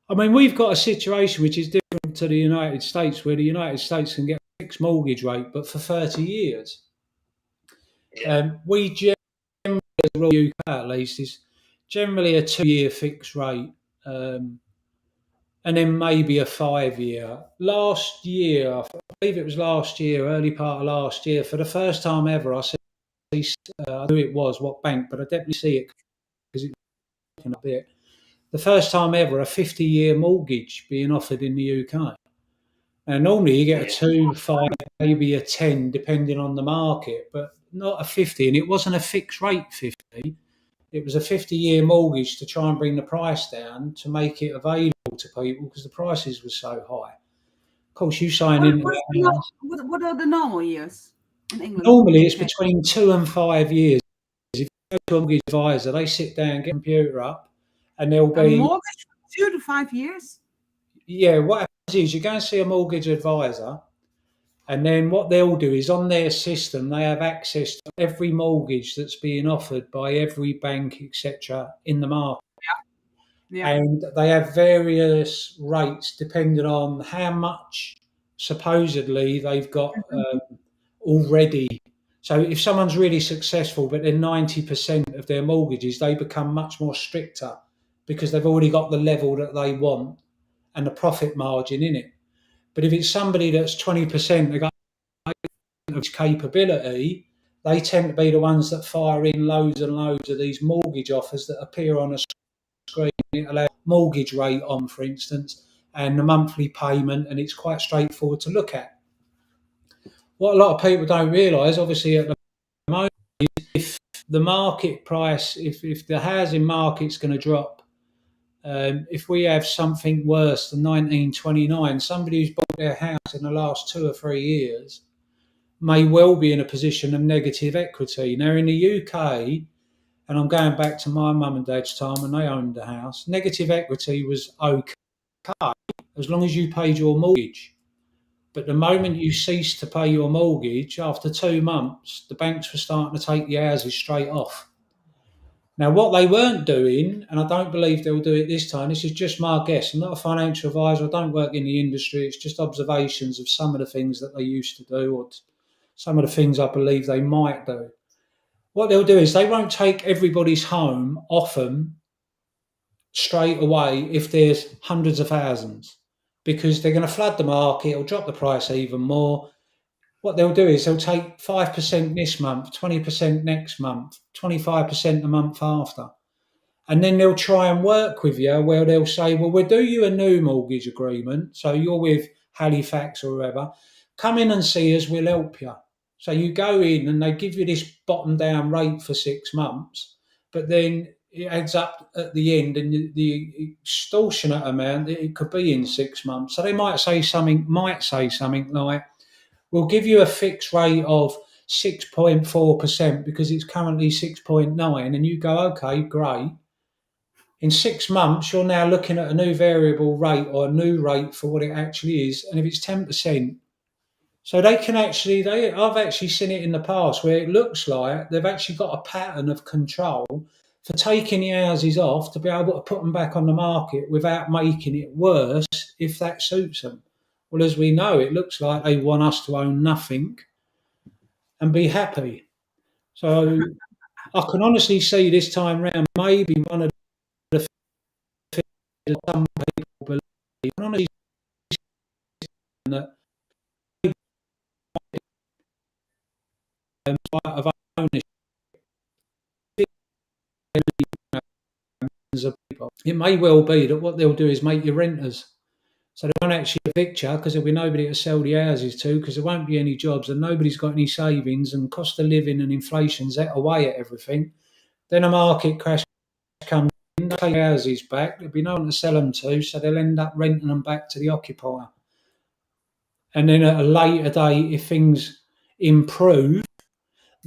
I mean, we've got a situation which is different to the United States, where the United States can get a fixed mortgage rate, but for 30 years. We generally, as the UK at least, is generally a 2-year fixed rate, and then maybe a 5-year. Last year, I believe it was last year, early part of last year, for the first time ever, I see, I knew it was what bank, but I definitely see it because it's a bit. The first time ever, a 50-year mortgage being offered in the UK. And normally you get a 2, 5, maybe a 10, depending on the market, but not a 50. And it wasn't a fixed rate 50. It was a 50-year mortgage to try and bring the price down to make it available to people because the prices were so high. Of course, you sign in.
What are the normal years in England?
Normally, it's between 2 and 5 years. If you go to a mortgage advisor, they sit down, get a computer up, and there'll be
a mortgage for 2 to 5 years.
Yeah, what happens is you go and see a mortgage advisor, and then what they'll do is on their system they have access to every mortgage that's being offered by every bank, etc., in the market.
Yeah.
And they have various rates depending on how much supposedly they've got already. So if someone's really successful, but then 90% of their mortgages, they become much more stricter because they've already got the level that they want and the profit margin in it. But if it's somebody that's 20%, they've got capability, they tend to be the ones that fire in loads and loads of these mortgage offers that appear on a screen. It allows mortgage rate on, for instance, and the monthly payment, and it's quite straightforward to look at. What a lot of people don't realise, obviously, at the moment, is if the market price, if the housing market's going to drop if we have something worse than 1929, somebody who's bought their house in the last 2 or 3 years may well be in a position of negative equity. Now, in the UK, and I'm going back to my mum and dad's time when they owned the house, negative equity was okay as long as you paid your mortgage. But the moment you ceased to pay your mortgage, after 2 months, the banks were starting to take the houses straight off. Now, what they weren't doing, and I don't believe they'll do it this time, this is just my guess. I'm not a financial advisor, I don't work in the industry, it's just observations of some of the things that they used to do or some of the things I believe they might do. What they'll do is they won't take everybody's home off them straight away if there's hundreds of thousands, because they're going to flood the market, it'll drop the price even more. What they'll do is they'll take 5% this month, 20% next month, 25% the month after. And then they'll try and work with you where they'll say, well, we'll do you a new mortgage agreement. So you're with Halifax or whoever. Come in and see us, we'll help you. So you go in and they give you this bottom down rate for 6 months, but then it adds up at the end and the extortionate amount that it could be in 6 months. So they might say something like, we'll give you a fixed rate of 6.4% because it's currently 6.9, and you go, okay, great. In 6 months, you're now looking at a new variable rate or a new rate for what it actually is, and if it's 10%, so they can actually, I've actually seen it in the past where it looks like they've actually got a pattern of control for taking the houses off to be able to put them back on the market without making it worse if that suits them. Well, as we know, it looks like they want us to own nothing and be happy. So I can honestly see this time round maybe one of the things that some people believe. I can honestly see that of ownership of people. It may well be that what they'll do is make you renters. So they won't actually evict you because there'll be nobody to sell the houses to because there won't be any jobs and nobody's got any savings and cost of living and inflation's at away at everything. Then a market crash comes in, they take houses back, there'll be no one to sell them to, so they'll end up renting them back to the occupier. And then at a later date, if things improve,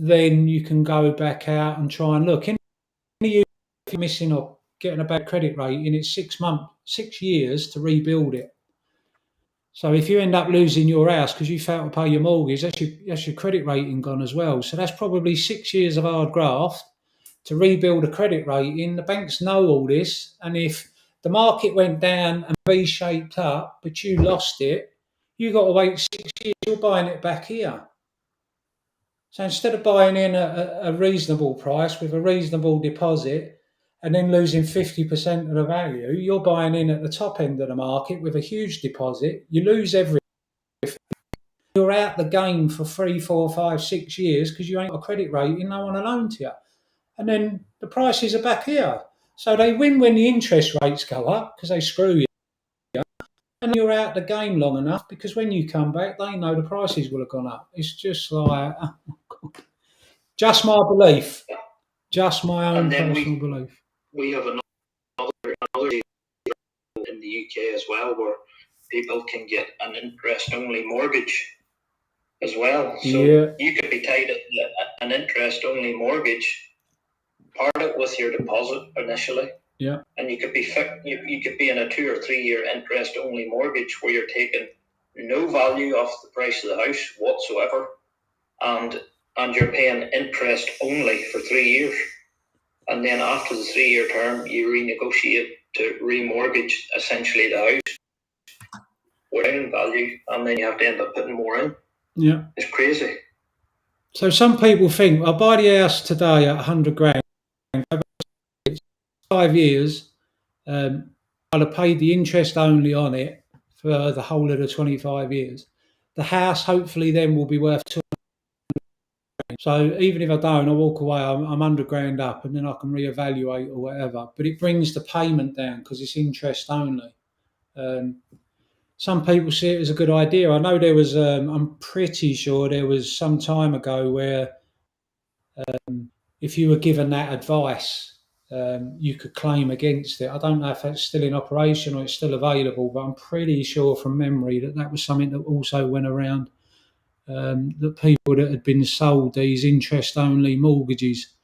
then you can go back out and try and look. In the UK, if you're missing or getting a bad credit rating, it's 6 years to rebuild it. So if you end up losing your house because you failed to pay your mortgage, that's your credit rating gone as well. So that's probably 6 years of hard graft to rebuild a credit rating. The banks know all this, and if the market went down and V-shaped up, but you lost it, you got to wait 6 years. You're buying it back here. So instead of buying in a reasonable price with a reasonable deposit and then losing 50% of the value, you're buying in at the top end of the market with a huge deposit. You lose everything. You're out the game for 3, 4, 5, 6 years because you ain't got a credit rating, no one will loan to you. And then the prices are back here. So they win when the interest rates go up because they screw you. And you're out the game long enough because when you come back, they know the prices will have gone up. It's just like, just my belief. Just my own personal belief.
We have another in the UK as well where people can get an interest-only mortgage as well. So you could be tied at an interest-only mortgage, part it with your deposit initially.
Yeah.
And you could be in a 2 or 3 year interest-only mortgage where you're taking no value off the price of the house whatsoever, and you're paying interest only for 3 years. And then after the 3 year term, you renegotiate to remortgage essentially the house in value, and then you have to end up putting more in.
Yeah.
It's crazy.
So some people think, I'll buy the house today at 100 grand. 5 years, I'll have paid the interest only on it for the whole of the 25 years. The house hopefully then will be worth 200 grand. So even if I don't, I walk away, I'm 100 grand up and then I can reevaluate or whatever. But it brings the payment down because it's interest only. Some people see it as a good idea. I know there was, I'm pretty sure there was some time ago where if you were given that advice, you could claim against it. I don't know if that's still in operation or it's still available, but I'm pretty sure from memory that was something that also went around, that people that had been sold these interest-only mortgages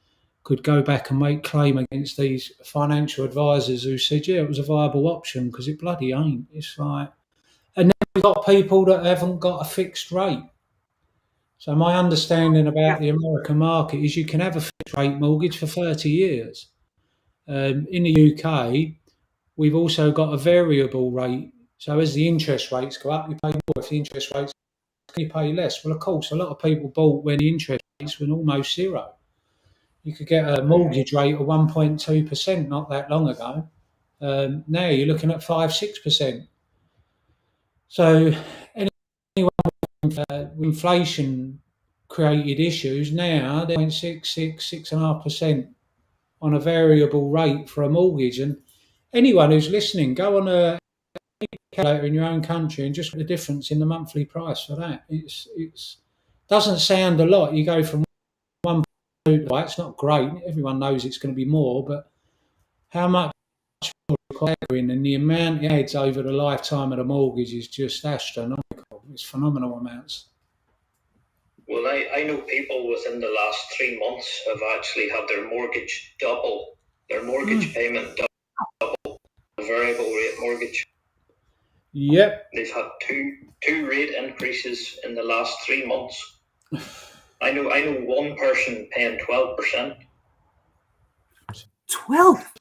could go back and make claim against these financial advisors who said, yeah, it was a viable option, because it bloody ain't. It's like, and then we've got people that haven't got a fixed rate. So my understanding about the American market is you can have a fixed rate mortgage for 30 years. In the UK, we've also got a variable rate. So as the interest rates go up, you pay more. If the interest rates go, you pay less. Well, of course, a lot of people bought when the interest rates were almost zero. You could get a mortgage rate of 1.2% not that long ago. Now you're looking at 5-6%. So anyone with inflation created issues, now they're 6.5% on a variable rate for a mortgage. And anyone who's listening, go on a calculator in your own country and just look at the difference in the monthly price for that. It's doesn't sound a lot. You go from 1.2 to, it's not great. Everyone knows it's going to be more, but how much more requiring, and the amount it adds over the lifetime of the mortgage is just astronomical. It's phenomenal amounts.
Well, I know people within the last 3 months have actually had their mortgage double, their mortgage payment double, a variable rate mortgage.
Yep.
They've had two rate increases in the last 3 months. I know one person paying 12%.
12.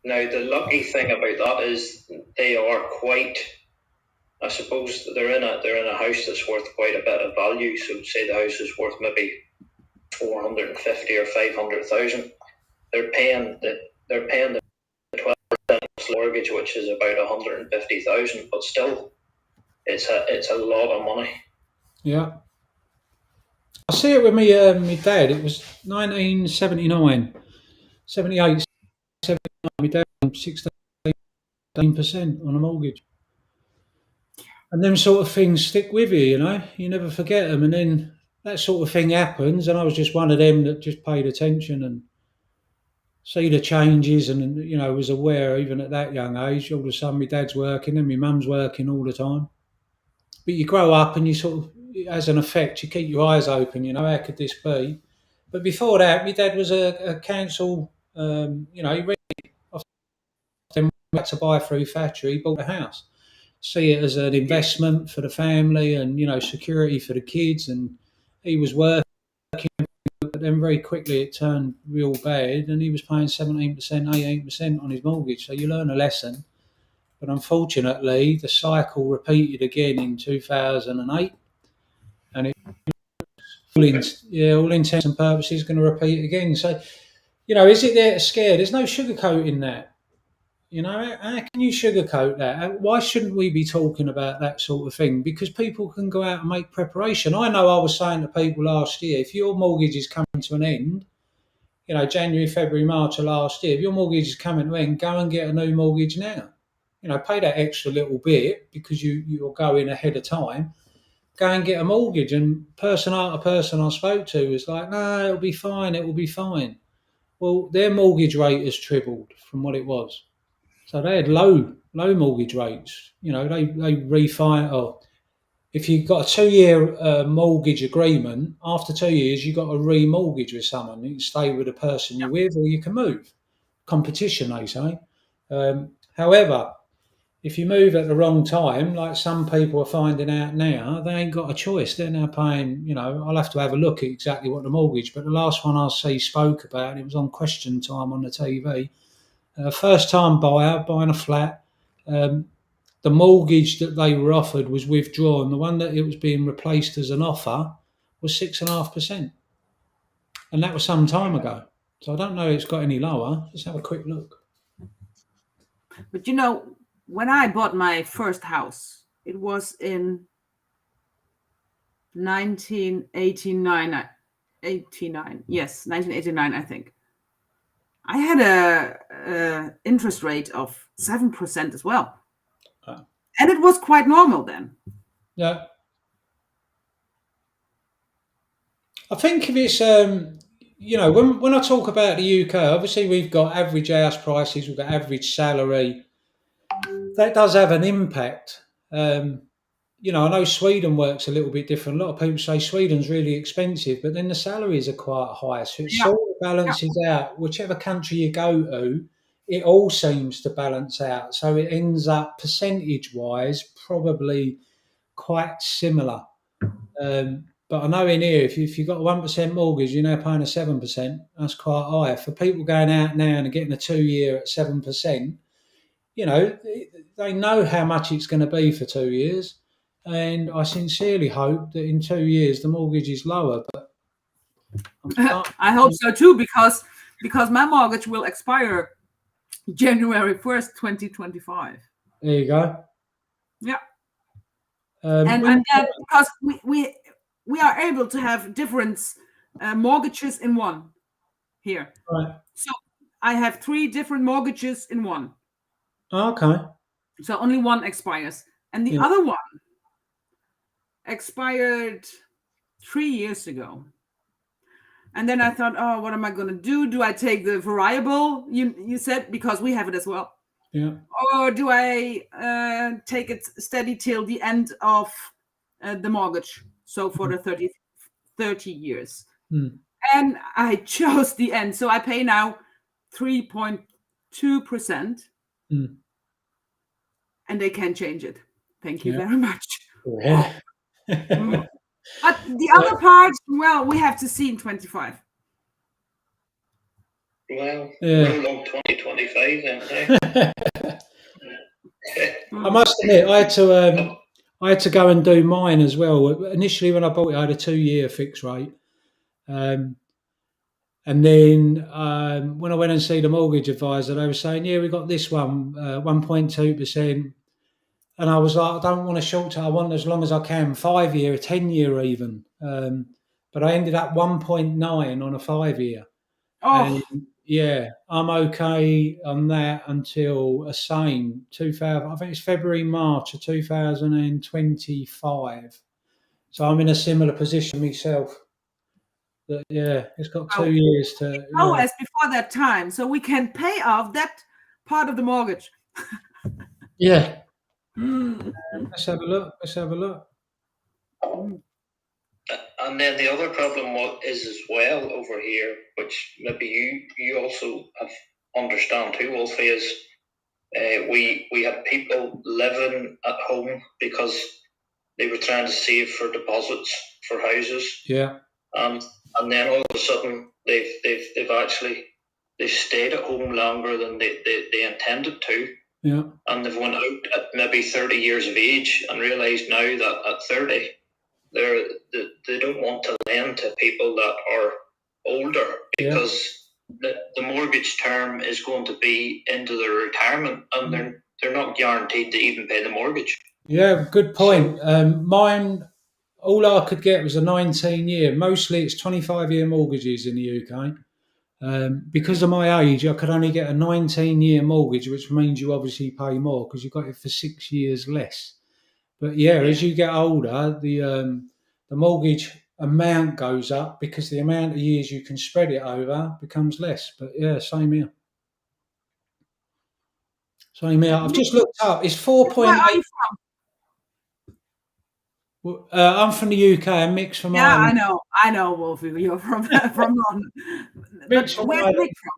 Now the lucky thing about that is they are quite. I suppose they're in a house that's worth quite a bit of value. So say the house is worth maybe 450 or 500,000. They're paying the 12% mortgage, which is about 150,000. But still, it's a lot of money.
Yeah. I see it with me, my dad. It was 1979, 78, 79. My dad on 16% on a mortgage. And them sort of things stick with you, you know. You never forget them. And then that sort of thing happens. And I was just one of them that just paid attention and see the changes and, you know, was aware even at that young age. All of a sudden, my dad's working and my mum's working all the time. But you grow up and you sort of, as an effect, you keep your eyes open, you know, how could this be? But before that, my dad was a council, you know, he really had to buy through factory, he bought a house. See it as an investment for the family and, you know, security for the kids. And he was working, but then very quickly it turned real bad and he was paying 17%, 18% on his mortgage. So you learn a lesson. But unfortunately, the cycle repeated again in 2008. And all intents and purposes going to repeat again. So, you know, is it there to scare? There's no sugarcoating that. You know, how can you sugarcoat that? Why shouldn't we be talking about that sort of thing? Because people can go out and make preparation. I know I was saying to people last year, if your mortgage is coming to an end, you know, January, February, March of last year, if your mortgage is coming to an end, go and get a new mortgage now. You know, pay that extra little bit because you're going ahead of time. Go and get a mortgage. And person after person I spoke to was like, no, it'll be fine, it will be fine. Well, their mortgage rate has tripled from what it was. So they had low mortgage rates. You know, they refinance. Or if you've got a 2-year mortgage agreement, after 2 years you've got to remortgage with someone. You can stay with the person you're with, or you can move. Competition, they say. However, if you move at the wrong time, like some people are finding out now, they ain't got a choice. They're now paying. You know, I'll have to have a look at exactly what the mortgage. But the last one I see spoke about, it was on Question Time on the TV. First time buyer buying a flat, the mortgage that they were offered was withdrawn. The one that it was being replaced as an offer was 6.5%, and that was some time ago. So I don't know if it's got any lower. Let's have a quick look.
But you know, when I bought my first house, it was in 1989. 89, yes, 1989, I think. I had a interest rate of 7% as well, and it was quite normal then.
Yeah, I think if it's you know, when I talk about the UK, obviously we've got average house prices, we've got average salary. That does have an impact. You know, I know Sweden works a little bit different. A lot of people say Sweden's really expensive, but then the salaries are quite high. So it sort of balances out. Whichever country you go to, it all seems to balance out. So it ends up percentage-wise probably quite similar. But I know in here, if you've got a 1% mortgage, you're now paying a 7%. That's quite high. For people going out now and getting a 2-year at 7%, you know, they know how much it's going to be for 2 years. And I sincerely hope that in 2 years the mortgage is lower. But
I hope so too, because my mortgage will expire January 1st, 2025.
There you go.
Yeah.
And
because we are able to have different mortgages in one here.
Right.
So I have 3 different mortgages in one.
Okay.
So only one expires, and the other one expired 3 years ago. And then I thought, oh, what am I going to do? Do I take the variable? You said, because we have it as well.
Yeah.
Or do I take it steady till the end of the mortgage? So for the 30 years.
Mm.
And I chose the end. So I pay now 3.2%.
Mm.
And they can change it. Thank you
Yeah.
very much.
Yeah.
But the other part, well, we have to see in 25.
Well,
Yeah.
roll on 2025 then.
I must admit, I had to go and do mine as well. Initially, when I bought it, I had a 2-year fixed rate. And then when I went and see the mortgage advisor, they were saying, yeah, we got this one, 1.2%. And I was like, I don't want a short term. I want as long as I can, 5-year, a 10-year even. But I ended up 1.9 on a 5-year.
Oh.
And yeah, I'm okay on that until a same 2000. I think it's February, March of 2025. So I'm in a similar position myself. But yeah, it's got 2 years to.
As before that time, so we can pay off that part of the mortgage.
Yeah. Let's have a look. Let's have a look.
And then the other problem is as well over here, which maybe you also have understand too, Wolfie, is we have people living at home because they were trying to save for deposits for houses.
Yeah.
And then all of a sudden they've stayed at home longer than they intended to.
Yeah.
And they've went out at maybe 30 years of age and realised now that at 30 they don't want to lend to people that are older because the mortgage term is going to be into their retirement and they're not guaranteed to even pay the mortgage.
Yeah, good point. Mine, all I could get was a 19-year. Mostly it's 25-year mortgages in the UK. Because of my age, I could only get a 19-year mortgage, which means you obviously pay more because you got it for 6 years less. But yeah, as you get older, the mortgage amount goes up because the amount of years you can spread it over becomes less. But yeah, same here. Same here. I've just looked up. It's 4.8.
Where are you from?
I'm from the UK. I'm mixed from Ireland.
I know, Wolfie. You're from London. But where's Mick from?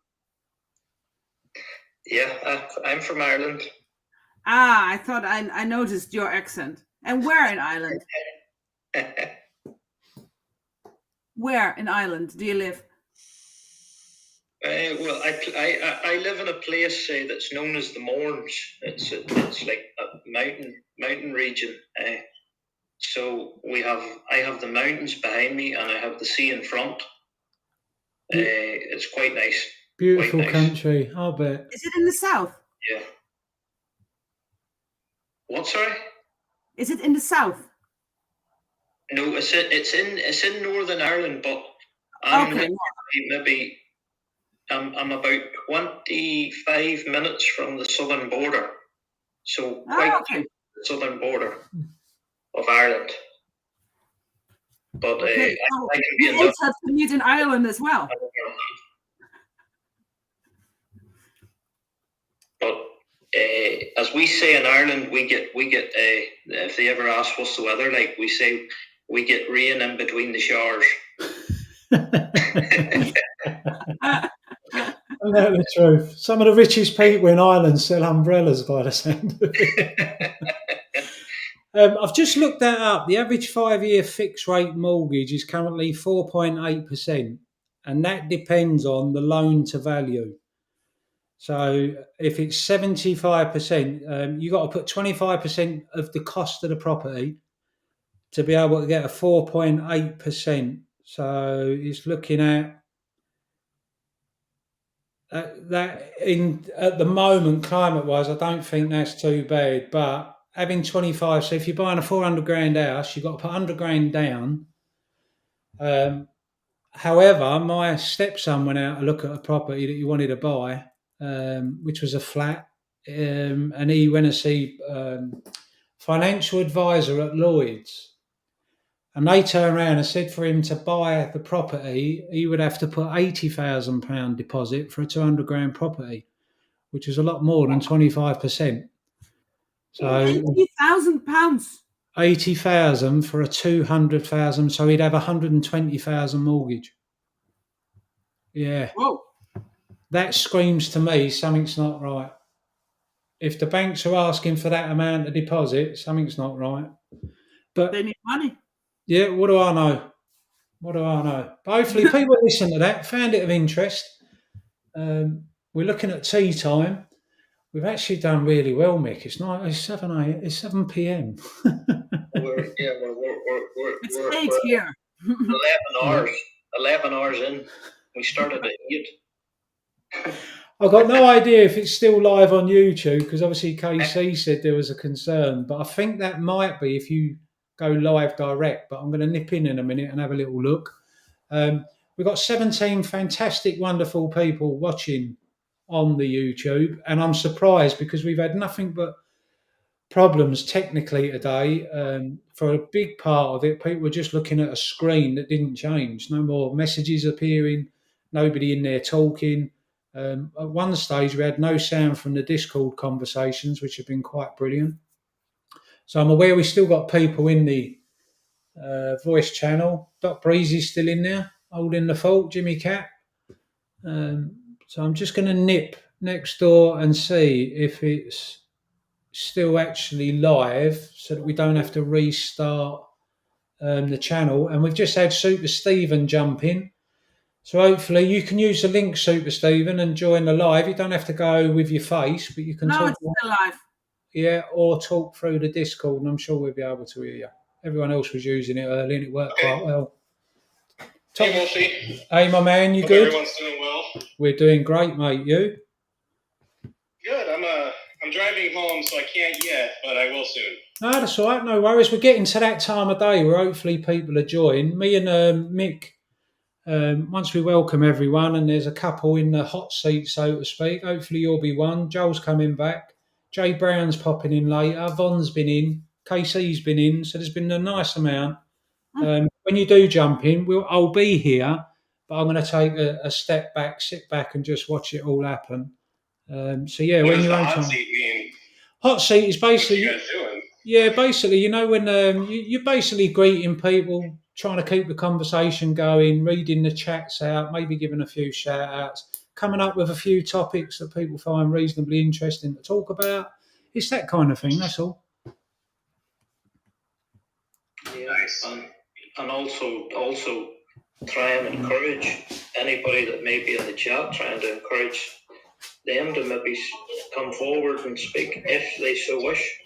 Yeah, I'm from Ireland.
I thought I noticed your accent. And where in Ireland? Where in Ireland do you live?
Well, I live in a place that's known as the Mourns. It's like a mountain region. So I have the mountains behind me and I have the sea in front. It's quite nice.
Beautiful country, I'll bet.
Is it in the south?
Yeah. What, sorry?
Is it in the south?
No, it's in Northern Ireland, but I'm about 25 minutes from the southern border, so quite close to the southern border of Ireland. But I can be
we also have to meet in Ireland as well.
as we say in Ireland, we get if they ever ask what's the weather like, we say we get rain in between the showers.
I know the truth. Some of the richest people in Ireland sell umbrellas by the sound of it. I've just looked that up. The average 5-year fixed rate mortgage is currently 4.8%, and that depends on the loan to value. So if it's 75%, you've got to put 25% of the cost of the property to be able to get a 4.8%. So it's looking at that at the moment, climate-wise, I don't think that's too bad. But having 25, so if you're buying a 400 grand house, you've got to put 100 grand down. However, my stepson went out to look at a property that he wanted to buy, which was a flat, and he went to see financial advisor at Lloyd's. And they turned around and said for him to buy the property, he would have to put £80,000 deposit for a 200 grand property, which is a lot more than 25%. So
£80,000.
80,000 for a 200,000, so he'd have 120,000 mortgage. Yeah.
Whoa.
That screams to me something's not right. If the banks are asking for that amount of deposit, something's not right. But
they need money.
Yeah, what do I know? What do I know? But hopefully people listen to that, found it of interest. We're looking at tea time. We've actually done really well, Mick. It's 7 p.m.
We're 8
here.
11 hours in. We started at 8.
I've got no idea if it's still live on YouTube because obviously KC said there was a concern, but I think that might be if you go live direct. But I'm going to nip in a minute and have a little look. We've got 17 fantastic, wonderful people watching on the YouTube, and I'm surprised because we've had nothing but problems technically today. For a big part of it, people were just looking at a screen that didn't change. No more messages appearing, nobody in there talking. At one stage, we had no sound from the Discord conversations, which have been quite brilliant. So I'm aware we've still got people in the voice channel. Doc Breezy's still in there, holding the fort, Jimmy Cat. So I'm just going to nip next door and see if it's still actually live so that we don't have to restart the channel. And we've just had Super Stephen jump in. So hopefully you can use the link, Super Stephen, and join the live. You don't have to go with your face, but you can talk.
It's still live.
Yeah, or talk through the Discord, and I'm sure we'll be able to hear you. Everyone else was using it early, and it worked quite well.
Hey, Wolfie.
Hey, my man, you
Hope
good?
everyone's doing well.
We're doing great, mate. You?
Good. I'm driving home, so I can't yet, but I will soon.
No, that's all right. No worries. We're getting to that time of day where hopefully people are joining. Me and Mick, once we welcome everyone, and there's a couple in the hot seat, so to speak. Hopefully you'll be one. Joel's coming back. Jay Brown's popping in later. Von's been in. KC's been in. So there's been a nice amount. When you do jump in, I'll be here, but I'm going to take a step back, sit back, and just watch it all happen. So yeah,
What
when
does
you're
the
on
hot
time.
seat mean?
Hot seat is basically.
What are you guys doing?
Yeah, basically, you know, when you're basically greeting people, trying to keep the conversation going, reading the chats out, maybe giving a few shout outs, coming up with a few topics that people find reasonably interesting to talk about. It's that kind of thing, that's all.
Nice. And also try and encourage anybody that may be in the chat, trying to encourage them to maybe come forward and speak if they so wish.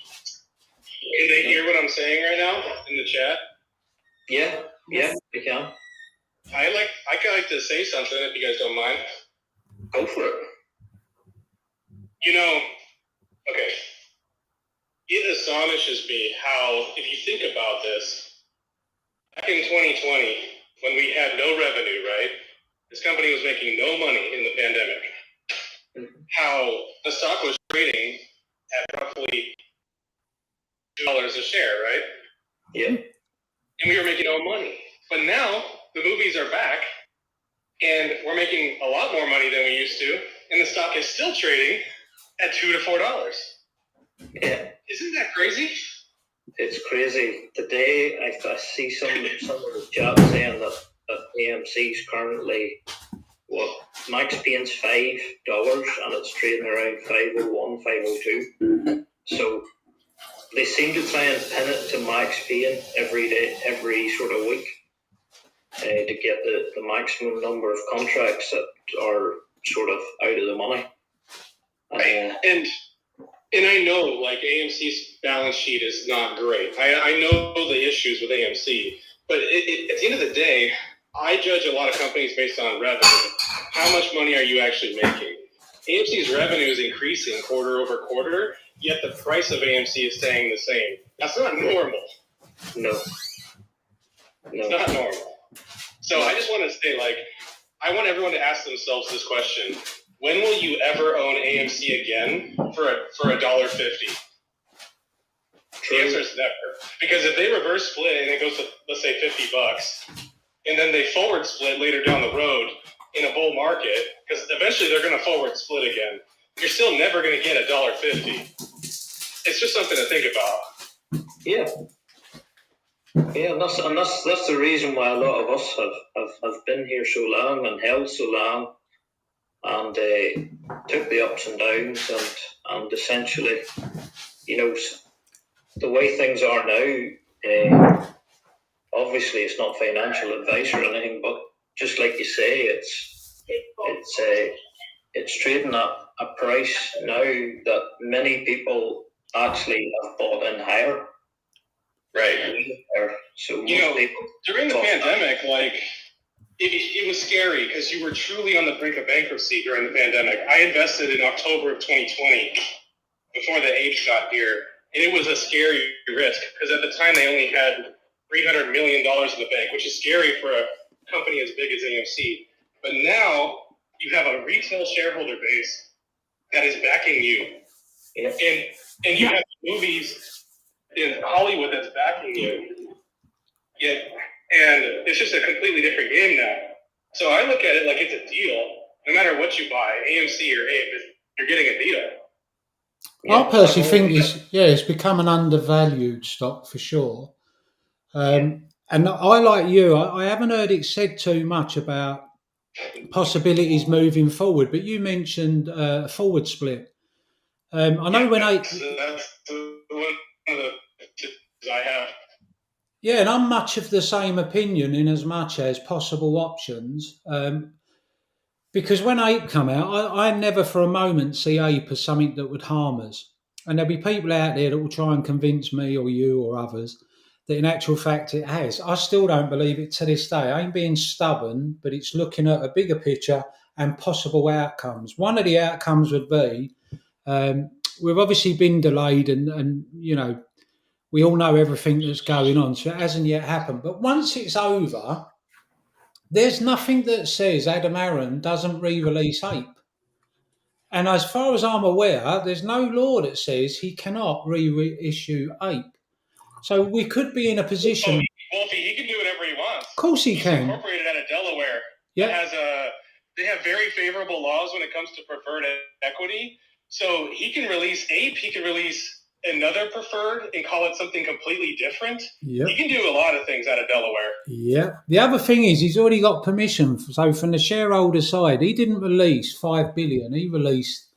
Can they hear what I'm saying right now in the chat?
Yeah, they can.
I like to say something if you guys don't mind.
Go for it.
You know, okay. It astonishes me how, if you think about this, back in 2020, when we had no revenue, right? This company was making no money in the pandemic. How the stock was trading at roughly $2 a share, right?
Yeah.
And we were making no money. But now the movies are back and we're making a lot more money than we used to. And the stock is still trading at $2 to $4.
Yeah,
Isn't that crazy?
it's crazy. Today, I see some of the chat saying that AMC's currently, Max Payne's $5 and it's trading around 501, 502. So they seem to try and pin it to Max Payne every day, every sort of week, to get the maximum number of contracts that are sort of out of the money.
And I know, like, AMC's balance sheet is not great. I know the issues with AMC, but at the end of the day, I judge a lot of companies based on revenue. How much money are you actually making? AMC's revenue is increasing quarter over quarter, yet the price of AMC is staying the same. That's not normal.
No.
It's not normal. So I just want to say, like, I want everyone to ask themselves this question. When will you ever own AMC again for $1.50? The answer is never. Because if they reverse split and it goes to, let's say, $50, and then they forward split later down the road in a bull market, because eventually they're going to forward split again, you're still never going to get $1.50. It's just something to think about.
Yeah. Yeah, and that's the reason why a lot of us have been here so long and held so long, and took the ups and downs, and essentially, you know, the way things are now, obviously it's not financial advice or anything, but just like you say, it's trading at a price now that many people actually have bought in higher.
Right.
So
you know, during the pandemic, like, it was scary because you were truly on the brink of bankruptcy during the pandemic. I invested in October of 2020 before the Apes got here, and it was a scary risk because at the time they only had $300 million in the bank, which is scary for a company as big as AMC. But now you have a retail shareholder base that is backing you, and you have movies in Hollywood that's backing you. Yeah, and it's just a completely different game now. So I look at it like it's a deal. No matter what you buy, AMC or Apes, you're getting a deal.
I personally think it's become an undervalued stock for sure. And I, like you, I haven't heard it said too much about possibilities moving forward, but you mentioned a forward split. I know when
that's one of the I have.
Yeah, and I'm much of the same opinion in as much as possible options. Because when Ape come out, I never for a moment see Ape as something that would harm us. And there'll be people out there that will try and convince me or you or others that in actual fact it has. I still don't believe it to this day. I ain't being stubborn, but it's looking at a bigger picture and possible outcomes. One of the outcomes would be we've obviously been delayed and you know, we all know everything that's going on, so it hasn't yet happened. But once it's over, there's nothing that says Adam Aaron doesn't re-release Ape. And as far as I'm aware, there's no law that says he cannot reissue Ape. So we could be in a position.
Wolfie, he can do whatever he wants.
Of course he
He's
can.
Incorporated out of Delaware.
Yeah.
They have very favorable laws when it comes to preferred equity. So he can release Ape. He can release another preferred and call it something completely different.
Yep.
He can do a lot of things out of Delaware.
Yeah. The other thing is he's already got permission. So from the shareholder side, he didn't release 5 billion. He released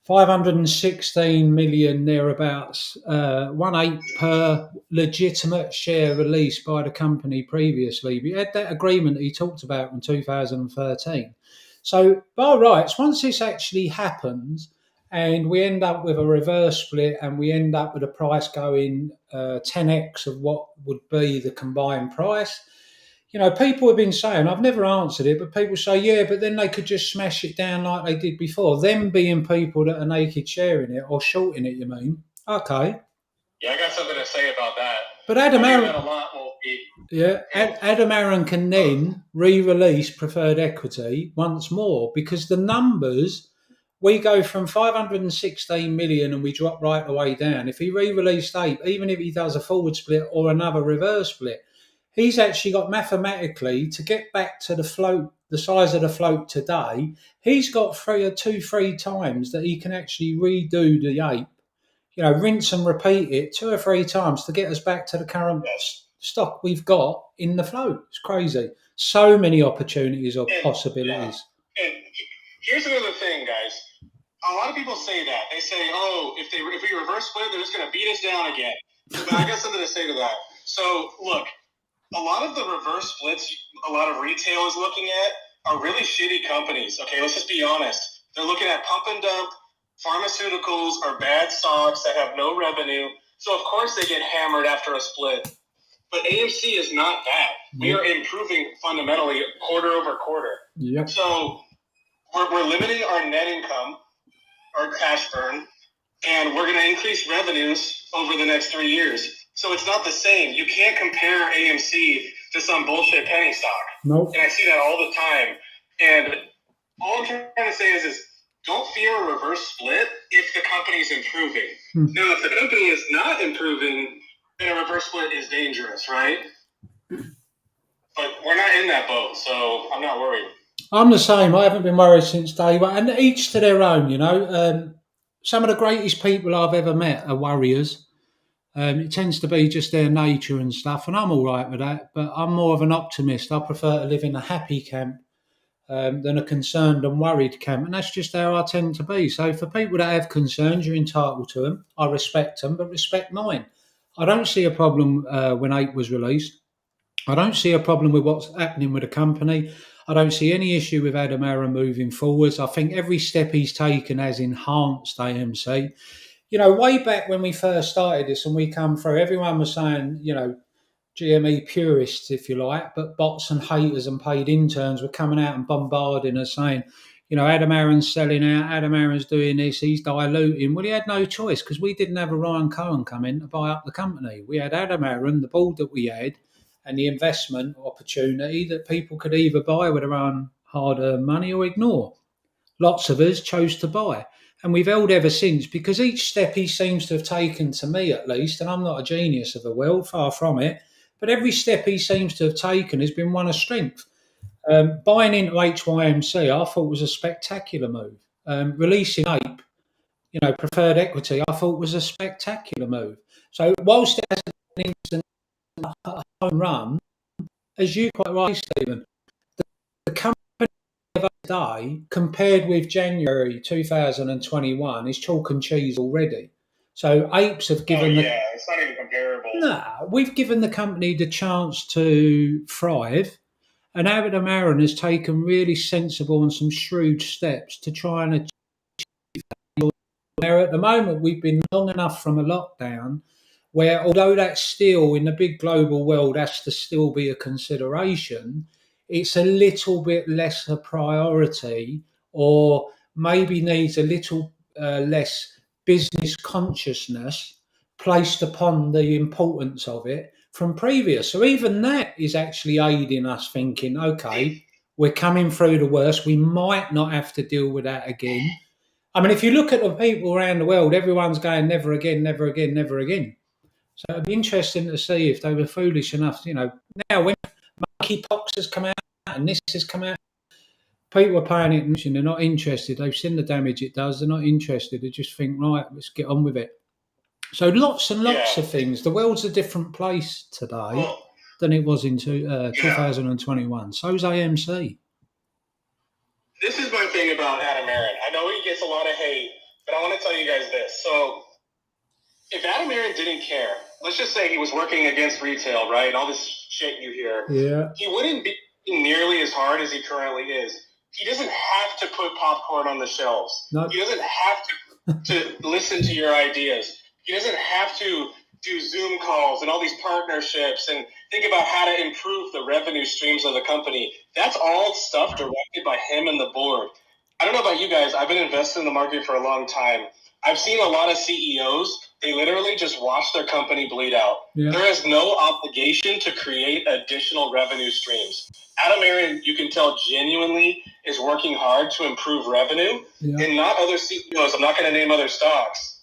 516 million thereabouts, 1/8 per legitimate share released by the company previously. We had that agreement he talked about in 2013. So by rights, once this actually happens and we end up with a reverse split and we end up with a price going 10x of what would be the combined price, you know, people have been saying, I've never answered it, but people say, yeah, but then they could just smash it down like they did before. Them being people that are naked sharing it or shorting it, you mean? Okay.
Yeah, I got something to say about that.
But Adam Aaron,
a lot, Wolfie.
Yeah, Adam Aaron can then re-release preferred equity once more because the numbers, we go from 516 million and we drop right away down. If he re-released Ape, even if he does a forward split or another reverse split, He's actually got mathematically to get back to the float, the size of the float today. He's got 3 times that he can actually redo the ape. You know, rinse and repeat it 2 or 3 times to get us back to the current stock we've got in the float. It's crazy. So many opportunities or possibilities.
And here's another thing, guys. A lot of people say that. They say, "Oh, if we reverse split, they're just going to beat us down again." But I got something to say to that. So, look, a lot of the reverse splits a lot of retail is looking at are really shitty companies. Okay, let's just be honest. They're looking at pump and dump, pharmaceuticals, or bad stocks that have no revenue. So, of course, they get hammered after a split. But AMC is not that. We are improving fundamentally quarter over quarter.
Yep.
So we're limiting our net income, our cash burn, and we're going to increase revenues over the next 3 years. So it's not the same. You can't compare AMC to some bullshit penny stock.
Nope.
And I see that all the time. And all I'm trying to say is don't fear a reverse split if the company's improving. Now, if the company is not improving, then a reverse split is dangerous, right? But we're not in that boat, so I'm not worried.
I'm the same. I haven't been worried since day one. And each to their own, you know. Some of the greatest people I've ever met are warriors. It tends to be just their nature and stuff, and I'm all right with that. But I'm more of an optimist. I prefer to live in a happy camp than a concerned and worried camp, and that's just how I tend to be. So for people that have concerns, you're entitled to them. I respect them, but respect mine. I don't see a problem when Ape was released. I don't see a problem with what's happening with the company. I don't see any issue with Adam Aaron moving forwards. I think every step he's taken has enhanced AMC. You know, way back when we first started this and we come through, everyone was saying, you know, GME purists, if you like, but bots and haters and paid interns were coming out and bombarding us saying, you know, Adam Aaron's selling out, Adam Aaron's doing this, he's diluting. Well, he had no choice because we didn't have a Ryan Cohen come in to buy up the company. We had Adam Aaron, the board that we had, and the investment opportunity that people could either buy with their own hard-earned money or ignore. Lots of us chose to buy. And we've held ever since because each step he seems to have taken, to me at least, and I'm not a genius of the world, far from it, but every step he seems to have taken has been one of strength. Buying into HYMC, I thought was a spectacular move. Releasing Ape, you know, preferred equity, I thought was a spectacular move. So whilst it hasn't been an instant home run, as you quite right, Stephen, the company of today compared with January 2021 is chalk and cheese already. So Apes have given
it's not even comparable.
No, we've given the company the chance to thrive, and Adam Aaron has taken really sensible and some shrewd steps to try and achieve that. Now, at the moment, we've been long enough from a lockdown where, although that's still in the big global world has to still be a consideration, it's a little bit less a priority, or maybe needs a little less business consciousness placed upon the importance of it from previous. So even that is actually aiding us thinking, okay, we're coming through the worst. We might not have to deal with that again. I mean, if you look at the people around the world, everyone's going never again, never again, never again. So it'd be interesting to see if they were foolish enough, you know. Now, when monkeypox has come out and this has come out, people are paying attention. They're not interested. They've seen the damage it does. They're not interested. They just think, right, let's get on with it. So lots and lots of things. The world's a different place today than it was in 2021. So's AMC.
This is my thing about Adam Aaron. I know he gets a lot of hate, but I want to tell you guys this. So if Adam Aaron didn't care, let's just say he was working against retail, right? All this shit you hear.
Yeah.
He wouldn't be nearly as hard as he currently is. He doesn't have to put popcorn on the shelves.
No.
He doesn't have to listen to your ideas. He doesn't have to do Zoom calls and all these partnerships and think about how to improve the revenue streams of the company. That's all stuff directed by him and the board. I don't know about you guys. I've been invested in the market for a long time. I've seen a lot of CEOs, they literally just watch their company bleed out.
Yeah.
There is no obligation to create additional revenue streams. Adam Aaron, you can tell, genuinely is working hard to improve revenue, and not other CEOs. I'm not going to name other stocks,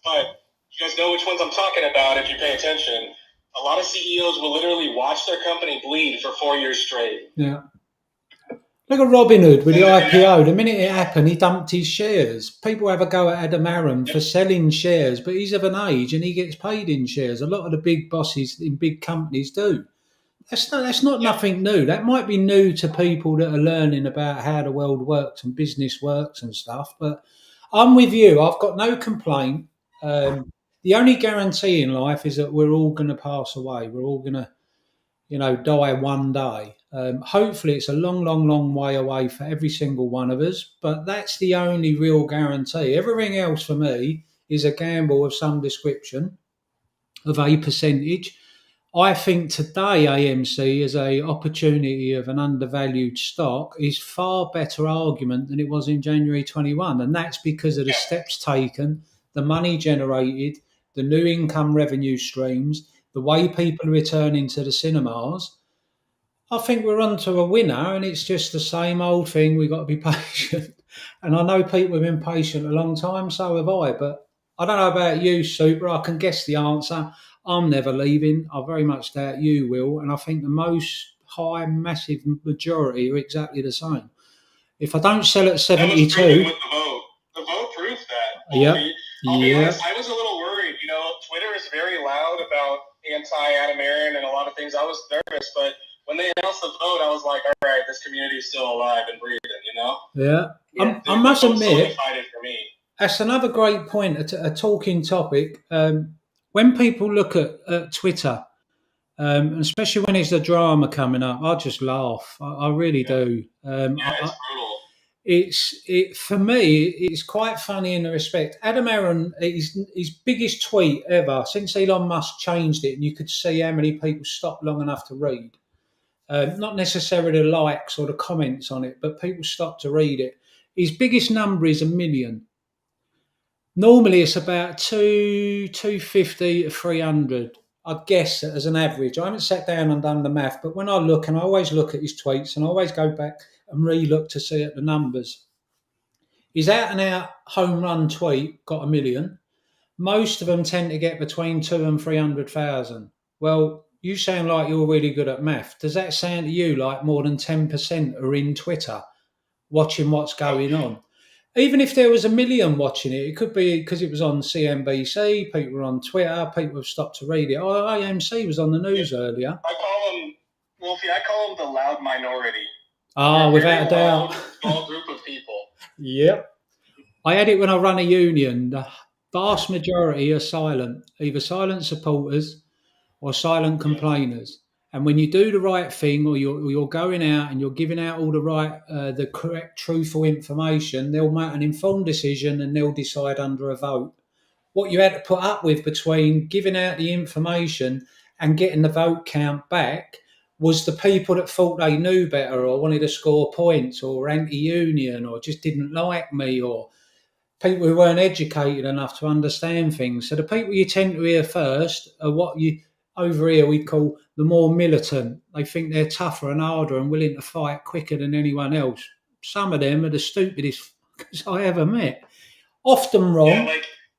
but you guys know which ones I'm talking about if you pay attention. A lot of CEOs will literally watch their company bleed for 4 years straight.
Yeah. Look at Robin Hood with the IPO. The minute it happened, he dumped his shares. People have a go at Adam Aaron for selling shares, but he's of an age and he gets paid in shares. A lot of the big bosses in big companies do. That's not nothing new. That might be new to people that are learning about how the world works and business works and stuff. But I'm with you. I've got no complaint. The only guarantee in life is that we're all going to pass away. We're all going to, die one day. Hopefully, it's a long, long, long way away for every single one of us. But that's the only real guarantee. Everything else for me is a gamble of some description, of a percentage. I think today AMC as a opportunity of an undervalued stock is far better argument than it was in January 21, and that's because of the steps taken, the money generated, the new income revenue streams, the way people are returning to the cinemas. I think we're on to a winner, and it's just the same old thing. We've got to be patient. And I know people have been patient a long time, so have I. But I don't know about you, Super. I can guess the answer. I'm never leaving. I very much doubt you will. And I think the massive majority are exactly the same. If I don't sell at 72.
With the vote. The vote proves that.
Yep.
I'll be honest, I was a little worried. Twitter is very loud about anti-Adam Aaron and a lot of things. I was nervous, but when they announced the vote, I was like, all right, this community is still alive and breathing,
Yeah. I must admit,
solidified it for me.
That's another great point, a talking topic. When people look at Twitter, especially when it's the drama coming up, I just laugh. I really do.
It's brutal.
For me, it's quite funny in the respect. Adam Aaron, his biggest tweet ever since Elon Musk changed it, and you could see how many people stopped long enough to read. Not necessarily the likes or the comments on it, but people stopped to read it. His biggest number is 1 million. Normally, it's about 250 to 300. I guess as an average. I haven't sat down and done the math, but when I look, and I always look at his tweets, and I always go back and re-look to see at the numbers. His out-and-out home run tweet got 1 million. Most of them tend to get between 200,000 and 300,000. Well, you sound like you're really good at math. Does that sound to you like more than 10% are in Twitter watching what's going on? Even if there was 1 million watching it, it could be because it was on CNBC, people were on Twitter, people have stopped to read it. AMC was on the news earlier.
I call them, Wolfie, the loud minority.
Without a doubt.
Small group of people.
Yep. I had it when I run a union. The vast majority are silent, either silent supporters or silent complainers. And when you do the right thing, or you're going out and you're giving out all the correct, truthful information, they'll make an informed decision and they'll decide under a vote. What you had to put up with between giving out the information and getting the vote count back was the people that thought they knew better or wanted to score points or were anti-union or just didn't like me, or people who weren't educated enough to understand things. So the people you tend to hear first are what you over here we call the more militant. They think they're tougher and harder and willing to fight quicker than anyone else. Some of them are the stupidest fuckers I ever met. Often wrong,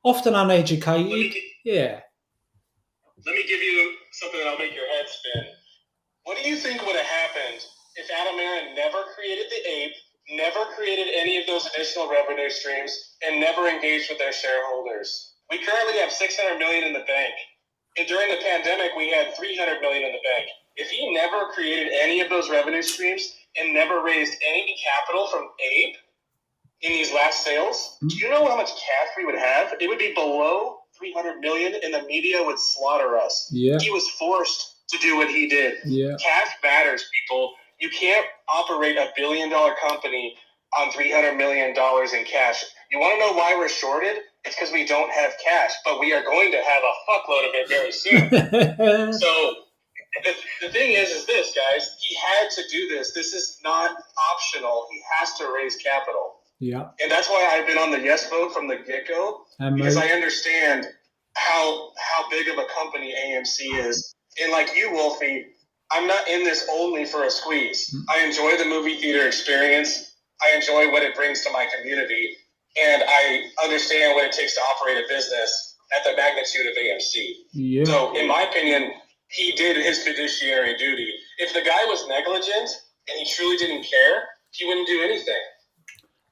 often uneducated.
Let me give you something that'll make your head spin. What do you think would have happened if Adam Aaron never created the Ape, never created any of those additional revenue streams, and never engaged with their shareholders? We currently have $600 million in the bank. And during the pandemic, we had $300 million in the bank. If he never created any of those revenue streams and never raised any capital from Ape in these last sales, do you know how much cash we would have? It would be below 300 million, and the media would slaughter us.
Yeah.
He was forced to do what he did.
Yeah.
Cash matters, people. You can't operate $1 billion company on $300 million in cash. You want to know why we're shorted? It's because we don't have cash, but we are going to have a fuckload of it very soon. So the thing is this, guys, he had to do this. This is not optional. He has to raise capital.
Yeah.
And that's why I've been on the yes vote from the get-go, because I understand how big of a company AMC is. And like you, Wolfie, I'm not in this only for a squeeze. I enjoy the movie theater experience. I enjoy what it brings to my community. And I understand what it takes to operate a business at the magnitude of AMC.
Yeah.
So in my opinion, he did his fiduciary duty. If the guy was negligent and he truly didn't care, he wouldn't do anything.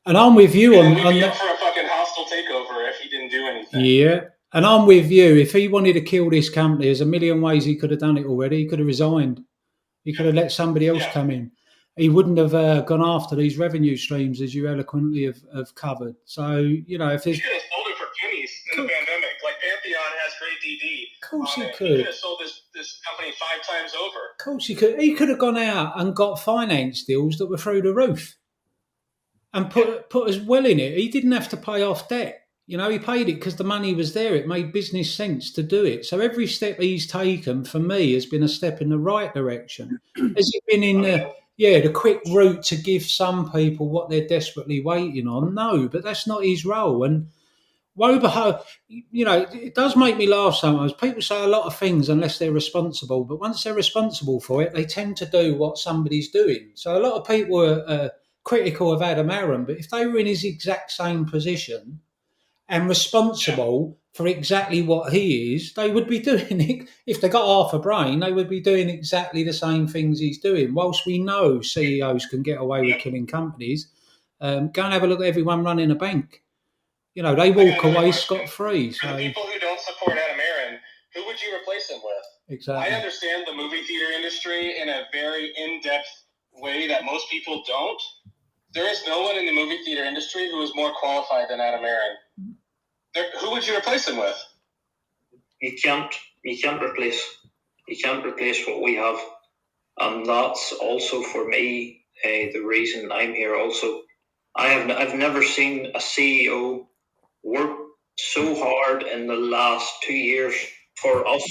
And I'm with you
And
on
then we'd be
that.
up for a fucking hostile takeover if he didn't do anything.
Yeah. And I'm with you. If he wanted to kill this company, there's a million ways he could have done it already. He could have resigned. He could have let somebody else come in. He wouldn't have gone after these revenue streams, as you eloquently have covered. So, you know, if there's...
He could have sold it for pennies in the pandemic. Like Pantheon has great DD.
Of course he
He
could.
could have sold this company 5 times over.
Of course he could. He could have gone out and got finance deals that were through the roof and put us well in it. He didn't have to pay off debt. You know, he paid it because the money was there. It made business sense to do it. So every step he's taken, for me, has been a step in the right direction. Has it been in the quick route to give some people what they're desperately waiting on? No, but that's not his role. And Woberho, you know, it does make me laugh sometimes. People say a lot of things unless they're responsible, but once they're responsible for it, they tend to do what somebody's doing. So a lot of people are critical of Adam Aaron, but if they were in his exact same position and responsible for exactly what he is, they would be doing it. If they got half a brain, they would be doing exactly the same things he's doing. Whilst we know CEOs can get away with killing companies, go and have a look at everyone running a bank. You know, they walk away scot-free.
For
So
the people who don't support Adam Aaron, who would you replace him with?
exactly.
I understand the movie theater industry in a very in-depth way that most people don't. There is no one in the movie theater industry who is more qualified than Adam Aaron. Who would you replace him with?
You can't replace what we have, and that's also for me the reason I'm here. Also, I've never seen a CEO work so hard in the last 2 years for us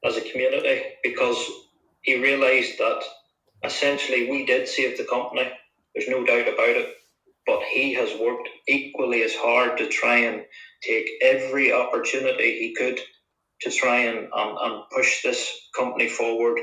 as a community, because he realised that essentially we did save the company. There's no doubt about it. But he has worked equally as hard to try and take every opportunity he could to try and push this company forward,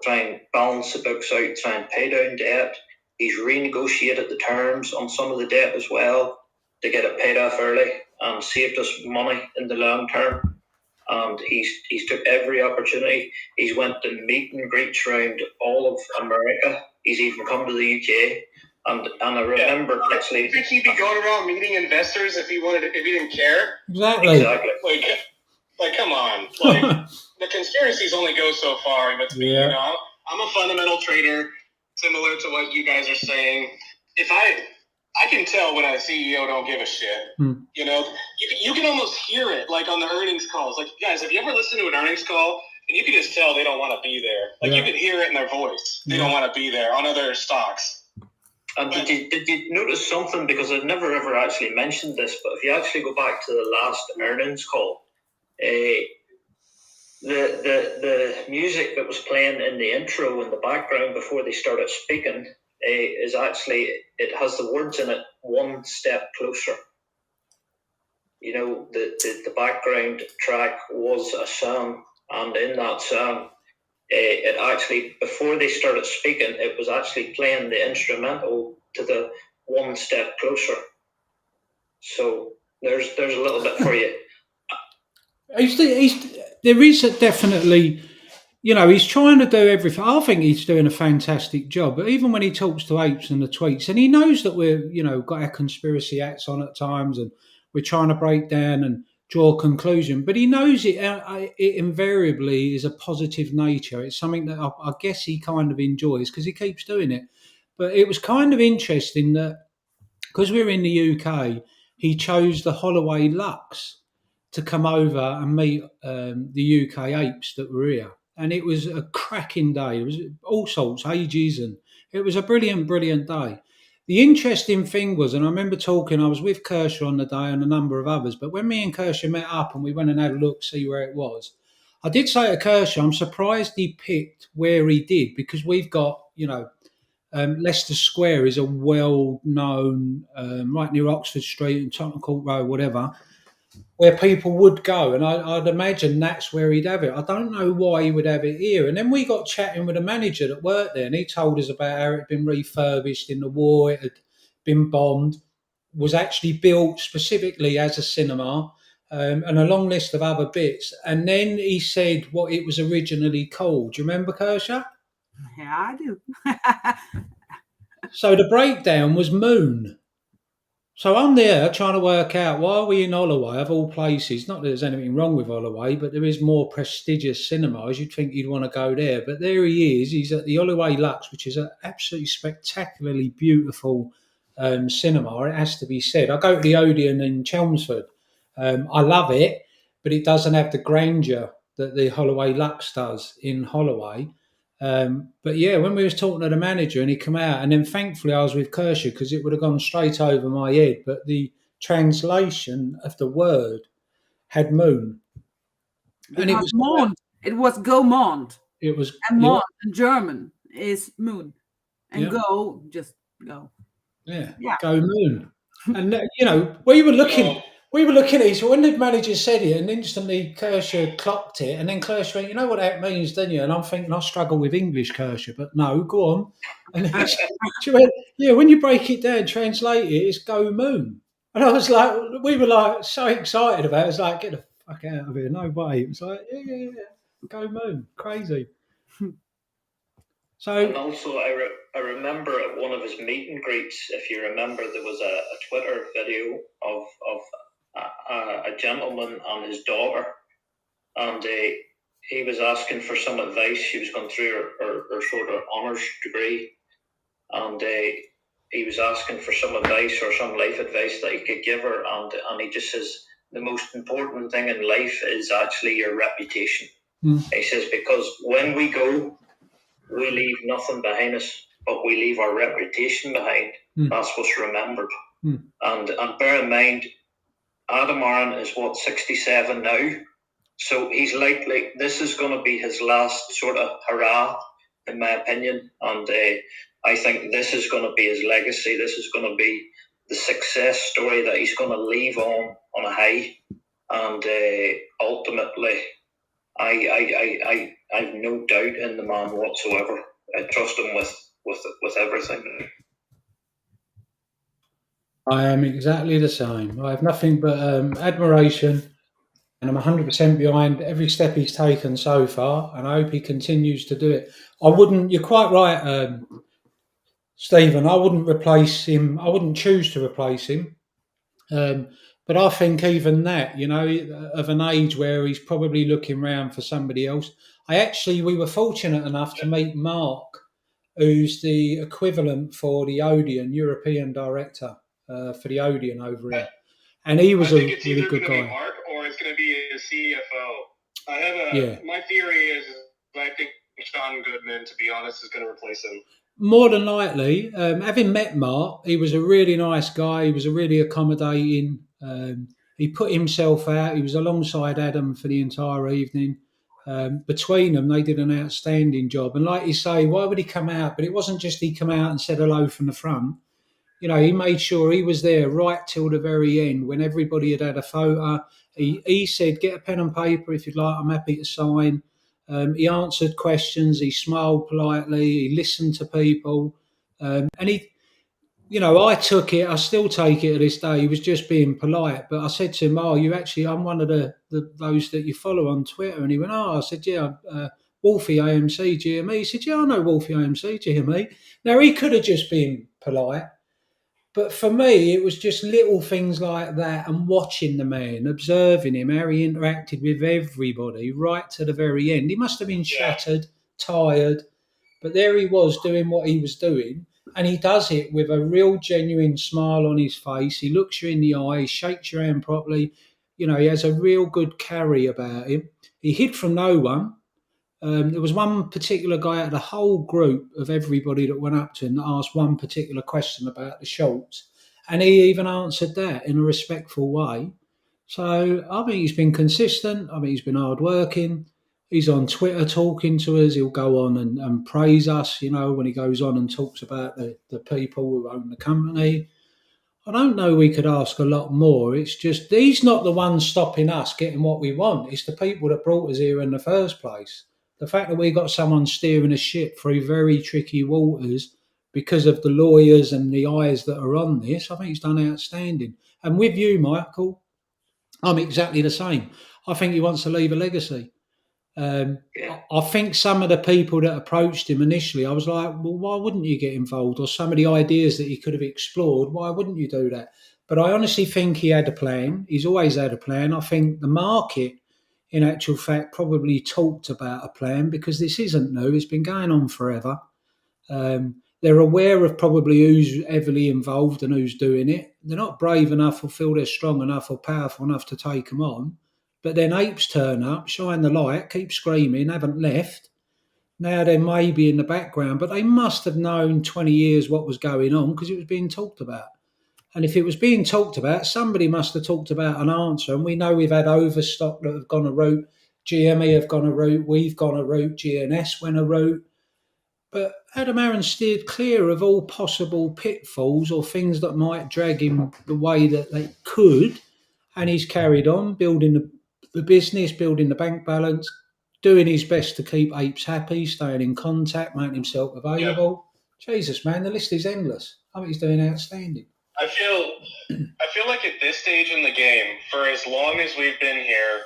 try and balance the books out, try and pay down debt. He's renegotiated the terms on some of the debt as well to get it paid off early and saved us money in the long term. And he's took every opportunity. He's went to meet and greets around all of America. He's even come to the UK. And I remember actually.
You think he'd be going around meeting investors if he didn't care?
Exactly.
Like, come on. Like, the conspiracies only go so far. But you know, I'm a fundamental trader, similar to what you guys are saying. If I can tell when a CEO don't give a shit. You know, you can almost hear it, like on the earnings calls. Like, guys, have you ever listened to an earnings call and you can just tell they don't want to be there? Like, you can hear it in their voice. They don't want to be there on other stocks.
And did you notice something? Because I've never ever actually mentioned this, but if you actually go back to the last earnings call, the music that was playing in the intro in the background before they started speaking is actually, it has the words in it, "One step closer." You know, the background track was a song, and in that song, it actually, before they started speaking, it was actually playing the instrumental to the "One Step Closer." So there's a little bit for you.
There is definitely, you know, he's trying to do everything. I think he's doing a fantastic job. But even when he talks to Apes and the tweets, and he knows that we're, you know, got our conspiracy hats on at times, and we're trying to break down and draw a conclusion, but he knows it invariably is a positive nature. It's something that I guess he kind of enjoys because he keeps doing it. But it was kind of interesting that because we're in the UK, he chose the Holloway Lux to come over and meet the UK apes that were here. And it was a cracking day. It was all sorts, ages, and it was a brilliant, brilliant day. The interesting thing was, and I remember I was with Kershaw on the day and a number of others, but when me and Kershaw met up and we went and had a look, see where it was, I did say to Kershaw, I'm surprised he picked where he did, because we've got, you know, Leicester Square is a well-known, right near Oxford Street and Tottenham Court Road, whatever, where people would go. And I'd imagine that's where he'd have it. I don't know why he would have it here. And then we got chatting with a manager that worked there, and he told us about how it had been refurbished in the war, it had been bombed, was actually built specifically as a cinema. and a long list of other bits. And then he said what it was originally called. Do you remember, Kershaw?
Yeah, I do.
So the breakdown was Moon. So I'm there trying to work out why are we in Holloway, of all places. Not that there's anything wrong with Holloway, but there is more prestigious cinemas. You'd think you'd want to go there. But there he is. He's at the Holloway Lux, which is an absolutely spectacularly beautiful cinema. It has to be said. I go to the Odeon in Chelmsford. I love it, but it doesn't have the grandeur that the Holloway Lux does in Holloway. But yeah, when we was talking to the manager and he come out, and then thankfully I was with Kershaw because it would have gone straight over my head. But the translation of the word had moon, and it was
Mond. It was go Mond.
It was
and Mond in German is moon, and
Yeah.
go just go.
Yeah,
Yeah.
go moon. And we were looking at each. When the manager said it, and instantly Kershaw clocked it, and then Kershaw went, "You know what that means, don't you?" And I'm thinking, I struggle with English, Kershaw, but no, go on. And then she went, "Yeah, when you break it down, translate it, it's go moon." And I was like, we were like so excited about it. It's like, get the fuck out of here! No way. It was like, yeah, go moon, crazy. So
And also, I remember at one of his meet and greets, if you remember, there was a Twitter video of a gentleman and his daughter, and he was asking for some advice. She was going through her sort of honours degree, and he was asking for some advice or some life advice that he could give her, and he just says the most important thing in life is actually your reputation. He says, because when we go, we leave nothing behind us, but we leave our reputation behind. That's what's remembered. And bear in mind, Adam Aaron is 67 now, so he's likely, this is going to be his last sort of hurrah, in my opinion. And I think this is going to be his legacy. This is going to be the success story that he's going to leave on a high. And ultimately, I've no doubt in the man whatsoever. I trust him with everything.
I am exactly the same. I have nothing but admiration, and I'm 100% behind every step he's taken so far, and I hope he continues to do it. You're quite right, Stephen, I wouldn't replace him. I wouldn't choose to replace him. But I think even that, of an age where he's probably looking around for somebody else. We were fortunate enough to meet Mark, who's the equivalent for the Odeon, European director for the Odeon over here. And he was a really good guy.
Mark, or it's going to be a CFO. My theory is I think Sean Goodman, to be honest, is going to replace him.
More than likely, having met Mark, he was a really nice guy. He was a really accommodating. He put himself out. He was alongside Adam for the entire evening. Between them, they did an outstanding job. And like you say, why would he come out? But it wasn't just he come out and said hello from the front. He made sure he was there right till the very end when everybody had a photo. He said, get a pen and paper if you'd like. I'm happy to sign. He answered questions. He smiled politely. He listened to people. And I took it. I still take it to this day. He was just being polite. But I said to him, I'm one of those that you follow on Twitter. And he went, I said, yeah, WolfieAMCGME. He said, yeah, I know WolfieAMCGME. Now, he could have just been polite. But for me, it was just little things like that and watching the man, observing him, how he interacted with everybody right to the very end. He must have been shattered, tired, but there he was doing what he was doing. And he does it with a real genuine smile on his face. He looks you in the eye, shakes your hand properly. He has a real good carry about him. He hid from no one. There was one particular guy out of the whole group of everybody that went up to him that asked one particular question about the shorts, and he even answered that in a respectful way. So I think he's been consistent. I think he's been hardworking. He's on Twitter talking to us. He'll go on and praise us, when he goes on and talks about the people who own the company. I don't know we could ask a lot more. It's just he's not the one stopping us getting what we want. It's the people that brought us here in the first place. The fact that we got someone steering a ship through very tricky waters because of the lawyers and the eyes that are on this, I think he's done outstanding. And with you, Michael, I'm exactly the same. I think he wants to leave a legacy. I think some of the people that approached him initially, I was like, well, why wouldn't you get involved? Or some of the ideas that he could have explored, why wouldn't you do that? But I honestly think he had a plan. He's always had a plan. I think the market, in actual fact, probably talked about a plan because this isn't new. It's been going on forever. They're aware of probably who's heavily involved and who's doing it. They're not brave enough or feel they're strong enough or powerful enough to take them on. But then apes turn up, shine the light, keep screaming, haven't left. Now they may be in the background, but they must have known 20 years what was going on because it was being talked about. And if it was being talked about, somebody must have talked about an answer. And we know we've had Overstock that have gone a route, GME have gone a route, we've gone a route, GNS went a route. But Adam Aaron steered clear of all possible pitfalls or things that might drag him the way that they could. And he's carried on building the business, building the bank balance, doing his best to keep Apes happy, staying in contact, making himself available. Jesus, man, the list is endless. I think he's doing outstanding.
I feel like at this stage in the game, for as long as we've been here,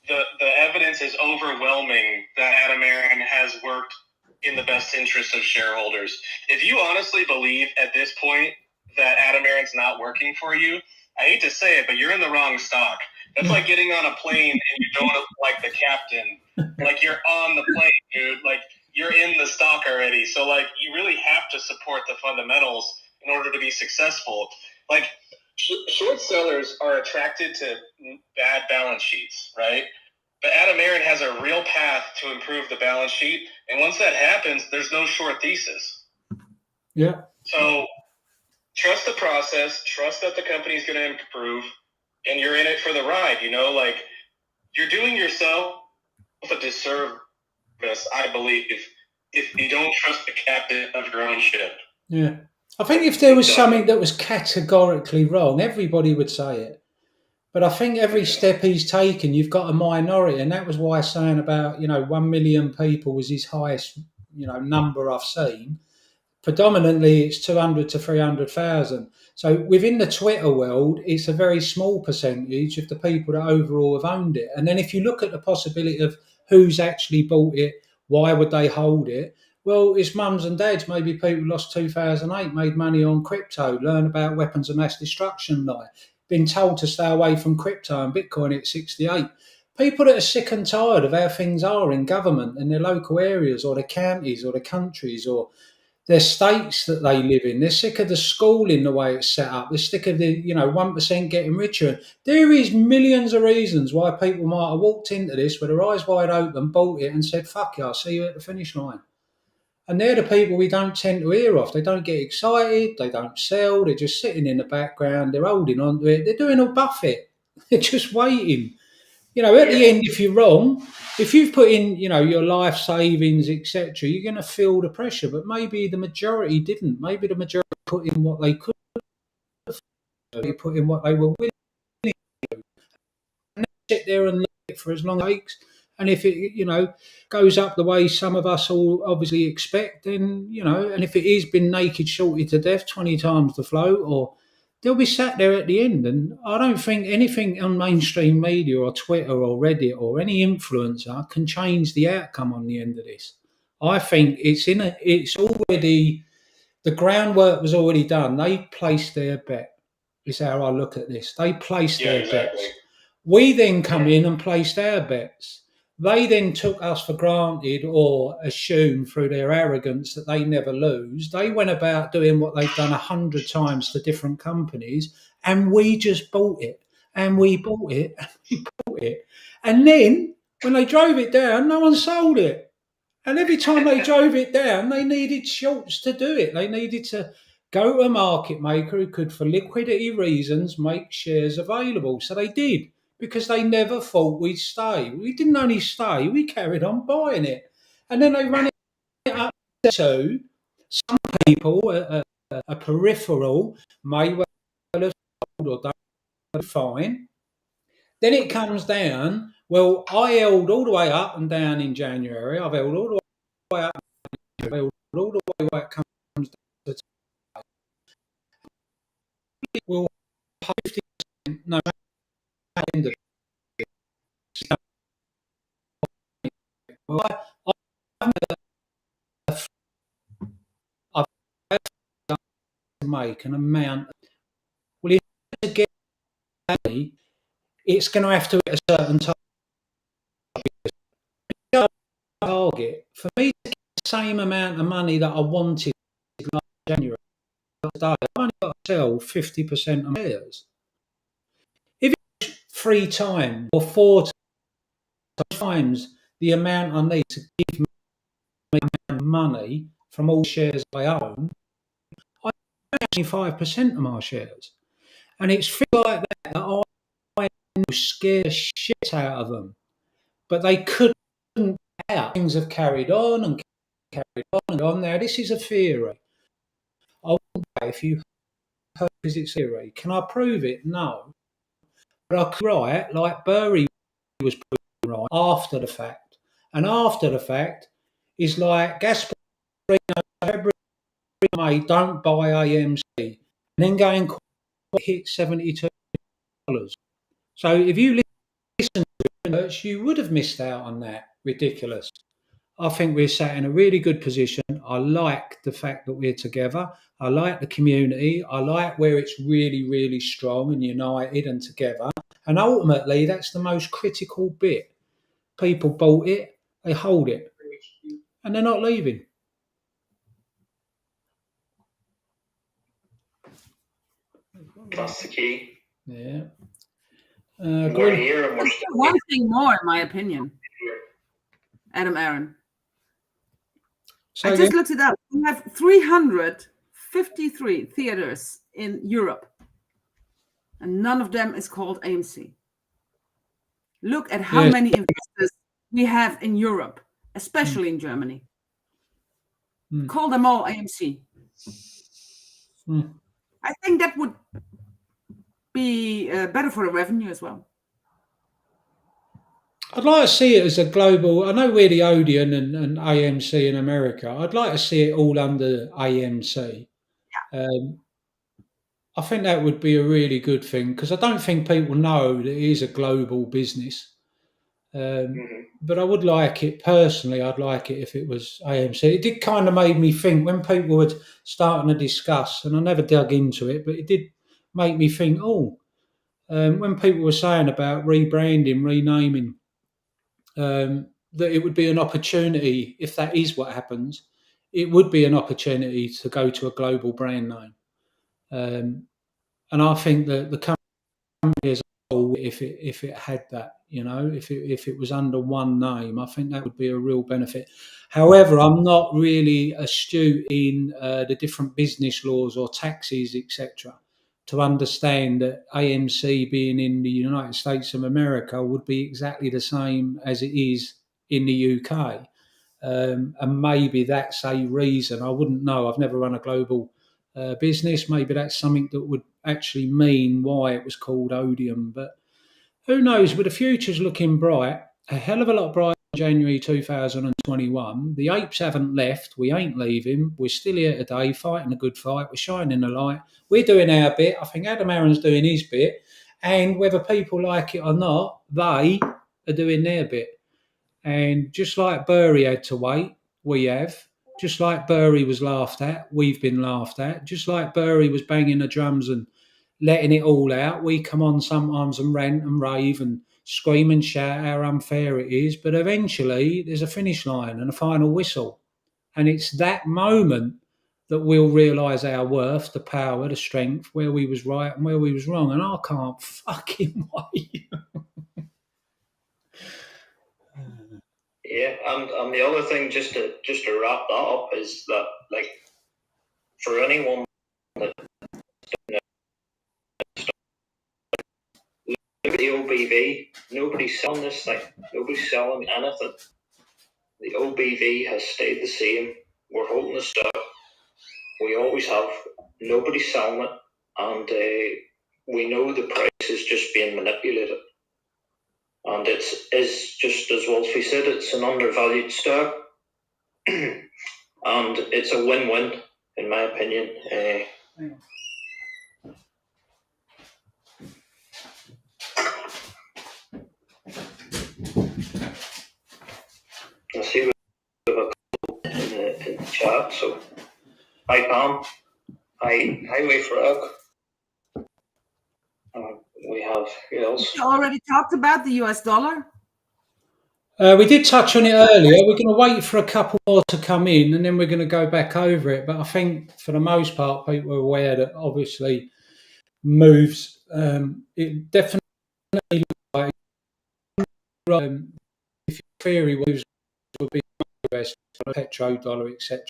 the evidence is overwhelming that Adam Aaron has worked in the best interest of shareholders. If you honestly believe at this point that Adam Aaron's not working for you, I hate to say it, but you're in the wrong stock. That's like getting on a plane and you don't like the captain. Like, you're on the plane, dude. Like, you're in the stock already. So, like, you really have to support the fundamentals in order to be successful. Like, short sellers are attracted to bad balance sheets, right? But Adam Aaron has a real path to improve the balance sheet. And once that happens, there's no short thesis.
Yeah.
So trust the process, trust that the company's going to improve, and you're in it for the ride. You know, like, you're doing yourself a disservice, I believe, if you don't trust the captain of your own ship.
Yeah. I think if there was something that was categorically wrong, everybody would say it. But I think every step he's taken, you've got a minority. And that was why saying about, 1 million people was his highest, number I've seen. Predominantly, it's 200 to 300,000. So within the Twitter world, it's a very small percentage of the people that overall have owned it. And then if you look at the possibility of who's actually bought it, why would they hold it? Well, it's mums and dads, maybe people lost 2008, made money on crypto, learn about weapons of mass destruction, like been told to stay away from crypto and Bitcoin at 68. People that are sick and tired of how things are in government in their local areas or the counties or the countries or their states that they live in. They're sick of the schooling the way it's set up. They're sick of the 1% getting richer. There is millions of reasons why people might have walked into this with their eyes wide open, bought it, and said, "Fuck you, I'll see you at the finish line." And they're the people we don't tend to hear of. They don't get excited. They don't sell. They're just sitting in the background. They're holding on to it. They're doing a Buffett. They're just waiting. At the end, if you're wrong, if you've put in, your life savings, etc., you're going to feel the pressure. But maybe the majority didn't. Maybe the majority put in what they could. They put in what they were willing to do. And they sit there and look at it for as long as it takes. And if it, goes up the way some of us all obviously expect, then, and if it is been naked shorted to death 20 times the float, or they'll be sat there at the end. And I don't think anything on mainstream media or Twitter or Reddit or any influencer can change the outcome on the end of this. I think it's already, the groundwork was already done. They placed their bet, is how I look at this. They placed their bets. We then come in and placed our bets. They then took us for granted or assumed through their arrogance that they never lose. They went about doing what they've done 100 times to different companies, and we just bought it, and we bought it, and we bought it. And then when they drove it down, no one sold it. And every time they drove it down, they needed shorts to do it. They needed to go to a market maker who could, for liquidity reasons, make shares available. So they did, because they never thought we'd stay. We didn't only stay, we carried on buying it. And then they run it up to some people, a peripheral, may well have sold or done fine. Then it comes down, well, I held all the way up and down in January. I've held all the way up, I've held all the way where it comes down to will 50%, no matter make an amount. Well, if to get money, it's going to have to hit a certain target. For me to get the same amount of money that I wanted last January, I've only got to sell 50% of my shares. If it's 3 times or 4 times the amount I need to give me money from all shares I own, I own 5% of my shares. And it's things like that I scare the shit out of them. But they couldn't get out. Things have carried on and carried on and on. Now, this is a theory. I wonder if you heard it's a theory. Can I prove it? No. But I could write like Burry was proven right after the fact. And after the fact is like Gasparino, February, May, don't buy AMC. And then go and hit $72. So if you listen to it, you would have missed out on that. Ridiculous. I think we're sat in a really good position. I like the fact that we're together. I like the community. I like where it's really, really strong and united and together. And ultimately, that's the most critical bit. People bought it, they hold it, and they're not leaving.
That's the key.
Yeah.
We're here and we're
There's
still
one thing more, in my opinion. Adam Aaron.
So
I just looked it up. We have 353 theaters in Europe, and none of them is called AMC. Look at how many investors we have in Europe, especially in Germany. Call them all AMC. I think that would be better for the revenue as well.
I'd like to see it as a global. I know we're the Odeon and AMC in America. I'd like to see it all under AMC. I think that would be a really good thing because I don't think people know that it is a global business. But I would like it personally. I'd like it if it was AMC. It did kind of made me think when people were starting to discuss, and I never dug into it, but it did make me think. When people were saying about rebranding, renaming, that it would be an opportunity if that is what happens. It would be an opportunity to go to a global brand name, and I think that the company as a whole, if it had that, if it was under one name, I think that would be a real benefit. However, I'm not really astute in the different business laws or taxes, etc., to understand that AMC being in the United States of America would be exactly the same as it is in the UK. And maybe that's a reason. I wouldn't know. I've never run a global business. Maybe that's something that would actually mean why it was called Odeon. But who knows? But the future's looking bright, a hell of a lot brighter in January 2021. The apes haven't left. We ain't leaving. We're still here today, fighting a good fight. We're shining the light. We're doing our bit. I think Adam Aaron's doing his bit. And whether people like it or not, they are doing their bit. And just like Burry had to wait, we have. Just like Burry was laughed at, we've been laughed at. Just like Burry was banging the drums and letting it all out, we come on sometimes and rant and rave and scream and shout how unfair it is. But eventually there's a finish line and a final whistle. And it's that moment that we'll realise our worth, the power, the strength, where we was right and where we was wrong. And I can't fucking wait.
Yeah, and the other thing, just to wrap that up, is that like for anyone that look at the OBV, nobody's selling this thing. Nobody's selling anything. The OBV has stayed the same. We're holding the stock. We always have. Nobody's selling it, and we know the price is just being manipulated. And it's just as Wolfie said, it's an undervalued stock, and it's a win-win in my opinion. I see we have a couple in the chat. So, hi Pam, Highway Frog. We have who else?
You already talked about the US dollar.
We did touch on it earlier. We're going to wait for a couple more to come in, and then we're going to go back over it. But I think for the most part, people are aware that obviously moves. It definitely looks like if your theory moves will be US, petrodollar, etc.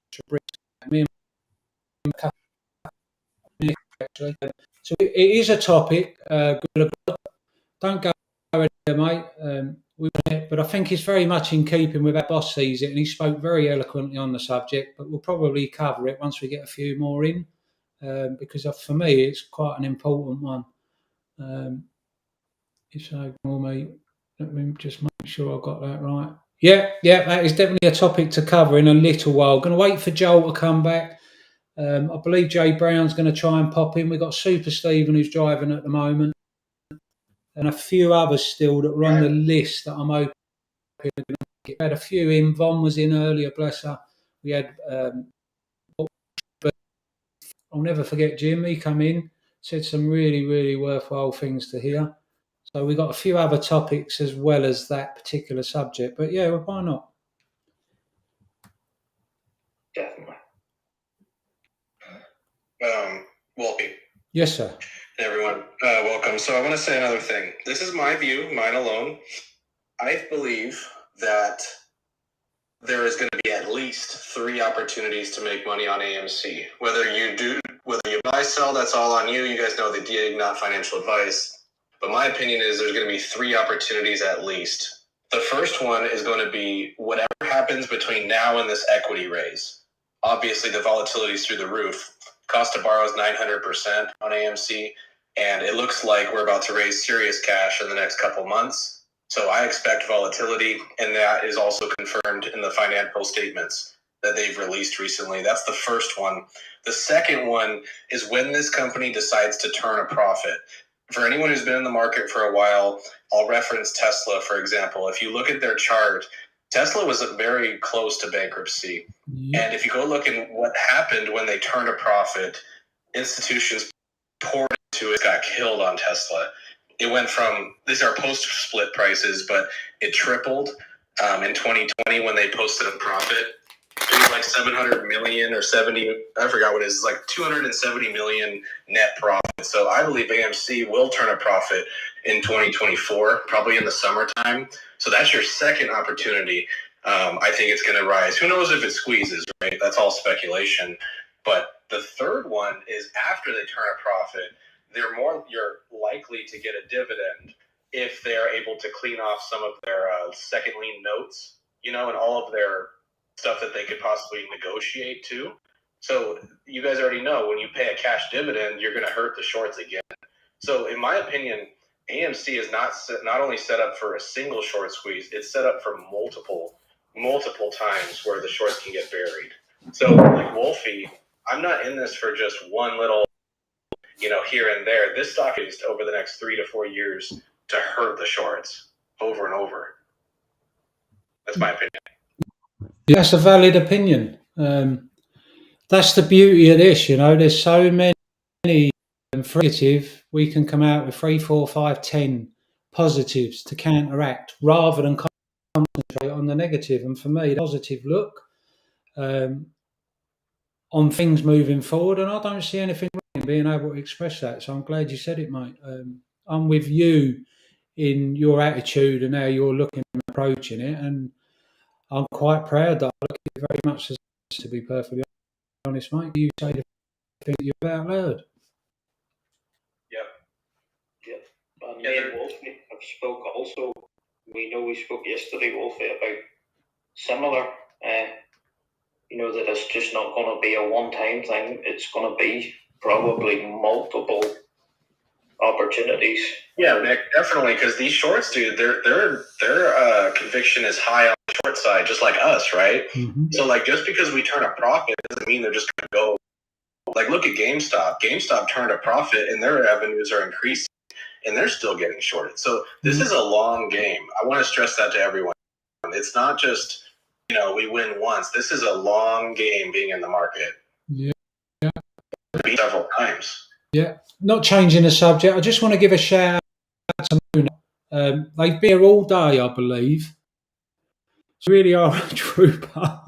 Actually, so it is a topic. Don't go there, mate. But I think it's very much in keeping with our boss sees it, and he spoke very eloquently on the subject. But we'll probably cover it once we get a few more in, because for me it's quite an important one. If so, me, let me just make sure I got that right. Yeah, that is definitely a topic to cover in a little while. Going to wait for Joel to come back. I believe Jay Brown's going to try and pop in. We've got Super Stephen who's driving at the moment, and a few others still that are on the list that I'm hoping. We had a few in. Von was in earlier, bless her. We had, but I'll never forget Jim. He come in, said some really, really worthwhile things to hear. So we got a few other topics as well as that particular subject. But yeah, well, why not?
Definitely.
Wolfie.
Yes, sir.
Hey, everyone. Welcome. So I want to say another thing. This is my view, mine alone. I believe that there is going to be at least 3 opportunities to make money on AMC. Whether you buy, sell, that's all on you. You guys know the dig, not financial advice. But my opinion is there's going to be 3 opportunities at least. The first one is going to be whatever happens between now and this equity raise. Obviously, the volatility is through the roof. Cost to borrow is 900% on AMC, and it looks like we're about to raise serious cash in the next couple months. So I expect volatility, and that is also confirmed in the financial statements that they've released recently. That's the first one. The second one is when this company decides to turn a profit. For anyone who's been in the market for a while, I'll reference Tesla, for example. If you look at their chart, Tesla was very close to bankruptcy. And if you go look at what happened when they turned a profit, institutions poured into it, got killed on Tesla. It went from, these are post-split prices, but it tripled in 2020 when they posted a profit. It was like 700 million or 70, I forgot what it is, like 270 million net profit. So I believe AMC will turn a profit in 2024, probably in the summertime. So that's your second opportunity. I think it's going to rise. Who knows if it squeezes, right? That's all speculation. But the third one is after they turn a profit, you're likely to get a dividend if they're able to clean off some of their second lien notes, and all of their stuff that they could possibly negotiate too. So you guys already know when you pay a cash dividend, you're going to hurt the shorts again. So in my opinion, AMC is not only set up for a single short squeeze, it's set up for multiple times where the shorts can get buried. So like Wolfie, I'm not in this for just one little, here and there. This stock is over the next 3 to 4 years to hurt the shorts over and over. That's my opinion.
That's a valid opinion. That's the beauty of this, There's so many negative. We can come out with 3, 4, 5, 10 positives to counteract rather than concentrate on the negative. And for me, the positive look on things moving forward, and I don't see anything wrong in being able to express that. So I'm glad you said it, mate. I'm with you in your attitude and how you're looking and approaching it, and I'm quite proud that I look at it very much as, to be perfectly honest, mate. You say the thing you've out loud.
Yep. And me and Wolfie have spoke also. We know we spoke yesterday, Wolfie, about similar. That it's just not going to be a one-time thing. It's going to be probably multiple opportunities.
Yeah, Nick, definitely, because these shorts, dude, their conviction is high on the short side, just like us, right?
Mm-hmm.
So, just because we turn a profit doesn't mean they're just going to go. Look at GameStop. GameStop turned a profit, and their revenues are increasing, and they're still getting shorted. So this is a long game. I want to stress that to everyone. It's not just, we win once. This is a long game being in the market.
Yeah.
Being several times.
Yeah, not changing the subject. I just want to give a shout out to Mona. They've been here all day, I believe. So really are a trooper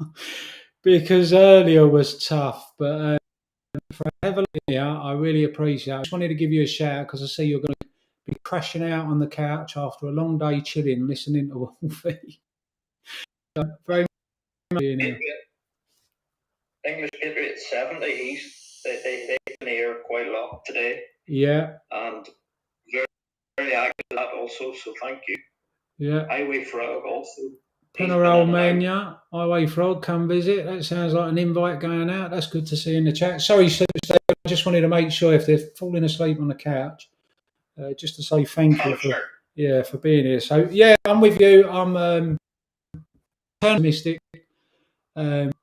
because earlier was tough. But for having here, I really appreciate it. I just wanted to give you a shout because I see you're going to be crashing out on the couch after a long day chilling, listening to Wolfie. So very much being here.
English Patriot 70, they've been here quite a lot today.
Yeah.
And very, very active at that also, so thank you.
Yeah.
Highway Frog also.
Penarol Mania, Highway Frog, come visit. That sounds like an invite going out. That's good to see in the chat. Sorry, Superstar, I just wanted to make sure if they're falling asleep on the couch, just to say thank you for being here. So yeah, I'm with you. I'm optimistic,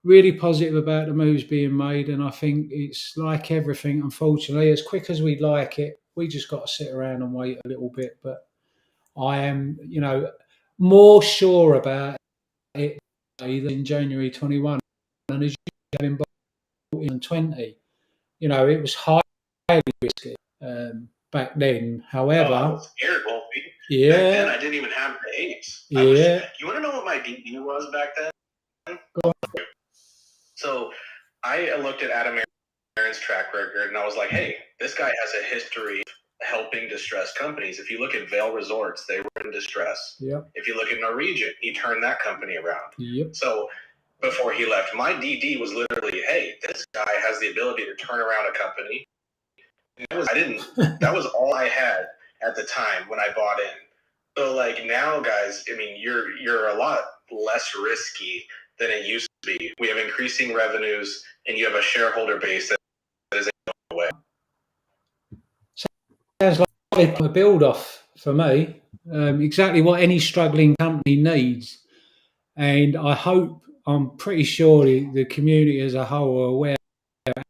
really positive about the moves being made, and I think it's like everything. Unfortunately, as quick as we'd like it, we just got to sit around and wait a little bit. But I am, more sure about it in January 21, and as you have in 20, it was highly risky back then. However,
I was scared, Wolfie.
Yeah.
Back then, I didn't even have the Apes.
Yeah.
You want to know what my DD was back then? So I looked at Adam Aaron's track record, and I was like, hey, this guy has a history of helping distressed companies. If you look at Vail Resorts, they were in distress.
Yep.
If you look at Norwegian, he turned that company around.
Yep.
So before he left, my DD was literally, hey, this guy has the ability to turn around a company. That was all I had at the time when I bought in. So like now, guys, I mean, you're a lot less risky than it used to be. We have increasing revenues, and you have a shareholder base that is going away.
Sounds like a build off for me. Exactly what any struggling company needs, and I'm pretty sure the community as a whole are aware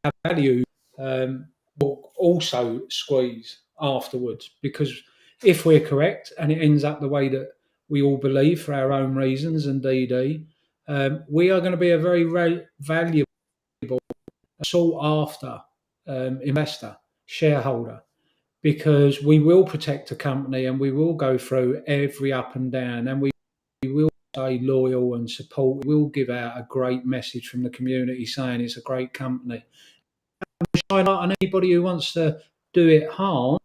of value will also squeeze afterwards, because if we're correct and it ends up the way that we all believe for our own reasons and DD, we are going to be a very valuable, sought after investor, shareholder, because we will protect the company and we will go through every up and down, and we will stay loyal and support. We will give out a great message from the community saying it's a great company. Shine light on anybody who wants to do it harm,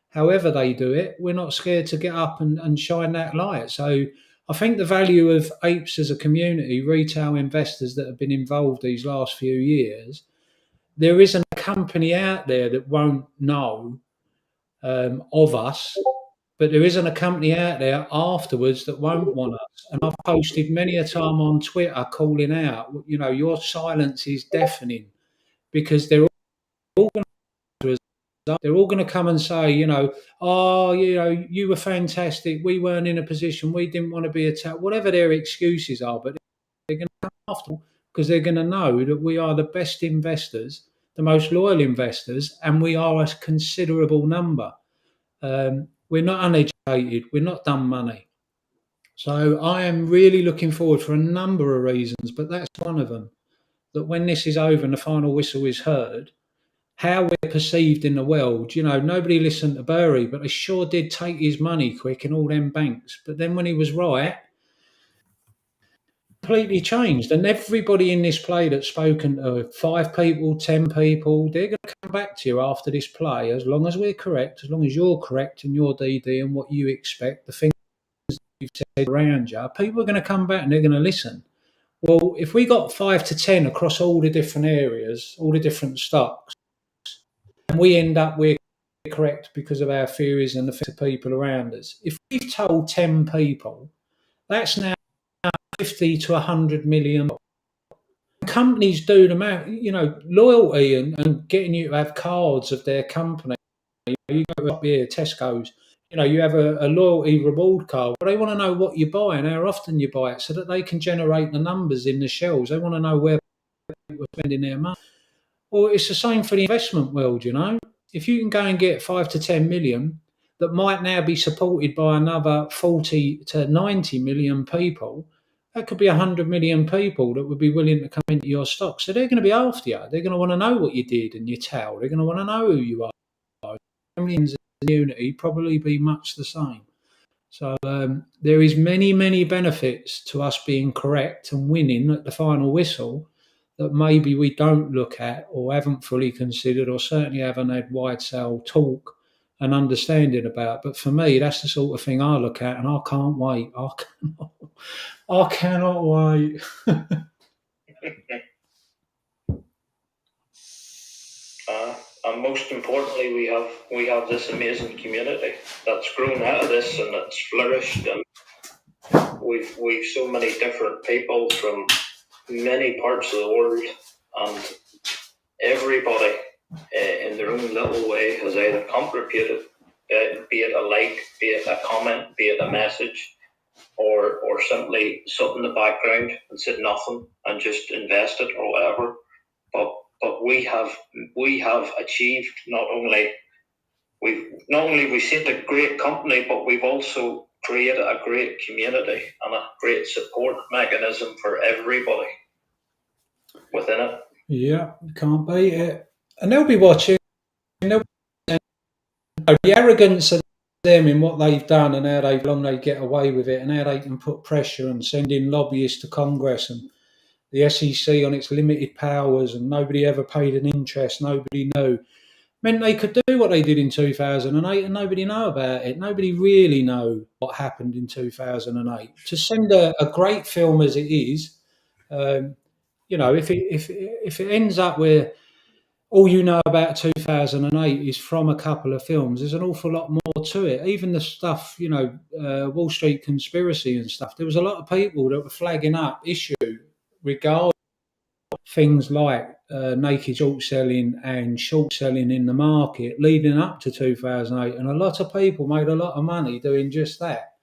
however they do it. We're not scared to get up and shine that light. So I think the value of Apes as a community, retail investors that have been involved these last few years, there isn't a company out there that won't know of us, but there isn't a company out there afterwards that won't want us. And I've posted many a time on Twitter calling out, your silence is deafening, because they're all going to come and say, you were fantastic. We weren't in a position. We didn't want to be attacked. Whatever their excuses are, but they're going to come after, because they're going to know that we are the best investors, the most loyal investors, and we are a considerable number. We're not uneducated. We're not dumb money. So I am really looking forward for a number of reasons, but that's one of them. That when this is over and the final whistle is heard, how we're perceived in the world. Nobody listened to Burry, but they sure did take his money quick in all them banks. But then when he was right, completely changed. And everybody in this play that's spoken to 5 people, 10 people, they're going to come back to you after this play, as long as we're correct, as long as you're correct in your DD and what you expect, the things you've said around you, people are going to come back and they're going to listen. Well, if we got 5 to 10 across all the different areas, all the different stocks, and we end up we're correct because of our theories and the people around us. If we've told 10 people, that's now 50 to 100 million. Companies do them out, loyalty and getting you to have cards of their company. You go up here, Tesco's, you have a loyalty reward card. But they want to know what you buy and how often you buy it, so that they can generate the numbers in the shelves. They want to know where people are spending their money. Well, it's the same for the investment world, If you can go and get 5 to 10 million that might now be supported by another 40 to 90 million people, that could be 100 million people that would be willing to come into your stock. So they're going to be after you. They're going to want to know what you did and your tell. They're going to want to know who you are. Millions of the community probably be much the same. So there is many benefits to us being correct and winning at the final whistle that maybe we don't look at or haven't fully considered or certainly haven't had wide scale talk and understanding about. But for me, that's the sort of thing I look at, and I can't wait. I cannot wait.
And most importantly, we have this amazing community that's grown out of this and it's flourished, and we've so many different people from many parts of the world, and everybody in their own little way has either contributed, be it a like, be it a comment, be it a message, or simply sat in the background and said nothing and just invested or whatever. But we have achieved not only we set a great company, but we've also created a great community and a great support mechanism for everybody within it.
Yeah, can't beat it. And they'll be watching. The arrogance of them in what they've done and how long they get away with it and how they can put pressure and send in lobbyists to Congress and the SEC on its limited powers, and nobody ever paid an interest, nobody knew, meant they could do what they did in 2008 and nobody know about it. Nobody really know what happened in 2008. To send a great film as it is, if it ends up where all you know about 2008 is from a couple of films, there's an awful lot more to it. Even the stuff, Wall Street conspiracy and stuff, there was a lot of people that were flagging up issue regarding things like naked short selling and short selling in the market leading up to 2008. And a lot of people made a lot of money doing just that.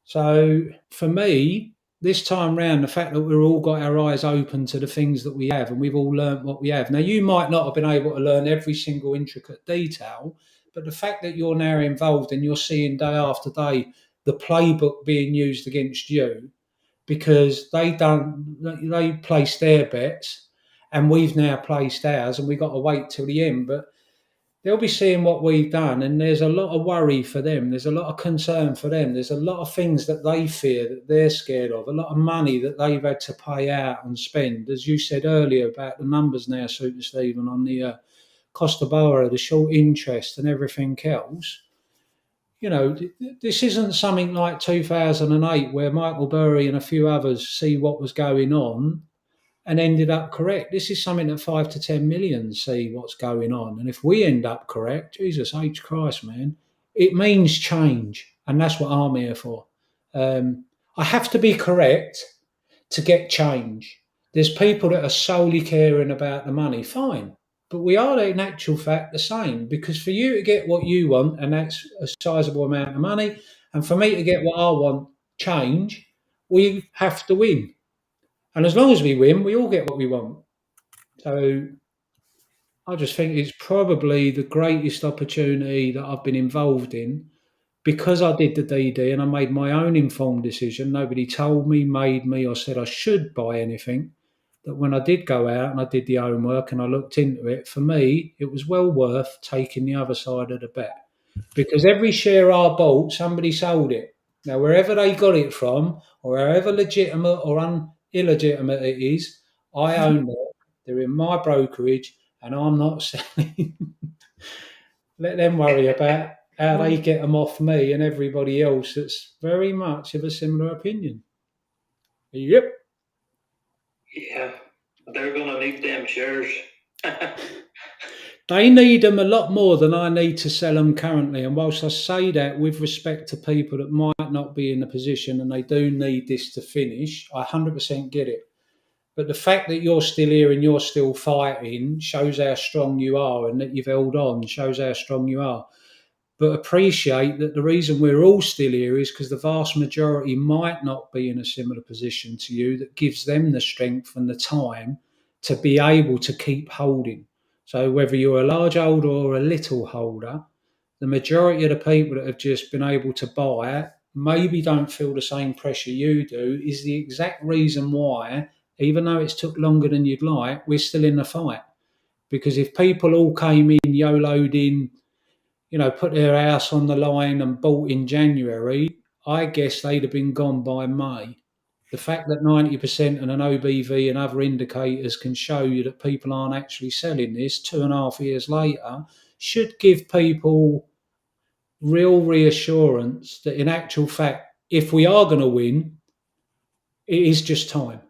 So for me, this time round, the fact that we've all got our eyes open to the things that we have and we've all learnt what we have. Now, you might not have been able to learn every single intricate detail, but the fact that you're now involved and you're seeing day after day the playbook being used against you because they placed their bets and we've now placed ours and we've got to wait till the end. But they'll be seeing what we've done, and there's a lot of worry for them. There's a lot of concern for them. There's a lot of things that they fear, that they're scared of, a lot of money that they've had to pay out and spend. As you said earlier about the numbers now, Super Stephen, on the cost of borrow, the short interest and everything else. This isn't something like 2008 where Michael Burry and a few others see what was going on and ended up correct. This is something that 5 to 10 million see what's going on. And if we end up correct, Jesus H. Christ, man, it means change. And that's what I'm here for. I have to be correct to get change. There's people that are solely caring about the money, fine. But we are in actual fact the same, because for you to get what you want, and that's a sizable amount of money, and for me to get what I want, change, we have to win. And as long as we win, we all get what we want. So I just think it's probably the greatest opportunity that I've been involved in because I did the DD and I made my own informed decision. Nobody told me, made me, or said I should buy anything. That when I did go out and I did the homework and I looked into it, for me, it was well worth taking the other side of the bet. Because every share I bought, somebody sold it. Now, wherever they got it from, or however legitimate or illegitimate it is, I own it. They're in my brokerage, and I'm not selling. Let them worry about how they get them off me and everybody else that's very much of a similar opinion. Yep.
Yeah, they're going to need them shares.
They need them a lot more than I need to sell them currently. And whilst I say that with respect to people that might not be in a position and they do need this to finish, I 100% get it. But the fact that you're still here and you're still fighting shows how strong you are, and that you've held on shows how strong you are. But appreciate that the reason we're all still here is because the vast majority might not be in a similar position to you, that gives them the strength and the time to be able to keep holding. So whether you're a large holder or a little holder, the majority of the people that have just been able to buy maybe don't feel the same pressure you do is the exact reason why, even though it's took longer than you'd like, we're still in the fight. Because if people all came in, YOLO'd in, put their house on the line and bought in January, I guess they'd have been gone by May. The fact that 90% and an OBV and other indicators can show you that people aren't actually selling this 2.5 years later should give people real reassurance that in actual fact, if we are going to win, it is just time.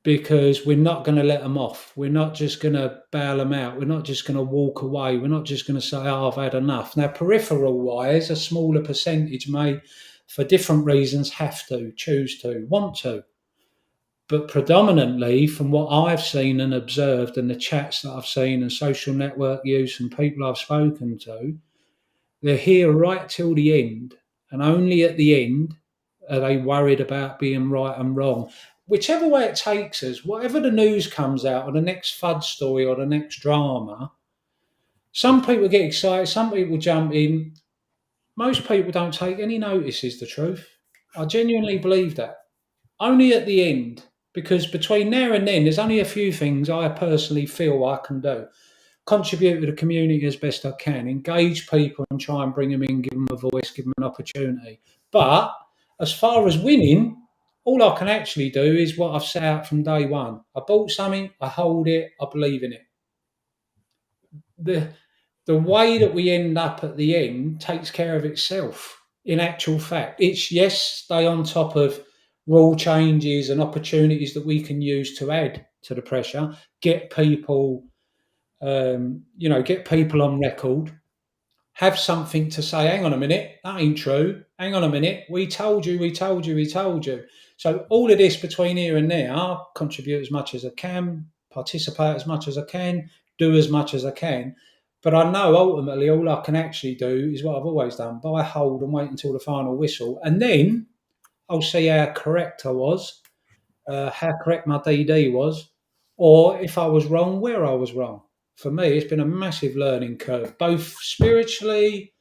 Because we're not going to let them off. We're not just going to bail them out. We're not just going to walk away. We're not just going to say, oh, I've had enough. Now, peripheral-wise, a smaller percentage may, for different reasons, have to, choose to, want to. But predominantly, from what I've seen and observed and the chats that I've seen and social network use and people I've spoken to, they're here right till the end. And only at the end are they worried about being right and wrong. Whichever way it takes us, whatever the news comes out or the next FUD story or the next drama, some people get excited, some people jump in. Most people don't take any notice, is the truth. I genuinely believe that. Only at the end, because between now and then, there's only a few things I personally feel I can do. Contribute to the community as best I can, engage people and try and bring them in, give them a voice, give them an opportunity. But as far as winning, all I can actually do is what I've set out from day one. I bought something, I hold it, I believe in it. The way that we end up at the end takes care of itself, in actual fact. It's, yes, stay on top of rule changes and opportunities that we can use to add to the pressure, get people get people on record, have something to say, hang on a minute, that ain't true. Hang on a minute, we told you, we told you, we told you. So all of this between here and there, I'll contribute as much as I can, participate as much as I can, do as much as I can. But I know ultimately all I can actually do is what I've always done, buy, hold and wait until the final whistle. And then I'll see how correct I was, how correct my DD was, or if I was wrong, where I was wrong. For me, it's been a massive learning curve, both spiritually,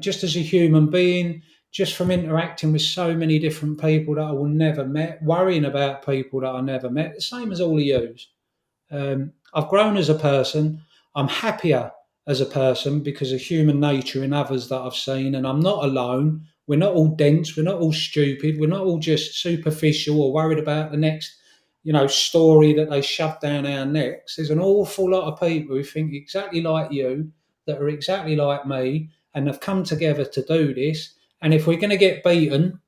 just as a human being, just from interacting with so many different people that I will never met, worrying about people that I never met, the same as all of yous. I've grown as a person. I'm happier as a person because of human nature in others that I've seen, and I'm not alone. We're not all dense. We're not all stupid. We're not all just superficial or worried about the next, story that they shove down our necks. There's an awful lot of people who think exactly like you, that are exactly like me, and have come together to do this. And if we're going to get beaten,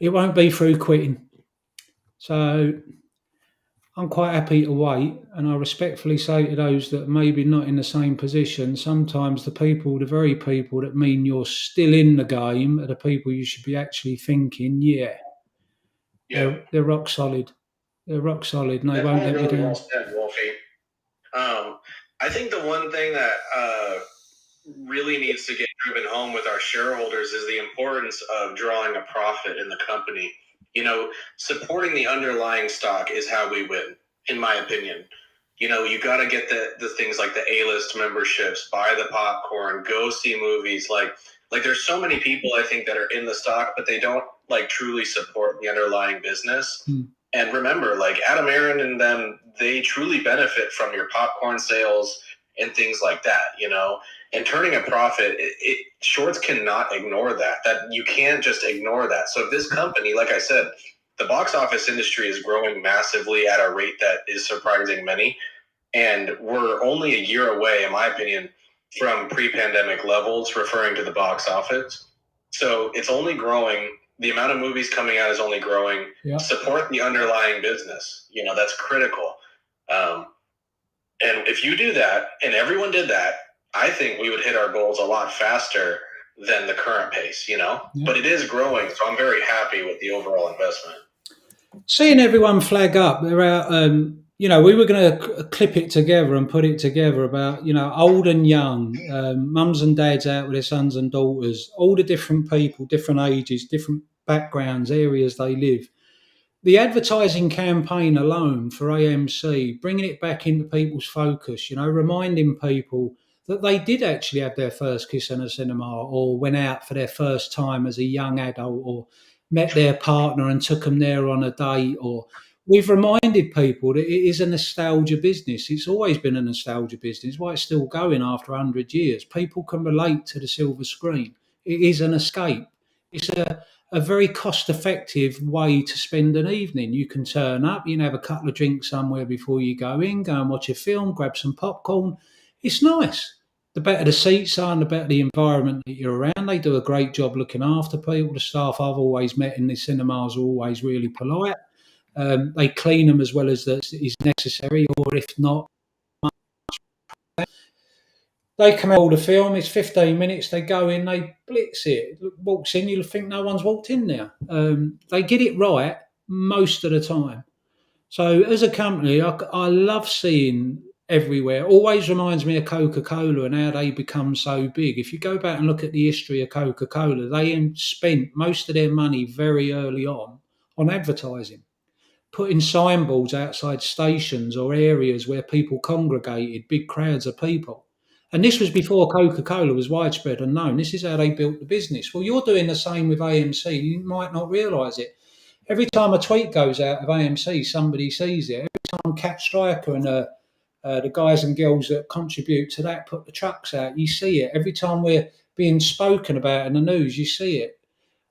it won't be through quitting. So I'm quite happy to wait, and I respectfully say to those that are maybe not in the same position, sometimes the very people that mean you're still in the game are the people you should be actually thinking, they're rock solid. They're rock solid, and they won't let me
Really
down.
well said, Wolfie. I think the one thing that really needs to get driven home with our shareholders is the importance of drawing a profit in the company. Supporting the underlying stock is how we win, in my opinion. You got to get the things like the A-list memberships, buy the popcorn, go see movies. Like there's so many people I think that are in the stock, but they don't truly support the underlying business. And remember, Adam Aaron and them, they truly benefit from your popcorn sales and things like that, and turning a profit. Shorts cannot ignore that. You can't just ignore that. So if this company, like I said, the box office industry is growing massively at a rate that is surprising many. And we're only a year away, in my opinion, from pre-pandemic levels, referring to the box office. So it's only growing. The amount of movies coming out is only growing.
Yeah.
Support the underlying business. That's critical. And if you do that, and everyone did that, I think we would hit our goals a lot faster than the current pace,
Yeah.
But it is growing, so I'm very happy with the overall investment.
Seeing everyone flag up, they're out. We were going to clip it together and put it together about, old and young, mums and dads out with their sons and daughters, all the different people, different ages, different backgrounds, areas they live. The advertising campaign alone for AMC, bringing it back into people's focus, reminding people that they did actually have their first kiss in a cinema, or went out for their first time as a young adult, or met their partner and took them there on a date. Or we've reminded people that it is a nostalgia business. It's always been a nostalgia business. Why it's still going after 100 years. People can relate to the silver screen. It is an escape. It's a very cost effective way to spend an evening. You can turn up, you can have a couple of drinks somewhere before you go in, go and watch a film, grab some popcorn. It's nice. The better the seats are and the better the environment that you're around. They do a great job looking after people. The staff I've always met in the cinemas are always really polite. They clean them as well as is necessary, or if not, they come out all the film. It's 15 minutes. They go in, they blitz it. Walks in, you'll think no one's walked in there. They get it right most of the time. So as a company, I love seeing everywhere. Always reminds me of Coca-Cola and how they become so big. If you go back and look at the history of Coca-Cola, they spent most of their money very early on advertising, putting signboards outside stations or areas where people congregated, big crowds of people. And this was before Coca-Cola was widespread and known. This is how they built the business. Well, you're doing the same with AMC. You might not realise it. Every time a tweet goes out of AMC, somebody sees it. Every time Cat Striker and the guys and girls that contribute to that put the trucks out, you see it. Every time we're being spoken about in the news, you see it.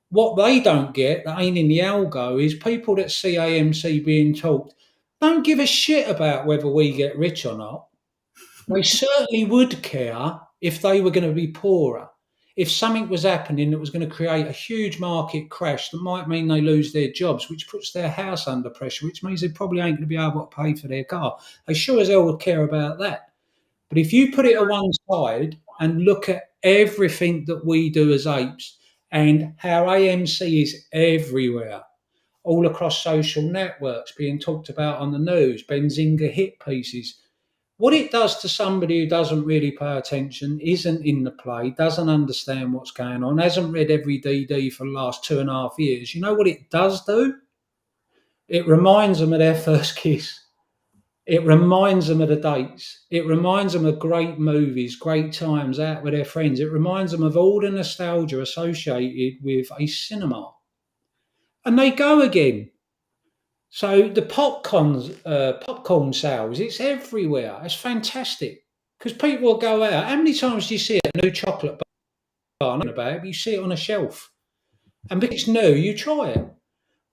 What they don't get, that ain't in the algo, is people that see AMC being talked don't give a shit about whether we get rich or not. They certainly would care if they were going to be poorer. If something was happening that was going to create a huge market crash that might mean they lose their jobs, which puts their house under pressure, which means they probably ain't going to be able to pay for their car. They sure as hell would care about that. But if you put it on one side and look at everything that we do as Apes and how AMC is everywhere, all across social networks, being talked about on the news, Benzinga hit pieces, what it does to somebody who doesn't really pay attention, isn't in the play, doesn't understand what's going on, hasn't read every DD for the last 2.5 years, you know what it does do? It reminds them of their first kiss. It reminds them of the dates. It reminds them of great movies, great times out with their friends. It reminds them of all the nostalgia associated with a cinema. And they go again. So the popcorn sales, it's everywhere. It's fantastic because people will go out. How many times do you see a new chocolate bar about? You see it on a shelf, and because it's new, you try it.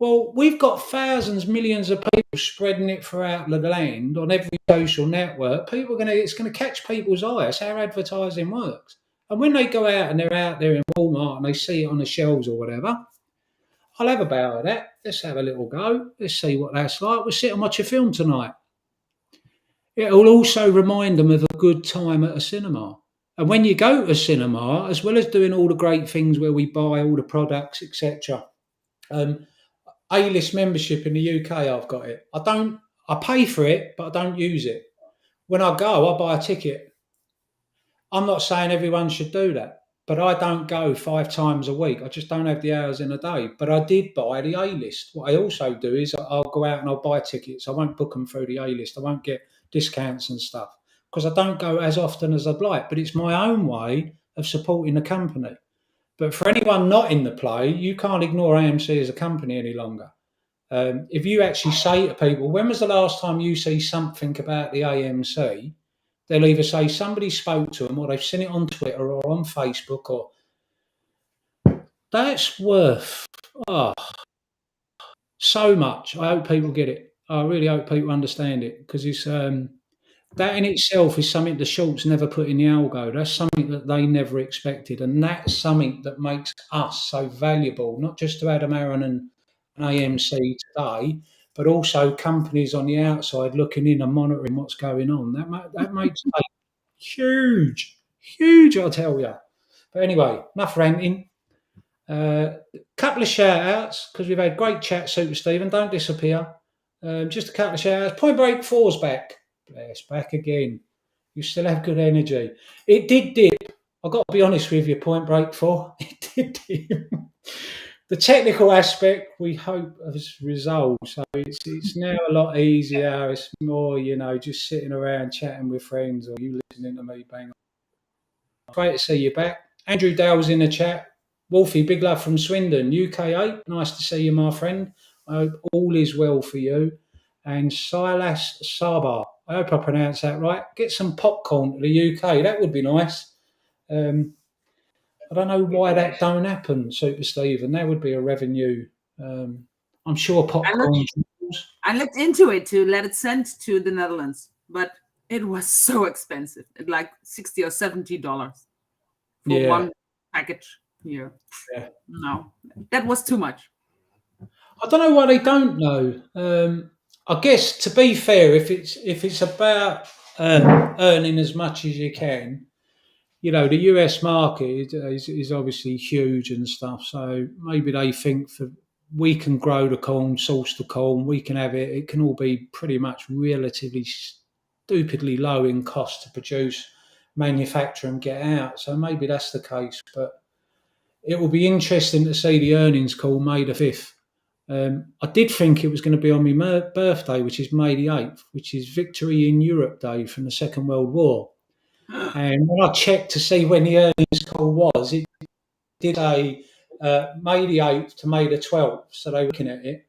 Well, we've got thousands, millions of people spreading it throughout the land on every social network. It's going to catch people's eye. That's how advertising works. And when they go out and they're out there in Walmart and they see it on the shelves or whatever, I'll have a bow of that. Let's have a little go. Let's see what that's like. We'll sit and watch a film tonight. It will also remind them of a good time at a cinema. And when you go to a cinema, as well as doing all the great things where we buy all the products, etc., A-list membership in the UK, I've got it. I pay for it, but I don't use it. When I go, I buy a ticket. I'm not saying everyone should do that, but I don't go 5 times a week. I just don't have the hours in a day. But I did buy the A-list. What I also do is I'll go out and I'll buy tickets. I won't book them through the A-list. I won't get discounts and stuff because I don't go as often as I'd like. But it's my own way of supporting the company. But for anyone not in the play, you can't ignore AMC as a company any longer. If you actually say to people, when was the last time you see something about the AMC? They'll either say somebody spoke to them or they've seen it on Twitter or on Facebook. Or that's worth so much. I hope people get it. I really hope people understand it because it's that in itself is something the shorts never put in the algo. That's something that they never expected, and that's something that makes us so valuable, not just to Adam Aaron and AMC today, but also companies on the outside looking in and monitoring what's going on. That makes it huge, I tell you. But anyway, enough ranting. Couple of shout outs because we've had great chat, Super Stephen. Don't disappear. Just a couple of shout outs. Point Break 4's back. Bless, back again. You still have good energy. It did dip. I've got to be honest with you, Point Break 4. It did dip. The technical aspect we hope has resolved. So it's now a lot easier. It's more, just sitting around chatting with friends or you listening to me bang on. Great to see you back. Andrew Dale's in the chat. Wolfie, big love from Swindon, UK8. Nice to see you, my friend. I hope all is well for you. And Silas Sabar, I hope I pronounced that right. Get some popcorn to the UK. That would be nice. I don't know why that don't happen, Super Stephen. That would be a revenue. I'm sure popcorn.
I looked into it to let it send to the Netherlands, but it was so expensive. It like $60 or $70 for one package here.
Yeah.
No, that was too much.
I don't know why they don't know. I guess to be fair, if it's about earning as much as you can, you know, the US market is obviously huge and stuff. So maybe they think we can grow the corn, source the corn, we can have it. It can all be pretty much relatively stupidly low in cost to produce, manufacture, and get out. So maybe that's the case. But it will be interesting to see the earnings call May the 5th. I did think it was going to be on my birthday, which is May the 8th, which is Victory in Europe Day from the Second World War. And when I checked to see when the earnings call was, it did a May the 8th to May the 12th, so they were looking at it.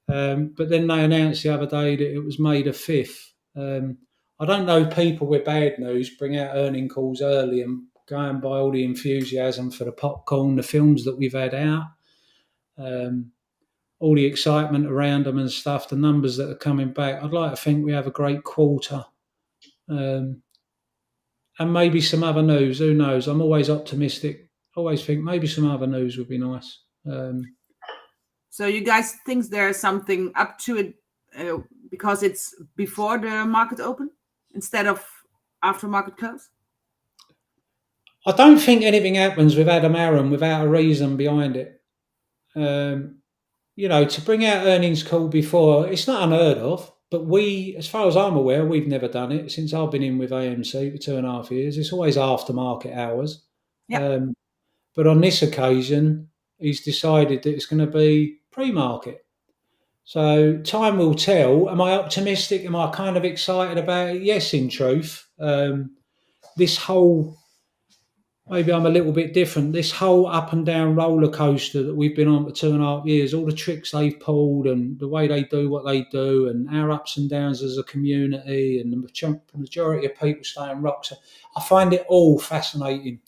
But then they announced the other day that it was May the 5th. I don't know people with bad news bring out earning calls early and go and buy all the enthusiasm for the popcorn, the films that we've had out, all the excitement around them and stuff, the numbers that are coming back. I'd like to think we have a great quarter. And maybe some other news. Who knows? I'm always optimistic. Always think maybe some other news would be nice.
So you guys think there's something up to it because it's before the market open instead of after market close?
I don't think anything happens with Adam Aaron without a reason behind it. You know, to bring out earnings call before, it's not unheard of. But we, as far as I'm aware, we've never done it since I've been in with AMC for 2.5 years. It's always after market hours.
Yeah.
But on this occasion, he's decided that it's going to be pre-market. So time will tell. Am I optimistic? Am I kind of excited about it? Yes, in truth. This whole, maybe I'm a little bit different. This whole up and down roller coaster that we've been on for 2.5 years, all the tricks they've pulled and the way they do what they do and our ups and downs as a community and the majority of people staying rocks. I find it all fascinating.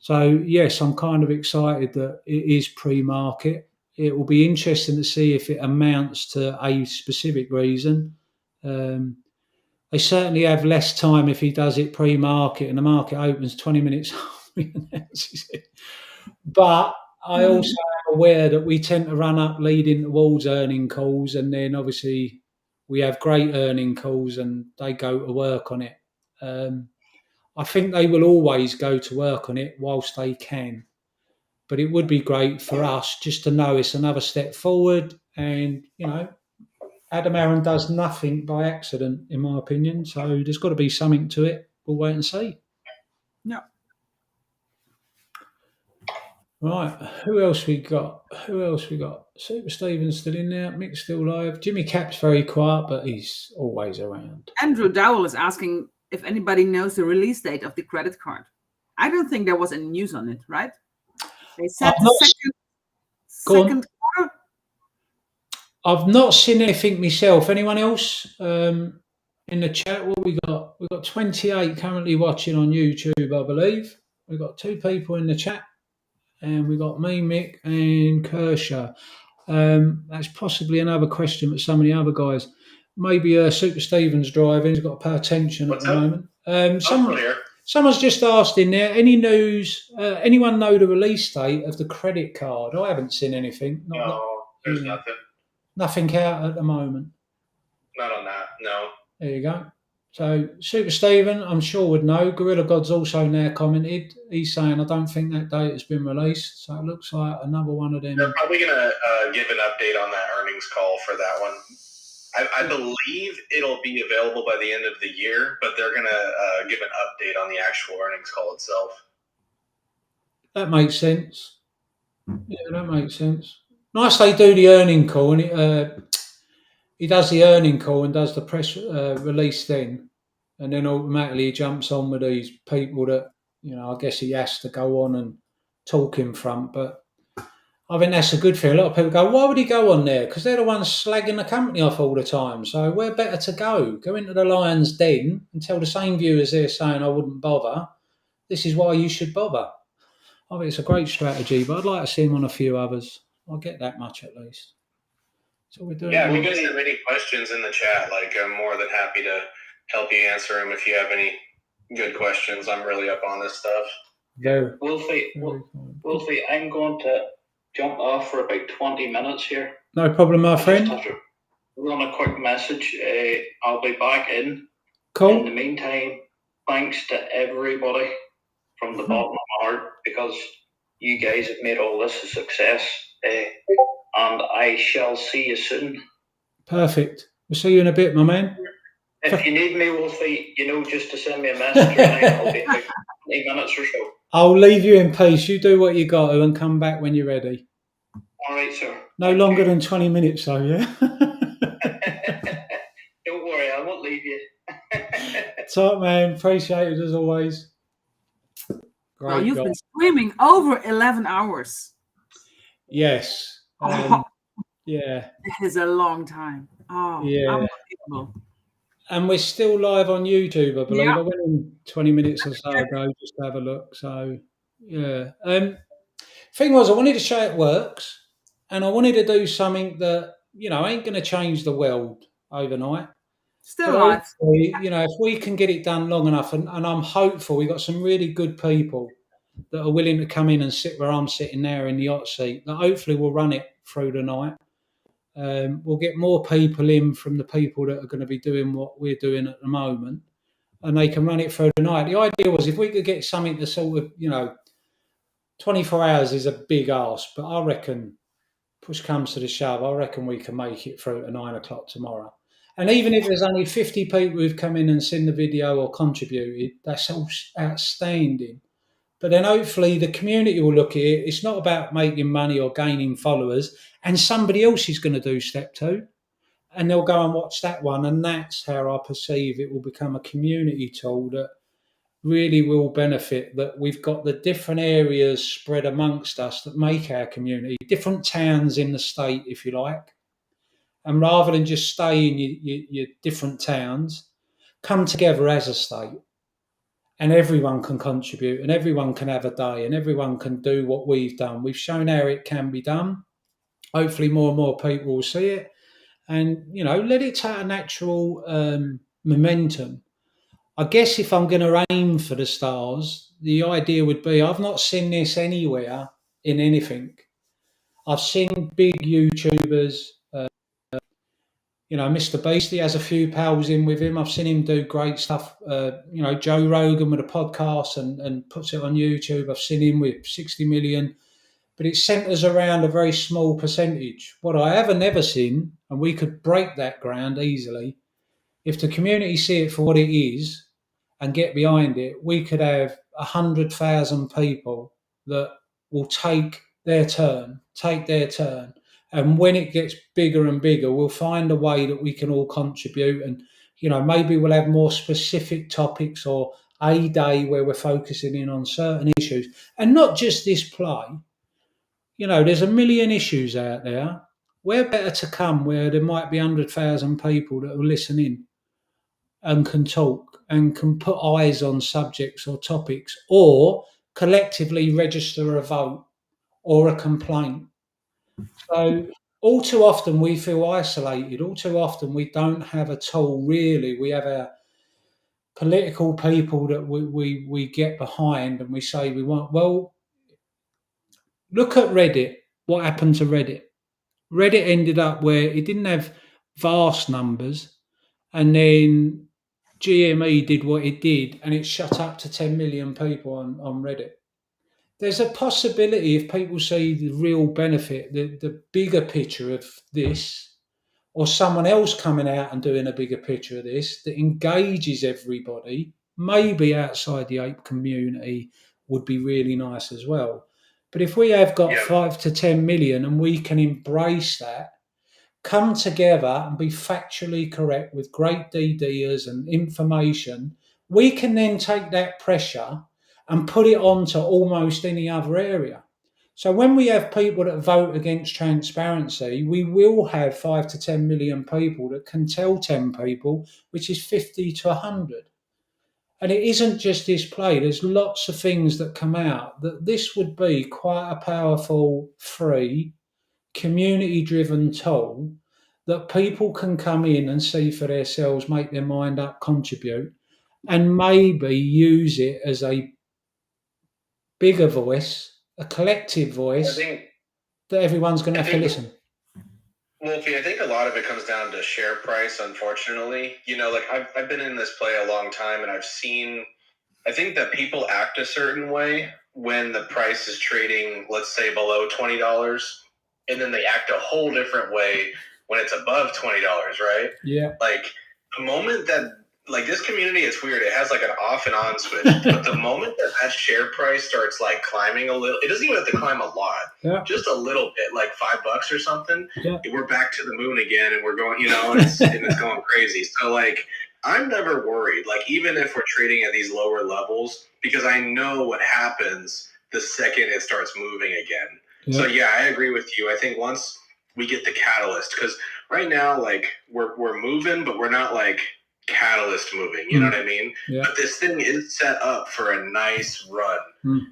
So, yes, I'm kind of excited that it is pre-market. It will be interesting to see if it amounts to a specific reason. They certainly have less time if he does it pre-market and the market opens 20 minutes after he announces it. But I also am aware that we tend to run up leading towards earning calls, and then obviously we have great earning calls and they go to work on it. I think they will always go to work on it whilst they can. But it would be great for us just to know it's another step forward. And, you know, Adam Aaron does nothing by accident, in my opinion. So there's got to be something to it. We'll wait and see.
Yeah.
Right. Who else we got? Super Stephen's still in there. Mick's still live. Jimmy Cap's very quiet, but he's always around.
Andrew Dowell is asking if anybody knows the release date of the credit card. I don't think there was any news on it, right? They said second quarter.
I've not seen anything myself. Anyone else in the chat? What we got? We've got 28 currently watching on YouTube, I believe. We've got 2 people in the chat, and we've got me, Mick, and Kershaw. That's possibly another question for some of the other guys. Maybe Super Stephen's driving. He's got to pay attention at the moment. Someone's just asked in there, any news, anyone know the release date of the credit card? I haven't seen anything.
There's nothing.
Nothing out at the moment.
Not on that, no.
There you go. So Super Stephen, I'm sure would know. Gorilla God's also now commented. He's saying, I don't think that date has been released. So it looks like another one of them.
They're probably going to give an update on that earnings call for that one. I believe it'll be available by the end of the year, but they're going to give an update on the actual earnings call itself.
That makes sense. Yeah, that makes sense. Nice they do the earning call, and he does the earning call and does the press release then, and then automatically he jumps on with these people that I guess he has to go on and talk in front. But I think that's a good thing. A lot of people go, why would he go on there? Because they're the ones slagging the company off all the time. So we're better to go into the lion's den and tell the same viewers they're saying I wouldn't bother. This is why you should bother. I think it's a great strategy, but I'd like to see him on a few others. I'll get that much at least. So we're doing.
Yeah, if you guys have any questions in the chat, I'm more than happy to help you answer them. If you have any good questions, I'm really up on this stuff.
Wolfie, I'm going to jump off for about 20 minutes here.
No problem, my friend.
Just have to run a quick message. I'll be back in.
Cool.
In the meantime, thanks to everybody from the bottom of my heart, because you guys have made all this a success. And I shall see you soon.
Perfect. We'll see you in a bit, my man.
If you need me, Wolfie, just to send me a message, I'll be about 20 minutes or so.
I'll leave you in peace. You do what you got to and come back when you're ready.
All right, sir.
No longer than 20 minutes, though, yeah?
Don't worry, I won't leave you.
Top man. Appreciate it as always.
Well, you've been streaming over 11 hours.
Yes. Yeah.
It is a long time. Oh,
yeah.
Unbelievable.
And we're still live on YouTube, I believe. I went in 20 minutes or so ago just to have a look. So, yeah. Thing was, I wanted to show it works, and I wanted to do something that, ain't going to change the world overnight.
Still not.
If we can get it done long enough, and I'm hopeful, we've got some really good people that are willing to come in and sit where I'm sitting there in the hot seat, that hopefully will run it through the night. We'll get more people in from the people that are going to be doing what we're doing at the moment, and they can run it through the night. The idea was if we could get something to sort of, 24 hours is a big ask, but I reckon push comes to the shove, I reckon we can make it through to 9 o'clock tomorrow. And even if there's only 50 people who've come in and seen the video or contributed, that's all outstanding. But then hopefully the community will look at it. It's not about making money or gaining followers, and somebody else is going to do step 2, and they'll go and watch that one. And that's how I perceive it will become a community tool that really will benefit, that we've got the different areas spread amongst us that make our community, different towns in the state, if you like. And rather than just stay in your different towns, come together as a state. And everyone can contribute, and everyone can have a day, and everyone can do what we've done. We've shown how it can be done. Hopefully more and more people will see it. And, let it take a natural momentum. I guess if I'm going to aim for the stars, the idea would be, I've not seen this anywhere in anything. I've seen big YouTubers, Mr. Beast, he has a few pals in with him. I've seen him do great stuff. Joe Rogan with a podcast and puts it on YouTube. I've seen him with 60 million, but it centres around a very small percentage. What I haven't ever seen, and we could break that ground easily, if the community see it for what it is and get behind it, we could have 100,000 people that will take their turn. And when it gets bigger and bigger, we'll find a way that we can all contribute. And, maybe we'll have more specific topics or a day where we're focusing in on certain issues. And not just this play. There's a million issues out there. We're better to come where there might be 100,000 people that will listen in and can talk and can put eyes on subjects or topics, or collectively register a vote or a complaint. So all too often we feel isolated. All too often we don't have a tool, really. We have our political people that we get behind and we say we want. Well, look at Reddit. What happened to Reddit? Reddit ended up where it didn't have vast numbers, and then GME did what it did, and it shut up to 10 million people on Reddit. There's a possibility, if people see the real benefit, the bigger picture of this, or someone else coming out and doing a bigger picture of this that engages everybody, maybe outside the ape community, would be really nice as well. But if we have got 5 to 10 million and we can embrace that, come together and be factually correct with great ideas and information, we can then take that pressure and put it onto almost any other area. So when we have people that vote against transparency, we will have 5 to 10 million people that can tell 10 people, which is 50 to 100. And it isn't just this play. There's lots of things that come out that this would be quite a powerful, free, community-driven tool that people can come in and see for themselves, make their mind up, contribute, and maybe use it as a bigger voice, a collective voice that everyone's going to have to listen.
Wolfie, I think a lot of it comes down to share price, unfortunately. You know, like I've been in this play a long time, and I think that people act a certain way when the price is trading, let's say, below $20, and then they act a whole different way when it's above $20, right?
Yeah.
Like the moment that, like this community, it's weird. It has like an off and on switch, but the moment that share price starts like climbing a little, it doesn't even have to climb a lot, just a little bit, like $5 or something.
Yeah.
We're back to the moon again, and we're going, you know, and it's going crazy. So like, I'm never worried, like even if we're trading at these lower levels, because I know what happens the second it starts moving again.
Yeah.
So yeah, I agree with you. I think once we get the catalyst, because right now, like we're moving, but we're not like catalyst moving. You know what I mean?
Yeah.
But this thing is set up for a nice run,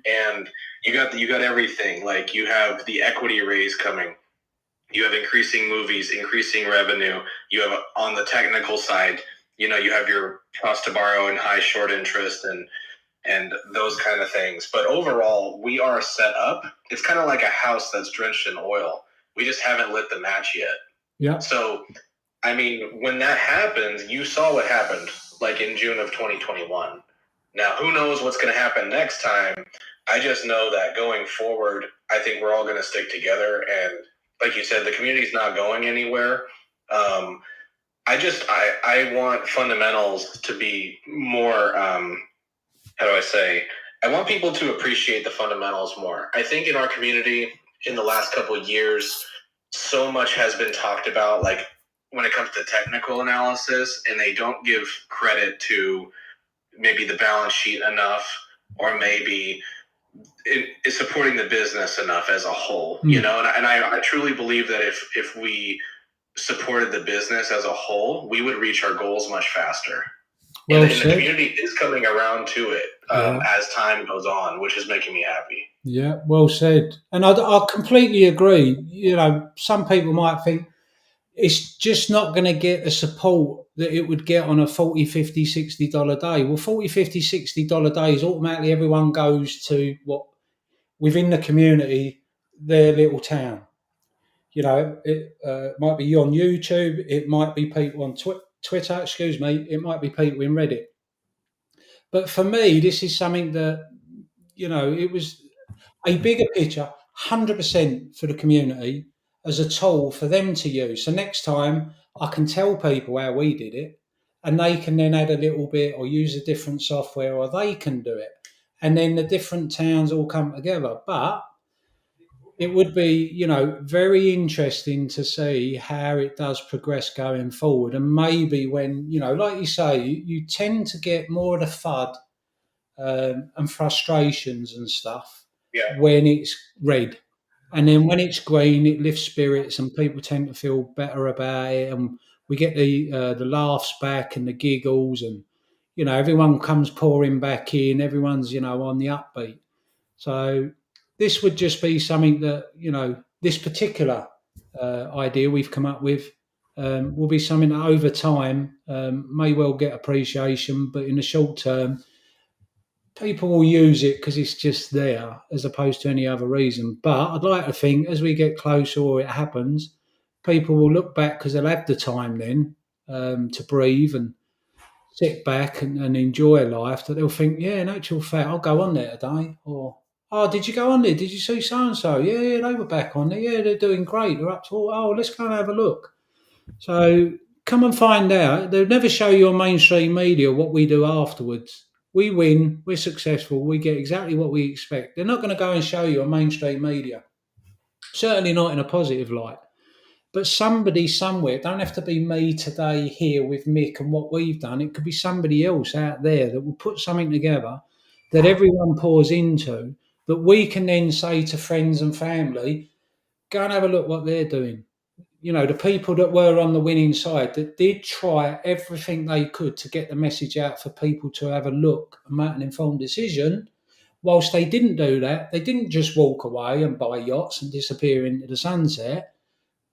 and you got everything. Like you have the equity raise coming. You have increasing movies, increasing revenue. You have on the technical side, you know, you have your cost to borrow and high short interest and those kind of things. But overall, we are set up. It's kind of like a house that's drenched in oil. We just haven't lit the match yet.
Yeah.
So, I mean, when that happens, you saw what happened like in June of 2021. Now, who knows what's going to happen next time? I just know that going forward, I think we're all going to stick together. And like you said, the community's not going anywhere. I want fundamentals to be more, how do I say? I want people to appreciate the fundamentals more. I think in our community in the last couple of years, so much has been talked about, like when it comes to technical analysis, and they don't give credit to maybe the balance sheet enough, or maybe it is supporting the business enough as a whole, you know? And I truly believe that if we supported the business as a whole, we would reach our goals much faster.
Well
and the
said.
community is coming around to it as time goes on, which is making me happy.
Yeah, well said. And I completely agree. You know, some people might think it's just not going to get the support that it would get on a $40, $50, $60 day. Well, $40, $50, $60 days, automatically everyone goes to what within the community, their little town. You know, it might be you on YouTube, it might be people on Twitter, it might be people in Reddit. But for me, this is something that, you know, it was a bigger picture, 100% for the community as a tool for them to use. So next time I can tell people how we did it, and they can then add a little bit or use a different software, or they can do it. And then the different towns all come together. But it would be, you know, very interesting to see how it does progress going forward. And maybe when, you know, like you say, you tend to get more of the FUD and frustrations and stuff when it's red. And then when it's green, it lifts spirits and people tend to feel better about it. And we get the laughs back and the giggles, and, you know, everyone comes pouring back in. Everyone's, you know, on the upbeat. So this would just be something that, you know, this particular idea we've come up with will be something that over time may well get appreciation, but in the short term, people will use it because it's just there as opposed to any other reason. But I'd like to think as we get closer or it happens, people will look back because they'll have the time then to breathe and sit back and enjoy life, that they'll think, yeah, in actual fact, I'll go on there today. Or, oh, did you go on there? Did you see so-and-so? Yeah, they were back on there. Yeah, they're doing great. They're up to, oh, let's go and have a look. So come and find out. They'll never show you on mainstream media what we do afterwards. We win, we're successful, we get exactly what we expect. They're not going to go and show you on mainstream media. Certainly not in a positive light. But somebody somewhere, it don't have to be me today here with Mick and what we've done. It could be somebody else out there that will put something together that everyone pours into, that we can then say to friends and family, go and have a look what they're doing. You know, the people that were on the winning side that did try everything they could to get the message out for people to have a look and make an informed decision. Whilst they didn't do that, they didn't just walk away and buy yachts and disappear into the sunset.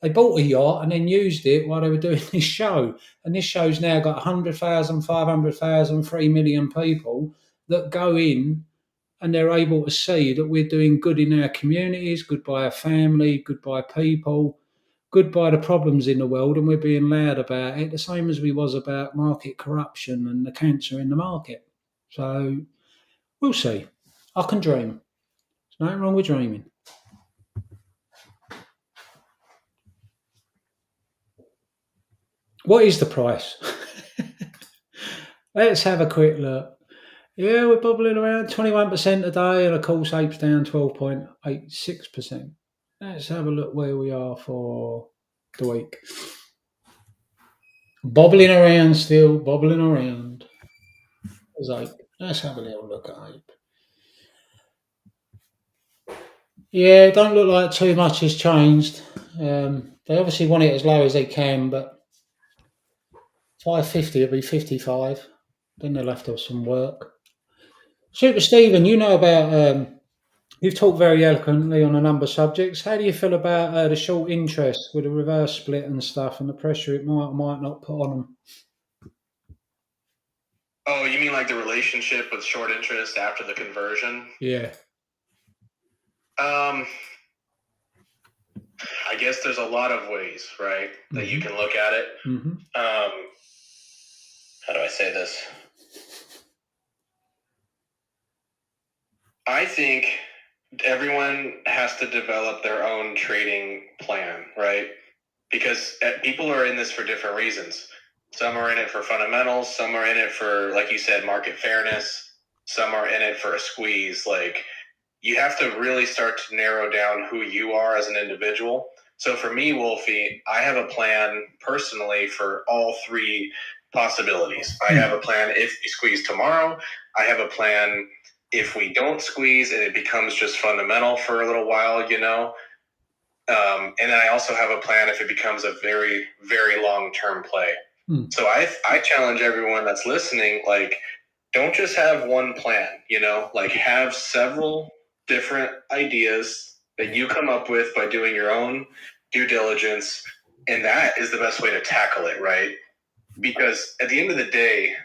They bought a yacht and then used it while they were doing this show. And this show's now got 100,000, 500,000, 3 million people that go in, and they're able to see that we're doing good in our communities, good by our family, good by people, good by the problems in the world, and we're being loud about it, the same as we was about market corruption and the cancer in the market. So we'll see. I can dream. There's nothing wrong with dreaming. What is the price? Let's have a quick look. Yeah, we're bubbling around 21% a day, and of course, Apes down 12.86%. Let's have a look where we are for the week. Bobbling around still, bobbling around. There's Ape. Let's have a little look at Ape. Yeah, it don't look like too much has changed. They obviously want it as low as they can, but 550 will be 55. Then they'll have to have some work. Super Stephen, you know about, you've talked very eloquently on a number of subjects. How do you feel about the short interest with the reverse split and stuff, and the pressure it might or might not put on them?
Oh, you mean like the relationship with short interest after the conversion?
Yeah.
I guess there's a lot of ways, right, that you can look at it.
Mm-hmm.
How do I say this? I think everyone has to develop their own trading plan, right? Because people are in this for different reasons. Some are in it for fundamentals. Some are in it for, like you said, market fairness. Some are in it for a squeeze. Like, you have to really start to narrow down who you are as an individual. So for me, Wolfie, I have a plan personally for all three possibilities. I have a plan if we squeeze tomorrow. I have a plan if we don't squeeze and it becomes just fundamental for a little while, you know. And then I also have a plan if it becomes a very, very long-term play. So I challenge everyone that's listening, like, don't just have one plan, you know, like have several different ideas that you come up with by doing your own due diligence. And that is the best way to tackle it, right? Because at the end of the day,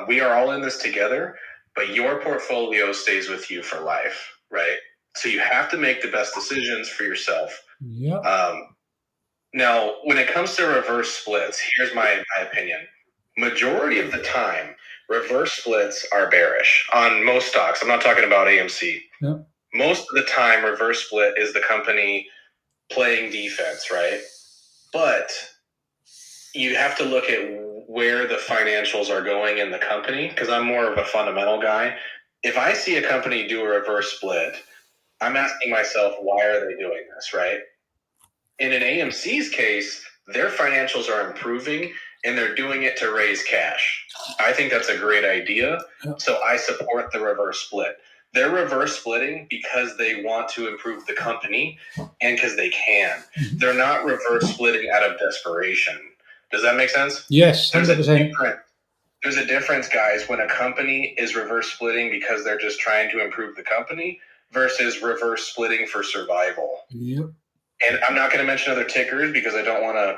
we are all in this together, but your portfolio stays with you for life, right? So you have to make the best decisions for yourself.
Yeah.
Now, when it comes to reverse splits, here's my opinion. Majority of the time, reverse splits are bearish on most stocks. I'm not talking about AMC.
Yeah.
Most of the time, reverse split is the company playing defense, right? But you have to look at where the financials are going in the company, because I'm more of a fundamental guy. If I see a company do a reverse split, I'm asking myself, why are they doing this, right? In an AMC's case, their financials are improving and they're doing it to raise cash. I think that's a great idea. So I support the reverse split. They're reverse splitting because they want to improve the company and because they can. They're not reverse splitting out of desperation. Does that make sense?
Yes, 100%.
There's a difference, guys, when a company is reverse splitting because they're just trying to improve the company versus reverse splitting for survival.
Yep.
And I'm not going to mention other tickers because I don't want to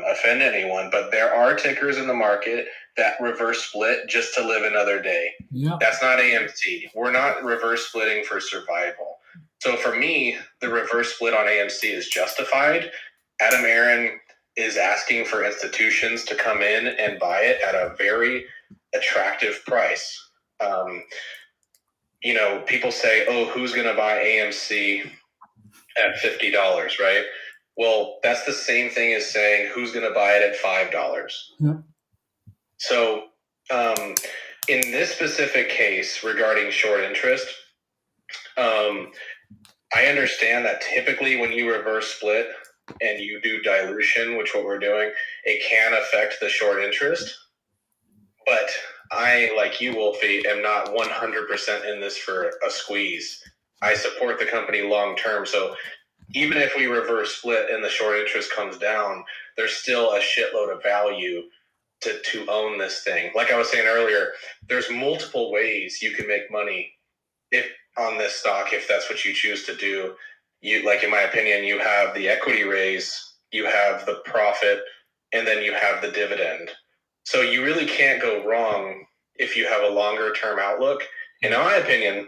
offend anyone, but there are tickers in the market that reverse split just to live another day.
Yeah.
That's not AMC. We're not reverse splitting for survival. So for me, the reverse split on AMC is justified. Adam Aaron is asking for institutions to come in and buy it at a very attractive price. You know, people say, oh, who's going to buy AMC at $50, right? Well, that's the same thing as saying who's going to buy it at $5.
Yeah.
So in this specific case regarding short interest, I understand that typically when you reverse split and you do dilution, which what we're doing, it can affect the short interest. But I, like you, Wolfie, am not 100% in this for a squeeze. I support the company long term, so even if we reverse split and the short interest comes down, there's still a shitload of value to own this thing. Like I was saying earlier, there's multiple ways you can make money if on this stock, if that's what you choose to do. You, like, in my opinion, you have the equity raise, you have the profit, and then you have the dividend. So you really can't go wrong if you have a longer term outlook. And in my opinion,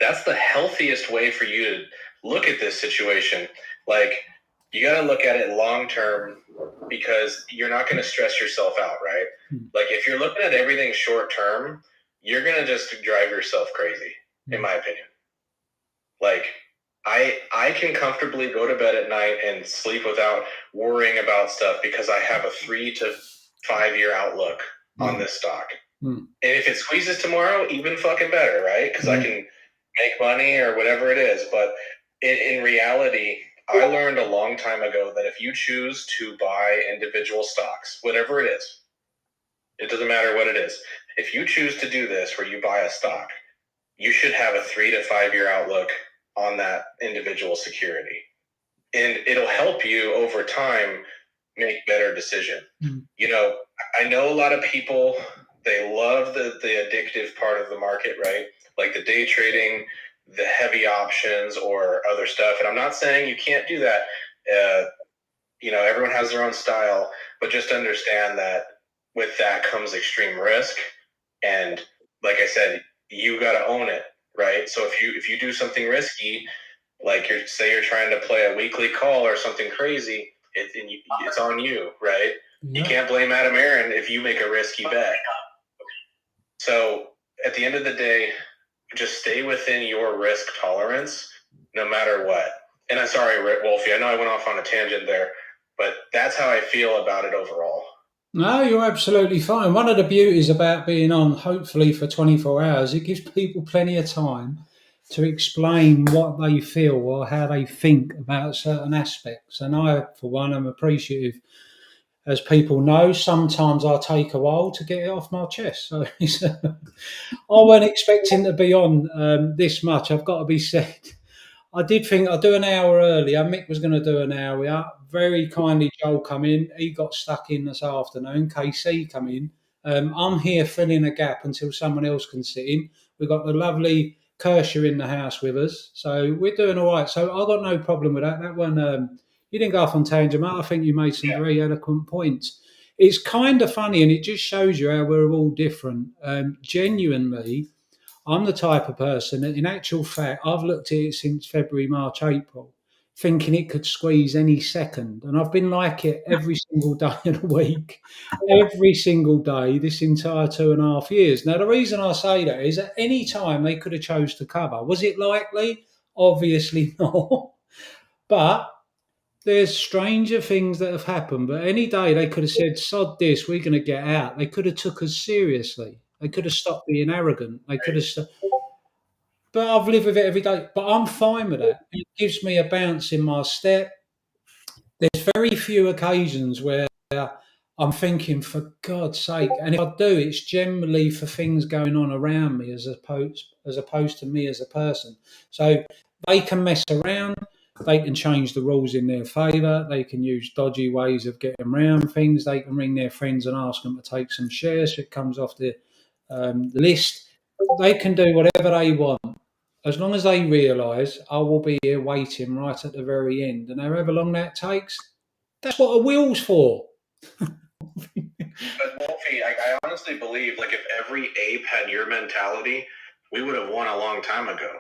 that's the healthiest way for you to look at this situation. Like, you got to look at it long term because you're not going to stress yourself out, right? Like, if you're looking at everything short term, you're going to just drive yourself crazy, in my opinion. Like, I can comfortably go to bed at night and sleep without worrying about stuff because I have a 3 to 5 year outlook on this stock. And if it squeezes tomorrow, even fucking better, right? Because I can make money or whatever it is. But in reality, I learned a long time ago that if you choose to buy individual stocks, whatever it is, it doesn't matter what it is. If you choose to do this where you buy a stock, you should have a 3 to 5 year outlook on that individual security. And it'll help you over time make better decisions. You know, I know a lot of people, they love the addictive part of the market, right? Like the day trading, the heavy options or other stuff. And I'm not saying you can't do that. You know, everyone has their own style, but just understand that with that comes extreme risk. And like I said, you got to own it, right? So if you do something risky, like you're trying to play a weekly call or something crazy, it's on you, right? You can't blame Adam Aaron if you make a risky bet. So at the end of the day, just stay within your risk tolerance no matter what. And I'm sorry, Wolfie, I know I went off on a tangent there, but that's how I feel about it overall.
No, you're absolutely fine. One of the beauties about being on, hopefully for 24 hours, it gives people plenty of time to explain what they feel or how they think about certain aspects. And I, for one, am appreciative. As people know, sometimes I take a while to get it off my chest. So I wasn't expecting to be on this much. I've got to be said. I did think I'd do an hour earlier. Mick was going to do an hour. Very kindly, Joel come in. He got stuck in this afternoon. KC come in. I'm here filling a gap until someone else can sit in. We've got the lovely Kirscher in the house with us. So we're doing all right. So I've got no problem with that. That one, you didn't go off on tangent, Matt. I think you made some very eloquent points. It's kind of funny, and it just shows you how we're all different. Genuinely, I'm the type of person that, in actual fact, I've looked at it since February, March, April, thinking it could squeeze any second. And I've been like it every single day of the week, every single day, this entire 2.5 years. Now, the reason I say that is at any time they could have chose to cover. Was it likely? Obviously not. But there's stranger things that have happened. But any day they could have said, sod this, we're going to get out. They could have took us seriously. They could have stopped being arrogant. They could have but I've lived with it every day. But I'm fine with that. It gives me a bounce in my step. There's very few occasions where I'm thinking, for God's sake, and if I do, it's generally for things going on around me as opposed to me as a person. So they can mess around. They can change the rules in their favour. They can use dodgy ways of getting around things. They can ring their friends and ask them to take some shares. It comes off the list. They can do whatever they want. As long as they realise I will be here waiting right at the very end, and however long that takes, that's what a wheel's for.
But Wolfie, I honestly believe, like, if every ape had your mentality, we would have won a long time ago.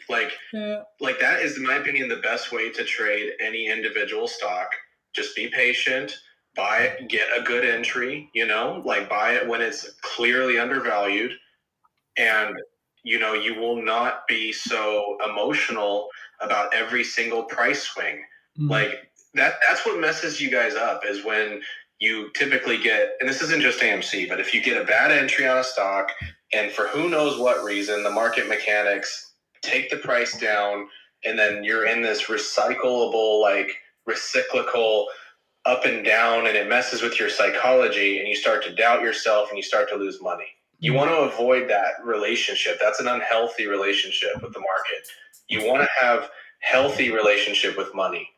Like that is, in my opinion, the best way to trade any individual stock. Just be patient, buy it, get a good entry, like buy it when it's clearly undervalued, and you will not be so emotional about every single price swing. Like that's what messes you guys up, is when you typically get, and this isn't just AMC, but if you get a bad entry on a stock and for who knows what reason, the market mechanics take the price down, and then you're in this recyclable, like recyclical up and down, and it messes with your psychology, and you start to doubt yourself and you start to lose money. You want to avoid that relationship. That's an unhealthy relationship with the market. You want to have healthy relationship with money.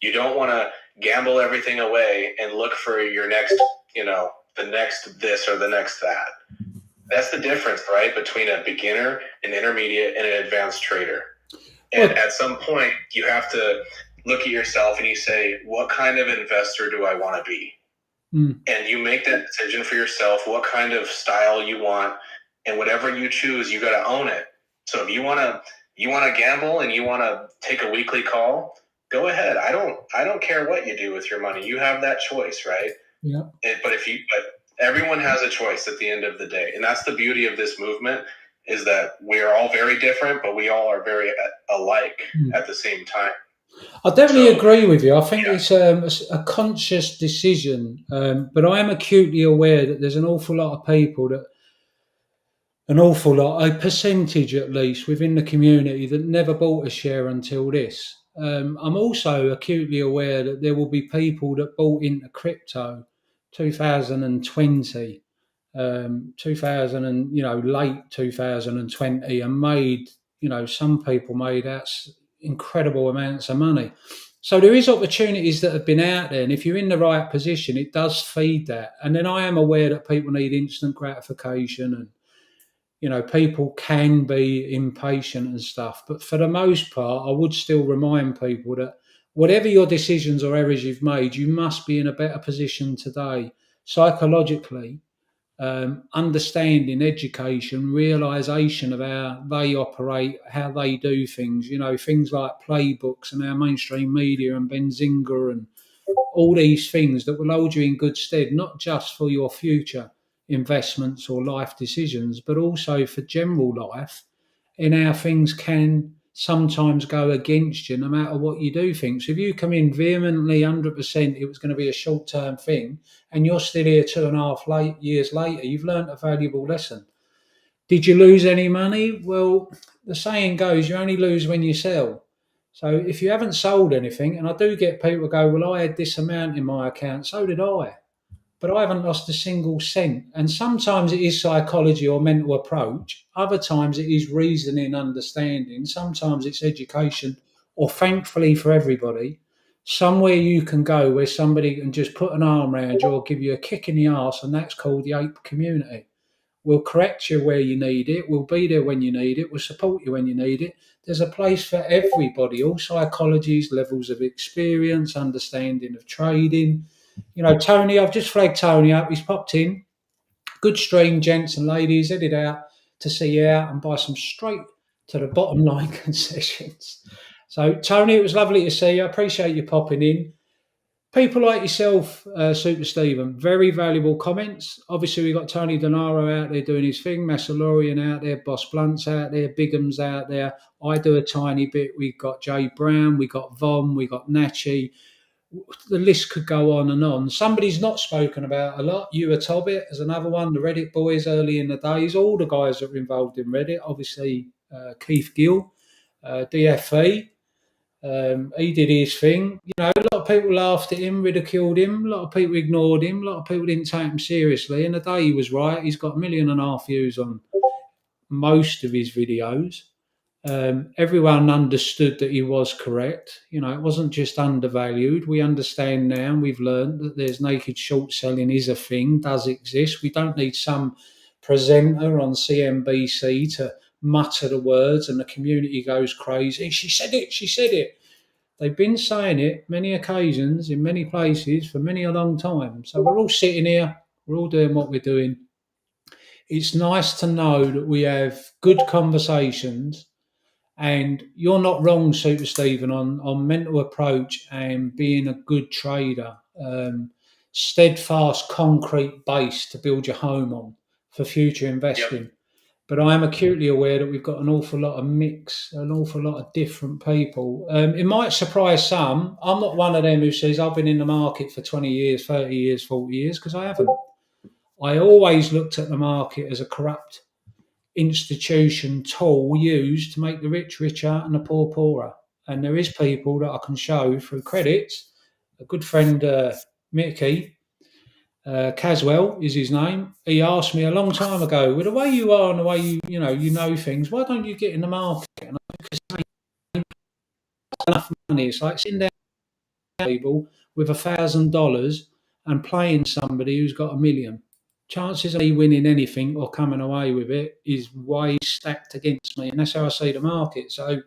You don't want to gamble everything away and look for your next, the next this or the next that. That's the difference, right, between a beginner, an intermediate, and an advanced trader. And at some point, you have to look at yourself and you say, what kind of investor do I want to be? And you make that decision for yourself, what kind of style you want, and whatever you choose, you got to own it. So if you want to gamble and you want to take a weekly call, go ahead. I don't care what you do with your money. You have that choice, right?
Yeah.
But everyone has a choice at the end of the day, and that's the beauty of this movement, is that we are all very different, but we all are very alike at the same time.
I definitely agree with you. I think it's a conscious decision, but I am acutely aware that there's an awful lot of people a percentage at least within the community that never bought a share until this. I'm also acutely aware that there will be people that bought into crypto 2020, 2000 and late 2020 and made, some people made incredible amounts of money. So there is opportunities that have been out there, and if you're in the right position, it does feed that. And then I am aware that people need instant gratification, and people can be impatient and stuff. But for the most part, I would still remind people that whatever your decisions or errors you've made, you must be in a better position today, psychologically, understanding, education, realization of how they operate, how they do things. Things like playbooks and our mainstream media and Benzinga and all these things that will hold you in good stead, not just for your future investments or life decisions, but also for general life, in how things can sometimes go against you no matter what you do think. So if you come in vehemently 100% it was going to be a short-term thing, and you're still here 2.5 years later, you've learnt a valuable lesson. Did you lose any money? Well, the saying goes, you only lose when you sell. So if you haven't sold anything, and I do get people go, well, I had this amount in my account, so did I, but I haven't lost a single cent. And sometimes it is psychology or mental approach. Other times it is reasoning, understanding. Sometimes it's education, or thankfully for everybody, somewhere you can go where somebody can just put an arm around you or give you a kick in the arse, and that's called the ape community. We'll correct you where you need it. We'll be there when you need it. We'll support you when you need it. There's a place for everybody, all psychologies, levels of experience, understanding of trading. Tony, I've just flagged Tony up. He's popped in. Good stream, gents and ladies. Headed out to see you out and buy some straight to the bottom line concessions. So, Tony, it was lovely to see you. I appreciate you popping in. People like yourself, Super Stephen, very valuable comments. Obviously, we've got Tony Denaro out there doing his thing, Massalorian out there, Boss Blunt's out there, Bigham's out there. I do a tiny bit. We've got Jay Brown, we got Vom, we got Nachi. The list could go on and on. Somebody's not spoken about a lot. You, Tobbit, as another one. The Reddit boys early in the days. All the guys that were involved in Reddit. Obviously, Keith Gill, DFE. He did his thing. A lot of people laughed at him, ridiculed him. A lot of people ignored him. A lot of people didn't take him seriously. And the day he was right, he's got 1.5 million views on most of his videos. Everyone understood that he was correct. It wasn't just undervalued. We understand now, and we've learned that there's naked short selling is a thing, does exist. We don't need some presenter on CNBC to mutter the words and the community goes crazy. She said it, she said it. They've been saying it many occasions in many places for many a long time. So we're all sitting here, we're all doing what we're doing. It's nice to know that we have good conversations. And you're not wrong, Super Stephen, on mental approach and being a good trader. Steadfast, concrete base to build your home on for future investing. Yep. But I am acutely aware that we've got an awful lot of mix, an awful lot of different people. It might surprise some. I'm not one of them who says I've been in the market for 20 years, 30 years, 40 years, because I haven't. I always looked at the market as a corrupt institution tool used to make the rich richer and the poor poorer. And there is people that I can show through credits. A good friend, Mickey, Caswell is his name. He asked me a long time ago, with the way you are and the way you know things, why don't you get in the market? And I enough money. It's like sitting down with people with $1,000 and playing somebody who's got $1 million. Chances of me winning anything or coming away with it is way stacked against me, and that's how I see the market. So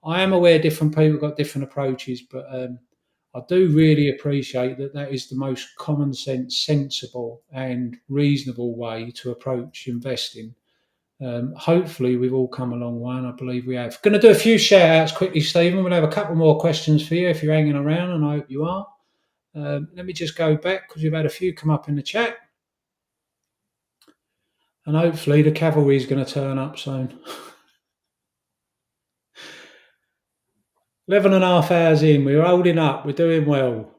I am aware different people got different approaches, but I do really appreciate that is the most common sense, sensible, and reasonable way to approach investing. Hopefully, we've all come a long way, and I believe we have. Going to do a few shout outs quickly, Stephen. We'll have a couple more questions for you if you're hanging around, and I hope you are. Let me just go back because we've had a few come up in the chat. And hopefully, the cavalry is going to turn up soon. 11 and a half hours in, we're holding up, we're doing well.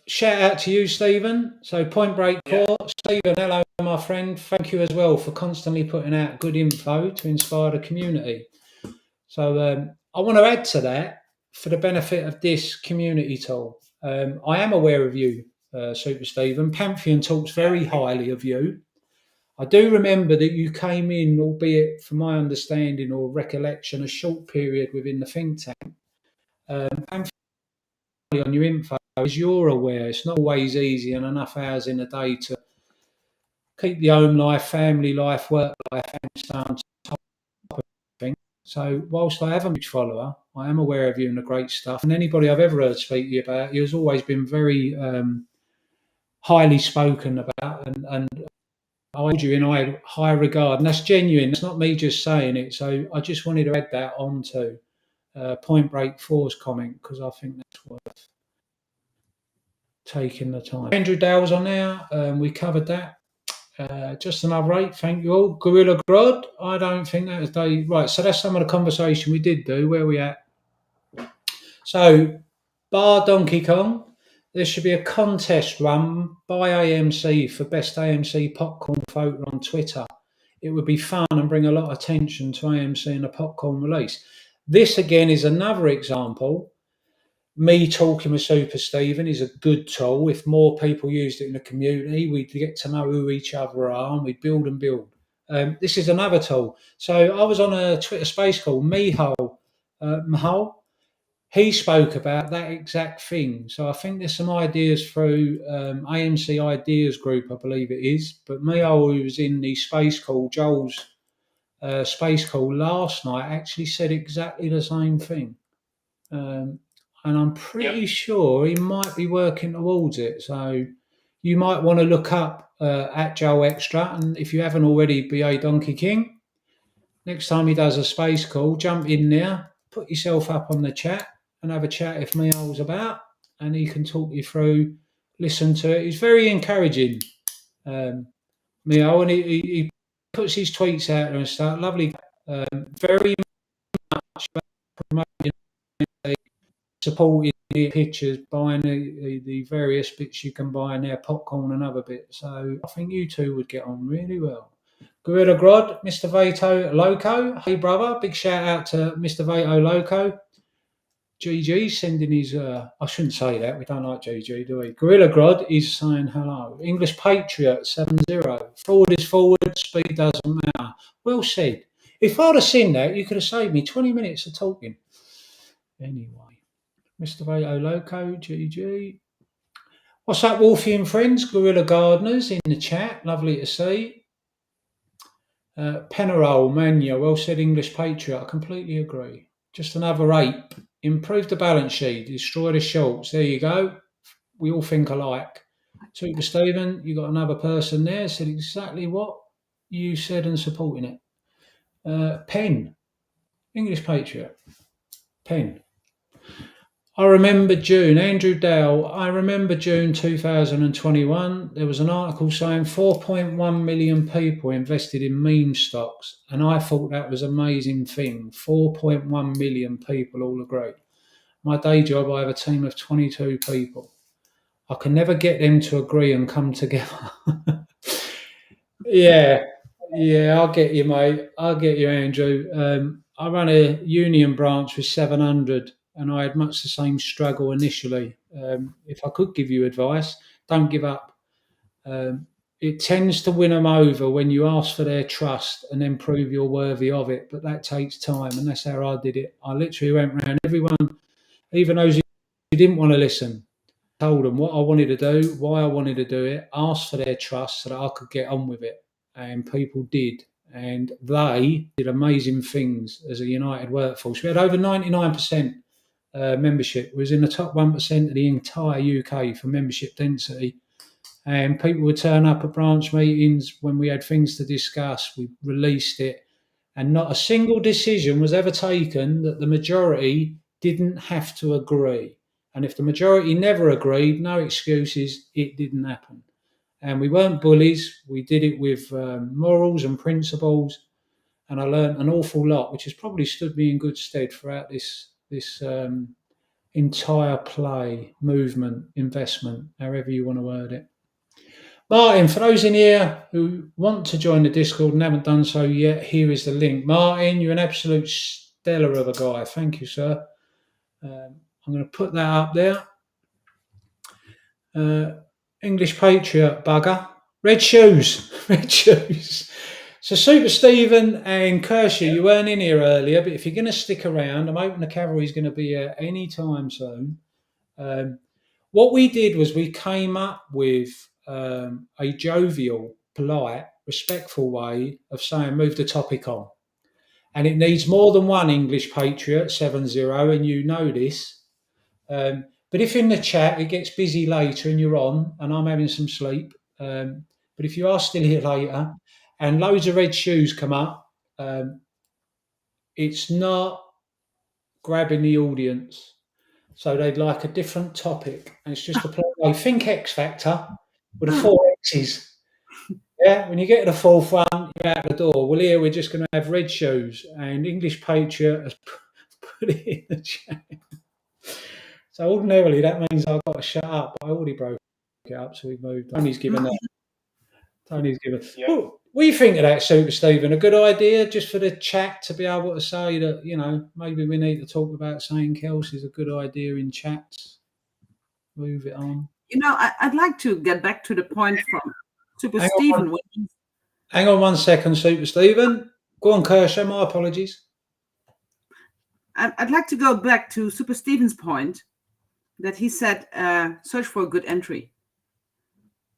Shout out to you, Stephen. So Point Break Core, Stephen, hello, my friend. Thank you as well for constantly putting out good info to inspire the community. So I want to add to that for the benefit of this community tool. I am aware of you, Super Stephen. Pantheon talks very highly of you. I do remember that you came in, albeit from my understanding or recollection, a short period within the think tank. And on your info, as you're aware, it's not always easy and enough hours in a day to keep the home life, family life, work life, and stay on top of everything. So whilst I have a much follower, I am aware of you and the great stuff. And anybody I've ever heard speak to you about, you has always been very highly spoken about, and I hold you in high regard, and that's genuine. It's not me just saying it. So I just wanted to add that on to Point Break 4's comment because I think that's worth taking the time. Andrew Dale's on now. We covered that. Just another 8. Thank you all. Gorilla Grod. I don't think that was day. Right. So that's some of the conversation we did do. Where we at? So, bar Donkey Kong. There should be a contest run by AMC for best AMC popcorn photo on Twitter. It would be fun and bring a lot of attention to AMC and the popcorn release. This again is another example. Me talking with Super Stephen is a good tool. If more people used it in the community, we'd get to know who each other are and we'd build and build. This is another tool. So I was on a Twitter space call, Mahal. He spoke about that exact thing. So I think there's some ideas through AMC Ideas Group, I believe it is. But Mahal, who was in the space call, Joel's space call last night, actually said exactly the same thing. And I'm pretty sure he might be working towards it. So you might want to look up at Joel Extra, and if you haven't already, BA Donkey King. Next time he does a space call, jump in there, put yourself up on the chat, and have a chat if Mia's about, and he can talk you through. Listen to it. He's very encouraging, Mio, and he puts his tweets out there and stuff. Lovely, very much promoting, supporting the pictures, buying the various bits you can buy in there, popcorn and other bits. So I think you two would get on really well. Gorilla Grod, Mr. Veto Loco. Hey, brother. Big shout out to Mr. Veto Loco. GG sending his, I shouldn't say that. We don't like GG, do we? Gorilla Grod is saying hello. English Patriot 7-0. Forward is forward. Speed doesn't matter. Well said. If I'd have seen that, you could have saved me 20 minutes of talking. Anyway. Mr. Veto Loco, GG. What's up, Wolfie and friends? Gorilla Gardeners in the chat. Lovely to see. Penarol, Mania, well said, English Patriot. I completely agree. Just another ape. Improve the balance sheet. Destroy the shorts. There you go. We all think alike. Super Stephen, you got another person there. Said exactly what you said and supporting it. Penn. English Patriot. Penn. I remember June, Andrew Dale, I remember June 2021, there was an article saying 4.1 million people invested in meme stocks, and I thought that was an amazing thing. 4.1 million people all agree. My day job, I have a team of 22 people. I can never get them to agree and come together. Yeah, I'll get you, mate. I'll get you, Andrew. I run a union branch with 700, and I had much the same struggle initially. If I could give you advice, don't give up. It tends to win them over when you ask for their trust and then prove you're worthy of it. But that takes time, and that's how I did it. I literally went around everyone, even those who didn't want to listen, told them what I wanted to do, why I wanted to do it, asked for their trust so that I could get on with it. And people did. And they did amazing things as a united workforce. We had over 99% membership. We was in the top 1% of the entire UK for membership density. And people would turn up at branch meetings when we had things to discuss. We released it. And not a single decision was ever taken that the majority didn't have to agree. And if the majority never agreed, no excuses, it didn't happen. And we weren't bullies. We did it with morals and principles. And I learned an awful lot, which has probably stood me in good stead throughout this entire play, movement, investment, however you want to word it. Martin, for those in here who want to join the Discord and haven't done so yet, here is the link. Martin, you're an absolute stellar of a guy. Thank you, sir. I'm going to put that up there. English Patriot bugger. Red shoes. Red shoes. So Super Stephen and Kershaw, you weren't in here earlier, but if you're going to stick around, I'm hoping the cavalry's going to be here any time soon. What we did was we came up with a jovial, polite, respectful way of saying move the topic on. And it needs more than one English Patriot, 7-0, and you know this. But if in the chat it gets busy later and you're on and I'm having some sleep, but if you are still here later and loads of red shoes come up, it's not grabbing the audience. So they'd like a different topic. And it's just a play. Think X Factor with the 4 X's. Yeah, when you get to the forefront, you're out the door. Well, here we're just going to have red shoes. And English Patriot has put it in the chat. So ordinarily that means I've got to shut up. I already broke it up, so we moved. Tony's given that. Tony's given.
Yeah.
Well, what do you think of that, Super Stephen? A good idea just for the chat to be able to say that, you know, maybe we need to talk about saying Kelsey's a good idea in chats. Move it on.
You know, I'd like to get back to the point from Super Stephen.
Hang on 1 second, Super Stephen. Go on, Kershaw. My apologies.
I'd like to go back to Super Stephen's point that he said, search for a good entry.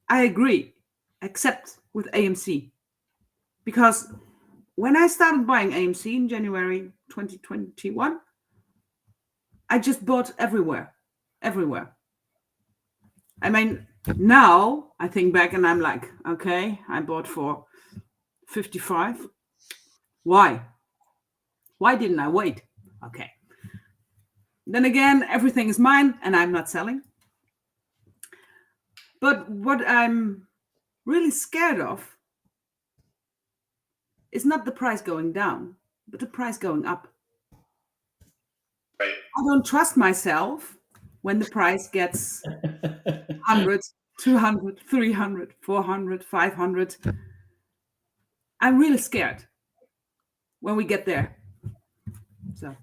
I agree, except with AMC. Because when I started buying AMC in January 2021, I just bought everywhere. I mean, now I think back and I'm like, okay, I bought for 55. Why? Why didn't I wait? Okay. Then again, everything is mine and I'm not selling. But what I'm really scared of is not the price going down, but the price going up.
Right.
I don't trust myself when the price gets 100, 200, 300, 400, 500. I'm really scared when we get there. So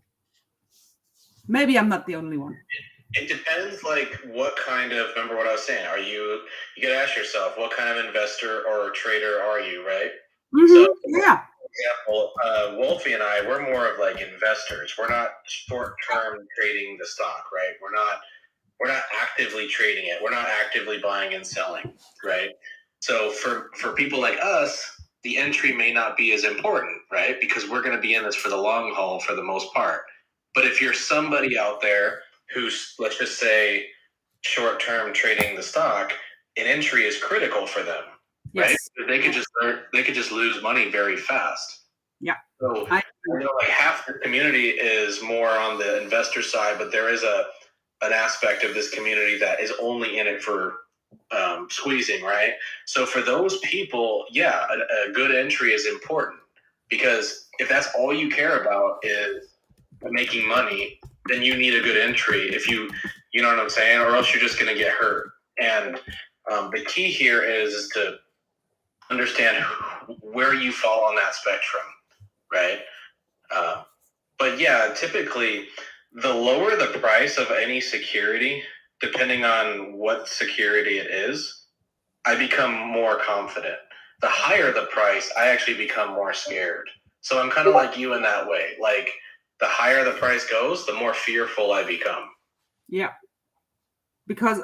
maybe I'm not the only one.
It depends, like, what kind of, remember what I was saying, you gotta ask yourself, what kind of investor or trader are you, right?
Mm-hmm.
So,
yeah.
For example, Wolfie and I, we're more of like investors. We're not short-term trading the stock, right? We're not actively trading it. We're not actively buying and selling, right? So for people like us, the entry may not be as important, right? Because we're going to be in this for the long haul for the most part. But if you're somebody out there who's, let's just say, short-term trading the stock, an entry is critical for them, right?
Yes.
They could just lose money very fast.
Yeah.
So I know like half the community is more on the investor side, but there is an aspect of this community that is only in it for squeezing, right? So for those people, yeah, a good entry is important, because if that's all you care about is making money, then you need a good entry. If you know what I'm saying, or else you're just going to get hurt. And the key here is to understand where you fall on that spectrum, right? But yeah, typically the lower the price of any security, depending on what security it is, I become more confident. The higher the price, I actually become more scared. So I'm kind of like you in that way. Like, the higher the price goes, the more fearful I become.
Yeah. Because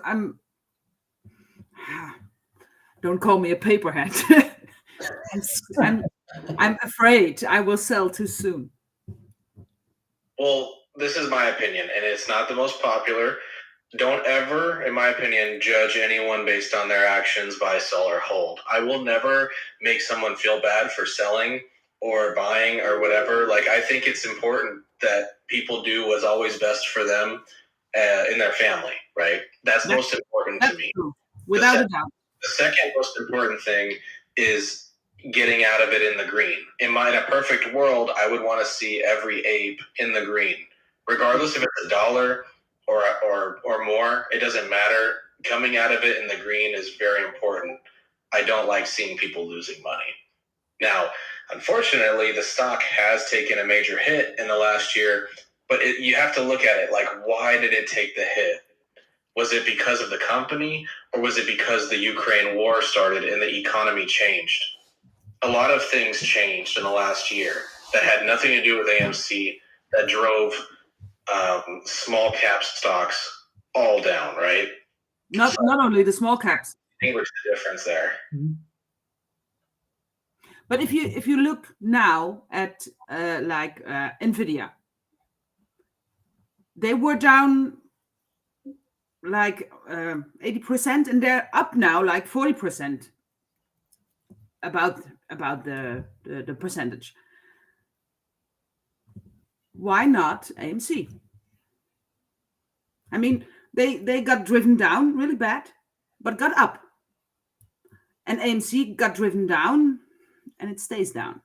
don't call me a paperhead. I'm afraid I will sell too soon.
Well, this is my opinion, and it's not the most popular. Don't ever, in my opinion, judge anyone based on their actions, buy, sell, or hold. I will never make someone feel bad for selling or buying or whatever. Like, I think it's important that people do what's always best for them in their family, right? That's most important to me.
True. Without a doubt.
The second most important thing is getting out of it in the green. In a perfect world, I would want to see every ape in the green, regardless if it's $1 or more. It doesn't matter. Coming out of it in the green is very important. I don't like seeing people losing money. Now, unfortunately, the stock has taken a major hit in the last year, but you have to look at it like, why did it take the hit? Was it because of the company, or was it because the Ukraine war started and the economy changed? A lot of things changed in the last year that had nothing to do with AMC, that drove small cap stocks all down, right?
Not only the small caps.
Distinguish the difference there.
But if you look now at Nvidia, they were down like 80%, and they're up now like 40%. About the percentage. Why not AMC? I mean, they got driven down really bad, but got up. And AMC got driven down, and it stays down.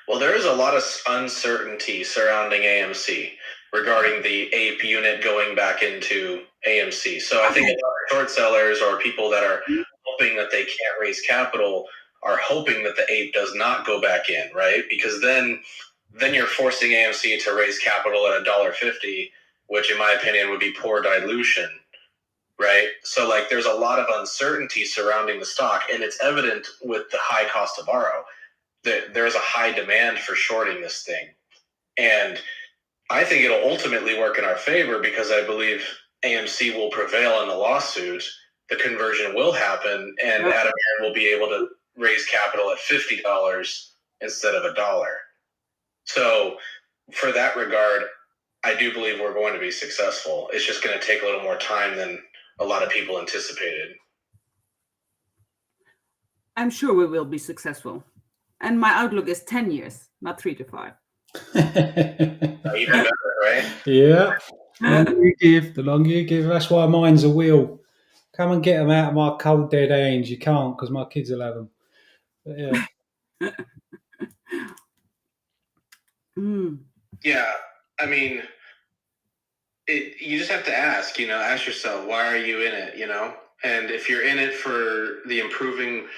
Well, there is a lot of uncertainty surrounding AMC regarding the ape unit going back into AMC. So I think a lot of short sellers or people that are hoping that they can't raise capital are hoping that the ape does not go back in, right? Because then you're forcing AMC to raise capital at $1.50, which in my opinion would be poor dilution, right? So like there's a lot of uncertainty surrounding the stock, and it's evident with the high cost to borrow that there's a high demand for shorting this thing. And I think it'll ultimately work in our favor because I believe AMC will prevail in the lawsuit. The conversion will happen, and Adam Aaron will be able to raise capital at $50 instead of $1. So for that regard, I do believe we're going to be successful. It's just going to take a little more time than a lot of people anticipated.
I'm sure we will be successful. And my outlook is 10 years, not 3 to 5.
You know, right?
Yeah. The longer you give. That's why mine's a wheel. Come and get them out of my cold dead hands. You can't because my kids will have them. But yeah.
Yeah. I mean, you just have to ask yourself, why are you in it, And if you're in it for the improving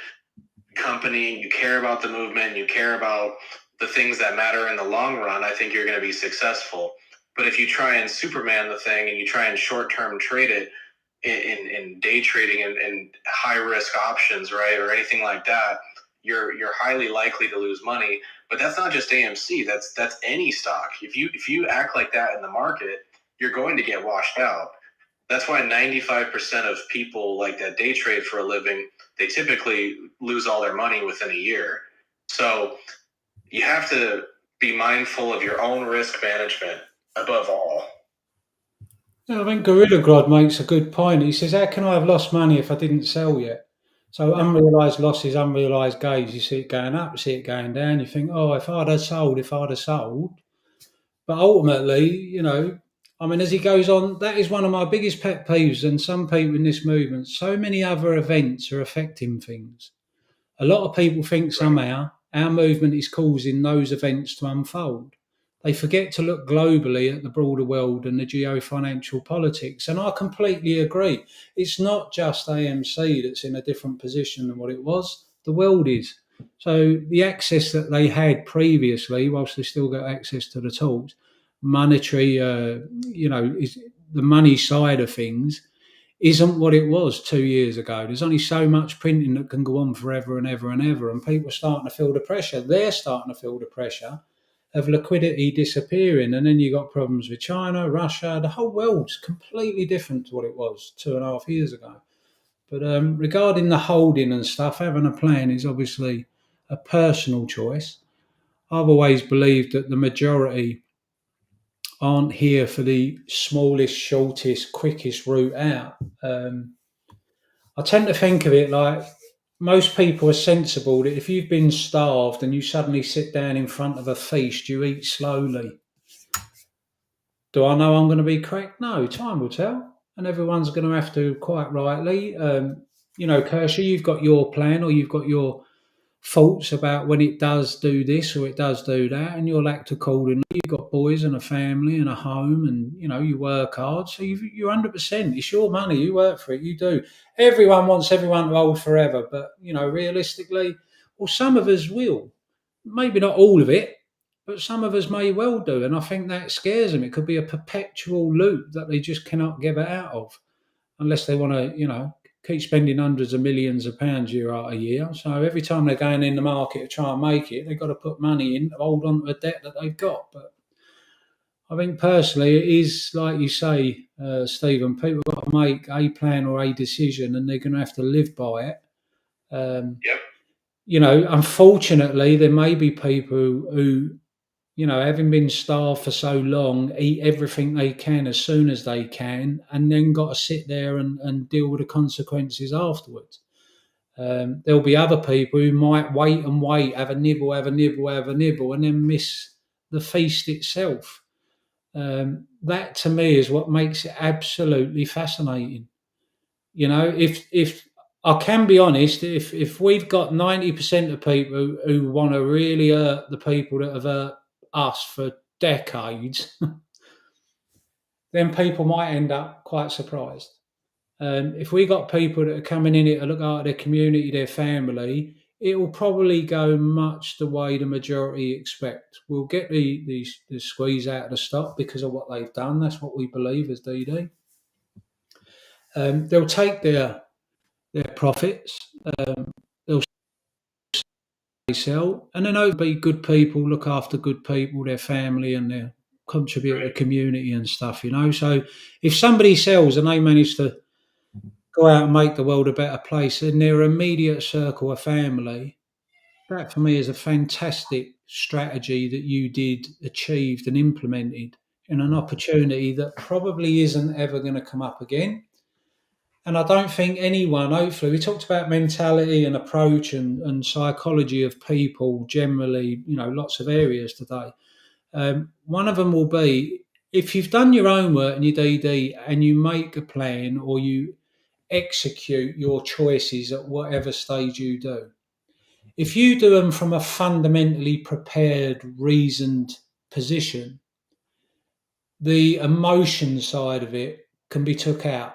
company, you care about the movement, you care about the things that matter in the long run, I think you're going to be successful. But if you try and Superman the thing and you try and short-term trade it in day trading and high-risk options, right, or anything like that, you're highly likely to lose money. But that's not just AMC. That's any stock. If you act like that in the market, you're going to get washed out. That's why 95% of people like that day trade for a living, they typically lose all their money within a year. So you have to be mindful of your own risk management above all.
Yeah, I think Gorilla Grodd makes a good point. He says, how can I have lost money if I didn't sell yet? So unrealised losses, unrealised gains, you see it going up, you see it going down. You think, oh, if I'd have sold. But ultimately, I mean, as he goes on, that is one of my biggest pet peeves. And some people in this movement, so many other events are affecting things. A lot of people think somehow our movement is causing those events to unfold. They forget to look globally at the broader world and the geofinancial politics. And I completely agree. It's not just AMC that's in a different position than what it was. The world is. So the access that they had previously, whilst they still got access to the tools, monetary, the money side of things isn't what it was 2 years ago. There's only so much printing that can go on forever and ever and ever, and people are starting to feel the pressure. They're starting to feel the pressure of liquidity disappearing, and then you got problems with China, Russia. The whole world's completely different to what it was 2.5 years ago. But regarding the holding and stuff, having a plan is obviously a personal choice. I've always believed that the majority aren't here for the smallest, shortest, quickest route out. I tend to think of it like most people are sensible that if you've been starved and you suddenly sit down in front of a feast, you eat slowly. Do I know I'm going to be correct? No, time will tell. And everyone's going to have to, quite rightly. Kirsty, you've got your plan or you've got your thoughts about when it does do this or it does do that, and you'll act accordingly. You've got boys and a family and a home, and you work hard, so you're 100%. It's your money. You work for it. You do. Everyone wants everyone to hold forever, but realistically, well, some of us will. Maybe not all of it, but some of us may well do, and I think that scares them. It could be a perpetual loop that they just cannot get out of, unless they want to, keep spending hundreds of millions of pounds year after year. So every time they're going in the market to try and make it, they've got to put money in to hold on to a debt that they've got. But I think personally, it is like you say, Stephen. People got to make a plan or a decision, and they're going to have to live by it. Unfortunately, there may be people who having been starved for so long, eat everything they can as soon as they can, and then got to sit there and deal with the consequences afterwards. There'll be other people who might wait and wait, have a nibble, and then miss the feast itself. That to me is what makes it absolutely fascinating. If I can be honest, if we've got 90% of people who want to really hurt the people that have hurt us for decades, then people might end up quite surprised. If we got people that are coming in here to look after their community, their family, it will probably go much the way the majority expect. We'll get the squeeze out of the stock because of what they've done. That's what we believe as DD. They'll take their profits. They'll sell, and then they'll be good people, look after good people, their family, and their contribute to the community and stuff. So if somebody sells and they manage to go out and make the world a better place in their immediate circle of family, that for me is a fantastic strategy that you did, achieved, and implemented in an opportunity that probably isn't ever going to come up again. And I don't think anyone, hopefully, we talked about mentality and approach and psychology of people generally, lots of areas today. One of them will be, if you've done your homework and your DD and you make a plan or you execute your choices at whatever stage you do, if you do them from a fundamentally prepared, reasoned position, the emotion side of it can be took out.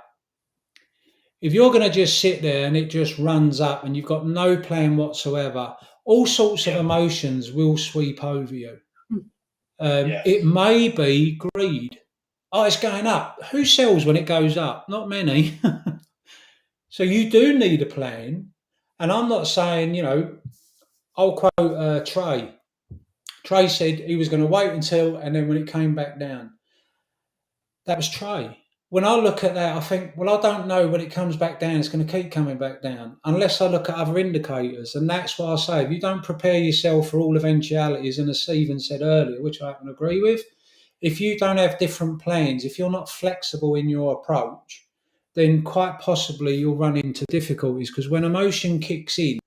If you're going to just sit there and it just runs up and you've got no plan whatsoever, all sorts of emotions will sweep over you. It may be greed. Oh, it's going up. Who sells when it goes up? Not many. So you do need a plan. And I'm not saying, I'll quote Trey. Trey said he was going to wait until, and then when it came back down. That was Trey. When I look at that, I think, well, I don't know when it comes back down, it's going to keep coming back down, unless I look at other indicators. And that's why I say, if you don't prepare yourself for all eventualities, and as Stephen said earlier, which I can agree with, if you don't have different plans, if you're not flexible in your approach, then quite possibly you'll run into difficulties, because when emotion kicks in,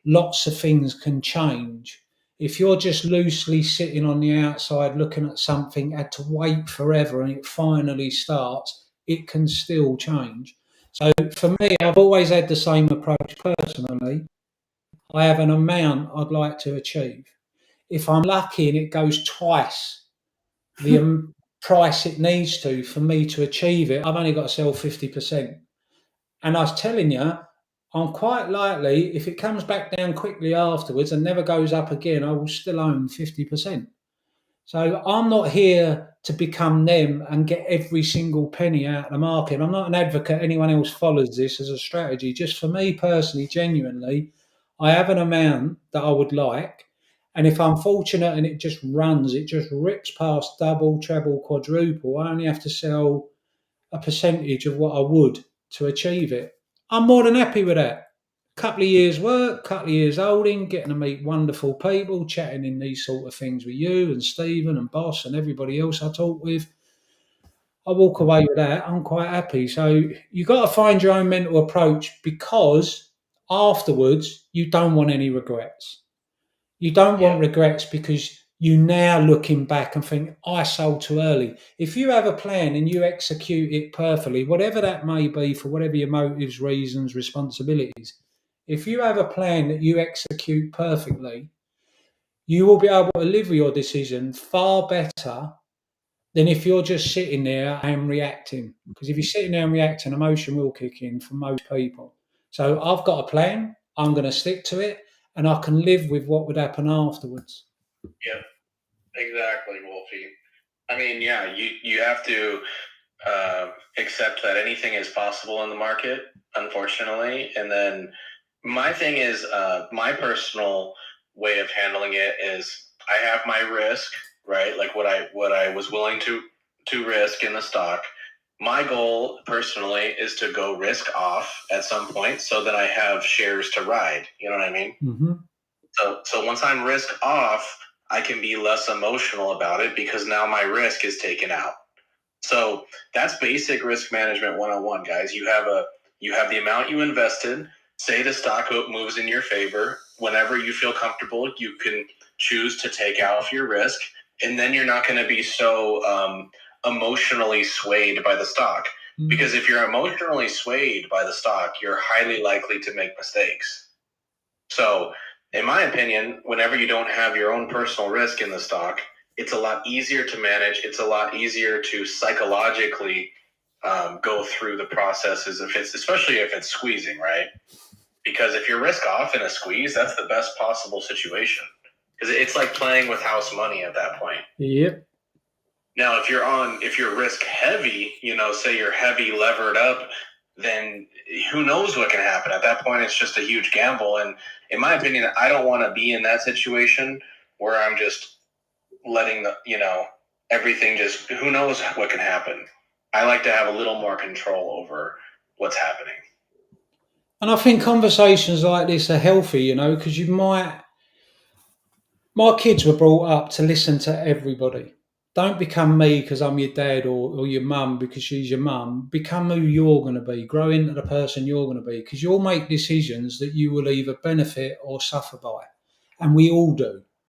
lots of things can change. If you're just loosely sitting on the outside looking at something, had to wait forever and it finally starts, it can still change. So for me, I've always had the same approach personally. I have an amount I'd like to achieve. If I'm lucky and it goes twice the price it needs to for me to achieve it, I've only got to sell 50%. And I was telling you, I'm quite likely, if it comes back down quickly afterwards and never goes up again, I will still own 50%. So I'm not here to become them and get every single penny out of the market. I'm not an advocate anyone else follows this as a strategy. Just for me personally, genuinely, I have an amount that I would like. And if I'm fortunate and it just runs, it just rips past double, treble, quadruple, I only have to sell a percentage of what I would to achieve it. I'm more than happy with that. Couple of years work, couple of years holding, getting to meet wonderful people, chatting in these sort of things with you and Stephen and Boss and everybody else I talk with. I walk away with that. I'm quite happy. So you've got to find your own mental approach, because afterwards you don't want any regrets. You don't want regrets because you now looking back and think, I sold too early. If you have a plan and you execute it perfectly, whatever that may be, for whatever your motives, reasons, responsibilities, if you have a plan that you execute perfectly, you will be able to live with your decision far better than if you're just sitting there and reacting. Because if you're sitting there and reacting, emotion will kick in for most people. So I've got a plan, I'm going to stick to it, and I can live with what would happen afterwards.
Yep, exactly, Wolfie. I mean, yeah, you have to accept that anything is possible in the market, unfortunately. And then my thing is, my personal way of handling it is I have my risk, right? Like what I was willing to risk in the stock. My goal personally is to go risk off at some point so that I have shares to ride. You know what I mean?
Mm-hmm.
So once I'm risk off, I can be less emotional about it because now my risk is taken out. So that's basic risk management 101, guys. You have the amount you invested. Say the stock moves in your favor. Whenever you feel comfortable, you can choose to take out your risk, and then you're not going to be so emotionally swayed by the stock. Because if you're emotionally swayed by the stock, you're highly likely to make mistakes. So, in my opinion, whenever you don't have your own personal risk in the stock, it's a lot easier to manage. It's a lot easier to psychologically go through the processes, especially if it's squeezing, right? Because if you're risk off in a squeeze, that's the best possible situation. Because it's like playing with house money at that point.
Yep.
Now, if you're risk heavy, say you're heavy levered up, then who knows what can happen. At that point, it's just a huge gamble. And in my opinion, I don't want to be in that situation where I'm just letting everything just, who knows what can happen. I like to have a little more control over what's happening.
And I think conversations like this are healthy, because my kids were brought up to listen to everybody. Don't become me because I'm your dad, or your mum because she's your mum. Become who you're going to be. Grow into the person you're going to be, because you'll make decisions that you will either benefit or suffer by. And we all do.